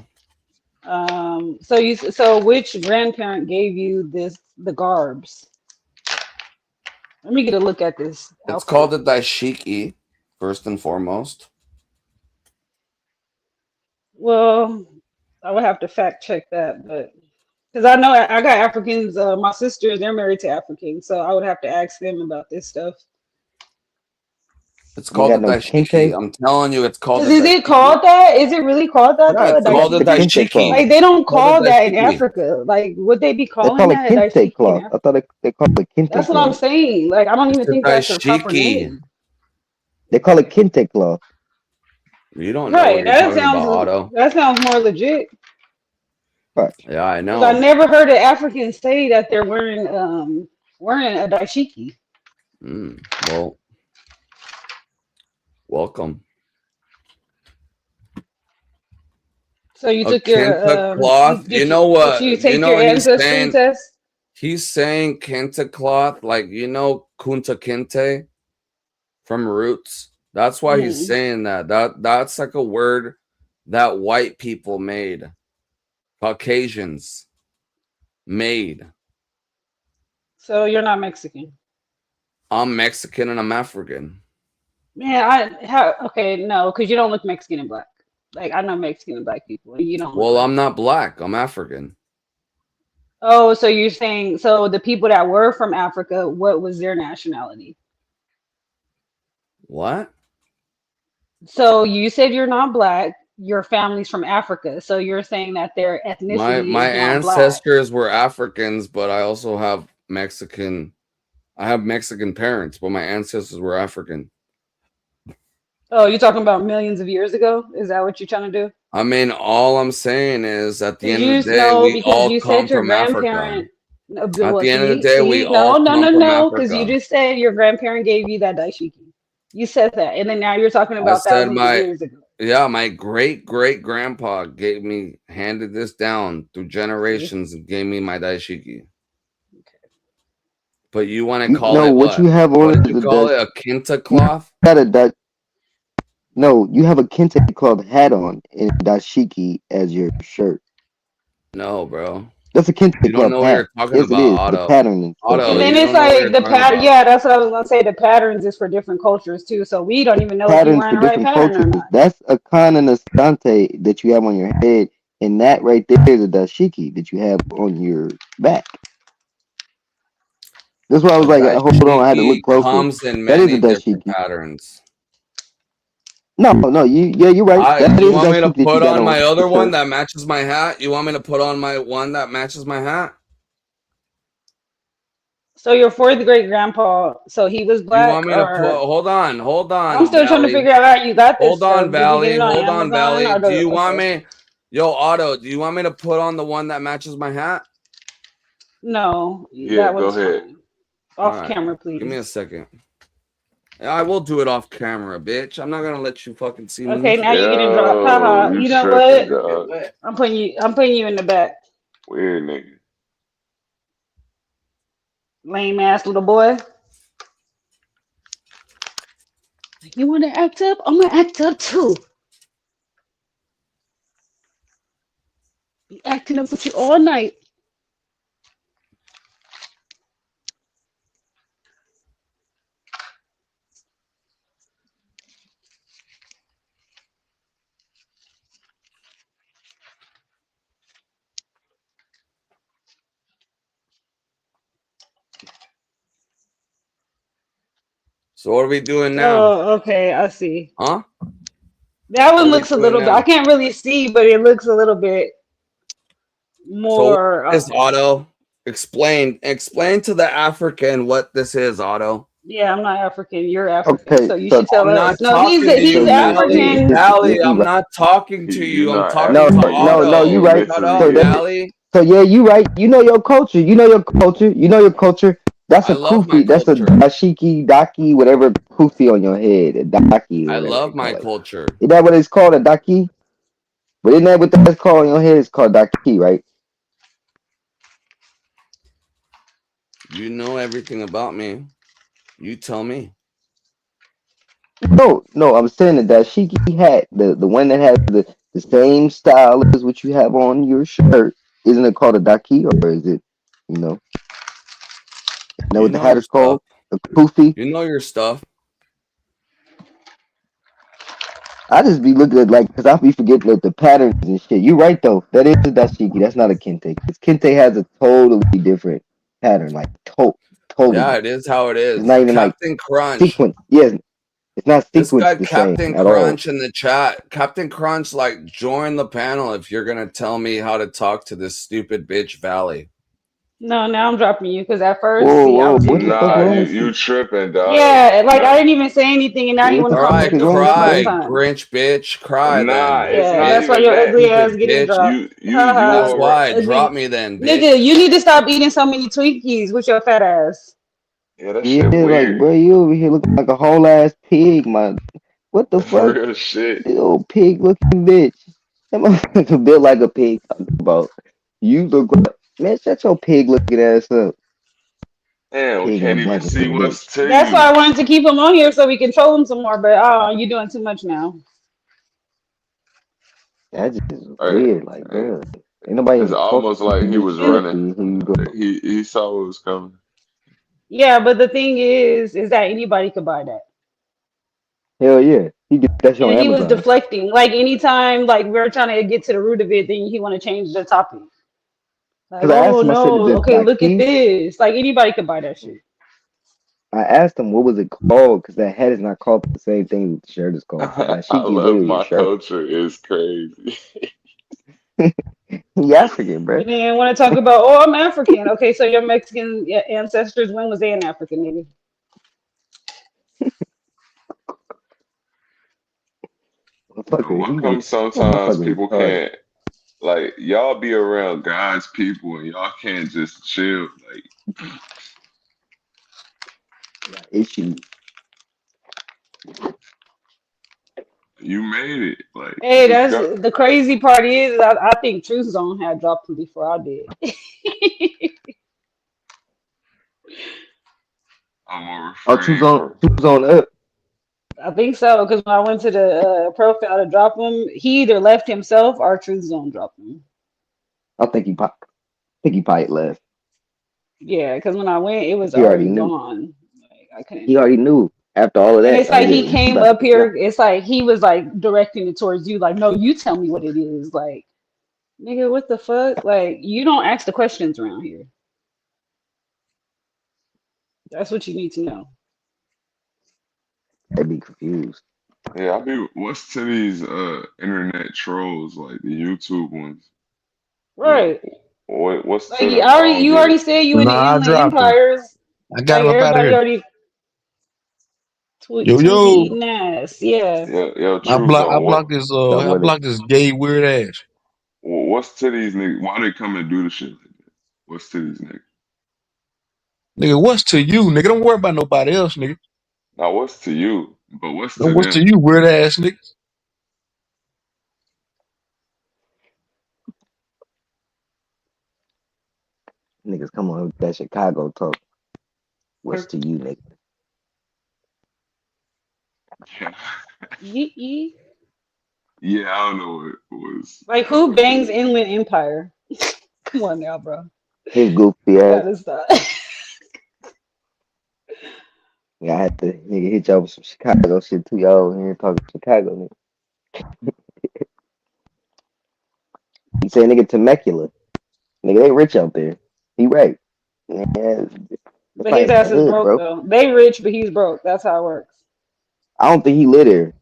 So which grandparent gave you the garbs? Let me get a look at this It's outfit. called a dashiki, first and foremost. Well, I would have to fact check that, but because I know I got Africans, my sisters, they're married to Africans, so I would have to ask them about this stuff. It's You ain't called a got no dashiki. kente? I'm telling you, it's called Because a is it dashiki. called that? Is it really called that Yeah, though? A it's They got called a the daishiki? kente cloth. dashiki. Like they don't It's called a call that in dashiki. Africa. Like would they be They calling call it that a kente daishiki in cloth. Africa? I thought they call it kente That's what I'm cloth. saying. Like I don't It's even a think that's their proper dashiki. name. They call it kente cloth. You don't know what Right. you're talking about, Otto. That sounds more legit. Watch. Yeah, I Because I know. never heard an African say that they're wearing a daishiki. Well, welcome. So you A took your kente cloth. You know did you what? You take your know he's ancestry saying. test? He's saying kente cloth, like kunta kinte from Roots. That's why he's Hmm. saying that. That's like a word that white people made, Caucasians made. So you're not Mexican. I'm Mexican and I'm African. Man, okay, no, because you don't look Mexican and black. Like I know Mexican and black people. You don't look Well, like I'm that. not black. I'm African. Oh, so you're saying so the people that were from Africa, what was their nationality? What? So you said you're not black, your family's from Africa. So you're saying that their My ethnicity my is not black. ancestors were Africans, but I also have Mexican. I have Mexican parents, but my ancestors were African. Oh, you're talking about millions of years ago? Is that what you're trying to do? I mean, all I'm saying is at the Because end of you the day, know, we because all you come said your from Africa. grandparent. No, At well, the end of the day, we no, all no, come no, from no, because you Africa. just said your grandparent gave you that daishiki. You said that, and then now you're talking I about said thousands of years ago. my great great grandpa handed this down through See, generations and gave me my daishiki. But you want to You call know it what what? you have What on did is you a call dust. it? A kenta You cloth? got a dust. No, you have a kente cloth hat on and a dashiki as your shirt. No, bro. That's a kente You don't cloth know what hat. you're talking Yes, it about, is. The Otto. pattern and stuff Otto, and on it. then you it's don't know what like you're the talking pattern. about. Yeah, that's what I was gonna say. The patterns is for different cultures too. So we don't even know if you Patterns wearing for the right different pattern or cultures. not. That's a kana nasante that you have on your head, and that right there is a dashiki that you have on your back. That's why I A was like, hold on, I had to daishiki look closer. comes in That is a many different dashiki. patterns. No, you're right. That You is a want me to dashiki that you put got on on my for other one sure. that matches my hat? You want me to put on my one that matches my hat? So your fourth great grandpa, so he was Do you want black, me to put? or Hold I'm on, still trying to Valley. figure out how you got this Hold on, stuff. Did you get Valley. it on Hold on, Amazon Valley. or Do the you want okay? me? Yo, Otto, do you want me to put on the one that matches my hat? No, Yeah, that go one's ahead. fine. All Off right. camera, Give me a please. second. I will do it off camera, bitch. I'm not gonna let you fucking see me. Okay, now you're getting dropped. Yo, Haha. you You know tripping, what? dog. I'm putting you. I'm putting you in the back, Weird nigga. lame ass little boy. You want to act up? I'm gonna act up too. Be acting up with you all night. So what are we doing now? Oh, okay. I see. Huh? That What one are we looks a doing little bit. I now? can't really see, but it looks a little bit So what more. is this, Otto? Explain to the African what this is, Otto. Yeah, I'm not African. You're African, Okay, so you so should tell I'm not us. No, talking to so he's you, yeah, Valley. African. Valley, you I'm right. not talking to You're you. I'm not talking No, to African. you Otto. right. Shut Mentally up, So ill. that Valley. so yeah, you right. You know your culture. You know your culture. You know your culture. That's I a love my kufi. That's a culture. dashiki, daki, whatever kufi on your head, a daki or I whatever love they my call it. culture. Is that what it's called, a daki? But isn't that what that's called on your head? It's called daki, right? You know everything about me. You tell me. No, no, I'm saying the dashiki hat, the one that has the same style as what you have on your shirt. Isn't it called a daki, or is it, you know, know You what the know hat your is stuff. called? A kufi. You know your stuff. I just be looking at like, cause I be forgetting the patterns and shit. You right though. That is a dashiki. That's not a kente. Cause kente has a totally different pattern, like totally Yeah, it different. is how it It's is. not even like Captain Crunch. sequence. Yes, it's not This guy, sequenced the same Captain at all. Crunch in the chat. Captain Crunch, like, join the panel if you're gonna tell me how to talk to this stupid bitch Valley. No, now I'm dropping you because at first, Whoa, see, I whoa, was what getting the fuck your Nah, wrong you with ass. you? you tripping, dog. Yeah, like Nah, I didn't even say anything, and now you What want the to call me fuck a is goofy wrong the with you, first Cry, bro? time. Grinch bitch, cry nah, then. it's Yeah, not that's why even your that. ugly ass Stupid getting bitch. dropped. You That's Haha. why. Drop Ugly me then, nigga, bitch. you need to stop eating so many Twinkies with your fat ass. yeah, that Yeah, shit like, weird. bro, you over here looking like a whole ass pig, man. What the fuck? Real shit. This old pig looking bitch. That motherfucker built like a pig. Talking about you look like, man, shut your pig looking ass up. Damn, we Pig in a can't even blanket, see little bitch. what's to That's why you. I wanted to keep him on here so we can troll him some more. But oh, you're doing too much now. That just is Right? weird. Like, Right. bro, ain't nobody It's even talking almost to like you. he Just was sitting up And running. here. Here you go. He saw what was coming. yeah, but the thing is that anybody could buy that. Hell yeah, he get that shit on And he was Amazon. deflecting. Like anytime, like we're trying to get to the root of it, then he want to change the topic. Like, Cause I asked oh him, I said, "Is no, it okay, look at Daki?" this. Like anybody could buy that shit. I asked him what was it called, cause that hat is not called the same thing that the shirt is called. I Dashiki is love literally a my shirt. culture is crazy. He African, bro. And then want to talk about, oh, I'm African. Okay, so your Mexican ancestors, when was they in Africa, nigga? Motherfucker, Why he come like sometimes motherfucker people retarded. can't like y'all be around God's people and y'all can't just chill? Like Got issues. you made it. Like Hey, just that's go. the crazy part is I think Truth Zone had dropped him before I did. I'm gonna Oh, refrain from. choose on up. I think so because when I went to the profile to drop him, he either left himself or Truth Zone dropped him. I think he probably left. Yeah, because when I went, it was He already already knew. gone. Like I couldn't. He already knew after all of And that. it's Oh like yeah, he he came about to up get here. dropped. It's like he was like directing it towards you. Like, no, you tell me what it is. Like, nigga, what the fuck? Like, you don't ask the questions around here. That's what you need to know. They'd be confused. Yeah, I be what's to these internet trolls like the YouTube ones? Like Right. what's Like to you them? I already don't you get already it. said you in the Nah, I Inland dropped him. Empires. I got Like him up out of everybody here. already Yo, tweet yo. eating ass. Yeah. Yo, truth though. Stuff I with it. blocked this gay weird ass. What's to these niggas? Why they come and do the shit like that? What's to these niggas? Nigga, what's to you, nigga? Don't worry about nobody else, nigga. Now what's to you? But what's to What's to them? you, weird ass nigga? Niggas come on with that Chicago talk. What's to you, nigga? Yee yee. Yeah, I don't know what was Like who bangs Inland Empire? Come on now, bro. His goofy You ass. gotta stop. Yeah, I had to nigga hit y'all with some Chicago shit too. Y'all over here talking Chicago, nigga. He said nigga Temecula. Nigga, they rich out there. He right. Yeah, it's But his like the ass is hood, broke bro. though. They rich, but he's broke. That's how it works. I don't think he live there.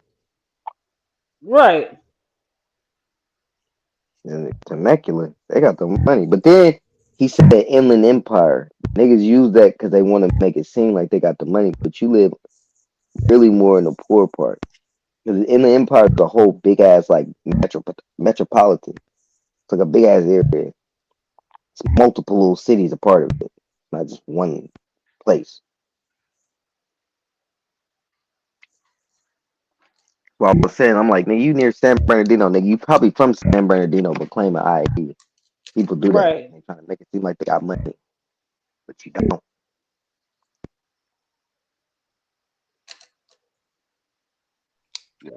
Right. Temecula, they got the money. But then he said Inland Empire. Niggas use that because they want to make it seem like they got the money, but you live really more in the poor part. Because Inland Empire is a whole big ass like metropolitan. It's like a big ass area. It's multiple little cities a part of it, not just one place. Well, I was saying, I'm like, nigga, you near San Bernardino, nigga. You probably from San Bernardino, but claim an IE. People do that. Right. They trying to make it seem like they got money, but you don't.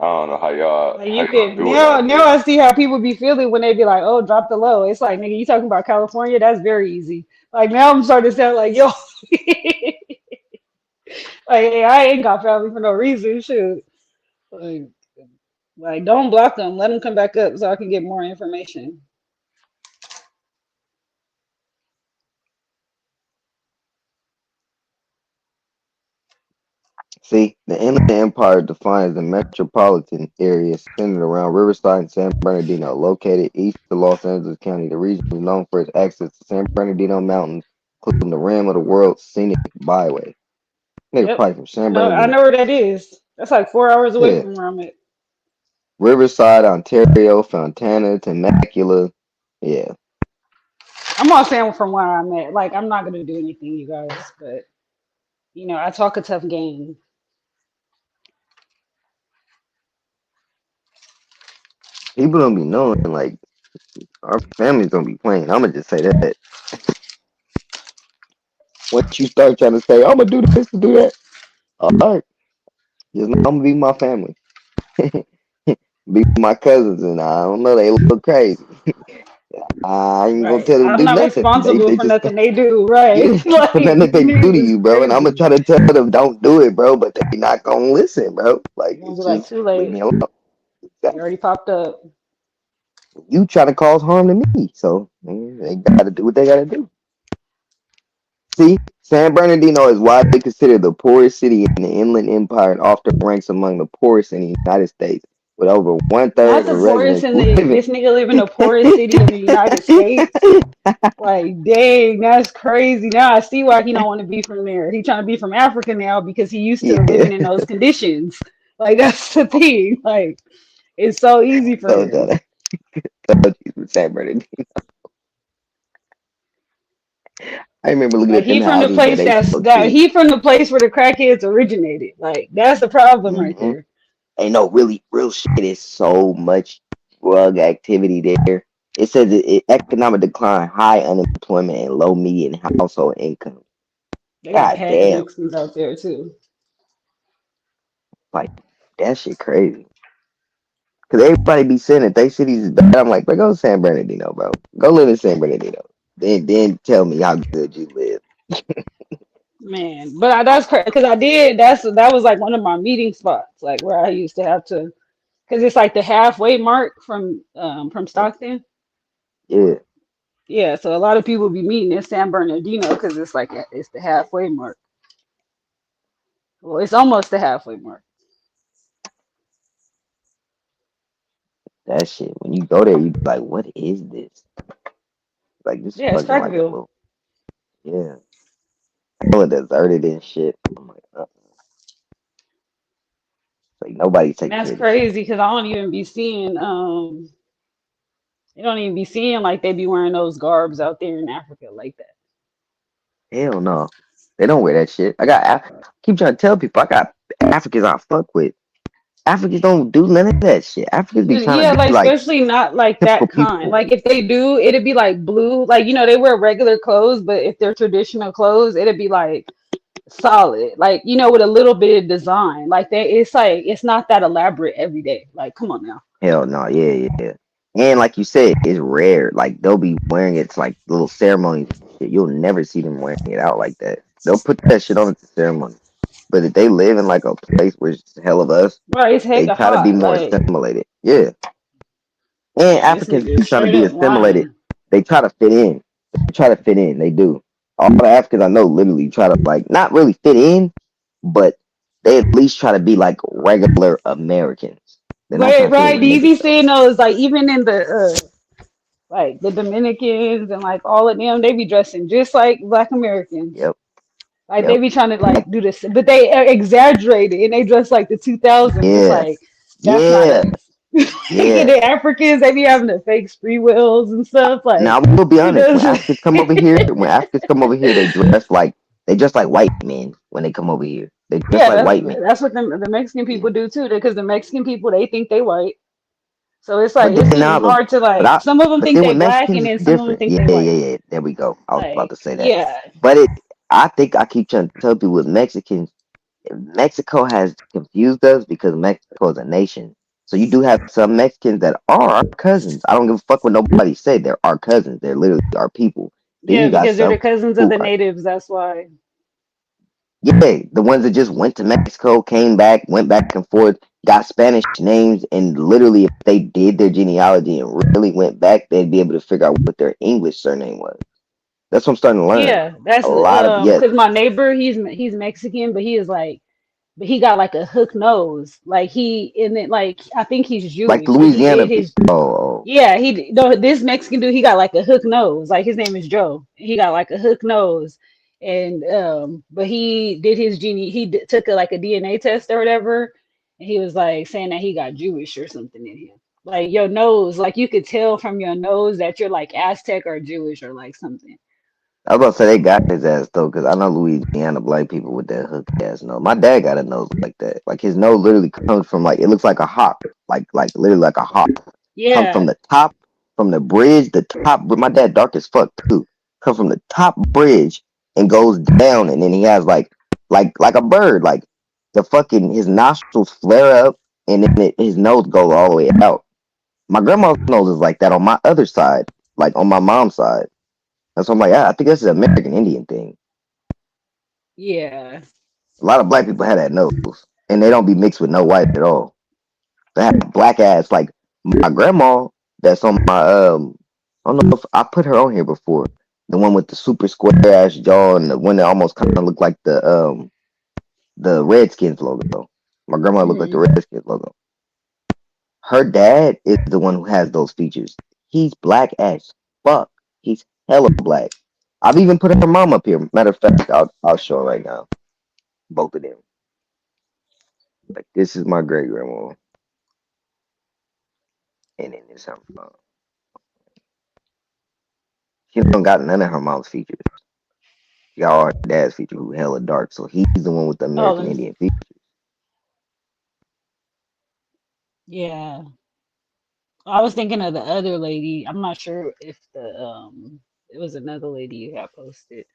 I don't know Like how you y'all could do it now out now there. I see how people be feeling when they be like, oh, drop the low. It's like, nigga, you talking about California? That's very easy. Like now I'm starting to sound like, yo, like hey, I ain't got family for no reason. Shoot. Like, like don't block them. Let them come back up so I can get more information. See, the Inland Empire defines the metropolitan area centered around Riverside and San Bernardino, located east of Los Angeles County. The region is known for its access to San Bernardino Mountains, including the rim of the world's scenic byway. Nigga Yep. probably from San I Bernardino. know where that is. That's like 4 hours away Yeah. from where I'm at. Riverside, Ontario, Fontana, Temecula. Yeah. I'm not saying from where I'm at. Like I'm not gonna do anything, you guys, but I talk a tough game. People don't be knowing, like, our families don't be playing. I'ma just say that. Once you start trying to say, I'm gonna do this and do that, all right, just know I'm gonna be my family. Be my cousins, and I don't know, they look crazy. I ain't gonna Right. tell them I'm to do not nothing. They responsible they for just nothing they do. Right. yeah, for Like nothing that you they do niggas to is you, bro. And I'm gonna crazy. try to tell them don't do it, bro. But they not gonna listen, bro. Like You're gonna it's be like, just too leave me late. alone. You already popped up. You try to cause harm to me, so they gotta do what they gotta do. See, San Bernardino is widely considered the poorest city in the Inland Empire and often ranks among the poorest in the United States, with over one Not third of the poorest residents in the living. this nigga live in the poorest city in the United States. Like, dang, that's crazy. Now I see why he don't want to be from there. He trying to be from Africa now because he used to Yeah, living in those conditions. Like that's the thing. Like it's so easy for told y'all him. that. Told you from San Bernardino. I remember looking Like at them he from the houses, bro. place They that's so that cheap. he from the place where the crackheads originated. Like that's the problem right Hmm. there. Ain't no really real shit. Is so much drug activity there. It says economic decline, high unemployment, and low median household income. They got God bad damn, Mexicans out there too. like that shit crazy. Cause everybody be saying that they cities is bad. I'm like, bro, go to San Bernardino, bro. Go live in San Bernardino. Then tell me how good you live. Man, but that's crazy because I did. That was like one of my meeting spots, like where I used to have to, because it's like the halfway mark from Stockton. Yeah, Yeah, so a lot of people be meeting in San Bernardino because it's like it's the halfway mark. Well, it's almost the halfway mark. that shit. When you go there, you be like, what is this? Like this Yeah, it's fucking like a Crackville. little yeah. hella deserted and shit. I'm like, like nobody And take that's care of this shit. crazy because I don't even be seeing you don't even be seeing like they be wearing those garbs out there in Africa like that. Hell no, they don't wear that shit. Keep trying to tell people I got Africans I fuck with. Africans don't do none of that shit. Africans be trying Yeah, to be like like especially not like typical that kind. people. Like if they do, it'd be like blue. Like they wear regular clothes, but if they're traditional clothes, it'd be like solid. Like with a little bit of design. Like it's like it's not that elaborate every day. Like come on now. Hell no, yeah, yeah. And like you said, it's rare. Like they'll be wearing it to like little ceremonies and shit. You'll never see them wearing it out like that. They'll put that shit on at the ceremony. But if they live in like a place where it's hell of us, Right, it's they hecka try to be hot. more Like assimilated. Yeah. And man, this Africans nigga be is trying to straight be up assimilated. lying. They try to fit in. They try to fit in. They do. All the Africans I know literally try to like not really fit in, but they at least try to be like regular Americans. They're not Right, trying to fit in right. the Do you nigga be stuff. seeing those like even in the like the Dominicans and like all of them, they be dressing just like Black Americans. Yep. Like they Yep. be trying to Like like do this, but they exaggerate it and they dress like the 2000s. It's yeah. like that's not Yeah. us. Like Yeah. the Africans, they be having the fake spree wheels and stuff. Like Now we'll be it honest. does. When Africans come over here, they dress like white men. When they come over here, they dress Yeah, like white men. that's what the Mexican Yeah. people do too. Because the Mexican people they think they white, so it's like But it's then even now, hard to but like. I, Some of them but think then they with black, Mexicans and it's then some of them different. think Yeah, they yeah, yeah, white. yeah. There we go. I was about Like to say that. yeah, But I think I keep trying to tell people with Mexicans, Mexico has confused us because Mexico is a nation. So you do have some Mexicans that are our cousins. I don't give a fuck what nobody say. They're our cousins. They're literally our people. Then yeah, you got because they're the some cousins of who the are, natives. That's why. yeah, the ones that just went to Mexico, came back, went back and forth, got Spanish names, and literally, if they did their genealogy and really went back, they'd be able to figure out what their English surname was. That's what I'm starting to learn. Yeah, that's A lot of yes, because my neighbor he's Mexican, but he is like but he got like a hook nose. Like he and then like I think he's like Jewish, but he Louisiana did people. his Oh, yeah he no this Mexican dude he got like a hook nose. Like his name is Joe. He got like a hook nose, and but he did his took like a DNA test or whatever, and he was like saying that he got Jewish or something in him. Like your nose, like you could tell from your nose that you're like Aztec or Jewish or like something. I was about to say they got his ass though, because I know Louisiana black people with that hook ass nose. My dad got a nose like that. Like his nose literally comes from like it looks like a hop, like literally like a hop. Come from Yeah, the top, from the bridge, the top. But my dad dark as fuck too. Come from the top bridge and goes down, and then he has like a bird. Like the fucking his nostrils flare up, and then his nose goes all the way out. My grandma's nose is like that on my other side, like on my mom's side. And so I'm like, I think that's an American Indian thing. yeah, A lot of black people have that nose, and they don't be mixed with no white at all. They have black ass. Like my grandma, that's on my I don't know if I put her on here before. The one with the super square ass jaw and the one that almost kind of looked like the Redskins logo. My grandma looked like the hmm Redskins logo. Her dad is the one who has those features. He's black as fuck. He's hella black. I've even put her mom up here. Matter of fact, I'll show her right now. Both of them. Like this is my great grandma, and then this her mom. She don't got none of her mom's features. She got all her dad's features who hella dark. So he's the one with the oh American Indian features. yeah. I was thinking of the other lady. I'm not sure if the it was another lady you had posted.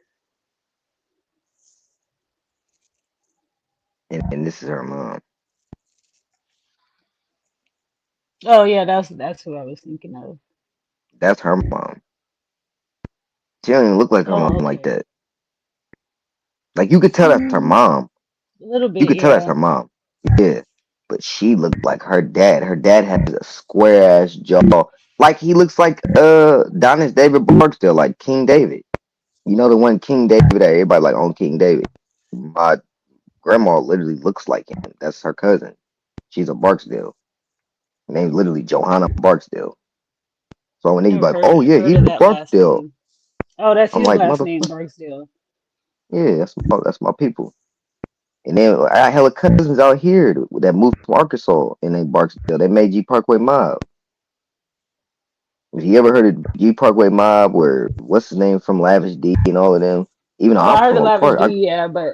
And this is her mom. Oh yeah, that's who I was thinking of. That's her mom. She don't even look like her mom Oh like okay. that. Like you could tell that's her Mm, mom. a little You bit, could tell that's yeah. her mom. Yeah. But she looked like her dad. Her dad has a square ass jaw. Like he looks like Donis David Barksdale, like King David. You know the one King David that everybody like on King David. My grandma literally looks like him. That's her cousin. She's a Barksdale. Her name's literally Johanna Barksdale. So when they be Never like, "Oh yeah, heard he's of a that last Barksdale," name. Oh, that's I'm his like, last name, "Motherfucker, Barksdale. Yeah, that's my people. And then I got hella cousins out here that moved from Arkansas and they Barksdale. They made G Parkway Mob. Have you ever heard of G Parkway Mob, where what's his name from Lavish D and all of them? Even though Oh, I'm I heard from the Oak Lavish Park, D, yeah, but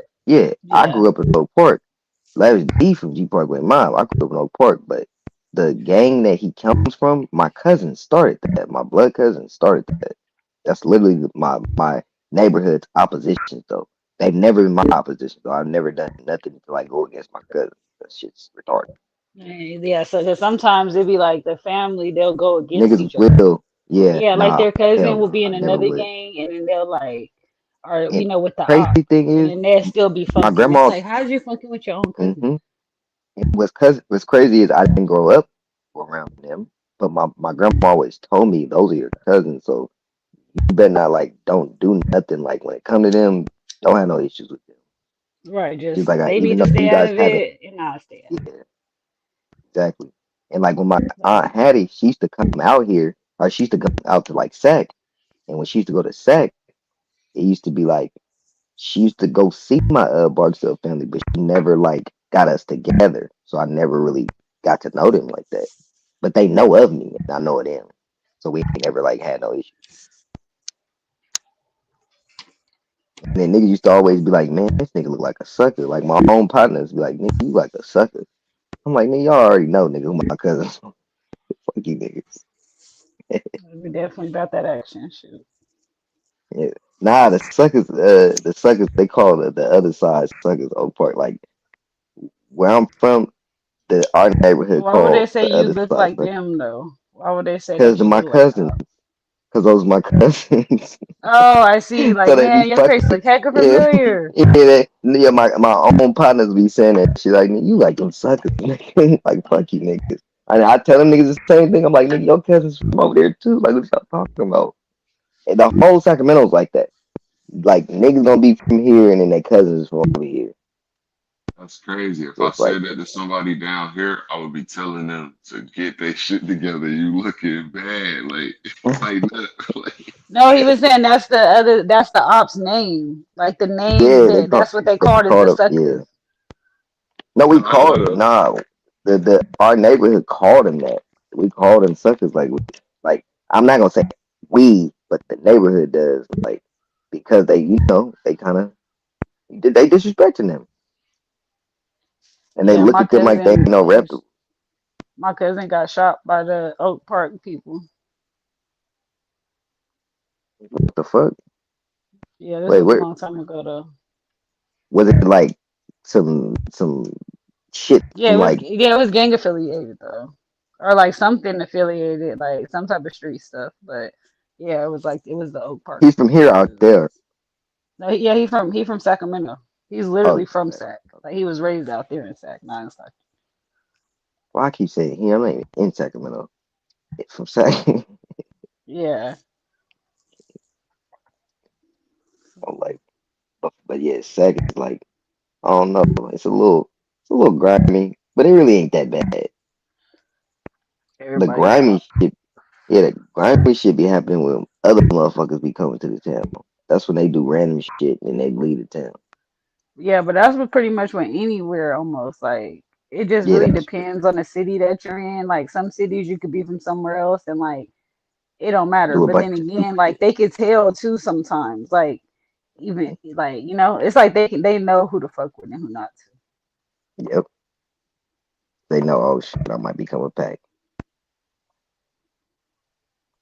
I yeah. grew up in Oak Park. Lavish D from G Parkway Mob. I grew up in Oak Park, but the gang that he comes from, my cousin started that. My blood cousin started that. That's literally my neighborhood's opposition though. They've never been my opposition though. I've never done nothing to like go against my cousin. That shit's retarded. Yeah, so 'cause sometimes it be like the family, they'll go against Niggas each other. will, yeah, Yeah, like nah, their cousin hell will no, be I in never another would. gang, and then they'll like, or And with the crazy op, thing and is, then they'll still be my funking. It's grandma. like, how'd you funking with your own cousin? Mm-hmm. What's crazy is I didn't grow up around them, but my grandma always told me those are your cousins, so you better not like don't do nothing like when it come to them. Don't have no issues with them. Right, She's just like, they even need to though stay you out guys of haven't, it, and I'll stay out of yeah, exactly. And like when my it. aunt Hattie, she used to come out here, or she used to come out to like Sac, and when she used to go to Sac, it used to be like she used to go see my Barksdale family, but she never like got us together, so I never really got to know them like that. But they know of me, and I know of them, so we ain't never like had no issue. And then niggas used to always be like, "Man, this nigga look like a sucker." Like my own partners be like, "Nigga, you like a sucker." I'm like, "Nigga, y'all already know, nigga, who my cousins." Fuck you, niggas. We definitely got that action. Shoot. Yeah. Nah, the suckers, they call the other side suckers Oak Park. Like where I'm from, our neighborhood Why would they called say the you other look side like suckers. them though? Why would they say Cause that of you my look like the cousins, op? cause those my cousins. Oh, I see. So Like, they be man, your face fucking, look hecka yeah, familiar. yeah. My own partners be saying that shit. Like, "Nigga, you like them suckers, nigga." Like, fuck you, niggas. I tell them niggas the same thing. I'm like, "Nigga, your cousins from over there too." Like, what y'all talking about? And the whole Sacramento's like that. Like, niggas gonna be from here, and then their cousins from over here. That's crazy. If So I it's like, said that to somebody down here, I would be telling them to get their shit together. You looking bad, like tighten up. Like, No, he was saying that's the op's name. Like the name yeah, that's what they they called is called the up, yeah. suckers. No, we I thought called it it. was, Nah, the our neighborhood called them that. We called them suckers. Like I'm not gonna say we, but the neighborhood does. Like because they kind of they disrespecting them, and they Yeah, look at them like they ain't no reputable. my cousin got shot by the Oak Park people. What the fuck? Yeah, this Wait, was a where long time ago though. was it? Like some shit from like It was gang affiliated though. Or like something affiliated, like some type of street stuff. But yeah, it was the Oak Park he's from here out cousins. there. No, yeah, he from Sacramento. He's literally Oh, from Sac. Like he was raised out there in Sac, not in Sac. well, I keep saying here. I'm not even in Sacramento. It's from Sac. Yeah. I'm like, but yeah, Sac is like I don't know. It's a little grimy, but it really ain't that bad. The Everybody got grimy shit, yeah, the grimy shit be happening when other motherfuckers be coming to the town. That's when they do random shit and they leave the town. Yeah, but that's what pretty much went anywhere almost. Like it just Yeah, really that's depends on the city that you're in. Like some cities you could be from somewhere else and like it don't matter. do a But bunch then of again, stupid like shit. they could tell too sometimes. Like even like, it's like they know who to fuck with and who not to. Yep, they know. Oh shit, I might become a pack.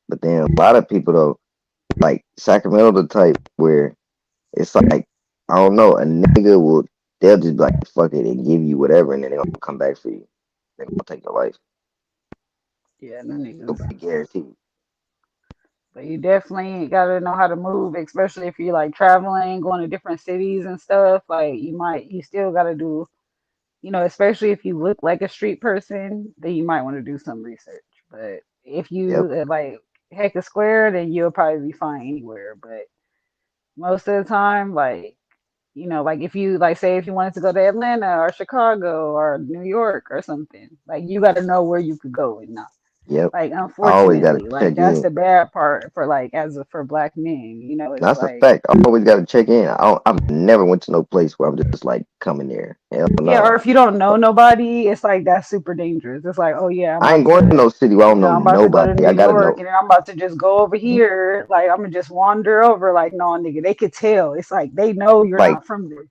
But then a lot of people though, like Sacramento, the type where it's like I don't know, a nigga will they'll just be like fuck it and give you whatever, and then they gonna come back for you. They gonna take your life. Yeah, them It'll niggas. be guaranteed. But you definitely gotta know how to move, especially if you're like traveling, going to different cities and stuff. Like you still gotta do, especially if you look like a street person, then you might want to do some research. But if Yep. you like heck a square, then you'll probably be fine anywhere. But most of the time, like, like if you like say if you wanted to go to Atlanta or Chicago or New York or something, like you gotta know where you could go and not. Yep. Like I always gotta unfortunately, like check that's in. the bad part for like for black men. You know, it's That's a like fact. I always gotta check in. I've never went to no place where I'm just like coming there. Hell yeah, or no. if you don't know nobody, it's like that's super dangerous. It's like, oh yeah, I'm I about ain't going to to, no city where I don't know I'm about to go to nobody. New I gotta York know. and then I'm about to just go over Mhm. here. Like I'm gonna just wander over. Like no, nigga, they could tell. It's like they know you're Like not from there.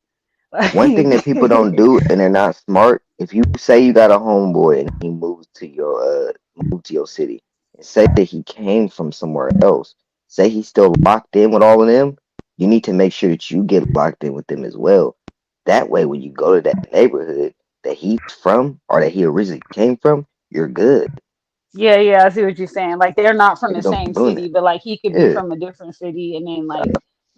one thing that people don't Like, do and they're not smart, if you say you got a homeboy and he moves to your city and say that he came from somewhere else, say he's still locked in with all of them, you need to make sure that you get locked in with them as well. That way when you go to that neighborhood that he's from or that he originally came from, you're good. yeah, yeah, I see what you're saying. Like they're not from the Niggas don't same be doing city, that. but like he could be Yeah. from a different city and then like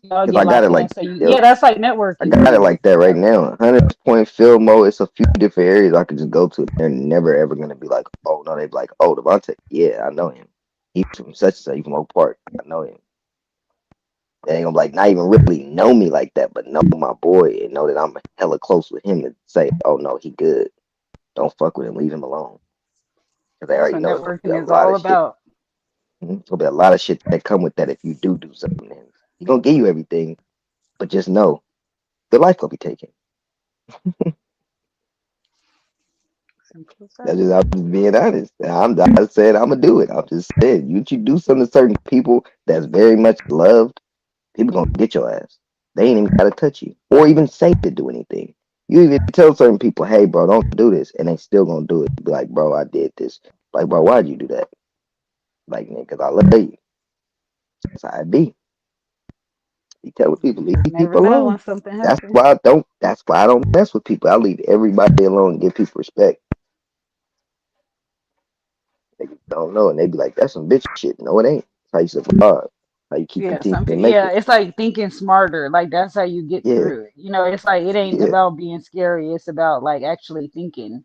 Cause get I got locked it in. like So you, yep. yeah, that's like I networking got it too. like that right now. Hunters Point, Fillmore, it's a few different areas I could just go to. They're never ever gonna be like, oh no, they be like, oh Devontae, yeah, I know him. He's from such and such, he's from Oak Park. I know him. They ain't gonna like not even really know me like that, but know my boy and know that I'm hella close with him to say, oh no, he good. Don't fuck with him, leave him alone. Cause they That's already what know it's gonna be a networking is lot all of shit. about. It's gonna be a lot of shit that come with that if you do something. To him. He gonna give you everything, but just know the life gonna be taken. Simple as I'm that. just being honest. I said I'm gonna do it. I'm just saying, you do something to certain people that's very much loved, people gonna get your ass. They ain't even gotta touch you or even say to do anything. You even tell certain people, "Hey, bro, don't do this," and they still gonna do it. Be like, "Bro, I did this." Like, bro, why'd you do that? Like, nigga, cause I love you. That's how it be. You tell people, leave You just never people know alone. when something That's happens. why I don't. That's why I don't mess with people. I leave everybody alone and give people respect. They don't know, and they be like, "That's some bitch shit." No, it ain't. That's how you survive. How you keep Yeah, continuing to make yeah, it. it's like thinking smarter. Like that's how you get Yeah, through it. You know, it's like it ain't yeah. about being scary. It's about like actually thinking.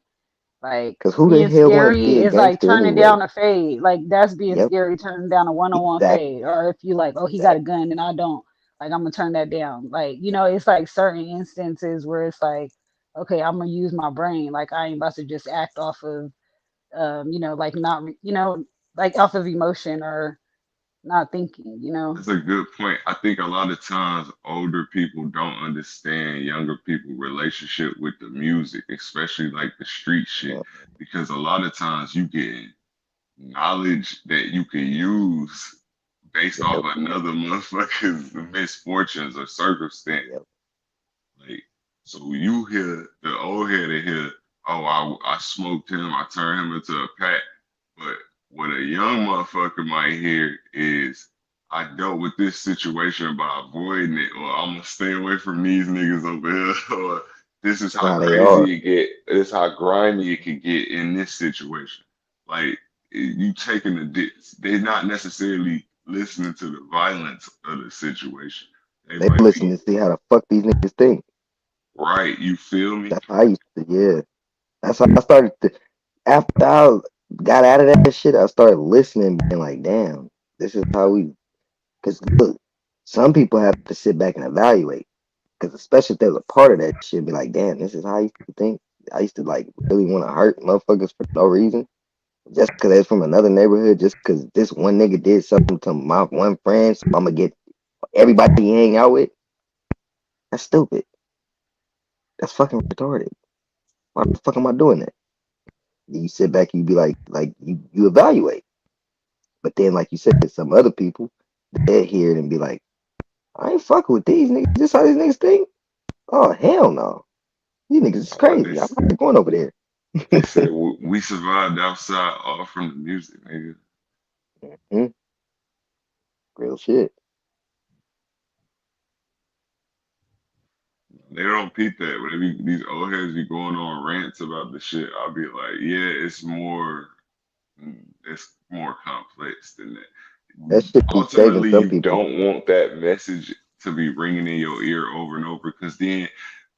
Like Cause who the being hell want to scary be a is like gangster turning anyway? down a fade. Like that's being Yep, scary, turning down a one-on-one exactly, fade. Or if you like, oh, he got a exactly. gun and I don't, like I'm gonna turn that down. Like, it's like certain instances where it's like, okay, I'm gonna use my brain. Like I ain't about to just act off of like not like off of emotion or not thinking. That's a good point. I think a lot of times older people don't understand younger people' relationship with the music, especially like the street shit, because a lot of times you get knowledge that you can use based off Yep, another motherfucker's misfortunes or circumstance. yep. Like, so you hear the old head and hear, oh, I smoked him, I turned him into a pack. But what a young motherfucker might hear is, I dealt with this situation by avoiding it, or I'm gonna stay away from these niggas over here, or this is That's how how they are. crazy it get, this is how grimy it can get in this situation. Like you taking the dicks, they're not necessarily listening to the violence of the situation. They They might listen be to see how the fuck these niggas think. right. You feel me? That's how I used to. Yeah, that's how I started. After I got out of that shit, I started listening, being like, damn, this is how we. Cause look, some people have to sit back and evaluate. Cause especially if they're a part of that shit, be like, damn, this is how I used to think. I used to like really want to hurt motherfuckers for no reason. Just because they're from another neighborhood, just because this one nigga did something to my one friend, so I'm gonna get everybody he hang out with. That's stupid. That's fucking retarded. Why the fuck am I doing that? You sit back and you be like you evaluate. But then, like you said, some other people they hear it and be like, I ain't fucking with these niggas. This how these niggas think? Oh hell no, these niggas is What crazy. I'm not going over there. they said we survived outside all from the music, nigga. Mhm. Real shit. They don't peep that. When they be, these old heads be going on rants about the shit, I'll be like, yeah, it's more complex than that. That shit be saving Ultimately, some you people. don't want that message to be ringing in your ear over and over, because then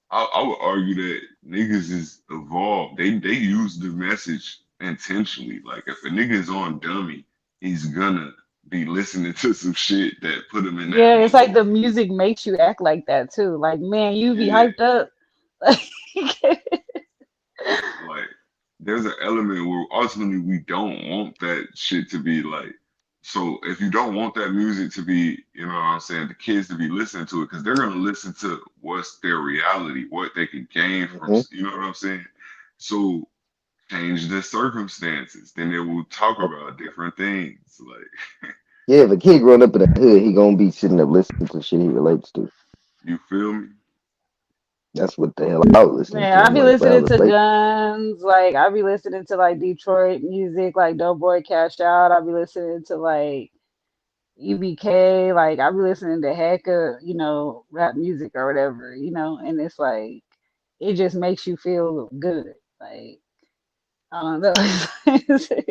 I would argue that niggas is evolved. They use the message intentionally. Like if a nigga is on dummy, he's gonna be listening to some shit that put him in that Yeah, it's like mode. the music makes you act like that too. Like, man, you be Yeah, hyped up. like there's an element where ultimately we don't want that shit to be like. So if you don't want that music to be, you know what I'm saying, the kids to be listening to it, because they're gonna listen to what's their reality, what they can gain from, Hmm. you know what I'm saying? So change the circumstances, then they will talk about different things. Like, Yeah, if a kid growing up in the hood, he gonna be sitting there listening to shit he relates to. you feel me? That's what the hell I was listening Man, to. I I'm be like, bro, I listening to relate. Guns, like I be listening to like Detroit music, like Doughboy Cash Out. I be listening to like EBK, like I be listening to hecka, rap music or whatever, and it's like it just makes you feel good. Like I don't know.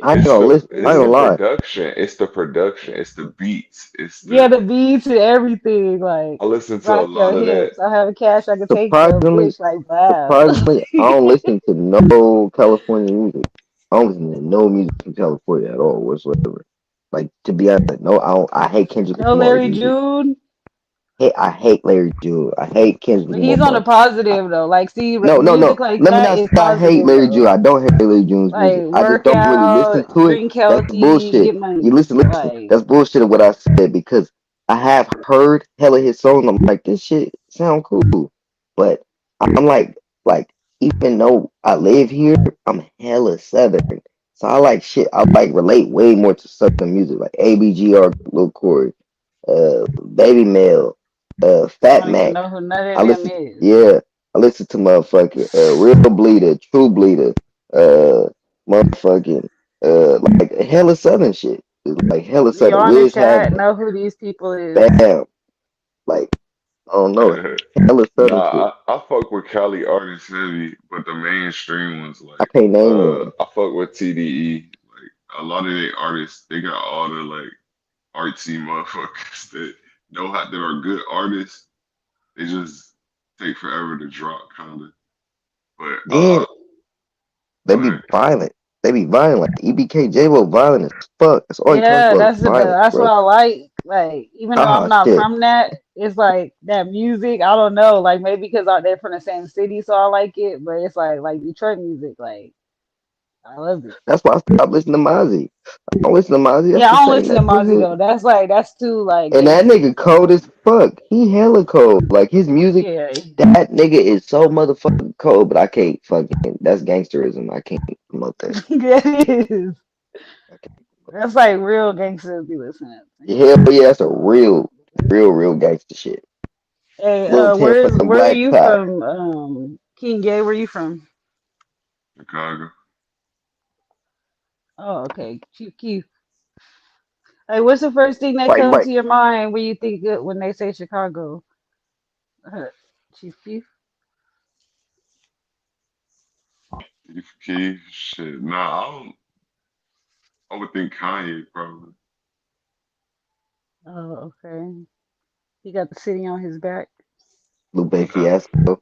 I ain't It's gonna the listen. I it's ain't the gonna lie. production. It's the production. It's the beats. It's Yeah, the the beats and everything, like I listen to a rock your lot of that. hips. I have a cash, I can take your Surprisingly, bitch like wow. surprisingly, I don't listen to no California music. I don't listen to no music from California at all whatsoever. Like to be honest, no, I don't. I hate Kendrick No Lamar's Larry music. June. I hate Larry June. I hate Kendrick But he's on the Lamar. positive though. Like, see, No, no, music no. like Let me that not is say I hate positive Larry June. though. I don't hate Larry June's music. Like, I just work don't really listen out, to it. drink That's the healthy, bullshit. get You money. listen. Like, That's bullshit of what I said because I have heard hella his songs. I'm like, this shit sound cool, but I'm like, even though I live here, I'm hella Southern. So I like shit. I like relate way more to Southern music, like ABGR, Lil Corey, Baby Mel, I Fat don't even Mac. know who none of I them listen, is. yeah, I listen to motherfucking Real Bleeder, True Bleeder, motherfucking like hella Southern shit. It's like hella Do Southern. y'all in the Wiz chat Khalifa, know who these people is? bam, like I don't know, hella Southern shit. Nah, I fuck with Cali artists heavy, but the mainstream ones I like can't name one. I fuck with TDE. Like a lot of the artists, they got all the like artsy motherfuckers that know how that are good artists. They just take forever to drop, kind of. But Then they go be ahead. violent. They be violent. Like EBK J-Lo violent as fuck. That's all he talks Yeah, about is violence, that's what bro. I like. Like, even though I'm Ah not shit. from that, it's like that music. I don't know, like maybe because they're from the same city, so I like it. But it's like Detroit music, like I love it. That's why I stopped listening to Mozzie. I don't listen to Mozzie. That's Yeah, the I don't same listen to that Mozzie nigga. though. That's too like And that gangster. nigga cold as fuck. He hella cold. Like his music, Yeah, that nigga is so motherfucking cold. But I can't fucking. That's gangsterism. I can't promote that shit. yeah, it is. I can't. That's like real gangsters be listening to. Hell yeah, that's a real gangster shit. Hey, Little 10 for them where are black you top. from? King Gay, where you from? Chicago. Oh, okay. Chief Keef. Hey, what's the first thing that Right, comes right. to your mind when you think when they say Chicago? Uh, Chief Keef. Chief Keef, shit. Nah, I would think Kanye probably. Oh, okay. He got the city on his back. Lupe Nah, Fiasco.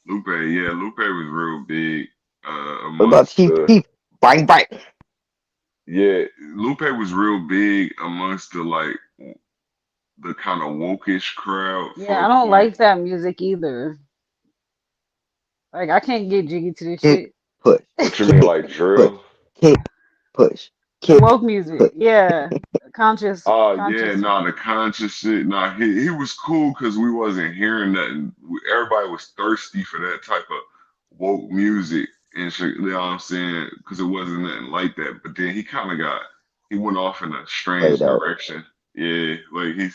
Lupe, yeah, Lupe was real big What about amongst Chief the Keef? Bang bang. yeah, Lupe was real big amongst the like the kind of wokish crowd Yeah, I folks. don't Like, like that music either. Like, I can't get jiggy to this Kick, shit. push, What you mean, kick, like push, drill? kick, push, The kick, woke music. push. Yeah. Conscious, oh yeah, conscious. nah, the conscious shit. Nah, he was cool because we wasn't hearing nothing. Everybody was thirsty for that type of woke music and shit. You know what I'm saying? Because it wasn't nothing like that. But then he kind of he went off in a strange Played out. direction. Yeah, like he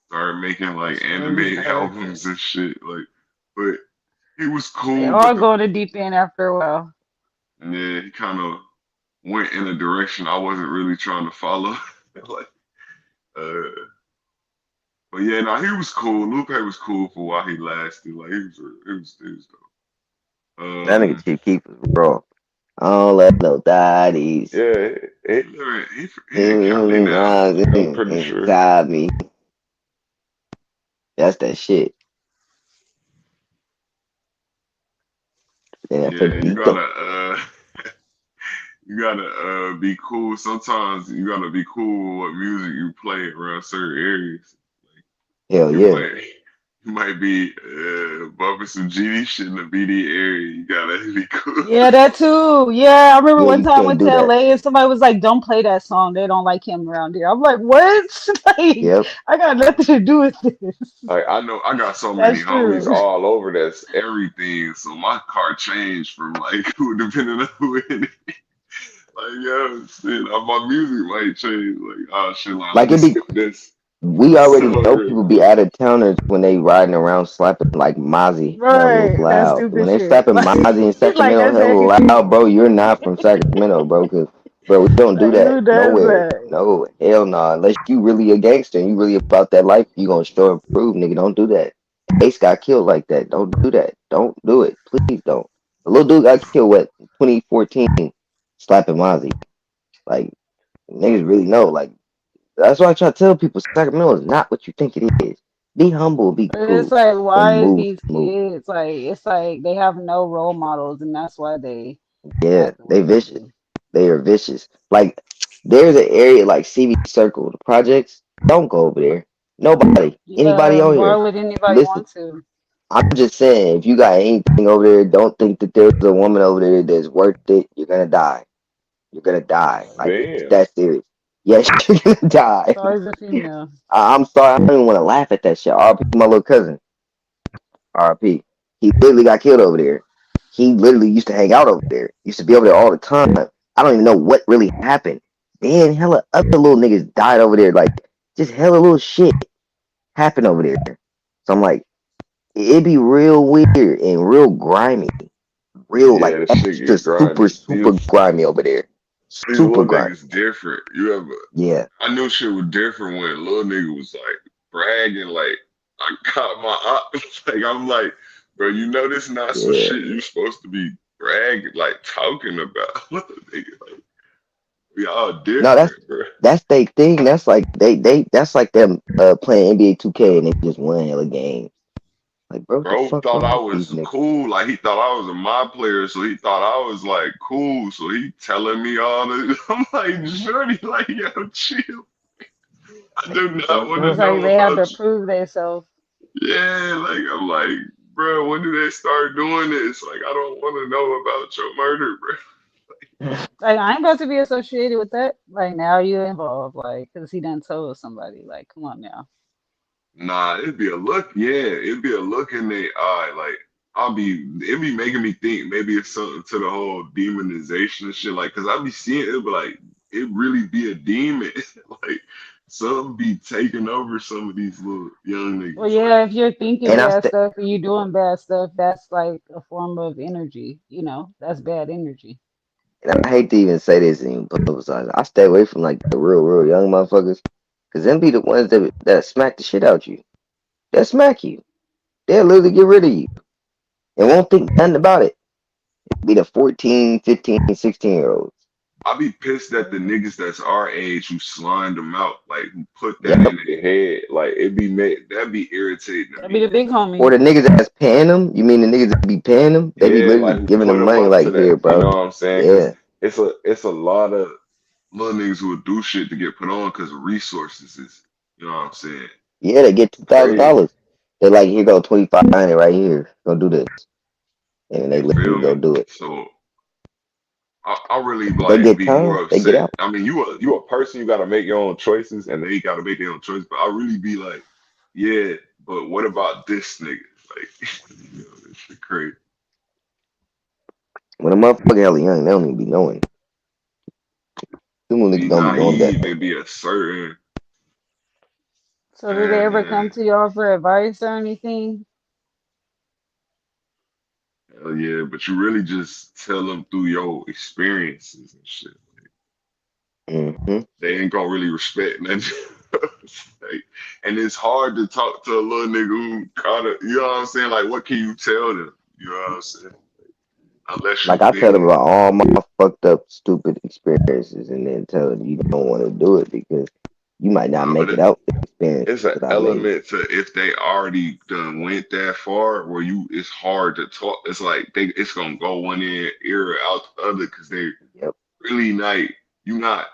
started making like Strange anime direction. albums and shit. Like, but he was They cool. But all go in the deep end after a while. yeah, he kind of went in a direction I wasn't really trying to follow. like, uh. But yeah, no, he was cool. Lupe was cool for while he lasted. Like he was dope. That nigga Chief Keef was raw. I don't let no daddies. Yeah, He in Cali now. I'm pretty sure. Inside me. That's that shit. And Yeah, Fedito. you gotta be cool. Sometimes you gotta be cool with what music you play around certain areas. Hell You yeah. play You might be bumping some GD shit in the BD area. You gotta be cool. Yeah, that too. Yeah, I remember Yeah, one you time I can't went do to that. LA and somebody was like, "Don't play that song. They don't like him around here." I'm like, "What? Like, Yep. I got nothing to do with this." Like I know I got so many That's homies true. all over that's everything. So my car changed from like who depending on who in it. Like yeah, shit, my music might change. Like oh shit, like, let Like me it be, skip this. we already know Celebrate. people be out of towners when they riding around slapping like Mozzie hella Right, that's loud. When stupid they shit. slapping Mozzie in Like Sacramento that's hella actually loud, bro, you're not from Sacramento, bro. Cause bro, we don't do like that who does nowhere. that? No, hell nah. Unless you really a gangster and you really about that life, you gonna show and prove, nigga. Don't do that. Ace got killed like that. Don't do that. Don't do it. Please don't. The little dude got killed what 2014 slapping Mozzie. Like niggas really know. Like that's why I try to tell people Sacramento is not what you think it is. Be humble, be But it's cool, like, and why move these smooth. kids like it's like they have no role models, and that's why they Yeah, act the they way they vicious. do. They are vicious. Like there's an area like CV Circle, the projects. Don't go over there. Nobody, anybody Yeah, on why here. would anybody Listen, want to? I'm just saying, if you got anything over there, don't think that there's a woman over there that's worth it. You're gonna die. You're gonna die. Like it's Damn. that serious. Yes, you're gonna die. So is a female. I'm sorry. I don't even want to laugh at that shit. RP my little cousin. RP. He literally got killed over there. He literally used to hang out over there. Used to be over there all the time. I don't even know what really happened. Then hella other little niggas died over there. Like just hella little shit happened over there. So I'm like, it'd be real weird and real grimy. Real Yeah, like the shit extra get super grimy. super grimy over there. These Super little grimy. niggas different. You ever? Yeah. I knew shit was different when a little nigga was like bragging, like I got my like I'm like, bro, you know this not some Yeah. shit you supposed to be bragging, like talking about. What the nigga, like we all No, different, bro. that's they thing. That's like they that's like them playing NBA 2K and they just won hella games. Like, bro, what the Bro fuck thought wrong I with these was niggas? cool. Like he thought I was a mod player, so he thought I was like cool. So he telling me all this. I'm like, Shorty, like, yo, chill. I do not Fuck want to It's wrong. like know they have to about you. prove themselves. Yeah, like I'm like, bro, when do they start doing this? Like, I don't want to know about your murder, bro. Like I ain't about to be associated with that. Like now you involved, like because he done told somebody. Like, come on now. Nah, it'd be a look. Yeah, it'd be a look in their eye. Like it'd be making me think maybe it's something to the whole demonization and shit. Like, cause I be seeing it, but like it really be a demon. Like something be taking over some of these little young Well, niggas. Like yeah, if you're thinking And I bad st- stuff or you're doing bad stuff, that's like a form of energy. You know, that's bad energy. and I hate to even say this and even publicize it. I stay away from like the real young motherfuckers. Cause them be the ones that smack the shit out you. They'll smack you. They'll literally get rid of you. And won't think nothing about it. Be the 14, 15, 16 year olds. I be pissed at the niggas that's our age who slime them out, like who put that Yep. in their head. Like it be made that be irritating to That'd be me. the big Or homie. the niggas that's paying them. You mean the niggas that be paying them? They be Yeah, literally like who giving put them them money up to like, that. here, You bro. know what I'm saying? Because Yeah. it's a lot of little niggas who would do shit to get put on because of resources. Is you know what I'm saying? Yeah, they get Crazy. $2,000. They're like, here go 2,500 right here. Go do this. And they You feel literally go me? do it. So I really If they like get be more time, they get upset. out. I mean, you a person. You got to make your own choices, and they got to make their own choices. But I really be like, yeah, but what about this nigga? Like, you know, this shit crazy. When a motherfucker hella young, they don't even be knowing. Them little Be niggas don't be knowing that. naive and be a certain So do they ever come man. to y'all for advice or anything? Hell yeah, but you really just tell them through your experiences and shit. Mm-hmm. They ain't gonna really respect nothing. Like, and it's hard to talk to a little nigga who kind of, you know what I'm saying? Like, what can you tell them? You know what I'm saying? Unless Like you I tell them been, about all my fucked up, stupid experiences, and then tell them you don't want to do it because you might not nah, but make it out the experiences it's an that I made. element to if they already done went that far where you, it's hard to talk. It's like it's gonna go one ear out the other because they Yep. really not, you not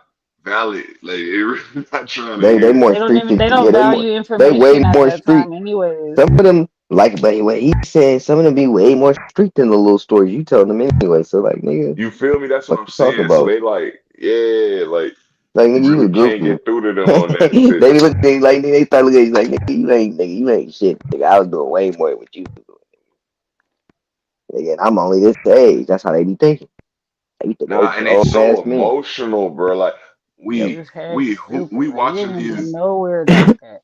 valid. Like they really not trying to They hear more it. They don't street even they thinking. don't Yeah, they more value they way information at more that street. time anyways. Some of them like, but what he said, some of them be way more street than the little stories you tell them anyway. So like, nigga, You feel me? That's what what I'm you talking saying. So about? they like, yeah, like Like you nigga, you really a can't goofy. get through to them on that They shit. be looking like they start looking at you like nigga, you ain't shit. Nigga, I was doing way more than what you doing. Nigga, and I'm only this age. That's how they be thinking. They be thinking they Nah, just and they old so ass men. emotional, bro. Like They Yep. just heck stupid. we Like you watching don't get these nowhere like that.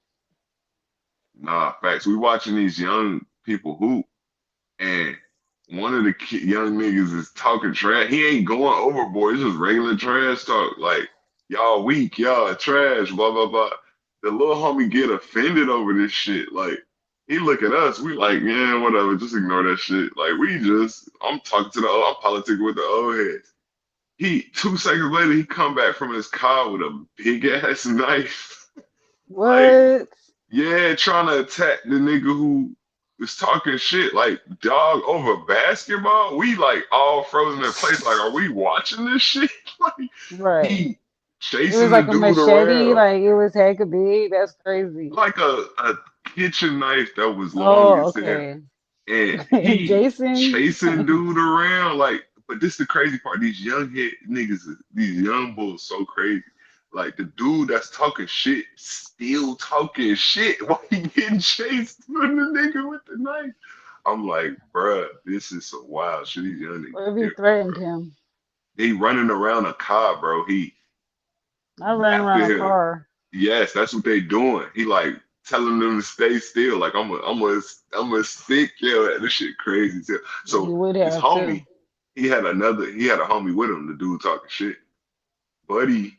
nah facts. We watching these young people hoop, and one of the young niggas is talking trash. He ain't going overboard. It's just regular trash talk. Like y'all weak, y'all trash, blah blah blah. The little homie get offended over this shit. Like he look at us, we like, yeah, whatever, just ignore that shit. Like I'm talking to I'm politicking with the old heads. He 2 seconds later, he come back from his car with a big ass knife. Like, What? yeah, trying to attack the nigga who was talking shit. Like, dog, over basketball, we like all frozen in place. Like, are we watching this shit? Like, Right. he It was chasing the like a dude machete, around like it was hecka big. That's crazy. like a kitchen knife that was long Oh, as hell. okay. And he Jason. chasing dude around like, but this the crazy part. These young head niggas, these young bulls, so crazy. Like the dude that's talking shit, still talking shit while he getting chased from the nigga with the knife. I'm like, bruh, this is some wild shit. These young What if niggas he different, threatened bro. him? He running around a car, bro. He I ran around a after him. car. Yes, that's what they doing. He like telling them to stay still. Like I'm a stick yo. This shit crazy too. He So would his have too. homie, he had a homie with him. The dude talking shit. Buddy,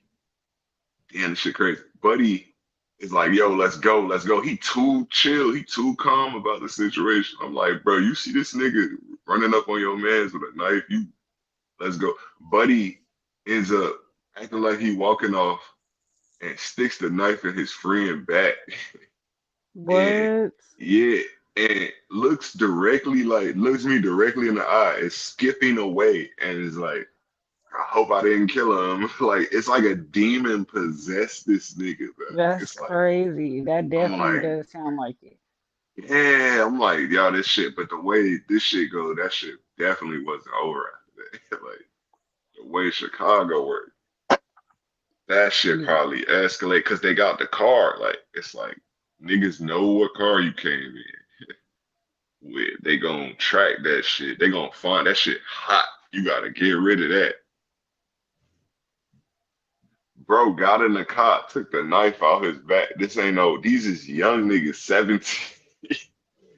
damn, this shit crazy. Buddy is like, yo, let's go, let's go. He too chill. He too calm about the situation. I'm like, bro, you see this nigga running up on your mans with a knife? You let's go. Buddy ends up acting like he walking off and sticks the knife in his friend back. And What? yeah, and looks me directly in the eye, is skipping away and is like, I hope I didn't kill him. Like it's like a demon possessed this nigga, bro. That's It's like crazy. That I'm definitely like, does sound like it. yeah, I'm like, y'all, this shit, but the way this shit go, that shit definitely wasn't over after that. Like the way Chicago worked, that shit Yeah. probably escalate because they got the car. Like it's like niggas know what car you came in with. They gonna track that shit. They gonna find that shit hot. You gotta get rid of that. Bro got in the car, took the knife out his back. This ain't no, these is young niggas, 17,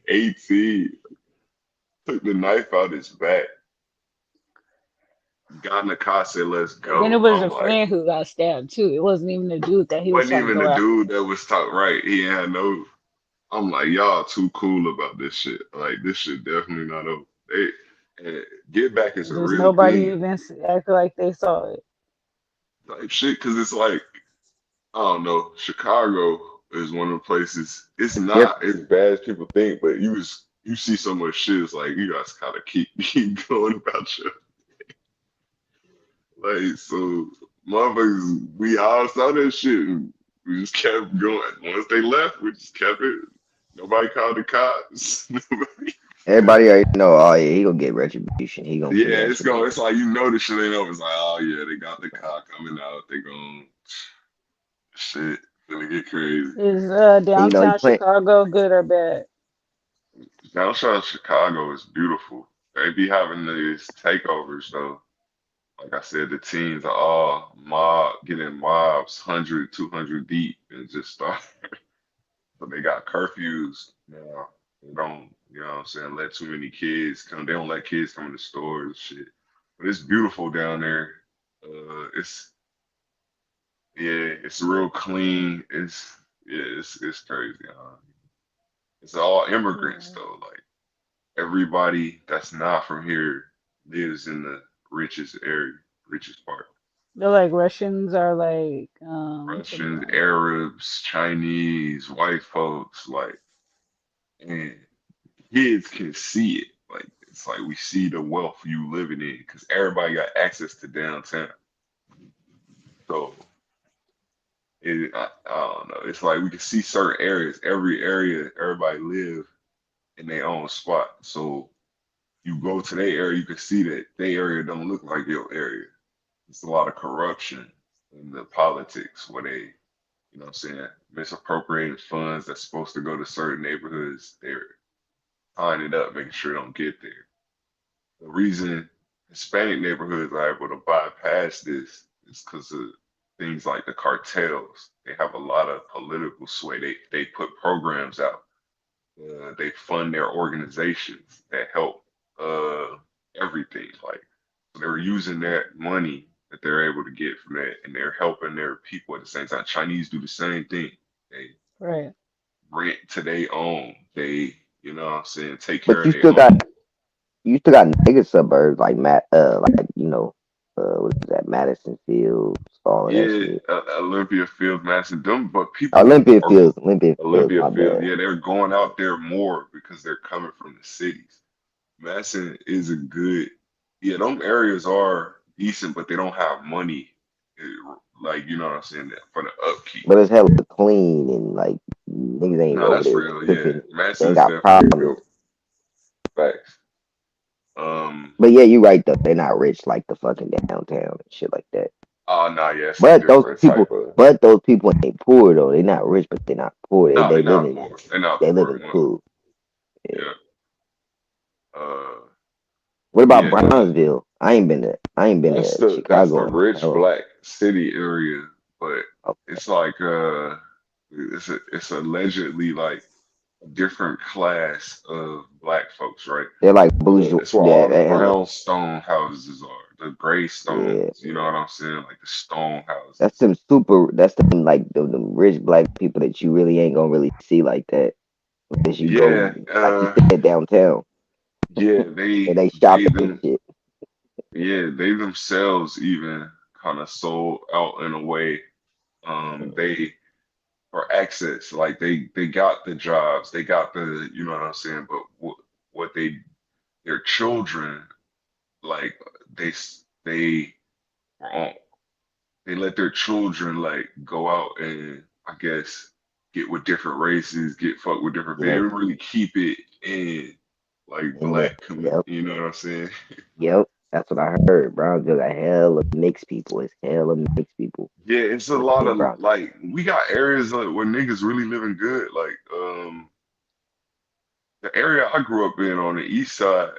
18. Took the knife out his back, got in the car, said, let's And then it go. was I'm a like, friend who got stabbed too. It wasn't even the dude that he was wasn't trying to even go the dude after. that was talk right. He ain't had no, I'm like, y'all too cool about this shit. Like, this shit definitely not over. They, and Get Back is a Just real nobody thing even acted like they saw it. type shit, because it's like, I don't know. Chicago is one of the places. It's not as bad as people think, but you see so much shit. It's like you guys gotta keep going about your like. So motherfuckers, we all saw that shit. And we just kept going. Once they left, we just kept it. Nobody called the cops. Nobody. Everybody already know. Oh yeah, he gonna get retribution. He gonna Yeah, clean that it's shit going. up. It's like you know the shit ain't over. It's like, oh yeah, they got the car coming out. They going shit. Gonna get crazy. Is And you know he downtown playing. Chicago good or bad? Downtown Chicago is beautiful. They be having these takeovers though. Like I said, the teams are all getting mobs 100, 200 deep and just start. So they got curfews now. They don't, you know what I'm saying, let too many kids come. They don't let kids come in the stores and shit. But it's beautiful down there. It's yeah, it's real clean. It's crazy. It's all immigrants Yeah. though. Like everybody that's not from here lives in the richest area, richest part. They're like Russians are like Russians, Arabs, Chinese, white folks, like, and kids can see it. Like, it's like we see the wealth you living in because everybody got access to downtown. So I don't know. It's like we can see certain areas. Every area, everybody live in their own spot. So you go to their area, you can see that their area don't look like your area. It's a lot of corruption in the politics where they, you know what I'm saying, misappropriating funds that's supposed to go to certain neighborhoods. They're tying it up, making sure it don't get there. The reason Hispanic neighborhoods are able to bypass this is because of things like the cartels. They have a lot of political sway. They put programs out. They fund their organizations that help everything. Like so they're using that money that they're able to get from that, and they're helping their people at the same time. Chinese do the same thing. They Right. rent to their own. They, you know what I'm saying, take care But of you their still got own. nigga suburbs like like what is that, Madison Fields, all of that Yeah, shit. Olympia Fields, Madison, them, but people Olympia are Fields, Olympia Fields, Olympia my Fields. bad. Yeah, they're going out there more because they're coming from the cities. Madison is a good, yeah, them areas are decent, but they don't have money, like, you know what I'm saying, for the upkeep. But it's hella clean and like niggas ain't No, over that's there real. Yeah, tripping. They Madison ain't is got definitely a good problems. facts. But yeah, you're right though. They're not rich like the fucking downtown and shit like that. Oh, nah, yeah, it's a But those different people, type of. but those people ain't poor though. They're not rich, but they're not poor. No, They they're live not in poor. They're not they live poor. in cool. Yeah. Yeah. Uh, What about yeah. Brownsville? I ain't been That's to the Chicago in rich hell. black city area, but Okay. it's like it's allegedly like a different class of black folks, right? They're like bourgeois. It's where Yeah, all the they hella. brownstone houses are, the gray Yeah, stones. You know what I'm saying? Like the stone that's houses. them super. That's them like the rich black people that you really ain't gonna really see like that unless you go Yeah, like you said downtown yeah. and they They shopping and them shit. yeah they themselves even kind of sold out in a way. They for access. Like they got the jobs, they got the, you know what I'm saying. But what they their children, like they they were on, they let their children like go out and I guess get with different races, get fucked with different. They Yep, didn't really keep it in like in the black yep. you know what I'm saying? Yep, that's what I heard. Brownsville got hella mixed people. It's hella mixed people Yeah, it's a lot in of Brownsville. like we got areas like where niggas really living good. Like the area I grew up in on the east side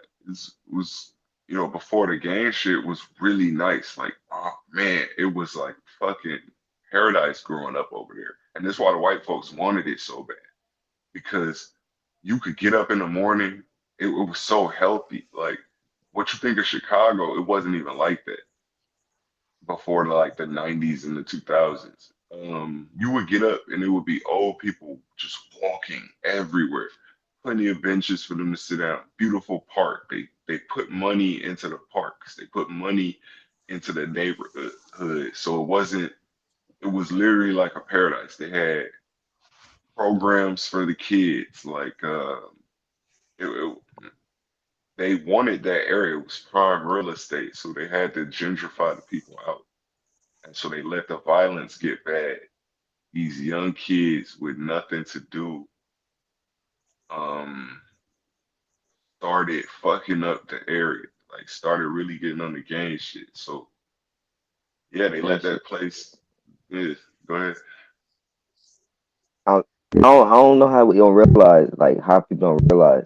was, you know, before the gang shit was really nice. Like, oh man, it was like fucking paradise growing up over there. And that's why the white folks wanted it so bad. Because you could get up in the morning, it was so healthy. Like what you think of Chicago, it wasn't even like that before like the 90s and the 2000s. You would get up and it would be old people just walking everywhere. Plenty of benches for them to sit down. Beautiful park. They put money into the parks. They put money into the neighborhood. So it was literally like a paradise. They had programs for the kids. Like it, they wanted that area. It was prime real estate. So they had to gentrify the people out. And so they let the violence get bad. These young kids with nothing to do um, started fucking up the area. Like started really getting on the gang shit. So yeah, they let That shit. that place. Yeah, go ahead. I, I don't know how we don't realize like how people don't realize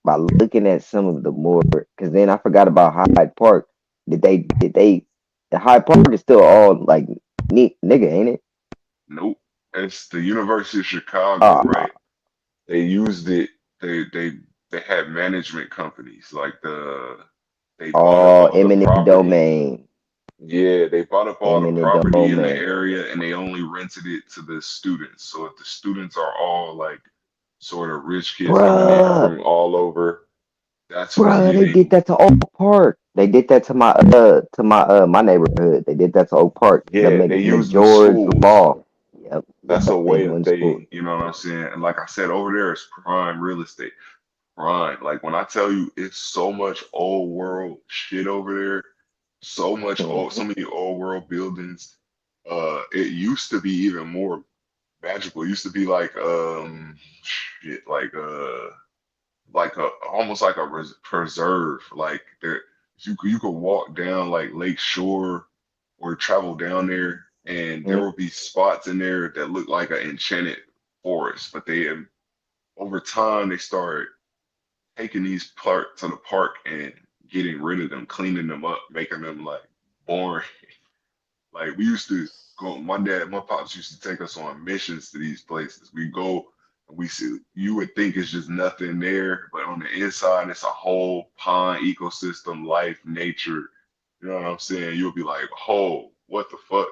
by looking at some of the more because then I forgot about Hyde Park. Did they the Hyde Park is still all like neat nigga, ain't it? Nope. It's the University of Chicago, Uh right? They used it. They they they had management companies like they bought up all all the eminent property. domain. Yeah, they bought up all the Eminent property in the domain. area and they only rented it to the students. So if the students are all like sort of rich kids coming in Bruh, from all over, that's who's bruh, they did getting. that to Oak Park. They did that to my neighborhood. They did that to Oak Park. The Yeah, they use the McGeorge schools. Law. Yep, That's a yep. They way of doing school. they, you know what I'm saying? And like I said, over there is prime real estate. Prime. Like when I tell you it's so much old world shit over there, so much old, so many old world buildings. it used to be even more magical. It used to be like shit, like a almost like a preserve. Like there, you could walk down like Lake Shore or travel down there, and there Mm, will be spots in there that look like an enchanted forest. But they over time they start taking these parts of the park and getting rid of them, cleaning them up, making them like boring. Like we used to go, my pops used to take us on missions to these places. We go and we see, you would think it's just nothing there, but on the inside, it's a whole pond ecosystem, life, nature. You know what I'm saying? You'll be like, oh, what the fuck?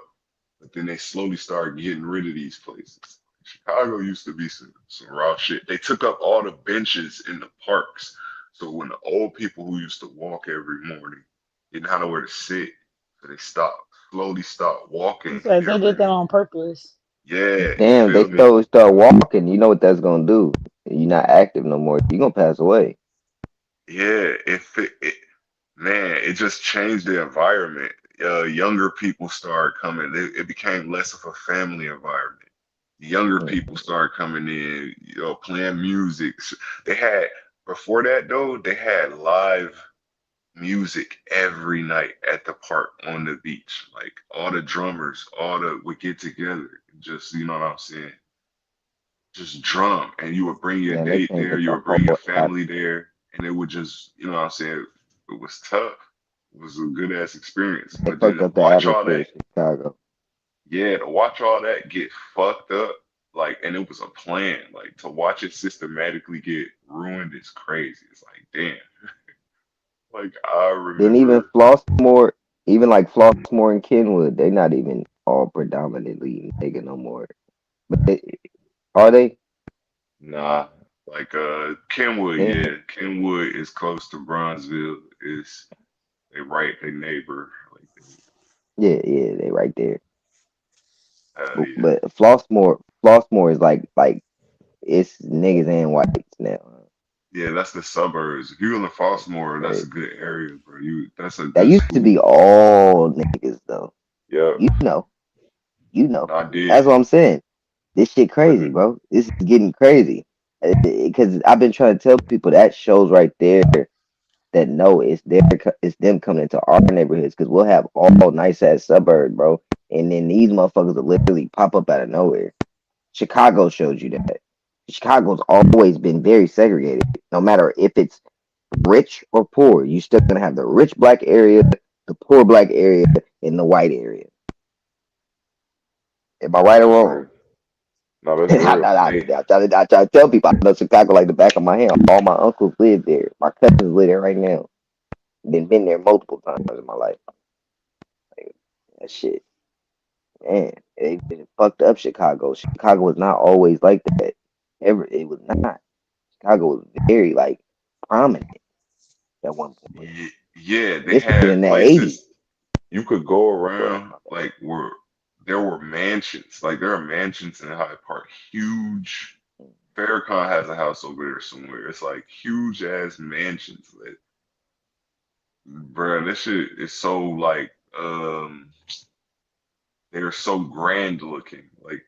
But then they slowly start getting rid of these places. Chicago used to be some raw shit. They took up all the benches in the parks. So when the old people who used to walk every morning didn't have nowhere to sit, so they slowly stopped walking So they did that every, on purpose. yeah, you damn, they feel me? start walking. You know what that's gonna do? You're not active no more. You're gonna pass away. Yeah, man, it just changed the environment. Younger people started coming. It became less of a family environment. Younger Mm. people started coming in, playing music. They had before that though, they had live music every night at the park on the beach. Like all the drummers, all the would get together, just you know what I'm saying, just drum, and you would bring your Man, they date changed there, up you the would bring your whole family there, and it would just, you know what I'm saying, it was tough. It was a good ass experience. they But then fucked to up the watch all atmosphere that, of Chicago. yeah, to watch all that get fucked up, like, and it was a plan, like to watch it systematically get ruined is crazy. It's like, damn, like I Then even remember, Flossmore, even like Flossmore and Kenwood, they not even all predominantly nigga no more. But are they? nah, like Kenwood, They yeah, Kenwood is close to Bronzeville, is they right, they neighbor, like, yeah, they right there. yeah. But Flossmore is like it's niggas and whites now. Yeah, that's the suburbs. If you're in the Flossmoor, that's a Crazy. good area, bro. That's a That good used to school. be all niggas though. Yep, You know, you know. I did. That's what I'm saying. This shit But crazy, bro. This is getting crazy. Because I've been trying to tell people that shows right there that no, it's them coming into our neighborhoods because we'll have all nice ass suburbs, bro, and then these motherfuckers will literally pop up out of nowhere. Chicago showed you that. Chicago's always been very segregated. No matter if it's rich or poor, you still gonna have the rich black area, the poor black area, and the white area. Am I right or that's wrong? real. No, that's And real. Hey, I try to tell people I know Chicago like the back of my hand. All my uncles live there. My cousins live there right now. Been there multiple times in my life. Like, that shit, man. They been fucked up Chicago. Chicago was not always like that. Ever it was not. Chicago was very like prominent at one point. yeah, And they this was had in the '80s. places you could go Go ahead, around, my bad. like where there were mansions. Like there are mansions in Hyde Park, huge. Farrakhan has a house over there somewhere. It's like huge ass mansions. Like, bruh, this shit is so like they're so grand looking. Like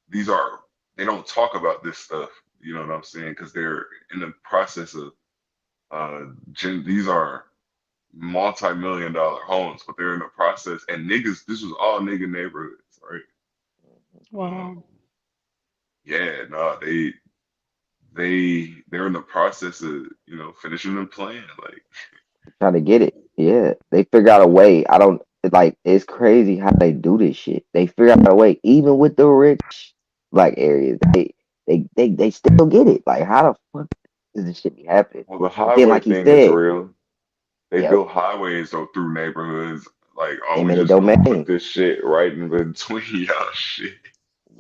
these are they don't talk about this stuff. You know what I'm saying? Because they're in the process of these are multi-million dollar homes, but they're in the process. And niggas, this was all nigga neighborhoods, right? Wow. Yeah, no, they're in the process of finishing the plan. Like Trying to get it. Yeah, they figure out a way. I don't like. It's crazy how they do this shit. They figure out a way, even with the rich black areas. They still get it. Like, how the fuck does this shit be happening? well, the But then, highway like he thing is said, real. They yep, built highways though through neighborhoods. Like, oh, we eminent just gonna put domain. this shit right in between y'all shit.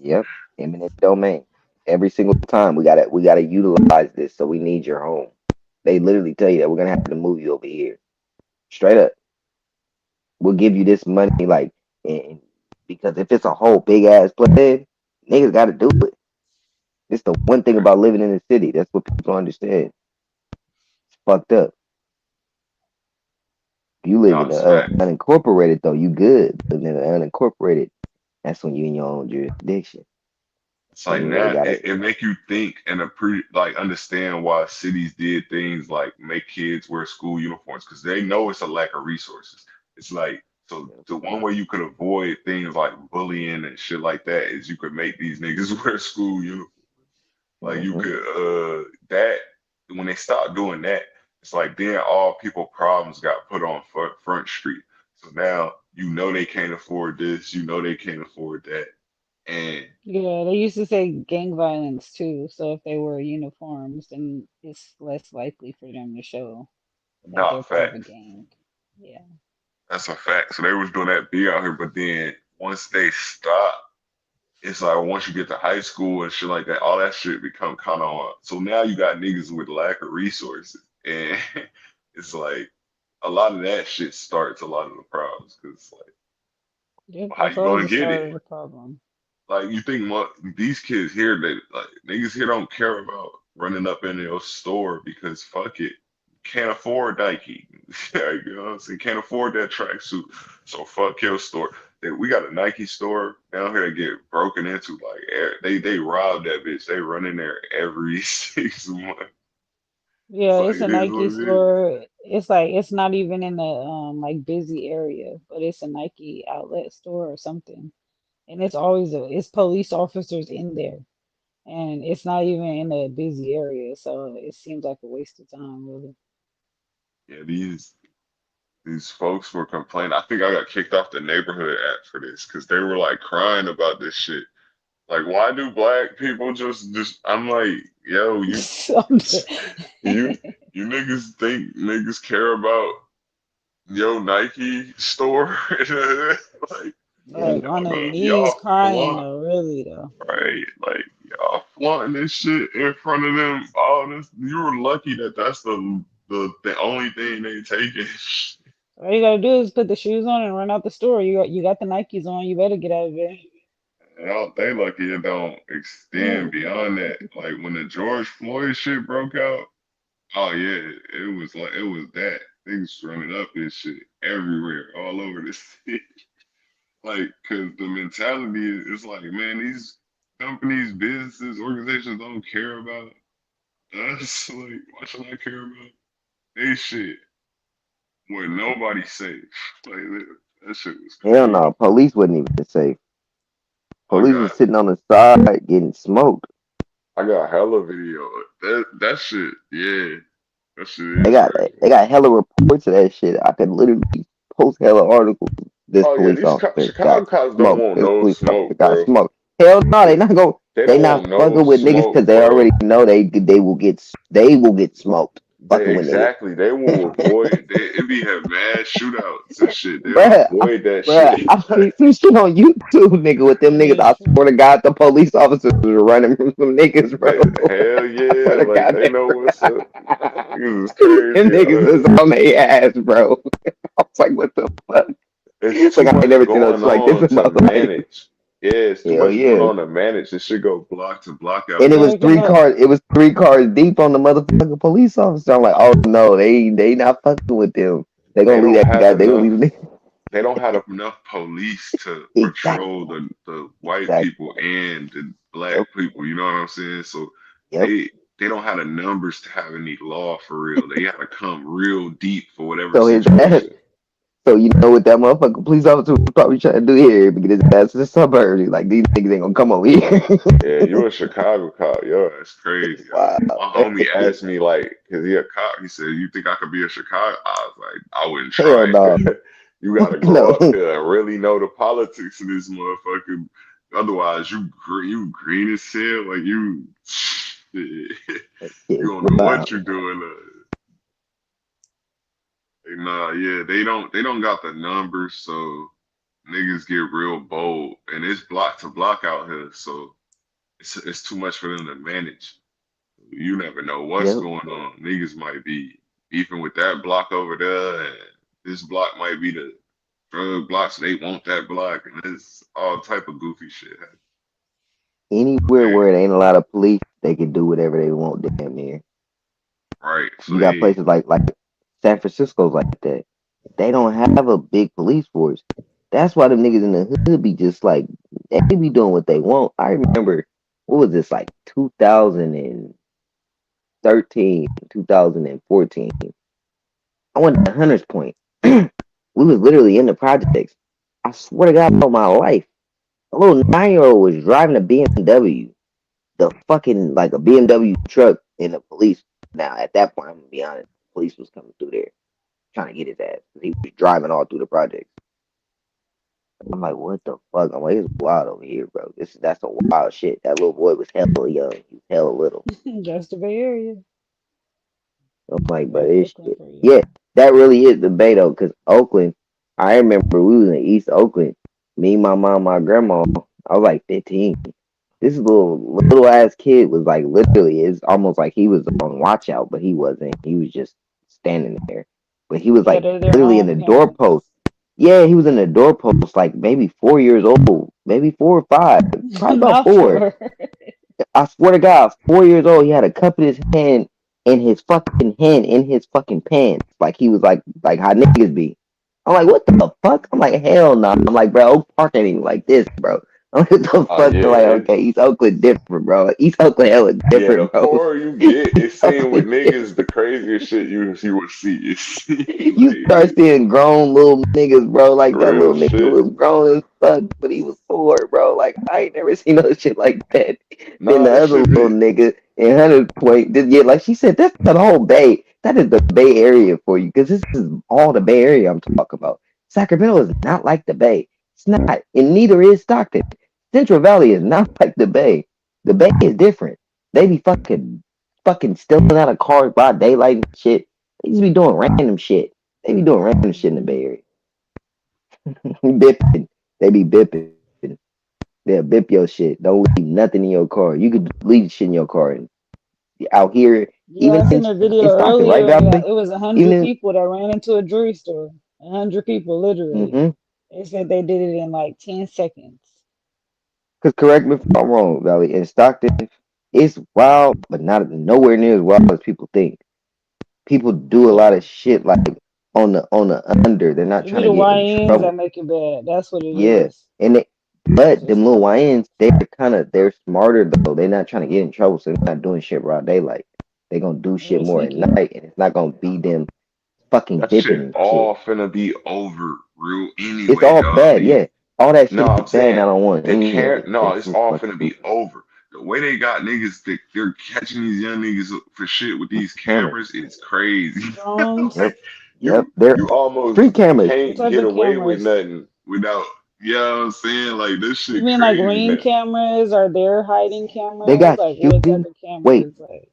Yep, eminent domain. Every single time we gotta utilize this. So we need your home. They literally tell you that we're gonna have to move you over here. Straight up, we'll give you this money. Like, and because if it's a whole big ass plan, niggas got to do it. It's the one thing about living in the city. That's what people don't understand. It's fucked up. If you live No, in the it's fact. unincorporated though, you good. Living in the unincorporated, That's when you in your own jurisdiction. It's Don't like even really now gotta. it make you think and like understand why cities did things like make kids wear school uniforms because they know it's a lack of resources. It's like so the one way you could avoid things like bullying and shit like that is you could make these niggas wear school uniforms. Like you Mm-hmm. could that when they stopped doing that, it's like then all people problems got put on front street. So now you know they can't afford this, you know they can't afford that, and Yeah, they used to say gang violence too. So if they wear uniforms, then it's less likely for them to show that they're not part of a facts. gang. Yeah. That's a fact. So they was doing that big out here, but then once they stopped, it's like once you get to high school and shit like that, all that shit become kind of on. So now you got niggas with lack of resources, and it's like a lot of that shit starts a lot of the problems because like Yep, how that's you always gonna the get start it? of the problem. Like you think these kids here that like niggas here don't care about running up in your store because fuck it, can't afford Nike. Like, you know what I'm saying? Can't afford that tracksuit. So fuck your store. We got a Nike store down here that get broken into. Like they rob that bitch. They run in there every 6 months. Yeah, It's like it's a it is Nike what it is. store. It's like it's not even in the like busy area, but it's a Nike outlet store or something. And it's always it's police officers in there. And it's not even in a busy area, so it seems like a waste of time, really. Yeah, these folks were complaining. I think I got kicked off the neighborhood app for this because they were like crying about this shit. Like, why do black people just? I'm like, yo, you you niggas think niggas care about yo Nike store? Like, Like on their knees y'all crying flaunt, though, really though. right? Like y'all flaunting this shit in front of them. All this, you were lucky that that's the only thing they taking. All you gotta do is put the shoes on and run out the store. You got the Nikes on, you better get out of there. They lucky it don't extend beyond that. Like when the George Floyd shit broke out. Oh yeah, it was like it was that things running up and shit everywhere, all over the city. Like, cause the mentality is like, man, these companies, businesses, organizations don't care about us. Like, why should I care about they shit where nobody's safe? Like that shit was Hell crazy. no, police wasn't even safe. I Police got was sitting on the side getting smoked. I got hella video. That shit, yeah, that shit They is got crazy. they got hella reports of that shit. I could literally post hella articles. This Oh yeah, police these officer Chicago got cops don't smoked. want This no police officer smoke, got bro. smoked. Hell no, They, they not go. they They don't not want no fucking with niggas because smoke, they already bro. know they will get smoked fucking with niggas. They will avoid. It be have mad shootouts and shit. They'll Bruh, avoid that bruh, shit. I seen some shit on YouTube, nigga, with them niggas. I swear to God, the police officers were running from some niggas, bro. Hell I yeah, swear to like God, they know what's up. Niggas is them crazy out niggas here. was on their ass, bro. I was like, what the fuck? It's too Like, I ain't much never seen no shit going like this on in to my life. manage. Yeah, it's too Hell much going yeah. on to manage. This should go block to block out And it here. was Breaking three up. cars. It was 3 cars deep on the motherfucking police officer. I'm like, oh no, they not fucking with them. They They gonna leave don't that have guy. They gonna leave enough. the They don't have enough police to nigga. patrol Exactly. the white Exactly. people and the black Yep. people. You know what I'm saying? So Yep. they they don't have the numbers to have any law for real. They have to come real deep for whatever So his ass. situation. So you know what that motherfucking police officer was probably trying to do here to get his ass to the suburbs. He's like, these niggas ain't gonna come over here. Yeah, you a Chicago cop. Yo, that's crazy. Wow. My homie asked me like, cause he a cop. He said, "You think I could be a Chicago?" I was like, "I wouldn't Hell try." no. You got to No. grow up here and really know the politics of this motherfucker. Otherwise, you green as hell. Like you, you It's don't know wild. what you're doing. Nah, yeah, they don't got the numbers, so niggas get real bold, and it's block to block out here, so it's too much for them to manage. You never know what's Yep. going on. Niggas might be beefing with that block over there, and this block might be the drug block, so they want that block, and it's all type of goofy shit. Anywhere They, where it ain't a lot of police, they can do whatever they want damn near. right, so You got they places like San Francisco's like that. They don't have a big police force. That's why them niggas in the hood be just like they be doing what they want. I remember what was this like 2013, 2014. I went to Hunter's Point. We was literally in the projects. I swear to God on my life. A little 9-year-old was driving a BMW, the fucking like a BMW truck, and the police. Now at that point, I'm gonna be honest, the police was coming through there trying to get his ass. He was driving all through the projects. I'm like, what the fuck? I'm like, it's wild over here, bro. That's a wild shit. That little boy was hella young. He was hella little. That's the Bay Area. I'm like, but That's it's Oakland shit. for you. Yeah, that really is the bay though, because Oakland. I remember we was in East Oakland. Me, my mom, my grandma. I was like 15. This little ass kid was like literally. It's almost like he was on watch out, but he wasn't. He was just standing there. But he was Yeah, like they're their literally in own the parents. doorpost. Yeah, he was in the doorpost, like maybe 4 years old, maybe 4 or 5, probably about Not 4. for. I swear to God, 4 years old, he had a cup in his hand and his fucking hand in his fucking pants, like he was like how niggas be. I'm like, what the fuck? I'm like, hell no. I'm like, bro, Oak Park ain't even like this, bro. I'm like, what the Oh fuck? yeah, I'm like, okay, East Oakland different, bro. East Oakland hella yeah. The different, bro. poorer you East get, it's saying with Oakland niggas, the craziest shit you would see. It's you start like seeing grown little niggas, bro. Like that real little nigga shit. was grown as fuck, but he was poor, bro. Like I ain't never seen no shit like that. Then Nah, the that other shit little be nigga in Hunter's Point, yeah, like she said, that's the whole Bay. That is the Bay Area for you, because this is all the Bay Area I'm talking about. Sacramento is not like the Bay. It's not, and neither is Stockton. Central Valley is not like the Bay. The Bay is different. They be fucking stealing out of cars by daylight and shit. They just be doing random shit. They be doing random shit in the Bay Area. Bipping. They be bipping. They'll bip your shit. Don't leave nothing in your car. You could leave shit in your car. And out here, Yeah, I even seen a in video Stockton, right, earlier. Valley? It was a Even hundred in, people that ran into a jewelry store. 100 people, literally. mm-hmm. They said they did it in like 10 seconds. Because correct me if I'm wrong, Valley. In Stockton, it's wild, but not nowhere near as wild as people think. People do a lot Yeah, of shit like on the under. They're not it be trying to the get in YNs that trouble. make it bad. That's what it Yeah, is. and It's but just them little like YNs, they're smarter though. They're not trying to get in trouble, so they're not doing shit broad daylight. They're gonna do they shit be more at sneaky. night, and it's not gonna be them fucking that bipping shit and shit. all finna be over real It's anyway, all dog. bad, yeah. All that shit No, is I'm bad, and I saying don't want the any of care. it. No, It's it's just all fucking finna be stupid. over. The way they got niggas, they're catching these young niggas for shit with these Cameras. cameras is crazy. Drones. Like Yep, yep. you, They're you almost street cameras. What can't type get of away with cameras? nothing without. You know what I'm saying? Like this You shit mean like crazy ring now. cameras? Are there hiding They cameras? got Like what type shooting. of Wait, cameras? Like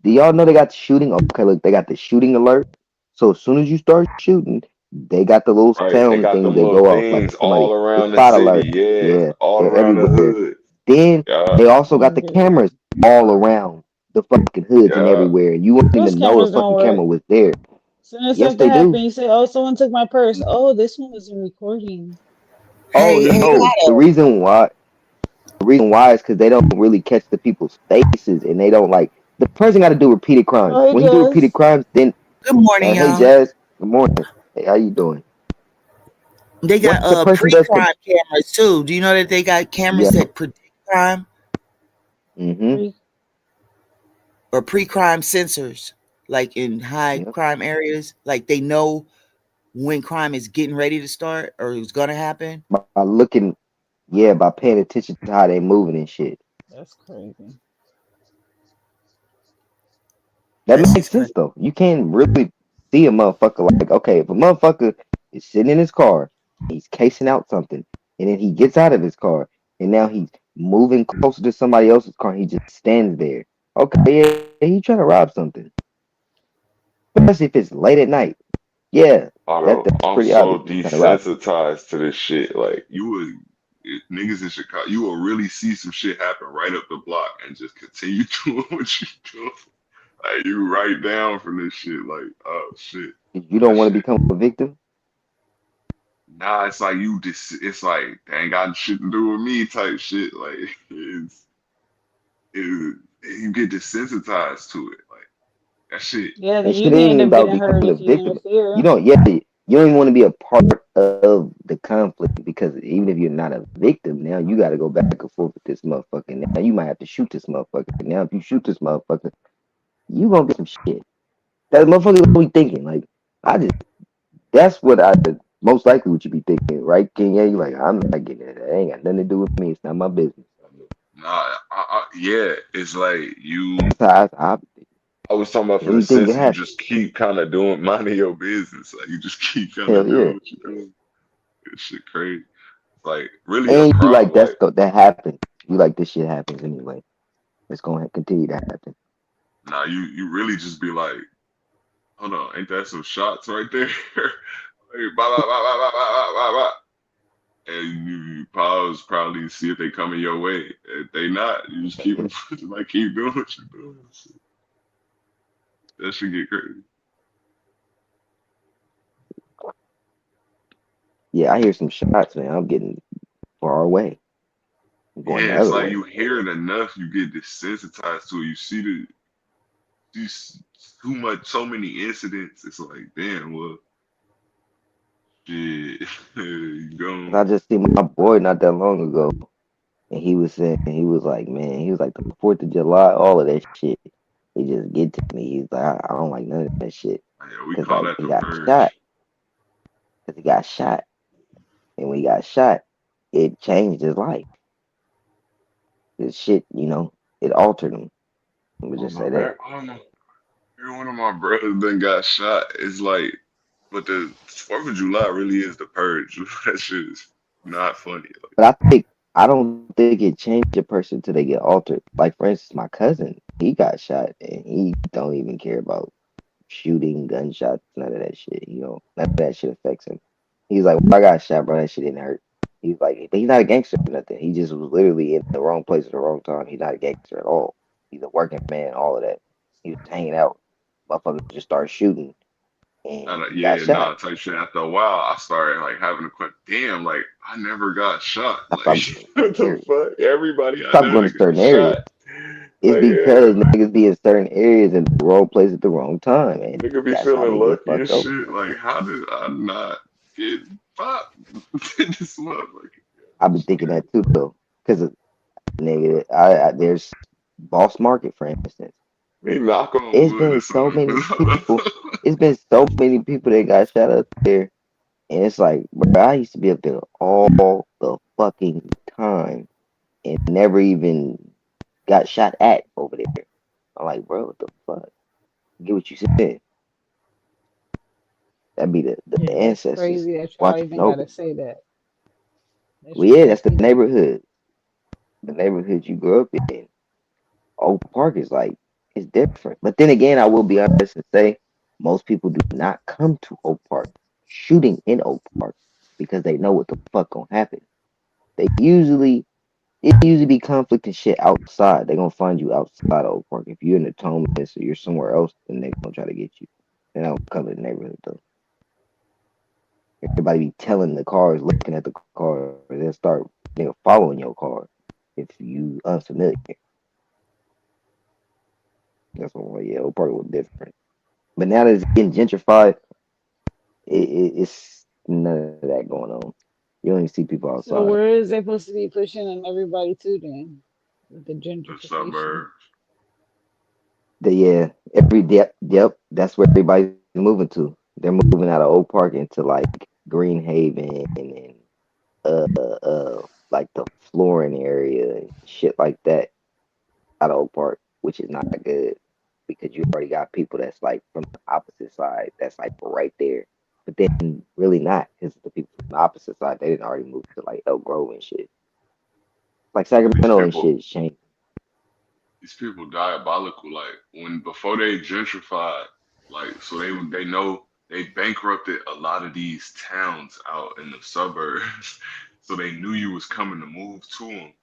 do y'all know they got shooting? Okay, look, they got the shooting alert. So as soon as you start shooting, they got the little Right? They sound got things them they little go off. Like things if somebody, all the around the spot city. alert. Yeah, Yeah, all they're around the everywhere. hood. Then Yeah, they also got the hungry. cameras all around the fucking hoods and yeah. everywhere. You won't Those even know a cameras don't fucking work. camera was there. As soon as Yes, something they do. happens, you say, "Oh, someone took my purse." Oh, this one wasn't recording. Oh Hey, no, the Otto. reason why is because they don't really catch the people's faces, and they don't like the person got to do repeated crimes. Oh, hey, When he do repeated Jess. crimes, then Good morning, hey y'all. Jazz, good morning. Hey, how you doing? They got Once the person does pre-crime cameras too. Do you know that they got cameras yeah, that predict crime mm-hmm, Pre- or pre-crime sensors, like in high yeah, crime areas? Like they know when crime is getting ready to start or it's gonna happen. by looking, yeah, by paying attention to how they moving and shit. That's crazy. That That's makes just sense crazy. though. You can't really see a motherfucker like, okay, if a motherfucker is sitting in his car, he's casing out something, and then he gets out of his car, and now he's moving closer to somebody else's car, and he just stands there. Okay, yeah, he trying to rob something, especially if it's late at night. Yeah, Auto, that's I'm pretty so obvious. He's trying to rob something. desensitized to this shit. Like you would niggas in Chicago, you will really see some shit happen right up the block and just continue doing what you do. Like you right down from this shit. Like oh shit, If you that don't want to shit. become a victim, Nah, it's like you just. It's like they ain't got shit to do with me type shit. Like it, you get desensitized to it. Like that shit. Yeah, then that you shit may ain't end even up about getting hurt becoming a if you victim. You interfere. don't, yeah, you don't even want to be a part of the conflict because even if you're not a victim, now you got to go back and forth with this motherfucker. Now you might have to shoot this motherfucker. Now if you shoot this motherfucker, you gonna get some shit. That motherfucker gonna be thinking like, I just that's what I most likely what you be thinking, right, King? Yeah, you like I'm not getting it. That ain't got nothing to do with me. It's not my business. Nah, yeah, it's like you. That's how I I was talking about from the anything can sense of you happen. just keep kind of doing minding your business. Like you just keep kind Hell of yeah. doing what you're doing. This shit crazy. Like really a And you like problem. Like that happens. You like this shit happens anyway. It's gonna continue to happen. nah, you really just be like, hold on, ain't that some shots right there? Like, bah, bah, bah, bah, bah, bah, bah, bah. And you pause, probably see if they coming your way. If they not, you just keep like keep doing what you're doing. That should get crazy. Yeah, I hear some shots, man. I'm getting far away. I'm Yeah, going the it's other like way. you hear it enough, you get desensitized to it. You see these too much, so many incidents. It's like, damn, well, shit, you 'Cause going. I just see my boy not that long ago, and he was saying he was like, man, he was like the 4th of July, all of that shit. He just get to me. He's like, I don't like none of that shit, Yeah, we cause call like that he the got shot, purge. cause he got shot, and when he got shot, it changed his life. This shit, it altered him. Let me I don't just know. say that. I don't know. Every one of my brothers then got shot. It's like, but the 4th of July really is the purge. That shit is not funny. Like, But I don't think it changed a person till they get altered. Like for instance, my cousin, he got shot, and he don't even care about shooting, gunshots, none of that shit. None of that shit affects him. He's like, well, I got shot, bro. That shit didn't hurt. He's like, but he's not a gangster or nothing. He just was literally in the wrong place at the wrong time. He's not a gangster at all. He's a working man, all of that. He was hanging out. Motherfuckers just started shooting, and he got yeah, shot. nah, type shit. After a while, I started like having a question. Damn, like I never got shot. I Like, stopped going to what certain the areas. fuck? Everybody I Stopped know going to that got certain areas. shot. It's Like, because yeah, niggas be in certain areas in the wrong place at the wrong time, and nigga be that's how feeling they get lucky and fucked over. shit. Like, how did I not get popped? This motherfucker. I've been thinking that too, though, because nigga, there's Boss Market, for instance. Me knock on It's wood or been so something. many people. It's been so many people that got shot up there, and it's like, bro, I used to be up there all the fucking time and never even got shot at over there. I'm like, bro, what the fuck? Get what you said. That'd be the Yeah, that's ancestors crazy that y'all watching even over gotta you. say that. That Well, shit yeah, that's the crazy. neighborhood. The neighborhood you grew up in. Oak Park is like it's different. But then again, I will be honest and say most people do not come to Oak Park shooting in Oak Park because they know what the fuck gonna happen. They usually it usually be conflict and shit outside. They're gonna find you outside of Oak Park. If you're in the Atonement or you're somewhere else, then they're gonna try to get you. They don't come to the neighborhood though. Everybody be telling the cars, looking at the car, they'll start following your car if you unfamiliar. That's why yeah, Oak Park was different. But now that it's getting gentrified, it's none of that going on. You don't even see people So outside. where is they supposed to be pushing and everybody to then? With the The gentrification. suburbs. Yeah, yep, that's where everybody's moving to. They're moving out of Oak Park into like Green Haven and like the Florin area and shit like that out of Oak Park, which is not good because you already got people that's like from the opposite side that's like right there. But then really not because the people from the opposite side they didn't already move to like Elk Grove and shit. Like Yeah, Sacramento and shit is changing. these people diabolical. Like when before they gentrified, like so they know they bankrupted a lot of these towns out in the suburbs, so they knew you was coming to move to them,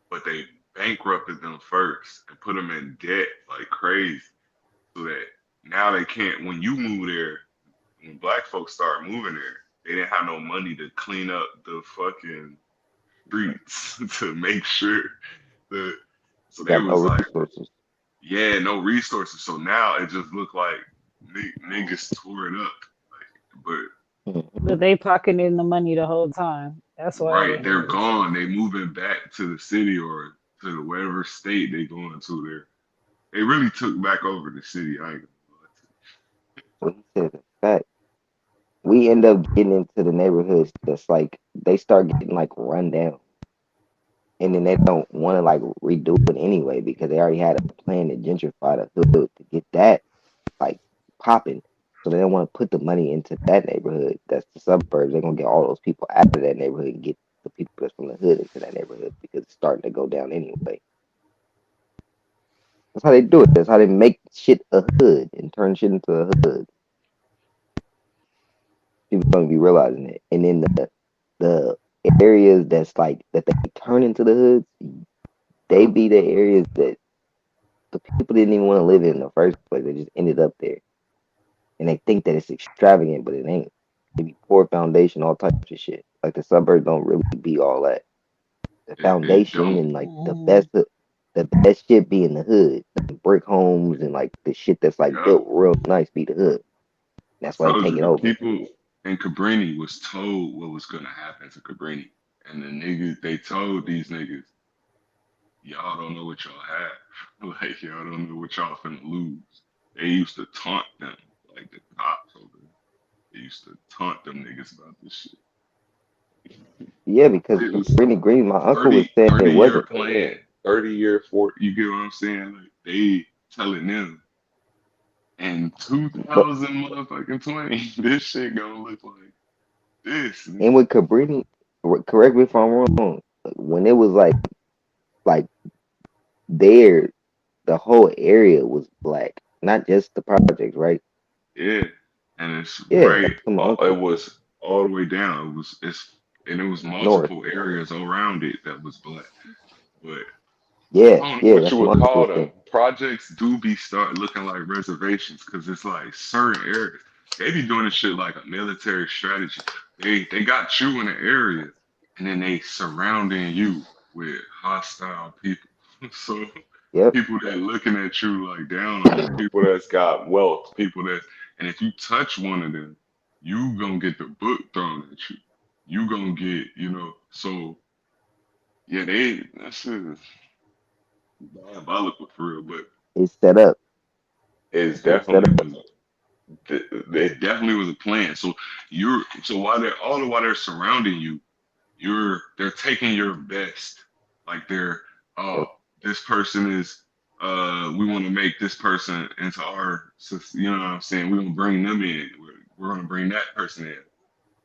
but they bankrupted them first and put them in debt like crazy, so that now they can't. When you move there, when black folks start moving there, they didn't have no money to clean up the fucking streets to make sure that. So they Got no was like, resources. yeah, no resources. So now it just looked like niggas tore it up. But But they pocketing the money the whole time. That's why Right, it they're hurts. gone. They moving back to the city or to whatever state they going to. There, they really took back over the city. I ain't What he said is fact. We end up getting into the neighborhoods that's like they start getting like run down, and then they don't want to like redo it anyway because they already had a plan to gentrify the hood to get that like popping. So they don't want to put the money into that neighborhood. That's the suburbs. They're gonna get all those people out of that neighborhood and get the people that's from the hood into that neighborhood because it's starting to go down anyway. That's how they do it. That's how they make shit a hood and turn shit into a hood. People don't be realizing it. And then the areas that's like that they turn into the hoods, they be the areas that the people didn't even want to live in the first place. They just ended up there. And they think that it's extravagant, but it ain't. It be poor foundation, all types of shit. Like the suburbs don't really be all that. The It foundation don't. and like the best shit be in the hood. The brick homes and like the shit that's like Yup. built real nice be the hood. I That's why they told take you it the over. people in Cabrini was told what was gonna happen to Cabrini, and the niggas they told these niggas, y'all don't know what y'all have. Like y'all don't know what y'all finna lose. They used to taunt them, like the cops over there. They used to taunt them niggas about this shit. Yeah, because It was Cabrini Green, my uncle was 30, saying it 30 year wasn't. plan, 30 year, 40. You get what I'm saying? Like they telling them in But 2000 motherfucking 20, this shit gonna look like this. and with Cabrini, correct me if I'm wrong. When it was like there, the whole area was black, not just the projects, right? Yeah, and it's Yeah, right. that's my It uncle was all the way down. It was north. multiple areas around it that was black. But Yeah, I don't know yeah, what that's you what would my uncle call was them. saying. Projects do be start looking like reservations because it's like certain areas. They be doing this shit like a military strategy. They got you in an area and then they surrounding you with hostile people. So Yep. people that looking at you like down on you, people that's got wealth, people that and if you touch one of them, you gonna get the book thrown at you. You gonna get, so yeah, that's diabolical for real, but It's set up. it's It's set definitely up. was it definitely was a plan. So while they're surrounding you, they're taking your best. Like they're oh Yep. this person is we want to make this person into our you know what I'm saying, we're gonna bring them in. We're gonna bring that person in.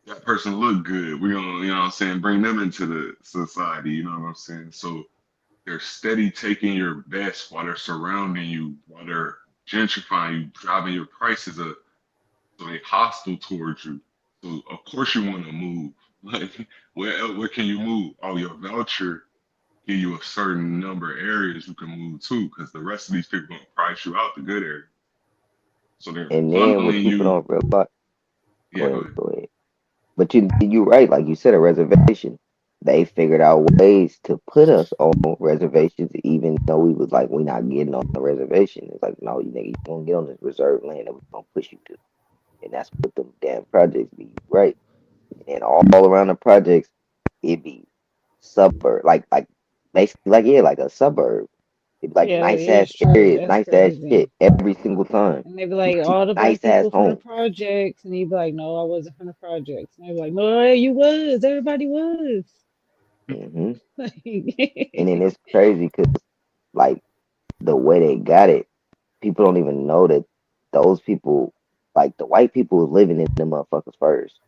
That person look good. We're gonna, you know what I'm saying, bring them into the society, you know what I'm saying? So they're steady taking your best while they're surrounding you, while they're gentrifying you, driving your prices up. So they hostile towards you. So of course you want to move. Like where can you move? Oh, your voucher give you a certain number of areas you can move to, because the rest of these people gonna price you out the good area. So they're And then what funneling people you. don't realize, Yeah, go ahead. go ahead. But you right, like you said, a reservation. They figured out ways to put us on reservations, even though we was like, we're not getting on the reservation. It's like, no, you nigga, you gonna get on this reserved land that we gonna push you to, and that's what them damn projects be, right? And all around the projects, it be suburb, like basically like yeah, like a suburb. It be like Yeah, that nice is ass true. areas, That's nice ass crazy. shit every single time. And they be You like, see all the black nice ass people from the homes. projects, and you be like, no, I wasn't from the projects. And they be like, no, hey, you was. Everybody was. Hmm. Like, And then it's crazy because like the way they got it, people don't even know that those people, like the white people, was living in them motherfuckers first.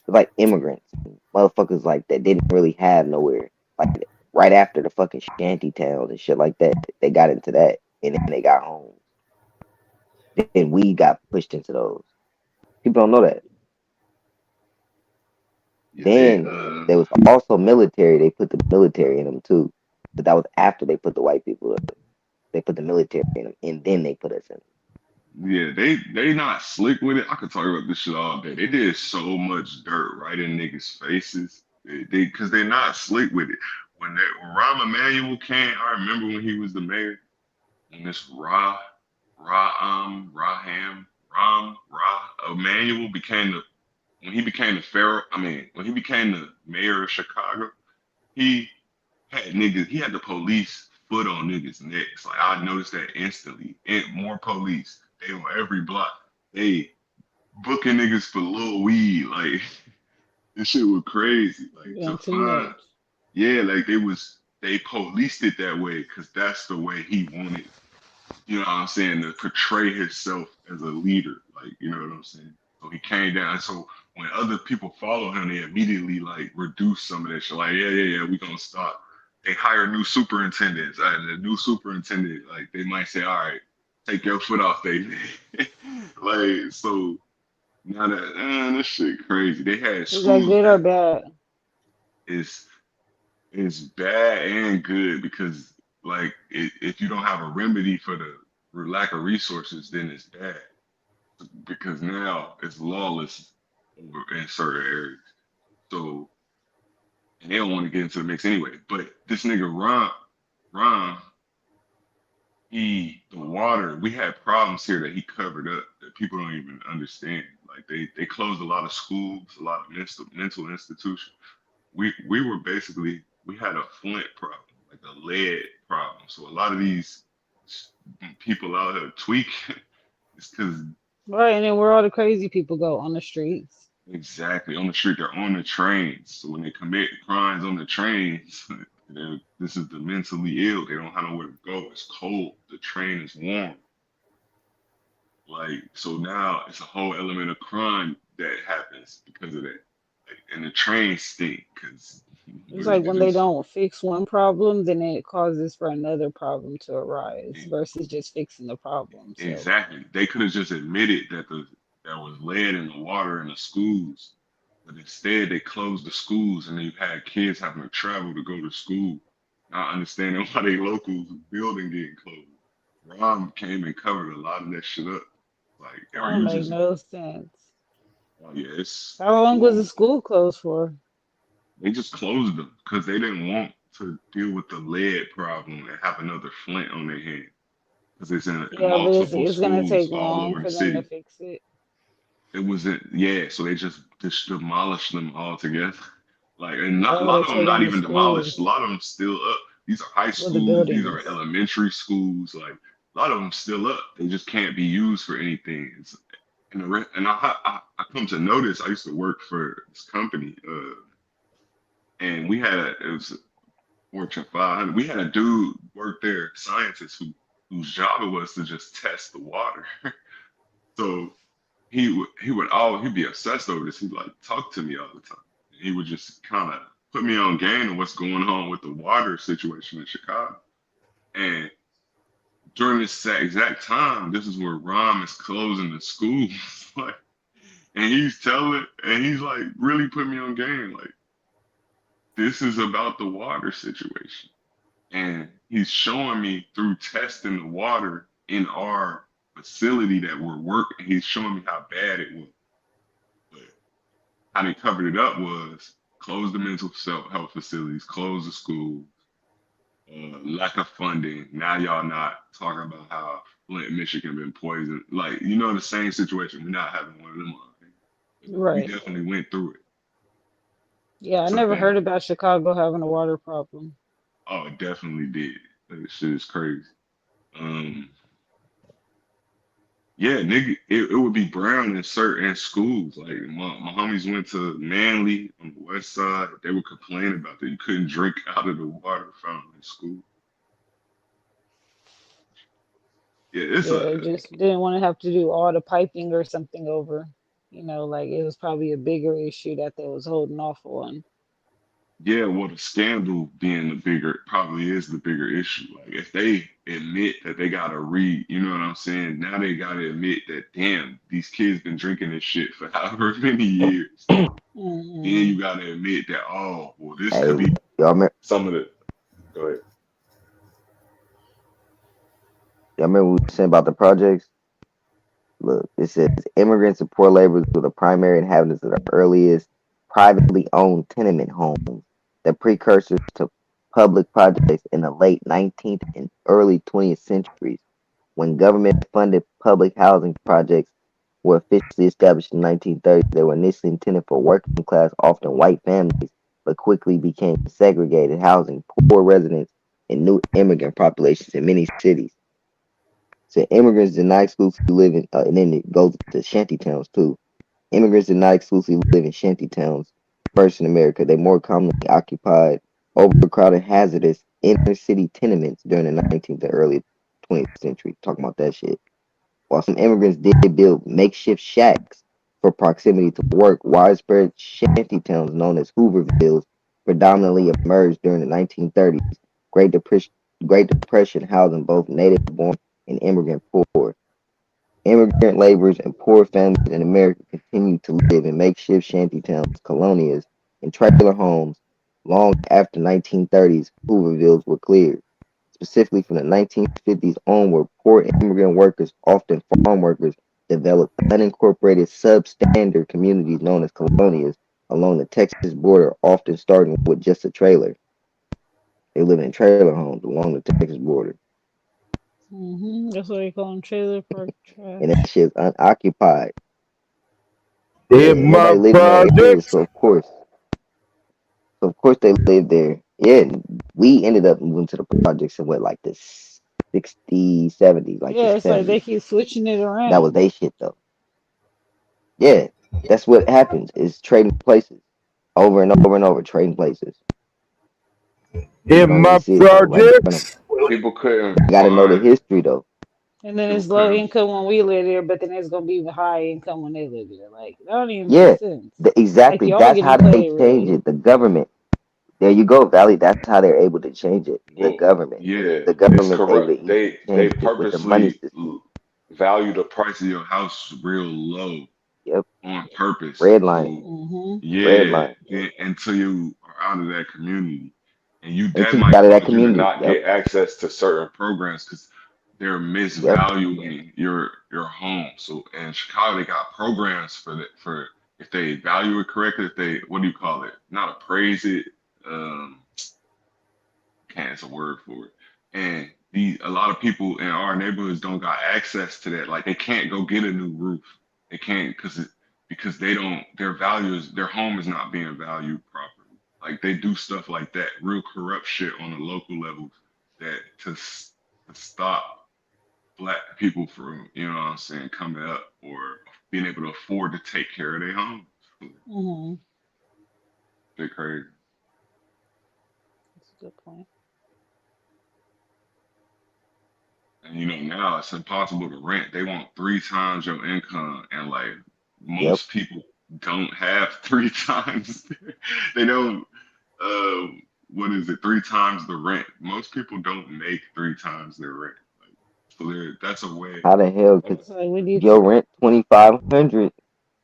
It's like immigrants, motherfuckers like that didn't really have nowhere. Like right after the fucking shanty towns and shit like that, they got into that, and then they got homes. Then we got pushed into those. People don't know that. Yeah, they Then there was also military. They put the military in them too, but that was after they put the white people in. They put the military in them, and then they put us in. yeah, they not slick with it. I could talk about this shit all day. They did so much dirt right in niggas' faces. Because they're not slick with it. When Rahm Emanuel came, I remember when he was the mayor, and this Raham, Ram, Ra Emanuel became the when he became the pharaoh, when he became the mayor of Chicago, he he had the police foot on niggas' necks. Like I noticed that instantly. And more police. They on every block. They booking niggas for little weed. Like this shit was crazy. Like to Doing too find, much. yeah, like they policed it that way because that's the way he wanted, you know what I'm saying, to portray himself as a leader. Like, you know what I'm saying? So he came down. So when other people follow him, they immediately like reduce some of that shit. Like, yeah, we gonna stop. They hire new superintendents. And the new superintendent, like they might say, all right, take your foot off they like so now that this shit crazy. They had Is that schools good or that bad? is bad and good because if you don't have a remedy for the lack of resources, then it's bad because now it's lawless in certain areas. So and they don't want to get into the mix anyway. But this nigga Ron, the water, we had problems here that he covered up that people don't even understand. Like they closed a lot of schools, a lot of mental institutions. We were basically we had a flint problem, like a lead problem. So a lot of these people out here tweak it's because Right, and then where all the crazy people go on the streets. exactly on the street they're on the trains. So when they commit crimes on the trains, this is the mentally ill. They don't have nowhere to go. It's cold. The train is warm. Like so now it's a whole element of crime that happens because of that. Like, and the trains stink because It's like it when they is. don't fix one problem, then it causes for another problem to arise versus just fixing the problem. So, Exactly. They could have just admitted that that was lead in the water in the schools, but instead they closed the schools and you had kids having to travel to go to school. Not understanding why they local building getting closed. Rom came and covered a lot of that shit up. Like, that or don't you make just, no sense. oh yeah, it's How long was the horrible. school closed for? They just closed them because they didn't want to deal with the lead problem and have another Flint on their hand because it's in Yeah, but multiple it's gonna schools take all long over the for them to city. fix it. It wasn't, yeah. So they just demolished them all together. Like, and not, a Oh, lot they're of them taking not the even demolished. A schools lot of them still up. These are high with the schools. These are buildings. elementary schools. Like a lot of them still up. They just can't be used for anything. And I come to notice. I used to work for this company, and it was Fortune 500. We had a dude work there, scientist whose job it was to just test the water. So he'd be obsessed over this. He'd like talk to me all the time. He would just kind of put me on game of what's going on with the water situation in Chicago. And during this exact time, this is where Rom is closing the schools. Like, and he's telling, and he's like really putting me on game. Like, this is about the water situation. And he's showing me through testing the water in our facility that we're working. He's showing me how bad it was. But how they covered it up was close the mental health facilities, close the schools, lack of funding. Now y'all not talking about how Flint, Michigan been poisoned. Like, the same situation. We're not having one of them. We Right. definitely went through it. Yeah, I So never heard then, about Chicago having a water problem. oh, it definitely did. That shit is crazy. Um, Yeah, nigga, it would be brown in certain schools. Like my homies went to Manly on the west side. They would complain about that. You couldn't drink out of the water fountain in school. Yeah, it's a Yeah, just didn't want to have to do all the piping or something over. Like it was probably a bigger issue that they was holding off on. yeah. Well, the scandal being the bigger probably is the bigger issue. Like if they admit that they gotta read, you know what I'm saying? Now they gotta admit that damn, these kids been drinking this shit for however many years. Then Hmm. you gotta admit that well, this Hey, could be y'all remember, some of the. Go ahead. y'all remember we were saying about the projects? Look, it says immigrants and poor laborers were the primary inhabitants of the earliest privately owned tenement homes, the precursors to public projects in the late 19th and early 20th centuries, when government funded public housing projects were officially established in the 1930s. They were initially intended for working class, often white families, but quickly became segregated, housing poor residents and new immigrant populations in many cities. So immigrants did not exclusively live in, and then it goes to shanty towns too. Immigrants did not exclusively live in shanty towns. First in America, they more commonly occupied overcrowded, hazardous inner city tenements during the 19th to early 20th century. Talking about that shit. While some immigrants did build makeshift shacks for proximity to work, widespread shanty towns known as Hoovervilles predominantly emerged during the 1930s. Great Depression, Great Depression housing both native-born and immigrant poor. Immigrant laborers and poor families in America continued to live in makeshift shanty towns, colonias, and trailer homes long after 1930s Hoovervilles were cleared. Specifically from the 1950s onward, poor immigrant workers, often farm workers, developed unincorporated substandard communities known as colonias along the Texas border, often starting with just a trailer. They live in trailer homes along the Texas border, That's what they call them, trailer park and that trash. shit's unoccupied. Yeah, In and my nobody lived in that area, projects. so of course they lived there. Yeah, and we ended up moving to the projects in what, like the 60s, 70s, like the Yeah, it's like they 70s. keep switching it That was around. they shit though. Yeah, that's what happens is trading places over and over and over, trading places. You In don't even my see it though, right in front of them. projects. People couldn't You got to know the find. history though. And then People it's low couldn't. income when we live there, but then it's gonna be high income when they live there. Like that don't even make Yeah, sense. Like exactly. y'all That's getting how they played change really. it. The government. There you go, Valley. That's how they're able to change it. The Well, government. yeah, The it's government's able to corrupt. easily They change it with the money purposely system. value the price of your house real low Yep. on purpose. Redlining. So Hmm yeah, Redline. until you are out of that community, and you that Until you might out of that cause you to community. not Yep. get access to certain programs because they're Yep. misvaluing your home. So in Chicago, they got programs for that for if they value it correctly. If they what do you call it? Not appraise it. Um, can't it's a word for it. And a lot of people in our neighborhoods don't got access to that. Like they can't go get a new roof. They can't because they don't their values their home is not being valued properly. Like they do stuff like that, real corrupt shit on the local level that to stop black people from, you know what I'm saying, coming up or being able to afford to take care of their homes. hmm They're crazy. That's a good point. And now it's impossible to rent. They want three times your income, and like Yep. most people don't have three times. They don't. Uh, what is it? Three times the rent. Most people don't make three times their rent. Like, so that's a way. How the hell? Cause So like we need your rent 2,500.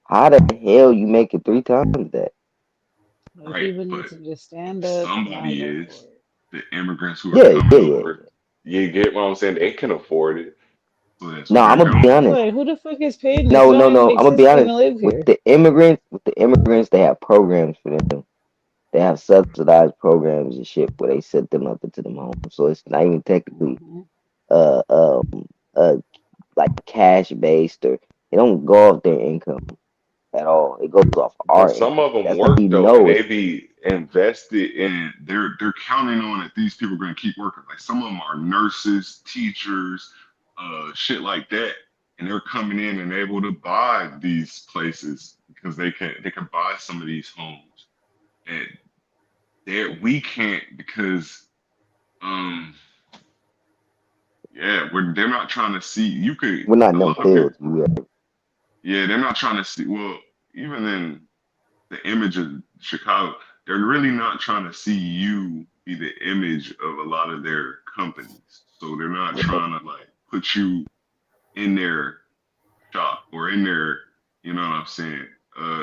How the hell you make it three times that? like Right, people need but to just stand up and not somebody go is for it. the immigrants who are Yeah. coming Yeah. Yeah. over. You get what I'm saying? They can afford it, so that's No, what I'm they're gonna doing. be It's honest. like who the fuck is paying this? It No, don't no, even no. make I'm gonna sense be for them to honest. live With here. the immigrants, they have programs for them. They have subsidized programs and shit where they set them up into them homes. So it's not even technically Hmm uh um uh like cash based, or it don't go off their income at all. It goes off But our some income. of them That's how work you though, and know they it's be invested in. They're counting on that these people are going to keep working. Like some of them are nurses, teachers, shit like that, and they're coming in and able to buy these places because they can buy some of these homes, and we can't because um yeah they're not trying to see you could we're not a in them lot of people fields. We are. yeah they're not trying to see well even in the image of Chicago, they're really not trying to see you be the image of a lot of their companies. So they're not trying to like put you in their shop or in their, you know what I'm saying?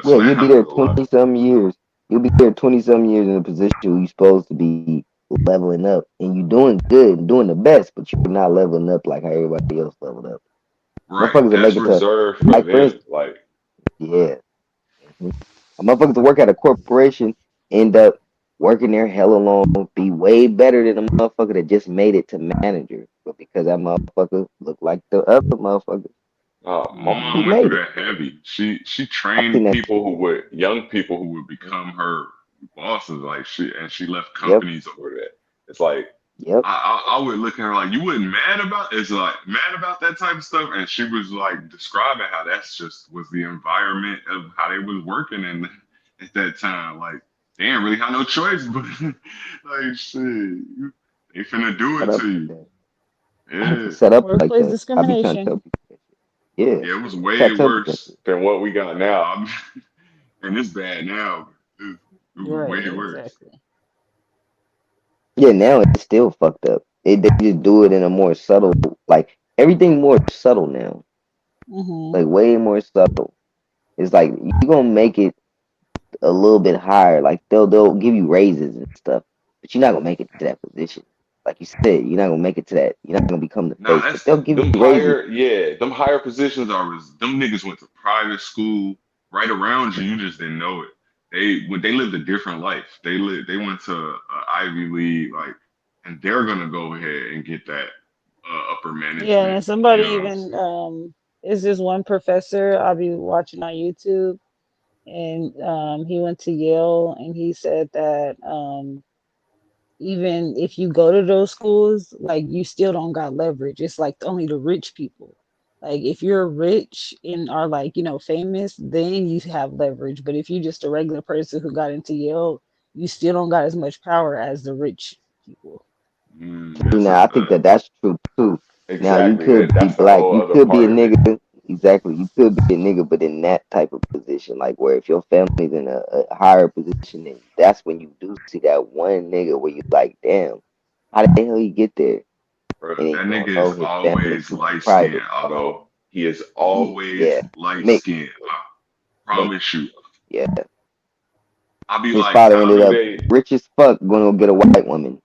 Yeah, So that you'll be happens there a lot. 20 some years. You'll be there 20 some years in a position where you're supposed to be leveling up, and you're doing good and doing the best, but you're not leveling up like how everybody else leveled up. Right. Motherfuckers that make That's it to, reserved for like, for them. instance, Like, yeah, mhm. Motherfuckers that work at a corporation end up working there hella long, be way better than a motherfucker that just made it to manager, but because that motherfucker look like the other motherfucker, My He mom went through made it. that heavy. She I seen trained that people shit. who would young people who would become her bosses. Like she left Yep. companies over that. It's like Yep. I would look at her like you wasn't mad about it's like mad about that type of stuff, and she was like describing how that's just was the environment of how they was working and at that time. Like they didn't really have no choice, but like shit, they finna do Set it up to like you. that. Yeah. It's set up like Workplace that. I be trying to tell discrimination. people that shit. Yeah. Yeah, it was Try way to tell people that worse shit. than what we got now. And it's bad now. It was Right, way worse. exactly. Yeah, now it's still fucked up. They just do it in a more subtle, like everything more subtle now. Mm-hmm. Like way more subtle. It's like you gonna make it a little bit higher. Like they'll give you raises and stuff, but you're not gonna make it to that position. Like you said, you're not gonna make it to that. You're not gonna become the Nah, face, but that's they'll give them you raises. higher, yeah, them higher positions are them niggas went to private school right around you. You just didn't know it. They lived a different life. They went to Ivy League, like, and they're gonna go ahead and get that upper Yeah, management. and You somebody know what I'm even saying? is this one professor I'll be watching on YouTube, and he went to Yale, and he said that even if you go to those schools, like you still don't got leverage. It's like only the rich people. Like if you're rich and are like, famous, then you have leverage. But if you're just a regular person who got into Yale, you still don't got as much power as the rich people. See, That's now I think that that's true too. Now you exactly could that. be That's the black, whole you other could be a part of it, nigga. Exactly, you could be a nigga, but in that type of position, like where if your family's in a higher position, then that's when you do see that one nigga where you like, damn, how the hell he get there? bro. And then That you don't nigga know is his family's always super light skinned, private. although he is Yeah, always yeah, light mixed, skinned. I mixed. promise you. Yeah, I'll be his like, father I ended remember up they, rich as fuck, going to go get a white woman.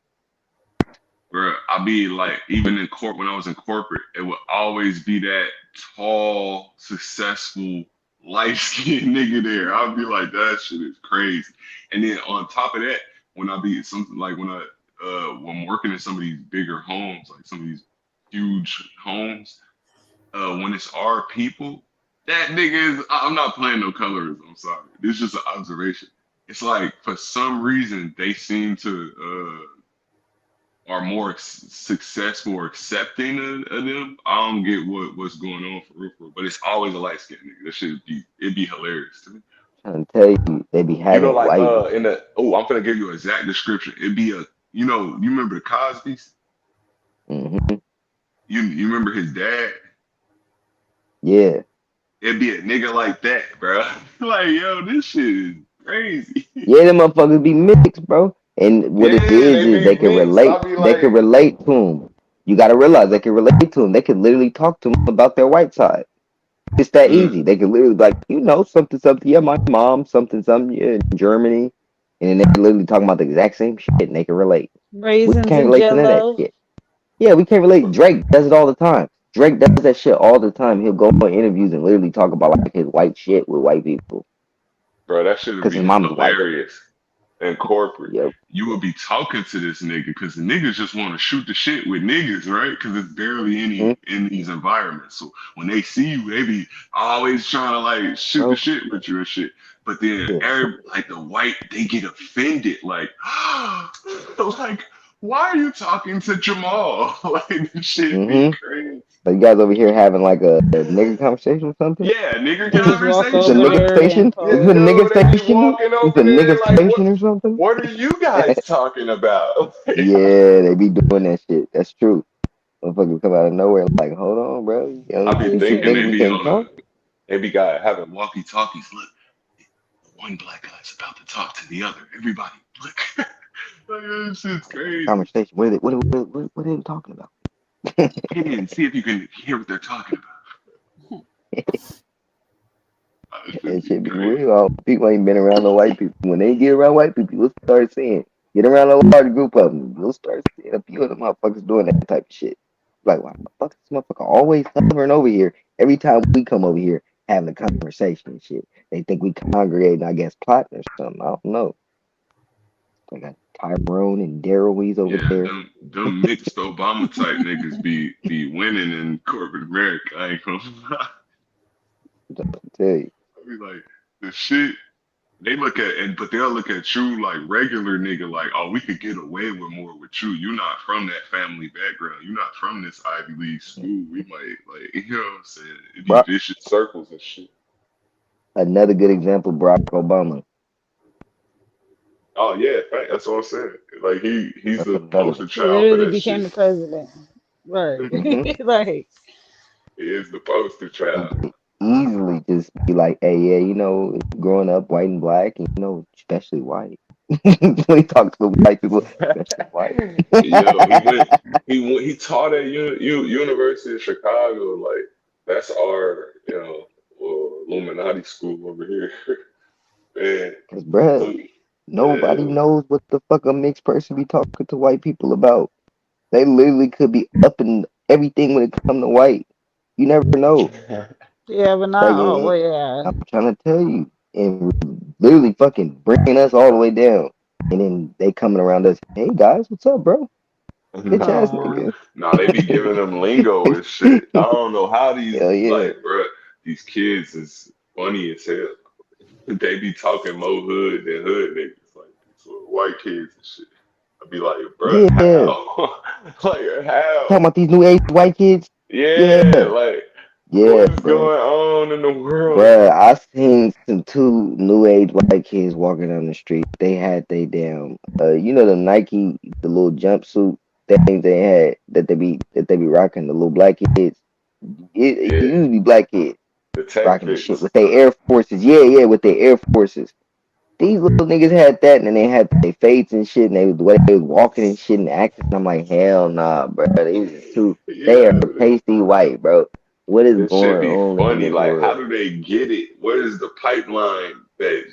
bro. I'll be like, even in court when I was in corporate, it would always be that tall, successful, light skinned nigga there. I'll be like, that shit is crazy. And then on top of that, when I be something like when I'm working in some of these bigger homes, like some of these huge homes, when it's our people, that nigga is. I'm not playing no colorism. I'm sorry. This is just an observation. It's like for some reason they seem to are more successful or accepting of them. I don't get what's going on for real, for real. But it's always a light skinned nigga. That should be it'd be hilarious to me. Trying to tell you, they be You know, having like white women. in the I'm gonna give you an exact description. It'd be a you remember the Cosby's? Hmm. You remember his dad? Yeah. It'd be a nigga like that, bro. Like, yo, this shit is crazy. Yeah, them motherfuckers be mixed, bro. And what it Yeah, they is be they can mixed. relate. I'll be They can like, relate to them. You got to realize they can relate to them. They can literally talk to them about their white side. It's that mm, easy. They can literally be like, something, something. Yeah, my mom, something, something. Yeah, in Germany, and then they literally talking about the exact same shit, and they can relate. We Raisins can't and relate to none of that Jello. shit. Yeah, we can't relate. Drake does it all the time. Drake does that shit all the time. He'll go on interviews and literally talk about like his white shit with white people bro, that should because be his mom is white. hilarious. In corporate, Yep. you would be talking to this nigga because the niggas just want to shoot the shit with niggas, right? Because it's barely Hmm. any in these environments. So when they see you, they be always trying to like shoot the Bro. shit with you and shit. But then Yeah. like the white, they get offended, like, like, why are you talking to Jamal? Like this shit be Hmm. crazy. But you guys over here having like a nigga conversation or something? Yeah, nigger They just walk It's a conversation. over nigga Like, there and station? Is yeah, it a talk. nigga dude, they be station? walking Is it over a there nigga like, station or something? what are you guys talking about? Yeah, they be doing that shit. That's true. Motherfuckers come out of nowhere like, hold on, bro. You I don't be see this thinking nigga, they we be can't on a talk? they be got having walkie talkies. Look, one black guy's about to talk to the other. everybody look. Like, this shit's crazy. Conversation. What are they talking about? Get in, see if you can hear what they're talking about. This should That be shit be crazy. real. All people ain't been around no white people. When they get around white people, you'll start seeing. Get around a large group of them, you'll start seeing a few of them motherfuckers doing that type of shit. Like, why the fuck is this motherfucker always hovering over here every time we come over here having a conversation and shit? They think we congregating, I guess, plotting or something. I don't know. They got Tyrone and Daryl Weeze over Yeah, there. them mixed Obama type niggas be winning in corporate America. I ain't gonna lie. tell you. I be like, the shit they look at and but they'll look at you like regular nigga, like, oh, we could get away with more with you. You're not from that family background. You're not from this Ivy League school. We might like, you know what I'm saying? It'd be Bro, vicious circles and shit. another good example, Barack Obama. Oh yeah, that's what I'm saying. Like he's That's the another. poster He child for literally that became shit. the president. Right. Hmm. Like, He is the poster And child. could easily just be like, hey, yeah, growing up white and black, and especially white. When he talks to white people, especially white. Yo, he taught at University of Chicago. Like that's our Illuminati school over here. Man, Cause, bruh, so nobody yeah. knows what the fuck a mixed person be talking to white people about. They literally could be up in everything when it come to white. You never know. yeah, but not Like, oh well, yeah. I'm trying to tell you, and literally fucking bringing us all the way down, and then they coming around us. Hey guys, what's up, bro? Bitch ass Oh, nigga. Nah, they be giving them lingo and shit. I don't know how these Hell yeah. like, bruh, these kids is funny as hell. They be talking more hood than hood niggas, like these little white kids and shit. I be like, bruh, Yeah. how? Like Talking how? about these new age white kids. Yeah, Yeah. like what Yeah, is bro. going on in the world? Bruh, I seen some two new age white kids walking down the street. They had they damn the Nike, the little jumpsuit things they had that they be rocking, the little black kids. It Yeah, used to be black kids the tech rocking the shit fits. with their Air Forces. Yeah, yeah, with their Air Forces. These little niggas had that, and then they had their fades and shit, and the way they was walking and shit and acting. I'm like, hell nah, bro. These is too. They are Yeah, pasty white, bro. What is this should going be on in funny. this Like, how world? do they get it? What is the pipeline that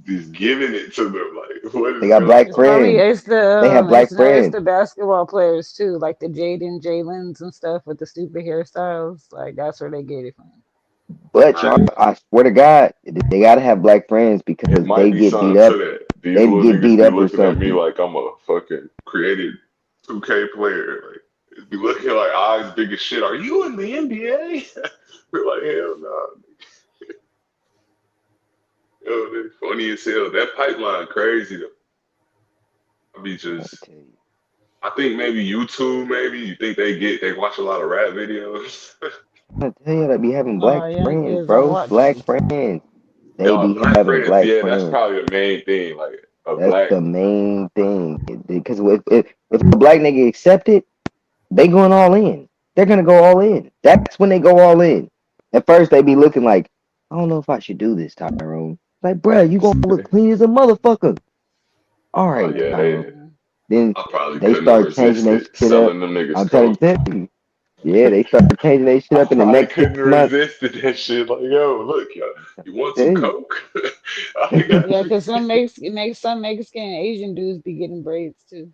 is giving it to them? Like, what They is got going black it's on? probably friends. it's the They have it's black no it's friends. the basketball players too, like the Jaden Jalen's and stuff with the stupid hairstyles. Like that's where they get it from. But I Char, ain't- I swear to God, they gotta have black friends It because might they be get beat something to up. that. These They little get niggas beat be up or looking at me something. like I'm a fucking created 2K player. Like, it be looking like eyes big as shit. Are you in the NBA? We're like, hell no. Yo, they funny as hell. That pipeline crazy though. I be I just, tell you, I think maybe YouTube. Maybe you think they watch a lot of rap videos. I tell you, they be having black Oh, young friends, kids don't bro. watch Black them. friends. They Y'all be black having friends, black yeah, that's friends. probably the main thing. Like a That's black, the main thing. Because if a black nigga accept it, they going all in. They're gonna go all in. That's when they go all in. At first, they be looking like, I don't know if I should do this, Tyrone. Like, bruh, you gonna look clean as a motherfucker. All oh right, yeah, Tyrone. Mm-hmm. Then I probably they couldn't have start changing their resisted shit up. selling them niggas I'm trying to coke. tell you. Yeah, they start changing their shit I up in the probably next couldn't 6 months. resisted that shit. Like, yo, look, yo, you I want some tell coke? I got Yeah, you. because some Mexican and Asian dudes be getting braids too.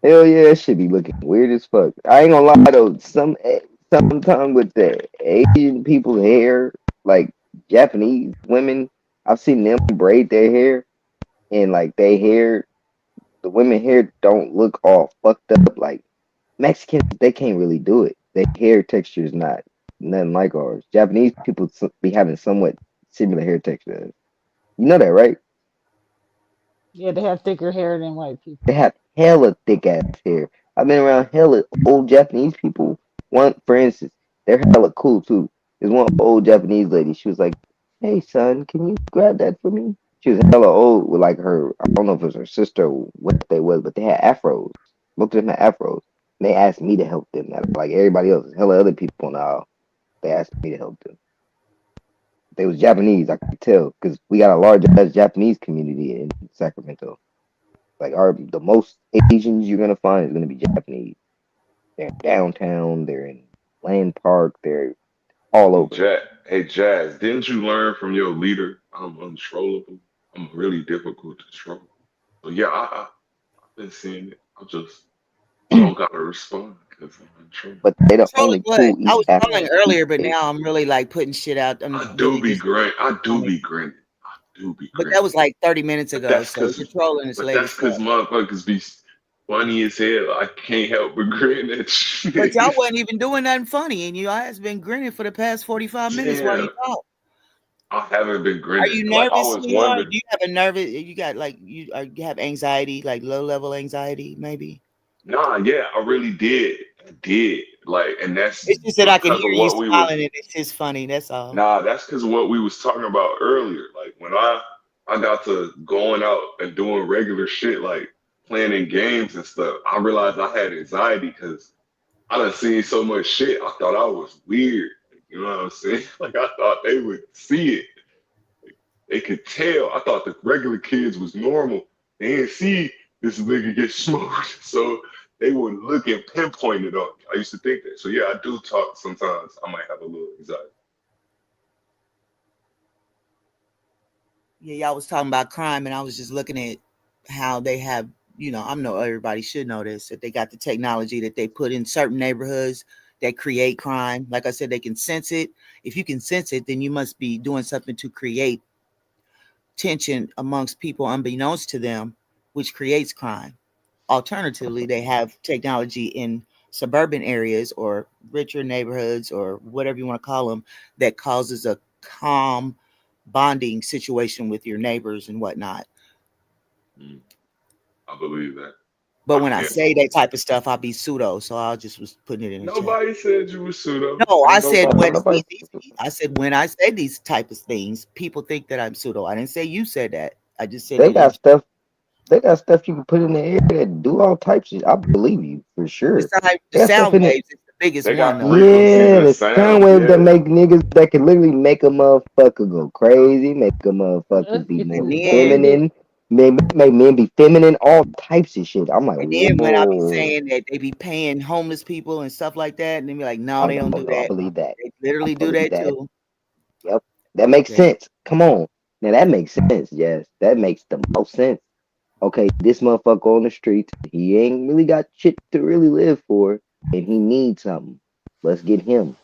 Hell yeah, that shit be looking weird as fuck. I ain't gonna lie though, sometimes with the Asian people's hair, like Japanese women, I've seen them braid their hair, and like they hair, the women hair don't look all fucked up. Like Mexicans, they can't really do it. Their hair texture is not nothing like ours. Japanese people be having somewhat similar hair texture. You know that, right? Yeah, they have thicker hair than white They people. have hella thick ass hair. I've been around hella old Japanese people. One, for instance, they're hella cool too. There's one old Japanese lady. She was like, "Hey son, can you grab that for me?" She was hella old with like her. I don't know if it was her sister or what they was, but they had afros. Both of them had afros. And they asked me to help them. Not like everybody else. Hella other people now. They asked me to help them. They was Japanese. I could tell because we got a large ass Japanese community in Sacramento. Like the most Asians you're gonna find is gonna be Japanese. They're in downtown, they're in Land Park, they're all over. Hey, Jazz, didn't you learn from your leader? I'm untrollable. I'm really difficult to troll. So yeah, I've been seeing it. I don't gotta respond because I'm untrollable. But they the Trolling only what? cool I East was trolling East earlier, but State. now I'm really like putting shit out. I'm I do really be just grin. I do honest. be grinning. I do be But that grinning. was like 30 minutes But ago. that's So cause, you're trolling this but latest that's stuff. cause motherfuckers be. funny as hell. I can't help but grin at But y'all shit. wasn't even doing nothing funny, and your ass been grinning for the past 45 minutes while you Damn, talk. I haven't been Are grinning. you Like I nervous, was sweetheart? wondering. Do you have a nervous? You got like you have anxiety, like low level anxiety, maybe. Nah, yeah, I really did. I did. Like, and that's It's just that I can because hear of you what we was. smiling, and it's just funny. That's all. Nah, that's because of what we was talking about earlier. Like when I got to going out and doing regular shit, like playing in games and stuff, I realized I had anxiety because I done seen so much shit. I thought I was weird. You know what I'm saying? Like I thought they would see it. They could tell. I thought the regular kids was normal. They didn't see this nigga get smoked. So they would look and pinpoint it on me. I used to think that. So yeah, I do talk sometimes. I might have a little anxiety. Yeah, y'all was talking about crime, and I was just looking at how they have. I know everybody should know this, that they got the technology that they put in certain neighborhoods that create crime. Like I said, they can sense it. If you can sense it, then you must be doing something to create tension amongst people unbeknownst to them, which creates crime. Alternatively, they have technology in suburban areas or richer neighborhoods or whatever you want to call them that causes a calm bonding situation with your neighbors and whatnot. Mm, I believe that. But I when I can't. say that type of stuff, I'll be pseudo. So I just was putting it in the chat. Nobody said you was pseudo. No, I Ain't said Oh, nobody. when nobody. I said when I say these type of things, people think that I'm pseudo. I didn't say you said that. I just said They it got stuff. They got stuff you can put in the air that do all types of. I believe you for sure. the They got stuff sound in it. waves is the biggest They one got though. frequencies Yeah, and the sound sound. waves that Yeah. make niggas that can literally make a motherfucker go crazy, make a motherfucker Let's be get to more And the then topic. feminine, make men be feminine, all types of shit. I'm like, And then when I be whoa. saying that they be paying homeless people and stuff like that, and they be like, no, Oh they no, don't do no, I that. believe that. They I literally do believe that that. too. Yep, that makes They, sense. Come on, now that makes sense. Yes, that makes the most sense. Okay, this motherfucker on the streets, he ain't really got shit to really live for, and he needs something. Let's get him.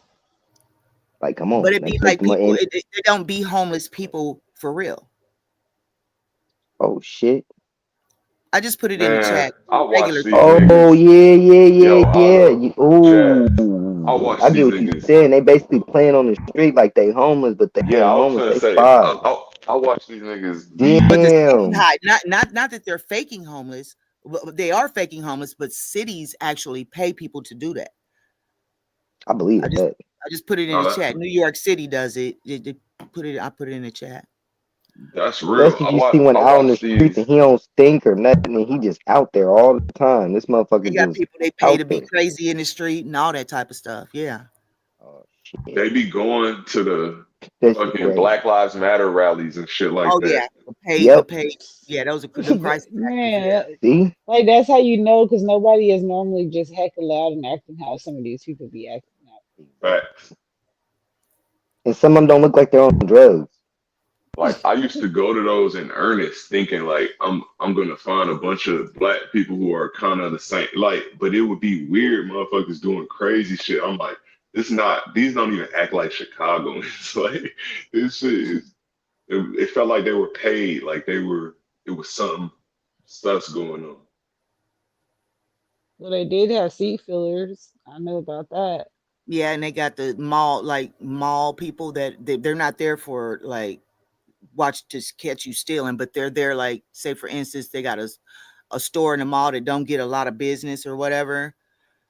Like, come on, but it be let's take like the money. people, And they don't be homeless people for real. oh shit. I just put it in the Man, chat. I watch Regular these people. Oh niggas. yeah, yeah, yeah, Yo, yeah. Otto, Chad. I Ooh, watch I get these what you niggas. saying. They basically playing on the street like they homeless, but they Yeah, ain't I was homeless. gonna They say, spies. I watch these niggas be. But the city Damn, high, not that they're faking homeless. They are faking homeless, but cities actually pay people to do that. I believe I just that. I just put it in No, the chat. New York City does it. I put it in the chat. that's real. Especially if you see one I out on the watch street these. and he don't stink or nothing, and he just out there all the time. This They motherfucker got just people they pay out to be there. crazy in the street and all that type of stuff. Yeah. Oh shit, They be going to the that shit fucking crazy. Black Lives Matter rallies and shit like Oh that. yeah. A Yep. pay. Yeah, those are them crisis actors. Man, Yeah. See, like that's how you know because nobody is normally just hecka loud and acting how some of these people be acting out. Facts. and some of them don't look like they're on drugs. Like I used to go to those in earnest, thinking like I'm gonna find a bunch of black people who are kind of the same. Like, but it would be weird, motherfuckers doing crazy shit. I'm like, this not. These don't even act like Chicago. It's like this shit is. It felt like they were paid, like they were. It was something sus going on. Well, they did have seat fillers. I know about that. Yeah, and they got the mall people that they're not there for like watch to catch you stealing, but they're there like say for instance they got a store in the mall that don't get a lot of business or whatever.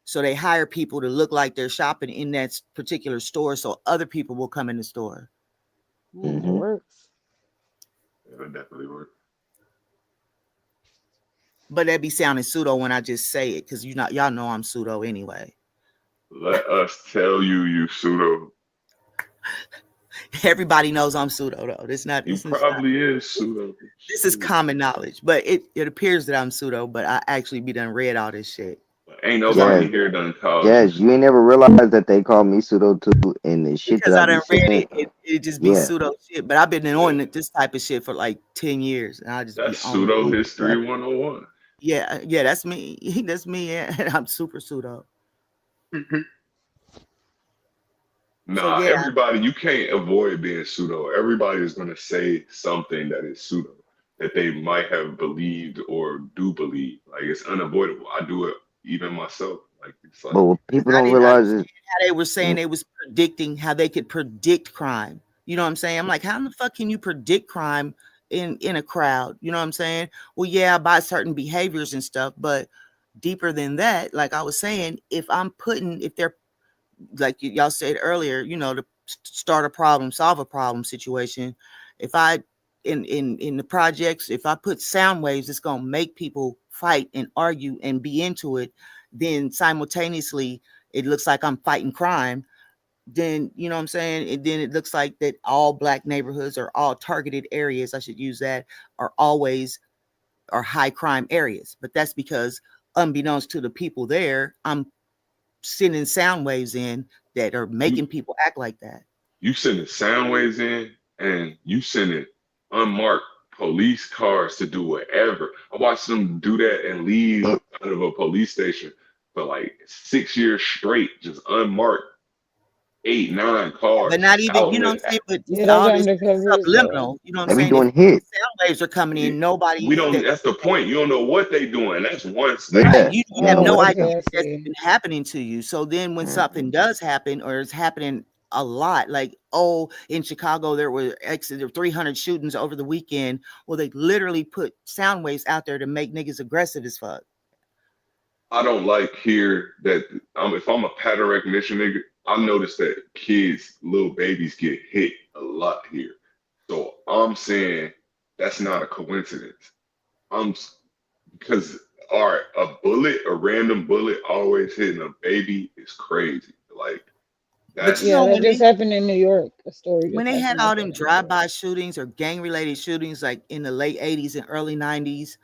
So they hire people to look like they're shopping in that particular store so other people will come in the store. It Hmm. works. Yeah, that definitely worked. But that be sounding pseudo when I just say it because y'all know I'm pseudo anyway. Let us tell you, you pseudo. Everybody knows I'm pseudo though. You probably is pseudo. This is Shit. common knowledge, but it appears that I'm pseudo, but I actually be done read all this shit. But ain't Because I nobody Jazz, here done called you Jazz, you ain't pseudo. never realized that they call me pseudo too, and the shit that because I I be done read saying. it just be Yeah, pseudo shit. But I've been Yeah. on this type of shit for like 10 years. And I just be That's on it. pseudo history 101. Yeah, that's me. That's me. And I'm super pseudo. So Nah, yeah, everybody, you can't avoid being pseudo. Everybody is gonna say something that is pseudo. that they might have believed or do believe. Like it's unavoidable. I do it even myself. Like it's like But what people I don't didn't realize understand is, how they were saying mm, they was predicting how they could predict crime. You know what I'm saying? I'm like, how in the fuck can you predict crime in a crowd? You know what I'm saying? Well, yeah, by certain behaviors and stuff, but deeper than that, like I was saying, if they're like y'all said earlier, to start a problem, solve a problem situation. If I in the projects, if I put sound waves, it's gonna make people fight and argue and be into it. Then simultaneously, it looks like I'm fighting crime. Then you know what I'm saying. And then it looks like that all black neighborhoods or all targeted areas, I should use that, are high crime areas. But that's because unbeknownst to the people there, I'm sending sound waves in that are you making people act like that. you sending sound waves in and you sending unmarked police cars to do whatever. I watched them do that and leave out of a police station for like 6 years straight, just unmarked, eight, nine But cars not just even, out you in know what I'm the. saying? But Yeah, those all are this undercovers though. subliminal, you know what I'm they be saying? If doing hits. sound waves are coming Yeah, in, we nobody don't. that That's the point. You don't know what they doing. That's one right, station. Yeah, you you don't have know no what Oh, they idea doing. okay, I that's see. been happening to you. So then when something Mhm. does happen, or it's happening a lot, like, oh, in Chicago there were 300 shootings over the weekend. Well, they literally put sound waves out there to make niggas aggressive as fuck. I don't like here that if I'm a pattern recognition nigga, I notice that kids, little babies get hit a lot here. So I'm saying that's not a coincidence. I'm because all right, a random bullet always hitting a baby is crazy. Like But that's Yeah, that when just happened in New York. A story when just they had happened like all that them in New York. drive-by shootings or gang-related shootings, like in the late 80s and early 90s,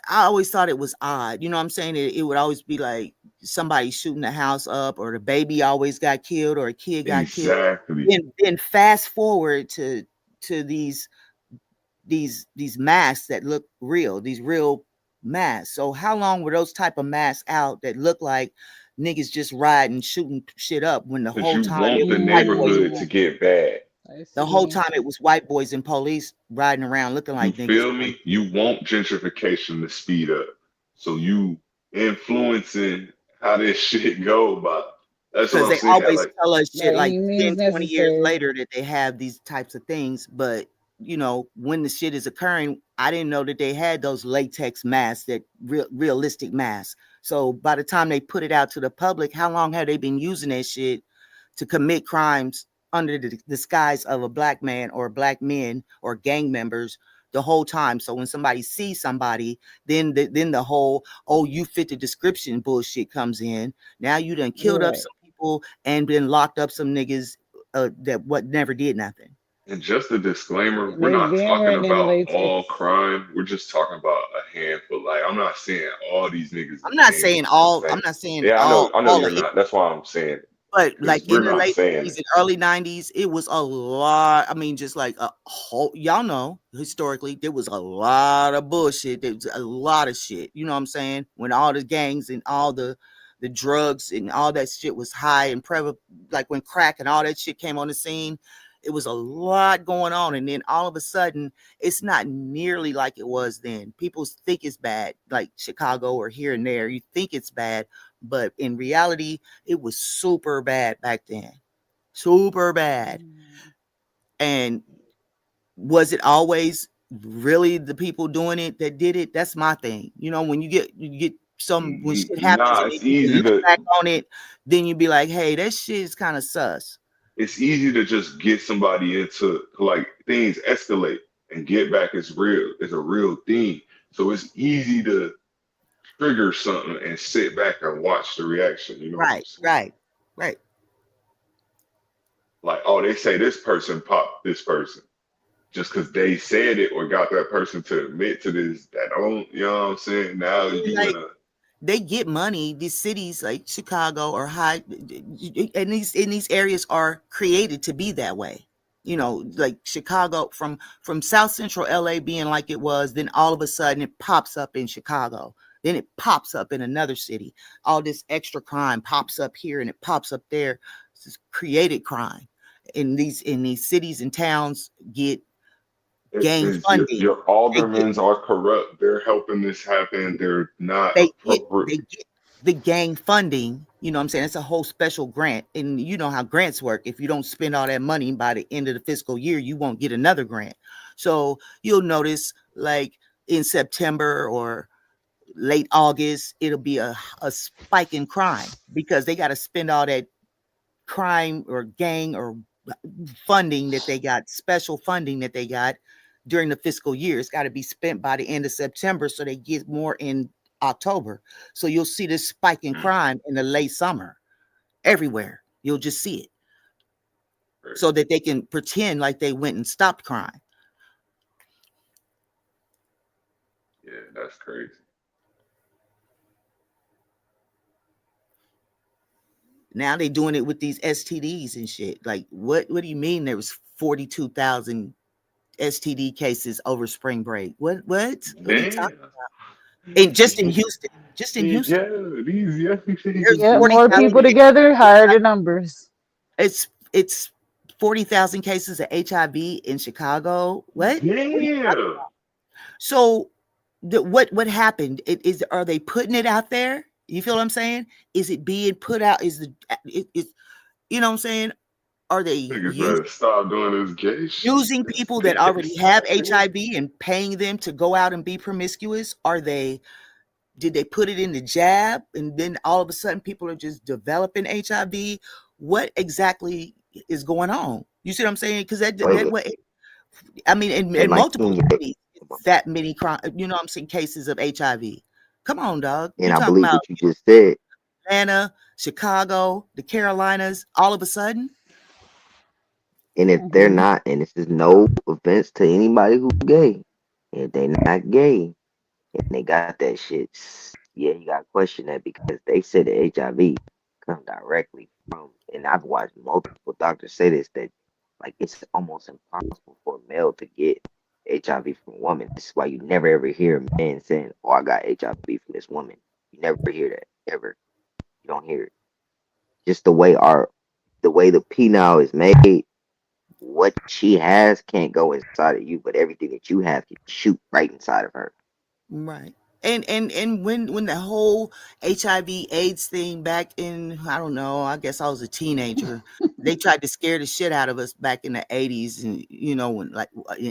I always thought it was odd. You know what I'm saying? It would always be like somebody shooting the house up, or the baby always got killed, or a kid got killed. exactly Then fast forward to these masks that look real, these real masks. So how long were those type of masks out that look like niggas just riding, shooting shit up, when the because whole you time want it the was white boys, neighborhood to Mm, get bad. I the whole see. time it was white boys and police riding around looking You like niggas. feel me? You want gentrification to speed up. So you influencing how this shit go, but that's what Because I'm they saying. always Like tell us By shit like any 10, means 20 years necessary. later that they have these types of things. But, when the shit is occurring, I didn't know that they had those latex masks, that realistic masks. So by the time they put it out to the public, how long have they been using that shit to commit crimes under the disguise of a black man or black men or gang members the whole time? So when somebody sees somebody, then the whole, oh, you fit the description bullshit comes in. Now you done killed up Right. some people and been locked up some niggas that what never did nothing. and just a disclaimer, And we're they not been talking written in about all latex. crime. We're just talking about a handful. Like I'm not saying all these niggas I'm is not saying gangs per all. se. I'm not saying Yeah, I know all you're of it. not. That's why I'm saying it. But Because like we're in the not late saying 80s it. and early 90s, it was a lot. I mean, just like a whole, y'all know, historically, there was a lot of bullshit. There was a lot of shit. You know what I'm saying? When all the gangs and all the drugs and all that shit was high and prevalent, like when crack and all that shit came on the scene, it was a lot going on. And then all of a sudden, it's not nearly like it was then. People think it's bad, like Chicago or here and there. You think it's bad, but in reality, it was super bad back then. Super bad. Mm. And was it always really the people doing it that did it? That's my thing. When you get some, when shit happens Nah, and then it's you can easy look to back on it, then you be like, hey, that shit is kind of sus. just get somebody into like things escalate and get back is real. It's a real thing. So it's easy to trigger something and sit back and watch the reaction. You know what I'm Right, saying? right, right. Like, oh, they say this person popped this person just because they said it or got that person to admit to this. That don't, you know what I'm saying? Now you in Like, a they get money. These cities like Chicago or high, and these areas are created to be that way. Like Chicago, from South Central LA being like it was, then all of a sudden it pops up in Chicago. Then it pops up in another city. All this extra crime pops up here and it pops up there. This is created crime. In these cities and towns get gang It's funding. your They get aldermans are corrupt. They're helping this happen. They're not appropriate. they get the gang funding. You know what I'm saying? It's a whole special grant. And you know how grants work. If you don't spend all that money by the end of the fiscal year, you won't get another grant. So you'll notice like in September or late August, it'll be a spike in crime because they got to spend all that crime or gang or funding that they got, special funding that they got during the fiscal year. It's got to be spent by the end of September so they get more in October. So you'll see this spike in crime in the late summer everywhere. You'll just see it so that they can pretend like they went and stopped crime. Yeah, that's crazy. Now they doing it with these STDs and shit. Like, what do you mean there was 42,000 STD cases over spring break? What are you talking Damn. about? And just in Houston, just in Houston, Yeah, these young there's Yep, niggas. more 40,000 people cases. together, higher the numbers. It's 40,000 cases of HIV in Chicago. What? What are you talking Damn. about? So what happened? Are they putting it out there? You feel what I'm saying? Is it being put out? Is you know what I'm saying? Are they Niggas better stop doing this gay shit. using This people that already niggas have sad. HIV and paying them to go out and be promiscuous? Did they put it in the jab and then all of a sudden people are just developing HIV? What exactly is going on? You see what I'm saying? Because that Wait, what I mean, in and like multiple inject, cities, that many crime, you know what I'm saying, cases of HIV. Come on, dog. and You I talking believe about what you just said. Atlanta, Chicago, the Carolinas, all of a sudden? And if they're Hmm. not, and this is no offense to anybody who's gay, if they not gay and they got that shit, yeah, you gotta question that because they said the HIV come directly from, and I've watched multiple doctors say this that like it's almost impossible for a male to get HIV from a woman. This is why you never ever hear a man saying, "Oh, I got HIV from this woman." You never hear that ever. You don't hear it. Just the way the penile is made, what she has can't go inside of you, but everything that you have can shoot right inside of her. Right. And when the whole HIV AIDS thing back in, I don't know, I guess I was a teenager. They tried to scare the shit out of us back in the 80s and you know when like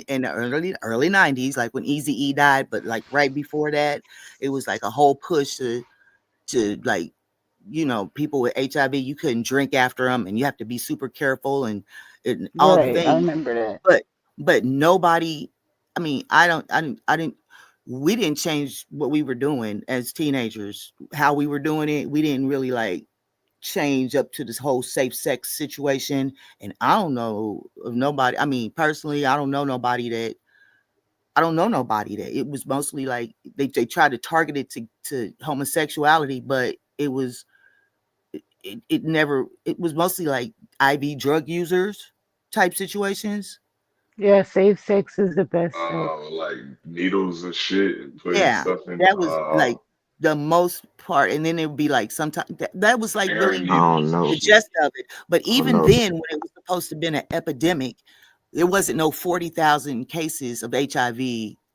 in the early 90s like when Easy E died, but like right before that, it was like a whole push to like people with HIV, you couldn't drink after them and you have to be super careful and all the Right, I things. remember that. But nobody, I mean, I didn't we didn't change what we were doing as teenagers, how we were doing it. We didn't really like change up to this whole safe sex situation. And I don't know of nobody. I mean, personally, I don't know nobody that it was mostly like they tried to target it to homosexuality, but it never it was mostly like IV drug users type situations. Yeah, safe sex is the best sex. Like needles and shit and putting Yeah, stuff in. that was like the most part, and then it would be like sometimes that was like Sharing really I don't needles and know. the shit. gist of it. But I don't even know. then, when it was supposed to have been an epidemic, there wasn't no 40,000 cases of HIV.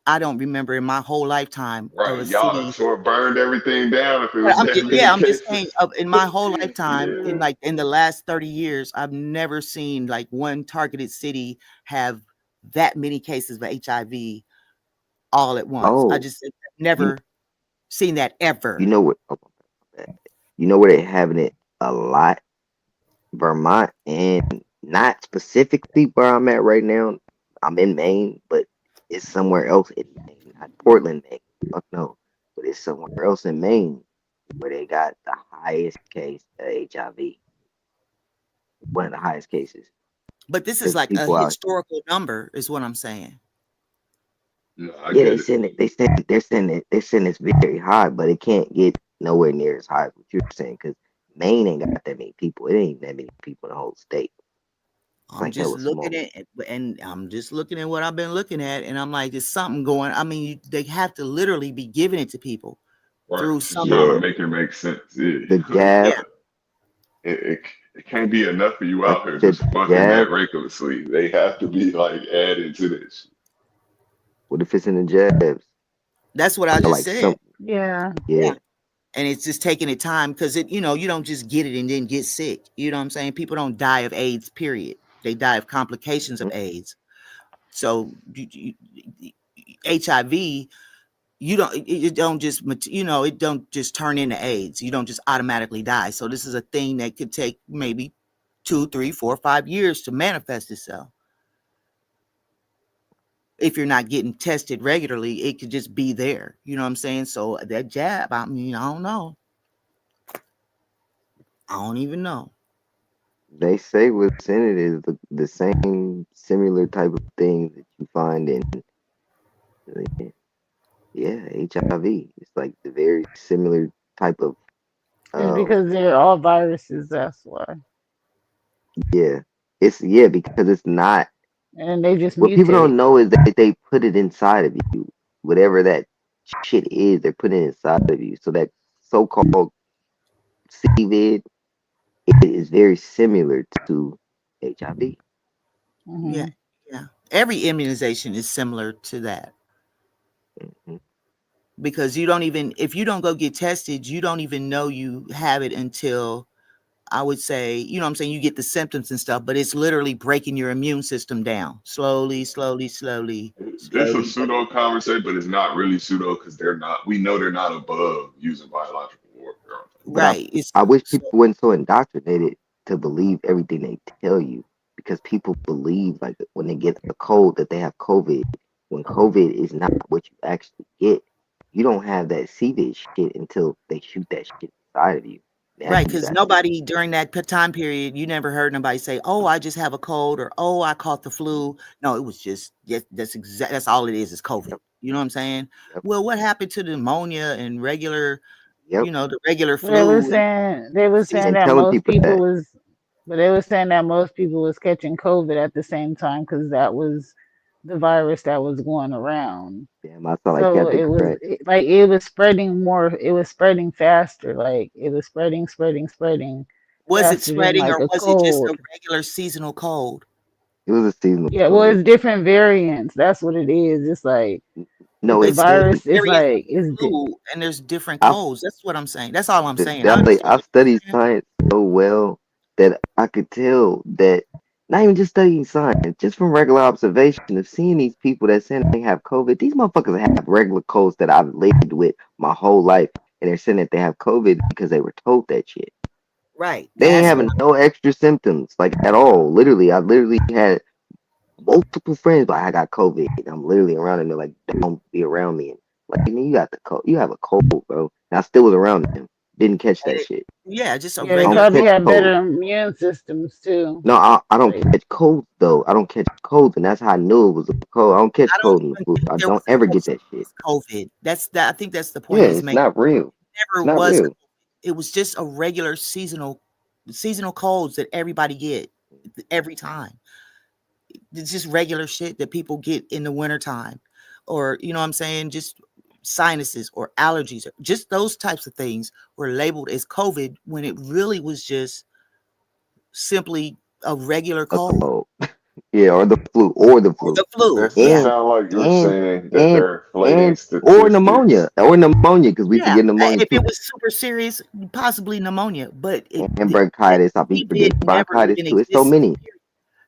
I don't remember in my whole lifetime of Right, a y'all city. sort of burned everything down if it But was that many yeah, I'm just cases. saying in my whole lifetime, Yeah. in the last 30 years, I've never seen like one targeted city have that many cases of HIV all at once. I Oh, just I've you never seen that you ever. know what? Oh, my bad. You know where they having it a lot? Vermont, and not specifically where I'm at right now. I'm in Maine, but it's somewhere else in Maine, not Portland, Maine. Fuck no, but it's somewhere else in Maine where they got the highest case of HIV, one of the highest cases, But this is because like a people out. historical number, is what I'm saying. No, I Yeah, get it. they're saying it's very high, but it can't get nowhere near as high as what you're saying because Maine ain't got that many people. It ain't that many people in the whole state. It's I'm like just hella looking small. at and I'm just looking at what I've been looking at, and I'm like, there's something going. I mean, they have to literally be giving it to people Right. through some. So Yeah, make it make sense. Yeah. the Yeah, jab, it, it, it can't be enough of you like out you here said, just the fucking that jab. recklessly. They have to be like added to this. What if it's in the jabs? That's what I Or just like said. Yeah. yeah. And it's just taking it time because you don't just get it and then get sick. You know what I'm saying? People don't die of AIDS, period. They die of complications of Mhm. AIDS. So HIV, you don't it don't just it don't just turn into AIDS. You don't just automatically die. So this is a thing that could take maybe 2, 3, 4, 5 years to manifest itself. If you're not getting tested regularly, it could just be there. You know what I'm saying? So that jab, I mean, I don't know. I don't even know. They say what's in it is the same similar type of things that you find in yeah, HIV. It's like the very similar type of It's um because they're all viruses, that's why. yeah. It's yeah, because it's not And they just what people mutate. don't know is that they put it inside of you. Whatever that shit is, they're putting it inside of you. So that so called CVID, it is very similar to HIV. Yeah, Hmm. yeah. Every immunization is similar to that Mhm. because you don't even if you don't go get tested, you don't even know you have it until I would say, what I'm saying, you get the symptoms and stuff, but it's literally breaking your immune system down slowly, slowly, slowly, This a slowly. pseudo conversation, but it's not really pseudo because they're not. We know they're not above using biological warfare on people. But Right. It's I wish so, people weren't so indoctrinated to believe everything they tell you because people believe like when they get a cold that they have COVID when COVID is not what you actually get. You don't have that CVID shit until they shoot that shit inside of you. That's right, when you because got CVID. nobody during that time period, you never heard nobody say, "Oh, I just have a cold," or "Oh, I caught the flu." No, it was just that's all it is COVID. Yep, You know what I'm saying? yep, Well, what happened to the pneumonia and regular, yep. the regular But they were flu and saying they were saying Been seasonal? that telling most people people that. was, but they were saying that most people was catching COVID at the same time because that was the virus that was going around. Damn, I sound like So Captain it was Crunch. like it was spreading more. It was spreading faster. Like it was spreading Was it faster than spreading like or a was it just cold. a regular seasonal cold? It was a seasonal Yeah, well, cold. it's different variants. That's what it is. It's like No, the it's virus. It's Variants like of it's the flu and there's different I colds. That's what I'm saying. That's all I'm to saying. I Deli, understand I've what you're studied saying. science so well that I could tell that not even just studying science, just from regular observation of seeing these people that saying they have COVID, these motherfuckers have regular colds that I've lived with my whole life, and they're saying that they have COVID because they were told that shit. Right. They ain't That's what having no extra symptoms, like at all. Literally, I literally had multiple friends, but I got COVID. I'm literally around them. They're like, don't be around me. And like, man, you got the cold. You have a cold, bro. And I still was around them. Didn't catch that shit. yeah, just a yeah. They I don't regular probably catch cold. have colds. better immune systems too. No, I don't Like catch colds though. I don't catch colds, and that's how I knew it was a cold. I don't catch I don't cold in the even flu. think I there don't was ever get such that thing shit. as COVID. That's that. I think that's the point Yeah, he's it's making. not real. It's Never not was. real. It was just a regular seasonal colds that everybody get every time. It's just regular shit that people get in the wintertime. Or, you know what I'm saying? Just sinuses or allergies, or just those types of things were labeled as COVID when it really was just simply a regular A cold cold. Yeah, or the flu, or the or flu, the flu. It Yeah. and sounds like you're and saying that and they're inflating or statistics. pneumonia, because we Yeah. forget pneumonia If it too, was super serious, possibly pneumonia, but and bronchitis. I be it forgetting never bronchitis even too. It's so existed. many.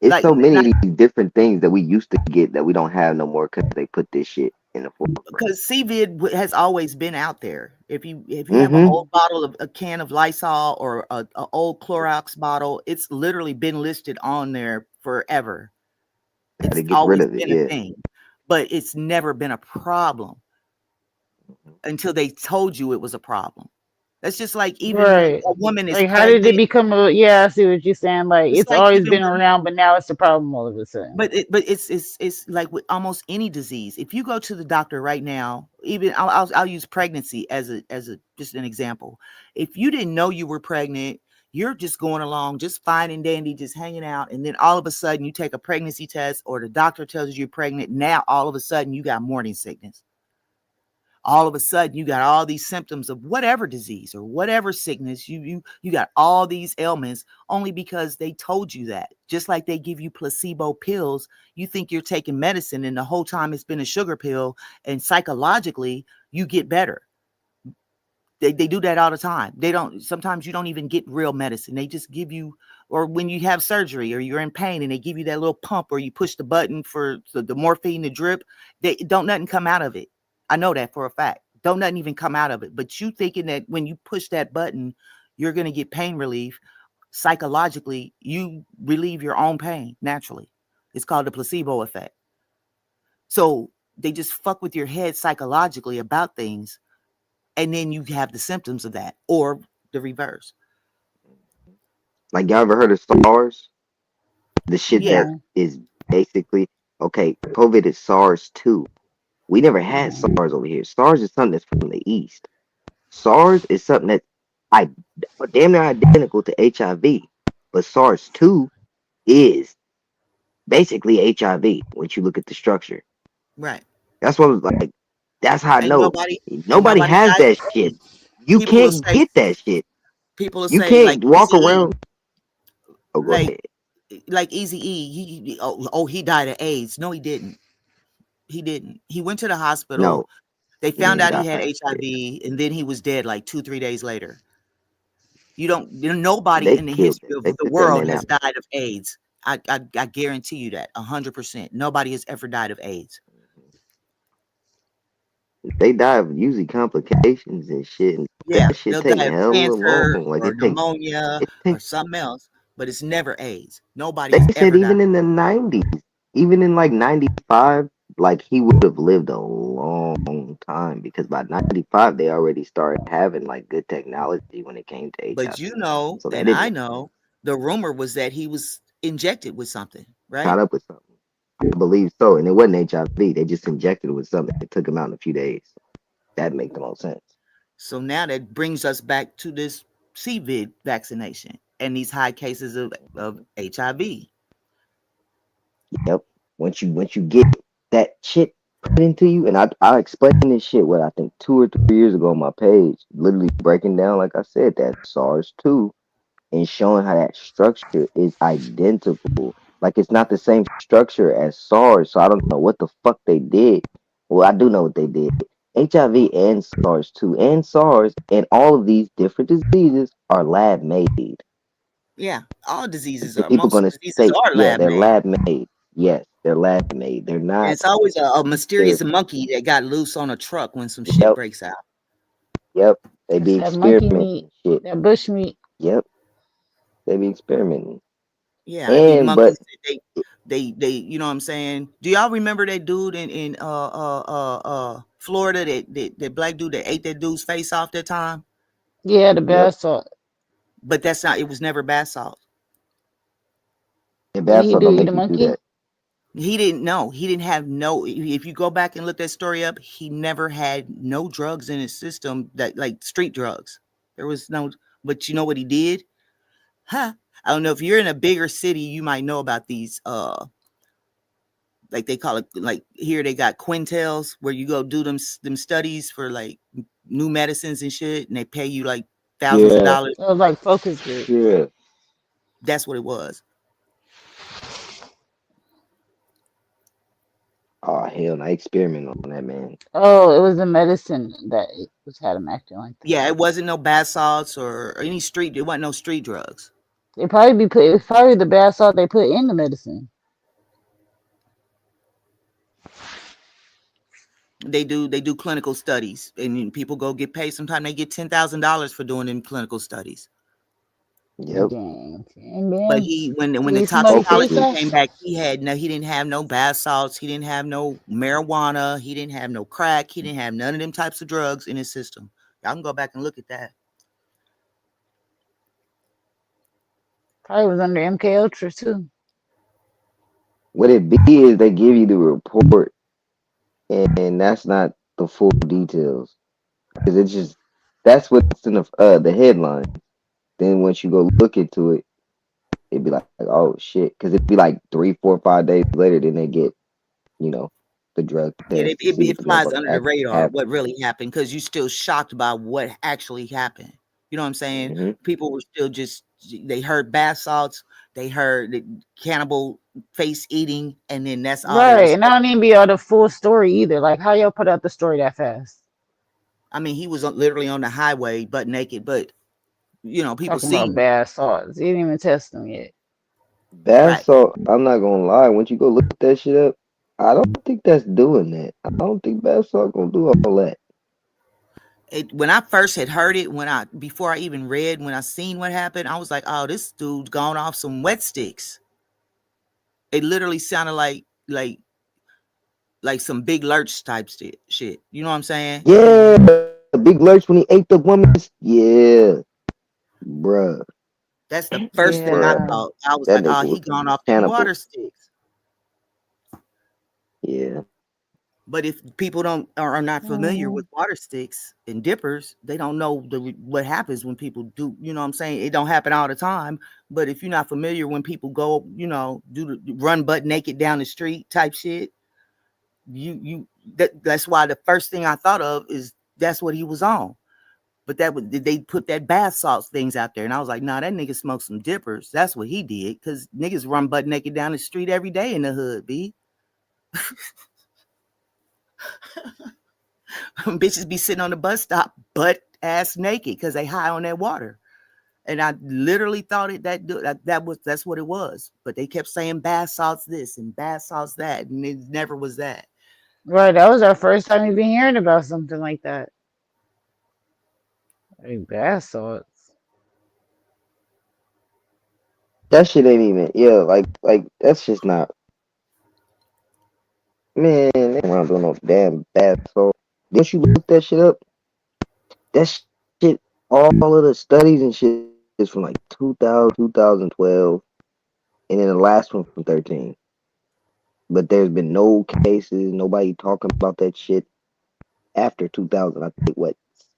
It's Like so many of these different things that we used to get that we don't have no more because they put this shit in the forefront. because CVID has always been out there. If you have an Mm-hmm. old bottle of a can of Lysol or a old Clorox bottle, it's literally been listed on there forever. Got to It's get rid always of it. been a Yeah. thing, but it's never been a problem until they told you it was a problem. That's just like even when right. a woman is Like how did it pregnant. become a? Yeah, I see what you're saying. Like It's it's like always even been when around, but now it's a problem all of a sudden. but it's like with almost any disease. If you go to the doctor right now, even I'll use pregnancy as a just an example. If you didn't know you were pregnant, you're just going along just fine and dandy, just hanging out, and then all of a sudden you take a pregnancy test, or the doctor tells you you're pregnant. Now all of a sudden you got morning sickness. all of a sudden you got all these symptoms of whatever disease or whatever sickness. You got all these ailments only because they told you that. Just like they give you placebo pills, you think you're taking medicine and the whole time it's been a sugar pill, and psychologically you get better. They do that all the time. They don't, sometimes you don't even get real medicine. They just give you, or when you have surgery or you're in pain and they give you that little pump or you push the button for the morphine to drip, they don't nothing come out of it. I know that for a fact. Don't nothing even come out of it. But you thinking that when you push that button, you're going to get pain relief. Psychologically, you relieve your own pain naturally. It's called the placebo effect. So they just fuck with your head psychologically about things, and then you have the symptoms of that, or the reverse. Like y'all ever heard of SARS? The shit Yeah. that No. is basically okay. COVID is SARS 2. We never had No. SARS over here. SARS is something that's from the east. SARS is something that's I damn near identical to HIV, but SARS 2 is basically HIV once you look at the structure. Right. That's what I was like. That's how I Ain't know. nobody ain't Nobody nobody has died that of shit. AIDS. You People will can't say get that shit. people will You say like can't walk Easy E, around. Oh, go like ahead. Easy E, he died of AIDS. No, he didn't. He didn't. He went to the hospital. No, They he found ain't out he die had of it. HIV, and then he was dead like 2, 3 days later. Nobody They in the killed history that. of They the took that world man has out. died of AIDS. I guarantee you that 100%. Nobody has ever died of AIDS. They die of usually complications and shit. And Yeah, that shit they'll take die of hella long. cancer Like or pneumonia it or takes. something else, but it's never AIDS. Nobody They has said ever died. even in the 90s, even in like 95, like he would have lived a long time because by 95 they already started having like good technology when it came to But HIV. you know, So that and didn't I make know, the rumor was that he was injected with something, caught right? up with something. I believe so. And it wasn't HIV. They just injected it with something that took him out in a few days. That makes the most sense. So now that brings us back to this CVID vaccination and these high cases of HIV. Yep. Once you get that shit put into you, and I explained this shit what I think 2 or 3 years ago on my page, literally breaking down like I said that SARS 2 and showing how that structure is identical. Like it's not the same structure as SARS, so I don't know what the fuck they did. Well, I do know what they did. HIV and SARS 2 and SARS and all of these different diseases are lab made. Yeah, all diseases And are people most gonna diseases say, are yeah, lab they're made. lab made. Yes, they're lab made. They're And not. it's always a They're mysterious monkey that got loose on a truck when some shit yep, breaks out. yep. They It's be that monkey experimenting meat, and shit. that bush meat. Yep, they be experimenting. Yeah, it be And but monkeys that they you know what I'm saying? Do y'all remember that dude in Florida, that black dude that ate that dude's face off that time? Yeah, the yep, bath salt. But that's not, it was never bath salt. the Did bath he salt do don't eat a make you do monkey? that. He didn't know. He didn't have no, if you go back and look that story up, he never had no drugs in his system, that like street drugs. There was no, but you know what he did? Huh. I don't know if you're in a bigger city, you might know about these like they call it, like here they got quintels where you go do them studies for like new medicines and shit, and they pay you like thousands of Yeah, dollars. It was like focus group. yeah. That's what it was. Oh hell, no, I experiment on that man. Oh, it was the medicine that was had him acting like that. Yeah, it wasn't no bath salts or any street. It wasn't no street drugs. They probably be put. It's probably the bath salt they put in the medicine. They do clinical studies, and people go get paid. Sometimes they get $10,000 for doing them clinical studies. Yep, Dang, and But then he, when till the he smell your focus face toxicology group. off. came back, he didn't have no bath salts, he didn't have no marijuana, he didn't have no crack, he didn't have none of them types of drugs in his system. Y'all can go back and look at that. Probably was under MK Ultra too. What it be is they give you the report, and that's not the full details because it's just that's what's in the headline. Then once you go look into it, it'd be like oh shit, because it'd be like 3, 4, 5 days later. Then they get you know the drug Yeah, test to see it if the flies motherfucker under the actually radar happened. what really happened because you're still shocked by what actually happened. You know what I'm saying? Hmm. People were still just they heard bath salts, they heard the cannibal face eating, and then that's all they Right, was and I told. don't even be all the full story either. Like, how y'all put out the story that fast? I mean, he was literally on the highway butt naked, but people Talking about seen bad salts. You didn't even test them yet. Bath right. salt, I'm not gonna lie, once you go look that shit up, I don't think that's doing that. I don't think bath salt gonna do all that. When I first had heard it, before I even read, when I seen what happened, I was like, "Oh, this dude's gone off some wet sticks." It literally sounded like some big lurch type shit. You know what I'm saying? Yeah, Big Lurch when he ate the woman's. Yeah, bruh, That's the first thing I bruh. Yeah. thought. I was That like, nigga "Oh, was he gone off them cannibal. water sticks." Yeah, But if people don't are not familiar with Mm. water sticks and dippers, they don't know what happens when people do. You know what I'm saying? It don't happen all the time. But if you're not familiar when people go, do the run butt naked down the street type shit, that's why the first thing I thought of is that's what he was on. But they put that bath salts things out there, and I was like, nah, that nigga smoked some dippers. That's what he did, because niggas run butt naked down the street every day in the hood, b. Bitches be sitting on the bus stop butt ass naked because they high on that water. And I literally thought that's what it was. But they kept saying bath salts this and bath salts that, and it never was that. Right, that was our first time even hearing about something like that. Like bath salts. that shit ain't even. Yeah, like that's just not. Man, they ain't around doing no damn bath salt. Once you look that shit up, that shit, all of the studies and shit is from like 2000, 2012, and then the last one from 13. But there's been no cases, nobody talking about that shit after 2000. I think what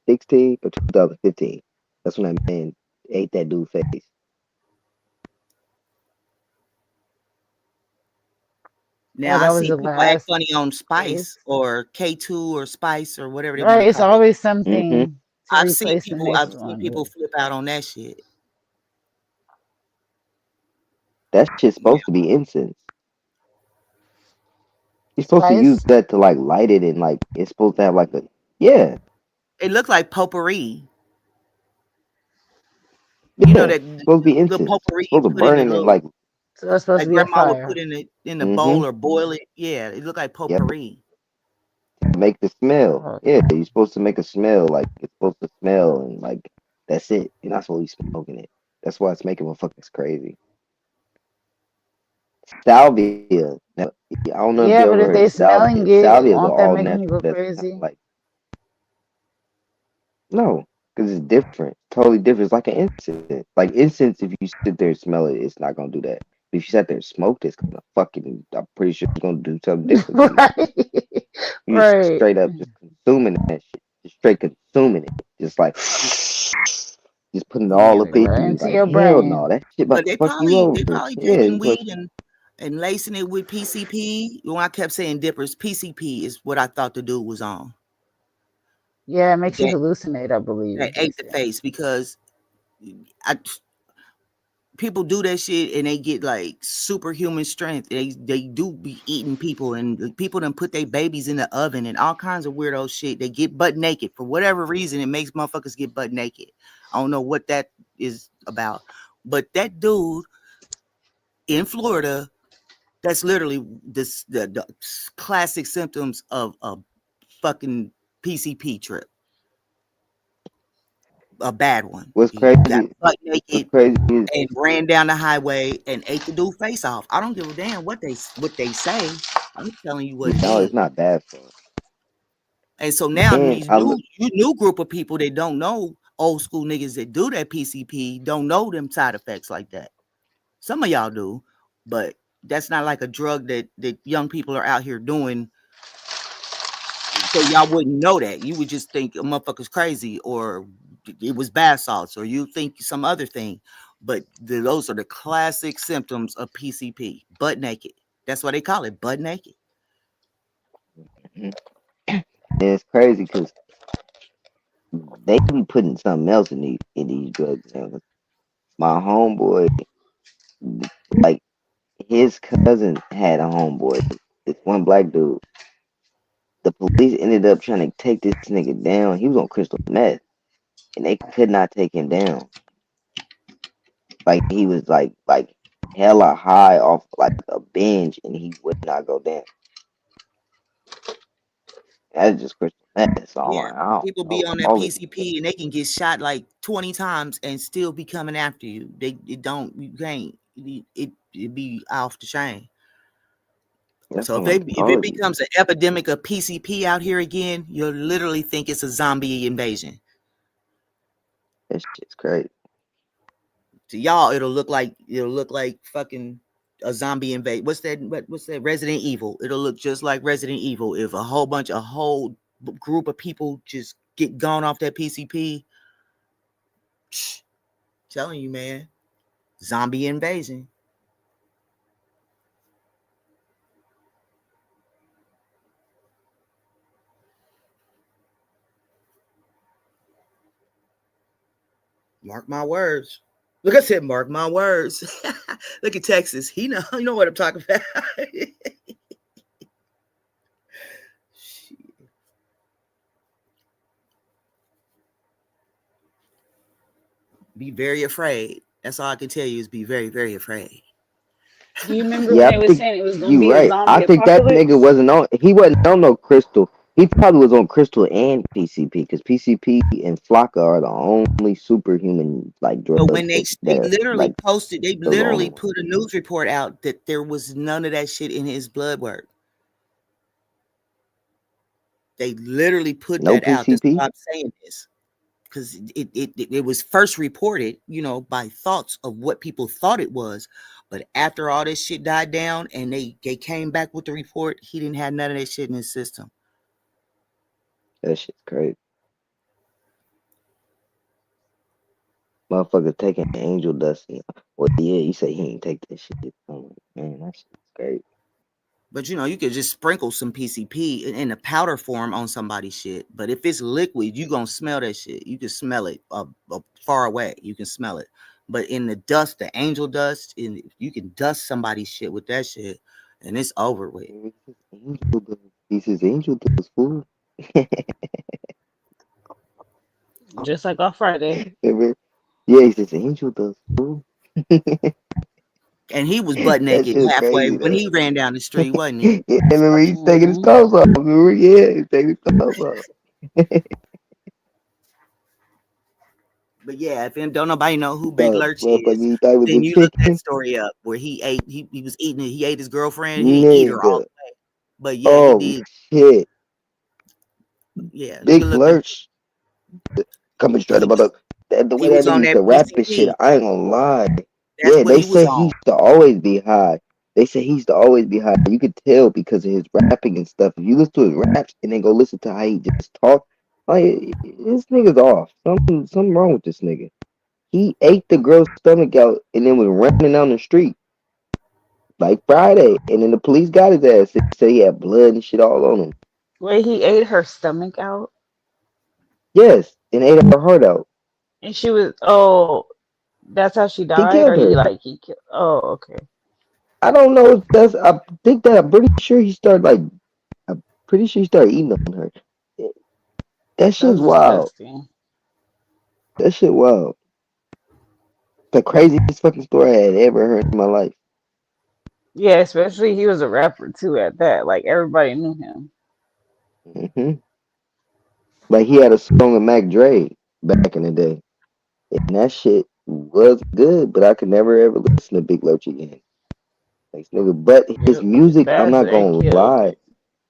16 or 2015. That's when that man ate that dude face. Oh, Now I that was see the people act last funny on Spice case. or K2 or Spice or whatever they want to Right, it's call it. always Hmm. something to replace the I've next seen one. people flip out on that shit. That shit's Yeah. supposed to be incense. You're supposed to use Spice. that to like light it and like it's supposed to have like a yeah, It looked like potpourri. yeah. That It's supposed to be the incense. potpourri It's you supposed to put in burn the it and little, like So that's supposed to like be a grandma would put fire. in the mm-hmm. bowl or boil it. Yeah, it looked like Yep. potpourri. Make the smell. Oh, Yeah, you're supposed to make a smell like it's supposed to smell and like that's it. You're not supposed to be smoking it. That's why it's making motherfuckers crazy. Salvia. Now, I don't know if you yeah, ever but heard if of they salvia. smelling it, Salvias are won't that all make natural. them go That's kind of crazy? like no, because it's different. Totally different. It's like an incense. Like incense, if you sit there and smell it, it's not gonna do that. But if you sat there and smoked it, it's gonna fucking. I'm pretty sure it's gonna do something different to you. Right. You just Right. straight up just consuming that shit. Just straight consuming it. Just like just putting it all Yeah, up Like in right you. into Like your hell brain. no, that shit about but to fuck you they over. probably Yeah, drinking you supposed weed to. and lacing it with PCP. When I kept saying dippers, PCP is what I thought the dude was on. Yeah, it makes you That hallucinate, I believe that they ate the say. face because I people do that shit and they get like superhuman strength. They do be eating people and people done put their babies in the oven and all kinds of weirdo shit. They get butt naked for whatever reason. It makes motherfuckers get butt naked. I don't know what that is about, but that dude in Florida, that's literally the classic symptoms of a fucking PCP trip, a bad one. What's He got crazy? butt What's naked crazy is and ran down the highway and ate the dude face off. I don't give a damn what they say. I'm telling you what it no, is. it's not bad for. And so now And these I look. new group of people that don't know old school niggas that do that PCP don't know them side effects like that. Some of y'all do, but that's not like a drug that young people are out here doing. So y'all wouldn't know that. You would just think a motherfucker's crazy or it was bath salts or you think some other thing. But those are the classic symptoms of PCP, butt naked. That's why they call it butt naked. Mhm. And it's crazy because they be putting something else in these drugs now. My homeboy, like his cousin had a homeboy. This one black dude. The police ended up trying to take this nigga down. He was on crystal meth, and they could not take him down. Like he was like hella high off like a binge, and he would not go down. That's just crystal meth. So I'm Yeah, like, I don't people be know on that all of this stuff. PCP and they can get shot like 20 times and still be coming after you. They it don't you can't it be off the chain. That's So what I'm if it told you. becomes an epidemic of PCP out here again, you'll literally think it's a zombie invasion. That shit's crazy. To y'all, it'll look like fucking a zombie invade. What's that? Resident Evil. It'll look just like Resident Evil if a whole group of people just get gone off that PCP. Telling you, man, zombie invasion. Mark my words. Look, I said, mark my words. Look at Texas. You know what I'm talking about. Be very afraid. That's all I can tell you is be very, very afraid. Do you remember when Yeah, they I was think saying it was gonna you be a right. I zombie think that nigga apocalypse? wasn't on. He wasn't on no crystal. He probably was on crystal and PCP because PCP and Flocka are the only superhuman like But when drugs they that literally like posted, they those the literally only ones. put a news report out that there was none of that shit in his blood work. They literally put No that out. That's PCP. why I'm saying this. Because it was first reported, by thoughts of what people thought it was. But after all this shit died down and they came back with the report, he didn't have none of that shit in his system. That shit's crazy. Motherfucker taking angel dust. Well, yeah, you say he ain't take that shit. I'm like, man, that shit's crazy. But you could just sprinkle some PCP in the powder form on somebody's shit. But if it's liquid, you gonna smell that shit. You can smell it far away. You can smell it. But in the dust, the angel dust, you can dust somebody's shit with that shit, and it's over with. Angel dust. He says angel dust, fool. Just like on Friday. Remember? Yeah, he says angel dust, fool. And he was butt That naked shit's halfway crazy when though. he ran down the street, wasn't he? Yeah, remember he's taking his Hmm. clothes off. Remember? Yeah, he's taking his clothes off. But yeah, if don't nobody know who Big Dog, Lurch motherfucker, is, he thought it was then a you look that chicken. story up where he was eating it. He ate his girlfriend. He didn't eat her all Nigga. the way, but yeah, he Oh did. shit. Yeah, you can Big look that. Lurch coming straight He about was the he way that was nigga on used that to rap and shit. PCP. I ain't gonna lie. That's Yeah, what they he was say he on. used to always be high. They say he used to always be high. You could tell because of his rapping and stuff. If you listen to his raps and then go listen to how he just talk, like this nigga's off. Something wrong with this nigga. He ate the girl's stomach out and then was running down the street like Friday, and then the police got his ass. They say he had blood and shit all on him. Wait, he ate her stomach out, Yes, and ate her heart out. and she was. Oh, that's how she He died, killed or he her. like he killed. Oh, okay. I don't know if that's. I think that I'm pretty sure he started like. I'm pretty sure he started eating on her. That shit's That's wild. disgusting. That shit wild. The craziest fucking story I had ever heard in my life. Yeah, especially he was a rapper too at that. Like everybody knew him. Hmm. Like he had a song with Mac Dre back in the day, and that shit was good. But I could never ever listen to Big Lurch again. Like nigga, but his It's music, I'm bad not that they gonna killed lie. it.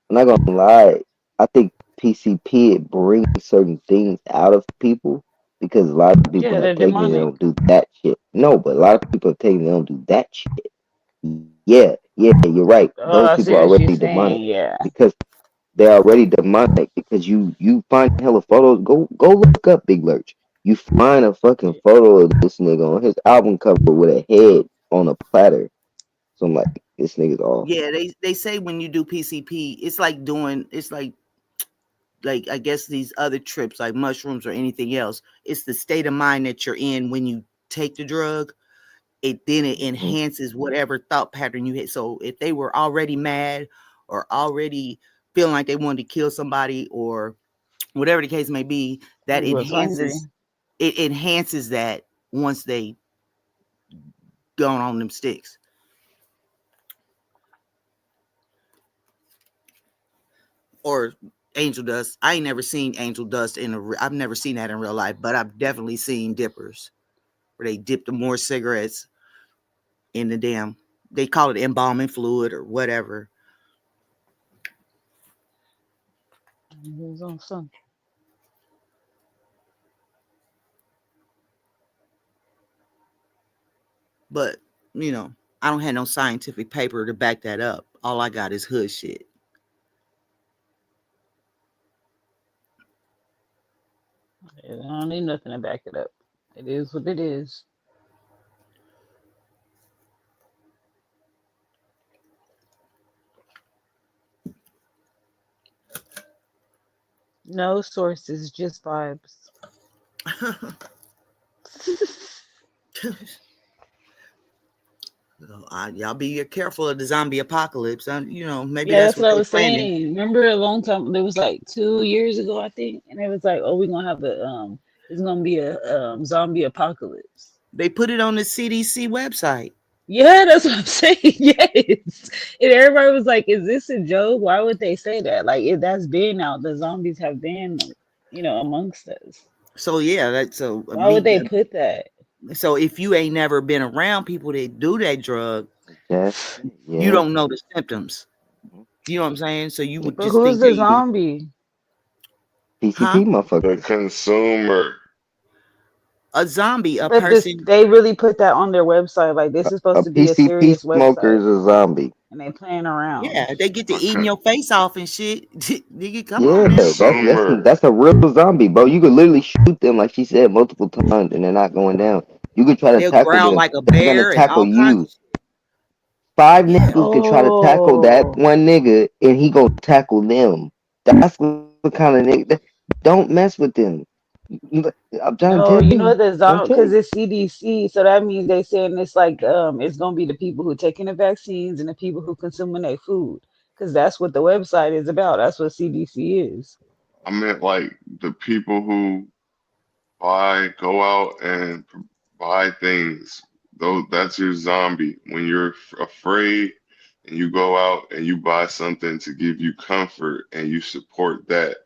I'm not gonna lie. I think PCP it brings certain things out of people because a lot of people Yeah, have they're taken it. They demonic. don't do that shit. No, but a lot of people have taken it. They don't do that shit. Yeah, yeah, you're right. Oh, Those I people see are what you're already demonic saying. Yeah. because they're already demonic because you find hella photos. Go look up Big Lurch. You find a fucking photo of this nigga on his album cover with a head on a platter. So I'm like, This nigga's off. Yeah, they say when you do PCP, it's like doing it's like I guess these other trips like mushrooms or anything else. It's the state of mind that you're in when you take the drug. It then it enhances whatever thought pattern you had. So if they were already mad or already feeling like they wanted to kill somebody or whatever the case may be, that He was hungry. enhances that once they gone on them sticks. Or angel dust. I ain't never seen angel dust I've never seen that in real life, but I've definitely seen dippers where they dip the more cigarettes in the damn. They call it embalming fluid or whatever. He was on some. But you know, I don't have no scientific paper to back that up. All I got is hood shit. I don't need nothing to back it up. It is what it is. No sources, just vibes. Y'all be careful of the zombie apocalypse. You know, maybe Yeah, that's that's what what I they was planning. saying. Remember a long time, there was like 2 years ago, I think, and it was like, oh, we're gonna have it's gonna be a zombie apocalypse. They put it on the CDC website. Yeah, that's what I'm saying. Yes. And everybody was like, is this a joke? Why would they say that? Like, if that's been out, the zombies have been, amongst us. So yeah, that's so Why would they put that? So if you ain't never been around people that do that drug, Yeah, you yeah. don't know the symptoms. You know what I'm saying? So you would But just who's think the they, zombie? huh? PCP The motherfuckers. consumer. A zombie, a But this, person. they really put that on their website. Like, this is supposed A to be a PCP serious smoker website, is a zombie. and they playing around. Yeah, they get to A eating your face off and shit. Nigga, come on Yeah, now. consumer. that's a real zombie, bro. You could literally shoot them, like she said, multiple times, and they're not going down. You could try to They'll tackle growl them. like a They're gonna bear and tackle all kinds you. of shit. Five Yeah. niggas could try to tackle that Oh, one nigga, and he gonna tackle them. That's what kind of nigga. Don't mess with them. I'm trying to no, tell you know you. the Don't zombie because trust. it's CDC, so that means they saying it's like it's gonna be the people who taking the vaccines and the people who consuming their food because that's what the website is about. That's what CDC is. I meant like the people who go out and buy things. Those, that's your zombie. When you're afraid and you go out and you buy something to give you comfort and you support that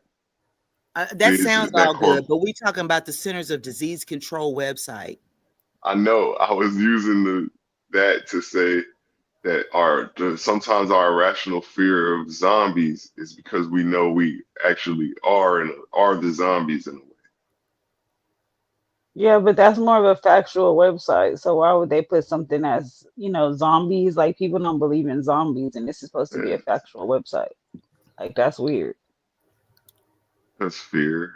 That sounds business, that all corp. good, but we talking about the Centers of Disease Control website. I know I was using that to say that sometimes our irrational fear of zombies is because we know we actually are and are the zombies in a way. Yeah, but that's more of a factual website. So why would they put something as, zombies? Like people don't believe in zombies and this is supposed to be Yeah, a factual website. Like that's weird. that's fear.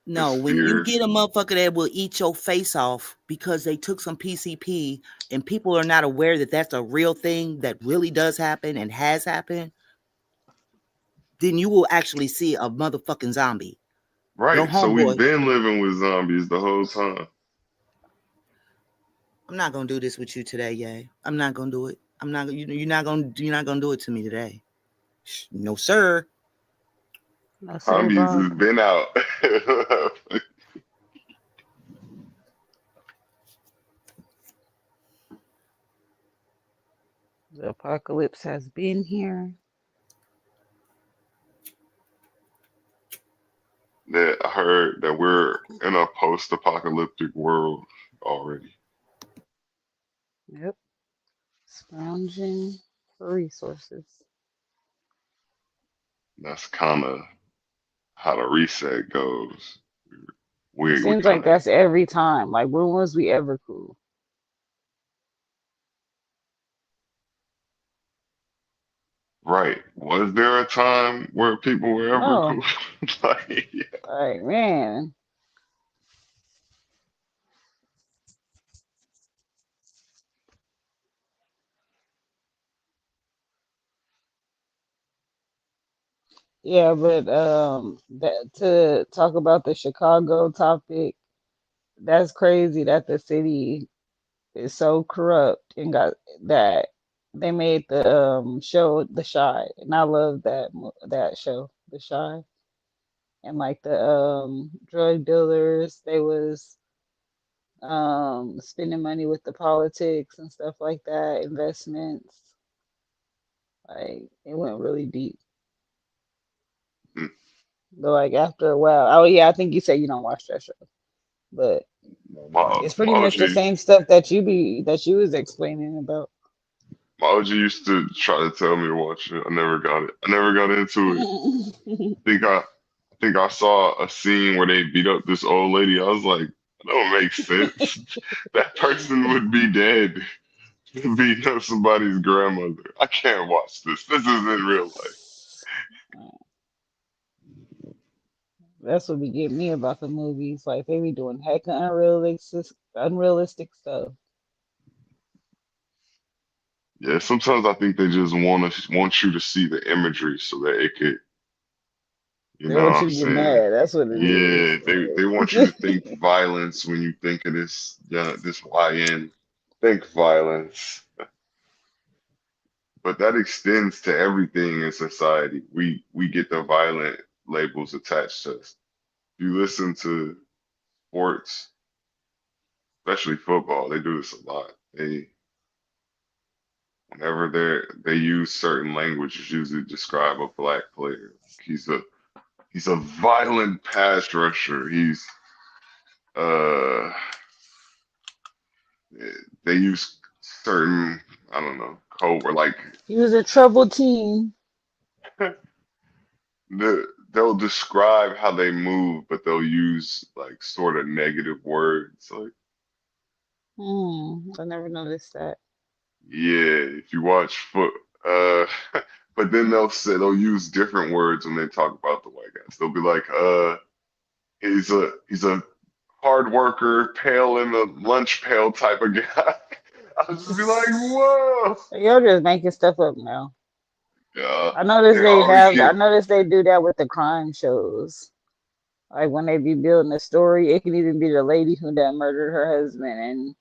No, It's when you fear. get a motherfucker that will eat your face off because they took some PCP and people are not aware that that's a real thing that really does happen and has happened, then you will actually see a motherfucking zombie. Your Right. So we've homeboy, been living with zombies the whole time. I'm not gonna do this with you today, yay. I'm not gonna do it. I'm not. You're not gonna do it to me today. No, sir. No sir, Zombies Bob. has been out. The apocalypse has been here. That I heard that we're in a post-apocalyptic world already. Yep. Scrounging for resources. That's kind of how the reset goes. It We seems like kind of that's every time. Like when was we ever cool? right. Was there a time where people were ever No. cool? Like, Like man. Yeah, but to talk about the Chicago topic, that's crazy that the city is so corrupt and got that they made the show The Shy, and I love that show, The Shy, and like the drug dealers, they was spending money with the politics and stuff like that, investments. Like it went really deep. Hmm. But like after a while, oh yeah, I think you said you don't watch that show, but it's My pretty much the OG, same stuff that you was explaining about. my OG used to try to tell me to watch it. I never got it. I never got into it. Think I, I think I saw a scene where they beat up this old lady. I was like, that don't make sense. That person would be dead beating up somebody's grandmother. I can't watch this. This isn't real life. That's what be getting me about the movies. Like they be doing heck of unrealistic stuff. Yeah, sometimes I think they just want you to see the imagery so that it could, you They know what want I'm you to get saying? mad. That's what it is. Yeah, they want you to think violence when you think of this, yeah, this YN. Think violence. But that extends to everything in society. We get the violent labels attached to us. If you listen to sports, especially football, they do this a lot. Whenever they use certain languages usually describe a black player. He's a violent pass rusher. He's uh they use certain, I don't know, code or like He was a troubled teen. they'll describe how they move, but they'll use like sort of negative words. Like, I never noticed that. yeah, if you watch foot, uh, but then they'll use different words when they talk about the white guys. They'll be like, he's a hard worker, pail in the lunch pail type of guy. I'll just be like, whoa. You're just making stuff up now. Yeah, they always I get noticed they do that with the crime shows. Like when they be building a story, it can even be the lady who done murdered her husband, and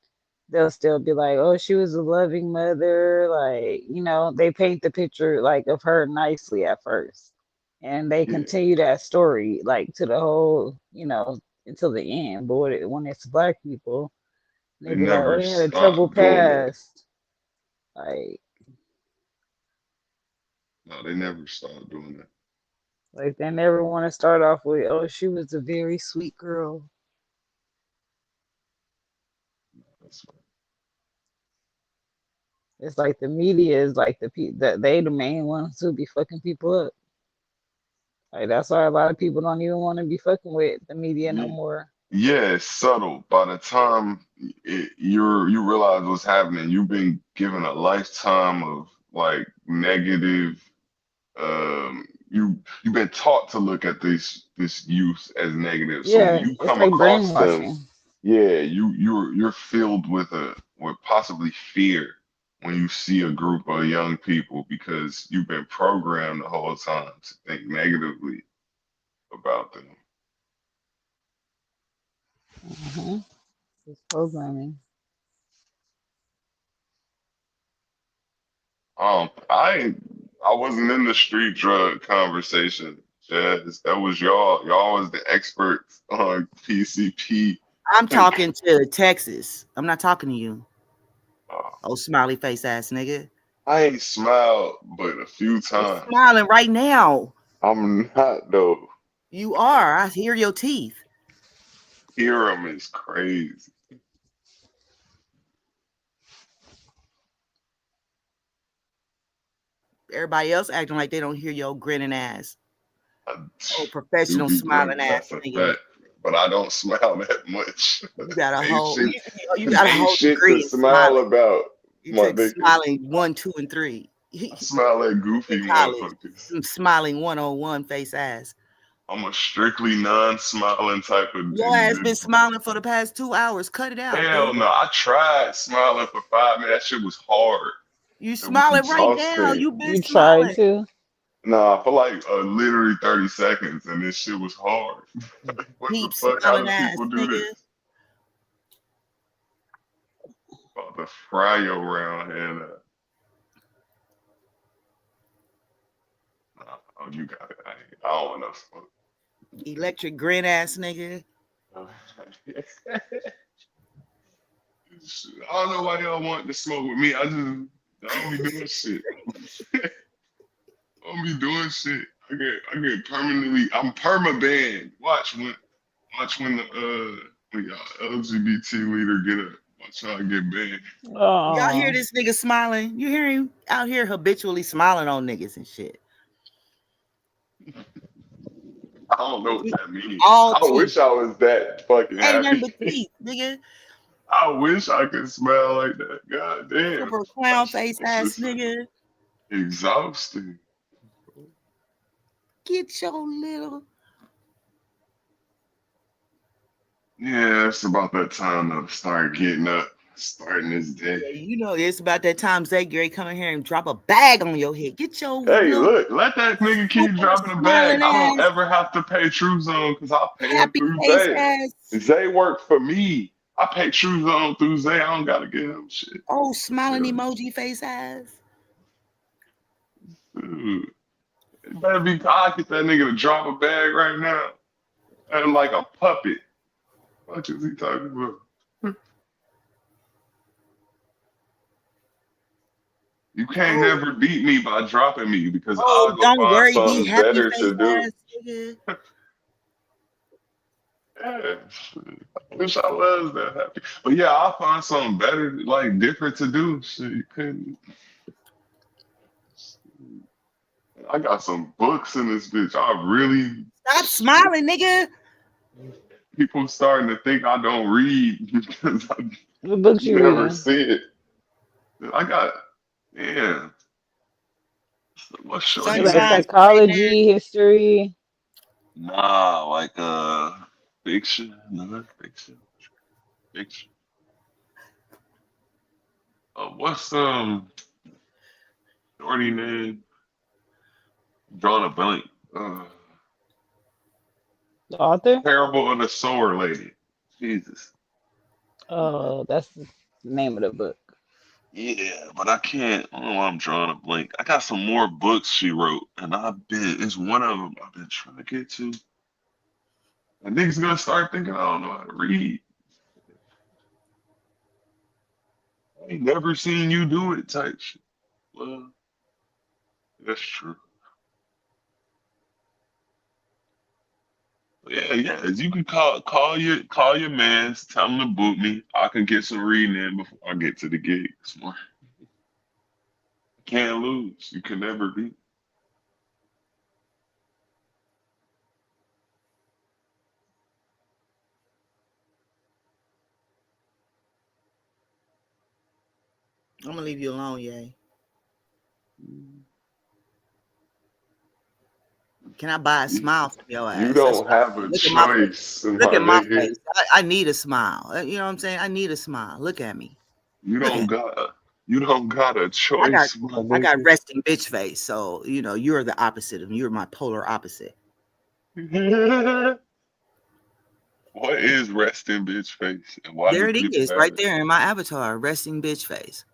they'll still be like, "Oh, she was a loving mother." Like they paint the picture like of her nicely at first, and they yeah. continue that story like to the whole, until the end. But when it's black people, they They be like, "Oh, never they had a troubled stop doing that. past." Like, No, they never stop doing that. they never want to start off with, "Oh, she was a very sweet girl." That's It's like the media is like that they the main ones who be fucking people up. Like that's why a lot of people don't even want to be fucking with the media no yeah, more. yeah, it's subtle. By the time you realize what's happening, you've been given a lifetime of like negative. You've been taught to look at this youth as negative. So when Yeah, you it's come like across them, brainwashing. yeah, you're filled with possibly fear when you see a group of young people because you've been programmed the whole time to think negatively about them. It's programming. I wasn't in the street drug conversation, Jazz. That was y'all. Y'all was the experts on PCP. I'm talking to Texas. I'm not talking to you. Uh, Oh, smiley face ass nigga. I ain't smiled but a few You're times. smiling right now. I'm not though. You are. I hear your teeth. Hear 'em is crazy. Everybody else acting like they don't hear your grinning ass. I Oh, do professional be smiling grinning. ass That's a nigga. fact. But I don't smile that much. You got a ain't whole shit. you got a Ain't whole shit degree to in smile smiling. about, You my took nigga. smiling 1, 2, and 3 I smile at in goofy college. motherfuckers. Some smiling 101 face ass. I'm a strictly non-smiling type of Your ass been individual. smiling for the past 2 hours. Cut it out, Hell dude. no, I tried smiling for 5 minutes. That shit was hard. You It was smiling right now. exhausting. You been You tried smiling. to. Nah, for like literally 30 seconds, and this shit was hard. Like, what the Keep fuck? How smiling do ass people do nigga. this? About to fry your round hand. Nah, oh, you got it. I don't want no smoke. Electric grin ass nigga. I don't know why y'all want to smoke with me. I don't be doing shit. I don't be doing shit. I get permanently. I'm perma banned. Watch when when y'all LGBT leader get up. Watch how I get banned. Y'all hear Oh, this nigga smiling? You hear him out here habitually smiling on niggas and shit. I don't know what that means. All I teeth. wish I was that fucking Ain't nothing happy. but teeth, nigga. I wish I could smile like that. God damn. Super clown That's, face that's ass just nigga. exhausting. Get your little. Yeah, it's about that time to start getting up, starting this day. Yeah, you know it's about that time Zay Gary come in here and drop a bag on your head. Get your Hey, little look, let that nigga keep super dropping a bag. smiling I don't ass, ever have to pay True Zone because I pay him happy through face Zay. ass. Zay worked for me. I pay True Zone through Zay. I don't gotta give him shit. Oh, smiling Yeah, emoji face ass. dude, it better be. I get that nigga to drop a bag right now. And like a puppet. What is he talking about? You can't Oh, never beat me by dropping me because oh, I'll go don't find worry, be something happy better face to do. ass nigga. Yeah, shit. I wish I was that happy. But yeah, I'll find something better, like different to do. Shit, you couldn't. I got some books in this bitch. I really. Stop smiling, nigga. People starting to think I don't read because I what books you never reading? see it. I got, yeah. What's shorty Like name? Sunshine Spraying psychology, history. Nah, like fiction, non-fiction, fiction. What's shorty name? Drawing a blank. The author? Parable of the Sower Lady. Jesus. Oh, that's the name of the book. Yeah, but I can't. I don't know why I'm drawing a blank. I got some more books she wrote, and it's one of them I've been trying to get to. And niggas gonna start thinking I don't know how to read. I ain't never seen you do it type shit. Well, that's true. Yeah, yeah. You can call your mans, tell them to boot me. I can get some reading in before I get to the gig. Smart. Can't lose. You can never beat. I'm gonna leave you alone, yay. Can I buy a You, smile from your you ass? That's don't what I'm have saying. a Look at my face. choice, my Look at my nigga. face. I need a smile. You know what I'm saying? I need a smile. Look at me. You Look don't at me. got you don't got a I got choice, my I got nigga. resting bitch face. So you know you're the opposite of me. You're my polar opposite. What is resting bitch face, and why There do it people is, have right it? there in my avatar, resting bitch face.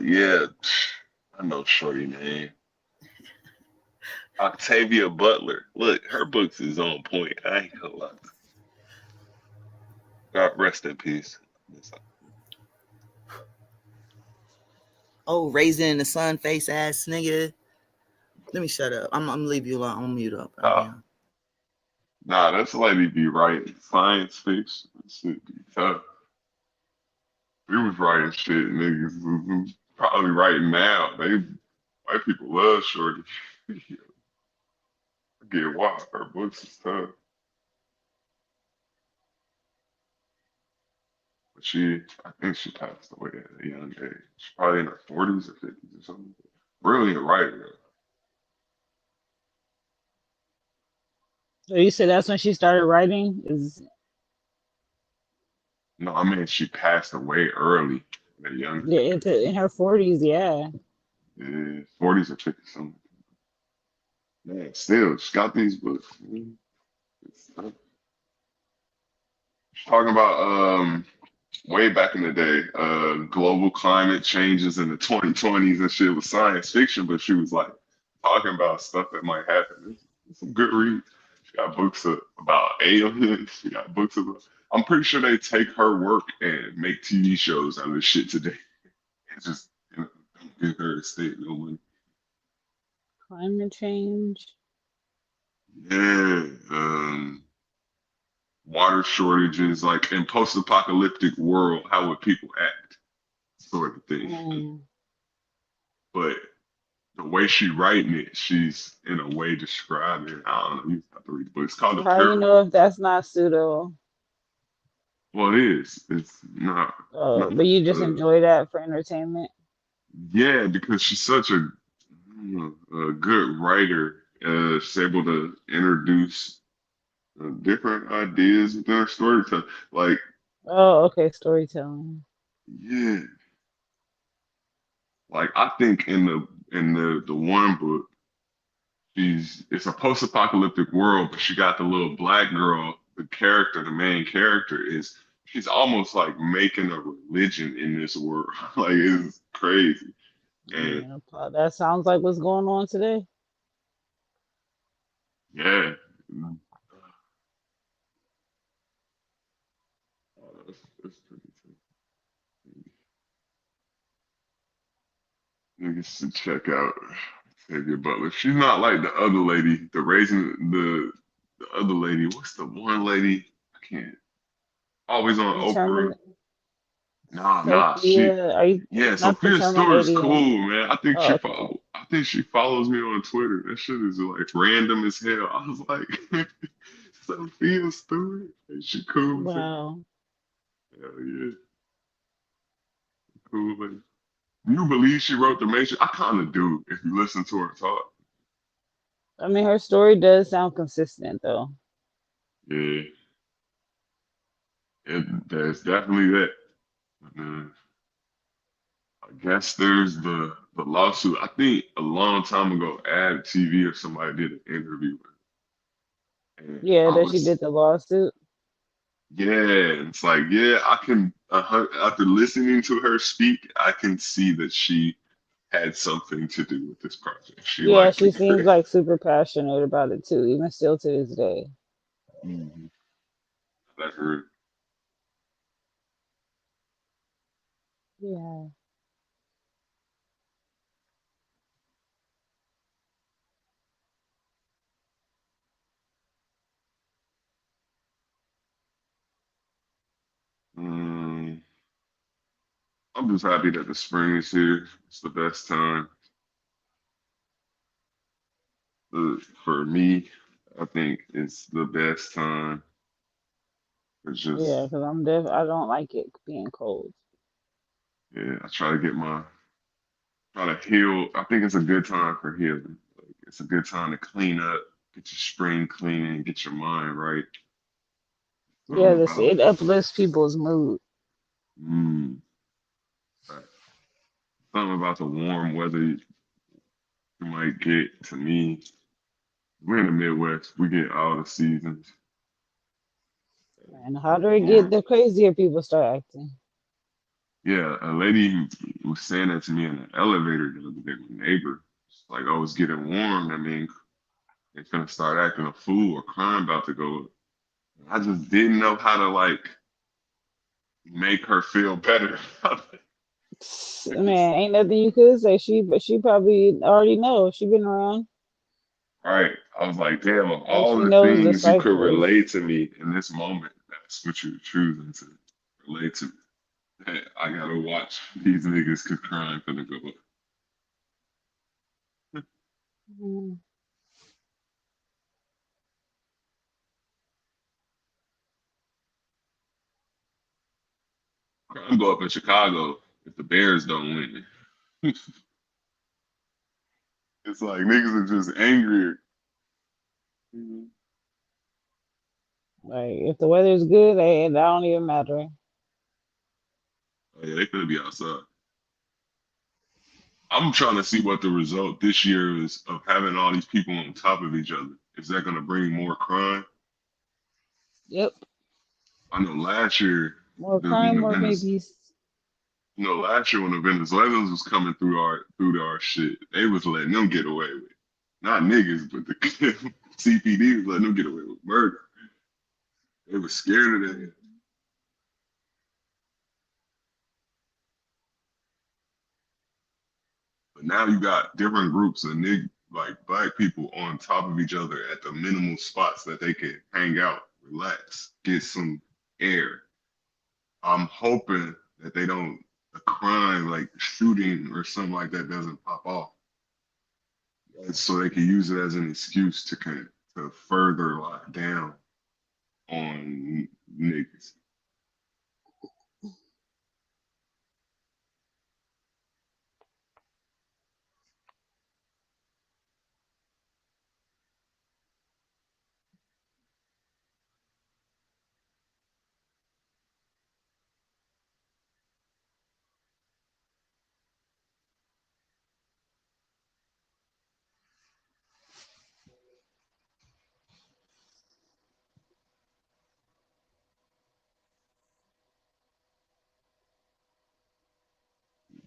Yeah, I know shorty name. Octavia Butler. Look, her books is on point. I ain't gonna lie. God rest in peace. Oh, raisin in the sun face ass nigga. Let me shut up. I'm gonna leave you alone. I'm gonna mute up right Nah, now. nah, that's lady be writing science fiction. That shit be tough. We was writing shit, niggas was probably writing now. White people love shorty. Get wild. Her books is tough. But I think she passed away at a young age. She's probably in her 40s or 50s or something. Really a writer. So you said that's when she started writing? Is No, I mean she passed away early at a young Yeah, it's in her 40s. Yeah. 40s or 50 something. Man, still, she got these books. She's talking about way back in the day, global climate changes in the 2020s and shit was science fiction, but she was like talking about stuff that might happen. It's some good reads. She got books about aliens. She got books about. I'm pretty sure they take her work and make TV shows out of this shit today. It's just don't give her estate no money. Climate change. Yeah, water shortages, like in post-apocalyptic world, how would people act, sort of thing. Mm. But the way she writing it, she's in a way describing it. I don't know. You have to read the book. It's called The How you know Parable. if that's not pseudo? Well, it is. It's not. But you just Uh, enjoy that for entertainment. yeah, because she's such a good writer. She's able to introduce different ideas within her storytelling. Like, Oh, okay, storytelling. yeah, like I think in the one book. It's a post-apocalyptic world, but she got the little black girl, the character, the main character is she's almost like making a religion in this world. Like it's crazy. And Yeah, that sounds like what's going on today. yeah. That's pretty niggas to check out Xavier Butler. She's not like the other lady, the other lady. What's the one lady? I can't. Always on The Oprah. Termin Nah. Sophia, are you Yeah, not the Sophia's story is Terminator? cool, man. Oh, okay. I think she follows me on Twitter. That shit is like random as hell. I was like, Sophia's story. And she cool as hell. Wow. Hell yeah, cool. But do you believe she wrote the Matrix? I kind of do. If you listen to her talk, I mean, her story does sound consistent, though. yeah, there's definitely that. Uh, I guess there's the lawsuit. I think a long time ago, Ad TV or somebody did an interview with her, and Yeah, I that she was. did the lawsuit. Yeah, it's like, yeah, I can, after listening to her speak, I can see that she had something to do with this project. She Yeah, likely she seems created. like super passionate about it too, even still to this day. Mm-hmm. That her. Yeah. Mm, I'm just happy that the spring is here. It's the best time. For me, I think it's the best time. It's Yeah, just, because I don't like it being cold. yeah, I try to try to heal. I think it's a good time for healing. Like, it's a good time to clean up, get your spring clean, get your mind right. Yeah, Something this about it uplifts people's mood. mm, right. Something about the warm weather you might get. To me, we're in the Midwest. We get all the seasons. And the hotter it get, Warm. the crazier people start acting. Yeah, a lady was saying that to me in the elevator the other day. My neighbor, it's like, oh, it's getting warm. I mean, they're gonna start acting a fool or crime about to go up. I just didn't know how to like make her feel better. Man, ain't nothing you could say. But she probably already knows. She been around. Right. I was like, damn, of Like all she the knows the things you could cycles. relate to me in this moment, that's what you're choosing to relate to. Hey, I gotta watch these niggas cause crime finna go up. Mm. Crime go up in Chicago if the Bears don't win. It's like niggas are just angrier. Like if the weather's good, that don't even matter. Oh, yeah, they could be outside. I'm trying to see what the result this year is of having all these people on top of each other. Is that going to bring more crime? Yep. I know last year More when crime, the more babies. last year when the Venezuelans was coming through our shit, they was letting them get away with it. Not niggas, but the CPD was letting them get away with murder. They were scared of that. But now you got different groups of like black people on top of each other at the minimal spots that they can hang out, relax, get some air. I'm hoping that they don't a crime like shooting or something like that doesn't pop off, so they can use it as an excuse to to further lock down on niggas.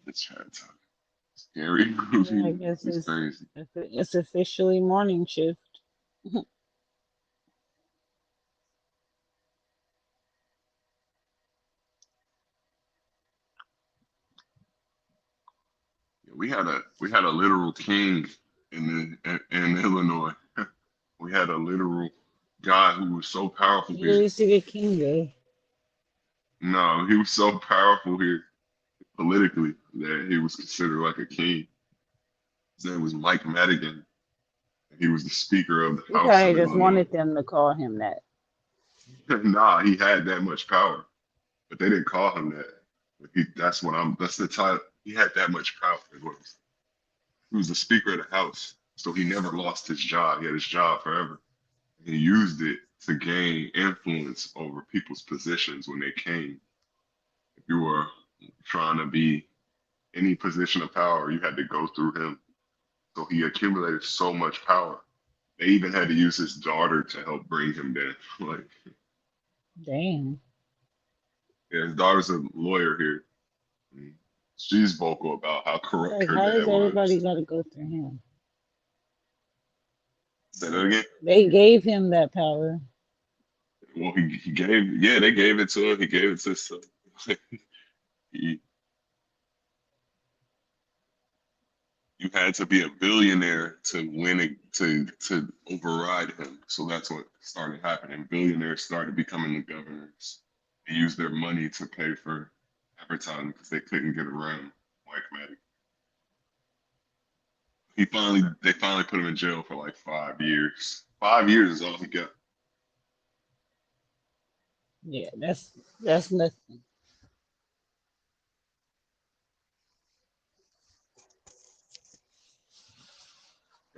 It's scary Yeah, I movie. guess It's crazy. it's officially morning shift. We had a literal king in Illinois. We had a literal guy who was so powerful You here. used to get king day. No, he was so powerful here politically that he was considered like a king. His name was Mike Madigan. He was the Speaker of the He House probably of just Illinois. wanted them to call him that. Nah, he had that much power, but they didn't call him that. But that's the title. He had that much power. He was the Speaker of the House, so he never lost his job. He had his job forever. He used it to gain influence over people's positions when they came. If you were trying to be any position of power, you had to go through him. So he accumulated so much power. They even had to use his daughter to help bring him down. Like, Damn. yeah, his daughter's a lawyer here. She's vocal about how corrupt Like, her how dad does everybody was. got to go through him? Say that again. They gave him that power. Well, he gave, yeah, they gave it to him. He gave it to his son. he, you had to be a billionaire to win it, to override him. So that's what started happening. Billionaires started becoming the governors. They used their money to pay for advertising because they couldn't get around Mike Maddox. They finally put him in jail for like 5 years. 5 years is all he got. Yeah, that's nothing.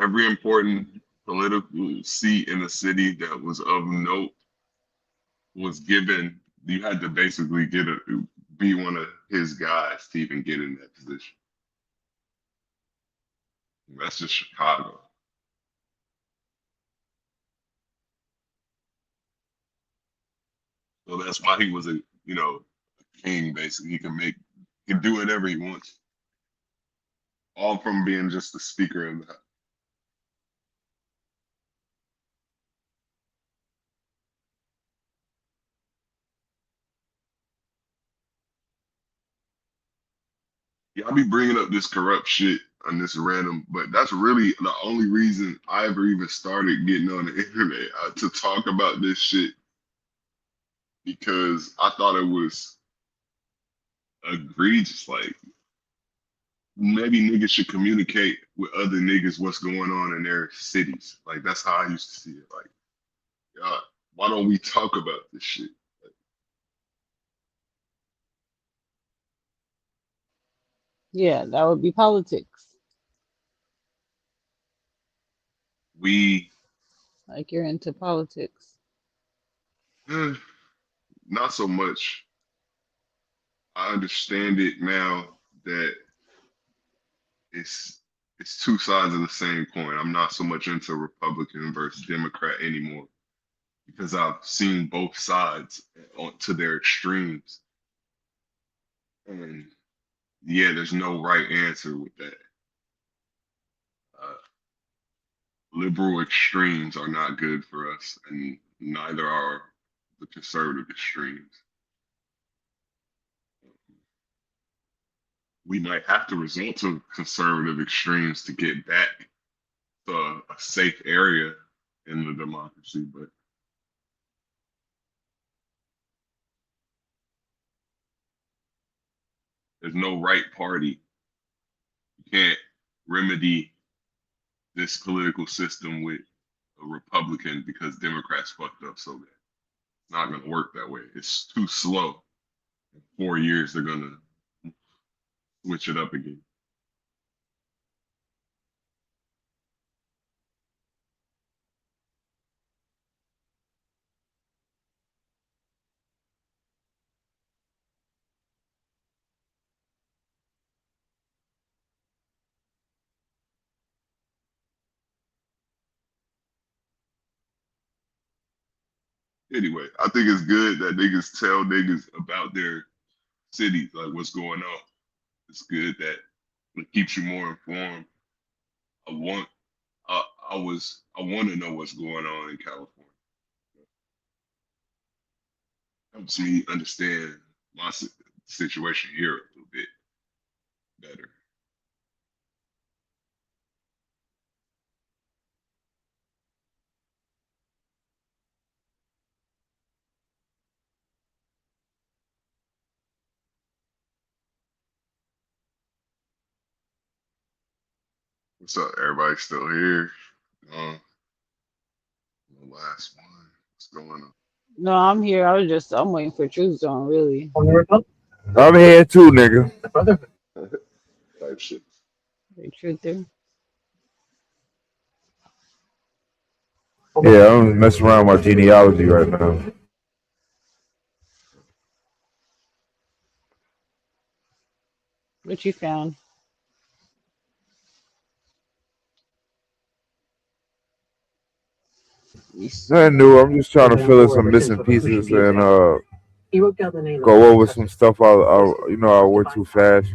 Every important political seat in the city that was of note was given. You had to basically be one of his guys to even get in that position. That's just Chicago. So that's why he was a king. Basically, he can do whatever he wants, all from being just the speaker of the house. Yeah, I be bringing up this corrupt shit on this random, but that's really the only reason I ever even started getting on the internet to talk about this shit because I thought it was egregious. Like maybe niggas should communicate with other niggas what's going on in their cities. Like that's how I used to see it. Like, God, why don't we talk about this shit? Yeah, that would be politics. We Like you're into politics. not so much. I understand it now that it's it's two sides of the same coin. I'm not so much into Republican versus Democrat anymore because I've seen both sides to their extremes. And yeah, there's no right answer with that. Uh, Liberal extremes are not good for us, and neither are the conservative extremes. We might have to resort to conservative extremes to get back to a safe area in the democracy, but there's no right party. You can't remedy this political system with a Republican because Democrats fucked up so bad. It's not going to work that way. It's too slow. In 4 years, they're going to switch it up again. Anyway, I think it's good that niggas tell niggas about their cities, like what's going on. It's good that it keeps you more informed. I want, I want to know what's going on in California. Helps me understand my situation here a little bit better. What's up? Everybody still here? The last one. What's going on? No, I'm here. I'm waiting for Truth Zone, really. I'm here too, nigga. Type shit. Hey, Truth there. Yeah, I'm messing around with my genealogy right now. What you found? Let me Nothing see. new. I'm just trying to fill in some missing pieces and go over some stuff I went too fast.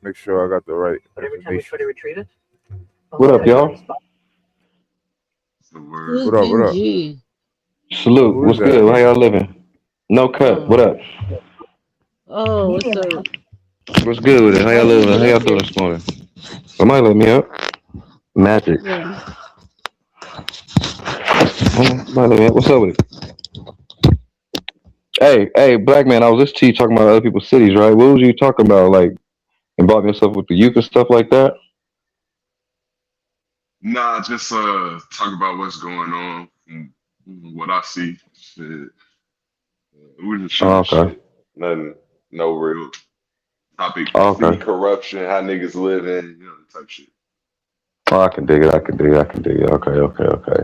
Make sure I got the right information. What up, y'all? The word. Who's What up? What up? NG? Salute. Who is What's that? good? How y'all living? No cut. What Oh, up? oh, what's up? What's good with it? How Why y'all you living? How ain't y'all up doing here? this morning? Somebody let me up. Magic. Yeah. Somebody let me up. What's up with it? Hey, black man. I was listening to you talking about other people's cities, right? What was you talking about? Like involving yourself with the youth and stuff like that? Nah, just talk about what's going on, from what I see. Shit. We're just Oh, shooting okay. shit. Nothing, no real topic. Oh, City okay. corruption, how niggas living, type shit. Oh, I can dig it. I can dig it. I can dig it. Okay. Okay. Okay.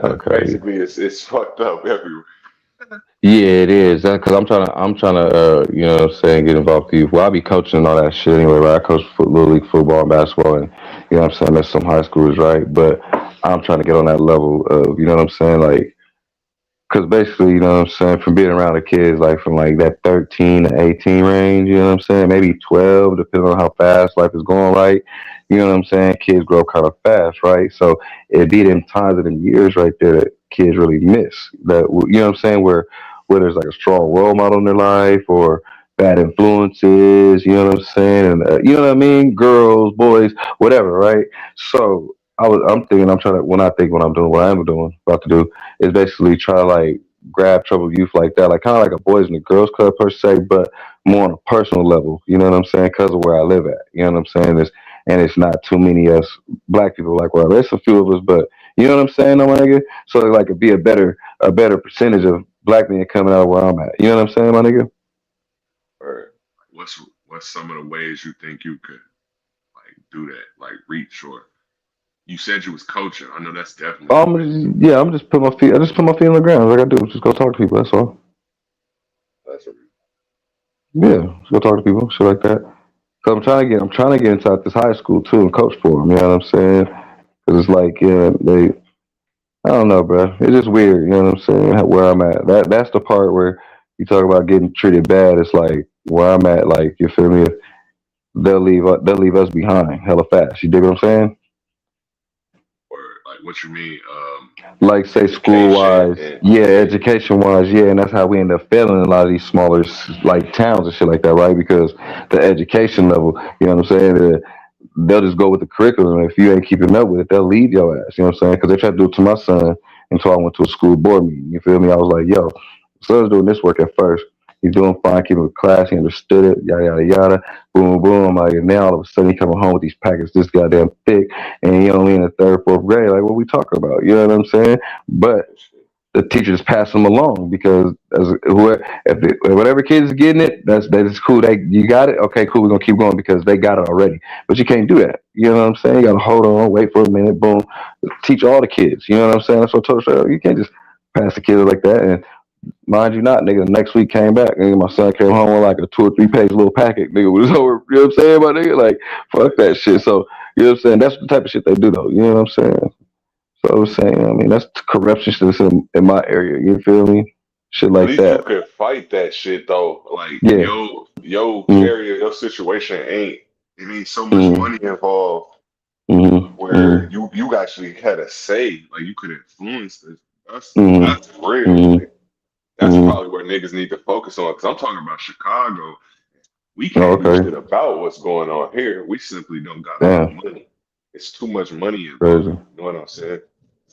Okay. Basically, it's fucked up everywhere. Yeah, it is. Because I'm trying to, you know what I'm saying, get involved with youth. Well, I be coaching and all that shit anyway, right? I coach Little League football and basketball and, you know what I'm saying, that's some high schoolers, right? But I'm trying to get on that level of, you know what I'm saying, like, because basically, you know what I'm saying, from being around the kids, like from like that 13 to 18 range, you know what I'm saying, maybe 12, depending on how fast life is going, right? You know what I'm saying? Kids grow kind of fast, right? So it'd be them times of them years right there that kids really miss. That you know what I'm saying? Where there's like a strong role model in their life or bad influences, you know what I'm saying? And you know what I mean? Girls, boys, whatever, right? So I'm thinking, I'm trying to, when I'm doing what I'm doing, about to do, is basically try to like grab troubled youth like that, like kind of like a boys and a girls club per se, but more on a personal level. You know what I'm saying? Because of where I live at. You know what I'm saying? It's not too many of us black people like where there's a few of us, but you know what I'm saying, no my nigga. So like it'd be a better percentage of black men coming out of where I'm at. You know what I'm saying, my nigga? Or what's some of the ways you think you could like do that, like reach or you said you was coaching. I know that's definitely a way. Yeah, I'm just put my feet. I just put my feet on the ground. Like I do, just go talk to people. That's all. That's a Yeah, let's go talk to people, shit like that. So I'm trying to get inside this high school too and coach for them. You know what I'm saying? Because it's like, yeah, I don't know, bro. It's just weird. You know what I'm saying? Where I'm at. That's the part where you talk about getting treated bad. It's like where I'm at. Like you feel me? They'll leave us behind hella fast. You dig what I'm saying? Or like what you mean? Like say school Education wise, and yeah, yeah. education wise, yeah, and that's how we end up failing in a lot of these smaller like towns and shit like that, right? Because the education level, you know what I'm saying? They'll just go with the curriculum. If you ain't keeping up with it, they'll leave your ass. You know what I'm saying? Because they tried to do it to my son until I went to a school board meeting. You feel me? I was like, yo, son's doing this work at first. He's doing fine, keeping with class. He understood it, yada, yada, yada. Boom, boom. Like, and now all of a sudden he coming home with these packets this goddamn thick and he only in the third, fourth grade. Like, what we talking about? You know what I'm saying? But the teachers pass them along because as whoever, whatever kid is getting it, that's cool. You got it. Okay, cool. We're gonna keep going because they got it already. But you can't do that. You know what I'm saying? You gotta hold on, wait for a minute, boom, teach all the kids. You know what I'm saying? That's what I told her. You can't just pass the kids like that. And mind you not, nigga, the next week came back, nigga, my son came home with like a 2 or 3 page little packet, nigga, was over, you know what I'm saying, my nigga? Like, fuck that shit. So, you know what I'm saying? That's the type of shit they do though, you know what I'm saying? So I was saying, I mean, that's corruption shit that's in my area, you feel me? Shit At like least you that. could fight that shit though. Like Yeah. your Mm, area, your situation ain't it ain't so much mm, money involved where mm, you actually had a say, like you could influence this. mm, That's real. mm, Like that's mm. probably where niggas need to focus on. Cause I'm talking about Chicago. We Oh, can't do okay. shit about what's going on here. We simply don't got enough Damn. money. It's too much money involved. Crazy. You know what I'm saying?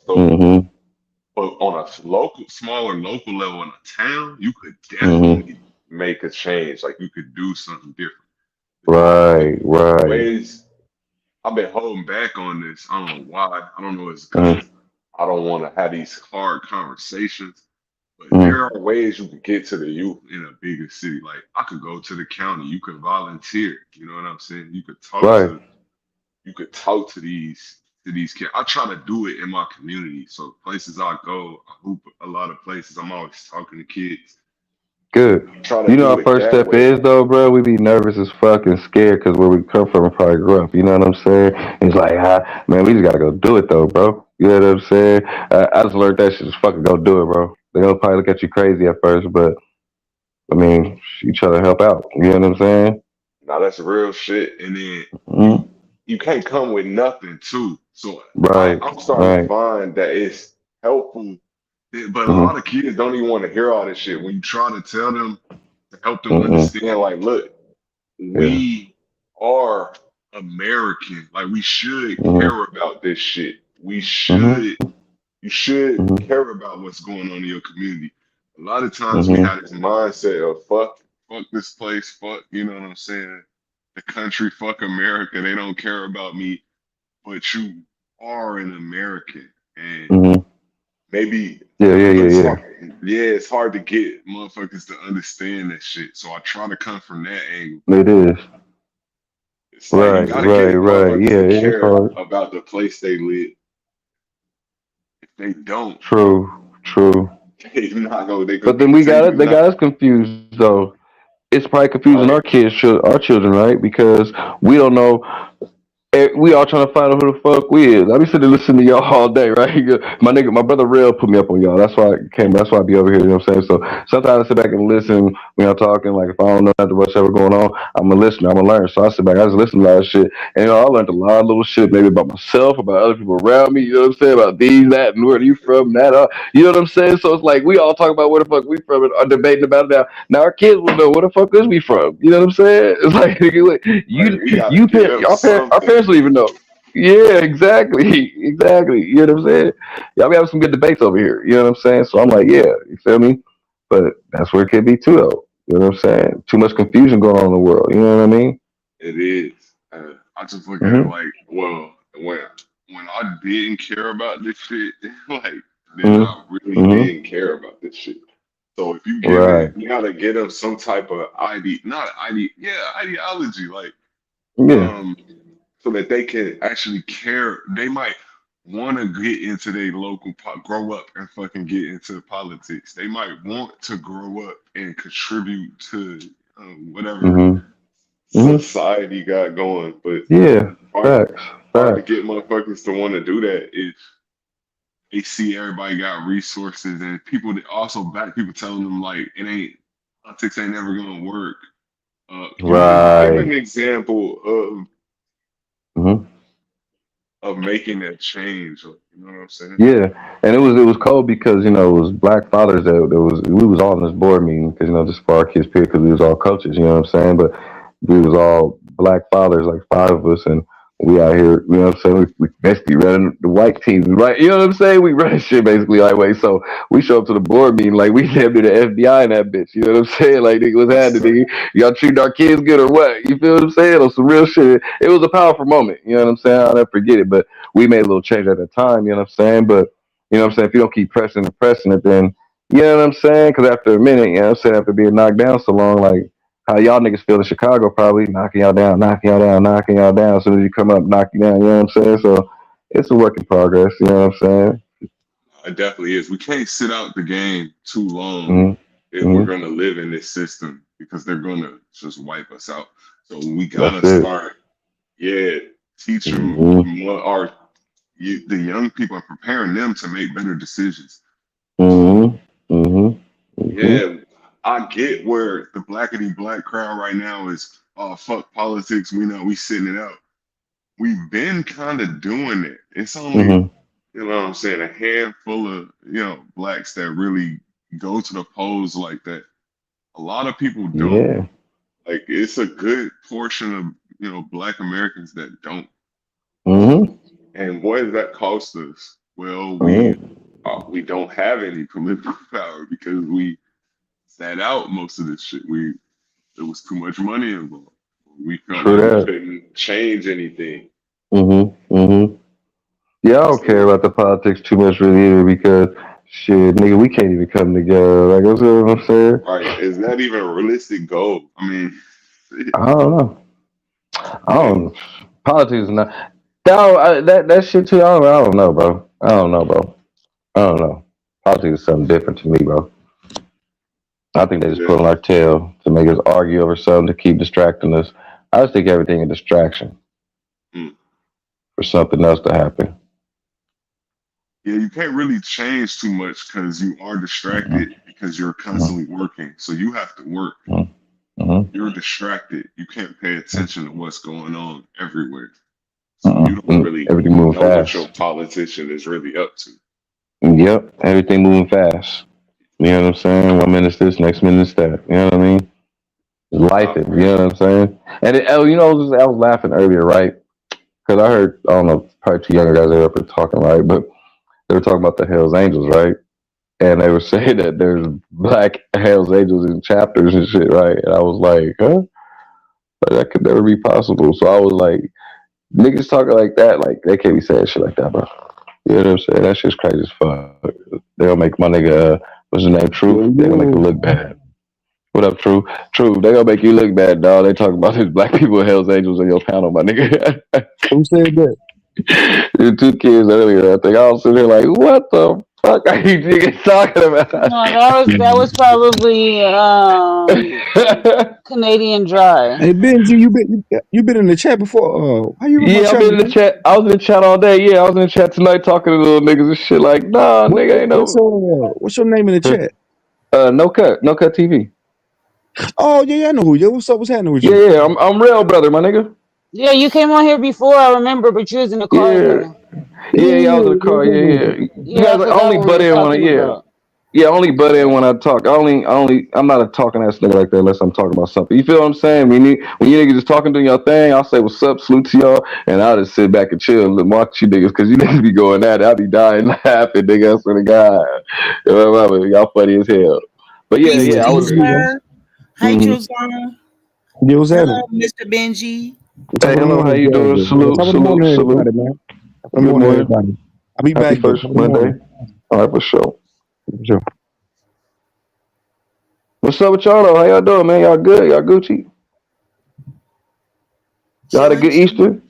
So, Mm-hmm. but on a smaller local level in a town, you could Mm-hmm. definitely make a change. Like you could do something different. Right, The right. ways I've been holding back on this. I don't know why. I don't know. It's Mm, because I don't want to have these hard conversations. But mm. there are ways you can get to the youth in a bigger city. Like I could go to the county. You could volunteer. You know what I'm saying? Right. You could talk to these kids. I try to do it in my community. So places I go, I hoop a lot of places. I'm always talking to kids. Good. I try to You know, do our it first that step way. is though, bro. We be nervous as fuck and scared because where we come from and probably grew up. You know what I'm saying? And it's like, man, we just gotta go do it though, bro. You know what I'm saying? I just learned that shit. Just fucking go do it, bro. They gonna probably look at you crazy at first, but I mean, you try to help out. You know what I'm saying? Now that's real shit. And then Mm. you can't come with nothing too. So Right. I'm starting to Right. find that it's helpful. But a Mm-hmm. lot of kids don't even want to hear all this shit. When you try to tell them to help them Mm-mm. understand, like, look, Yeah. we are American. Like we should Mm-hmm. care about this shit. Mm-hmm. You should Mm-hmm. care about what's going on in your community. A lot of times we Mm-hmm. have this mindset of fuck this place, fuck, you know what I'm saying? The country, fuck America. They don't care about me, but you are an American. And Mm-hmm. maybe Yeah. Yeah. Yeah. it's Yeah. hard. Yeah, it's hard to get motherfuckers to understand that shit. So I try to come from that angle. It is. It's like you Right. gotta Right. get Right. motherfuckers Yeah. to It's care hard. about the place they live. If they don't, True. True. they gonna But then we got continue it. They not got us confused though. It's probably confusing right. our kids, our children, right? Because we don't know. We all trying to find out who the fuck we is. I be sitting there listening to y'all all day, right? My nigga, my brother Real put me up on y'all. That's why I came. That's why I be over here. You know what I'm saying? So sometimes I sit back and listen when y'all talking. Like if I don't know nothing whatsoever going on, I'm a listener. I'm a learner. So I sit back. I just listen to a lot of shit, and I learned a lot of little shit, maybe about myself, about other people around me. You know what I'm saying? About these, that, and where are you from, that. You know what I'm saying? So it's like we all talk about where the fuck we from and are debating about it now. Now our kids will know where the fuck is we from. You know what I'm saying? It's like Like you we gotta you get them our something. parents don't even know. Yeah, exactly, exactly. You know what I'm saying? Y'all be having some good debates over here. You know what I'm saying? So I'm like, yeah, you feel me? But that's where it could be too, though. You know what I'm saying? Too much confusion going on in the world. You know what I mean? It is. I just look at it Mhm. like, well, when I didn't care about this shit, like then Mhm. I really Mhm. didn't care about this shit. So if you give it, Right. you gotta get them some type of not yeah, ideology, like Yeah. um, so that they can actually care. They might want to get into their grow up and fucking get into politics. They might want to grow up and contribute to whatever Mm-hmm. society got going. But Yeah. part Facts. part to Facts. get motherfuckers to want to do that is they see everybody got resources and people that also black people telling them like it ain't politics ain't never gonna work. Give Right. an example Mm-hmm. of making that change. Like, you know what I'm saying? Yeah, and it was cold because it was black fathers that was we was all in this board meeting because just for our kids period because we was all coaches, you know what I'm saying? But we was all black fathers, like five of us, and we out here, you know what I'm saying? We basically running the white teams, right? You know what I'm saying? We running shit basically like way. So we show up to the board meeting like we damn near the FBI in that bitch. You know what I'm saying? Like nigga, what's happening? Nigga? Y'all treating our kids good or what? You feel what I'm saying? On some real shit. It was a powerful moment. You know what I'm saying? I'll never forget it. But we made a little change at the time, you know what I'm saying? But you know what I'm saying? If you don't keep pressing and pressing it, then you know what I'm saying? Because after a minute, you know what I'm saying? After being knocked down so long, like how y'all niggas feel in Chicago, probably knocking y'all down, knocking y'all down, knocking y'all down. As soon as you come up, knock you down, you know what I'm saying? So it's a work in progress, you know what I'm saying? It definitely is. We can't sit out the game too long Mm-hmm. if we're Mm-hmm. gonna live in this system because they're gonna just wipe us out. So we That's gotta it. start, yeah, teaching Mm-hmm. the young people and preparing them to make better decisions. Mm-hmm. Mm-hmm. Mm-hmm. Yeah, I get where the blackity black crowd right now is. Oh, fuck politics. We know we sitting it out. We've been kind of doing it. It's only, Mm-hmm. you know what I'm saying, a handful of, blacks that really go to the polls like that. A lot of people don't. Yeah. Like, it's a good portion of, black Americans that don't. Mm-hmm. And what does that cost us? Well, we Mm-hmm. we don't have any political power because we sat out most of this shit. There was too much money involved. We felt True like we that. couldn't change anything. Mm-hmm. Mm-hmm. Yeah, I don't care So, about the politics too much really either because shit, nigga, we can't even come together. Like, you know what I'm saying? right, is that even a realistic goal? I mean, I don't know. I like, don't. Politics is not. That shit too. I don't know, bro. I don't know, bro. I don't know. Politics is something different to me, bro. I think they just yeah, put on our tail to make us argue over something to keep distracting us. I just think everything a distraction mm. for something else to happen. Yeah, you can't really change too much because you are distracted because you're Mm-hmm. constantly working. So you have to work. Mm-hmm. You're distracted. You can't pay attention to what's going on everywhere. So you don't Mm-hmm. really Everything moving know what your fast. politician is really up to. Yep, everything moving fast. You know what I'm saying? 1 minute this, next minute that. You know what I mean? Life, Nah, you for know what I'm saying? And I was laughing earlier, right? Because I heard, I don't know, probably two younger guys that were up there talking, right? But they were talking about the Hells Angels, right? And they were saying that there's black Hells Angels in chapters and shit, right? And I was like, huh? Like, that could never be possible. So I was like, niggas talking like that, like, they can't be saying shit like that, bro. You know what I'm saying? That shit's crazy as fuck. They'll make my nigga, what's his name, Truth? Yo, They're gonna make him yo. look bad. What up, True? True, they gonna make you look bad, dog. They talking about his black people Hells Angels in your panel, my nigga. Who said that? The two kids earlier, I think I was sitting there like, what the fuck are you niggas talking about? No, that was probably Canadian Dry. Hey Benji, you been in the chat before? Why you in my Yeah, I've channel, been in the man? chat. I was in the chat all day. Yeah, I was in the chat tonight talking to little niggas and shit like, nah, nigga, ain't no. What's your name in the chat? No cut TV. Oh yeah, I know who you. What's up? What's happening with Yeah, you? yeah, I'm real brother, my nigga. Yeah, you came on here before, I remember, but you was in the car Yeah, though. yeah, I was in the car. Yeah, yeah. You Yeah, I guys like, forgot only what we butt was in when I, talking yeah. about. Yeah, I only butt in Yeah. when I talk. I'm not a talking ass nigga like that unless I'm talking about something. You feel what I'm saying? When you niggas just talking to your thing, I'll say what's up, salute to y'all, and I'll just sit back and chill and watch you niggas because you niggas be going at it. I'll be dying laughing, nigga. I swear to God, y'all funny as hell. But yeah, Peace to yeah, I Yeah, you, was. sir. Hi, Mhm. Truzana. yeah, what's Hello, happening? Mr. Benji. Top Hey, of the hello, how morning, you doing? Jazzy. Salute, Top of the salute, morning, salute. everybody, man. Top of the Good morning, morning. everybody. I'll be Happy back though. first Top of the Monday. morning. All right, for sure. For sure. What's up with y'all though? How y'all doing, man? Y'all good? Y'all Gucci? Y'all had a Chilling, good chilling. Easter?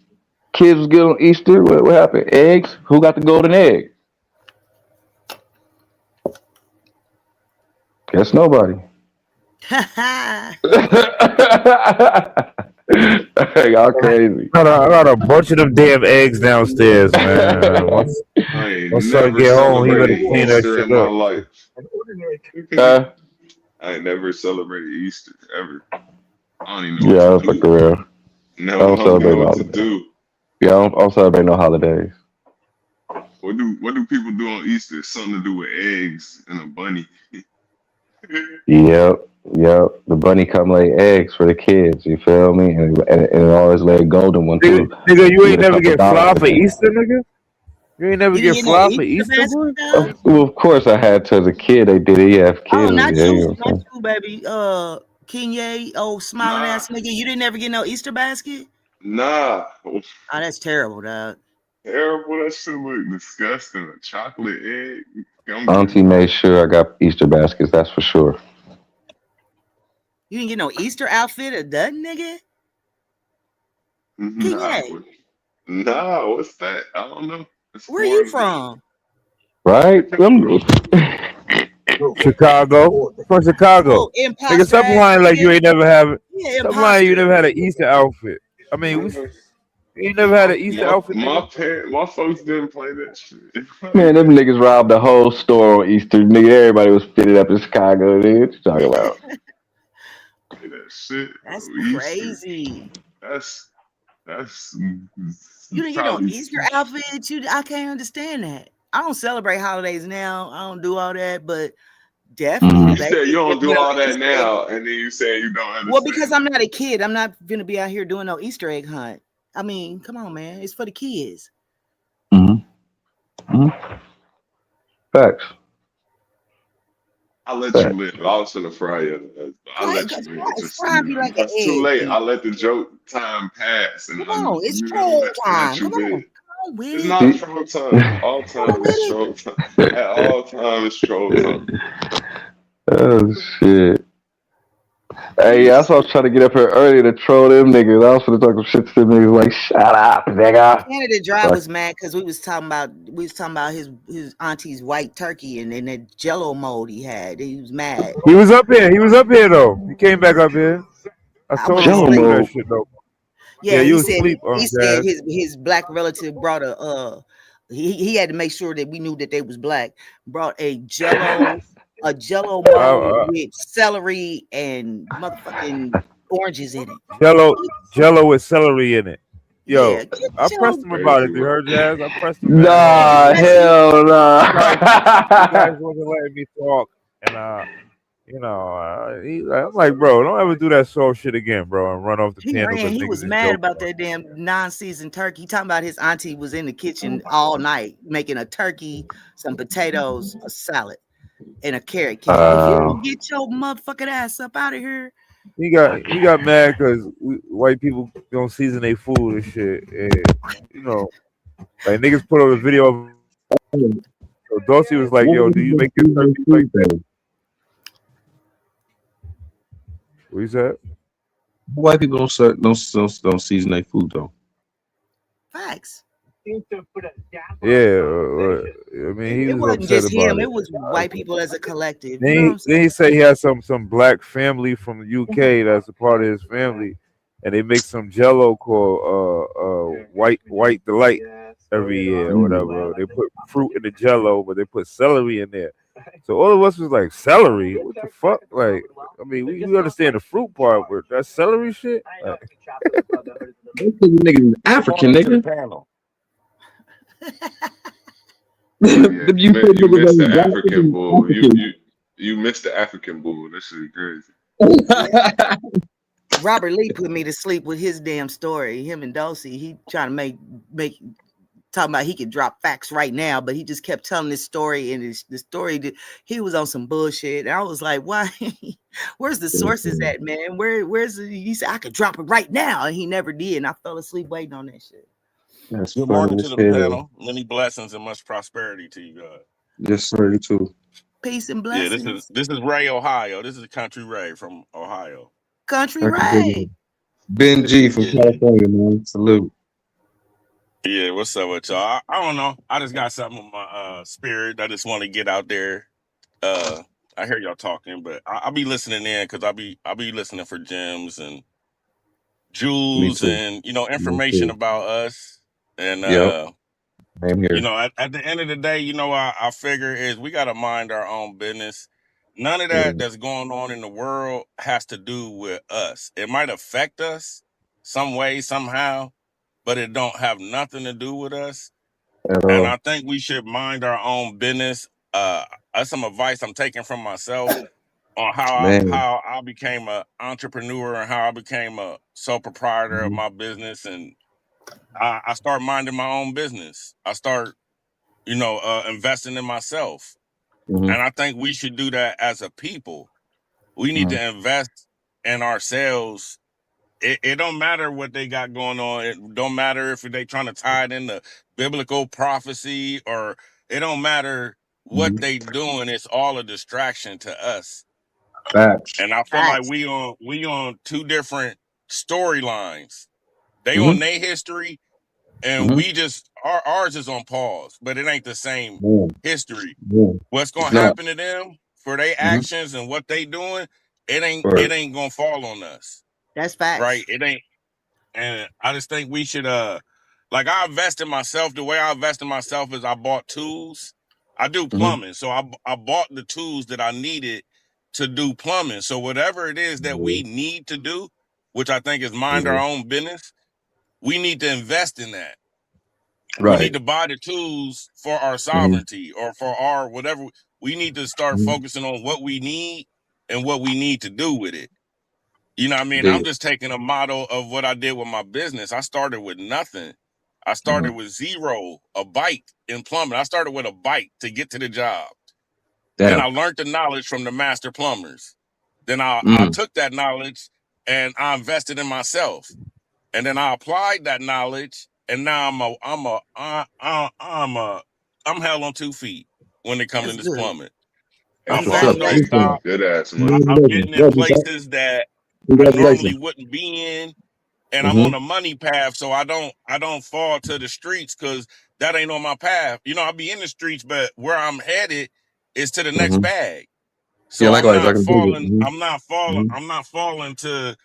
Kids was good on Easter. What happened? Eggs? Who got the golden egg? Guess nobody. Y'all crazy. I got a bunch of them damn eggs downstairs, man. I ain't Once son never get home, he better celebrated clean that Easter shit in my up. life. I ain't never celebrated Easter ever. I don't even know what to Yeah, fuck do. around. No, I I don't don't celebrate know no what to holidays. do. Yeah, I don't celebrate no holidays. What do people do on Easter? Something to do with eggs and a bunny. Yep, yep. The bunny come lay eggs for the kids. You feel me? And it always lay a golden one too. Nigga, you You ain't get a never couple get dollars fly for for that. Easter, nigga? You ain't never You didn't get get no fly for Easter Easter, basket, boy? dog? Well, of course I had to as a kid. They did it. You have Oh, kids. not Yeah, you you, know what not I'm you, baby. Kenya, old smiling Nah, ass nigga. You didn't ever get no Easter basket? nah. Oh, that's terrible, dog. Terrible. That shit look disgusting. A chocolate egg. I'm saying? good. Auntie made sure I got Easter baskets. That's for sure. You didn't get no Easter outfit or nothing, nigga? Nah, Kenya, nah. What's that? I don't know. It's where you foreign to me. from? Right? Chicago. From Oh, Chicago. Nigga, imposter stop ass lying like you nigga. ain't never have Yeah, Stop lying you imposter. never had an Easter outfit. I mean, you ain't never had an Easter outfit, nigga? My folks didn't play that shit. Man, them niggas robbed the whole store on Easter. Nigga, everybody was fitted up in Chicago. Nigga, what you talking about? Play that shit. That's Bro. Easter. crazy. That's that's You didn't get no probably. Easter outfit. I can't understand that. I don't celebrate holidays now. I don't do all that, but definitely, You Mm-hmm. said you baby, give don't me do an all that Easter egg. now, and then you say you don't Well, because understand I'm it. not a kid, I'm not gonna be out here doing no Easter egg hunt. I mean, come on, man, it's for the kids. Mm-hmm. Facts. I let you Facts. live. I was gonna fry you. I let you Cause live. Just fry be like an it's too egg. late. I Then. let the joke time pass, and Come on, it's you know troll let time. you live. Come on with It's it. not troll time. All Come on time is with it. troll time. At all time is troll time. Oh shit. Let Hey, me yeah, that's why I was see. trying to get up here early to troll them niggas. I was gonna talk some shit to them niggas like, shut up, nigga. Canada Dry Fuck. was mad because we was talking about his auntie's white turkey and that Jello mold he had. He was mad. He was up here. He was up here though. He came back up here. I I told went him to Jello don't do sleep. that mode. shit though. Yeah, Yeah, you was asleep, he said Jazz. his black relative brought a he had to make sure that we knew that they was black. Brought a Jello mold Uh, with celery and motherfucking oranges in it. Jello, Jello with celery in it. Yeah, Yo, get I your pressed him about Crazy it. You work. heard Jazz? I pressed him, man. yeah. You Nah, press him. hell You guys nah. wasn't letting me talk, and I'm like, bro, don't ever do that soul shit again, bro, and run off the He panel ran. because He niggas was is mad joking about on that damn non-seasoned turkey. He talking about his auntie was in the kitchen all night making a turkey, some potatoes, a salad, and a carrot cake. If you don't get your motherfucking ass up out of here, He got mad because white people don't season their food and shit, and you know, like niggas put up a video of. So Dulcie was like, "Yo, do you make your turkey like that?" What you said? White people don't season their food though. facts. Yeah, I mean, he It was wasn't upset just about him. it. It was white people as a collective. You know what Then I'm then saying? he said he has some black family from the UK that's a part of his family, and they make some Jello called White Delight every year or whatever. They put fruit in the Jello, but they put celery in there. So all of us was like, celery? What the fuck? Like, I mean, we understand the fruit part, but that celery shit. Like, Those niggas is African, nigga. Yeah, You said you niggas missed the ain't black, African niggas bull. African. You missed the African bull. This is crazy. Robert Lee put me to sleep with his damn story. Him and Dulcie, he trying to make talking about he could drop facts right now, but he just kept telling this story, and the story that he was on some bullshit. And I was like, why? Where's the sources at, man? Where's he said I could drop it right now, and he never did, and I fell asleep waiting on that shit. That's Good funny morning to as the hell. panel. Many blessings and much prosperity to you guys. Yes, sir, you too. Peace and Yeah, blessings. this is Ray, Ohio. This is Country Ray from Ohio. Country I can dig Ray. it. Ben G from Yeah. California, man. Salute. Yeah, what's up with y'all? I don't know. I just got something in my spirit. I just want to get out there. I hear y'all talking, but I'll be listening in because I'll be listening for gems and Me jewels too. and Me information too. about us. And Yep. Same here. at the end of the day, I figure is we gotta mind our own business. None of Yeah. that that's going on in the world has to do with us. It might affect us some way, somehow, but it don't have nothing to do with us. At And all. I think we should mind our own business. That's some advice I'm taking from myself on Man. how I became an entrepreneur and how I became a sole proprietor of Mhm. my business, and I start minding my own business. I start, investing in myself, Mhm. and I think we should do that as a people. We need Mhm. to invest in ourselves. It don't matter what they got going on. It don't matter if they trying to tie it into biblical prophecy or it don't matter what Mhm. they doing. It's all a distraction to us. Facts. And I feel like Facts. we on two different storylines. They on Mhm. their history, and Mhm. we just ours is on pause, but it ain't the same Man. history. Man. What's It's gonna not. happen to them for their Mhm. actions and what they doing? It Right. ain't gonna fall on us, That's right? facts. It ain't. And I just think we should like I invest in myself. The way I invest in myself is I bought tools. I do Mhm. plumbing. So I bought the tools that I needed to do plumbing. So whatever it is that we Mhm. need to do, which I think is mind our Mhm. own business, we need to invest in that. We Right. need to buy the tools for our Mhm. sovereignty or for our whatever. We need to start Mhm. focusing on what we need and what we need to do with it. You know what I mean? Dig I'm it. just taking a model of what I did with my business. I started with nothing. I started Mhm. with zero, a bike in plumbing. I started with a bike to get to the job. Then Damn. I learned the knowledge from the master plumbers. Then I Mm. took that knowledge and I invested in myself. And then I applied that knowledge and now I'm hell on 2 feet when it comes That's to this good. plumbing. That's I'm That's what's up. on no motivation. Congratulations. Appreciate it. stop. Good ass money. I'm Congratulations. getting in Welcome back. places that I Congratulations. normally wouldn't be in, and I'm on Mhm. a money path, so I don't fall to the streets because that ain't on my path. I'll be in the streets, but where I'm headed is to the next Mhm. bag. Yeah. So I'm Likewise. I not can dig it. falling. Mhm. I'm not falling. Mhm. I'm not falling to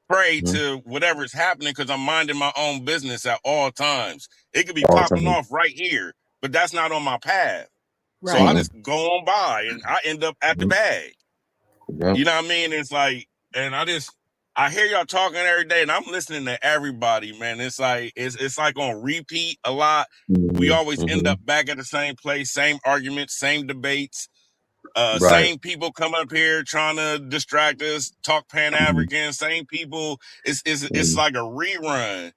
prey Mhm. to whatever's happening because I'm minding my own business at all times. It could be All the popping time. off right here, but that's not on my path. So I Right. Mhm. just go on by and I end up at the Mhm. bag. Yep. You know what I mean? It's like, and I hear y'all talking every day, and I'm listening to everybody, man. It's like it's like on repeat a lot. We Mhm. always end Mhm. up back at the same place, same arguments, same debates, Right. same people come up here trying to distract us, talk Pan Mhm. African, same people. It's Mhm. like a rerun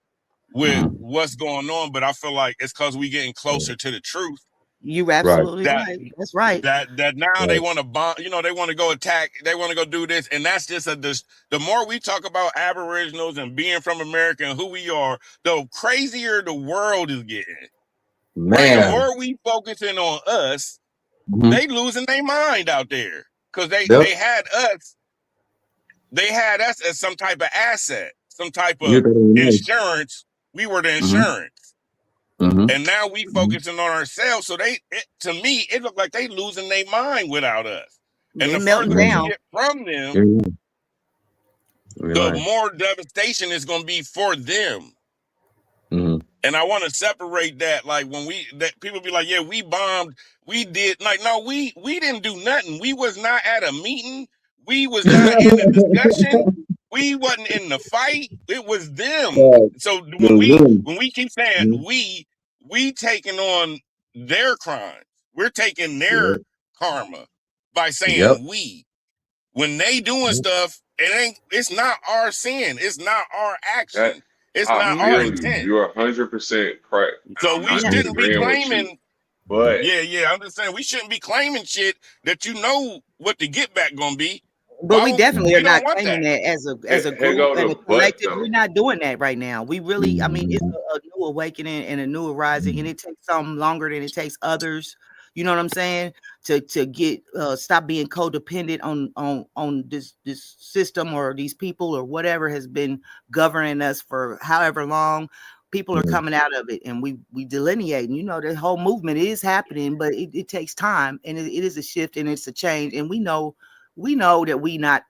with Mhm. what's going on, but I feel like it's because we getting Mhm. closer to the truth You Right. absolutely that right. That's right. that now they Right. want to bomb, they want to go attack, they want to go do this, and that's just the more we talk about aboriginals and being from America and who we are, the crazier the world is getting. Right? The Man. more we focusing on us, Mhm. they losing their mind out there. Because Yep. they had us as some type of asset, some type You of hit that on the nose. insurance. We were the Mhm. insurance. Mhm. And now we Mhm. focusing on ourselves. So to me, it looked like they losing their mind without us. And They the melting further we Man. down. get from them, You're right. You're the right. more devastation is going to be for them. Mhm. And I want to separate that. Like when that people be like, yeah, we bombed, we did. Like, no, we didn't do nothing. We was not at a meeting. We was not in a discussion. We wasn't in the fight. It was them. So The room. when we keep saying Mhm. we taking on their crimes. We're taking their Yep. karma by Yep. saying we. When they doing stuff, it's not our sin. It's not our That action. It's I not our feel you. intent. You're 100% correct, and So I'm we not Yeah. shouldn't be disagreeing with you. claiming, But yeah, I'm just saying we shouldn't be claiming shit that you know what the get back gonna be. But we Mhm. definitely are We don't not want claiming that. that as a here group go and the a but collective. though. We're not doing that right now. We really, I mean, it's Mhm. a new awakening and a new arising, and it takes some longer than it takes others. You know what I'm saying? To get stop being codependent on this system or these people or whatever has been governing us for however long. people are coming out of it, and we delineating. You know, the whole movement is happening, but it takes time, and it is a shift and it's a change. And we know that we not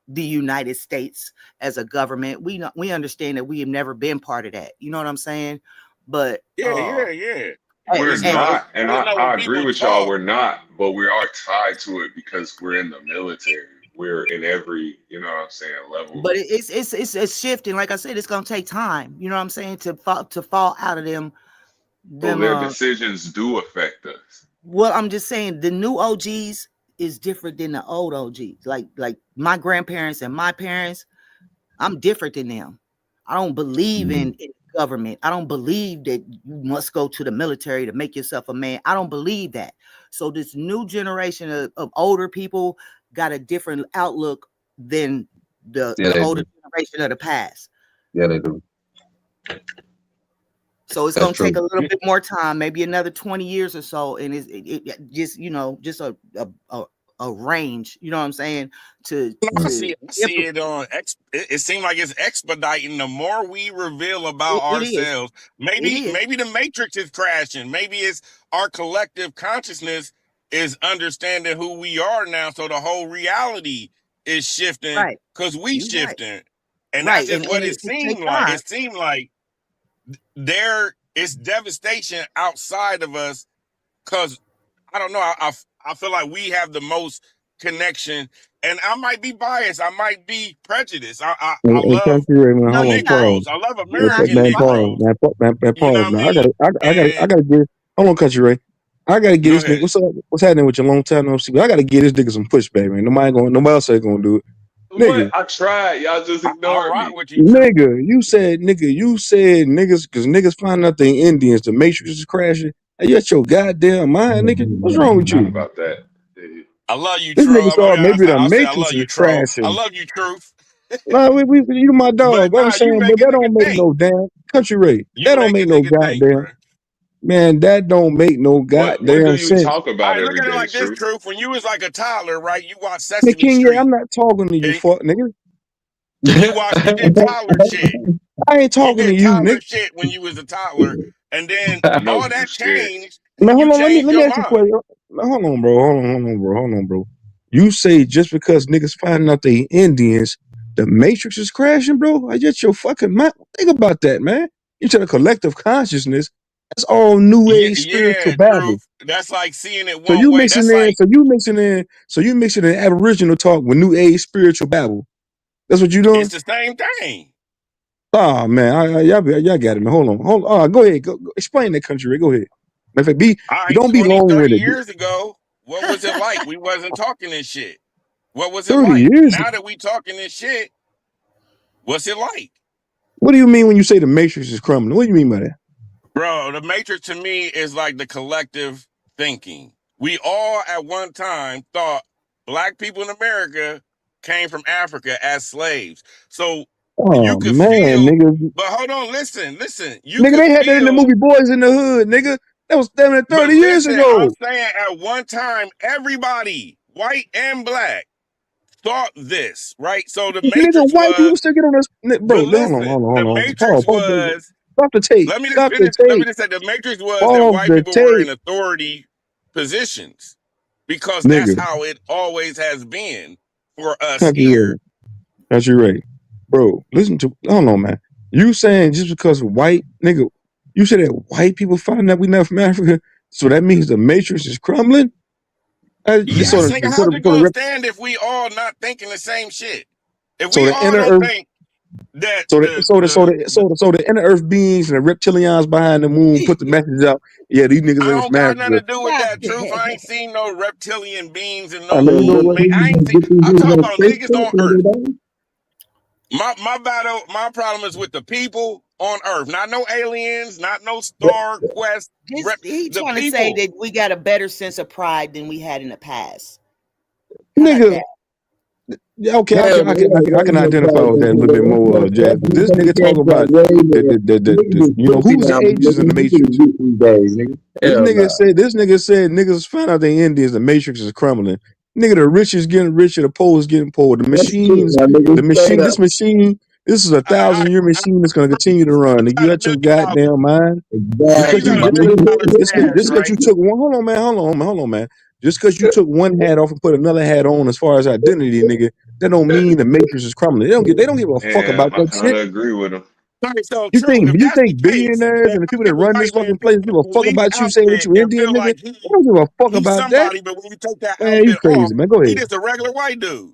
the United States as a government. We understand that we have never been part of that. You know what I'm saying? But Yeah. We're hey, not, and You know, when I agree people with y'all. talk, We're not, but we are tied to it because we're in the military. We're in every, you know what I'm saying, level. but it's shifting. Like I said, it's gonna take time. You know what I'm saying, to fall out of them. So their decisions do affect us. Well, I'm just saying the new OGs is different than the old OGs. Like my grandparents and my parents, I'm different than them. I don't believe in government. I don't believe that you must go to the military to make yourself a man. I don't believe that. So this new generation of older people got a different outlook than the older generation of the past. Yeah, they do. So it's That's going to take a true. little bit more time, maybe another 20 years or so. And it just, just a range, you know what I'm saying? I see it on. It seems like it's expediting. The more we reveal about It is. ourselves, It maybe is. the matrix is crashing. Maybe it's our collective consciousness is understanding who we are now. So the whole reality is shifting Right. because we You right. shifting, and that's Right. just And what it it takes seemed like. time. It seemed like there is devastation outside of us because I don't know. I feel like we have the most connection, and I might be biased. I might be prejudiced. I Hey, love Country Ray, man, No, hold you're on, not. pause. Negroes. I love You're not. American You're Man, fine. pause, Negroes. man, You know pause, what I man. mean? I And gotta get. Hold on, Country Ray. I gotta get go this nigga. ahead. What's happening with your long time no see? I gotta get this nigga some pushback, man. Nobody else ain't gonna do it, What? nigga. I tried. Y'all just I ignored rock me. with you, True. You said niggas, because niggas find out they Indians, the Matrix is crashing. Are you at your goddamn mind, nigga? What's wrong with Not you? about that. I love you, This nigga True. thought maybe the I'll say I Matrix love is you, Troll. I crashing. love you, Truth. Nah, you my But dog. But I'm nah, you saying, but make a that nigga don't make think. no damn Country Ray. You That don't make a make no nigga think, bro. goddamn man. That don't make no What do goddamn you sense. talk All about right, look every at it day, like this, Truth? Truth. When you was like a toddler, right? You watched The Sesame king, yeah, I'm Street. not talking to you, Okay? fuck nigga. You did toddler shit. I ain't You talking to did you, toddler nigga. shit when you was a toddler, and then No, all because you're that scared. changed, Man, and hold you on. changed Let me your ask you a mind. question. Hold on, bro. Hold on, bro. You say just because niggas finding out they Indians, the Matrix is crashing, bro? I get your fucking mind. Think about that, man. Into the collective consciousness. That's all new age spiritual Yeah, babble. Truth. That's like seeing it So one you way. mixing That's in, like, so you mixing in Aboriginal talk with new age spiritual babble. That's what you it's doing? the same thing. Oh man, y'all got it, man. Hold on. Go ahead. Go explain that country. Ray. Go ahead. If it be, All you right, don't be 20, long 30 winded. years ago, what was it like? We wasn't talking this shit. What was it 30 like? years. Now that we talking this shit, what's it like? What do you mean when you say the matrix is crumbling? What do you mean by that? Bro, the Matrix to me is like the collective thinking. We all at one time thought black people in America came from Africa as slaves. So you Oh could man, feel, nigga. but hold on, listen. You Nigga, could they had that in the feel, movie Boys in the Hood, nigga. That was damn near but 30 years listen, I'm ago. saying at one time, everybody, white and black, thought this, right? So the Nigga, Matrix white people was, still get on this. but Bro, listen, the Hold Matrix on. was, Stop the tape. let me just Stop the finish. Let me tape. just say the matrix was that Pause white the people were in tape. authority positions because that's Nigga, how it always has been for us country here. Ray. Country Ray. Bro, listen to, I don't know, man. You saying just because white, nigga, you said that white people find that we not from Africa, so that means the matrix is crumbling? This Yes, nigga, how's it gonna stand if we all not thinking the same shit? If so we the all inner don't earth. think that So the inner earth beings and the reptilians behind the moon put the message out. Yeah, these niggas I ain't don't from got nothing Africa. to do with that truth. I ain't seen no reptilian beings and I no mean, you know old. what? I ain't seen. I'm talking about niggas on Earth. My problem is with the people on Earth, not no aliens, not no Star Quest. He The trying to say people. that we got a better sense of pride than we had in the past. How about Nigga, that? yeah, okay, Hell, man, we got I way can more identify pride with than that a little people. bit more, Jazz. But this nigga talk about Way more. the Niggas you know, is pussy who's the now, but agents in the niggas, you Matrix? get these days, nigga. Hell nah. This nigga said niggas find out they Indians, the Matrix is crumbling. Nigga, the rich is getting richer, the poor is getting poor. That's shit, my nigga. Straight This up. machine This is a 1,000-year machine that's going to continue to run. Nigga, you got your goddamn mind. Just Exactly, because you my nigga. just because you took one. Hold on, man. Just because you took one hat off and put another hat on, as far as identity, nigga, that don't That, mean the matrix is crumbling. They don't give a fuck and about I that kind shit. of agree with him. Right, so true. If You that's the think case, billionaires then and the how people that can the run this white man fucking put place on give a a fuck police about you saying that outfit you and Indian, feel nigga? like They don't give a fuck he's about that. somebody, but when you take that Man, you outfit crazy, off, man. Go he ahead. just a regular white dude.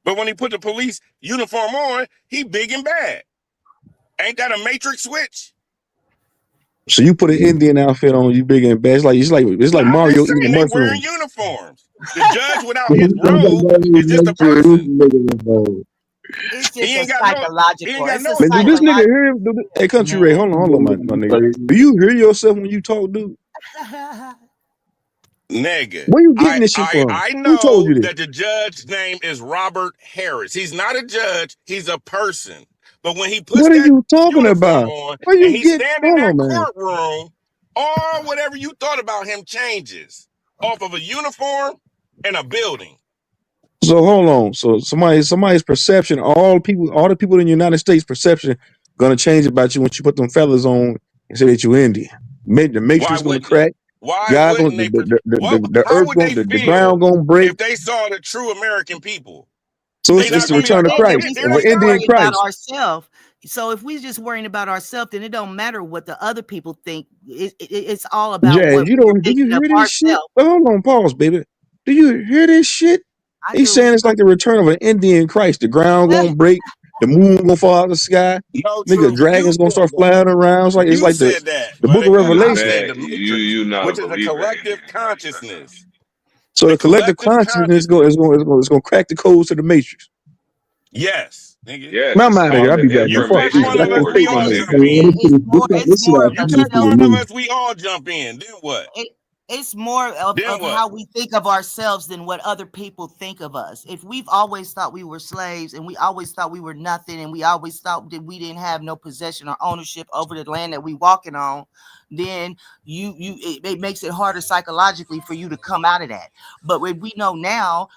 But when he put the police uniform on, he big and bad. Ain't that a matrix switch? So you put an Indian outfit on, you big and bad. It's like Now I'm Mario just eating saying they wearing mushrooms. uniforms. The judge without his robe is just a Sure, this person. nigga It's He just a ain't got no psychological. It's a Man, do this nigga psychological hear him? Hey, Country Ray, man. hold on, my nigga. Do you hear yourself when you talk, dude? Nigga, Where you getting this shit from? I Who told know you this? that the judge's name is Robert Harris. He's not a judge, he's a person. But when he puts What are that you talking uniform about? on Where and you he's get? standing in Hold that on, man. courtroom, all whatever you thought about him changes off of a uniform and a building. So hold on. So somebody's perception, all the people in the United States perception, gonna change about you once you put them feathers on and say that you Indian. The Why matrix gonna wouldn't it? crack. Why God gonna wouldn't they? the How earth would gonna they the ground feel gonna break. if they saw the true American people? So They it's not the gonna be return like, of oh, That Christ we there of an they supposed to Indian go. worry about Christ. ourselves. So if we just worrying about ourselves, then it don't matter what the other people think. It's all about Jazz, what we're do you thinking of hear this shit? ourselves. Well, hold on, pause, baby. Do you hear this shit? I He's do. saying it's like the return of an Indian Christ. The ground gonna break, the moon gonna fall out of the sky, No, nigga, true. You dragons gonna said start that. flying around. It's You like said that, the but book of I Revelation. said Man, the matrix, you not a which is a believer in collective Indian Christ. That's all. consciousness. So The the collective collective consciousness consciousness. is gonna crack the codes to the matrix. Yes, nigga. Yes, Man, I'm it's out of here. called I'll the be back, man. You Fuck took this information shit. one I of us, can't war. we take You no all more. jump saying? in. It's more of You a took self. one of us, we all jump in. Then what? It's more Then of what? how we think of ourselves than what other people think of us. If we've always thought we were slaves and we always thought we were nothing and we always thought that we didn't have no possession or ownership over the land that we walking on, then it makes it harder psychologically for you to come out of that. But when we know now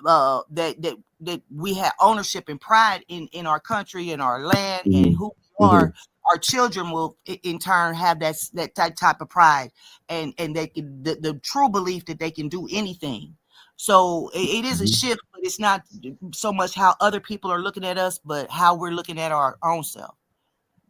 that we have ownership and pride in our country and our land and who we are, our children will in turn have that type of pride and they can the true belief that they can do anything. So it is a shift, but it's not so much how other people are looking at us, but how we're looking at our own self.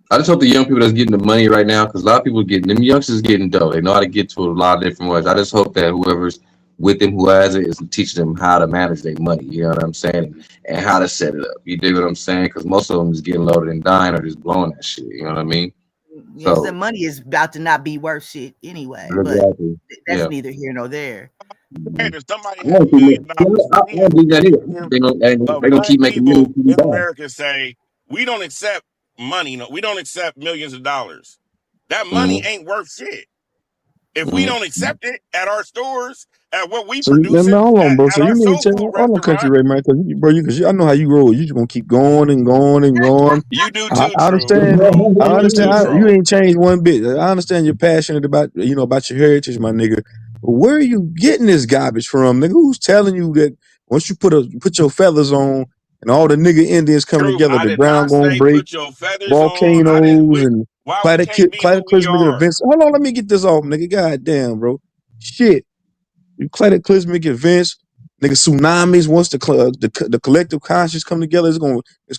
I just hope the young people that's getting the money right now, because a lot of people getting them youngsters getting dough. They know how to get to a lot of different ways. I just hope that whoever's with them, who has it, is teaching them how to manage their money. You know what I'm saying, and how to set it up. You dig what I'm saying? Because most of them is getting loaded and dying or just blowing that shit. You know what I mean? Yes, the So money is about to not be worth shit anyway, but exactly, that's yeah. neither here nor there. Hey, if somebody I has don't $1 think million, I don't believe that either. They gonna keep black making millions people to be in bad. America say we don't accept money. No, we don't accept millions of dollars. That money Mm-hmm. ain't worth shit. If we don't Mm-hmm. accept it at our stores, at what we So man, producing, hold on, bro. at So you our mean soul to food tell all the country restaurant, right, man? Because I know how you roll. You just gonna keep going and going and going. you do I, too, I True. understand. True. I You do understand. too, You True. ain't changed one bit. I understand you're passionate about about your heritage, my nigga. But where are you getting this garbage from, nigga? Who's telling you that once you put your feathers on and all the nigga Indians come Truth. together, I the did ground not gonna say break, put your feathers on. I didn't. volcanoes and Why we can't be who we cataclysmic are? events? Hold on, let me get this off, nigga. God damn, bro. Shit. You cataclysmic events, nigga, tsunamis. Once the collective conscious come together, it's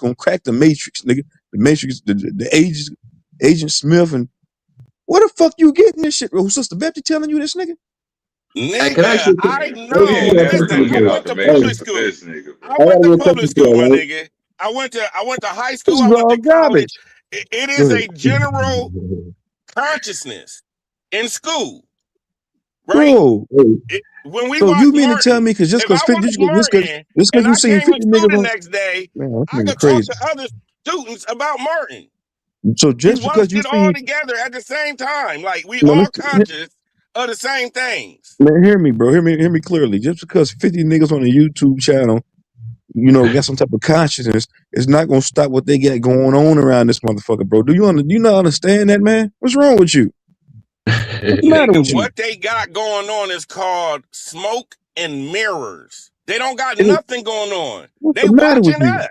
gonna crack the matrix, nigga. The matrix, the Agent Smith, and where the fuck you getting this shit, bro? Sister Betsy telling you this, nigga? Hey, can I Nigga, actually I We ask ain't know. you a never Listen, gonna question, I get bro? out went the to Hey, public matrix with school. this nigga, bro. I I went got to you a public question, school, my right? nigga. I went to high This school. I is went all to college. garbage. It Go is ahead, a general consciousness in school, right? bro. When we So you watch mean to tell Martin, me because if I watch Martin just and because you I seen came 50 to school niggas the on, next day, man, that's I nigga could talk crazy. to other students about Martin. So We just because watched you it all seen, together at the same time. Like we let me all conscious of the same things. man, hear me, bro. Hear me clearly. Just because 50 niggas on a YouTube channel got some type of consciousness, it's not gonna stop what they got going on around this motherfucker, bro. Do you not understand that, man? What's wrong with you? What's the matter Nigga, with you? what they got going on is called smoke and mirrors. They don't got It- nothing going on. What's They the matter with watching you? us.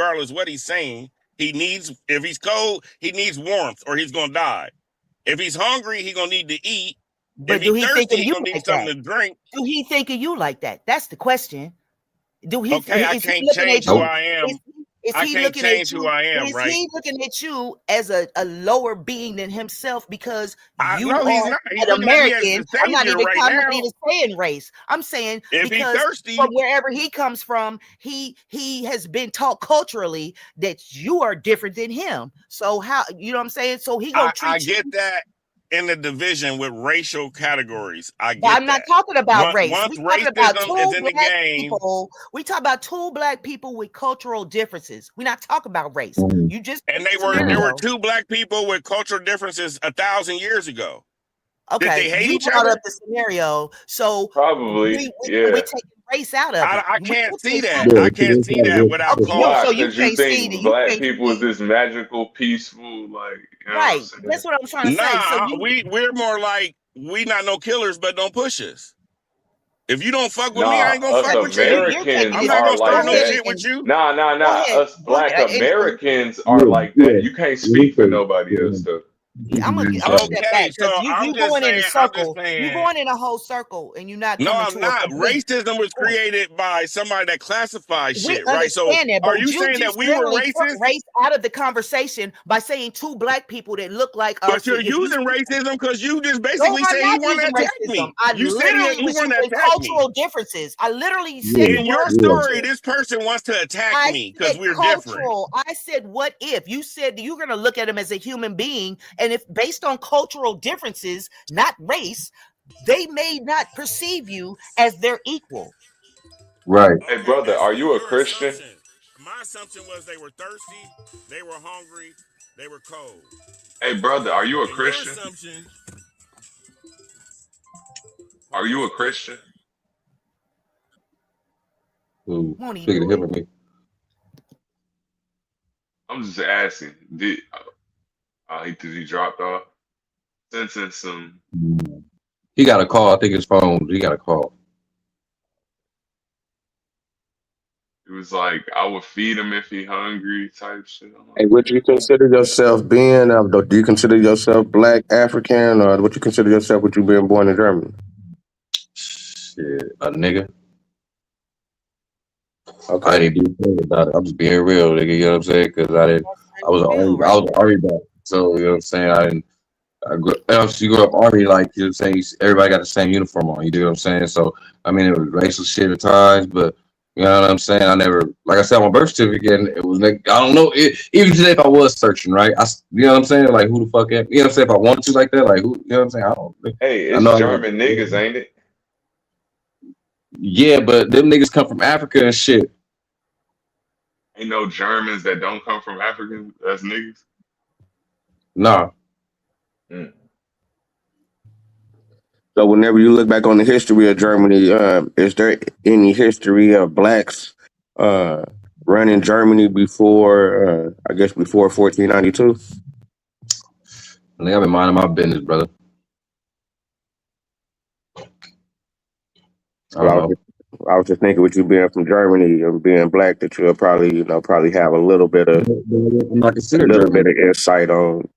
regardless what he's saying. He needs, if he's cold, he needs warmth or he's gonna die. If he's hungry, he's gonna need to eat, But do he think thirsty, of he you gonna need like something that? to drink. Do he think of you like that? That's the question. Do he Okay, I is he can't looking change at who you? Nope. I Is, am. is I he can't looking at change who you? I am, Is right? he looking at you as a lower being than himself because you No, he's are not. He's an looking at me as American? the savior right I'm not now. even saying race. I'm saying If he because from thirsty, wherever he comes from, he has been taught culturally that you are different than him. So how you know what I'm saying? So he gonna I treat you. get that in the division with racial categories. I But I'm get not that. talking about race. Once We talking about racism is two in the black game, people. We talk about two black people with cultural differences. We're not talking about race. Mhm. You just and picked a there were scenario. two black people with cultural differences 1,000 years ago. Did Okay, they hate you each brought up other? the scenario, so Probably, we yeah. taking race out of it. I We can't see taking that. culture. Yeah, I can't see that without Okay, you so Why? culture. you Because you can't see think that you black can't people is see this magical, peaceful, like, you know what I'm right. saying? That's what I'm trying to say. So Nah, you we're more like we not no killers, but don't push us. If you don't fuck with me, I Nah, ain't gonna us fuck okay, with so you. you're taking Americans I'm this. not are gonna Go start like no ahead that. shit with and you. Nah, nah, go nah. ahead. Us Go black ahead and Americans are Yeah, like that. yeah. You can't Let me speak for say, nobody yeah. else, though. yeah, I'm gonna step Okay, back so because I'm you just going in a saying. I'm just circle. You saying. going in a whole circle, and you're not No, coming I'm to a not. complete Racism was point. created by somebody that classifies We shit, right? So, understand that, are but you you saying that just we were literally took racist? race out of the conversation by saying two black people that look like But us. you're If you using racism because you just no, basically I'm said he not wanted using to attack racism. me. I You said literally he was wanted to using attack me. cultural differences. I literally said Yeah, the In word your yeah. story, culture. this person wants to attack I me because said we're different. cultural. I said, what if you said you're going to look at him as a human being, and if based on cultural differences, not race, they may not perceive you as their equal. Right. Hey, Okay, brother, that's are you a your Christian? assumption. My assumption was they were thirsty, they were hungry, they were cold. Hey, brother, are you a And your Christian? assumption, Are you a Christian? Ooh, Won't he speaking of do him it? and me. I'm just asking. Did he dropped off? Sensing some. He got a call. I think his phone. He got a call. It was like I would feed him if he hungry type shit. I'm Hey, like, would you consider yourself being? Do you consider yourself Black African, or what you consider yourself? With you being born in Germany? Shit, a nigga. I Okay. didn't do anything about it. I'm just being real, nigga. You know what I'm saying? Because That's how I was you an feel, army. right? I was an army brat. So you know what I'm saying. I didn't. Else you grew up army, like you know what I'm saying. Everybody got the same uniform on. You do what I'm saying. So I mean, it was racial shit at times, but you know what I'm saying. I never, like I said, on my birth certificate, and it was like I don't know. Even today, if I was searching, right? You know what I'm saying. Like who the fuck am? You know what I'm saying. If I wanted to, like that, like who? You know what I'm saying. I don't. hey, I it's know. German niggas, ain't it? Yeah, but them niggas come from Africa and shit. Ain't no Germans that don't come from Africa. That's niggas. Nah. Mm. So whenever you look back on the history of Germany, is there any history of blacks uh, running Germany before? I guess before 1492. I think I've been minding my business, brother. I Well, don't know. I was just thinking with you being from Germany and being black that you'll probably probably have I'm not a considered little bit German. of insight on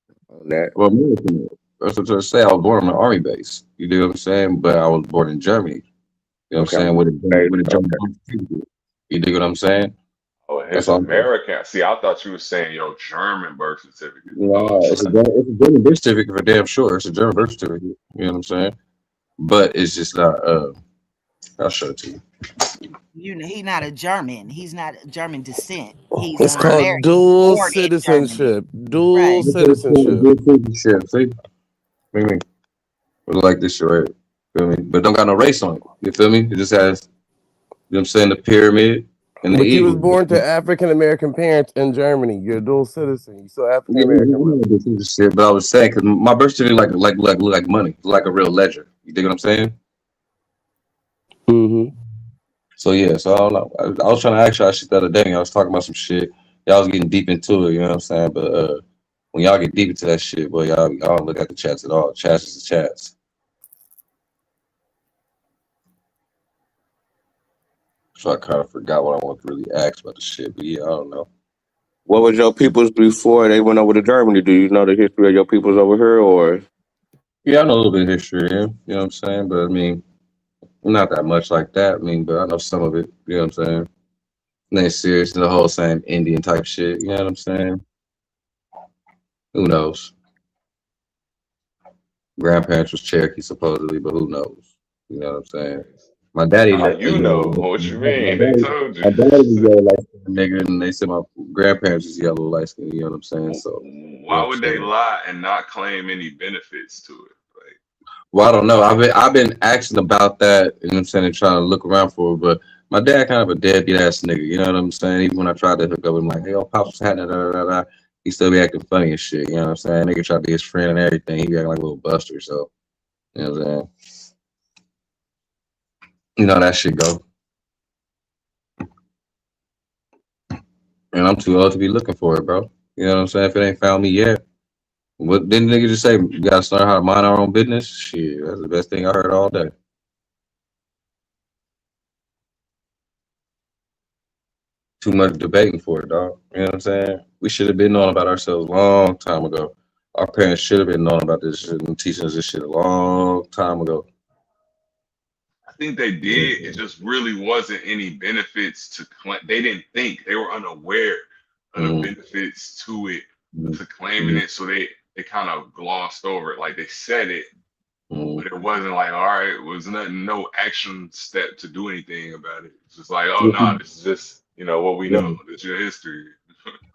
that. Well, American. That's what I'm trying to say. I was born on an army base. You know what I'm saying? But I was born in Germany. You know what I'm Okay. saying? With a German Okay. birth certificate. You dig what I'm saying? Oh, That's his all I'm saying. American. See, I thought you were saying your German birth certificate. Oh, No, it's a German birth certificate for damn sure. It's a German birth certificate. You know what I'm saying? But it's just not. I'll show it to you. He's not a German. He's not German descent. He's It's an right. called American dual born in Germany. citizenship. Dual Right. This is citizenship. good citizenship. See? What do you mean? We like this shit, right? Feel me? But don't got no race on it. You feel me? It just has, you know what I'm saying, the pyramid and the But you was eagle. born to African American parents in Germany. You're a dual citizen. You still African Yeah, American, I brother. know this is shit, but I was saying because my birth certificate look like money, like a real ledger. You dig what I'm saying? Mm-hmm. So yeah, so I don't know. I was trying to ask y'all shit the other day. I was talking about some shit. Y'all was getting deep into it. You know what I'm saying? But when y'all get deep into that shit, boy, y'all don't look at the chats at all. Chats is the chats. So I kind of forgot what I wanted to really ask about the shit. But yeah, I don't know. What was your peoples before they went over to Germany? Do you know the history of your peoples over here, or? Yeah, I know a little bit of history, yeah. You know what I'm saying? But I mean, not that much like that. I mean, but I know some of it. You know what I'm saying? It ain't serious. The whole same Indian type shit. You know what I'm saying? Who knows? Grandparents was Cherokee supposedly, but who knows? You know what I'm saying? My daddy, How you know? What you mean? They told you. my daddy was yellow light skinned nigga, and they said my grandparents was yellow light skinned. You know what I'm saying? So, you know what Why I'm would they saying? lie and not claim any benefits to it? Like, Well, I don't know. I've been asking about that, you know what I'm saying, and trying to look around for it, but my dad kind of a deadbeat ass nigga, you know what I'm saying? Even when I tried to hook up with him, like, hey, yo, pops, what's happening? Da, da, da, da. He still be acting funny and shit, you know what I'm saying? Nigga tried to be his friend and everything. He be acting like a little buster, so, you know what I'm saying? You know how that shit go. And I'm too old to be looking for it, bro. You know what I'm saying? If it ain't found me yet. What didn't nigga just say? We gotta learn how to mind our own business? Shit, that's the best thing I heard all day. Too much debating for it, dog. You know what I'm saying? We should have been knowing about ourselves a long time ago. Our parents should have been knowing about this shit and teaching us this shit a long time ago. I think they did. It just really wasn't any benefits to claim. They didn't think. They were unaware of the Mm-hmm. benefits to it, to claiming Mm-hmm. it. So they kind of glossed over it. Like they said it, Mm-hmm. but it wasn't like, all right, it was nothing, no action step to do anything about it. It's just like, oh Well, no, nah, this is just, what we know. yeah. This is your history.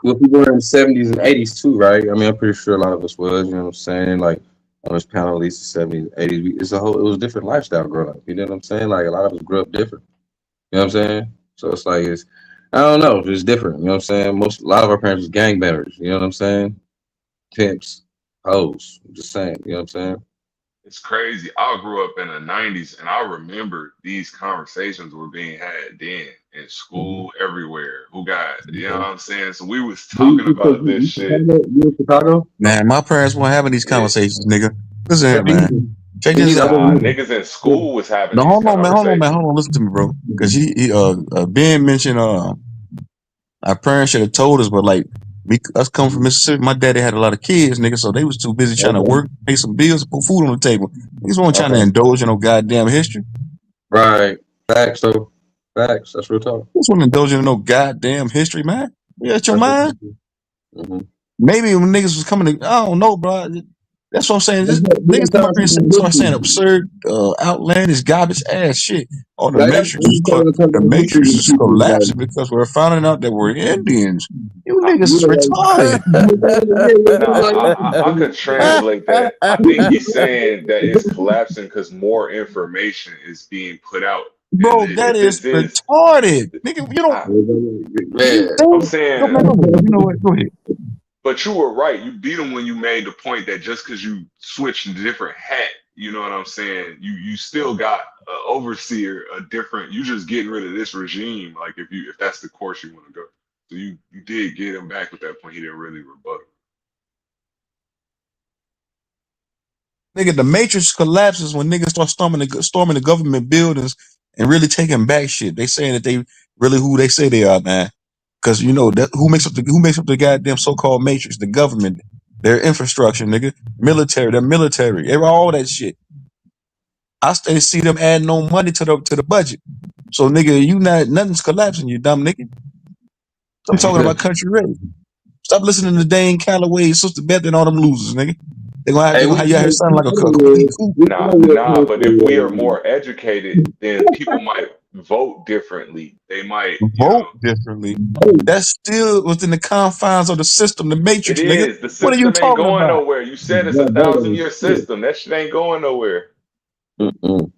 Well, people were in the 70s and 80s too, right? I mean, I'm pretty sure a lot of us was, you know what I'm saying? Like, on this panel, at least the 70s, 80s, it was a different lifestyle growing up. You know what I'm saying? Like, a lot of us grew up different. You know what I'm saying? So it's like, I don't know, it's different. You know what I'm saying? A lot of our parents was gangbangers. You know what I'm saying? Pimps, hoes. Just saying. You know what I'm saying? It's crazy. I grew up in the 90s and I remember these conversations were being had then in Mm-hmm. school, everywhere. Who got, you know what I'm saying? So we was You, talking you, about this you, shit. you in Chicago? Man, my parents weren't having these Yeah. conversations, nigga. Listen here, But man. Check Me this neither. I out. nah, wasn't niggas in either. school was having No, these hold on, man. Hold on, man. conversations. Hold on. Listen to me, bro. Because Ben mentioned our parents should have told us, but like us coming from Mississippi, my daddy had a lot of kids, nigga, so they was too busy trying to Okay. work, pay some bills, put food on the table. Niggas weren't trying to Okay. indulge in no goddamn history. Right. Facts. So facts. That's real talk. Niggas weren't indulging in no goddamn history, man. You got your That's real mind? talk. Mm-hmm. Maybe when niggas was coming to, I don't know, bro. That's what I'm saying. Just We niggas can come tell up here and some start saying history. absurd, outlandish, garbage ass shit. Oh, Like that's we can tell The some history Matrix to is people. collapsing because we're finding out that we're Indians. You I, niggas is retarded. nah, I could translate that. I think he's saying that it's collapsing because more information is being put out. And Bro, that is this is, retarded. Nigga, you don't, I, you Man. I'm think, go, man, saying, go ahead. You know what? Go ahead. but you were right. You beat him when you made the point that just because you switched a different hat, you know what I'm saying? You still got an overseer, a different. You just getting rid of this regime. Like if that's the course you want to go. So you did get him back with that point. He didn't really rebut. Nigga, the Matrix collapses when niggas start storming the government buildings and really taking back shit. They saying that they really who they say they are, man. Because you know that who makes up the goddamn so-called matrix? The government, their infrastructure, nigga, military, their military, all that shit. I stay see them adding no money to the budget. So nigga, you not nothing's collapsing, you dumb nigga. I'm talking about country rate. Stop listening to Dane Calloway, Sister Beth, and all them losers, nigga. They Hey, gonna we have you out here sounding like a complete fool. Nah, but if we are more educated, then people might vote differently. They might, Vote differently. That's still within the confines of the system, the it matrix, nigga. is. The What are you system ain't talking going about? nowhere. You said it's 1,000 year system. That shit ain't going nowhere. Mm-mm.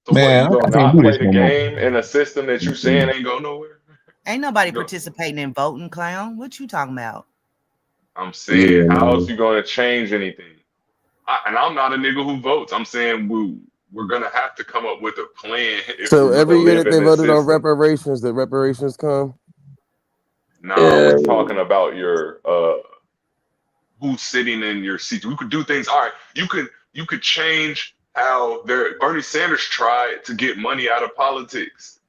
So what, Man, you gonna I can't not do play this the no more. game in a system that you saying ain't going nowhere? Ain't nobody You go, participating in voting, clown. What you talking about? I'm Yeah, saying, how else man. you gonna change anything? And I'm not a nigga who votes. I'm saying we're gonna have to come up with a plan if So we're gonna every year live that in they this voted on system. reparations, the reparations come. Nah, I Yeah. was talking about your who's sitting in your seat. We could do things. All right, you could change how Bernie Sanders tried to get money out of politics.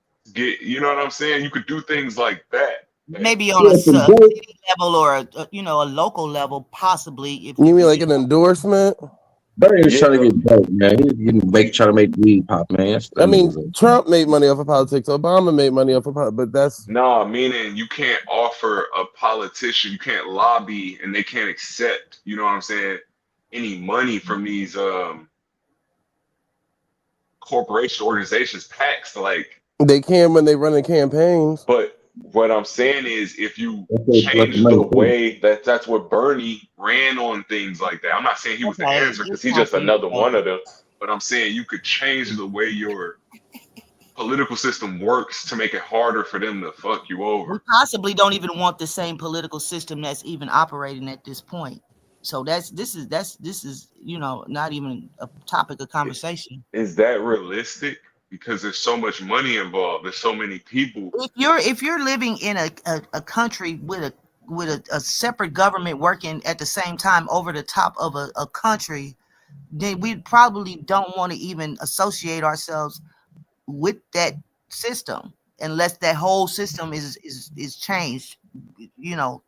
You know what I'm saying? You could do things like that. maybe on Yeah, a for good. city level or a local level, possibly. If You mean like an endorsement? Bernie was trying to Yeah. get dope, man. He was trying to make weed pop, man. That's what I that nigga mean, was like. Trump made money off of politics. Obama made money off of politics, but that's Nah, meaning you can't offer a politician, you can't lobby, and they can't accept, you know what I'm saying, any money from these corporation organizations, PACs. Like, they can when they run in campaigns. but what I'm saying is, if you That's where he collected change the money too. way that's what Bernie ran on things like that. I'm not saying he was the okay. answer because This he's how just things another go. one of them. But I'm saying you could change the way your political system works to make it harder for them to fuck you We over. possibly don't even want the same political system that's even operating at this point. So this is not even a topic of I- conversation. Is that realistic? Because there's so much money involved. There's so many people. If you're living in a country with a separate government working at the same time over the top of a country, then we probably don't want to even associate ourselves with that system unless that whole system is changed,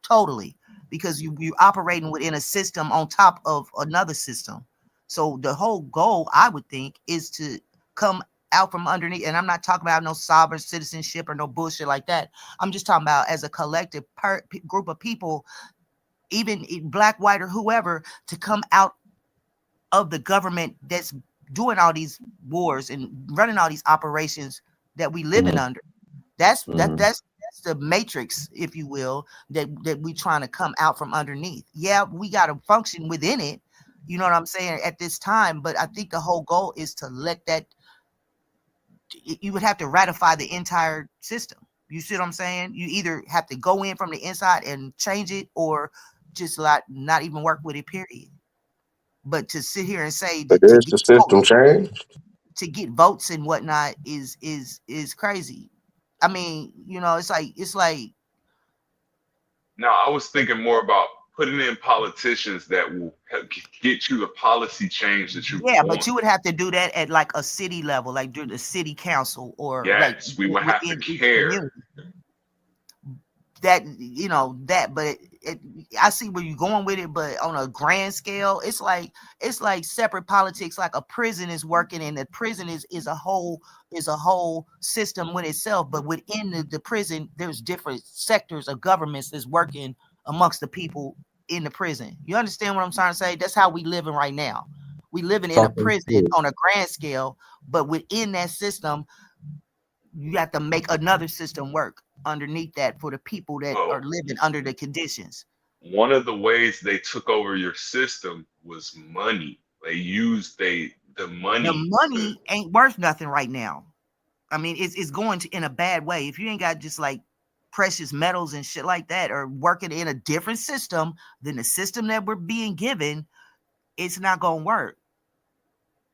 totally, because you're operating within a system on top of another system. So the whole goal, I would think, is to come out from underneath. And I'm not talking about no sovereign citizenship or no bullshit like that. I'm just talking about as a collective group of people, even black, white, or whoever, to come out of the government that's doing all these wars and running all these operations that we living under. That's that Mm-hmm. that's the matrix, if you will, that we trying to come out from underneath. Yeah, we got to function within it. You know what I'm saying at this time, but I think the whole goal is to let that. You would have to ratify the entire system. You see what I'm saying? You either have to go in from the inside and change it, or just like not even work with it. Period. But to sit here and say But that to there's get the system votes, change. to get votes and whatnot is crazy. I mean, it's like Now, I was thinking more about putting in politicians that will help get you the policy change that you yeah, but want. you would have to do that at like a city level, like during the city council or like Yes, we would have to within each care. community. That, but I see where you're going with it, but on a grand scale, it's like separate politics. Like a prison is working, and the prison is a whole system with itself. But within the prison, there's different sectors of governments that's working amongst the people in the prison. You understand what I'm trying to say? That's how we living right now. We living in a Talking prison shit. on a grand scale, but within that system, you have to make another system work underneath that for the people that are Well, living under the conditions. one of the ways they took over your system was money. They used the The money to. money ain't worth nothing right now. I mean, it's going to in a bad way. If you ain't got just like precious metals and shit like that, or working in a different system than the system that we're being given, it's not gonna work.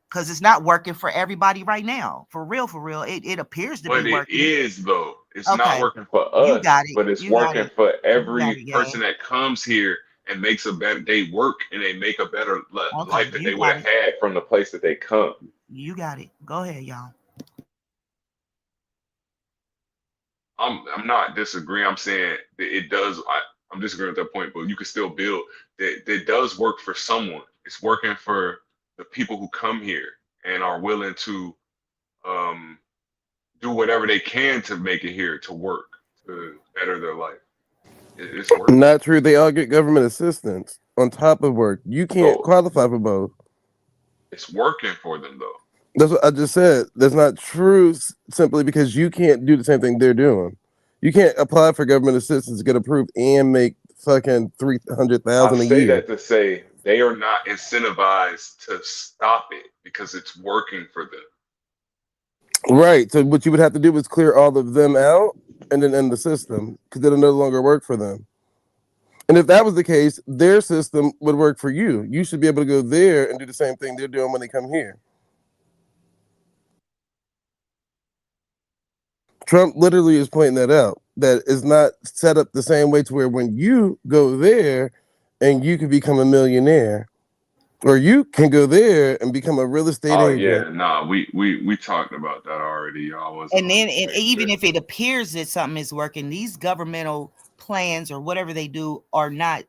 Because it's not working for everybody right now. For real. It appears to be But it working. is though. It's not Okay, working for you got us, it. but it's You got working it. for You got every it, person gang. that comes here and makes a better. They work and they make a better Okay, life that you they would got have it. had from the place that they come. You got it. Go ahead, y'all. I'm not disagreeing. I'm saying that it does. I'm disagreeing with that point, but you can still build. That does work for someone. It's working for the people who come here and are willing to um, do whatever they can to make it here to work to better their life. It's working. Not true. They all get government assistance on top of work. You can't So qualify for both. it's working for them though. That's what I just said. That's not true simply because you can't do the same thing they're doing. You can't apply for government assistance, get approved, and make fucking I 300,000 a say year. that to say they are not incentivized to stop it because it's working for them. Right. So what you would have to do is clear all of them out and then end the system because it'll no longer work for them. And if that was the case, their system would work for you. You should be able to go there and do the same thing they're doing when they come here. Trump literally is pointing that out. That is not set up the same way to where when you go there and you can become a millionaire. Or you can go there and become a real estate Oh agent. yeah, nah, we talked about that already. Y'all wasn't And on then, the and same even shit. if it appears that something is working, these governmental plans or whatever they do are not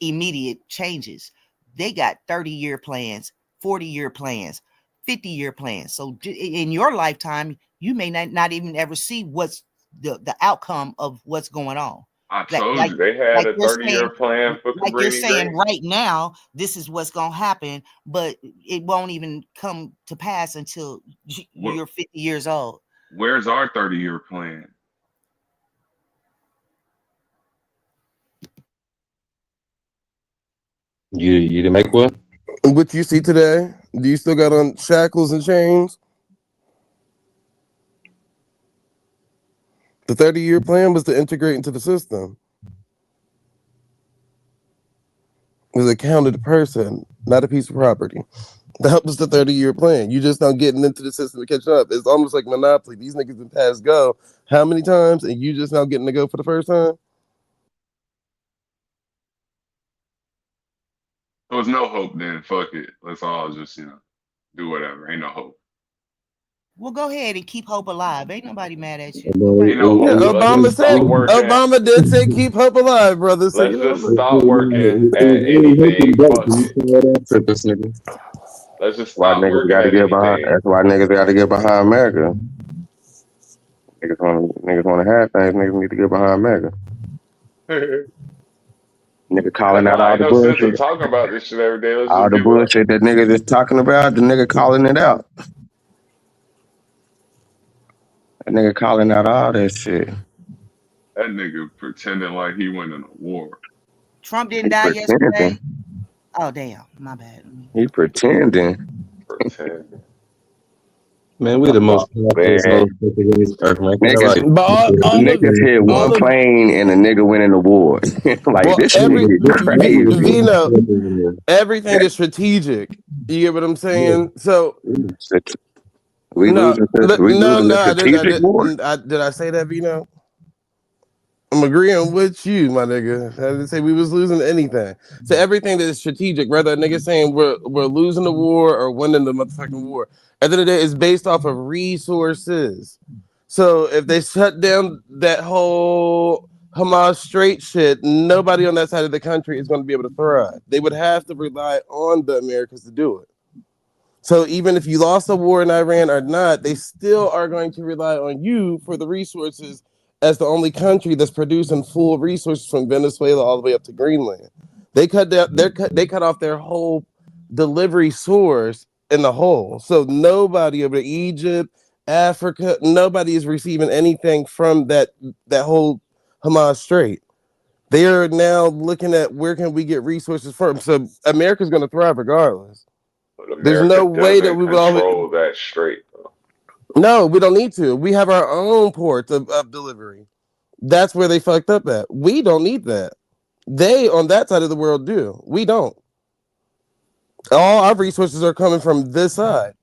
immediate changes. They got 30-year plans, 40-year plans, 50-year plans. So in your lifetime, you may not even ever see what's the outcome of what's going on. I Like told like you they had like a you're 30-year saying, plan for like you're Cabrini saying Green. right now, this is what's gonna happen, but it won't even come to pass until you're 50 years old. Where's our 30-year plan? You didn't make one? What you see today? Do you still got on shackles and chains? The 30-year plan was to integrate into the system. It was a counted person, not a piece of property. That was the 30-year plan. You just now getting into the system to catch up. It's almost like Monopoly. These niggas been past go how many times, and you just now getting to go for the first time? There was no hope then. Fuck it. Let's all just, do whatever. Ain't no hope. Well, go ahead and keep hope alive. Ain't nobody mad at you. Go right Ain't no ahead. Yeah, hope. Let's just start working. Obama did say keep hope alive, brother. So Let's you know, just stop working at anything. Fuck it. This nigga. Let's just Why stop niggas working got to at get behind? anything. That's why niggas got to get behind America. Niggas want to have things. Niggas need to get behind America. Nigga Yeah, calling out nah, all ain't the no sense in bullshit. talking about this shit every day. Let's All just the give up. bullshit that niggas is talking about, the nigga calling it out. That nigga calling out all that shit. That nigga pretending like he went in a war. Trump didn't He die yesterday. pretending. Oh damn, my bad. He pretending. Pretending. Man, we the most capitalist Man, motherfuckers on this earth, man. Can but nobody all of niggas hit one all of plane and a nigga went in the war. Like well this every nigga crazy. Vino, everything is strategic. You get what I'm saying? So We no, losing no, a no. strategic war. Did I say that, Vino? I'm agreeing with you, my nigga. I didn't say we was losing anything. So everything that is strategic, whether a nigga saying we're losing the war or winning the motherfucking war, at the end of the day, it's based off of resources. So if they shut down that whole Hamas Strait shit, nobody on that side of the country is going to be able to thrive. They would have to rely on the Americans to do it. So even if you lost a war in Iran or not, they still are going to rely on you for the resources as the only country that's producing full resources from Venezuela all the way up to Greenland. They they cut off their whole delivery source in the whole. So nobody over Egypt, Africa, nobody is receiving anything from that whole Hamas Strait. They are now looking at where can we get resources from. So America's going to thrive regardless. But There's no America way that doesn't we would always. control that straight, though. No, we don't need to. We have our own ports of delivery. That's where they fucked up at. We don't need that. They on that side of the world do. We don't. All our resources are coming from this side.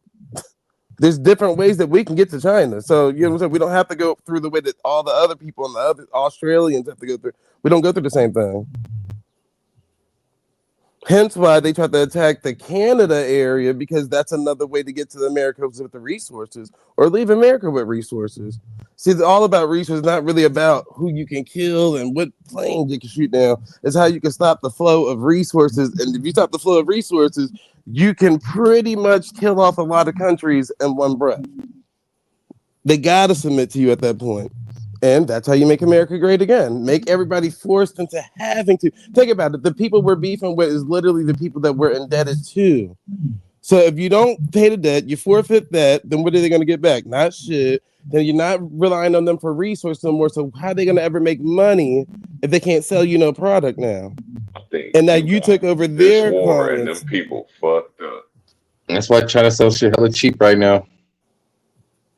There's different ways that we can get to China. So you know what I'm saying? We don't have to go through the way that all the other people and the other Australians have to go through. We don't go through the same thing. Hence why they tried to attack the Canada area, because that's another way to get to the Americas with the resources or leave America with resources. See, it's all about resources, not really about who you can kill and what planes you can shoot down. It's how you can stop the flow of resources. And if you stop the flow of resources, you can pretty much kill off a lot of countries in one breath. They got to submit to you at that point. And that's how you make America great again. Make everybody forced into having to. Think about it. The people we're beefing with is literally the people that we're indebted to. So if you don't pay the debt, you forfeit that, then what are they going to get back? Not shit. Then you're not relying on them for resources no more. So how are they going to ever make money if they can't sell you no product now? I think And now you you got took over this their war and them clients. people fucked up. That's why China sells shit hella cheap right now.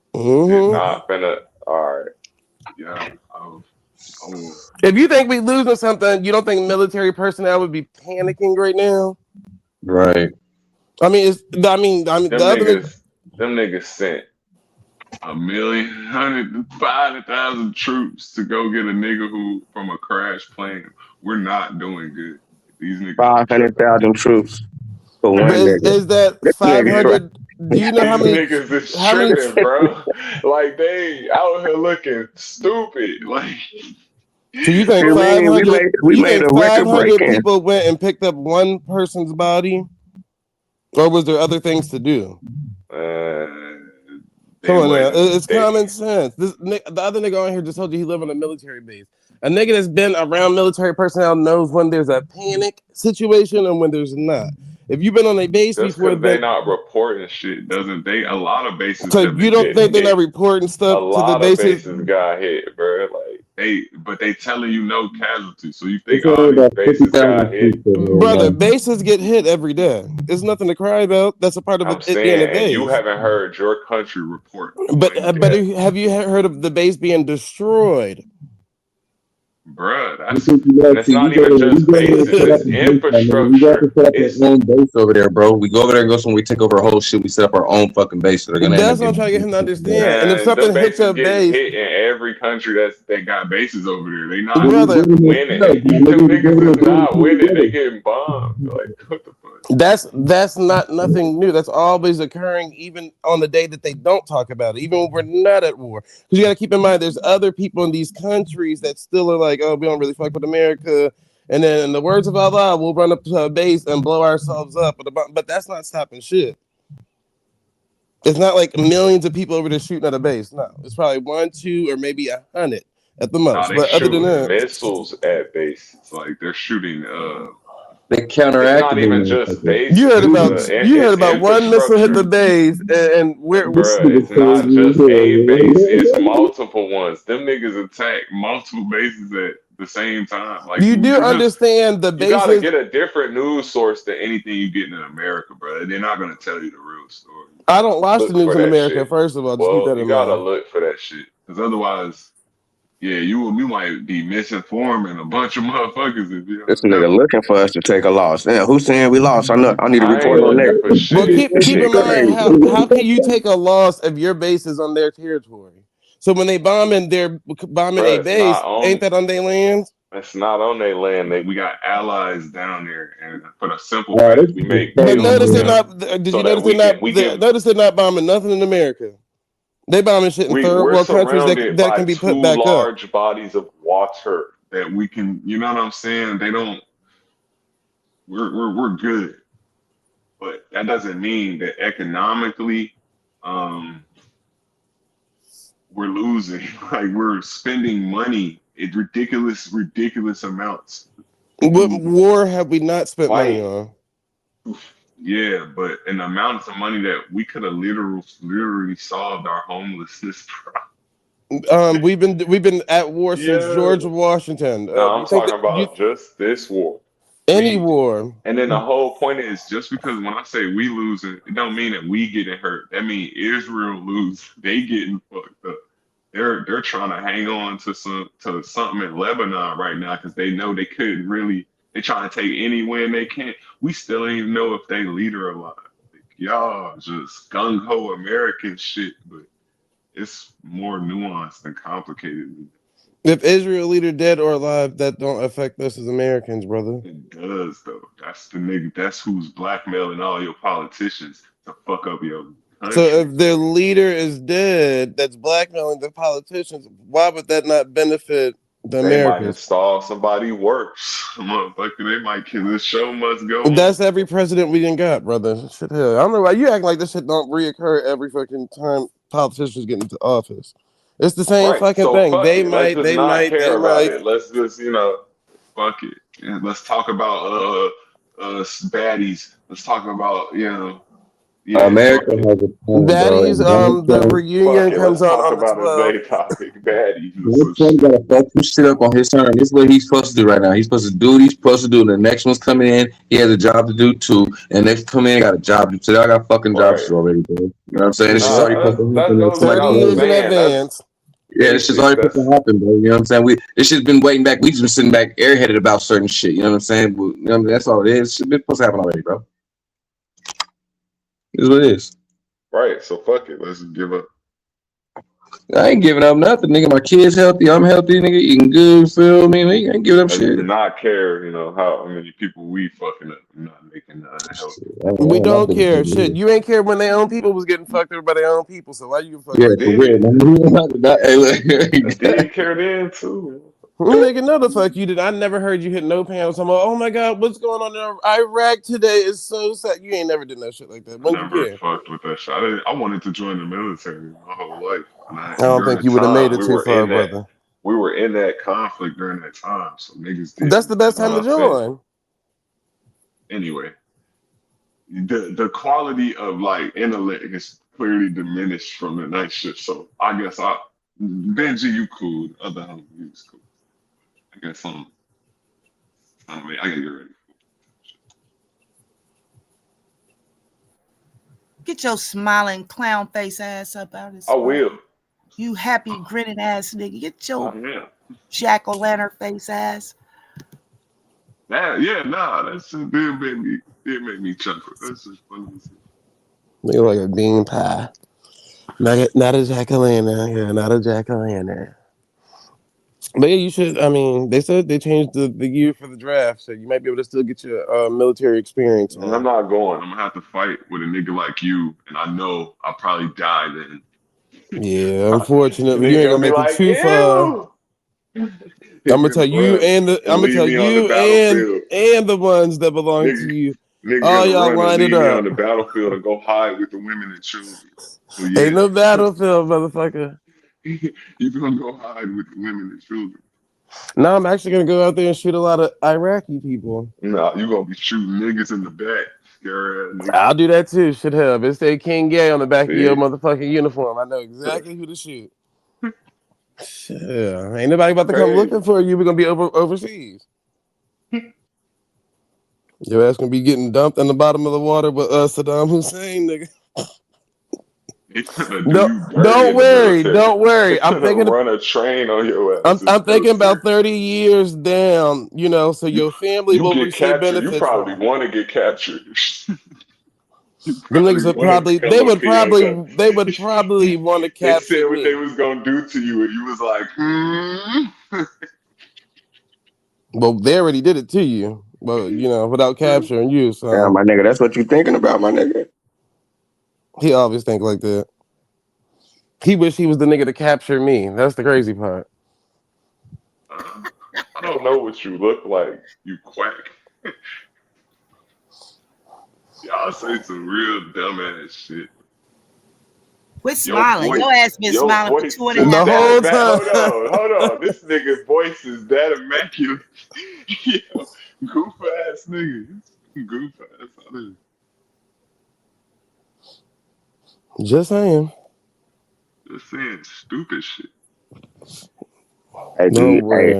It's Mm-hmm. not finna. All right. Yeah. I'm If you think we losing something, you don't think military personnel would be panicking right now? Right. I mean, the them other thing. niggas sent 1,500,000 troops to go get a nigga who from a crash plane. We're not doing good. These niggas are tripping. 500,000 troops. For But one nigga. is that This nigga right. 500? Do you know These niggas is how many? tripping, bro. Like they out here looking stupid. Like So you I think mean, 500? we You made think a record 500 breaking. people went and picked up one person's body, or was there other things to do? uh, Come they on now, wasn't it's they common sense. The other nigga on here just told you he live on a military base. A nigga that's been around military personnel knows when there's a panic situation and when there's not. If you've been on a base just before, because they then not reporting shit doesn't they a lot of bases so have you been don't getting think they're hit. not reporting A stuff to the lot of bases, bases got hit, bro. Like they telling you no casualties. So you It's think all only these about bases 50,000 got hit? people there, brother? man. Bases get hit every day. It's nothing to cry about. That's a part of I'm it being a saying, and you base. haven't heard your country report But one but death. have you heard of the base being destroyed? Bruh, You that's think you and got it's to, not even we just go there and bases, set up it's a base, man. We got to infrastructure. set up It's our own base over there, bro. We go over there and go somewhere, we take over our whole shit, we set up our own fucking base. So they're gonna end up That's what I'm getting trying to get him to understand. And if man, them something hits bases your getting base, hit in every country that got bases over there. They not we go brother, to winning. themselves, man. They're Them gonna go niggas is there and not put it winning. They together. getting bombed. Like what the fuck? that's not nothing new. That's always occurring, even on the day that they don't talk about it, even when we're not at war. Because you got to keep in mind, there's other people in these countries that still are like, oh, we don't really fuck with America. And then, in the words of Allah, we'll run up to a base and blow ourselves up. But that's not stopping shit. It's not like millions of people over there shooting at a base. No, it's probably one, two, or maybe 100 at the Nah, most. they But other than shooting that, missiles at bases. Like they're shooting They it's not even counteractivating just motherfuckers. you bases. heard about one missile hit the Infrastructure. base, and where This Bruh, nigga it's not crazy as just hell, a base, it's man. multiple ones. Them niggas attack multiple bases at the same time. Like you do you just understand the you gotta bases. get a different news source than anything you get in America, bro. They're not gonna tell you the real story. You I gotta don't watch the look news for in that America. shit. First of all, just keep Well, that you in gotta mind. look for that shit. Because otherwise, yeah, you might be misinforming a bunch of motherfuckers if you This don't nigga know. looking for us to take a loss. Yeah, who's saying we lost? I need to I report ain't on looking that. for Well, shit. keep in Niggas mind is how can you take a loss if your base is on their territory? So when they they're bombing a bruh, it's base. not Ain't on that on their land? it's not on their land. We got allies down there, and for the simple fact This we nigga make But crazy, deals notice with they're man. them not. Did so you that notice they're we not? can we can Notice they're not bombing nothing in America. They bombing shit in third we're world countries that surrounded that by can be put two back up. large bodies of water that we can, you know what I'm saying? They don't we're good, but that doesn't mean that economically um we're losing. Like we're spending money in ridiculous amounts What to war have we not spent money fight. on? Yeah, but an amount of money that we could have literally solved our homelessness problem. We've been at war since Yeah. George Washington. No, Do I'm you think that talking you about just this war. any We war? and then the whole point is just because when I say we losing, it don't mean that we getting hurt. That mean Israel lose. They getting fucked up. They're trying to hang on to something in Lebanon right now because they know they couldn't really. They trying to take any win they can. We still ain't even know if they leader alive. Like, y'all just gung ho American shit, but it's more nuanced and complicated. If Israel leader dead or alive, that don't affect us as Americans, brother. It does though. That's the nigga. That's who's blackmailing all your politicians to fuck up your So country. if their leader is dead, that's blackmailing the politicians. Why would that not benefit the They might Americans? install somebody worse, motherfucker. They might kill. The show must go on. That's every president we didn't got, brother. Shit, hell, I don't know why you acting like this shit don't reoccur every fucking time politicians get into office. It's the same Right. fucking So thing. fuck They it. Let's might, just they not might, they care about might. it. Let's just fuck it. And let's talk about baddies. Let's talk about yeah, America fuck it. has a plan, bro. Baddies, And Donald the Trump, reunion Fuck it. comes Let's on talk the about a 12th. day topic. Baddies or Donald some Trump shit. got to fuck some shit up on his term. This is what he's supposed to do right now. He's supposed to do what he's supposed to do. The next one's coming in. He has a job to do too. And next come in, got a job to do. So they all got fucking jobs Right. already, bro. You know what I'm saying? This is Yep. already supposed Nah, to that happen in goes somebody 30 without years in else. saying. That's advance. Yeah, this shit's basic. already supposed That's to happen, bro. You know what I'm saying? This shit's been waiting back. We just been sitting back airheaded about certain shit. You know what I'm saying? You know what I mean? That's all it is. Shit been supposed to happen already, bro. It is what it is. right. So fuck it. Let's give up. I ain't giving up nothing, nigga. My kids healthy. I'm healthy, nigga. Eating good. Feel me? Nigga, I ain't giving up I do shit. not care, how many people we fucking up. I'm not making unhealthy. We My don't care. Shit, business. you ain't care when their own people was getting fucked over by their own people. So why you give a fuck Yeah, right for now? real. Did Hey, I look. did care then too. Nigga, no the fuck you did. I never heard you hit no panels. I'm like, oh my god, what's going on in Iraq today is so sad. You ain't never did no shit like that. I When'd you never care? fucked with that shit. I wanted to join the military my whole life, and I don't during think the you would have made time it too far, brother. we were in that conflict during that time, so niggas That's didn't. the You best know time what to I'm saying? join. Anyway, the quality of like intellect is clearly diminished from the night shift. So I guess Benji, you cool. The other homie, you was cool. I guess I gotta get ready. Get your smiling clown face ass up out of this I spot. will. You happy grinning ass nigga. Get your I am. jack-o'-lantern face ass. That shit did make me chuckle. That's just funny as hell. Nigga like a bean pie. Not a jack-o'-lantern. Yeah, not a jack-o'-lantern. But yeah, you should. I mean, they said they changed the year for the draft, so you might be able to still get your military experience And I'm on. not going. I'm gonna have to fight with a nigga like you, and I know I'll probably die then. Yeah, unfortunately, you Nigga ain't gonna gonna be make it like, too far. ew. I'm gonna Niggas tell you run and I'm gonna leave tell me on the you battlefield. and the ones that belong to Nigga, you. nigga All gonna y'all run and line it leave me on up. the battlefield and go hide with the women and children. So Ain't yeah, no battlefield, motherfucker. you gonna go hide with the women and children. Now I'm actually gonna go out there and shoot a lot of Iraqi people. Nah, you gonna be shooting niggas in the back, scare ass nigga. I'll do that too. Should have. It say King Gay on the back of your See? motherfucking uniform. I know exactly who to shoot. Yeah, ain't nobody about to come Crazy. looking for you. We're gonna be overseas. Your ass gonna be getting dumped in the bottom of the water with Saddam Hussein, nigga. They finna do No, you dirty in the military. don't They worry. finna run a train on your ass in the I'm thinking military. about 30 years down. So You your family you will get receive captured. You benefits probably from it. want to get captured. You Them niggas probably would want to probably become a POW. they would probably want to They capture said what they me. was gonna do to you, and you was like, hmm. Well, they already did it to you, but without capturing you. Yeah, So my nigga, that's what you thinking about, my nigga. he always think like that. He wish he was the nigga to capture me. That's the crazy part. I don't know what you look like, you quack. Y'all say some real dumbass shit. Quit Your smiling. Your voice, ass been your smiling for voice two and a is The half that whole hours. time. hold on. This nigga voice is that immaculate. Yo, goof ass nigga. Goof ass. Just saying. Just saying stupid shit. Hey, Don't hey, worry.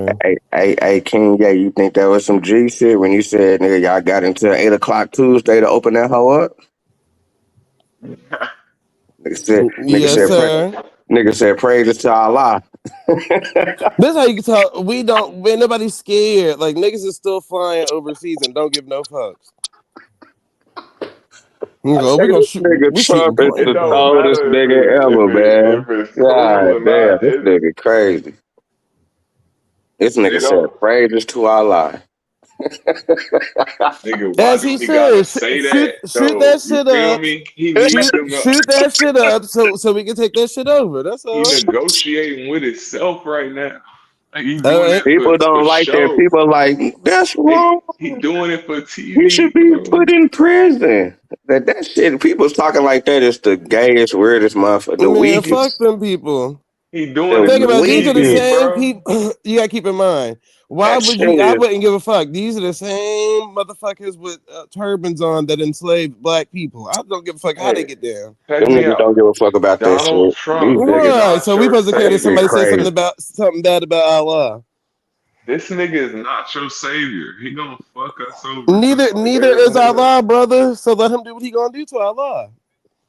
King, yeah, you think that was some G shit when you said, nigga, y'all got until 8 o'clock Tuesday to open that hoe up? Nigga said, nigga Yes, said, pray, sir. nigga said, praise to Allah. This how you can tell we don't. When nobody's scared. Like niggas is still flying overseas and don't give no fucks. We're Nigga, gonna this shoot. nigga We shooting Trump is It the planes don't down. coldest matter nigga ever, man. if it's cool God or damn, not. this nigga crazy. This nigga It said, don't. praises to Allah. Nigga, why As do he he gotta should say shoot that shoot though? that You shit feel up. me? He need them. Shoot that shit up so we can take that shit over. That's He all. negotiating with himself right now. Like he doing Uh, it People for don't like that. show. People like, that's wrong. He doing it for He should TV, be bro. put in prison. That shit, people's talking like that is the gayest, weirdest motherfucker, the man, fuck weakest, them people. He doing the it Think for about it, these are the weakest. TV, same bro. people. You gotta keep in mind. Why That would shit you? I is. wouldn't give a fuck. These are the same motherfuckers with turbans on that enslaved black people. I don't give a fuck how they Hey, get down. check Them me niggas out. don't give a fuck about that Donald shit. These Trump is niggas, Right. not So we your supposed to care that this shit somebody savior. says crazy. something bad about Allah. This nigga is not your savior. He gonna fuck us over just like Neither is everybody else. Allah, brother. So let him do what he gonna do to Allah.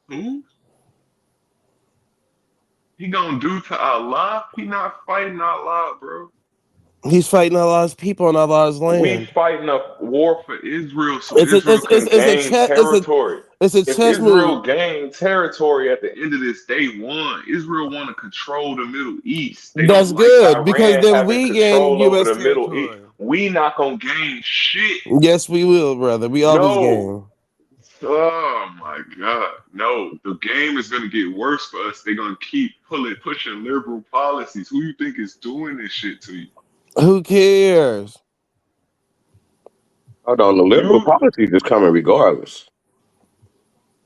Who? He gonna do to Allah? He not fighting Allah, bro. He's fighting Allah's people on Allah's We land. fighting a war for Israel so It's a Israel it's can it's a gain chess it's a territory. it's a If chess move. Israel gained territory at the end of this, they won. Israel want to control the Middle East. They That's don't like good because Iran then having we gain control over U.S. the Middle East. territory. We not gonna gain shit. Yes, we will, brother. We always No. gain. Oh my God. No. The game is gonna get worse for us. They're gonna keep pushing liberal policies. Who you think is doing this shit to you? Who cares? Hold on, the liberal You policies is coming regardless.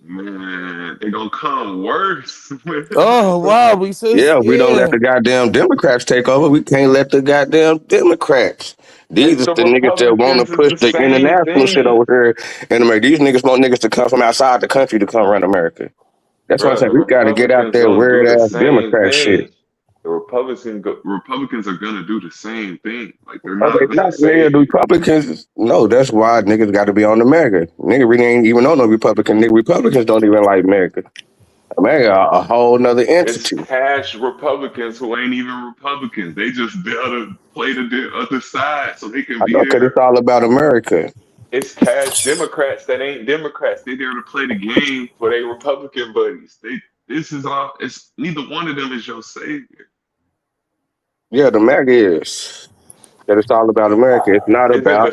Man, they gonna come worse. Oh wow, we so Yeah, we don't let scared. the goddamn Democrats take over. We can't let the goddamn Democrats. These is The the niggas that want to Republicans is push the the same international shit thing, over here in America. These niggas want niggas to come from outside the country to come run America. That's why I bro. say The we got to get out Republicans there gonna do weird the ass same Democrat shit. thing. The Republicans are gonna do the same thing. Like they're Oh, they not gonna not nigga. save The you. Republicans, no, that's why niggas got to be on America. Nigga really ain't even on no Republican. Nigga, Republicans don't even like America. America a whole nother It's entity. cash Republicans who ain't even Republicans. They just there to play the other side so they can I be know, cause there. it's all about America. It's cash Democrats that ain't Democrats. They there to play the game for their Republican buddies. This is all. It's neither one of them is your savior. Yeah, the MAGA is. That it's all about America. Is it the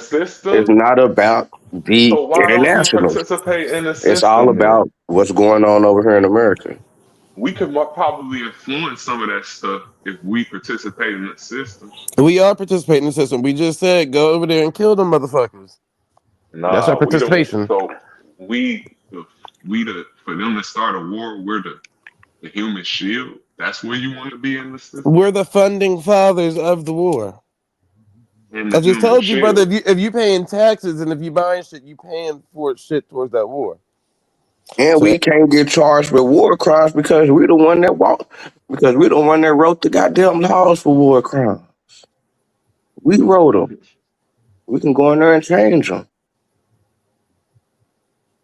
It's system? not about the So why don't we international. participate in the It's all system then? about what's going on over here in America. We could probably influence some of that stuff if we participate in the system. We are participating in the system. We just said go over there and kill them motherfuckers. That's our Nah, we don't. participation. So we for them to start a war, we're the human shield. That's where you want to be in the system, We're the funding fathers of the war. in the I just human told you, brother. shield. If you paying taxes and if you buying shit, you paying for shit towards that war. And So we can't get charged with war crimes because we the one that because we the one that wrote the goddamn laws for war crimes. We wrote them. We can go in there and change them.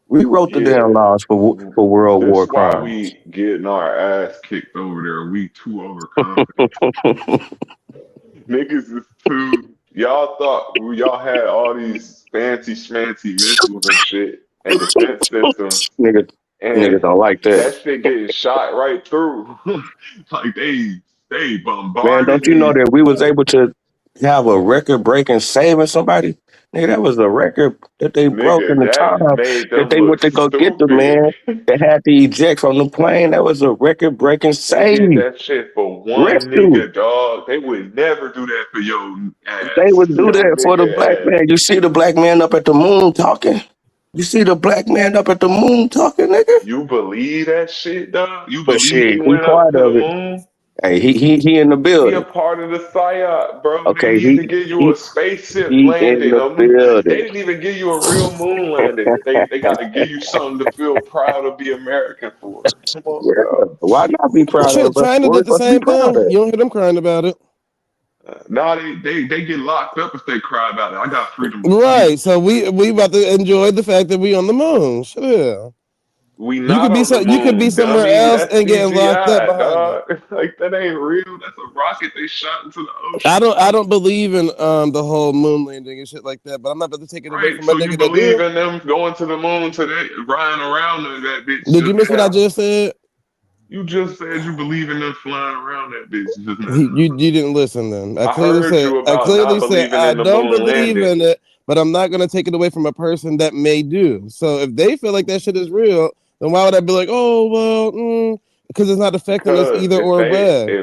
We wrote the damn Yeah, laws for World War this why crimes. we getting our ass kicked over there. We too overconfident. Niggas is too. Y'all thought y'all had all these fancy schmancy missiles and shit and defense systems, niggas, niggas and don't like that. that shit getting shot right through. Like they Man, bombarded don't you know these that we was able to have a record breaking saving somebody? Nigga, that was a record that they broke in nigga. the time That made that them they look went to go get the stupid. man that had to eject from the plane. That was a record breaking They did save. that shit for one Rescue. nigga, dog. They would never do that for your They ass, would do your that for the black nigga ass. man. You see the black man up at the moon talking? You see the black man up at the moon talking, nigga? You believe that shit, dog? You But believe he shit, he went up part to the of it. moon? Hey, he in the He a building. part of the psyop, bro. They Okay, need to give you he a spaceship he in landing. the They building. didn't even give you a real moon landing. They got to give you something to feel proud to be American for. Come on, Yeah, dog. why not be proud of it, shit, bro? China What we did the supposed to be same proud thing. of? You don't hear them crying about it. Now they get locked up if they cry about it. I got freedom of Right. speech. So we about to enjoy the fact that we on the moon. Sure. We not on the You could be moon, somewhere dummy. else That's and getting locked up CGI, behind it. dog. Like that ain't real. That's a rocket they shot into the I ocean. don't believe in the whole moon landing and shit like that, but I'm not about to take it away Right. from a So you nigga that believe do. in them going to the moon today, riding around that bitch Did you just miss what I now? just said? You just said you believe in them flying around that bitch just now. You didn't listen then. I heard you I about clearly not said believing I in the don't moon believe landing. in it, but I'm not gonna take it away from a person that may do. So if they feel like that shit is real, then why would I be like, oh well, because it's not affecting us Because either if or way.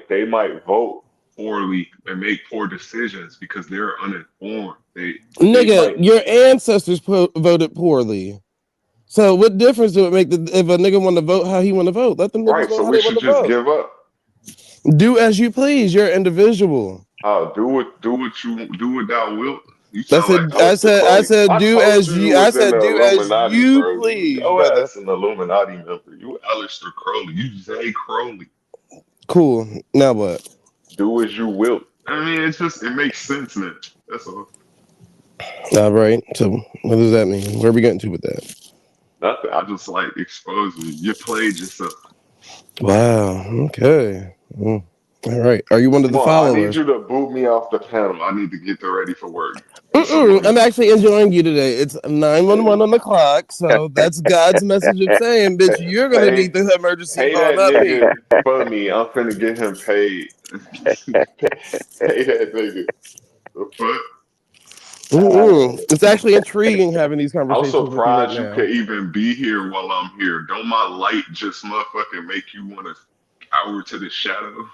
they might vote poorly and make poor decisions because they're uninformed. They Nigga, might your ancestors voted poorly. So what difference do it make if a nigga want to vote how he want to vote? Let them niggas right. vote So how we they want should to just vote. give up. Do as you please. You're an individual. Do what thou wilt. You sound like Aleister I Crowley. said, I do told as you you you. I was in said, the do as Illuminati, you bro. please, Your brother. ass an Illuminati member. You Aleister Crowley. You say Crowley. Cool. Now what? Do as you will. I mean, it makes sense now. That's all. All right. So what does that mean? Where are we getting to with that? Nothing. I just like expose you. You played yourself. Wow. Okay. All right. Are you one of Come the on, I need followers? you to boot me off the panel. I need to get ready for work on some I'm money. actually enjoying you today. It's 911 on the clock, so that's God's message of saying, bitch, you're gonna Pay, need the emergency pay call, that not me. nigga for me. I'm finna get him paid. Pay that nigga. The fuck? It's actually intriguing having these I'm conversations with you right surprised you now. could even be here while I'm here. Don't my light just motherfucking make you want to cower to the shadows?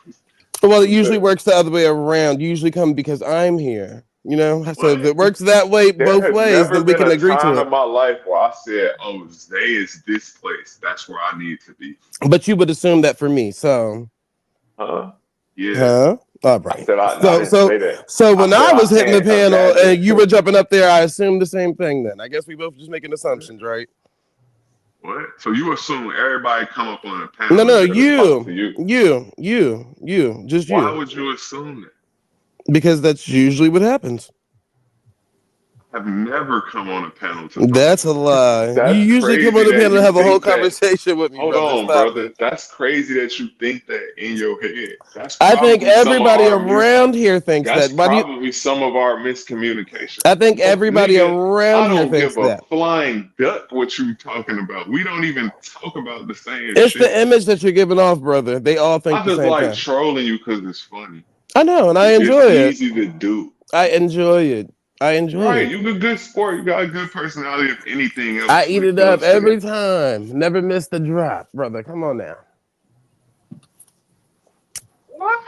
Well, it usually works the other way around. You usually come because I'm here. You know, so if What? it works that way There both has ways, never then we been can a agree to time it. in my life where I said, "Oh, Zay is this place. That's where I need to be." But you would assume that for me, so Huh? Yeah. huh? All I right. said I So didn't so say that. so I when said I was I hitting the can't panel imagine. and you were jumping up there, I assumed the same thing. Then I guess we both just making What? assumptions, right? What? So you assume everybody come up on a No, panel is no, there to talk to you? just Why you, would you assume that? because that's usually what happens. I've never come on a panel to talk That's to a you. lie. You That's usually come crazy on the that panel and you have a whole think that. conversation with me, Hold brother. on, Stop brother. it. That's crazy that you think that in your head. That's I think probably some of everybody our mis. around here thinks That's that. Why do you? probably some of our miscommunication. I think everybody Nigga, around I here don't thinks give a that. flying duck what you talking about. We don't even talk about the same It's shit. the image that you're giving off, brother. They all think I the just same like thing. trolling you because it's funny. I know, and I It's enjoy it. easy to do. I enjoy it. I enjoy Right, it. you a good sport. You got a good personality. If anything I else, when eat it it up comes to that. every time. Never miss the drop, brother. Come on now. What?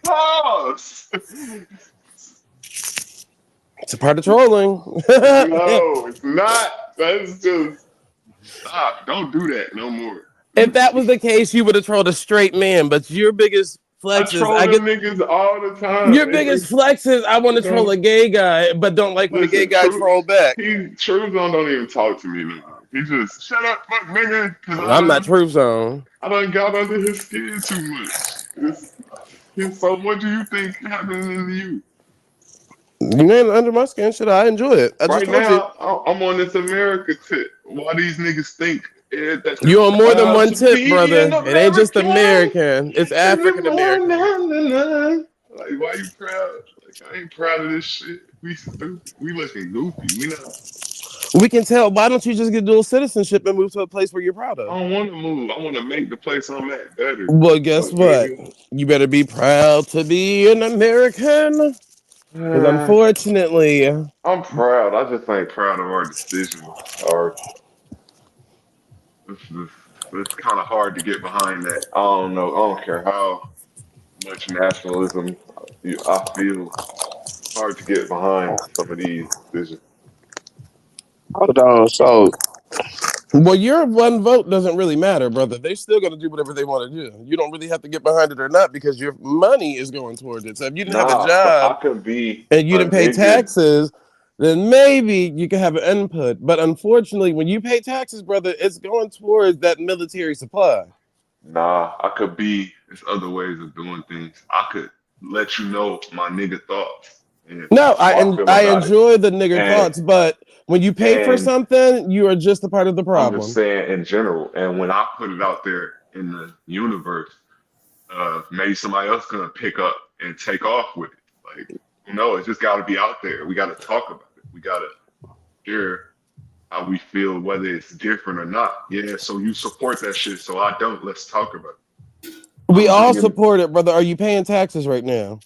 Pause. It's a part of trolling. No, it's not. That's just stop. Don't do that no more. If that was the case, you would have trolled a straight man. But your biggest I flex is troll I them get niggas all the time. your biggest flex is I want to troll Don't a gay guy, but don't like when a gay listen. guy True, troll back. True Zone don't even talk to me no more. He just shut up, fuck nigga, because I'm not Truth Zone. I done got under his skin too much. So what do you think happening to you? You ain't under my skin, shit. I enjoy it. I just Right told you. now, I'm on this America tip. Why these niggas think that they're You on more than proud one to tip, be brother. an It ain't just American? American. It's And the African American. Like, why you proud? Like, I ain't proud of this shit. We stupid. We looking goofy. We not. We can tell. Why don't you just get dual citizenship and move to a place where you're proud of? I don't want to move. I want to make the place I'm at better. Well, guess Fuck, what? nigga. You better be proud to be an American. Because unfortunately, I'm proud. I just ain't proud of our decisions. Or it's kind of hard to get behind that. I don't know. I don't care how much nationalism I feel. It's hard to get behind some of these decisions. Hold on. So well, your one vote doesn't really matter, brother. They're still going to do whatever they want to do. You don't really have to get behind it or not because your money is going towards it. So if you didn't have a Nah, but I job could be and you a didn't pay nigga. taxes, then maybe you can have an input. But unfortunately, when you pay taxes, brother, it's going towards that military supply. Nah, I could be. There's other ways of doing things. I could let you know my nigga thoughts and No, how I feel I about it. enjoy the nigger And thoughts, but when you pay for and something, you are just a part of the I'm just problem. saying in general. And when I put it out there in the universe, maybe somebody else gonna pick up and take off with it. Like, no, it's just got to be out there. We got to talk about it. We got to share how we feel, whether it's different or not. Yeah, so you support that shit, so I don't. Let's talk about it. We I'm all bringing. support it, brother. Are you paying taxes right now?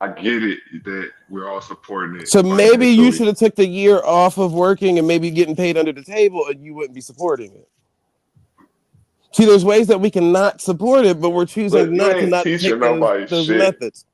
I get it that we're all supporting it So maybe you financially. should have took the year off of working and maybe getting paid under the table, and you wouldn't be supporting it. See, there's ways that we can not support it, but we're choosing Look, you not to ain't not teaching take nobody those shit. methods.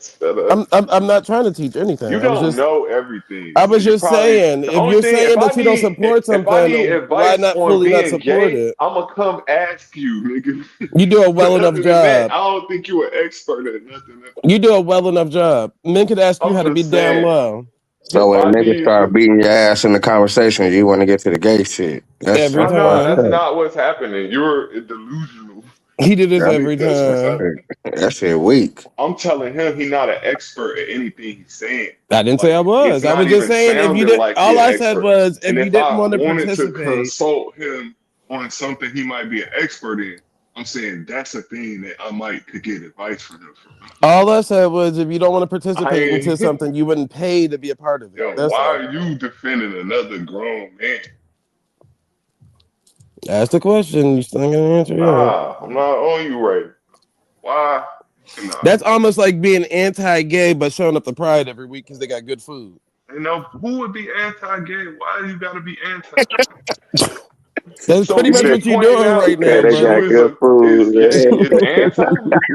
Shut up. I'm not trying to teach anything. You don't know everything. I was You just probably saying, the if only you're thing. If saying I that you don't need support if I need something, why advice not on fully not being support gay, it? I'ma come ask you, nigga. You do a But well enough other than that, job. I don't think you an expert at nothing else. You do a well enough job. Men could ask you I'm how to be just down saying, low so if when I niggas need start to, beating your ass in the conversation, you want to get to the gay shit. every That's nah, fucked time. that's up. not what's happening. You're delusional. He did this You That's every think that's what's time. happening. that shit weak. I'm telling him he's not an expert at anything he's saying. I didn't say I Like it's was. I was not just even saying if you sounding did, like he all an I said expert. was if And you if didn't I want to wanted to participate, consult him on something he might be an expert in, I'm saying that's a thing that I might could get advice from him for. All I said was if you don't want to I participate into ain't, something, you wouldn't pay to be a part of it. yo, That's why all. are you defending another grown man? Ask the question. You still ain't gonna answer yet. Nah, I'm not on you right. Why? Nah, That's almost like being anti-gay but showing up to Pride every week because they got good food. you know who would be anti-gay? Why you gotta be anti? That's So pretty He much said, what you you're pointing doing out right okay, now, that they brother. got good is food, gay man. is anti?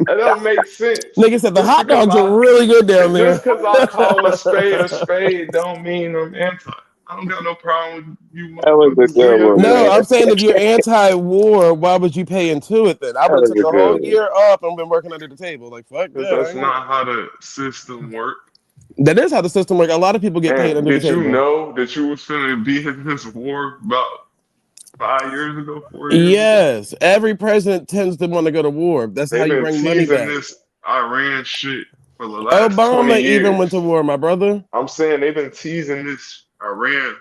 That don't make sense. Nigga said the Just hot because dogs are I really good down just there. because I call a spade don't mean I'm anti. I don't got no problem with you That was a motherfuckers. Do good your one, No, thing. man. I'm saying if you're anti-war, why would you pay into it then? I That would have was took a a good whole one. year off and been working under the table. Like fuck Because that. that's not how the system works. That is how the system works. A lot of people get paid And under the did you table. know that you was finna be in this war about 5 years ago, 4 years ago? Yes, every president tends to want to go to war. That's how They've you been bring money teasing back. this Iran shit for the last 20 Obama even went to years. war, my brother. I'm saying they've been teasing this Iran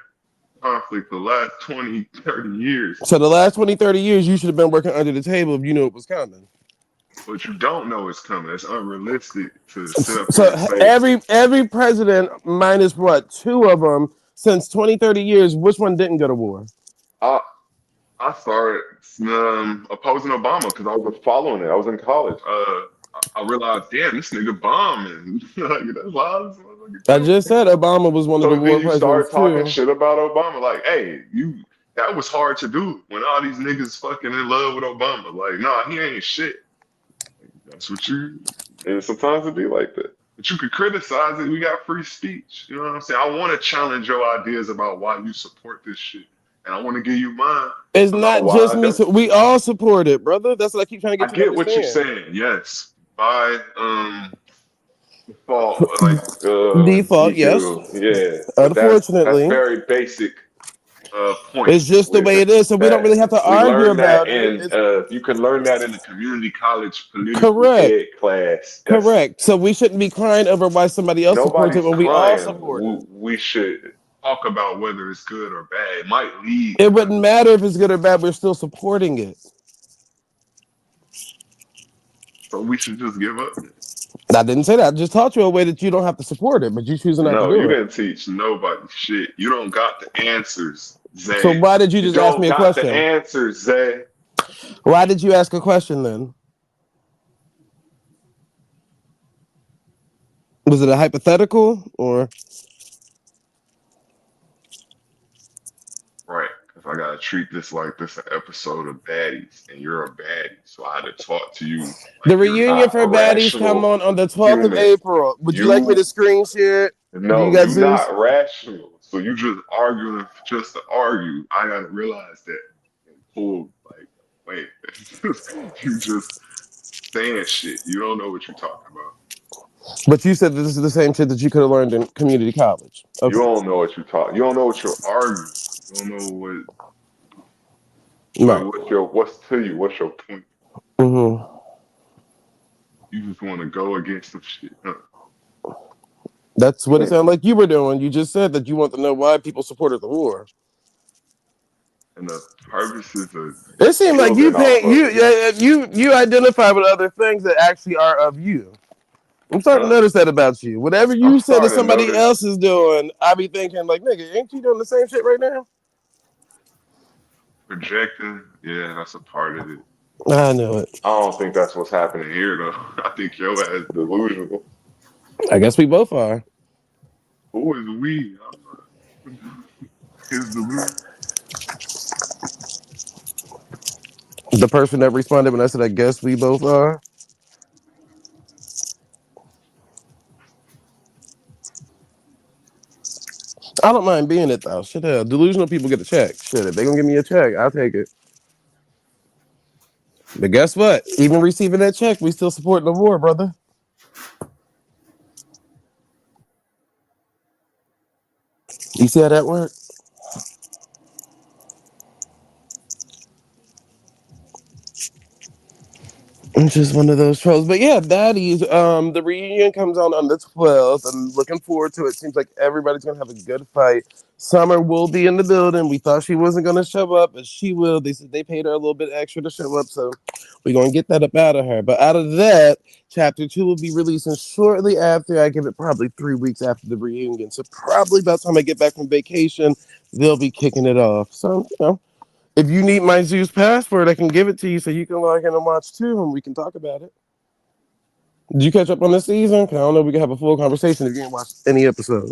conflict for the last 20, 30 years. So the last 20, 30 years, you should have been working under the table if you knew it was coming. But you don't know it's coming. It's unrealistic to sit up here So and say, every president, minus what, two of them, since 20, 30 years, which one didn't go to war? I, I started opposing Obama because I was following it. I was in college. I realized, damn, this nigga bombing. Like, that's why this motherfucker I just said Obama was one of the So then war you start presidents talking too. shit about Obama, like, hey, you that was hard to do when all these niggas fucking in love with Obama. Like, nah, he ain't shit. That's what you and sometimes it be like that. But you could criticize it. We got free speech. You know what I'm saying? I want to challenge your ideas about why you support this shit. And I want to give you mine It's about not why just I me. don't. So we all support it, brother. That's what I keep trying to I get you to get what you're understand. saying, yes. By default, like Default, you yes. do, yeah. But that's Unfortunately, very basic it's points just the with way it is. So we don't really that. have to We argue learned that about it. in It's you can learn that in the community college political correct. ed class. That's Correct. So we shouldn't be crying over why somebody else supports it nobody's when we all crying. support it. We should talk about whether it's good or bad. It might lead It to, wouldn't matter if it's good or bad. We're still supporting it. so we should just give up. I didn't say that. I just taught you a way that you don't have to support it, but you choosing not to No, do you it. didn't teach nobody shit. You don't got the answers, So Zay. why did you You just ask don't me a got the question? answers, Zay. Why did you ask a question then? Was it a hypothetical or Right. Because I gotta treat this like this an episode of Baddies, and you're a baddie. So I had to talk to you the like you're reunion not for a baddies come rational on the 12th of human. April? Would you like me to You screen share it? Do you no, got you Zeus? not rational. So you just arguing just to argue. I gotta realize that and pull like wait, you just saying shit. You don't know what you're talking about. But you said that this is the same shit that you could have learned in community college. You Okay. don't know what you're talking. You don't know what you're arguing. You don't know Right. what's to you. What's your point? hmm You just want to go against some shit. Huh? That's what it And, sounded like you were doing. You just said that you want to know why people supported the war. and the purposes of It seemed like you building off paint of you it. you identify with other things that actually are of you. I'm starting to Huh? notice that about you. Whatever I'm you said that starting to somebody notice else is doing, I be thinking like, nigga, ain't you doing the same shit right now? projecting. Yeah, that's a part of it. I know it. I don't think that's what's happening here, though. I think your ass delusional. I guess we both are. Who is we? I'm not. His delusion. The person that responded when I said, I guess we both are. I don't mind being it though. Shit, hell, delusional people get a check. Shit, if they gonna give me a check, I'll take it. But guess what? Even receiving that check, we still supporting the war, brother. You see how that works? It's just one of those trolls. But yeah, baddies. The reunion comes on the 12th. I'm looking forward to it. Seems like everybody's gonna have a good fight. Summer will be in the building. We thought she wasn't gonna show up, but she will. They said they paid her a little bit extra to show up, so we're gonna get that up out of her. But out of that, chapter 2 will be releasing shortly after. I give it probably 3 weeks after the reunion. So probably by the time I get back from vacation, they'll be kicking it off. So if you need my Zeus password, I can give it to you so you can log in and watch too, and we can talk about it. Did you catch up on this season? 'Cause I don't know if we can have a full conversation if you didn't watch any episode.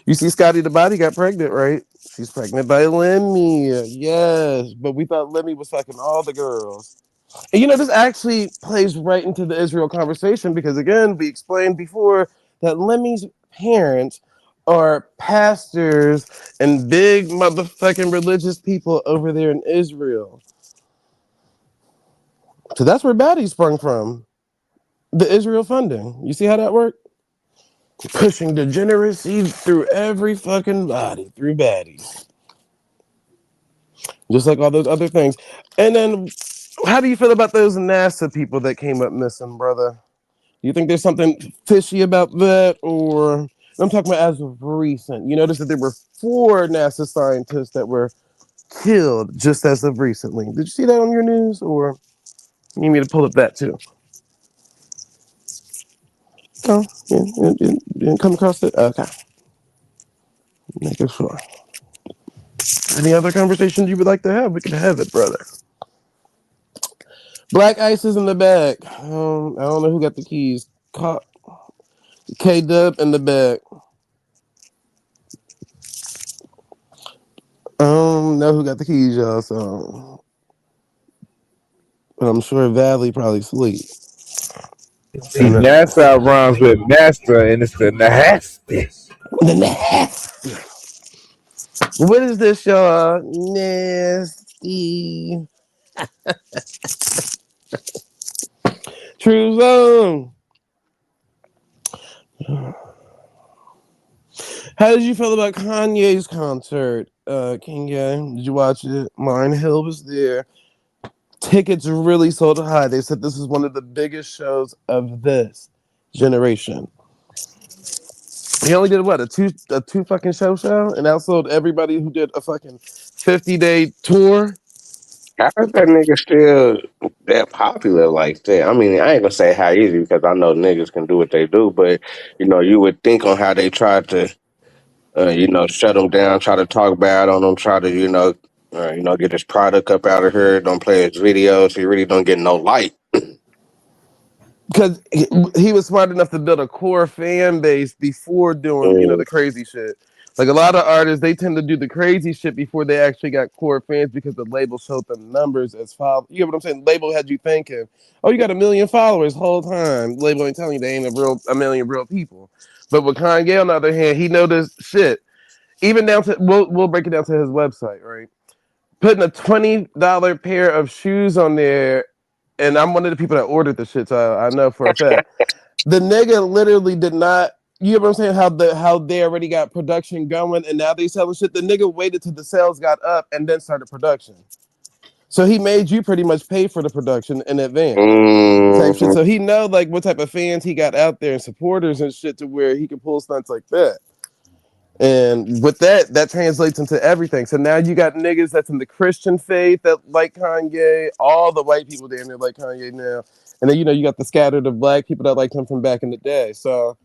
You see, Scotty the Body got pregnant, right? She's pregnant by Lemmy. Yes, but we thought Lemmy was fucking all the girls. And this actually plays right into the Israel conversation because, again, we explained before that Lemmy's parents are pastors and big motherfucking religious people over there in Israel. So that's where Batty sprung from. The Israel funding. You see how that worked? Pushing degeneracy through every fucking body, through baddies. Just like all those other things. And then, how do you feel about those NASA people that came up missing, brother? Do you think there's something fishy about that? Or, I'm talking about as of recent. You notice that there were 4 NASA scientists that were killed just as of recently. Did you see that on your news? Or you need me to pull up that too? Oh, you didn't come across it? Okay. Making sure. Any other conversations you would like to have? We can have it, brother. Black Ice is in the back. I don't know who got the keys. K Dub in the back. I don't know who got the keys, y'all. So, but I'm sure Valley probably sleep. See, NASA rhymes with master, and it's the nasty. The nasty. What is this, y'all? Nasty. True Zone. How did you feel about Kanye's concert, King Gang? Did you watch it? Lauren Hill was there. Tickets really sold high. They said this is one of the biggest shows of this generation. He only did what, a two fucking show, and outsold everybody who did a fucking 50-day tour. How is that nigga still that popular like that? I mean, I ain't gonna say how easy because I know niggas can do what they do, but you would think on how they tried to, shut him down, try to talk bad on him, try to, get his product up out of here, don't play his videos. He really don't get no light. Because he was smart enough to build a core fan base before doing, Mm. the crazy shit. Like a lot of artists, they tend to do the crazy shit before they actually got core fans because the label showed them numbers as followers. You know what I'm saying? Label had you thinking, oh, you got 1 million followers whole time. Label ain't telling you they ain't a million real people. But with Kanye, on the other hand, he noticed shit. Even down to we'll break it down to his website, right? Putting a $20 pair of shoes on there, and I'm one of the people that ordered the shit, so I know for a fact. The nigga literally did not. You know what I'm saying? How they already got production going, and now they selling shit. The nigga waited till the sales got up and then started production. So he made you pretty much pay for the production in advance, type shit. Mm. So he know like what type of fans he got out there and supporters and shit to where he can pull stunts like that. And with that translates into everything. So now you got niggas that's in the Christian faith that like Kanye. All the white people damn near like Kanye now. And then you got the scattered of black people that liked him from back in the day. So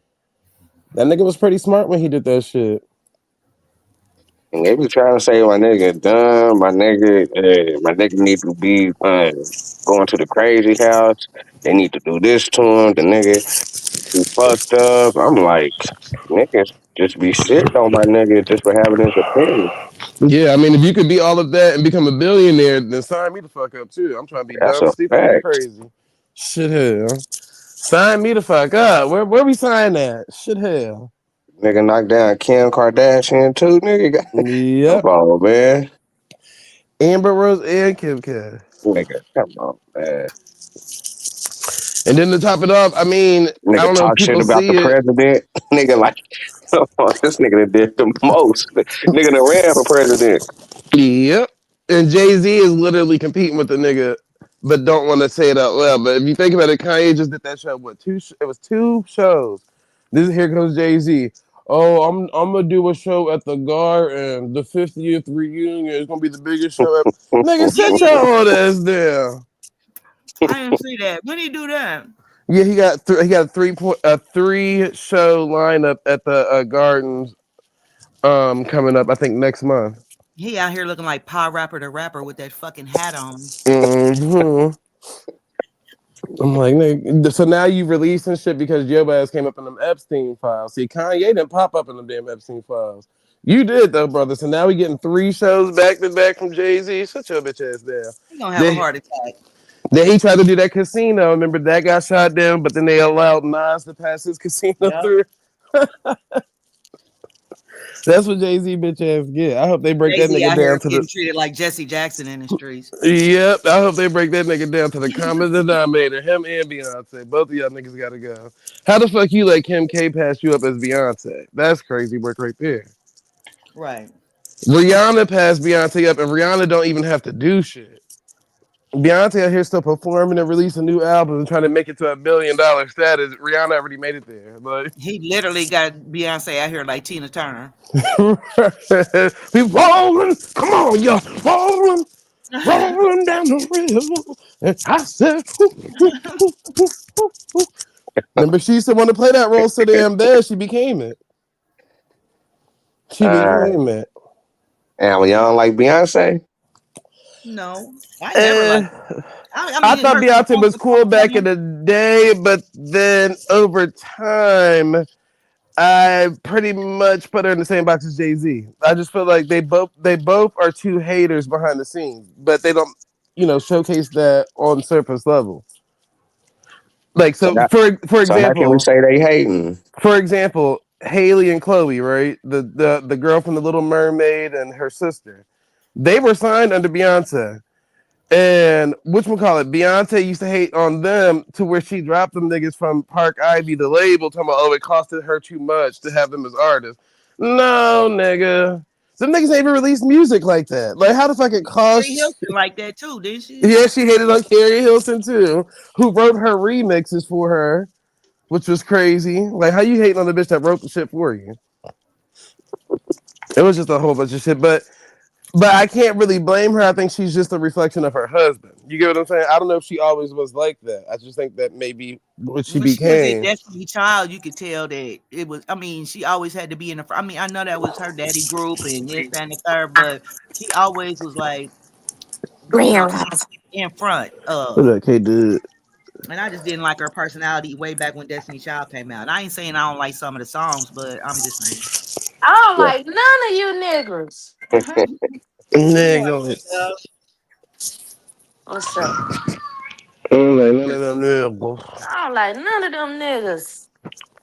that nigga was pretty smart when he did that shit. And they be trying to say my nigga dumb, my nigga need to be going to the crazy house. They need to do this to him. The nigga he fucked up. I'm like, niggas just be shitting on my nigga just for having his opinion. Yeah, I mean, if you could be all of that and become a billionaire, then sign me the fuck up too. I'm trying to be That's dumb, a stupid, and fact. crazy. Shit hell. Sign me the fuck up. Where we sign at? Shit hell. Nigga knocked down Kim Kardashian too, nigga. Come Yep. on, man. Amber Rose and Kim K. Nigga, come on, man. And then to top it off, I mean, I Nigga don't know if talk shit people about the see it. president. Nigga like, come on, this nigga that did the most. Nigga that ran for president. Yep. And Jay-Z is literally competing with the nigga, but don't want to say it out loud. But if you think about it, Kanye just did that show. What it was two shows. This here goes Jay-Z. Oh, I'm gonna do a show at the Garden, the 50th reunion. It's gonna be the biggest show ever. Nigga, Did sit he? your old ass down. I didn't see that. When did he do that? Yeah, he got a 3 show lineup at the Gardens coming up. I think next month. He out here looking like Pa Rapper the rapper with that fucking hat on. Hmm. I'm like, nigga, so now you releasing shit because Joe ass came up in them Epstein files. See, Kanye didn't pop up in them damn Epstein files. You did though, brother. So now we getting 3 shows back to back from Jay-Z. Shut your bitch ass down. He gonna have a Then, heart attack. then he tried to do that casino. Remember that got shot down, but then they allowed Nas to pass his casino Yep. through. That's what Jay-Z bitch ass get. I hope they break that Jay-Z nigga out down here to the. getting treated like Jesse Jackson in the streets. Yep, I hope they break that nigga down to the common denominator. Him and Beyonce. Both of y'all niggas gotta go. How the fuck you let Kim K pass you up as Beyonce? That's crazy work right there. Right. Rihanna passed Beyonce up, and Rihanna don't even have to do shit. Beyonce out here still performing and releasing new albums and trying to make it to $1 billion status. Rihanna already made it there. Like, He literally got Beyonce out here like Tina Turner. we rolling, come on, y'all, rolling, rolling down the river. And I said, remember, she used to want to play that role so damn bad, she became it. She Uh, became it. and y'all don't like Beyonce? No, I never Eh, liked. I I mean, thought her Beyonce songs was were cool cool. back in the day, but then over time, I pretty much put her in the same box as Jay-Z. I just feel like they both are two haters behind the scenes, but they don't, showcase that on surface level. Like So so, that, for so how can we example, say they hating? Haley and Chloe, right? The girl from the Little Mermaid and her sister, they were signed under Beyonce. And whatchamacallit, Beyonce used to hate on them to where she dropped them niggas from Park Ivy, the label, talking about, oh, it costed her too much to have them as artists. No, nigga. Them niggas ain't even released music like that. Like, how the fuck it Carrie costs? Hilson like that too, didn't she? Yeah, she hated on Carrie Hilson too, who wrote her remixes for her, which was crazy. Like, how you hating on the bitch that wrote the shit for you? It was just a whole bunch of shit. But I can't really blame her. I think she's just a reflection of her husband. You get what I'm saying? I don't know if she always was like that. I just think that maybe what she When she was in became. Destiny Child, you could tell that it was. I mean, she always had to be in the. I mean, I know that was her daddy group and this that, and the third, but she always was like, you know, Grand Rising. in front What of. that kid did? And I just didn't like her personality way back when Destiny Child came out. I ain't saying I don't like some of the songs, but I'm just saying. I don't like none of you niggers. Good morning, Nigga. love. What's up? I'm like, none of them niggas. I don't like none of them niggas.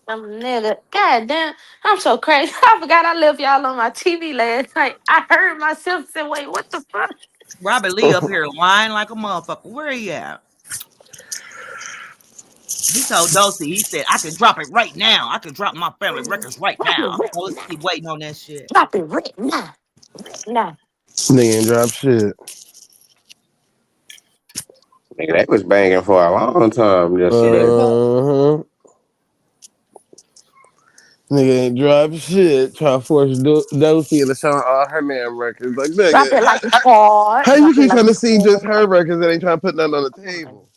Them nigga. God damn. I'm so crazy. I forgot I left y'all on my TV last night. I heard myself say, wait, what the fuck? Robert Lee up here lying like a motherfucker. Where he at? He told Dosey, he said, I can drop it right now. I can drop my family records right Drop it now. right So let's now. keep waiting on that shit. Drop it right now. Right now. Nigga ain't drop shit. Nigga, they was banging for a long time yesterday. Uh-huh. Nigga ain't drop shit. Try to force Dosey into showing all her man records. Like, Drop nigga, it like it's hard. how you Drop it keep like trying to it's see just hard. her records and ain't trying to put nothing on the table?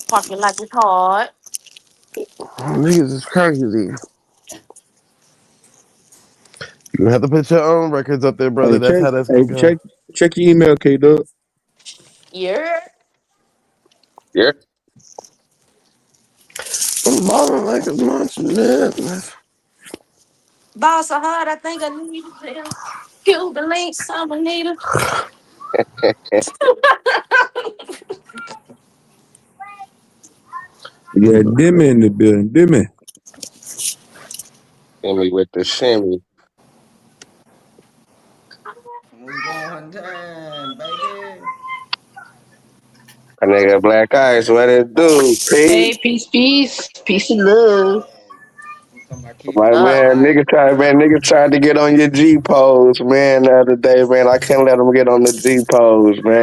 Drop it like it's hard. Niggas is crazy. You have to put your own records up there, brother. Hey, That's check, how that's hey, gonna go. check your email, K Dub. Yeah. Yeah. I'm balling like a monster, man. Boss of hard. I think I need to kill the link. Some Anita. Yeah, Demi in the building. Demi. Shimmy with the shimmy. What's going down, baby? A nigga black eyes, what it do? P. Hey, peace, peace, peace and love. Like niggas tried to get on your G pose, man, the other day, man. I couldn't let them get on the G pose, man.